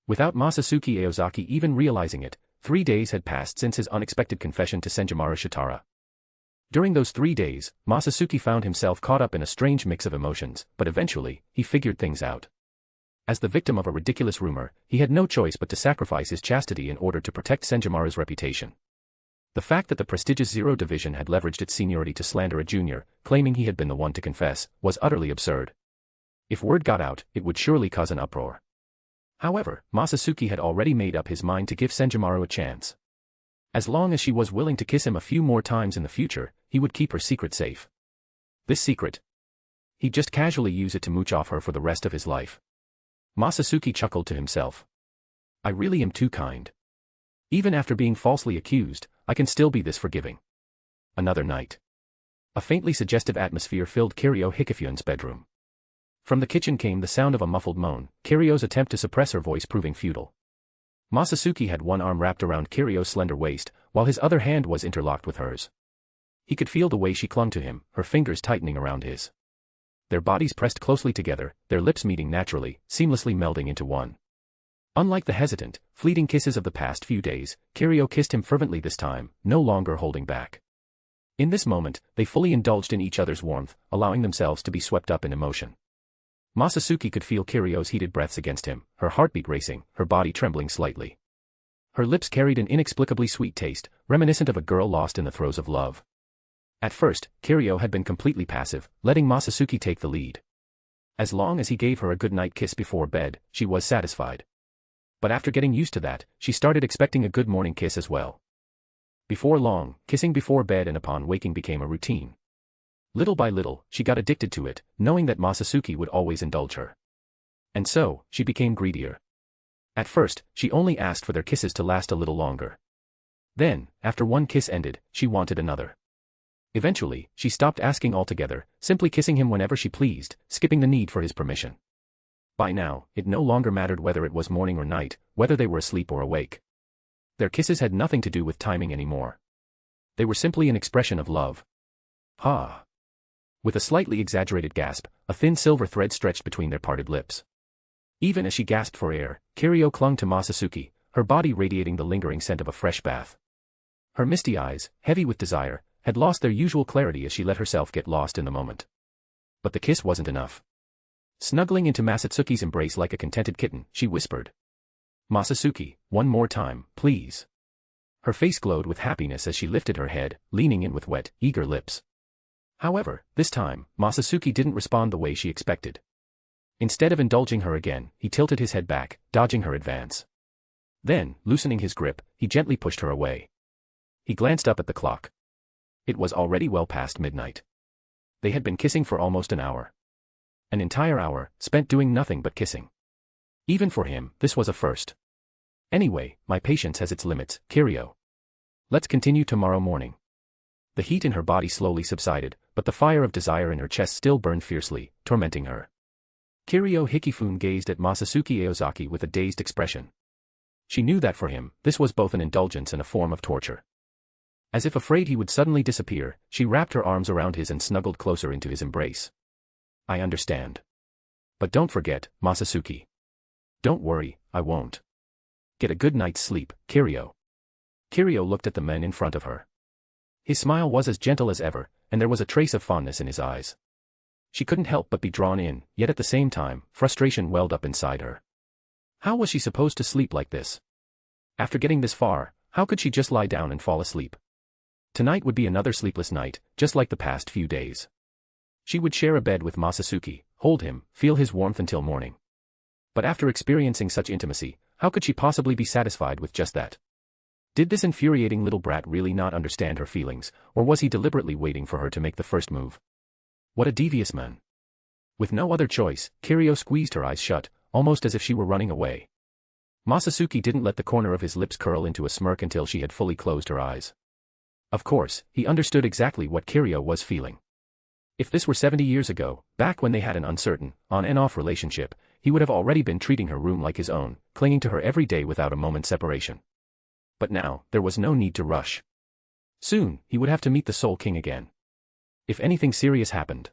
Without Masatsuki Aozaki even realizing it, 3 days had passed since his unexpected confession to Senjimura Shitara. During those 3 days, Masatsuki found himself caught up in a strange mix of emotions, but eventually, he figured things out. As the victim of a ridiculous rumor, he had no choice but to sacrifice his chastity in order to protect Senjimura's reputation. The fact that the prestigious Zero Division had leveraged its seniority to slander a junior, claiming he had been the one to confess, was utterly absurd. If word got out, it would surely cause an uproar. However, Masatsuki had already made up his mind to give Senjimura a chance. As long as she was willing to kiss him a few more times in the future, he would keep her secret safe. This secret? He'd just casually use it to mooch off her for the rest of his life. Masatsuki chuckled to himself. I really am too kind. Even after being falsely accused, I can still be this forgiving. Another night. A faintly suggestive atmosphere filled Kiryu Hikifyun's bedroom. From the kitchen came the sound of a muffled moan, Kiryu's attempt to suppress her voice proving futile. Masatsuki had one arm wrapped around Kiryu's slender waist, while his other hand was interlocked with hers. He could feel the way she clung to him, her fingers tightening around his. Their bodies pressed closely together, their lips meeting naturally, seamlessly melding into one. Unlike the hesitant, fleeting kisses of the past few days, Kiryu kissed him fervently this time, no longer holding back. In this moment, they fully indulged in each other's warmth, allowing themselves to be swept up in emotion. Masatsuki could feel Kiryu's heated breaths against him, her heartbeat racing, her body trembling slightly. Her lips carried an inexplicably sweet taste, reminiscent of a girl lost in the throes of love. At first, Kiryu had been completely passive, letting Masatsuki take the lead. As long as he gave her a good-night kiss before bed, she was satisfied. But after getting used to that, she started expecting a good morning kiss as well. Before long, kissing before bed and upon waking became a routine. Little by little, she got addicted to it, knowing that Masatsuki would always indulge her. And so, she became greedier. At first, she only asked for their kisses to last a little longer. Then, after one kiss ended, she wanted another. Eventually, she stopped asking altogether, simply kissing him whenever she pleased, skipping the need for his permission. By now, it no longer mattered whether it was morning or night, whether they were asleep or awake. Their kisses had nothing to do with timing anymore. They were simply an expression of love. Ha! With a slightly exaggerated gasp, a thin silver thread stretched between their parted lips. Even as she gasped for air, Kiryu clung to Masatsuki, her body radiating the lingering scent of a fresh bath. Her misty eyes, heavy with desire, had lost their usual clarity as she let herself get lost in the moment. But the kiss wasn't enough. Snuggling into Masatsuki's embrace like a contented kitten, she whispered. Masatsuki, one more time, please. Her face glowed with happiness as she lifted her head, leaning in with wet, eager lips. However, this time, Masatsuki didn't respond the way she expected. Instead of indulging her again, he tilted his head back, dodging her advance. Then, loosening his grip, he gently pushed her away. He glanced up at the clock. It was already well past midnight. They had been kissing for almost an hour. An entire hour, spent doing nothing but kissing. Even for him, this was a first. Anyway, my patience has its limits, Kiryu. Let's continue tomorrow morning. The heat in her body slowly subsided, but the fire of desire in her chest still burned fiercely, tormenting her. Kiryu Hikifune gazed at Masatsuki Aozaki with a dazed expression. She knew that for him, this was both an indulgence and a form of torture. As if afraid he would suddenly disappear, she wrapped her arms around his and snuggled closer into his embrace. I understand. But don't forget, Masatsuki. Don't worry, I won't. Get a good night's sleep, Kiryu. Kiryu looked at the men in front of her. His smile was as gentle as ever, and there was a trace of fondness in his eyes. She couldn't help but be drawn in, yet at the same time, frustration welled up inside her. How was she supposed to sleep like this? After getting this far, how could she just lie down and fall asleep? Tonight would be another sleepless night, just like the past few days. She would share a bed with Masatsuki, hold him, feel his warmth until morning. But after experiencing such intimacy, how could she possibly be satisfied with just that? Did this infuriating little brat really not understand her feelings, or was he deliberately waiting for her to make the first move? What a devious man. With no other choice, Kiryu squeezed her eyes shut, almost as if she were running away. Masatsuki didn't let the corner of his lips curl into a smirk until she had fully closed her eyes. Of course, he understood exactly what Kiryu was feeling. If this were 70 years ago, back when they had an uncertain, on-and-off relationship, he would have already been treating her room like his own, clinging to her every day without a moment's separation. But now, there was no need to rush. Soon, he would have to meet the Soul King again. If anything serious happened.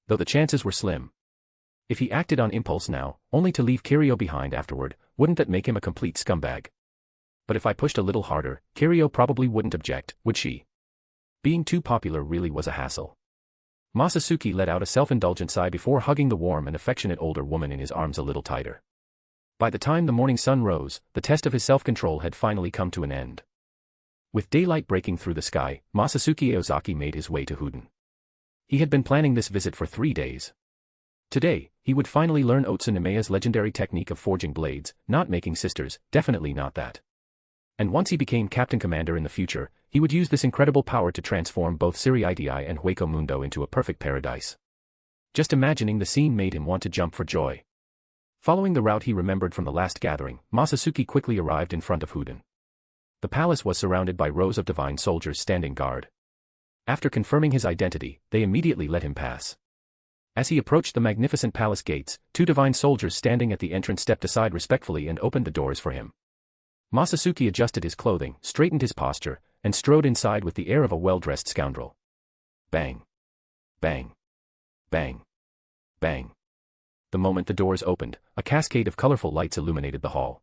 Though the chances were slim. If he acted on impulse now, only to leave Kiryu behind afterward, wouldn't that make him a complete scumbag? But if I pushed a little harder, Kiryu probably wouldn't object, would she? Being too popular really was a hassle. Masatsuki let out a self-indulgent sigh before hugging the warm and affectionate older woman in his arms a little tighter. By the time the morning sun rose, the test of his self-control had finally come to an end. With daylight breaking through the sky, Masatsuki Aozaki made his way to Huden. He had been planning this visit for 3 days. Today, he would finally learn Otsunomiya's legendary technique of forging blades, not making sisters, definitely not that. And once he became Captain Commander in the future, he would use this incredible power to transform both Seireitei and Hueco Mundo into a perfect paradise. Just imagining the scene made him want to jump for joy. Following the route he remembered from the last gathering, Masatsuki quickly arrived in front of Huden. The palace was surrounded by rows of divine soldiers standing guard. After confirming his identity, they immediately let him pass. As he approached the magnificent palace gates, 2 divine soldiers standing at the entrance stepped aside respectfully and opened the doors for him. Masatsuki adjusted his clothing, straightened his posture, and strode inside with the air of a well-dressed scoundrel. Bang. Bang. Bang. Bang. The moment the doors opened, a cascade of colorful lights illuminated the hall.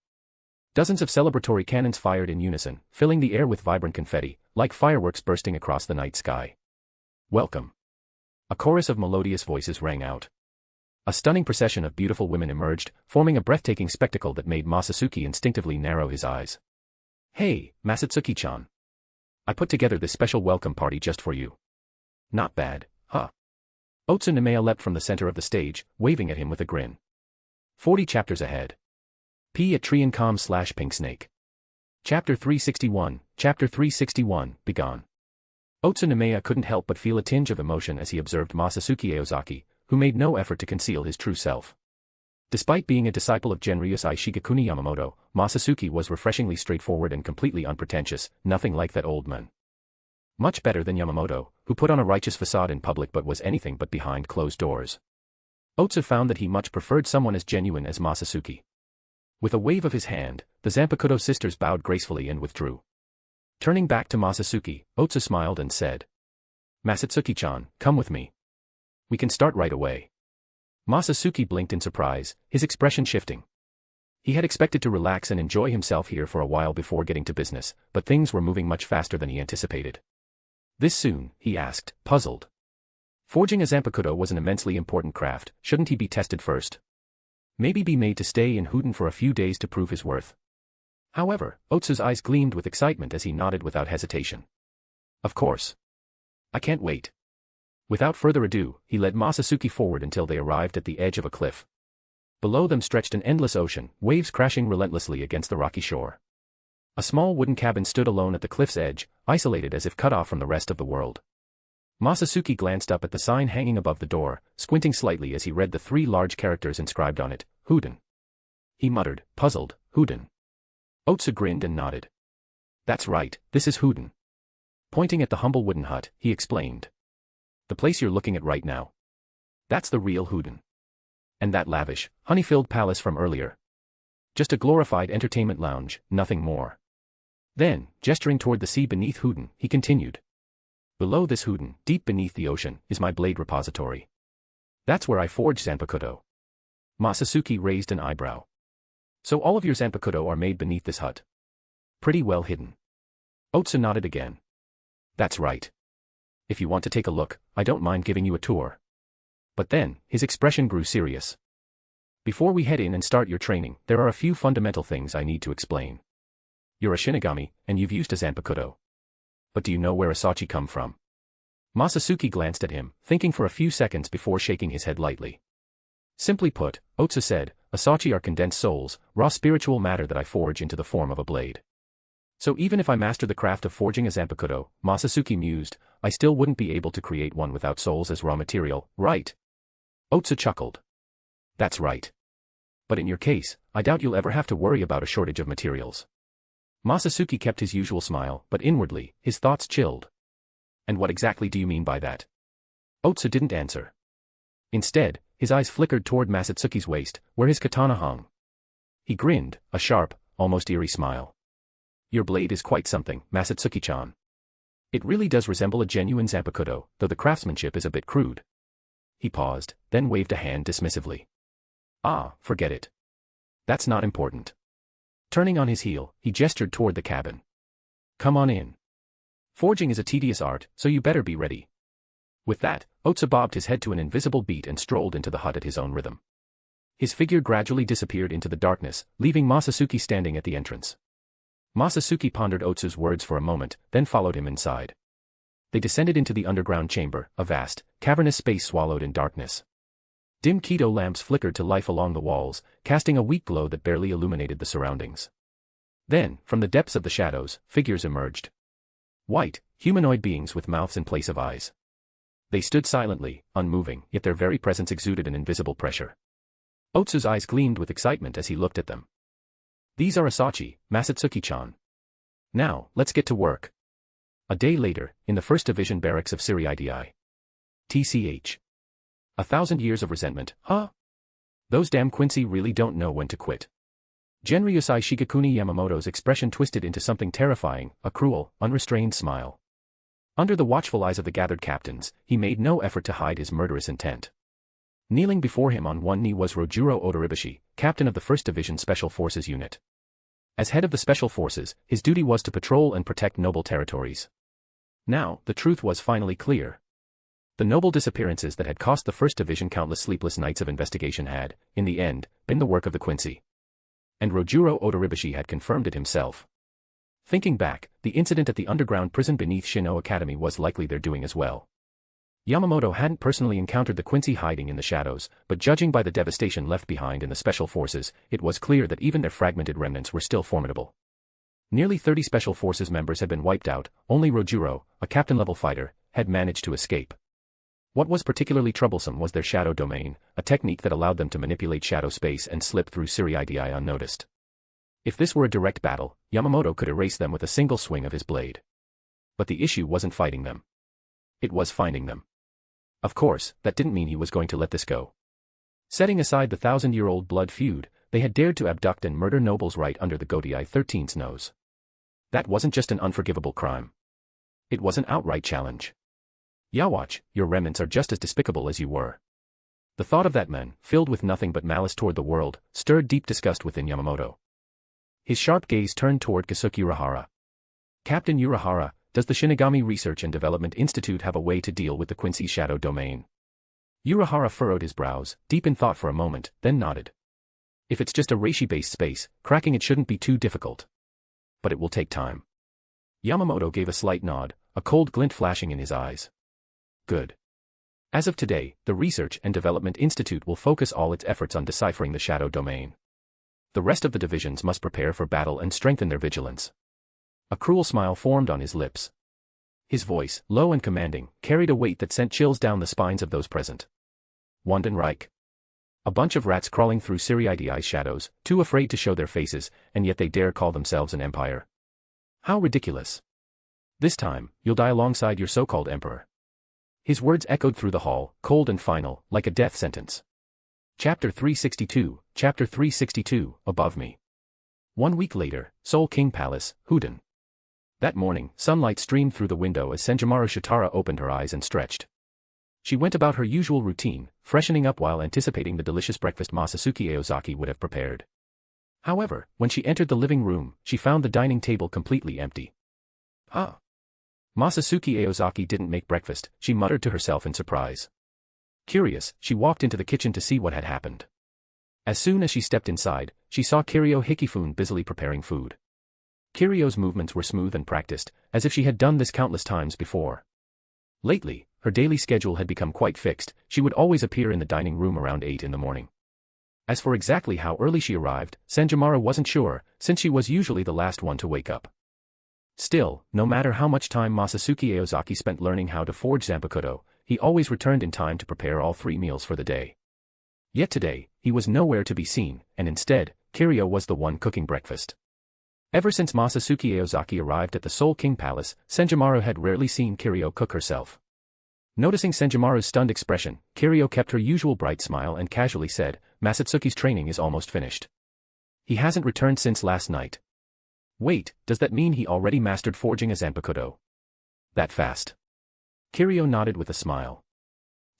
Dozens of celebratory cannons fired in unison, filling the air with vibrant confetti, like fireworks bursting across the night sky. Welcome. A chorus of melodious voices rang out. A stunning procession of beautiful women emerged, forming a breathtaking spectacle that made Masatsuki instinctively narrow his eyes. Hey, Masatsuki-chan. I put together this special welcome party just for you. Not bad, huh? Otsunomiya leapt from the center of the stage, waving at him with a grin. 40 chapters ahead. P at Triancom/Pink Snake. Chapter 361, Chapter 361, Begone. Otsunomiya couldn't help but feel a tinge of emotion as he observed Masatsuki Aozaki, who made no effort to conceal his true self. Despite being a disciple of Genryusei Shigekuni Yamamoto, Masatsuki was refreshingly straightforward and completely unpretentious, nothing like that old man. Much better than Yamamoto, who put on a righteous facade in public but was anything but behind closed doors. Otsu found that he much preferred someone as genuine as Masatsuki. With a wave of his hand, the Zanpakutō sisters bowed gracefully and withdrew. Turning back to Masatsuki, Otsu smiled and said, Masatsuki-chan, come with me. We can start right away. Masatsuki blinked in surprise, his expression shifting. He had expected to relax and enjoy himself here for a while before getting to business, but things were moving much faster than he anticipated. This soon, he asked, puzzled. Forging a Zanpakutō was an immensely important craft. Shouldn't he be tested first? Maybe be made to stay in Huden for a few days to prove his worth. However, Otsu's eyes gleamed with excitement as he nodded without hesitation. Of course. I can't wait. Without further ado, he led Masatsuki forward until they arrived at the edge of a cliff. Below them stretched an endless ocean, waves crashing relentlessly against the rocky shore. A small wooden cabin stood alone at the cliff's edge, isolated as if cut off from the rest of the world. Masatsuki glanced up at the sign hanging above the door, squinting slightly as he read the 3 large characters inscribed on it, Huden. He muttered, puzzled, Huden. Otsu grinned and nodded. That's right, this is Huden. Pointing at the humble wooden hut, he explained. The place you're looking at right now. That's the real Huden. And that lavish, honey-filled palace from earlier. Just a glorified entertainment lounge, nothing more. Then, gesturing toward the sea beneath Huden, he continued. Below this Huden, deep beneath the ocean, is my blade repository. That's where I forge Zanpakutō. Masatsuki raised an eyebrow. So all of your Zanpakutō are made beneath this hut. Pretty well hidden. Otsu nodded again. That's right. If you want to take a look, I don't mind giving you a tour. But then, his expression grew serious. Before we head in and start your training, there are a few fundamental things I need to explain. You're a Shinigami, and you've used a Zanpakutō. But do you know where Asachi come from? Masatsuki glanced at him, thinking for a few seconds before shaking his head lightly. Simply put, Otsu said, Asachi are condensed souls, raw spiritual matter that I forge into the form of a blade. So even if I master the craft of forging a Zanpakutō, Masatsuki mused, I still wouldn't be able to create one without souls as raw material, right? Otsu chuckled. That's right. But in your case, I doubt you'll ever have to worry about a shortage of materials. Masatsuki kept his usual smile, but inwardly, his thoughts chilled. And what exactly do you mean by that? Otsu didn't answer. Instead, his eyes flickered toward Masatsuki's waist, where his katana hung. He grinned, a sharp, almost eerie smile. Your blade is quite something, Masatsuki-chan. It really does resemble a genuine Zanpakutō, though the craftsmanship is a bit crude. He paused, then waved a hand dismissively. Ah, forget it. That's not important. Turning on his heel, he gestured toward the cabin. Come on in. Forging is a tedious art, so you better be ready. With that, Otsu bobbed his head to an invisible beat and strolled into the hut at his own rhythm. His figure gradually disappeared into the darkness, leaving Masatsuki standing at the entrance. Masatsuki pondered Otsu's words for a moment, then followed him inside. They descended into the underground chamber, a vast, cavernous space swallowed in darkness. Dim Keto lamps flickered to life along the walls, casting a weak glow that barely illuminated the surroundings. Then, from the depths of the shadows, figures emerged. White, humanoid beings with mouths in place of eyes. They stood silently, unmoving, yet their very presence exuded an invisible pressure. Otsu's eyes gleamed with excitement as he looked at them. These are Asachi, Masatsuki-chan. Now, let's get to work. A day later, in the 1st Division barracks of Seireitei. TCH. 1,000 years of resentment, huh? Those damn Quincy really don't know when to quit. Genryusai Shigekuni Yamamoto's expression twisted into something terrifying, a cruel, unrestrained smile. Under the watchful eyes of the gathered captains, he made no effort to hide his murderous intent. Kneeling before him on one knee was Rojuro Odoribishi, captain of the 1st Division Special Forces Unit. As head of the Special Forces, his duty was to patrol and protect noble territories. Now, the truth was finally clear. The noble disappearances that had cost the 1st Division countless sleepless nights of investigation had, in the end, been the work of the Quincy. And Rojuro Odoribishi had confirmed it himself. Thinking back, the incident at the underground prison beneath Shino Academy was likely their doing as well. Yamamoto hadn't personally encountered the Quincy hiding in the shadows, but judging by the devastation left behind in the Special Forces, it was clear that even their fragmented remnants were still formidable. Nearly 30 Special Forces members had been wiped out, only Rojuro, a captain-level fighter, had managed to escape. What was particularly troublesome was their shadow domain, a technique that allowed them to manipulate shadow space and slip through Seireitei unnoticed. If this were a direct battle, Yamamoto could erase them with a single swing of his blade. But the issue wasn't fighting them. It was finding them. Of course, that didn't mean he was going to let this go. Setting aside the 1,000-year-old blood feud, they had dared to abduct and murder nobles right under the Gotei 13's nose. That wasn't just an unforgivable crime. It was an outright challenge. Yawatch, your remnants are just as despicable as you were. The thought of that man, filled with nothing but malice toward the world, stirred deep disgust within Yamamoto. His sharp gaze turned toward Kasuke Urahara. Captain Urahara, does the Shinigami Research and Development Institute have a way to deal with the Quincy's shadow domain? Urahara furrowed his brows, deep in thought for a moment, then nodded. If it's just a reishi-based space, cracking it shouldn't be too difficult. But it will take time. Yamamoto gave a slight nod, a cold glint flashing in his eyes. Good. As of today, the Research and Development Institute will focus all its efforts on deciphering the shadow domain. The rest of the divisions must prepare for battle and strengthen their vigilance. A cruel smile formed on his lips. His voice, low and commanding, carried a weight that sent chills down the spines of those present. Wandenreich. A bunch of rats crawling through Seireitei's shadows, too afraid to show their faces, and yet they dare call themselves an empire. How ridiculous. This time, you'll die alongside your so-called emperor. His words echoed through the hall, cold and final, like a death sentence. Chapter 362, Above Me. 1 week later, Seoul King Palace, Huden. That morning, sunlight streamed through the window as Senjumaru Shitara opened her eyes and stretched. She went about her usual routine, freshening up while anticipating the delicious breakfast Masatsuki Aozaki would have prepared. However, when she entered the living room, she found the dining table completely empty. Ah! Masatsuki Aozaki didn't make breakfast, she muttered to herself in surprise. Curious, she walked into the kitchen to see what had happened. As soon as she stepped inside, she saw Kiryu Hikifune busily preparing food. Kiryu's movements were smooth and practiced, as if she had done this countless times before. Lately, her daily schedule had become quite fixed, she would always appear in the dining room around 8 in the morning. As for exactly how early she arrived, Senjumaru wasn't sure, since she was usually the last one to wake up. Still, no matter how much time Masatsuki Aozaki spent learning how to forge Zanpakutō, he always returned in time to prepare all 3 meals for the day. Yet today, he was nowhere to be seen, and instead, Kiryu was the one cooking breakfast. Ever since Masatsuki Aozaki arrived at the Seoul King Palace, Senjumaru had rarely seen Kiryu cook herself. Noticing Senjumaru's stunned expression, Kiryu kept her usual bright smile and casually said, "Masatsuki's training is almost finished. He hasn't returned since last night." Wait, does that mean he already mastered forging a Zanpakutō? That fast? Kiryu nodded with a smile.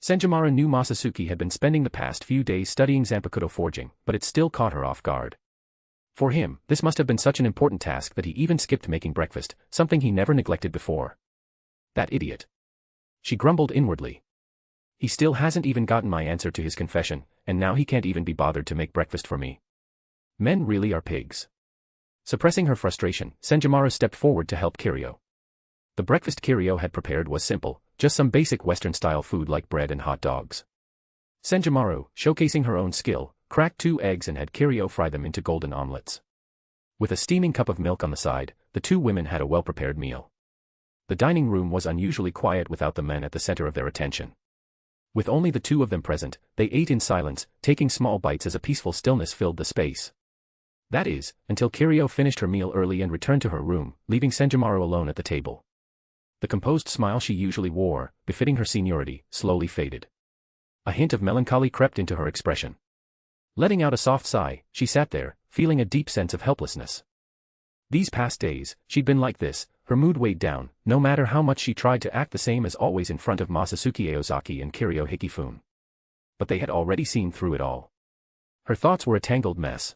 Senjumaru knew Masatsuki had been spending the past few days studying Zanpakutō forging, but it still caught her off guard. For him, this must have been such an important task that he even skipped making breakfast, something he never neglected before. That idiot. She grumbled inwardly. He still hasn't even gotten my answer to his confession, and now he can't even be bothered to make breakfast for me. Men really are pigs. Suppressing her frustration, Senjumaru stepped forward to help Kiryu. The breakfast Kiryu had prepared was simple, just some basic Western-style food like bread and hot dogs. Senjumaru, showcasing her own skill, cracked 2 eggs and had Kiryu fry them into golden omelets. With a steaming cup of milk on the side, the 2 women had a well-prepared meal. The dining room was unusually quiet without the men at the center of their attention. With only the 2 of them present, they ate in silence, taking small bites as a peaceful stillness filled the space. That is, until Kiryu finished her meal early and returned to her room, leaving Senjumaru alone at the table. The composed smile she usually wore, befitting her seniority, slowly faded. A hint of melancholy crept into her expression. Letting out a soft sigh, she sat there, feeling a deep sense of helplessness. These past days, she'd been like this, her mood weighed down, no matter how much she tried to act the same as always in front of Masatsuki Aozaki and Kiryu Hikifune. But they had already seen through it all. Her thoughts were a tangled mess.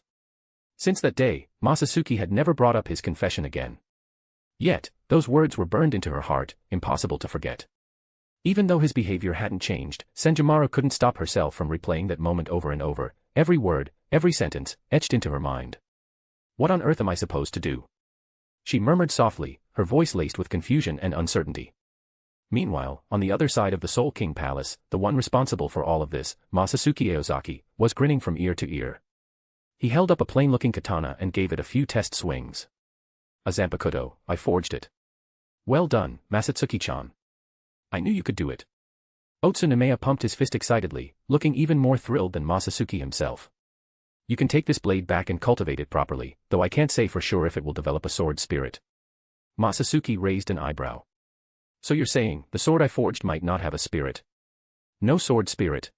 Since that day, Masatsuki had never brought up his confession again. Yet, those words were burned into her heart, impossible to forget. Even though his behavior hadn't changed, Senjumaru couldn't stop herself from replaying that moment over and over, every word, every sentence, etched into her mind. What on earth am I supposed to do? She murmured softly, her voice laced with confusion and uncertainty. Meanwhile, on the other side of the Seoul King Palace, the one responsible for all of this, Masatsuki Aozaki, was grinning from ear to ear. He held up a plain-looking katana and gave it a few test swings. A Zanpakutō, I forged it. Well done, Masatsuki-chan. I knew you could do it. Otsunomaya pumped his fist excitedly, looking even more thrilled than Masatsuki himself. You can take this blade back and cultivate it properly, though I can't say for sure if it will develop a sword spirit. Masatsuki raised an eyebrow. So you're saying, the sword I forged might not have a spirit? No sword spirit.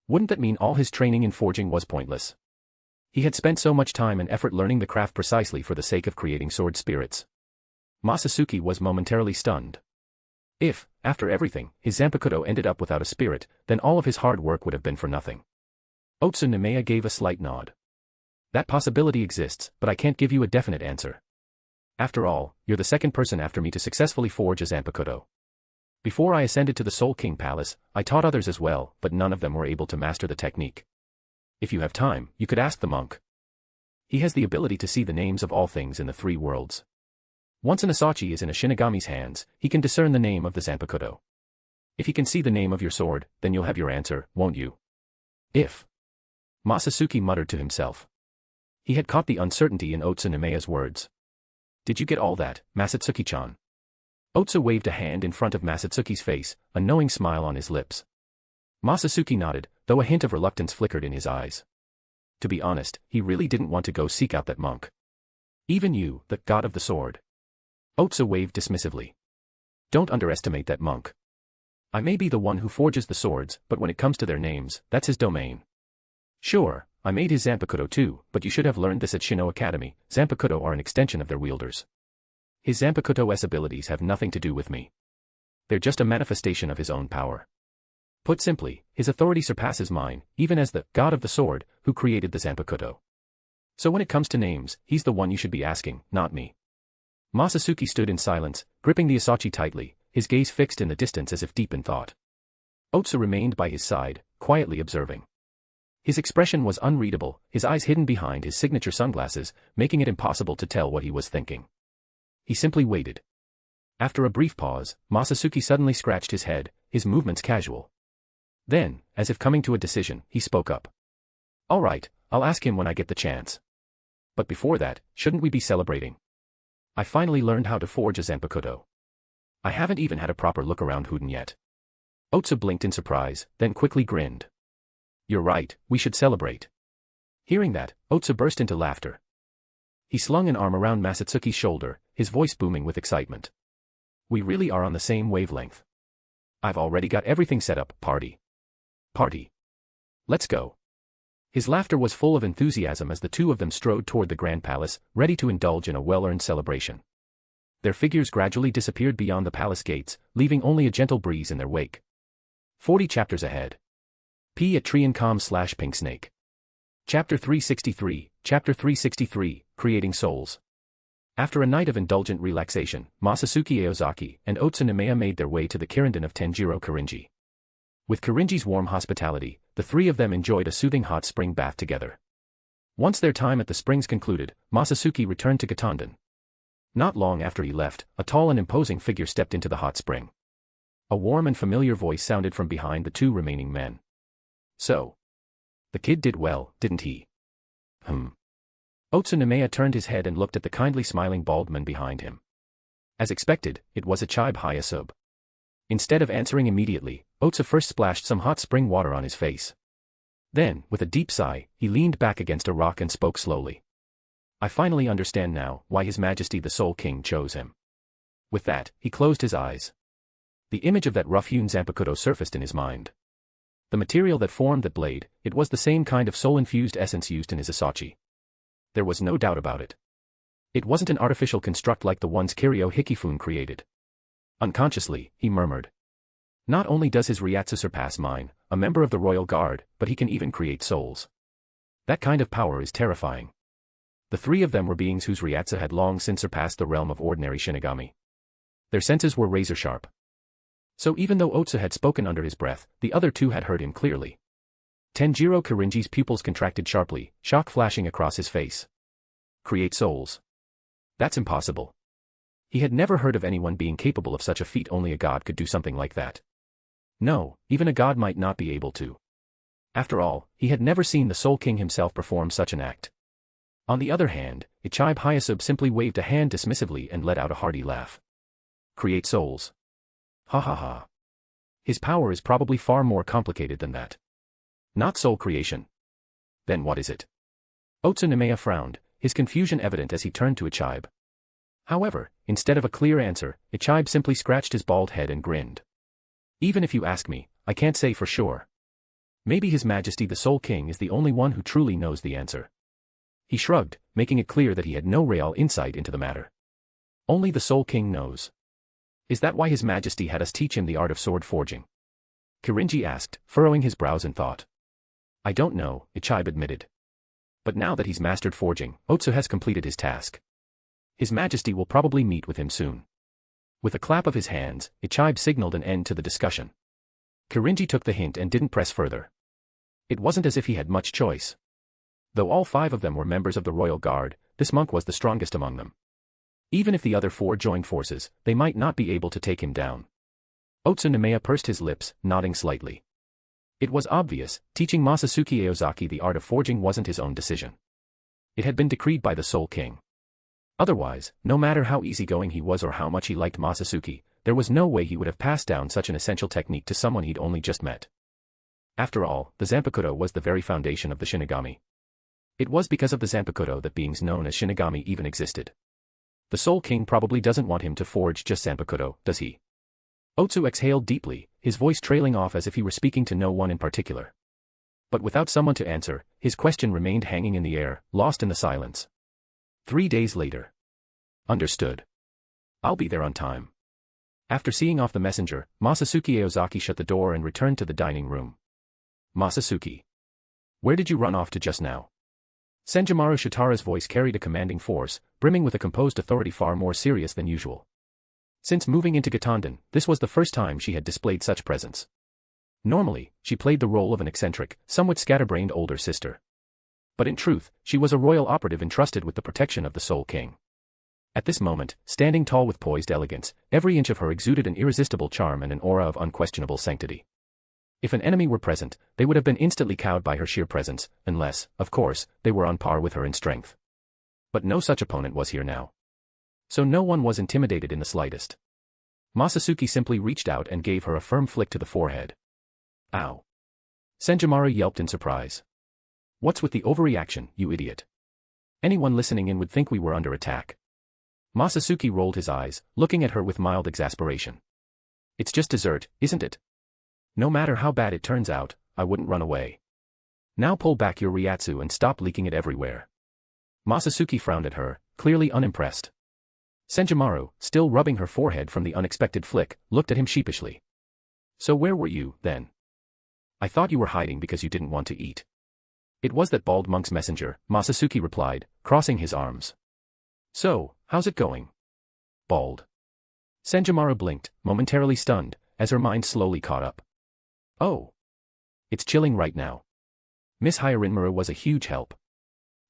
Wouldn't that mean all his training in forging was pointless? He had spent so much time and effort learning the craft precisely for the sake of creating sword spirits. Masatsuki was momentarily stunned. If, after everything, his Zanpakutō ended up without a spirit, then all of his hard work would have been for nothing. Otsunomaya gave a slight nod. That possibility exists, but I can't give you a definite answer. After all, you're the second person after me to successfully forge a Zanpakutō. Before I ascended to the Soul King Palace, I taught others as well, but none of them were able to master the technique. If you have time, you could ask the monk. He has the ability to see the names of all things in the three worlds. Once an Asachi is in a Shinigami's hands, he can discern the name of the Zanpakutō. If he can see the name of your sword, then you'll have your answer, won't you? If. Masatsuki muttered to himself. He had caught the uncertainty in Otsu Nemea's words. Did you get all that, Masatsuki-chan? Otsu waved a hand in front of Masatsuki's face, a knowing smile on his lips. Masatsuki nodded, though a hint of reluctance flickered in his eyes. To be honest, he really didn't want to go seek out that monk. Even you, the god of the sword. Otsu waved dismissively. Don't underestimate that monk. I may be the one who forges the swords, but when it comes to their names, that's his domain. Sure, I made his Zanpakutō too, but you should have learned this at Shino Academy. Zanpakutō are an extension of their wielders. His Zanpakutō's abilities have nothing to do with me. They're just a manifestation of his own power. Put simply, his authority surpasses mine, even as the god of the sword, who created the Zanpakutō. So when it comes to names, he's the one you should be asking, not me. Masatsuki stood in silence, gripping the Asachi tightly, his gaze fixed in the distance as if deep in thought. Otsu remained by his side, quietly observing. His expression was unreadable, his eyes hidden behind his signature sunglasses, making it impossible to tell what he was thinking. He simply waited. After a brief pause, Masatsuki suddenly scratched his head, his movements casual. Then, as if coming to a decision, he spoke up. All right, I'll ask him when I get the chance. But before that, shouldn't we be celebrating? I finally learned how to forge a Zanpakutō. I haven't even had a proper look around Huden yet. Otsu blinked in surprise, then quickly grinned. You're right, we should celebrate. Hearing that, Otsu burst into laughter. He slung an arm around Masatsuki's shoulder, his voice booming with excitement. We really are on the same wavelength. I've already got everything set up, party. Party. Let's go. His laughter was full of enthusiasm as the two of them strode toward the Grand Palace, ready to indulge in a well-earned celebration. Their figures gradually disappeared beyond the palace gates, leaving only a gentle breeze in their wake. 40 chapters ahead. P at Triancom/Pinksnake. Chapter 363, Creating Souls. After a night of indulgent relaxation, Masatsuki Aozaki and Otsu Nemea made their way to the Kirindon of Tenjiro Kirinji. With Kirinji's warm hospitality, the three of them enjoyed a soothing hot spring bath together. Once their time at the springs concluded, Masatsuki returned to Gotei. Not long after he left, a tall and imposing figure stepped into the hot spring. A warm and familiar voice sounded from behind the two remaining men. So. The kid did well, didn't he? Otsu Nemea turned his head and looked at the kindly smiling bald man behind him. As expected, it was Ichibe Hayasub. Instead of answering immediately, Otsu first splashed some hot spring water on his face. Then, with a deep sigh, he leaned back against a rock and spoke slowly. I finally understand now why His Majesty the Soul King chose him. With that, he closed his eyes. The image of that rough-hewn Zanpakutō surfaced in his mind. The material that formed that blade, it was the same kind of soul-infused essence used in his Asachi. There was no doubt about it. It wasn't an artificial construct like the ones Kiryu Hikifune created. Unconsciously, he murmured. Not only does his Ryatsu surpass mine, a member of the Royal Guard, but he can even create souls. That kind of power is terrifying. The three of them were beings whose Ryatsu had long since surpassed the realm of ordinary Shinigami. Their senses were razor-sharp. So even though Otsu had spoken under his breath, the other two had heard him clearly. Tenjiro Kirinji's pupils contracted sharply, shock flashing across his face. Create souls. That's impossible. He had never heard of anyone being capable of such a feat. Only a god could do something like that. No, even a god might not be able to. After all, he had never seen the Soul King himself perform such an act. On the other hand, Ichibe Hayasub simply waved a hand dismissively and let out a hearty laugh. Create souls. Ha ha ha. His power is probably far more complicated than that. Not soul creation. Then what is it? Otsu Nemea frowned, his confusion evident as he turned to Ichibe. However, instead of a clear answer, Ichibe simply scratched his bald head and grinned. Even if you ask me, I can't say for sure. Maybe His Majesty the Soul King is the only one who truly knows the answer. He shrugged, making it clear that he had no real insight into the matter. Only the Soul King knows. Is that why His Majesty had us teach him the art of sword forging? Kirinji asked, furrowing his brows in thought. I don't know, Ichibe admitted. But now that he's mastered forging, Otsu has completed his task. His Majesty will probably meet with him soon. With a clap of his hands, Ichibe signaled an end to the discussion. Kirinji took the hint and didn't press further. It wasn't as if he had much choice. Though all 5 of them were members of the royal guard, this monk was the strongest among them. Even if the other 4 joined forces, they might not be able to take him down. Otsunomiya pursed his lips, nodding slightly. It was obvious, teaching Masatsuki Aozaki the art of forging wasn't his own decision. It had been decreed by the Soul King. Otherwise, no matter how easygoing he was or how much he liked Masatsuki, there was no way he would have passed down such an essential technique to someone he'd only just met. After all, the Zanpakutō was the very foundation of the Shinigami. It was because of the Zanpakutō that beings known as Shinigami even existed. The Soul King probably doesn't want him to forge just Zanpakutō, does he? Otsu exhaled deeply, his voice trailing off as if he were speaking to no one in particular. But without someone to answer, his question remained hanging in the air, lost in the silence. 3 days later. Understood. I'll be there on time. After seeing off the messenger, Masatsuki Aozaki shut the door and returned to the dining room. Masatsuki. Where did you run off to just now? Senjumaru Shitara's voice carried a commanding force, brimming with a composed authority far more serious than usual. Since moving into Gotei, this was the first time she had displayed such presence. Normally, she played the role of an eccentric, somewhat scatterbrained older sister. But in truth, she was a royal operative entrusted with the protection of the Soul King. At this moment, standing tall with poised elegance, every inch of her exuded an irresistible charm and an aura of unquestionable sanctity. If an enemy were present, they would have been instantly cowed by her sheer presence, unless, of course, they were on par with her in strength. But no such opponent was here now. So no one was intimidated in the slightest. Masatsuki simply reached out and gave her a firm flick to the forehead. Ow. Senjumaru yelped in surprise. What's with the overreaction, you idiot? Anyone listening in would think we were under attack. Masatsuki rolled his eyes, looking at her with mild exasperation. It's just dessert, isn't it? No matter how bad it turns out, I wouldn't run away. Now pull back your ryatsu and stop leaking it everywhere. Masatsuki frowned at her, clearly unimpressed. Senjumaru, still rubbing her forehead from the unexpected flick, looked at him sheepishly. So where were you, then? I thought you were hiding because you didn't want to eat. It was that bald monk's messenger, Masatsuki replied, crossing his arms. So, how's it going? Bald. Senjumaru blinked, momentarily stunned, as her mind slowly caught up. Oh. It's chilling right now. Miss Hyarinmaru was a huge help.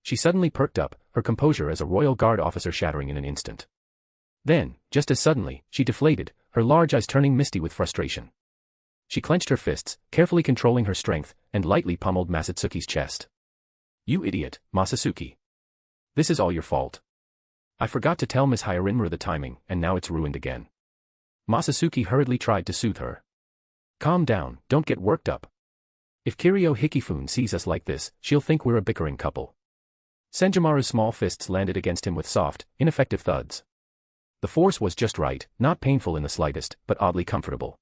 She suddenly perked up, her composure as a royal guard officer shattering in an instant. Then, just as suddenly, she deflated, her large eyes turning misty with frustration. She clenched her fists, carefully controlling her strength, and lightly pummeled Masatsuki's chest. You idiot, Masatsuki. This is all your fault. I forgot to tell Miss Hyarinmaru the timing, and now it's ruined again. Masatsuki hurriedly tried to soothe her. Calm down, don't get worked up. If Kiryu Hikifune sees us like this, she'll think we're a bickering couple. Senjumaru's small fists landed against him with soft, ineffective thuds. The force was just right, not painful in the slightest, but oddly comfortable.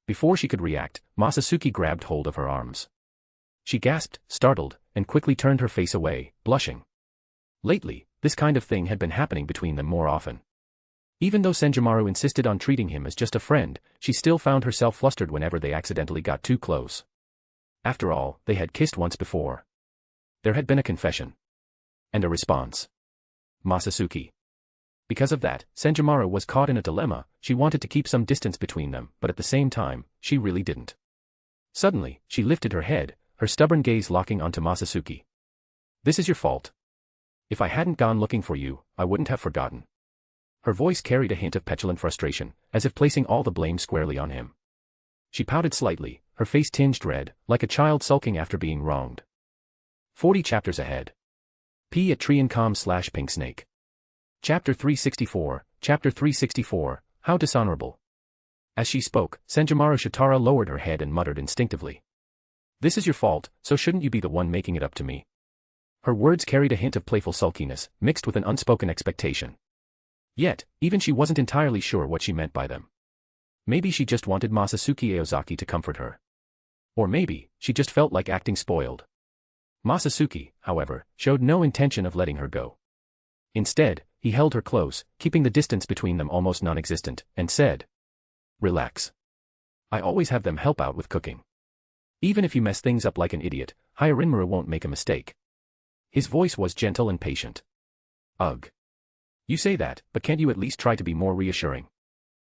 Before she could react, Masatsuki grabbed hold of her arms. She gasped, startled, and quickly turned her face away, blushing. Lately, this kind of thing had been happening between them more often. Even though Senjumaru insisted on treating him as just a friend, she still found herself flustered whenever they accidentally got too close. After all, they had kissed once before. There had been a confession. And a response. Masatsuki. Because of that, Senjumaru was caught in a dilemma. She wanted to keep some distance between them, but at the same time, she really didn't. Suddenly, she lifted her head, her stubborn gaze locking onto Masatsuki. This is your fault. If I hadn't gone looking for you, I wouldn't have forgotten. Her voice carried a hint of petulant frustration, as if placing all the blame squarely on him. She pouted slightly, her face tinged red, like a child sulking after being wronged. 40 chapters ahead. p@triancom/pinksnake. Chapter 364, Chapter 364, How Dishonorable. As she spoke, Senjumaru Shitara lowered her head and muttered instinctively. This is your fault, so shouldn't you be the one making it up to me? Her words carried a hint of playful sulkiness, mixed with an unspoken expectation. Yet, even she wasn't entirely sure what she meant by them. Maybe she just wanted Masatsuki Aozaki to comfort her. Or maybe, she just felt like acting spoiled. Masatsuki, however, showed no intention of letting her go. Instead, he held her close, keeping the distance between them almost non-existent, and said, Relax. I always have them help out with cooking. Even if you mess things up like an idiot, Hyarinmaru won't make a mistake. His voice was gentle and patient. Ugh. You say that, but can't you at least try to be more reassuring?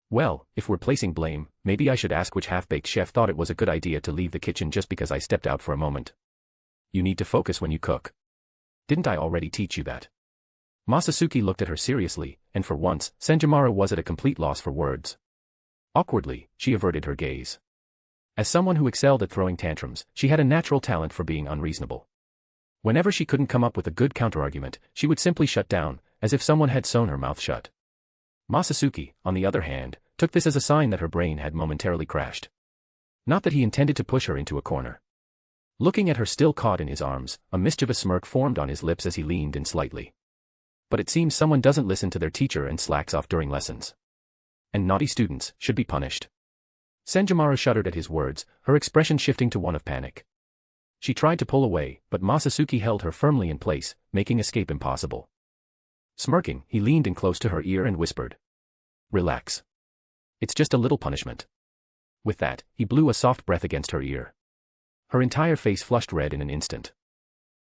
Well, if we're placing blame, maybe I should ask which half-baked chef thought it was a good idea to leave the kitchen just because I stepped out for a moment. You need to focus when you cook. Didn't I already teach you that? Masatsuki looked at her seriously, and for once, Senjimaro was at a complete loss for words. Awkwardly, she averted her gaze. As someone who excelled at throwing tantrums, she had a natural talent for being unreasonable. Whenever she couldn't come up with a good counterargument, she would simply shut down, as if someone had sewn her mouth shut. Masatsuki, on the other hand, took this as a sign that her brain had momentarily crashed. Not that he intended to push her into a corner. Looking at her still caught in his arms, a mischievous smirk formed on his lips as he leaned in slightly. But it seems someone doesn't listen to their teacher and slacks off during lessons. And naughty students should be punished. Senjimaro shuddered at his words, her expression shifting to one of panic. She tried to pull away, but Masatsuki held her firmly in place, making escape impossible. Smirking, he leaned in close to her ear and whispered. Relax. It's just a little punishment. With that, he blew a soft breath against her ear. Her entire face flushed red in an instant.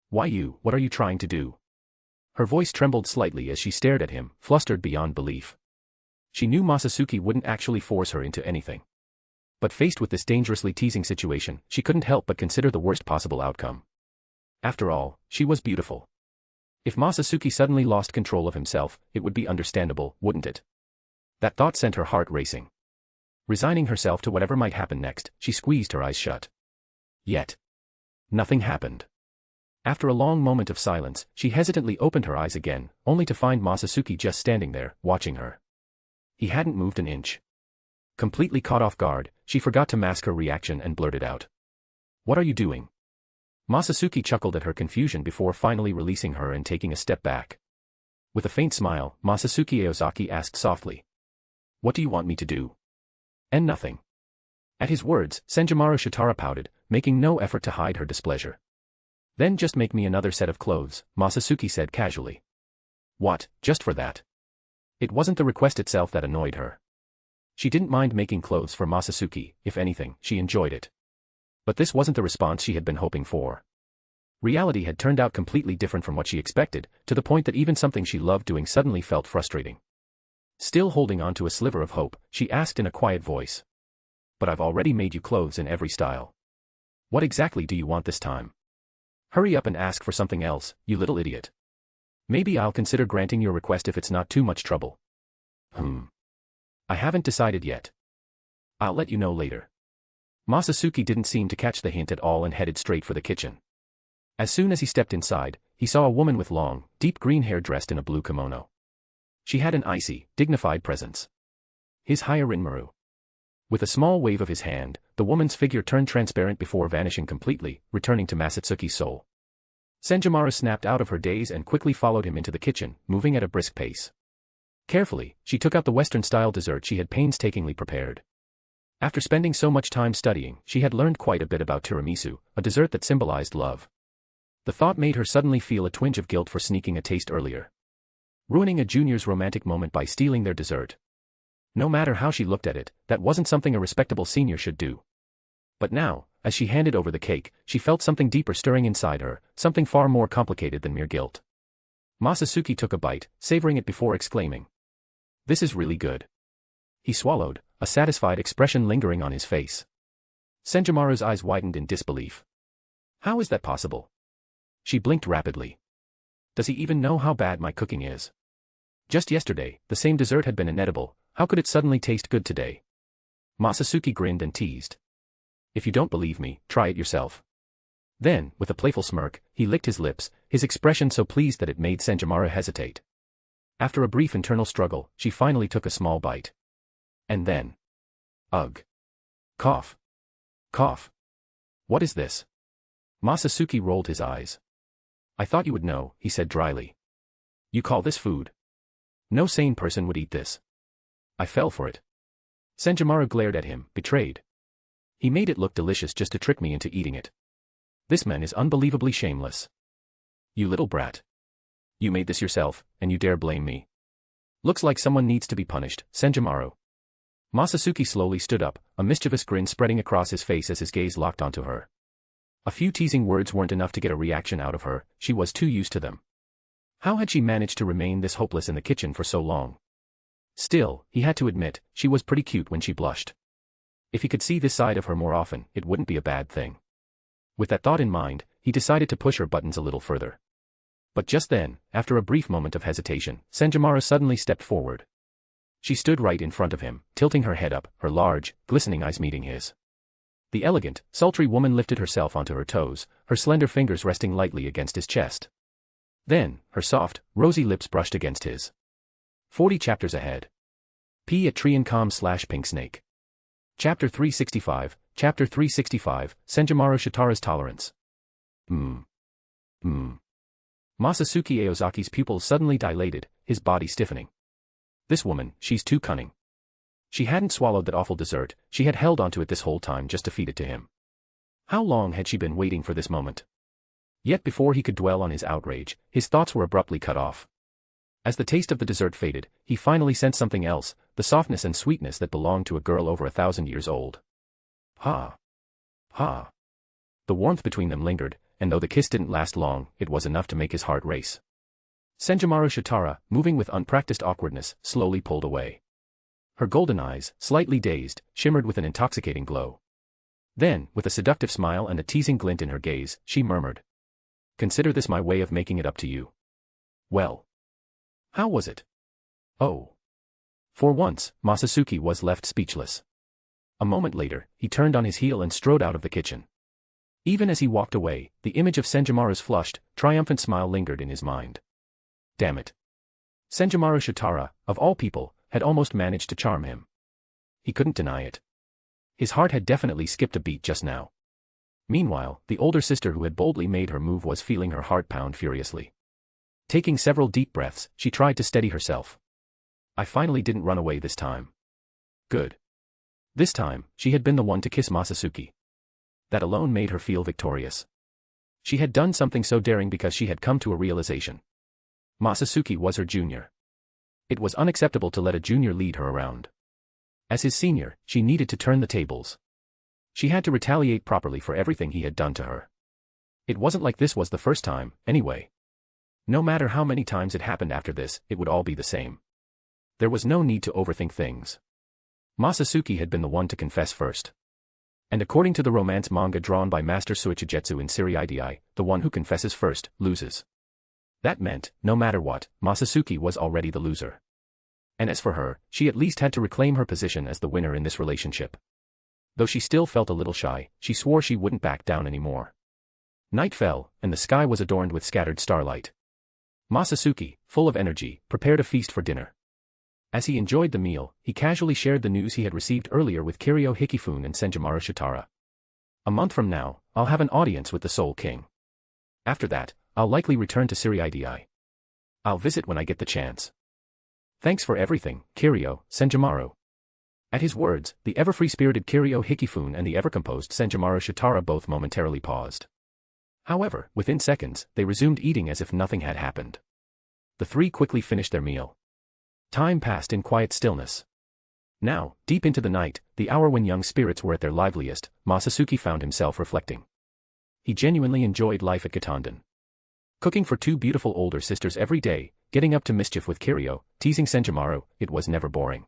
Why you, what are you trying to do? Her voice trembled slightly as she stared at him, flustered beyond belief. She knew Masatsuki wouldn't actually force her into anything. But faced with this dangerously teasing situation, she couldn't help but consider the worst possible outcome. After all, she was beautiful. If Masatsuki suddenly lost control of himself, it would be understandable, wouldn't it? That thought sent her heart racing. Resigning herself to whatever might happen next, she squeezed her eyes shut. Yet, nothing happened. After a long moment of silence, she hesitantly opened her eyes again, only to find Masatsuki just standing there, watching her. He hadn't moved an inch. Completely caught off guard, she forgot to mask her reaction and blurted out. What are you doing? Masatsuki chuckled at her confusion before finally releasing her and taking a step back. With a faint smile, Masatsuki Aozaki asked softly. What do you want me to do? And nothing. At his words, Senjimaro Shitara pouted, making no effort to hide her displeasure. Then just make me another set of clothes, Masatsuki said casually. What, just for that? It wasn't the request itself that annoyed her. She didn't mind making clothes for Masatsuki, if anything, she enjoyed it. But this wasn't the response she had been hoping for. Reality had turned out completely different from what she expected, to the point that even something she loved doing suddenly felt frustrating. Still holding on to a sliver of hope, she asked in a quiet voice. But I've already made you clothes in every style. What exactly do you want this time? Hurry up and ask for something else, you little idiot. Maybe I'll consider granting your request if it's not too much trouble. I haven't decided yet. I'll let you know later. Masatsuki didn't seem to catch the hint at all and headed straight for the kitchen. As soon as he stepped inside, he saw a woman with long, deep green hair dressed in a blue kimono. She had an icy, dignified presence. His Rinmaru. With a small wave of his hand, the woman's figure turned transparent before vanishing completely, returning to Masatsuki's soul. Senjimaro snapped out of her daze and quickly followed him into the kitchen, moving at a brisk pace. Carefully, she took out the Western-style dessert she had painstakingly prepared. After spending so much time studying, she had learned quite a bit about tiramisu, a dessert that symbolized love. The thought made her suddenly feel a twinge of guilt for sneaking a taste earlier. Ruining a junior's romantic moment by stealing their dessert. No matter how she looked at it, that wasn't something a respectable senior should do. But now, as she handed over the cake, she felt something deeper stirring inside her, something far more complicated than mere guilt. Masatsuki took a bite, savoring it before exclaiming. This is really good. He swallowed, a satisfied expression lingering on his face. Senjimaru's eyes widened in disbelief. How is that possible? She blinked rapidly. Does he even know how bad my cooking is? Just yesterday, the same dessert had been inedible, how could it suddenly taste good today? Masatsuki grinned and teased. If you don't believe me, try it yourself. Then, with a playful smirk, he licked his lips, his expression so pleased that it made Senjimaru hesitate. After a brief internal struggle, she finally took a small bite. And then. Ugh. Cough. Cough. What is this? Masatsuki rolled his eyes. I thought you would know, he said dryly. You call this food? No sane person would eat this. I fell for it. Senjimaru glared at him, betrayed. He made it look delicious just to trick me into eating it. This man is unbelievably shameless. You little brat. You made this yourself, and you dare blame me. Looks like someone needs to be punished, Senjimaru. Masatsuki slowly stood up, a mischievous grin spreading across his face as his gaze locked onto her. A few teasing words weren't enough to get a reaction out of her, she was too used to them. How had she managed to remain this hopeless in the kitchen for so long? Still, he had to admit, she was pretty cute when she blushed. If he could see this side of her more often, it wouldn't be a bad thing. With that thought in mind, he decided to push her buttons a little further. But just then, after a brief moment of hesitation, Senjimaro suddenly stepped forward. She stood right in front of him, tilting her head up, her large, glistening eyes meeting his. The elegant, sultry woman lifted herself onto her toes, her slender fingers resting lightly against his chest. Then, her soft, rosy lips brushed against his. 40 chapters ahead. P at Triancom/Pink Snake. Chapter 365, Chapter 365, Senjimaro Shitara's Tolerance. Masatsuki Aozaki's pupils suddenly dilated, his body stiffening. This woman, she's too cunning. She hadn't swallowed that awful dessert, she had held onto it this whole time just to feed it to him. How long had she been waiting for this moment? Yet before he could dwell on his outrage, his thoughts were abruptly cut off. As the taste of the dessert faded, he finally sensed something else, the softness and sweetness that belonged to a girl over 1,000 years old. Ha! Ha! The warmth between them lingered, and though the kiss didn't last long, it was enough to make his heart race. Senjimaro Shitara, moving with unpracticed awkwardness, slowly pulled away. Her golden eyes, slightly dazed, shimmered with an intoxicating glow. Then, with a seductive smile and a teasing glint in her gaze, she murmured. Consider this my way of making it up to you. Well. How was it? Oh. For once, Masatsuki was left speechless. A moment later, he turned on his heel and strode out of the kitchen. Even as he walked away, the image of Senjimaro's flushed, triumphant smile lingered in his mind. Damn it. Senjimaro Shitara, of all people, had almost managed to charm him. He couldn't deny it. His heart had definitely skipped a beat just now. Meanwhile, the older sister who had boldly made her move was feeling her heart pound furiously. Taking several deep breaths, she tried to steady herself. I finally didn't run away this time. Good. This time, she had been the one to kiss Masatsuki. That alone made her feel victorious. She had done something so daring because she had come to a realization. Masatsuki was her junior. It was unacceptable to let a junior lead her around. As his senior, she needed to turn the tables. She had to retaliate properly for everything he had done to her. It wasn't like this was the first time, anyway. No matter how many times it happened after this, it would all be the same. There was no need to overthink things. Masatsuki had been the one to confess first. And according to the romance manga drawn by Master Suichijetsu in Seireitei, the one who confesses first, loses. That meant, no matter what, Masatsuki was already the loser. And as for her, she at least had to reclaim her position as the winner in this relationship. Though she still felt a little shy, she swore she wouldn't back down anymore. Night fell, and the sky was adorned with scattered starlight. Masatsuki, full of energy, prepared a feast for dinner. As he enjoyed the meal, he casually shared the news he had received earlier with Kiryu Hikifune and Senjimaro Shitara. A month from now, I'll have an audience with the Soul King. After that, I'll likely return to Seireitei. I'll visit when I get the chance. Thanks for everything, Kiryu, Senjimaro. At his words, the ever-free-spirited Kiryu Hikifune and the ever-composed Senjimaro Shitara both momentarily paused. However, within seconds, they resumed eating as if nothing had happened. The three quickly finished their meal. Time passed in quiet stillness. Now, deep into the night, the hour when young spirits were at their liveliest, Masatsuki found himself reflecting. He genuinely enjoyed life at Gotei. Cooking for two beautiful older sisters every day, getting up to mischief with Kiryu, teasing Senjimaro, it was never boring.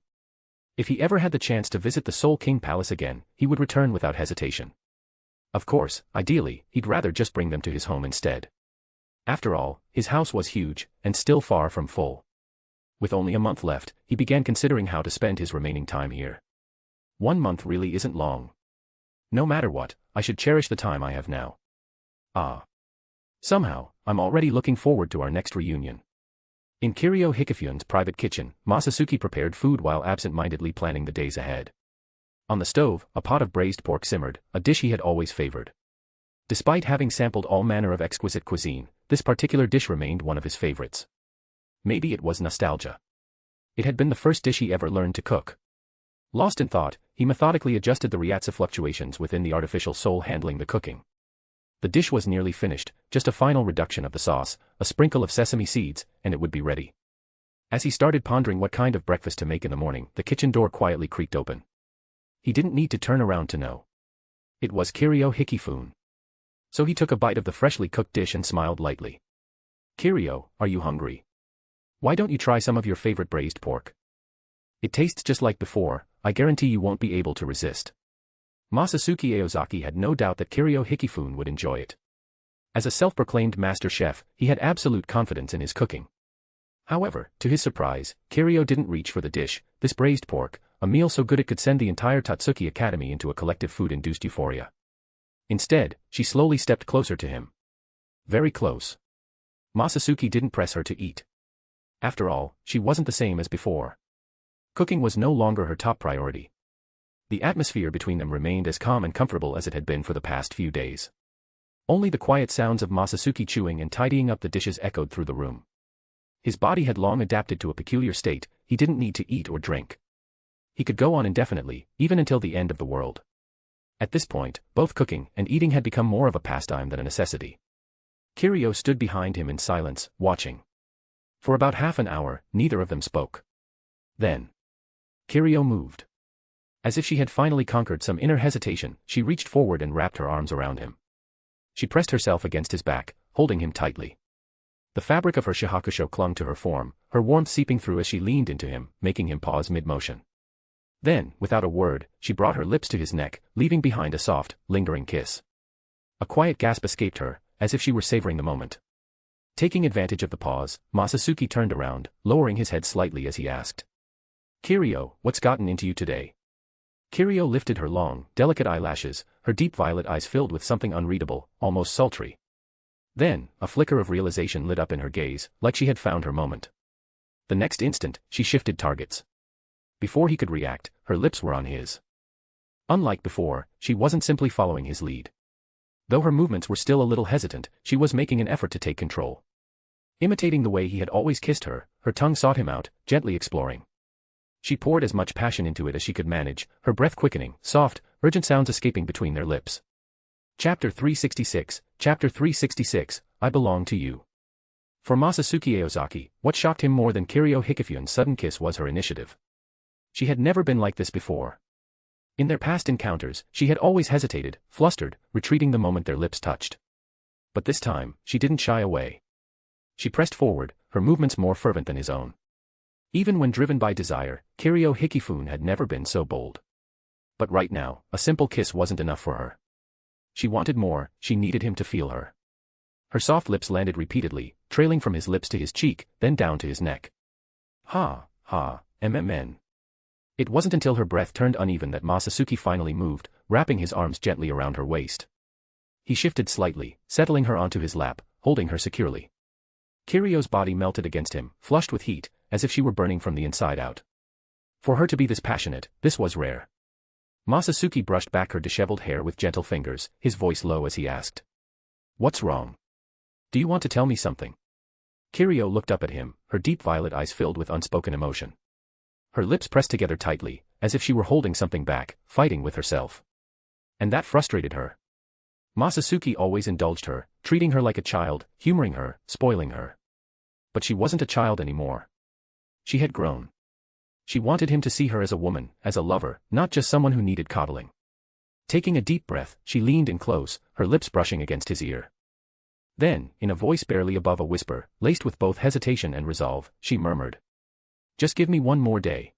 If he ever had the chance to visit the Soul King Palace again, he would return without hesitation. Of course, ideally, he'd rather just bring them to his home instead. After all, his house was huge, and still far from full. With only a month left, he began considering how to spend his remaining time here. 1 month really isn't long. No matter what, I should cherish the time I have now. Somehow, I'm already looking forward to our next reunion. In Kiryu Hikifune's private kitchen, Masatsuki prepared food while absent-mindedly planning the days ahead. On the stove, a pot of braised pork simmered, a dish he had always favored. Despite having sampled all manner of exquisite cuisine, this particular dish remained one of his favorites. Maybe it was nostalgia. It had been the first dish he ever learned to cook. Lost in thought, he methodically adjusted the Ryatsu fluctuations within the artificial soul handling the cooking. The dish was nearly finished, just a final reduction of the sauce, a sprinkle of sesame seeds, and it would be ready. As he started pondering what kind of breakfast to make in the morning, the kitchen door quietly creaked open. He didn't need to turn around to know. It was Kiryu Hikifune. So he took a bite of the freshly cooked dish and smiled lightly. Kiryu, are you hungry? Why don't you try some of your favorite braised pork? It tastes just like before, I guarantee you won't be able to resist. Masatsuki Aozaki had no doubt that Kiryu Hikifune would enjoy it. As a self-proclaimed master chef, he had absolute confidence in his cooking. However, to his surprise, Kiryu didn't reach for the dish, this braised pork, a meal so good it could send the entire Tatsuki Academy into a collective food-induced euphoria. Instead, she slowly stepped closer to him. Very close. Masatsuki didn't press her to eat. After all, she wasn't the same as before. Cooking was no longer her top priority. The atmosphere between them remained as calm and comfortable as it had been for the past few days. Only the quiet sounds of Masatsuki chewing and tidying up the dishes echoed through the room. His body had long adapted to a peculiar state, he didn't need to eat or drink. He could go on indefinitely, even until the end of the world. At this point, both cooking and eating had become more of a pastime than a necessity. Kiryu stood behind him in silence, watching. For about half an hour, neither of them spoke. Then, Kiryu moved. As if she had finally conquered some inner hesitation, she reached forward and wrapped her arms around him. She pressed herself against his back, holding him tightly. The fabric of her Shihakushō clung to her form, her warmth seeping through as she leaned into him, making him pause mid-motion. Then, without a word, she brought her lips to his neck, leaving behind a soft, lingering kiss. A quiet gasp escaped her, as if she were savoring the moment. Taking advantage of the pause, Masatsuki turned around, lowering his head slightly as he asked. Kiryu, what's gotten into you today? Kiryu lifted her long, delicate eyelashes, her deep violet eyes filled with something unreadable, almost sultry. Then, a flicker of realization lit up in her gaze, like she had found her moment. The next instant, she shifted targets. Before he could react, her lips were on his. Unlike before, she wasn't simply following his lead. Though her movements were still a little hesitant, she was making an effort to take control. Imitating the way he had always kissed her, her tongue sought him out, gently exploring. She poured as much passion into it as she could manage, her breath quickening, soft, urgent sounds escaping between their lips. Chapter 366, Chapter 366, I Belong to You. For Masatsuki Aozaki, what shocked him more than Kiryu Hikifune's sudden kiss was her initiative. She had never been like this before. In their past encounters, she had always hesitated, flustered, retreating the moment their lips touched. But this time, she didn't shy away. She pressed forward, her movements more fervent than his own. Even when driven by desire, Kiryu Hikifune had never been so bold. But right now, a simple kiss wasn't enough for her. She wanted more, she needed him to feel her. Her soft lips landed repeatedly, trailing from his lips to his cheek, then down to his neck. Ha, ha, mmn. It wasn't until her breath turned uneven that Masatsuki finally moved, wrapping his arms gently around her waist. He shifted slightly, settling her onto his lap, holding her securely. Kiryu's body melted against him, flushed with heat, as if she were burning from the inside out. For her to be this passionate, this was rare. Masatsuki brushed back her disheveled hair with gentle fingers, his voice low as he asked. What's wrong? Do you want to tell me something? Kiryu looked up at him, her deep violet eyes filled with unspoken emotion. Her lips pressed together tightly, as if she were holding something back, fighting with herself. And that frustrated her. Masatsuki always indulged her, treating her like a child, humoring her, spoiling her. But she wasn't a child anymore. She had grown. She wanted him to see her as a woman, as a lover, not just someone who needed coddling. Taking a deep breath, she leaned in close, her lips brushing against his ear. Then, in a voice barely above a whisper, laced with both hesitation and resolve, she murmured. Just give me one more day.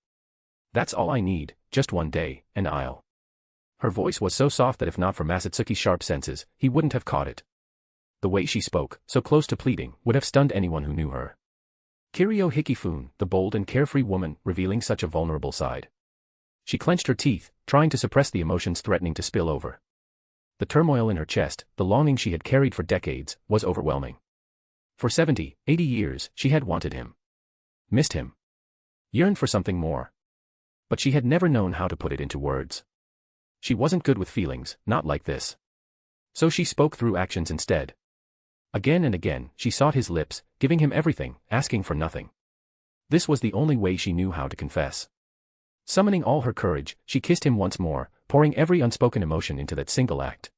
That's all I need, just one day, and I'll. Her voice was so soft that if not for Masatsuki's sharp senses, he wouldn't have caught it. The way she spoke, so close to pleading, would have stunned anyone who knew her. Kiryu Hikifune, the bold and carefree woman, revealing such a vulnerable side. She clenched her teeth, trying to suppress the emotions threatening to spill over. The turmoil in her chest, the longing she had carried for decades, was overwhelming. For 70, 80 years, she had wanted him. Missed him. Yearned for something more. But she had never known how to put it into words. She wasn't good with feelings, not like this. So she spoke through actions instead. Again and again, she sought his lips, giving him everything, asking for nothing. This was the only way she knew how to confess. Summoning all her courage, she kissed him once more, pouring every unspoken emotion into that single act.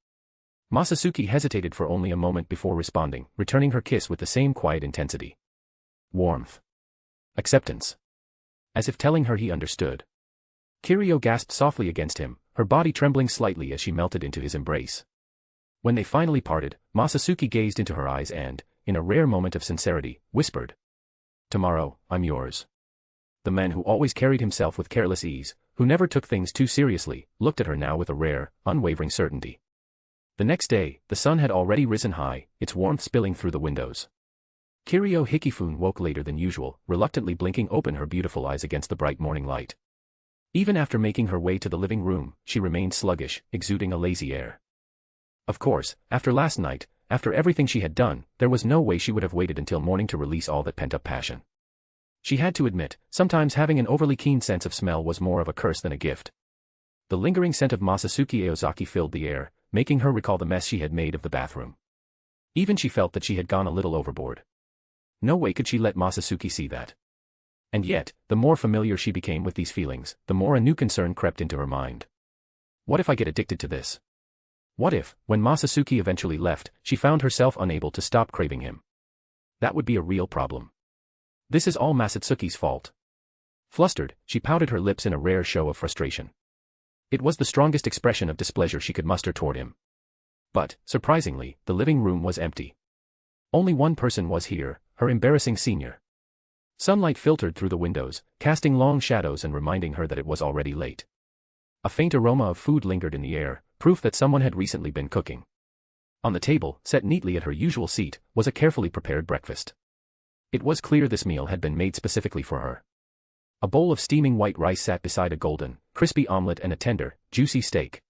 Masatsuki hesitated for only a moment before responding, returning her kiss with the same quiet intensity. Warmth. Acceptance. As if telling her he understood. Kiryu gasped softly against him, her body trembling slightly as she melted into his embrace. When they finally parted, Masatsuki gazed into her eyes and, in a rare moment of sincerity, whispered. "Tomorrow, I'm yours." The man who always carried himself with careless ease, who never took things too seriously, looked at her now with a rare, unwavering certainty. The next day, the sun had already risen high, its warmth spilling through the windows. Kiryu Hikifune woke later than usual, reluctantly blinking open her beautiful eyes against the bright morning light. Even after making her way to the living room, she remained sluggish, exuding a lazy air. Of course, after last night, after everything she had done, there was no way she would have waited until morning to release all that pent-up passion. She had to admit, sometimes having an overly keen sense of smell was more of a curse than a gift. The lingering scent of Masatsuki Aozaki filled the air, making her recall the mess she had made of the bathroom. Even she felt that she had gone a little overboard. No way could she let Masatsuki see that. And yet, the more familiar she became with these feelings, the more a new concern crept into her mind. What if I get addicted to this? What if, when Masatsuki eventually left, she found herself unable to stop craving him? That would be a real problem. This is all Masatsuki's fault. Flustered, she pouted her lips in a rare show of frustration. It was the strongest expression of displeasure she could muster toward him. But, surprisingly, the living room was empty. Only one person was here, her embarrassing senior. Sunlight filtered through the windows, casting long shadows and reminding her that it was already late. A faint aroma of food lingered in the air, proof that someone had recently been cooking. On the table, set neatly at her usual seat, was a carefully prepared breakfast. It was clear this meal had been made specifically for her. A bowl of steaming white rice sat beside a golden, crispy omelet and a tender, juicy steak.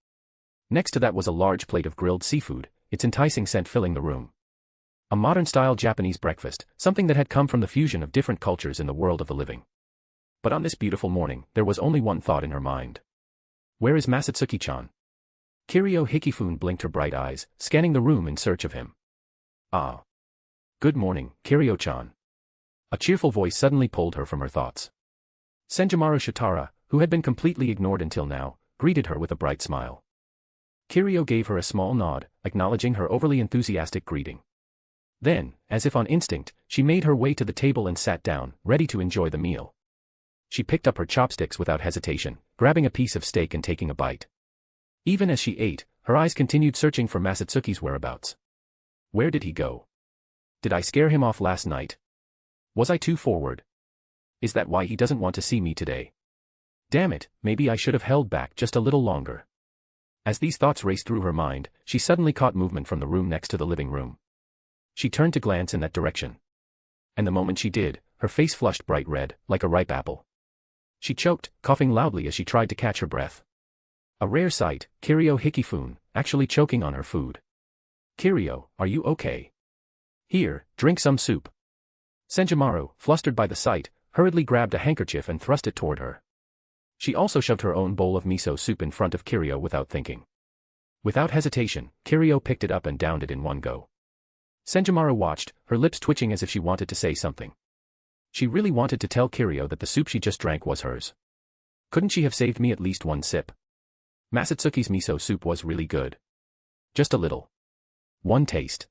Next to that was a large plate of grilled seafood, its enticing scent filling the room. A modern-style Japanese breakfast, something that had come from the fusion of different cultures in the world of the living. But on this beautiful morning, there was only one thought in her mind. Where is Masatsuki-chan? Kiryu Hikifune blinked her bright eyes, scanning the room in search of him. Ah. Good morning, Kiryu-chan. A cheerful voice suddenly pulled her from her thoughts. Senjumaru Shitara, who had been completely ignored until now, greeted her with a bright smile. Kiryu gave her a small nod, acknowledging her overly enthusiastic greeting. Then, as if on instinct, she made her way to the table and sat down, ready to enjoy the meal. She picked up her chopsticks without hesitation, grabbing a piece of steak and taking a bite. Even as she ate, her eyes continued searching for Masatsuki's whereabouts. Where did he go? Did I scare him off last night? Was I too forward? Is that why he doesn't want to see me today? Damn it, maybe I should have held back just a little longer. As these thoughts raced through her mind, she suddenly caught movement from the room next to the living room. She turned to glance in that direction. And the moment she did, her face flushed bright red, like a ripe apple. She choked, coughing loudly as she tried to catch her breath. A rare sight, Kiryu Hikifune, actually choking on her food. Kiryu, are you okay? Here, drink some soup. Senjumaru, flustered by the sight, hurriedly grabbed a handkerchief and thrust it toward her. She also shoved her own bowl of miso soup in front of Kiryu without thinking. Without hesitation, Kiryu picked it up and downed it in one go. Senjumaru watched, her lips twitching as if she wanted to say something. She really wanted to tell Kiryu that the soup she just drank was hers. Couldn't she have saved me at least one sip? Masatsuki's miso soup was really good. Just a little. One taste.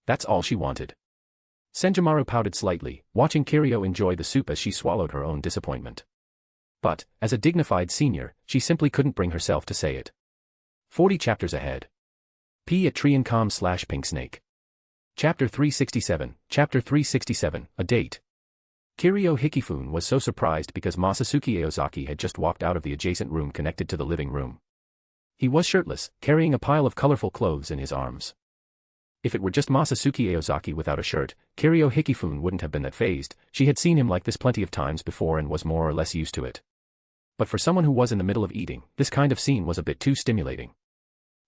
That's all she wanted. Senjumaru pouted slightly, watching Kiryu enjoy the soup as she swallowed her own disappointment. But, as a dignified senior, she simply couldn't bring herself to say it. 40 chapters ahead. @Triancom/Pinksnake. Chapter 367, Chapter 367, A Date. Kiryu Hikifune was so surprised because Masatsuki Aozaki had just walked out of the adjacent room connected to the living room. He was shirtless, carrying a pile of colorful clothes in his arms. If it were just Masatsuki Aozaki without a shirt, Kiryu Hikifune wouldn't have been that fazed. She had seen him like this plenty of times before and was more or less used to it. But for someone who was in the middle of eating, this kind of scene was a bit too stimulating.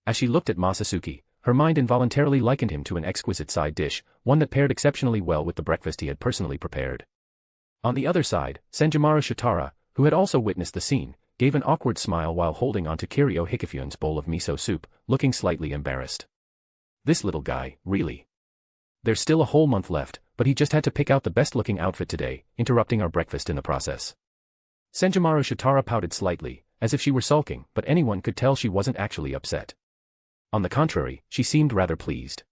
As she looked at Masatsuki, her mind involuntarily likened him to an exquisite side dish, one that paired exceptionally well with the breakfast he had personally prepared. On the other side, Senjumaru Shitara, who had also witnessed the scene, gave an awkward smile while holding onto Kiryu Hikifune's bowl of miso soup, looking slightly embarrassed. This little guy, really. There's still a whole month left, but he just had to pick out the best-looking outfit today, interrupting our breakfast in the process. Senjumaru Shitara pouted slightly, as if she were sulking, but anyone could tell she wasn't actually upset. On the contrary, she seemed rather pleased.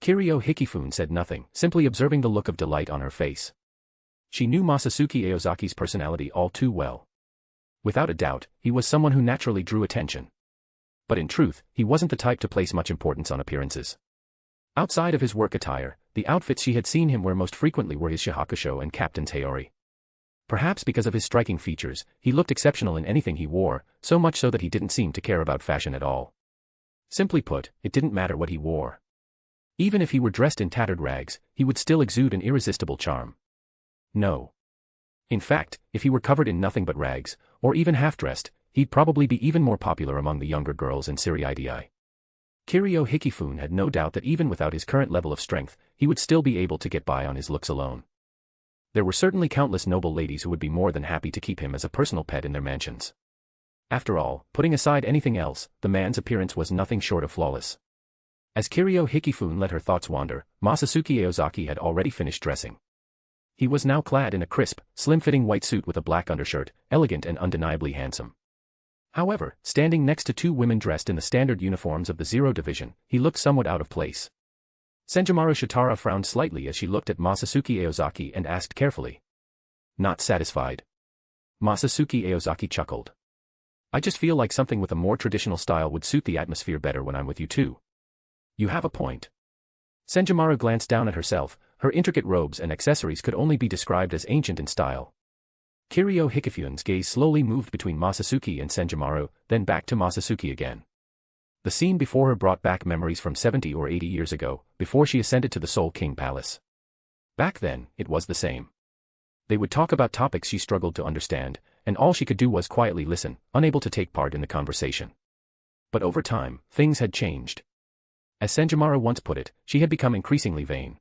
Kiryu Hikifune said nothing, simply observing the look of delight on her face. She knew Masatsuki Aozaki's personality all too well. Without a doubt, he was someone who naturally drew attention. But in truth, he wasn't the type to place much importance on appearances. Outside of his work attire, the outfits she had seen him wear most frequently were his Shihakushō and captain's Haori. Perhaps because of his striking features, he looked exceptional in anything he wore, so much so that he didn't seem to care about fashion at all. Simply put, it didn't matter what he wore. Even if he were dressed in tattered rags, he would still exude an irresistible charm. No. In fact, if he were covered in nothing but rags, or even half-dressed, he'd probably be even more popular among the younger girls in Seireitei. Kiryu Hikifune had no doubt that even without his current level of strength, he would still be able to get by on his looks alone. There were certainly countless noble ladies who would be more than happy to keep him as a personal pet in their mansions. After all, putting aside anything else, the man's appearance was nothing short of flawless. As Kiryu Hikifune let her thoughts wander, Masatsuki Aozaki had already finished dressing. He was now clad in a crisp, slim-fitting white suit with a black undershirt, elegant and undeniably handsome. However, standing next to two women dressed in the standard uniforms of the Zero Division, he looked somewhat out of place. Senjomaru Shitara frowned slightly as she looked at Masatsuki Aozaki and asked carefully. Not satisfied? Masatsuki Aozaki chuckled. I just feel like something with a more traditional style would suit the atmosphere better when I'm with you too. You have a point. Senjomaru glanced down at herself. Her intricate robes and accessories could only be described as ancient in style. Kiryu Hikifune's gaze slowly moved between Masatsuki and Senjomaru, then back to Masatsuki again. The scene before her brought back memories from 70 or 80 years ago, before she ascended to the Soul King Palace. Back then, it was the same. They would talk about topics she struggled to understand, and all she could do was quietly listen, unable to take part in the conversation. But over time, things had changed. As Senjomaru once put it, she had become increasingly vain.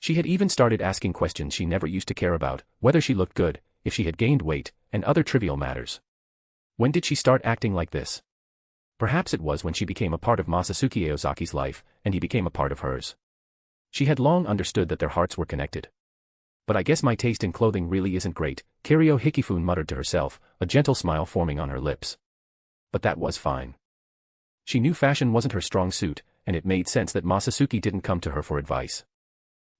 She had even started asking questions she never used to care about, whether she looked good, if she had gained weight, and other trivial matters. When did she start acting like this? Perhaps it was when she became a part of Masatsuki Aozaki's life, and he became a part of hers. She had long understood that their hearts were connected. But I guess my taste in clothing really isn't great, Kiryu Hikifune muttered to herself, a gentle smile forming on her lips. But that was fine. She knew fashion wasn't her strong suit, and it made sense that Masatsuki didn't come to her for advice.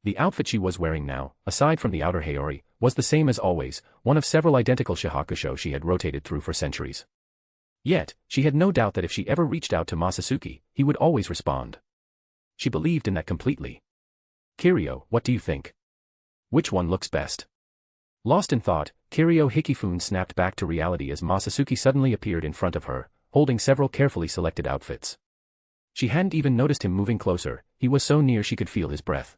The outfit she was wearing now, aside from the outer Haori, was the same as always, one of several identical Shihakushō she had rotated through for centuries. Yet, she had no doubt that if she ever reached out to Masatsuki, he would always respond. She believed in that completely. Kiryu, what do you think? Which one looks best? Lost in thought, Kiryu Hikifune snapped back to reality as Masatsuki suddenly appeared in front of her, holding several carefully selected outfits. She hadn't even noticed him moving closer, he was so near she could feel his breath.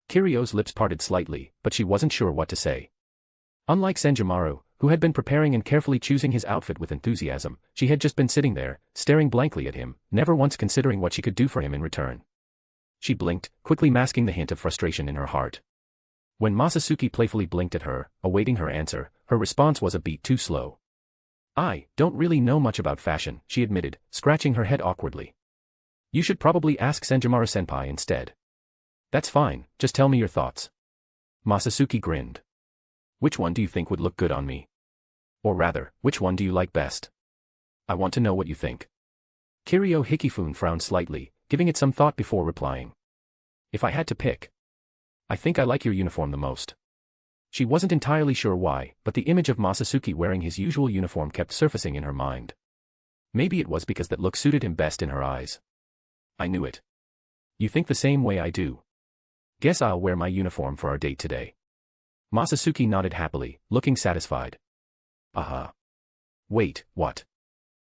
Kiryu's lips parted slightly, but she wasn't sure what to say. Unlike Senjomaru, who had been preparing and carefully choosing his outfit with enthusiasm, she had just been sitting there, staring blankly at him, never once considering what she could do for him in return. She blinked, quickly masking the hint of frustration in her heart. When Masatsuki playfully blinked at her, awaiting her answer, her response was a beat too slow. I don't really know much about fashion, she admitted, scratching her head awkwardly. You should probably ask Senjomaru-senpai instead. That's fine, just tell me your thoughts. Masatsuki grinned. Which one do you think would look good on me? Or rather, which one do you like best? I want to know what you think. Kiryu Hikifune frowned slightly, giving it some thought before replying. If I had to pick, I think I like your uniform the most. She wasn't entirely sure why, but the image of Masatsuki wearing his usual uniform kept surfacing in her mind. Maybe it was because that look suited him best in her eyes. I knew it. You think the same way I do. Guess I'll wear my uniform for our date today. Masatsuki nodded happily, looking satisfied. Aha. Wait, what?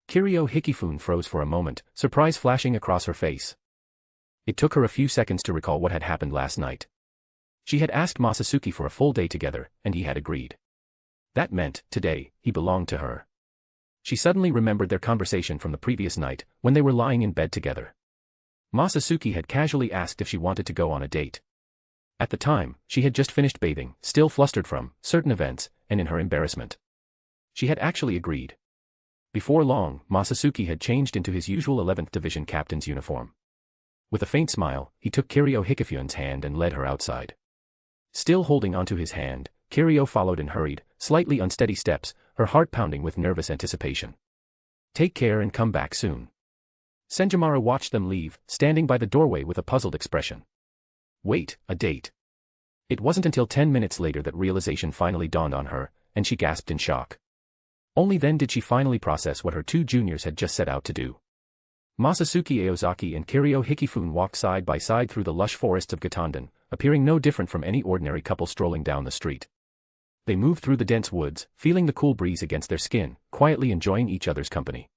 Kiryu Hikifune froze for a moment, surprise flashing across her face. It took her a few seconds to recall what had happened last night. She had asked Masatsuki for a full day together, and he had agreed. That meant, today, he belonged to her. She suddenly remembered their conversation from the previous night, when they were lying in bed together. Masatsuki had casually asked if she wanted to go on a date. At the time, she had just finished bathing, still flustered from certain events, and in her embarrassment. She had actually agreed. Before long, Masatsuki had changed into his usual 11th Division captain's uniform. With a faint smile, he took Kiryu Hikifune's hand and led her outside. Still holding onto his hand, Kiryu followed in hurried, slightly unsteady steps, her heart pounding with nervous anticipation. Take care and come back soon. Senjomaru watched them leave, standing by the doorway with a puzzled expression. Wait, a date? It wasn't until 10 minutes later that realization finally dawned on her, and she gasped in shock. Only then did she finally process what her two juniors had just set out to do. Masatsuki Aozaki and Kiryu Hikifune walked side by side through the lush forests of Gotei, appearing no different from any ordinary couple strolling down the street. They moved through the dense woods, feeling the cool breeze against their skin, quietly enjoying each other's company.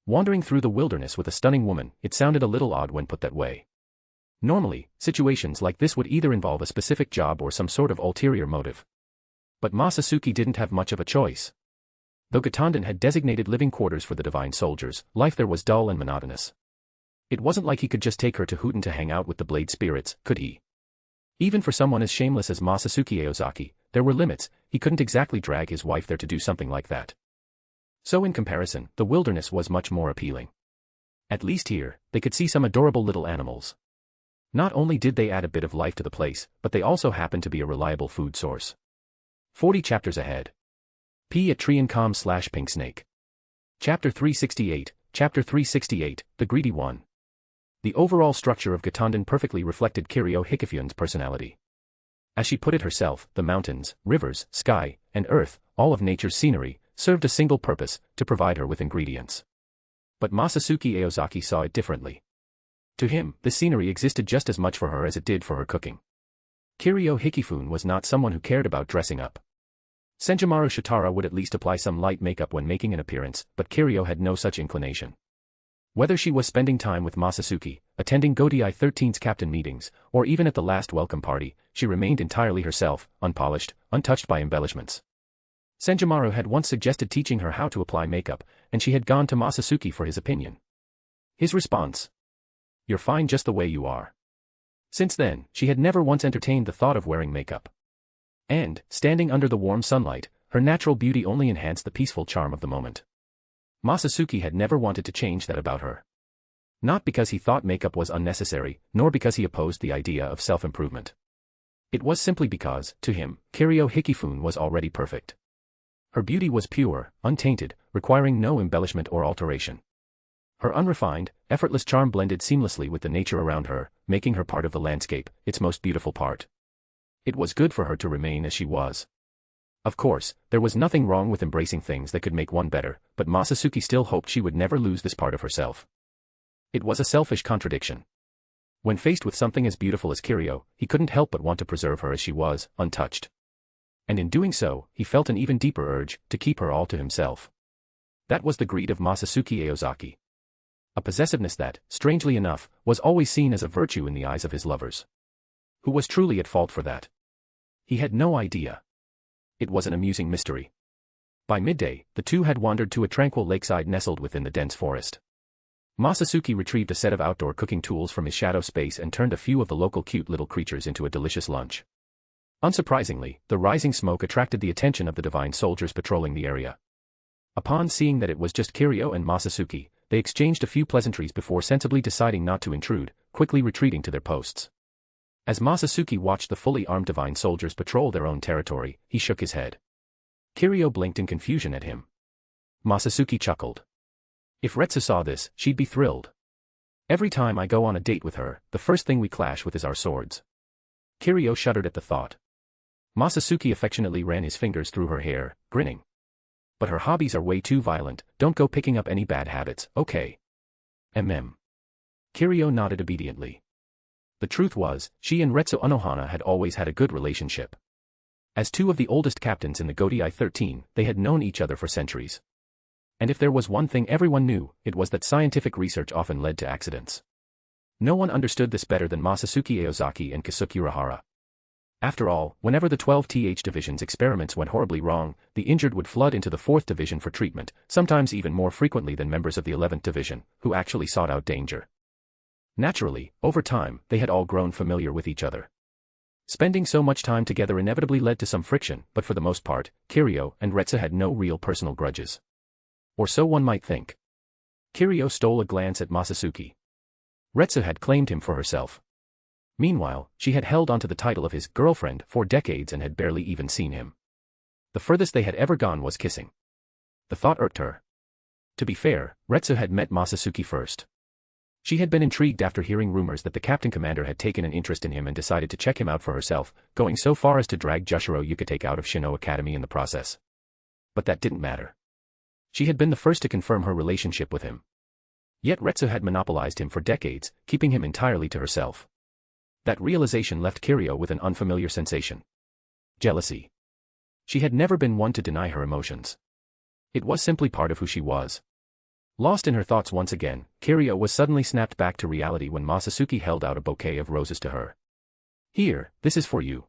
Wandering through the wilderness with a stunning woman, it sounded a little odd when put that way. Normally, situations like this would either involve a specific job or some sort of ulterior motive. But Masatsuki didn't have much of a choice. Though Gotei had designated living quarters for the divine soldiers, life there was dull and monotonous. It wasn't like he could just take her to Huten to hang out with the blade spirits, could he? Even for someone as shameless as Masatsuki Aozaki, there were limits. He couldn't exactly drag his wife there to do something like that. So in comparison, the wilderness was much more appealing. At least here, they could see some adorable little animals. Not only did they add a bit of life to the place, but they also happened to be a reliable food source. 40 chapters ahead. P at Tree&Com/Pink Snake. Chapter 368, Chapter 368, The Greedy One. The overall structure of Gotei perfectly reflected Kiryu Hikifune's personality. As she put it herself, the mountains, rivers, sky, and earth, all of nature's scenery, served a single purpose, to provide her with ingredients. But Masatsuki Aozaki saw it differently. To him, the scenery existed just as much for her as it did for her cooking. Kiryu Hikifune was not someone who cared about dressing up. Senjimaru Shitara would at least apply some light makeup when making an appearance, but Kiryu had no such inclination. Whether she was spending time with Masatsuki, attending Gotei 13's captain meetings, or even at the last welcome party, she remained entirely herself, unpolished, untouched by embellishments. Senjimaru had once suggested teaching her how to apply makeup, and she had gone to Masatsuki for his opinion. His response: "You're fine just the way you are." Since then, she had never once entertained the thought of wearing makeup. And, standing under the warm sunlight, her natural beauty only enhanced the peaceful charm of the moment. Masatsuki had never wanted to change that about her. Not because he thought makeup was unnecessary, nor because he opposed the idea of self-improvement. It was simply because, to him, Kiryu Hikifune was already perfect. Her beauty was pure, untainted, requiring no embellishment or alteration. Her unrefined, effortless charm blended seamlessly with the nature around her, making her part of the landscape, its most beautiful part. It was good for her to remain as she was. Of course, there was nothing wrong with embracing things that could make one better, but Masatsuki still hoped she would never lose this part of herself. It was a selfish contradiction. When faced with something as beautiful as Kiryu, he couldn't help but want to preserve her as she was, untouched. And in doing so, he felt an even deeper urge to keep her all to himself. That was the greed of Masatsuki Aozaki. A possessiveness that, strangely enough, was always seen as a virtue in the eyes of his lovers. Who was truly at fault for that? He had no idea. It was an amusing mystery. By midday, the two had wandered to a tranquil lakeside nestled within the dense forest. Masatsuki retrieved a set of outdoor cooking tools from his shadow space and turned a few of the local cute little creatures into a delicious lunch. Unsurprisingly, the rising smoke attracted the attention of the divine soldiers patrolling the area. Upon seeing that it was just Kiryu and Masatsuki, they exchanged a few pleasantries before sensibly deciding not to intrude, quickly retreating to their posts. As Masatsuki watched the fully armed divine soldiers patrol their own territory, he shook his head. Kiryu blinked in confusion at him. Masatsuki chuckled. If Retsu saw this, she'd be thrilled. Every time I go on a date with her, the first thing we clash with is our swords. Kiryu shuddered at the thought. Masatsuki affectionately ran his fingers through her hair, grinning. But her hobbies are way too violent, don't go picking up any bad habits, okay? Kiryu nodded obediently. The truth was, she and Retsu Unohana had always had a good relationship. As two of the oldest captains in the Gotei 13, they had known each other for centuries. And if there was one thing everyone knew, it was that scientific research often led to accidents. No one understood this better than Masatsuki Aozaki and Kasuke Urahara. After all, whenever the 12th Division's experiments went horribly wrong, the injured would flood into the 4th Division for treatment, sometimes even more frequently than members of the 11th Division, who actually sought out danger. Naturally, over time, they had all grown familiar with each other. Spending so much time together inevitably led to some friction, but for the most part, Kiryu and Retsu had no real personal grudges. Or so one might think. Kiryu stole a glance at Masatsuki. Retsu had claimed him for herself. Meanwhile, she had held onto the title of his girlfriend for decades and had barely even seen him. The furthest they had ever gone was kissing. The thought irked her. To be fair, Retsu had met Masatsuki first. She had been intrigued after hearing rumors that the captain commander had taken an interest in him and decided to check him out for herself, going so far as to drag Jushiro Yukitake out of Shino Academy in the process. But that didn't matter. She had been the first to confirm her relationship with him. Yet Retsu had monopolized him for decades, keeping him entirely to herself. That realization left Kiryu with an unfamiliar sensation. Jealousy. She had never been one to deny her emotions. It was simply part of who she was. Lost in her thoughts once again, Kiryu was suddenly snapped back to reality when Masatsuki held out a bouquet of roses to her. Here, this is for you.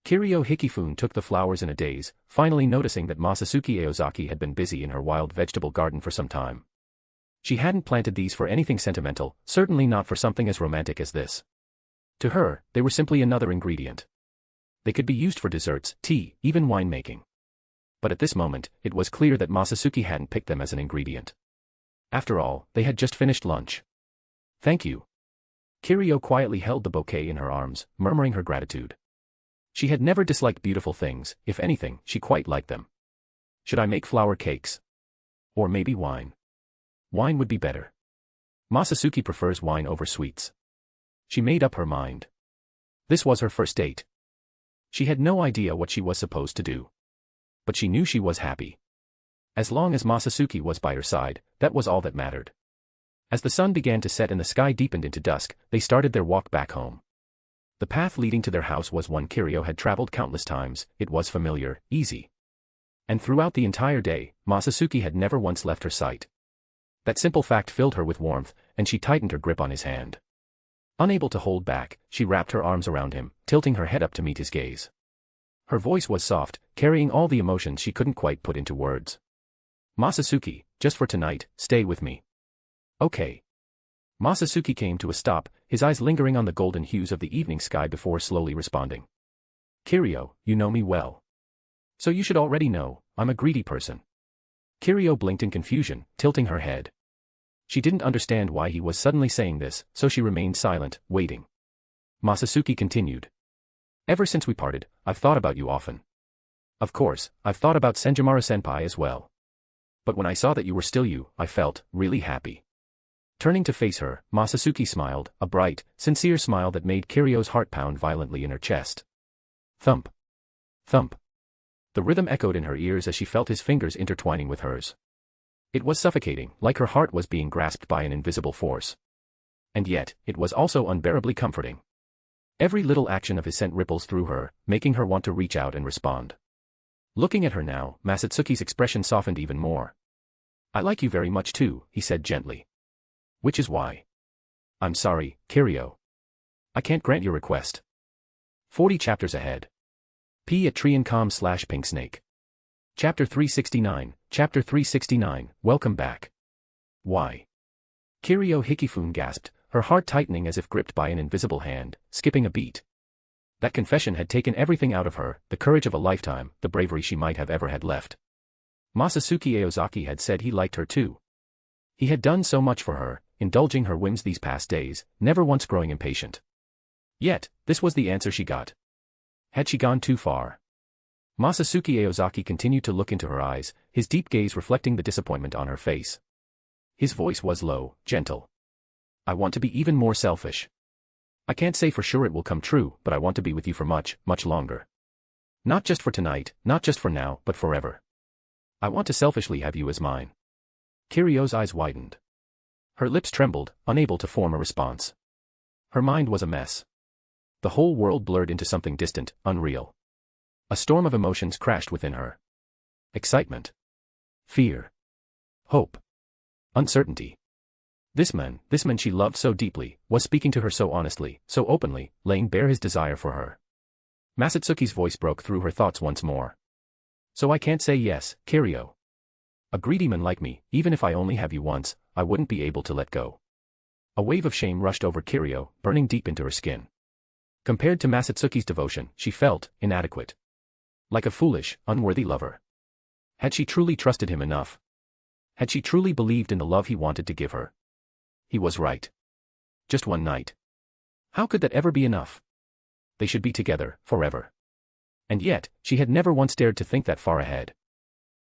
Kiryu Hikifune took the flowers in a daze, finally noticing that Masatsuki Aozaki had been busy in her wild vegetable garden for some time. She hadn't planted these for anything sentimental, certainly not for something as romantic as this. To her, they were simply another ingredient. They could be used for desserts, tea, even winemaking. But at this moment, it was clear that Masatsuki hadn't picked them as an ingredient. After all, they had just finished lunch. Thank you. Kiryu quietly held the bouquet in her arms, murmuring her gratitude. She had never disliked beautiful things, if anything, she quite liked them. Should I make flour cakes? Or maybe wine? Wine would be better. Masatsuki prefers wine over sweets. She made up her mind. This was her first date. She had no idea what she was supposed to do. But she knew she was happy. As long as Masatsuki was by her side, that was all that mattered. As the sun began to set and the sky deepened into dusk, they started their walk back home. The path leading to their house was one Kiryu had traveled countless times, it was familiar, easy. And throughout the entire day, Masatsuki had never once left her sight. That simple fact filled her with warmth, and she tightened her grip on his hand. Unable to hold back, she wrapped her arms around him, tilting her head up to meet his gaze. Her voice was soft, carrying all the emotions she couldn't quite put into words. Masatsuki, just for tonight, stay with me. Okay. Masatsuki came to a stop, his eyes lingering on the golden hues of the evening sky before slowly responding. Kiryu, you know me well. So you should already know, I'm a greedy person. Kiryu blinked in confusion, tilting her head. She didn't understand why he was suddenly saying this, so she remained silent, waiting. Masatsuki continued. Ever since we parted, I've thought about you often. Of course, I've thought about Senjimura-senpai as well. But when I saw that you were still you, I felt really happy. Turning to face her, Masatsuki smiled, a bright, sincere smile that made Kiryu's heart pound violently in her chest. Thump. Thump. The rhythm echoed in her ears as she felt his fingers intertwining with hers. It was suffocating, like her heart was being grasped by an invisible force. And yet, it was also unbearably comforting. Every little action of his sent ripples through her, making her want to reach out and respond. Looking at her now, Masatsuki's expression softened even more. I like you very much too, he said gently. Which is why. I'm sorry, Kiryu. I can't grant your request. 40 chapters ahead. P at Triancom/Pinksnake. Chapter 369, Chapter 369, Welcome back. Why? Kiryu Hikifune gasped, her heart tightening as if gripped by an invisible hand, skipping a beat. That confession had taken everything out of her, the courage of a lifetime, the bravery she might have ever had left. Masatsuki Aozaki had said he liked her too. He had done so much for her, indulging her whims these past days, never once growing impatient. Yet, this was the answer she got. Had she gone too far? Masatsuki Aozaki continued to look into her eyes, his deep gaze reflecting the disappointment on her face. His voice was low, gentle. I want to be even more selfish. I can't say for sure it will come true, but I want to be with you for much, much longer. Not just for tonight, not just for now, but forever. I want to selfishly have you as mine. Kiryu's eyes widened. Her lips trembled, unable to form a response. Her mind was a mess. The whole world blurred into something distant, unreal. A storm of emotions crashed within her. Excitement. Fear. Hope. Uncertainty. This man she loved so deeply, was speaking to her so honestly, so openly, laying bare his desire for her. Masatsuki's voice broke through her thoughts once more. So I can't say yes, Kiryu. A greedy man like me, even if I only have you once, I wouldn't be able to let go. A wave of shame rushed over Kiryu, burning deep into her skin. Compared to Masatsuki's devotion, she felt inadequate. Like a foolish, unworthy lover. Had she truly trusted him enough? Had she truly believed in the love he wanted to give her? He was right. Just one night. How could that ever be enough? They should be together, forever. And yet, she had never once dared to think that far ahead.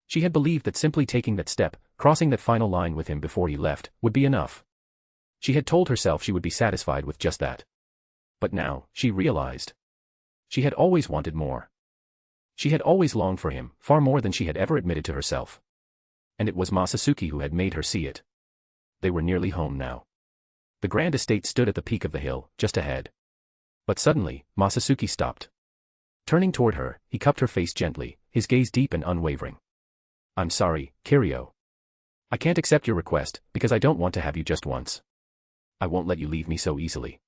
She had believed that simply taking that step, crossing that final line with him before he left, would be enough. She had told herself she would be satisfied with just that. But now, she realized. She had always wanted more. She had always longed for him, far more than she had ever admitted to herself. And it was Masatsuki who had made her see it. They were nearly home now. The grand estate stood at the peak of the hill, just ahead. But suddenly, Masatsuki stopped. Turning toward her, he cupped her face gently, his gaze deep and unwavering. I'm sorry, Kiryu. I can't accept your request, because I don't want to have you just once. I won't let you leave me so easily.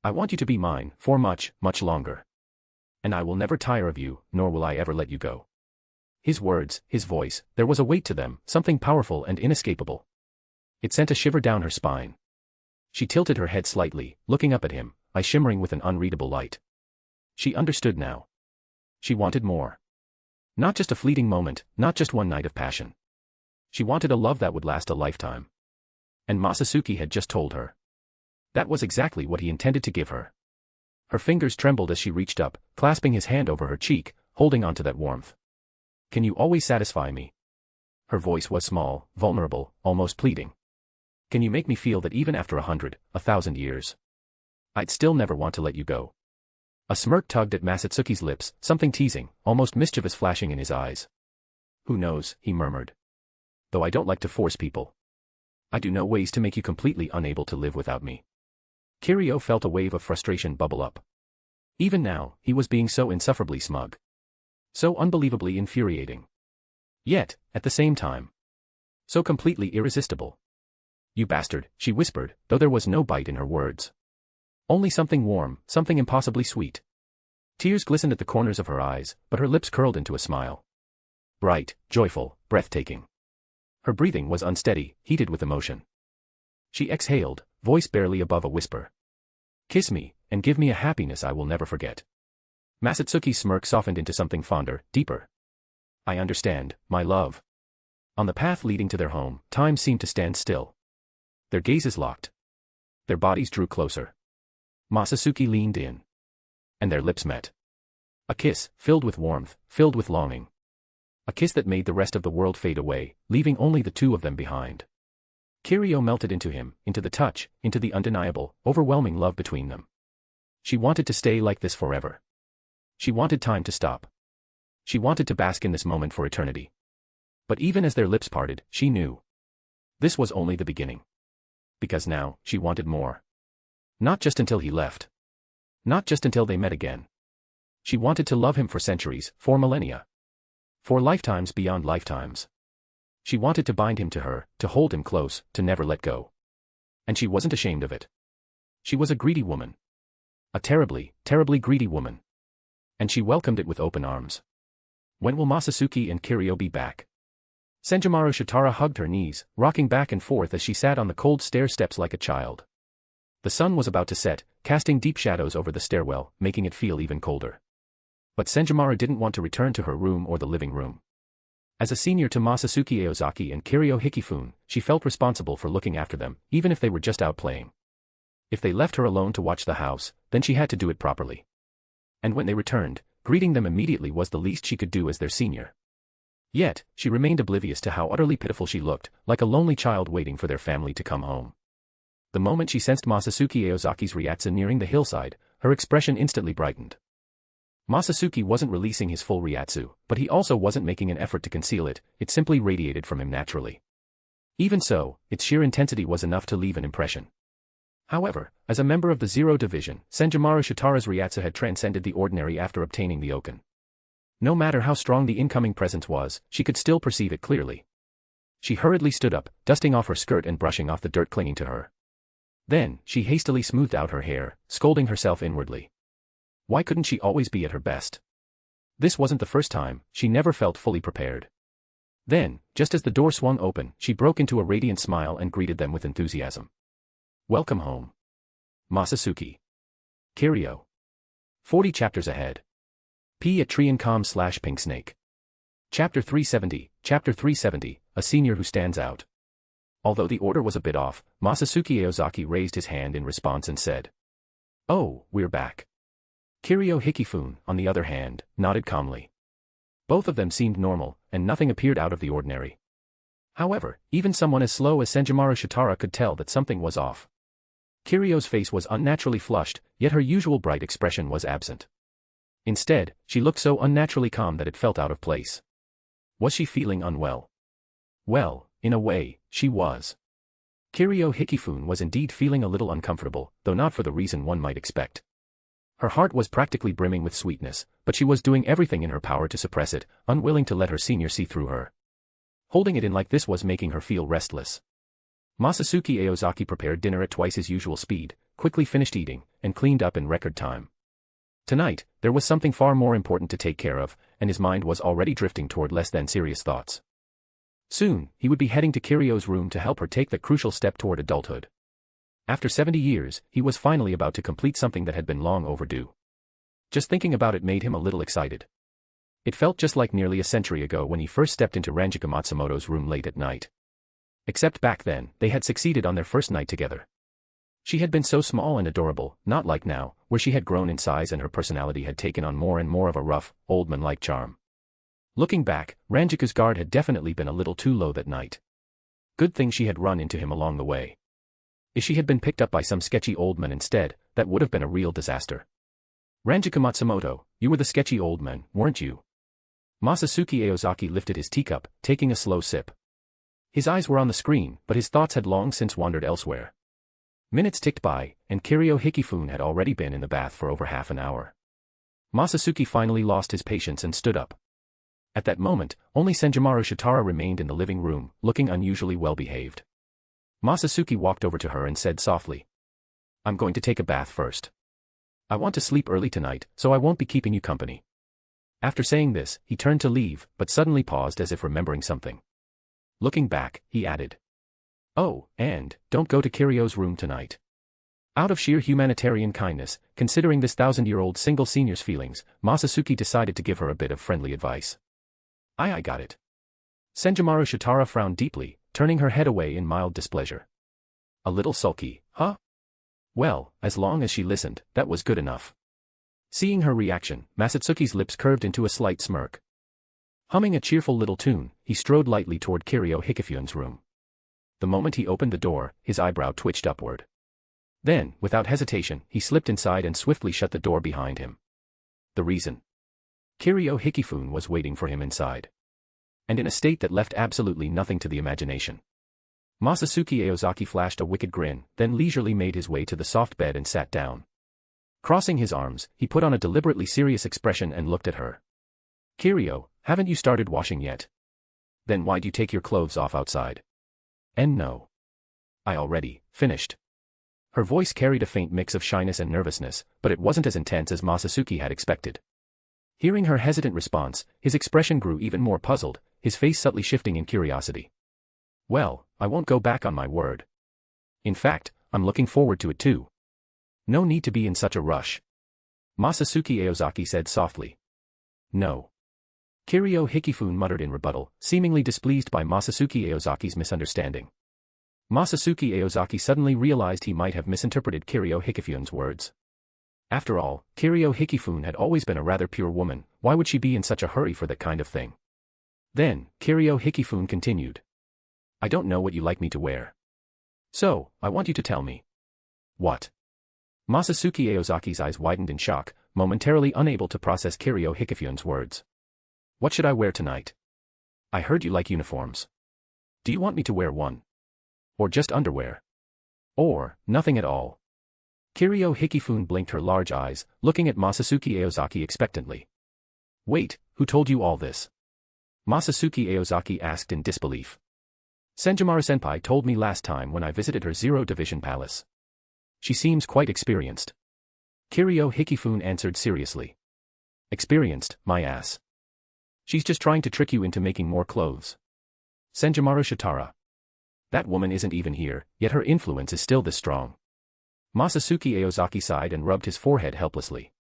I want you to be mine, for much, much longer. And I will never tire of you, nor will I ever let you go. His words, his voice, there was a weight to them, something powerful and inescapable. It sent a shiver down her spine. She tilted her head slightly, looking up at him, eyes shimmering with an unreadable light. She understood now. She wanted more. Not just a fleeting moment, not just one night of passion. She wanted a love that would last a lifetime. And Masatsuki had just told her. That was exactly what he intended to give her. Her fingers trembled as she reached up, clasping his hand over her cheek, holding on to that warmth. Can you always satisfy me? Her voice was small, vulnerable, almost pleading. Can you make me feel that even after 100, 1,000 years, I'd still never want to let you go? A smirk tugged at Masatsuki's lips, something teasing, almost mischievous flashing in his eyes. Who knows, he murmured. Though I don't like to force people. I do know ways to make you completely unable to live without me. Kiryu felt a wave of frustration bubble up. Even now, he was being so insufferably smug. So unbelievably infuriating. Yet, at the same time, so completely irresistible. You bastard, she whispered, though there was no bite in her words. Only something warm, something impossibly sweet. Tears glistened at the corners of her eyes, but her lips curled into a smile. Bright, joyful, breathtaking. Her breathing was unsteady, heated with emotion. She exhaled, voice barely above a whisper. Kiss me, and give me a happiness I will never forget. Masatsuki's smirk softened into something fonder, deeper. I understand, my love. On the path leading to their home, time seemed to stand still. Their gazes locked. Their bodies drew closer. Masatsuki leaned in. And their lips met. A kiss, filled with warmth, filled with longing. A kiss that made the rest of the world fade away, leaving only the two of them behind. Kiryu melted into him, into the touch, into the undeniable, overwhelming love between them. She wanted to stay like this forever. She wanted time to stop. She wanted to bask in this moment for eternity. But even as their lips parted, she knew. This was only the beginning. Because now, she wanted more. Not just until he left. Not just until they met again. She wanted to love him for centuries, for millennia. For lifetimes beyond lifetimes. She wanted to bind him to her, to hold him close, to never let go. And she wasn't ashamed of it. She was a greedy woman. A terribly, terribly greedy woman. And she welcomed it with open arms. When will Masatsuki and Kiryu be back? Senjumaru Shitara hugged her knees, rocking back and forth as she sat on the cold stair steps like a child. The sun was about to set, casting deep shadows over the stairwell, making it feel even colder. But Senjumaru didn't want to return to her room or the living room. As a senior to Masatsuki Aozaki and Kiryu Hikifune, she felt responsible for looking after them, even if they were just out playing. If they left her alone to watch the house, then she had to do it properly. And when they returned, greeting them immediately was the least she could do as their senior. Yet, she remained oblivious to how utterly pitiful she looked, like a lonely child waiting for their family to come home. The moment she sensed Masatsuki Aozaki's Ryatsu nearing the hillside, her expression instantly brightened. Masatsuki wasn't releasing his full Ryatsu, but he also wasn't making an effort to conceal it, it simply radiated from him naturally. Even so, its sheer intensity was enough to leave an impression. However, as a member of the Zero Division, Senjumaru Shitara's Ryatsu had transcended the ordinary after obtaining the Oken. No matter how strong the incoming presence was, she could still perceive it clearly. She hurriedly stood up, dusting off her skirt and brushing off the dirt clinging to her. Then, she hastily smoothed out her hair, scolding herself inwardly. Why couldn't she always be at her best? This wasn't the first time, she never felt fully prepared. Then, just as the door swung open, she broke into a radiant smile and greeted them with enthusiasm. Welcome home. Masatsuki. Kiryu. 40 chapters ahead. P at Triancom/Pinksnake. Chapter 370, A Senior Who Stands Out. Although the order was a bit off, Masatsuki Aozaki raised his hand in response and said, "Oh, we're back." Kiryu Hikifune, on the other hand, nodded calmly. Both of them seemed normal, and nothing appeared out of the ordinary. However, even someone as slow as Senjumaru Shitara could tell that something was off. Kiryu's face was unnaturally flushed, yet her usual bright expression was absent. Instead, she looked so unnaturally calm that it felt out of place. Was she feeling unwell? Well, in a way, she was. Kiryu Hikifune was indeed feeling a little uncomfortable, though not for the reason one might expect. Her heart was practically brimming with sweetness, but she was doing everything in her power to suppress it, unwilling to let her senior see through her. Holding it in like this was making her feel restless. Masatsuki Aozaki prepared dinner at twice his usual speed, quickly finished eating, and cleaned up in record time. Tonight, there was something far more important to take care of, and his mind was already drifting toward less than serious thoughts. Soon, he would be heading to Kiryu's room to help her take the crucial step toward adulthood. After 70 years, he was finally about to complete something that had been long overdue. Just thinking about it made him a little excited. It felt just like nearly a century ago when he first stepped into Ranjika Matsumoto's room late at night. Except back then, they had succeeded on their first night together. She had been so small and adorable, not like now, where she had grown in size and her personality had taken on more and more of a rough, old man-like charm. Looking back, Ranjika's guard had definitely been a little too low that night. Good thing she had run into him along the way. If she had been picked up by some sketchy old man instead, that would have been a real disaster. Ranjika Matsumoto, you were the sketchy old man, weren't you? Masatsuki Aozaki lifted his teacup, taking a slow sip. His eyes were on the screen, but his thoughts had long since wandered elsewhere. Minutes ticked by, and Kiryu Hikifune had already been in the bath for over half an hour. Masatsuki finally lost his patience and stood up. At that moment, only Senjumaru Shitara remained in the living room, looking unusually well-behaved. Masatsuki walked over to her and said softly, "I'm going to take a bath first. I want to sleep early tonight, so I won't be keeping you company." After saying this, he turned to leave, but suddenly paused as if remembering something. Looking back, he added, "Oh, and don't go to Kiryu's room tonight." Out of sheer humanitarian kindness, considering this 1,000-year-old single senior's feelings, Masatsuki decided to give her a bit of friendly advice. I got it." Senjumaru Shitara frowned deeply, turning her head away in mild displeasure. A little sulky, huh? Well, as long as she listened, that was good enough. Seeing her reaction, Masatsuki's lips curved into a slight smirk. Humming a cheerful little tune, he strode lightly toward Kiryu Hikifune's room. The moment he opened the door, his eyebrow twitched upward. Then, without hesitation, he slipped inside and swiftly shut the door behind him. The reason? Kiryu Hikifune was waiting for him inside. And in a state that left absolutely nothing to the imagination. Masatsuki Aozaki flashed a wicked grin, then leisurely made his way to the soft bed and sat down. Crossing his arms, he put on a deliberately serious expression and looked at her. "Kiryu, haven't you started washing yet? Then why'd you take your clothes off outside?" "And no. I already finished." Her voice carried a faint mix of shyness and nervousness, but it wasn't as intense as Masatsuki had expected. Hearing her hesitant response, his expression grew even more puzzled, his face subtly shifting in curiosity. "Well, I won't go back on my word. In fact, I'm looking forward to it too. No need to be in such a rush," Masatsuki Aozaki said softly. "No." Kiryu Hikifune muttered in rebuttal, seemingly displeased by Masatsuki Aozaki's misunderstanding. Masatsuki Aozaki suddenly realized he might have misinterpreted Kiryu Hikifune's words. After all, Kiryu Hikifune had always been a rather pure woman, why would she be in such a hurry for that kind of thing? Then, Kiryu Hikifune continued. "I don't know what you like me to wear. So, I want you to tell me." "What?" Masatsuki Aozaki's eyes widened in shock, momentarily unable to process Kiryu Hikifune's words. "What should I wear tonight? I heard you like uniforms. Do you want me to wear one? Or just underwear? Or, nothing at all?" Kiryu Hikifune blinked her large eyes, looking at Masatsuki Aozaki expectantly. "Wait, who told you all this?" Masatsuki Aozaki asked in disbelief. "Senjumaru-senpai told me last time when I visited her Zero Division Palace. She seems quite experienced." Kiryu Hikifune answered seriously. "Experienced, my ass. She's just trying to trick you into making more clothes." Senjumaru Shitara. "That woman isn't even here, yet her influence is still this strong." Masatsuki Aozaki sighed and rubbed his forehead helplessly.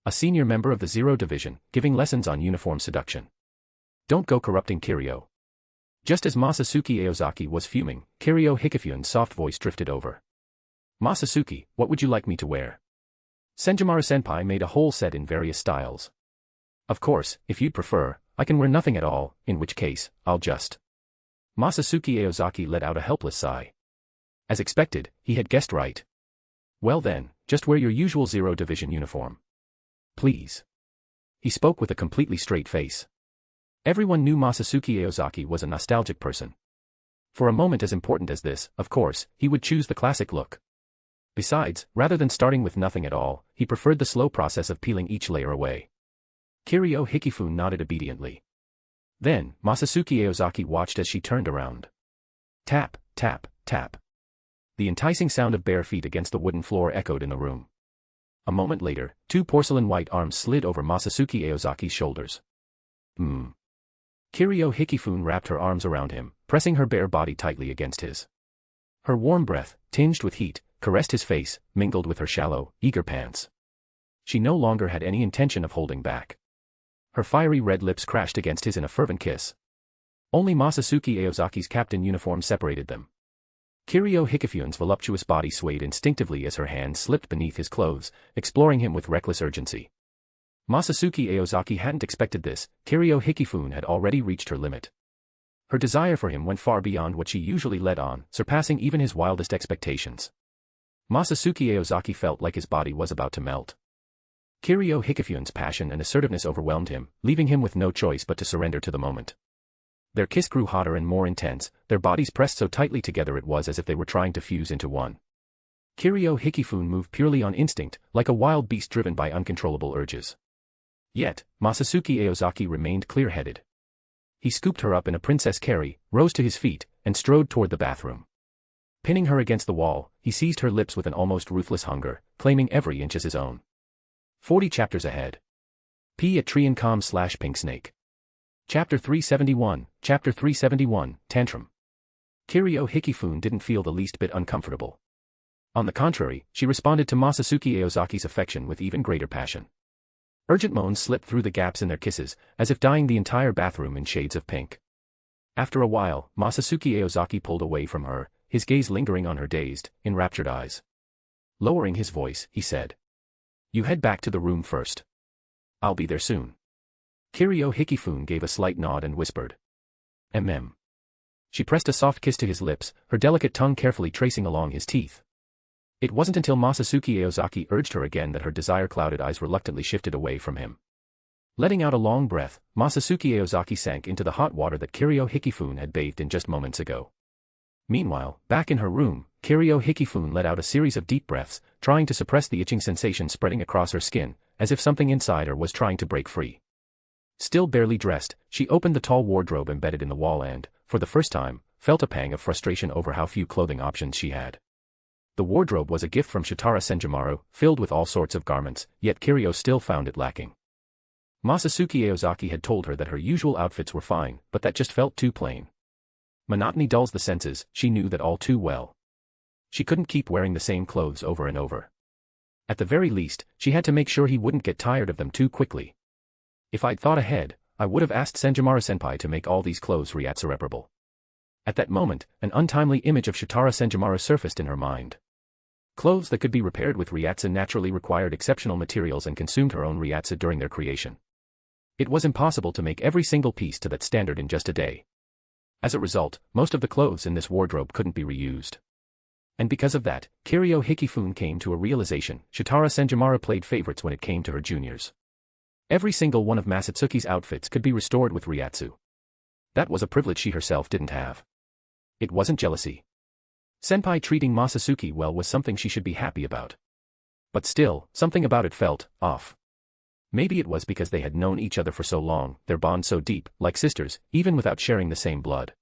A senior member of the Zero Division, giving lessons on uniform seduction. Don't go corrupting Kiryu. Just as Masatsuki Aozaki was fuming, Kiryu Hikifune's soft voice drifted over. "Masatsuki, what would you like me to wear?" Senjumaru-senpai made a whole set in various styles. "Of course, if you'd prefer, I can wear nothing at all, in which case, I'll just..." Masatsuki Aozaki let out a helpless sigh. As expected, he had guessed right. "Well then, just wear your usual Zero Division uniform. Please." He spoke with a completely straight face. Everyone knew Masatsuki Aozaki was a nostalgic person. For a moment as important as this, of course, he would choose the classic look. Besides, rather than starting with nothing at all, he preferred the slow process of peeling each layer away. Kiryu Hikifune nodded obediently. Then, Masatsuki Aozaki watched as she turned around. Tap, tap, tap. The enticing sound of bare feet against the wooden floor echoed in the room. A moment later, 2 porcelain white arms slid over Masatsuki Aozaki's shoulders. Kiryu Hikifune wrapped her arms around him, pressing her bare body tightly against his. Her warm breath, tinged with heat, caressed his face, mingled with her shallow, eager pants. She no longer had any intention of holding back. Her fiery red lips crashed against his in a fervent kiss. Only Masatsuki Aozaki's captain uniform separated them. Kiryu Hikifune's voluptuous body swayed instinctively as her hand slipped beneath his clothes, exploring him with reckless urgency. Masatsuki Aozaki hadn't expected this. Kiryu Hikifune had already reached her limit. Her desire for him went far beyond what she usually let on, surpassing even his wildest expectations. Masatsuki Aozaki felt like his body was about to melt. Kiryu Hikifune's passion and assertiveness overwhelmed him, leaving him with no choice but to surrender to the moment. Their kiss grew hotter and more intense, their bodies pressed so tightly together it was as if they were trying to fuse into one. Kiryu Hikifune moved purely on instinct, like a wild beast driven by uncontrollable urges. Yet, Masatsuki Aozaki remained clear-headed. He scooped her up in a princess carry, rose to his feet, and strode toward the bathroom. Pinning her against the wall, he seized her lips with an almost ruthless hunger, claiming every inch as his own. 40 chapters ahead. p@triancom/pinksnake. Chapter 371, Chapter 371, Tantrum. Kiryu Hikifune didn't feel the least bit uncomfortable. On the contrary, she responded to Masatsuki Aozaki's affection with even greater passion. Urgent moans slipped through the gaps in their kisses, as if dyeing the entire bathroom in shades of pink. After a while, Masatsuki Aozaki pulled away from her, his gaze lingering on her dazed, enraptured eyes. Lowering his voice, he said, "You head back to the room first. I'll be there soon." Kiryu Hikifune gave a slight nod and whispered, "Mm." She pressed a soft kiss to his lips, her delicate tongue carefully tracing along his teeth. It wasn't until Masatsuki Aozaki urged her again that her desire-clouded eyes reluctantly shifted away from him. Letting out a long breath, Masatsuki Aozaki sank into the hot water that Kiryu Hikifune had bathed in just moments ago. Meanwhile, back in her room, Kiryu Hikifune let out a series of deep breaths, trying to suppress the itching sensation spreading across her skin, as if something inside her was trying to break free. Still barely dressed, she opened the tall wardrobe embedded in the wall and, for the first time, felt a pang of frustration over how few clothing options she had. The wardrobe was a gift from Shitara Senjumaru, filled with all sorts of garments, yet Kiryu still found it lacking. Masatsuki Aozaki had told her that her usual outfits were fine, but that just felt too plain. Monotony dulls the senses, she knew that all too well. She couldn't keep wearing the same clothes over and over. At the very least, she had to make sure he wouldn't get tired of them too quickly. If I'd thought ahead, I would have asked Senjumaru-senpai to make all these clothes Ryatsu-reparable. At that moment, an untimely image of Shitara Senjumaru surfaced in her mind. Clothes that could be repaired with Ryatsu naturally required exceptional materials and consumed her own Ryatsu during their creation. It was impossible to make every single piece to that standard in just a day. As a result, most of the clothes in this wardrobe couldn't be reused. And because of that, Kiryu Hikifune came to a realization: Shitara Senjumaru played favorites when it came to her juniors. Every single one of Masatsuki's outfits could be restored with Ryatsu. That was a privilege she herself didn't have. It wasn't jealousy. Senpai treating Masatsuki well was something she should be happy about. But still, something about it felt off. Maybe it was because they had known each other for so long, their bond so deep, like sisters, even without sharing the same blood.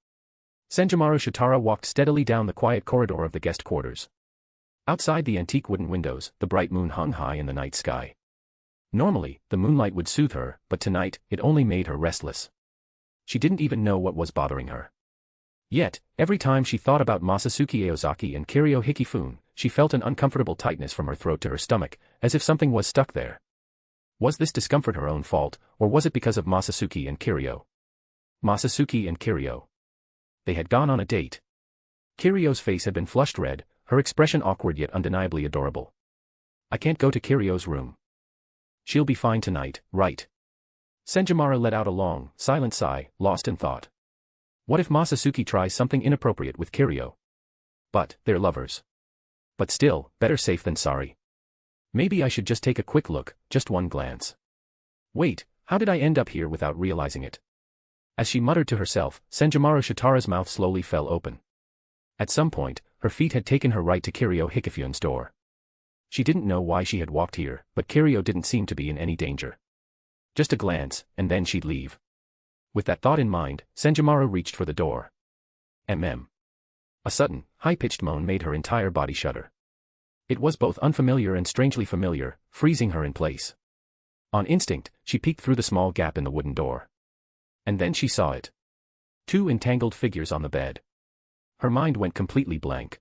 Senjumaru Shitara walked steadily down the quiet corridor of the guest quarters. Outside the antique wooden windows, the bright moon hung high in the night sky. Normally, the moonlight would soothe her, but tonight, it only made her restless. She didn't even know what was bothering her. Yet, every time she thought about Masatsuki Aozaki and Kiryu Hikifune, she felt an uncomfortable tightness from her throat to her stomach, as if something was stuck there. Was this discomfort her own fault, or was it because of Masatsuki and Kiryu? Masatsuki and Kiryu. They had gone on a date. Kiryu's face had been flushed red, her expression awkward yet undeniably adorable. I can't go to Kiryu's room. She'll be fine tonight, right? Senjumaru let out a long, silent sigh, lost in thought. What if Masatsuki tries something inappropriate with Kiryu? But, they're lovers. But still, better safe than sorry. Maybe I should just take a quick look, just one glance. Wait, how did I end up here without realizing it? As she muttered to herself, Senjumaru Shitara's mouth slowly fell open. At some point, her feet had taken her right to Kiryu Hikifune's door. She didn't know why she had walked here, but Kiryu didn't seem to be in any danger. Just a glance, and then she'd leave. With that thought in mind, Senjumaru reached for the door. A sudden, high-pitched moan made her entire body shudder. It was both unfamiliar and strangely familiar, freezing her in place. On instinct, she peeked through the small gap in the wooden door. And then she saw it. 2 entangled figures on the bed. Her mind went completely blank.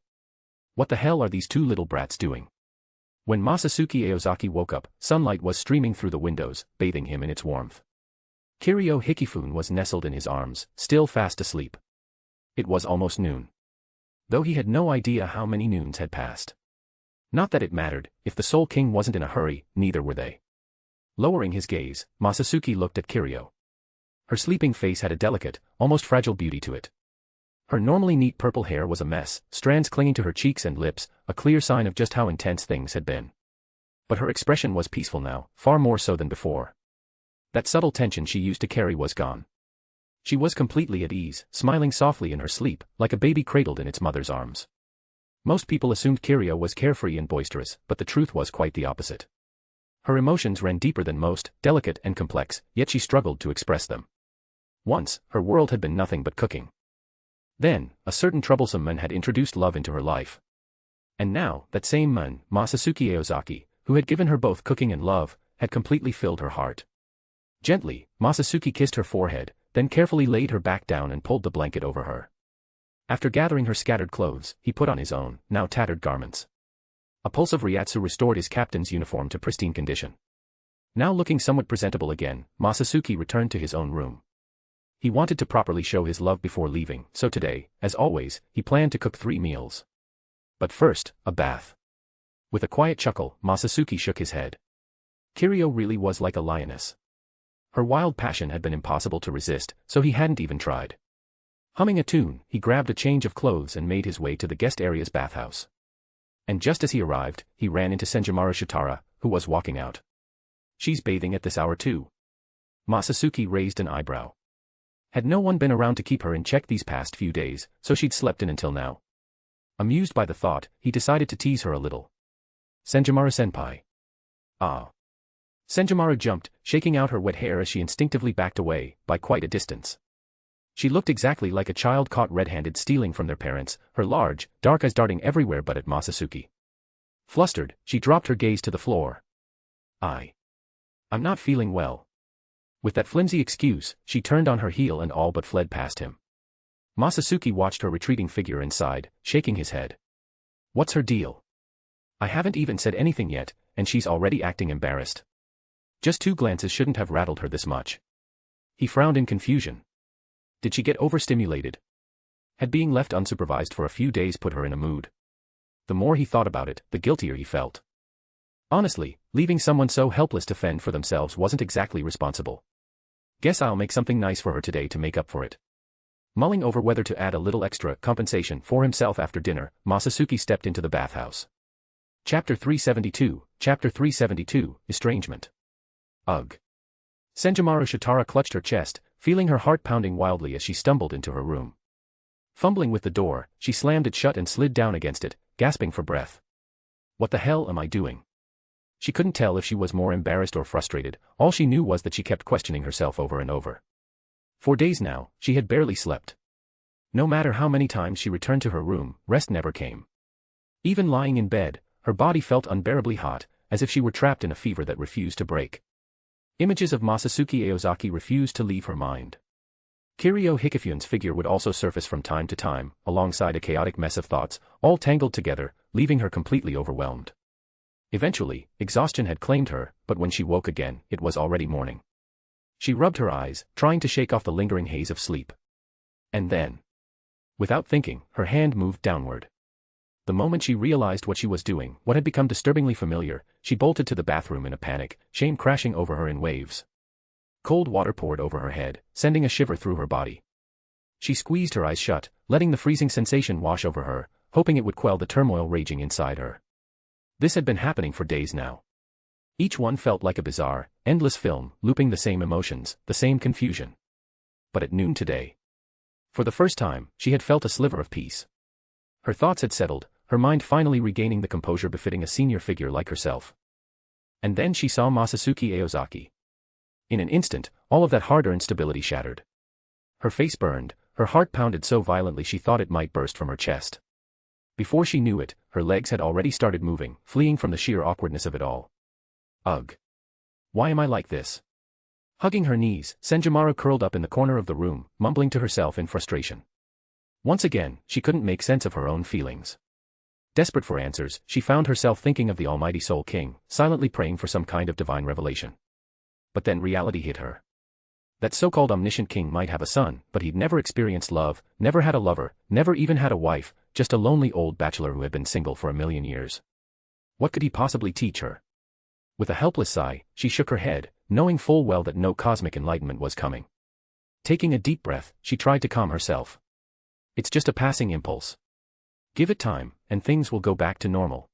What the hell are these 2 little brats doing? When Masatsuki Aozaki woke up, sunlight was streaming through the windows, bathing him in its warmth. Kiryu Hikifune was nestled in his arms, still fast asleep. It was almost noon. Though he had no idea how many noons had passed. Not that it mattered, if the Soul King wasn't in a hurry, neither were they. Lowering his gaze, Masatsuki looked at Kiryu. Her sleeping face had a delicate, almost fragile beauty to it. Her normally neat purple hair was a mess, strands clinging to her cheeks and lips, a clear sign of just how intense things had been. But her expression was peaceful now, far more so than before. That subtle tension she used to carry was gone. She was completely at ease, smiling softly in her sleep, like a baby cradled in its mother's arms. Most people assumed Kiryu was carefree and boisterous, but the truth was quite the opposite. Her emotions ran deeper than most, delicate and complex, yet she struggled to express them. Once, her world had been nothing but cooking. Then, a certain troublesome man had introduced love into her life. And now, that same man, Masatsuki Aozaki, who had given her both cooking and love, had completely filled her heart. Gently, Masatsuki kissed her forehead, then carefully laid her back down and pulled the blanket over her. After gathering her scattered clothes, he put on his own, now tattered garments. A pulse of Ryatsu restored his captain's uniform to pristine condition. Now looking somewhat presentable again, Masatsuki returned to his own room. He wanted to properly show his love before leaving, so today, as always, he planned to cook 3 meals. But first, a bath. With a quiet chuckle, Masatsuki shook his head. Kiryu really was like a lioness. Her wild passion had been impossible to resist, so he hadn't even tried. Humming a tune, he grabbed a change of clothes and made his way to the guest area's bathhouse. And just as he arrived, he ran into Senjumaru Shitara, who was walking out. "She's bathing at this hour too." Masatsuki raised an eyebrow. Had no one been around to keep her in check these past few days, so she'd slept in until now. Amused by the thought, he decided to tease her a little. "Senjumaru-senpai." "Ah." Senjumaru jumped, shaking out her wet hair as she instinctively backed away, by quite a distance. She looked exactly like a child caught red-handed stealing from their parents, her large, dark eyes darting everywhere but at Masatsuki. Flustered, she dropped her gaze to the floor. I'm not feeling well." With that flimsy excuse, she turned on her heel and all but fled past him. Masatsuki watched her retreating figure and sighed, shaking his head. "What's her deal? I haven't even said anything yet, and she's already acting embarrassed. Just 2 glances shouldn't have rattled her this much." He frowned in confusion. Did she get overstimulated? Had being left unsupervised for a few days put her in a mood? The more he thought about it, the guiltier he felt. Honestly, leaving someone so helpless to fend for themselves wasn't exactly responsible. Guess I'll make something nice for her today to make up for it. Mulling over whether to add a little extra compensation for himself after dinner, Masatsuki stepped into the bathhouse. Chapter 372, Estrangement. Ugh. Senjumaru Shitara clutched her chest, feeling her heart pounding wildly as she stumbled into her room. Fumbling with the door, she slammed it shut and slid down against it, gasping for breath. What the hell am I doing? She couldn't tell if she was more embarrassed or frustrated, all she knew was that she kept questioning herself over and over. For days now, she had barely slept. No matter how many times she returned to her room, rest never came. Even lying in bed, her body felt unbearably hot, as if she were trapped in a fever that refused to break. Images of Masatsuki Aozaki refused to leave her mind. Kiryu Hikifune's figure would also surface from time to time, alongside a chaotic mess of thoughts, all tangled together, leaving her completely overwhelmed. Eventually, exhaustion had claimed her, but when she woke again, it was already morning. She rubbed her eyes, trying to shake off the lingering haze of sleep. And then, without thinking, her hand moved downward. The moment she realized what she was doing, what had become disturbingly familiar, she bolted to the bathroom in a panic, shame crashing over her in waves. Cold water poured over her head, sending a shiver through her body. She squeezed her eyes shut, letting the freezing sensation wash over her, hoping it would quell the turmoil raging inside her. This had been happening for days now. Each one felt like a bizarre, endless film, looping the same emotions, the same confusion. But at noon today, for the first time, she had felt a sliver of peace. Her thoughts had settled, her mind finally regaining the composure befitting a senior figure like herself. And then she saw Masatsuki Aozaki. In an instant, all of that hard-earned stability shattered. Her face burned, her heart pounded so violently she thought it might burst from her chest. Before she knew it, her legs had already started moving, fleeing from the sheer awkwardness of it all. Ugh. Why am I like this? Hugging her knees, Senjomaru curled up in the corner of the room, mumbling to herself in frustration. Once again, she couldn't make sense of her own feelings. Desperate for answers, she found herself thinking of the almighty Soul King, silently praying for some kind of divine revelation. But then reality hit her. That so-called omniscient king might have a son, but he'd never experienced love, never had a lover, never even had a wife, just a lonely old bachelor who had been single for 1,000,000 years. What could he possibly teach her? With a helpless sigh, she shook her head, knowing full well that no cosmic enlightenment was coming. Taking a deep breath, she tried to calm herself. It's just a passing impulse. Give it time, and things will go back to normal.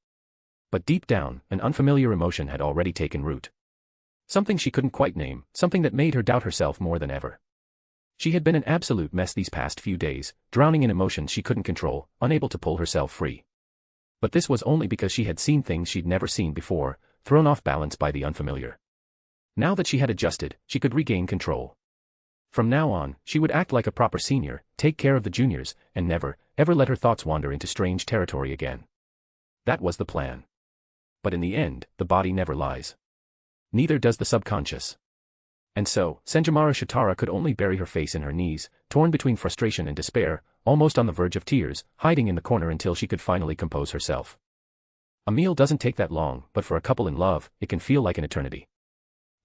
But deep down, an unfamiliar emotion had already taken root. Something she couldn't quite name, something that made her doubt herself more than ever. She had been an absolute mess these past few days, drowning in emotions she couldn't control, unable to pull herself free. But this was only because she had seen things she'd never seen before, thrown off balance by the unfamiliar. Now that she had adjusted, she could regain control. From now on, she would act like a proper senior, take care of the juniors, and never, ever let her thoughts wander into strange territory again. That was the plan. But in the end, the body never lies. Neither does the subconscious. And so, Senjomaru Shitara could only bury her face in her knees, torn between frustration and despair, almost on the verge of tears, hiding in the corner until she could finally compose herself. A meal doesn't take that long, but for a couple in love, it can feel like an eternity.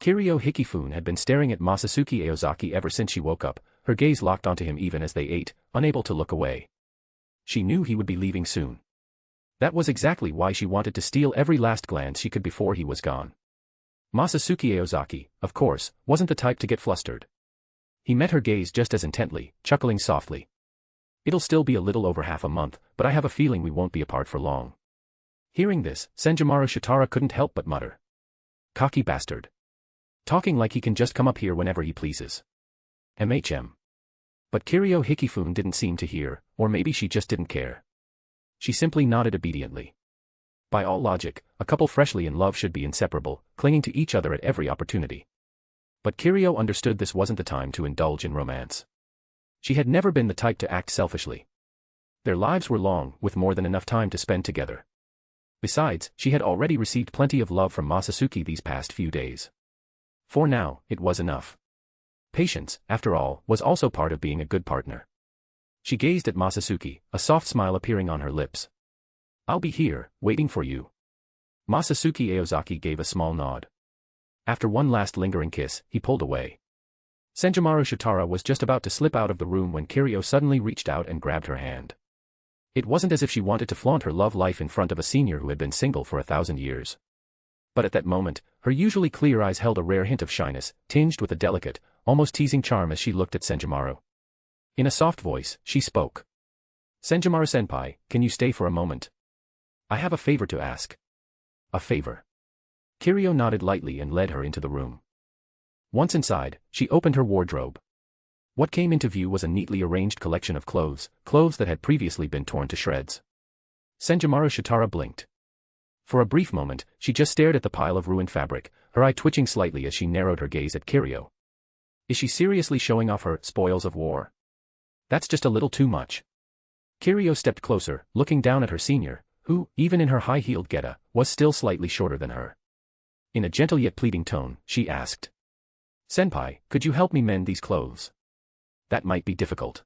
Kiryu Hikifune had been staring at Masatsuki Aozaki ever since she woke up, her gaze locked onto him even as they ate, unable to look away. She knew he would be leaving soon. That was exactly why she wanted to steal every last glance she could before he was gone. Masatsuki Aozaki, of course, wasn't the type to get flustered. He met her gaze just as intently, chuckling softly. It'll still be a little over half a month, but I have a feeling we won't be apart for long. Hearing this, Senjomaru Shitara couldn't help but mutter. Cocky bastard. Talking like he can just come up here whenever he pleases. MHM. But Kiryu Hikifune didn't seem to hear, or maybe she just didn't care. She simply nodded obediently. By all logic, a couple freshly in love should be inseparable, clinging to each other at every opportunity. But Kiryu understood this wasn't the time to indulge in romance. She had never been the type to act selfishly. Their lives were long, with more than enough time to spend together. Besides, she had already received plenty of love from Masatsuki these past few days. For now, it was enough. Patience, after all, was also part of being a good partner. She gazed at Masatsuki, a soft smile appearing on her lips. I'll be here, waiting for you. Masatsuki Aozaki gave a small nod. After one last lingering kiss, he pulled away. Senjomaru Shitara was just about to slip out of the room when Kiryu suddenly reached out and grabbed her hand. It wasn't as if she wanted to flaunt her love life in front of a senior who had been single for 1,000 years. But at that moment, her usually clear eyes held a rare hint of shyness, tinged with a delicate, almost teasing charm as she looked at Senjomaru. In a soft voice, she spoke. Senjomaru-senpai, can you stay for a moment? I have a favor to ask. A favor. Kiryu nodded lightly and led her into the room. Once inside, she opened her wardrobe. What came into view was a neatly arranged collection of clothes that had previously been torn to shreds. Senjomaru Shitara blinked. For a brief moment, she just stared at the pile of ruined fabric, her eye twitching slightly as she narrowed her gaze at Kiryu. Is she seriously showing off her spoils of war? That's just a little too much. Kiryu stepped closer, looking down at her senior, who, even in her high-heeled geta, was still slightly shorter than her. In a gentle yet pleading tone, she asked. Senpai, could you help me mend these clothes? That might be difficult.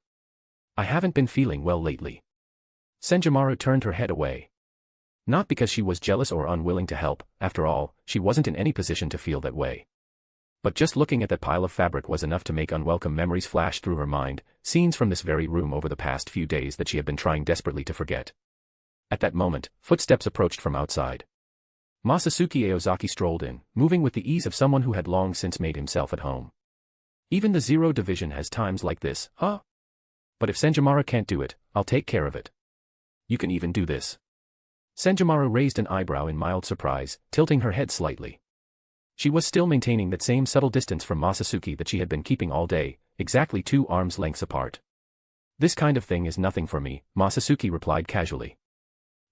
I haven't been feeling well lately. Senjomaru turned her head away. Not because she was jealous or unwilling to help, after all, she wasn't in any position to feel that way. But just looking at that pile of fabric was enough to make unwelcome memories flash through her mind, scenes from this very room over the past few days that she had been trying desperately to forget. At that moment, footsteps approached from outside. Masatsuki Aozaki strolled in, moving with the ease of someone who had long since made himself at home. Even the Zero Division has times like this, huh? But if Senjomaru can't do it, I'll take care of it. You can even do this. Senjomaru raised an eyebrow in mild surprise, tilting her head slightly. She was still maintaining that same subtle distance from Masatsuki that she had been keeping all day, exactly 2 arms lengths apart. "This kind of thing is nothing for me," Masatsuki replied casually.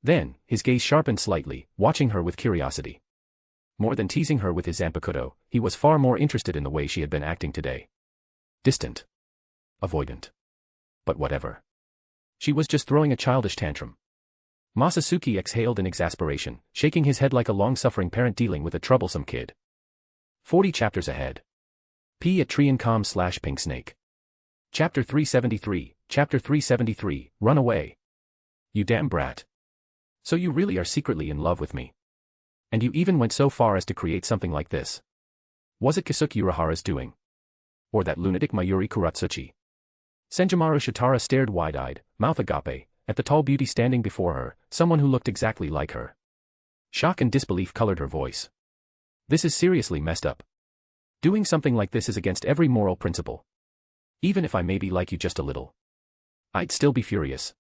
Then, his gaze sharpened slightly, watching her with curiosity. More than teasing her with his Zanpakutō, he was far more interested in the way she had been acting today. Distant. Avoidant. But whatever. She was just throwing a childish tantrum. Masatsuki exhaled in exasperation, shaking his head like a long-suffering parent dealing with a troublesome kid. 40 chapters ahead. p@triancom/pinksnake. Chapter 373, Run Away. You damn brat. So you really are secretly in love with me. And you even went so far as to create something like this. Was it Kisuke Urahara's doing? Or that lunatic Mayuri Kuratsuchi? Senjumaru Shitara stared wide-eyed, mouth agape, at the tall beauty standing before her, someone who looked exactly like her. Shock and disbelief colored her voice. This is seriously messed up. Doing something like this is against every moral principle. Even if I maybe like you just a little, I'd still be furious.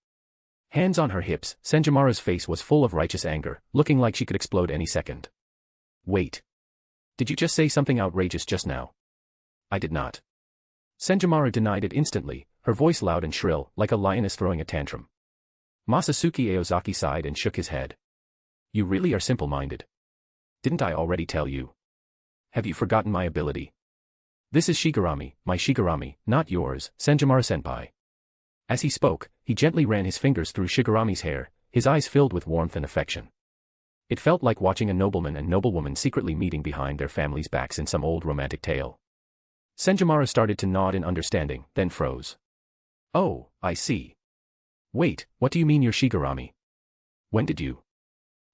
Hands on her hips, Senjumaru's face was full of righteous anger, looking like she could explode any second. Wait. Did you just say something outrageous just now? I did not. Senjumaru denied it instantly, her voice loud and shrill, like a lioness throwing a tantrum. Masatsuki Aozaki sighed and shook his head. You really are simple-minded. Didn't I already tell you? Have you forgotten my ability? This is Shigarami, my Shigarami, not yours, Senjumaru-senpai. As he spoke, he gently ran his fingers through Shigarami's hair, his eyes filled with warmth and affection. It felt like watching a nobleman and noblewoman secretly meeting behind their families' backs in some old romantic tale. Senjumaru started to nod in understanding, then froze. Oh, I see. Wait, what do you mean you're Shigarami? When did you?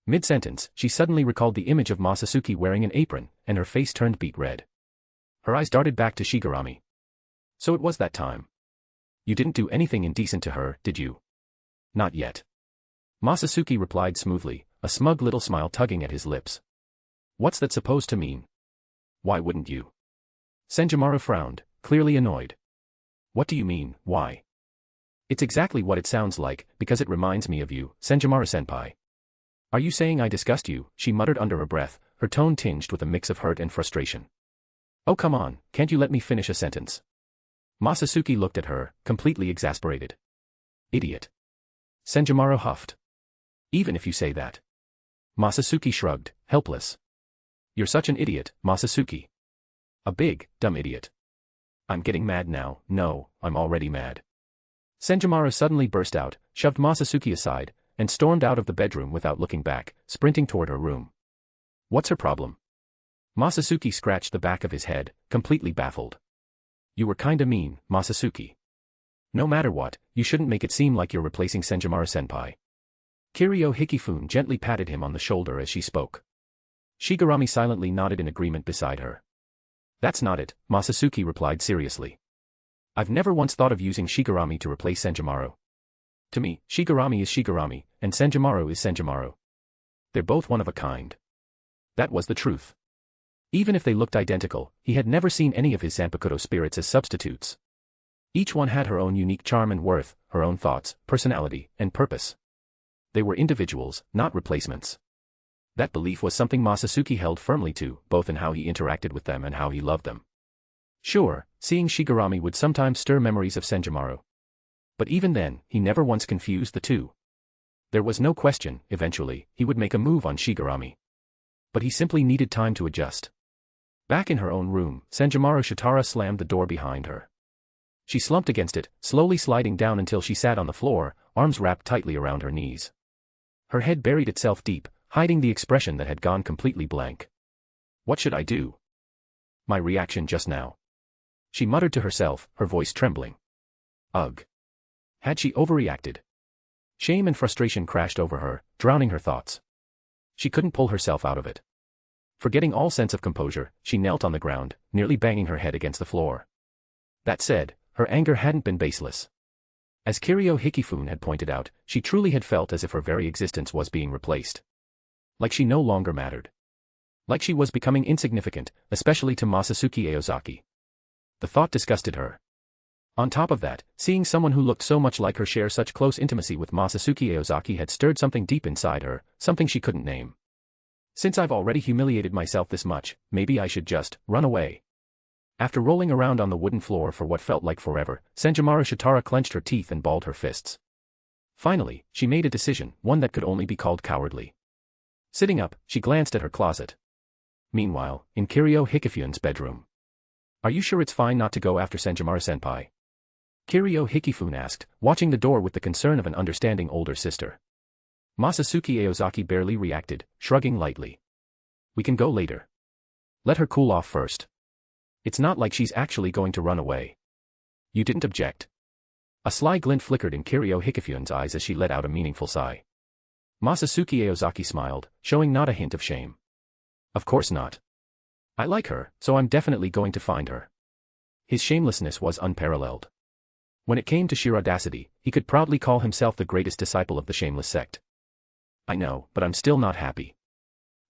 Mid-sentence, she suddenly recalled the image of Masatsuki wearing an apron, and her face turned beet red. Her eyes darted back to Shigarami. So it was that time. You didn't do anything indecent to her, did you? Not yet. Masatsuki replied smoothly, a smug little smile tugging at his lips. What's that supposed to mean? Why wouldn't you? Senjumaru frowned, clearly annoyed. What do you mean, why? It's exactly what it sounds like, because it reminds me of you, Senjumaru-senpai. Are you saying I disgust you? She muttered under her breath, her tone tinged with a mix of hurt and frustration. Oh come on, can't you let me finish a sentence? Masatsuki looked at her, completely exasperated. Idiot. Senjumaru huffed. Even if you say that. Masatsuki shrugged, helpless. You're such an idiot, Masatsuki. A big, dumb idiot. I'm getting mad now, no, I'm already mad. Senjumaru suddenly burst out, shoved Masatsuki aside, and stormed out of the bedroom without looking back, sprinting toward her room. What's her problem? Masatsuki scratched the back of his head, completely baffled. You were kinda mean, Masatsuki. No matter what, you shouldn't make it seem like you're replacing Senjumaru-senpai. Kiryu Hikifune gently patted him on the shoulder as she spoke. Shigarami silently nodded in agreement beside her. That's not it, Masatsuki replied seriously. I've never once thought of using Shigarami to replace Senjumaru. To me, Shigarami is Shigarami, and Senjumaru is Senjumaru. They're both one of a kind. That was the truth. Even if they looked identical, he had never seen any of his Zanpakutō spirits as substitutes. Each one had her own unique charm and worth, her own thoughts, personality, and purpose. They were individuals, not replacements. That belief was something Masatsuki held firmly to, both in how he interacted with them and how he loved them. Sure, seeing Shigarami would sometimes stir memories of Senjumaru. But even then, he never once confused the two. There was no question, eventually, he would make a move on Shigarami. But he simply needed time to adjust. Back in her own room, Senjumaru Shitara slammed the door behind her. She slumped against it, slowly sliding down until she sat on the floor, arms wrapped tightly around her knees. Her head buried itself deep, hiding the expression that had gone completely blank. What should I do? My reaction just now. She muttered to herself, her voice trembling. Ugh. Had she overreacted? Shame and frustration crashed over her, drowning her thoughts. She couldn't pull herself out of it. Forgetting all sense of composure, she knelt on the ground, nearly banging her head against the floor. That said, her anger hadn't been baseless. As Kiryu Hikifune had pointed out, she truly had felt as if her very existence was being replaced. Like she no longer mattered. Like she was becoming insignificant, especially to Masatsuki Aozaki. The thought disgusted her. On top of that, seeing someone who looked so much like her share such close intimacy with Masatsuki Aozaki had stirred something deep inside her, something she couldn't name. Since I've already humiliated myself this much, maybe I should just run away. After rolling around on the wooden floor for what felt like forever, Senjomaru Shitara clenched her teeth and balled her fists. Finally, she made a decision, one that could only be called cowardly. Sitting up, she glanced at her closet. Meanwhile, in Kiryu Hikifune's bedroom. Are you sure it's fine not to go after Senjomaru-senpai? Kiryu Hikifune asked, watching the door with the concern of an understanding older sister. Masatsuki Aozaki barely reacted, shrugging lightly. We can go later. Let her cool off first. It's not like she's actually going to run away. You didn't object. A sly glint flickered in Kiryu Hikifune's eyes as she let out a meaningful sigh. Masatsuki Aozaki smiled, showing not a hint of shame. Of course not. I like her, so I'm definitely going to find her. His shamelessness was unparalleled. When it came to sheer audacity, he could proudly call himself the greatest disciple of the shameless sect. I know, but I'm still not happy.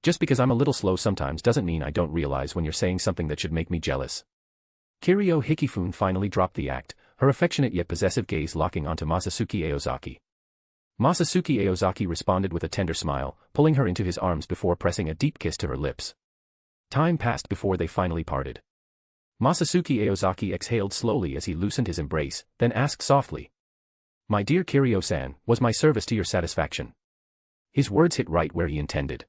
Just because I'm a little slow sometimes doesn't mean I don't realize when you're saying something that should make me jealous. Kiryu Hikifune finally dropped the act, her affectionate yet possessive gaze locking onto Masatsuki Aozaki. Masatsuki Aozaki responded with a tender smile, pulling her into his arms before pressing a deep kiss to her lips. Time passed before they finally parted. Masatsuki Aozaki exhaled slowly as he loosened his embrace, then asked softly. My dear Kiryu-san, was my service to your satisfaction? His words hit right where he intended.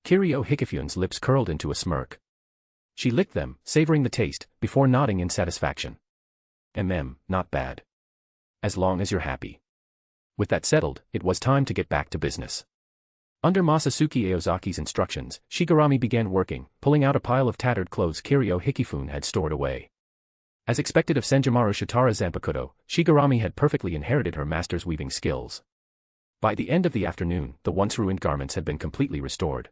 Kiryu Hikifune's lips curled into a smirk. She licked them, savoring the taste, before nodding in satisfaction. Not bad. As long as you're happy. With that settled, it was time to get back to business. Under Masatsuki Aozaki's instructions, Shigarami began working, pulling out a pile of tattered clothes Kiryu Hikifune had stored away. As expected of Senjomaru Shitara Zanpakutō, Shigarami had perfectly inherited her master's weaving skills. By the end of the afternoon, the once ruined garments had been completely restored.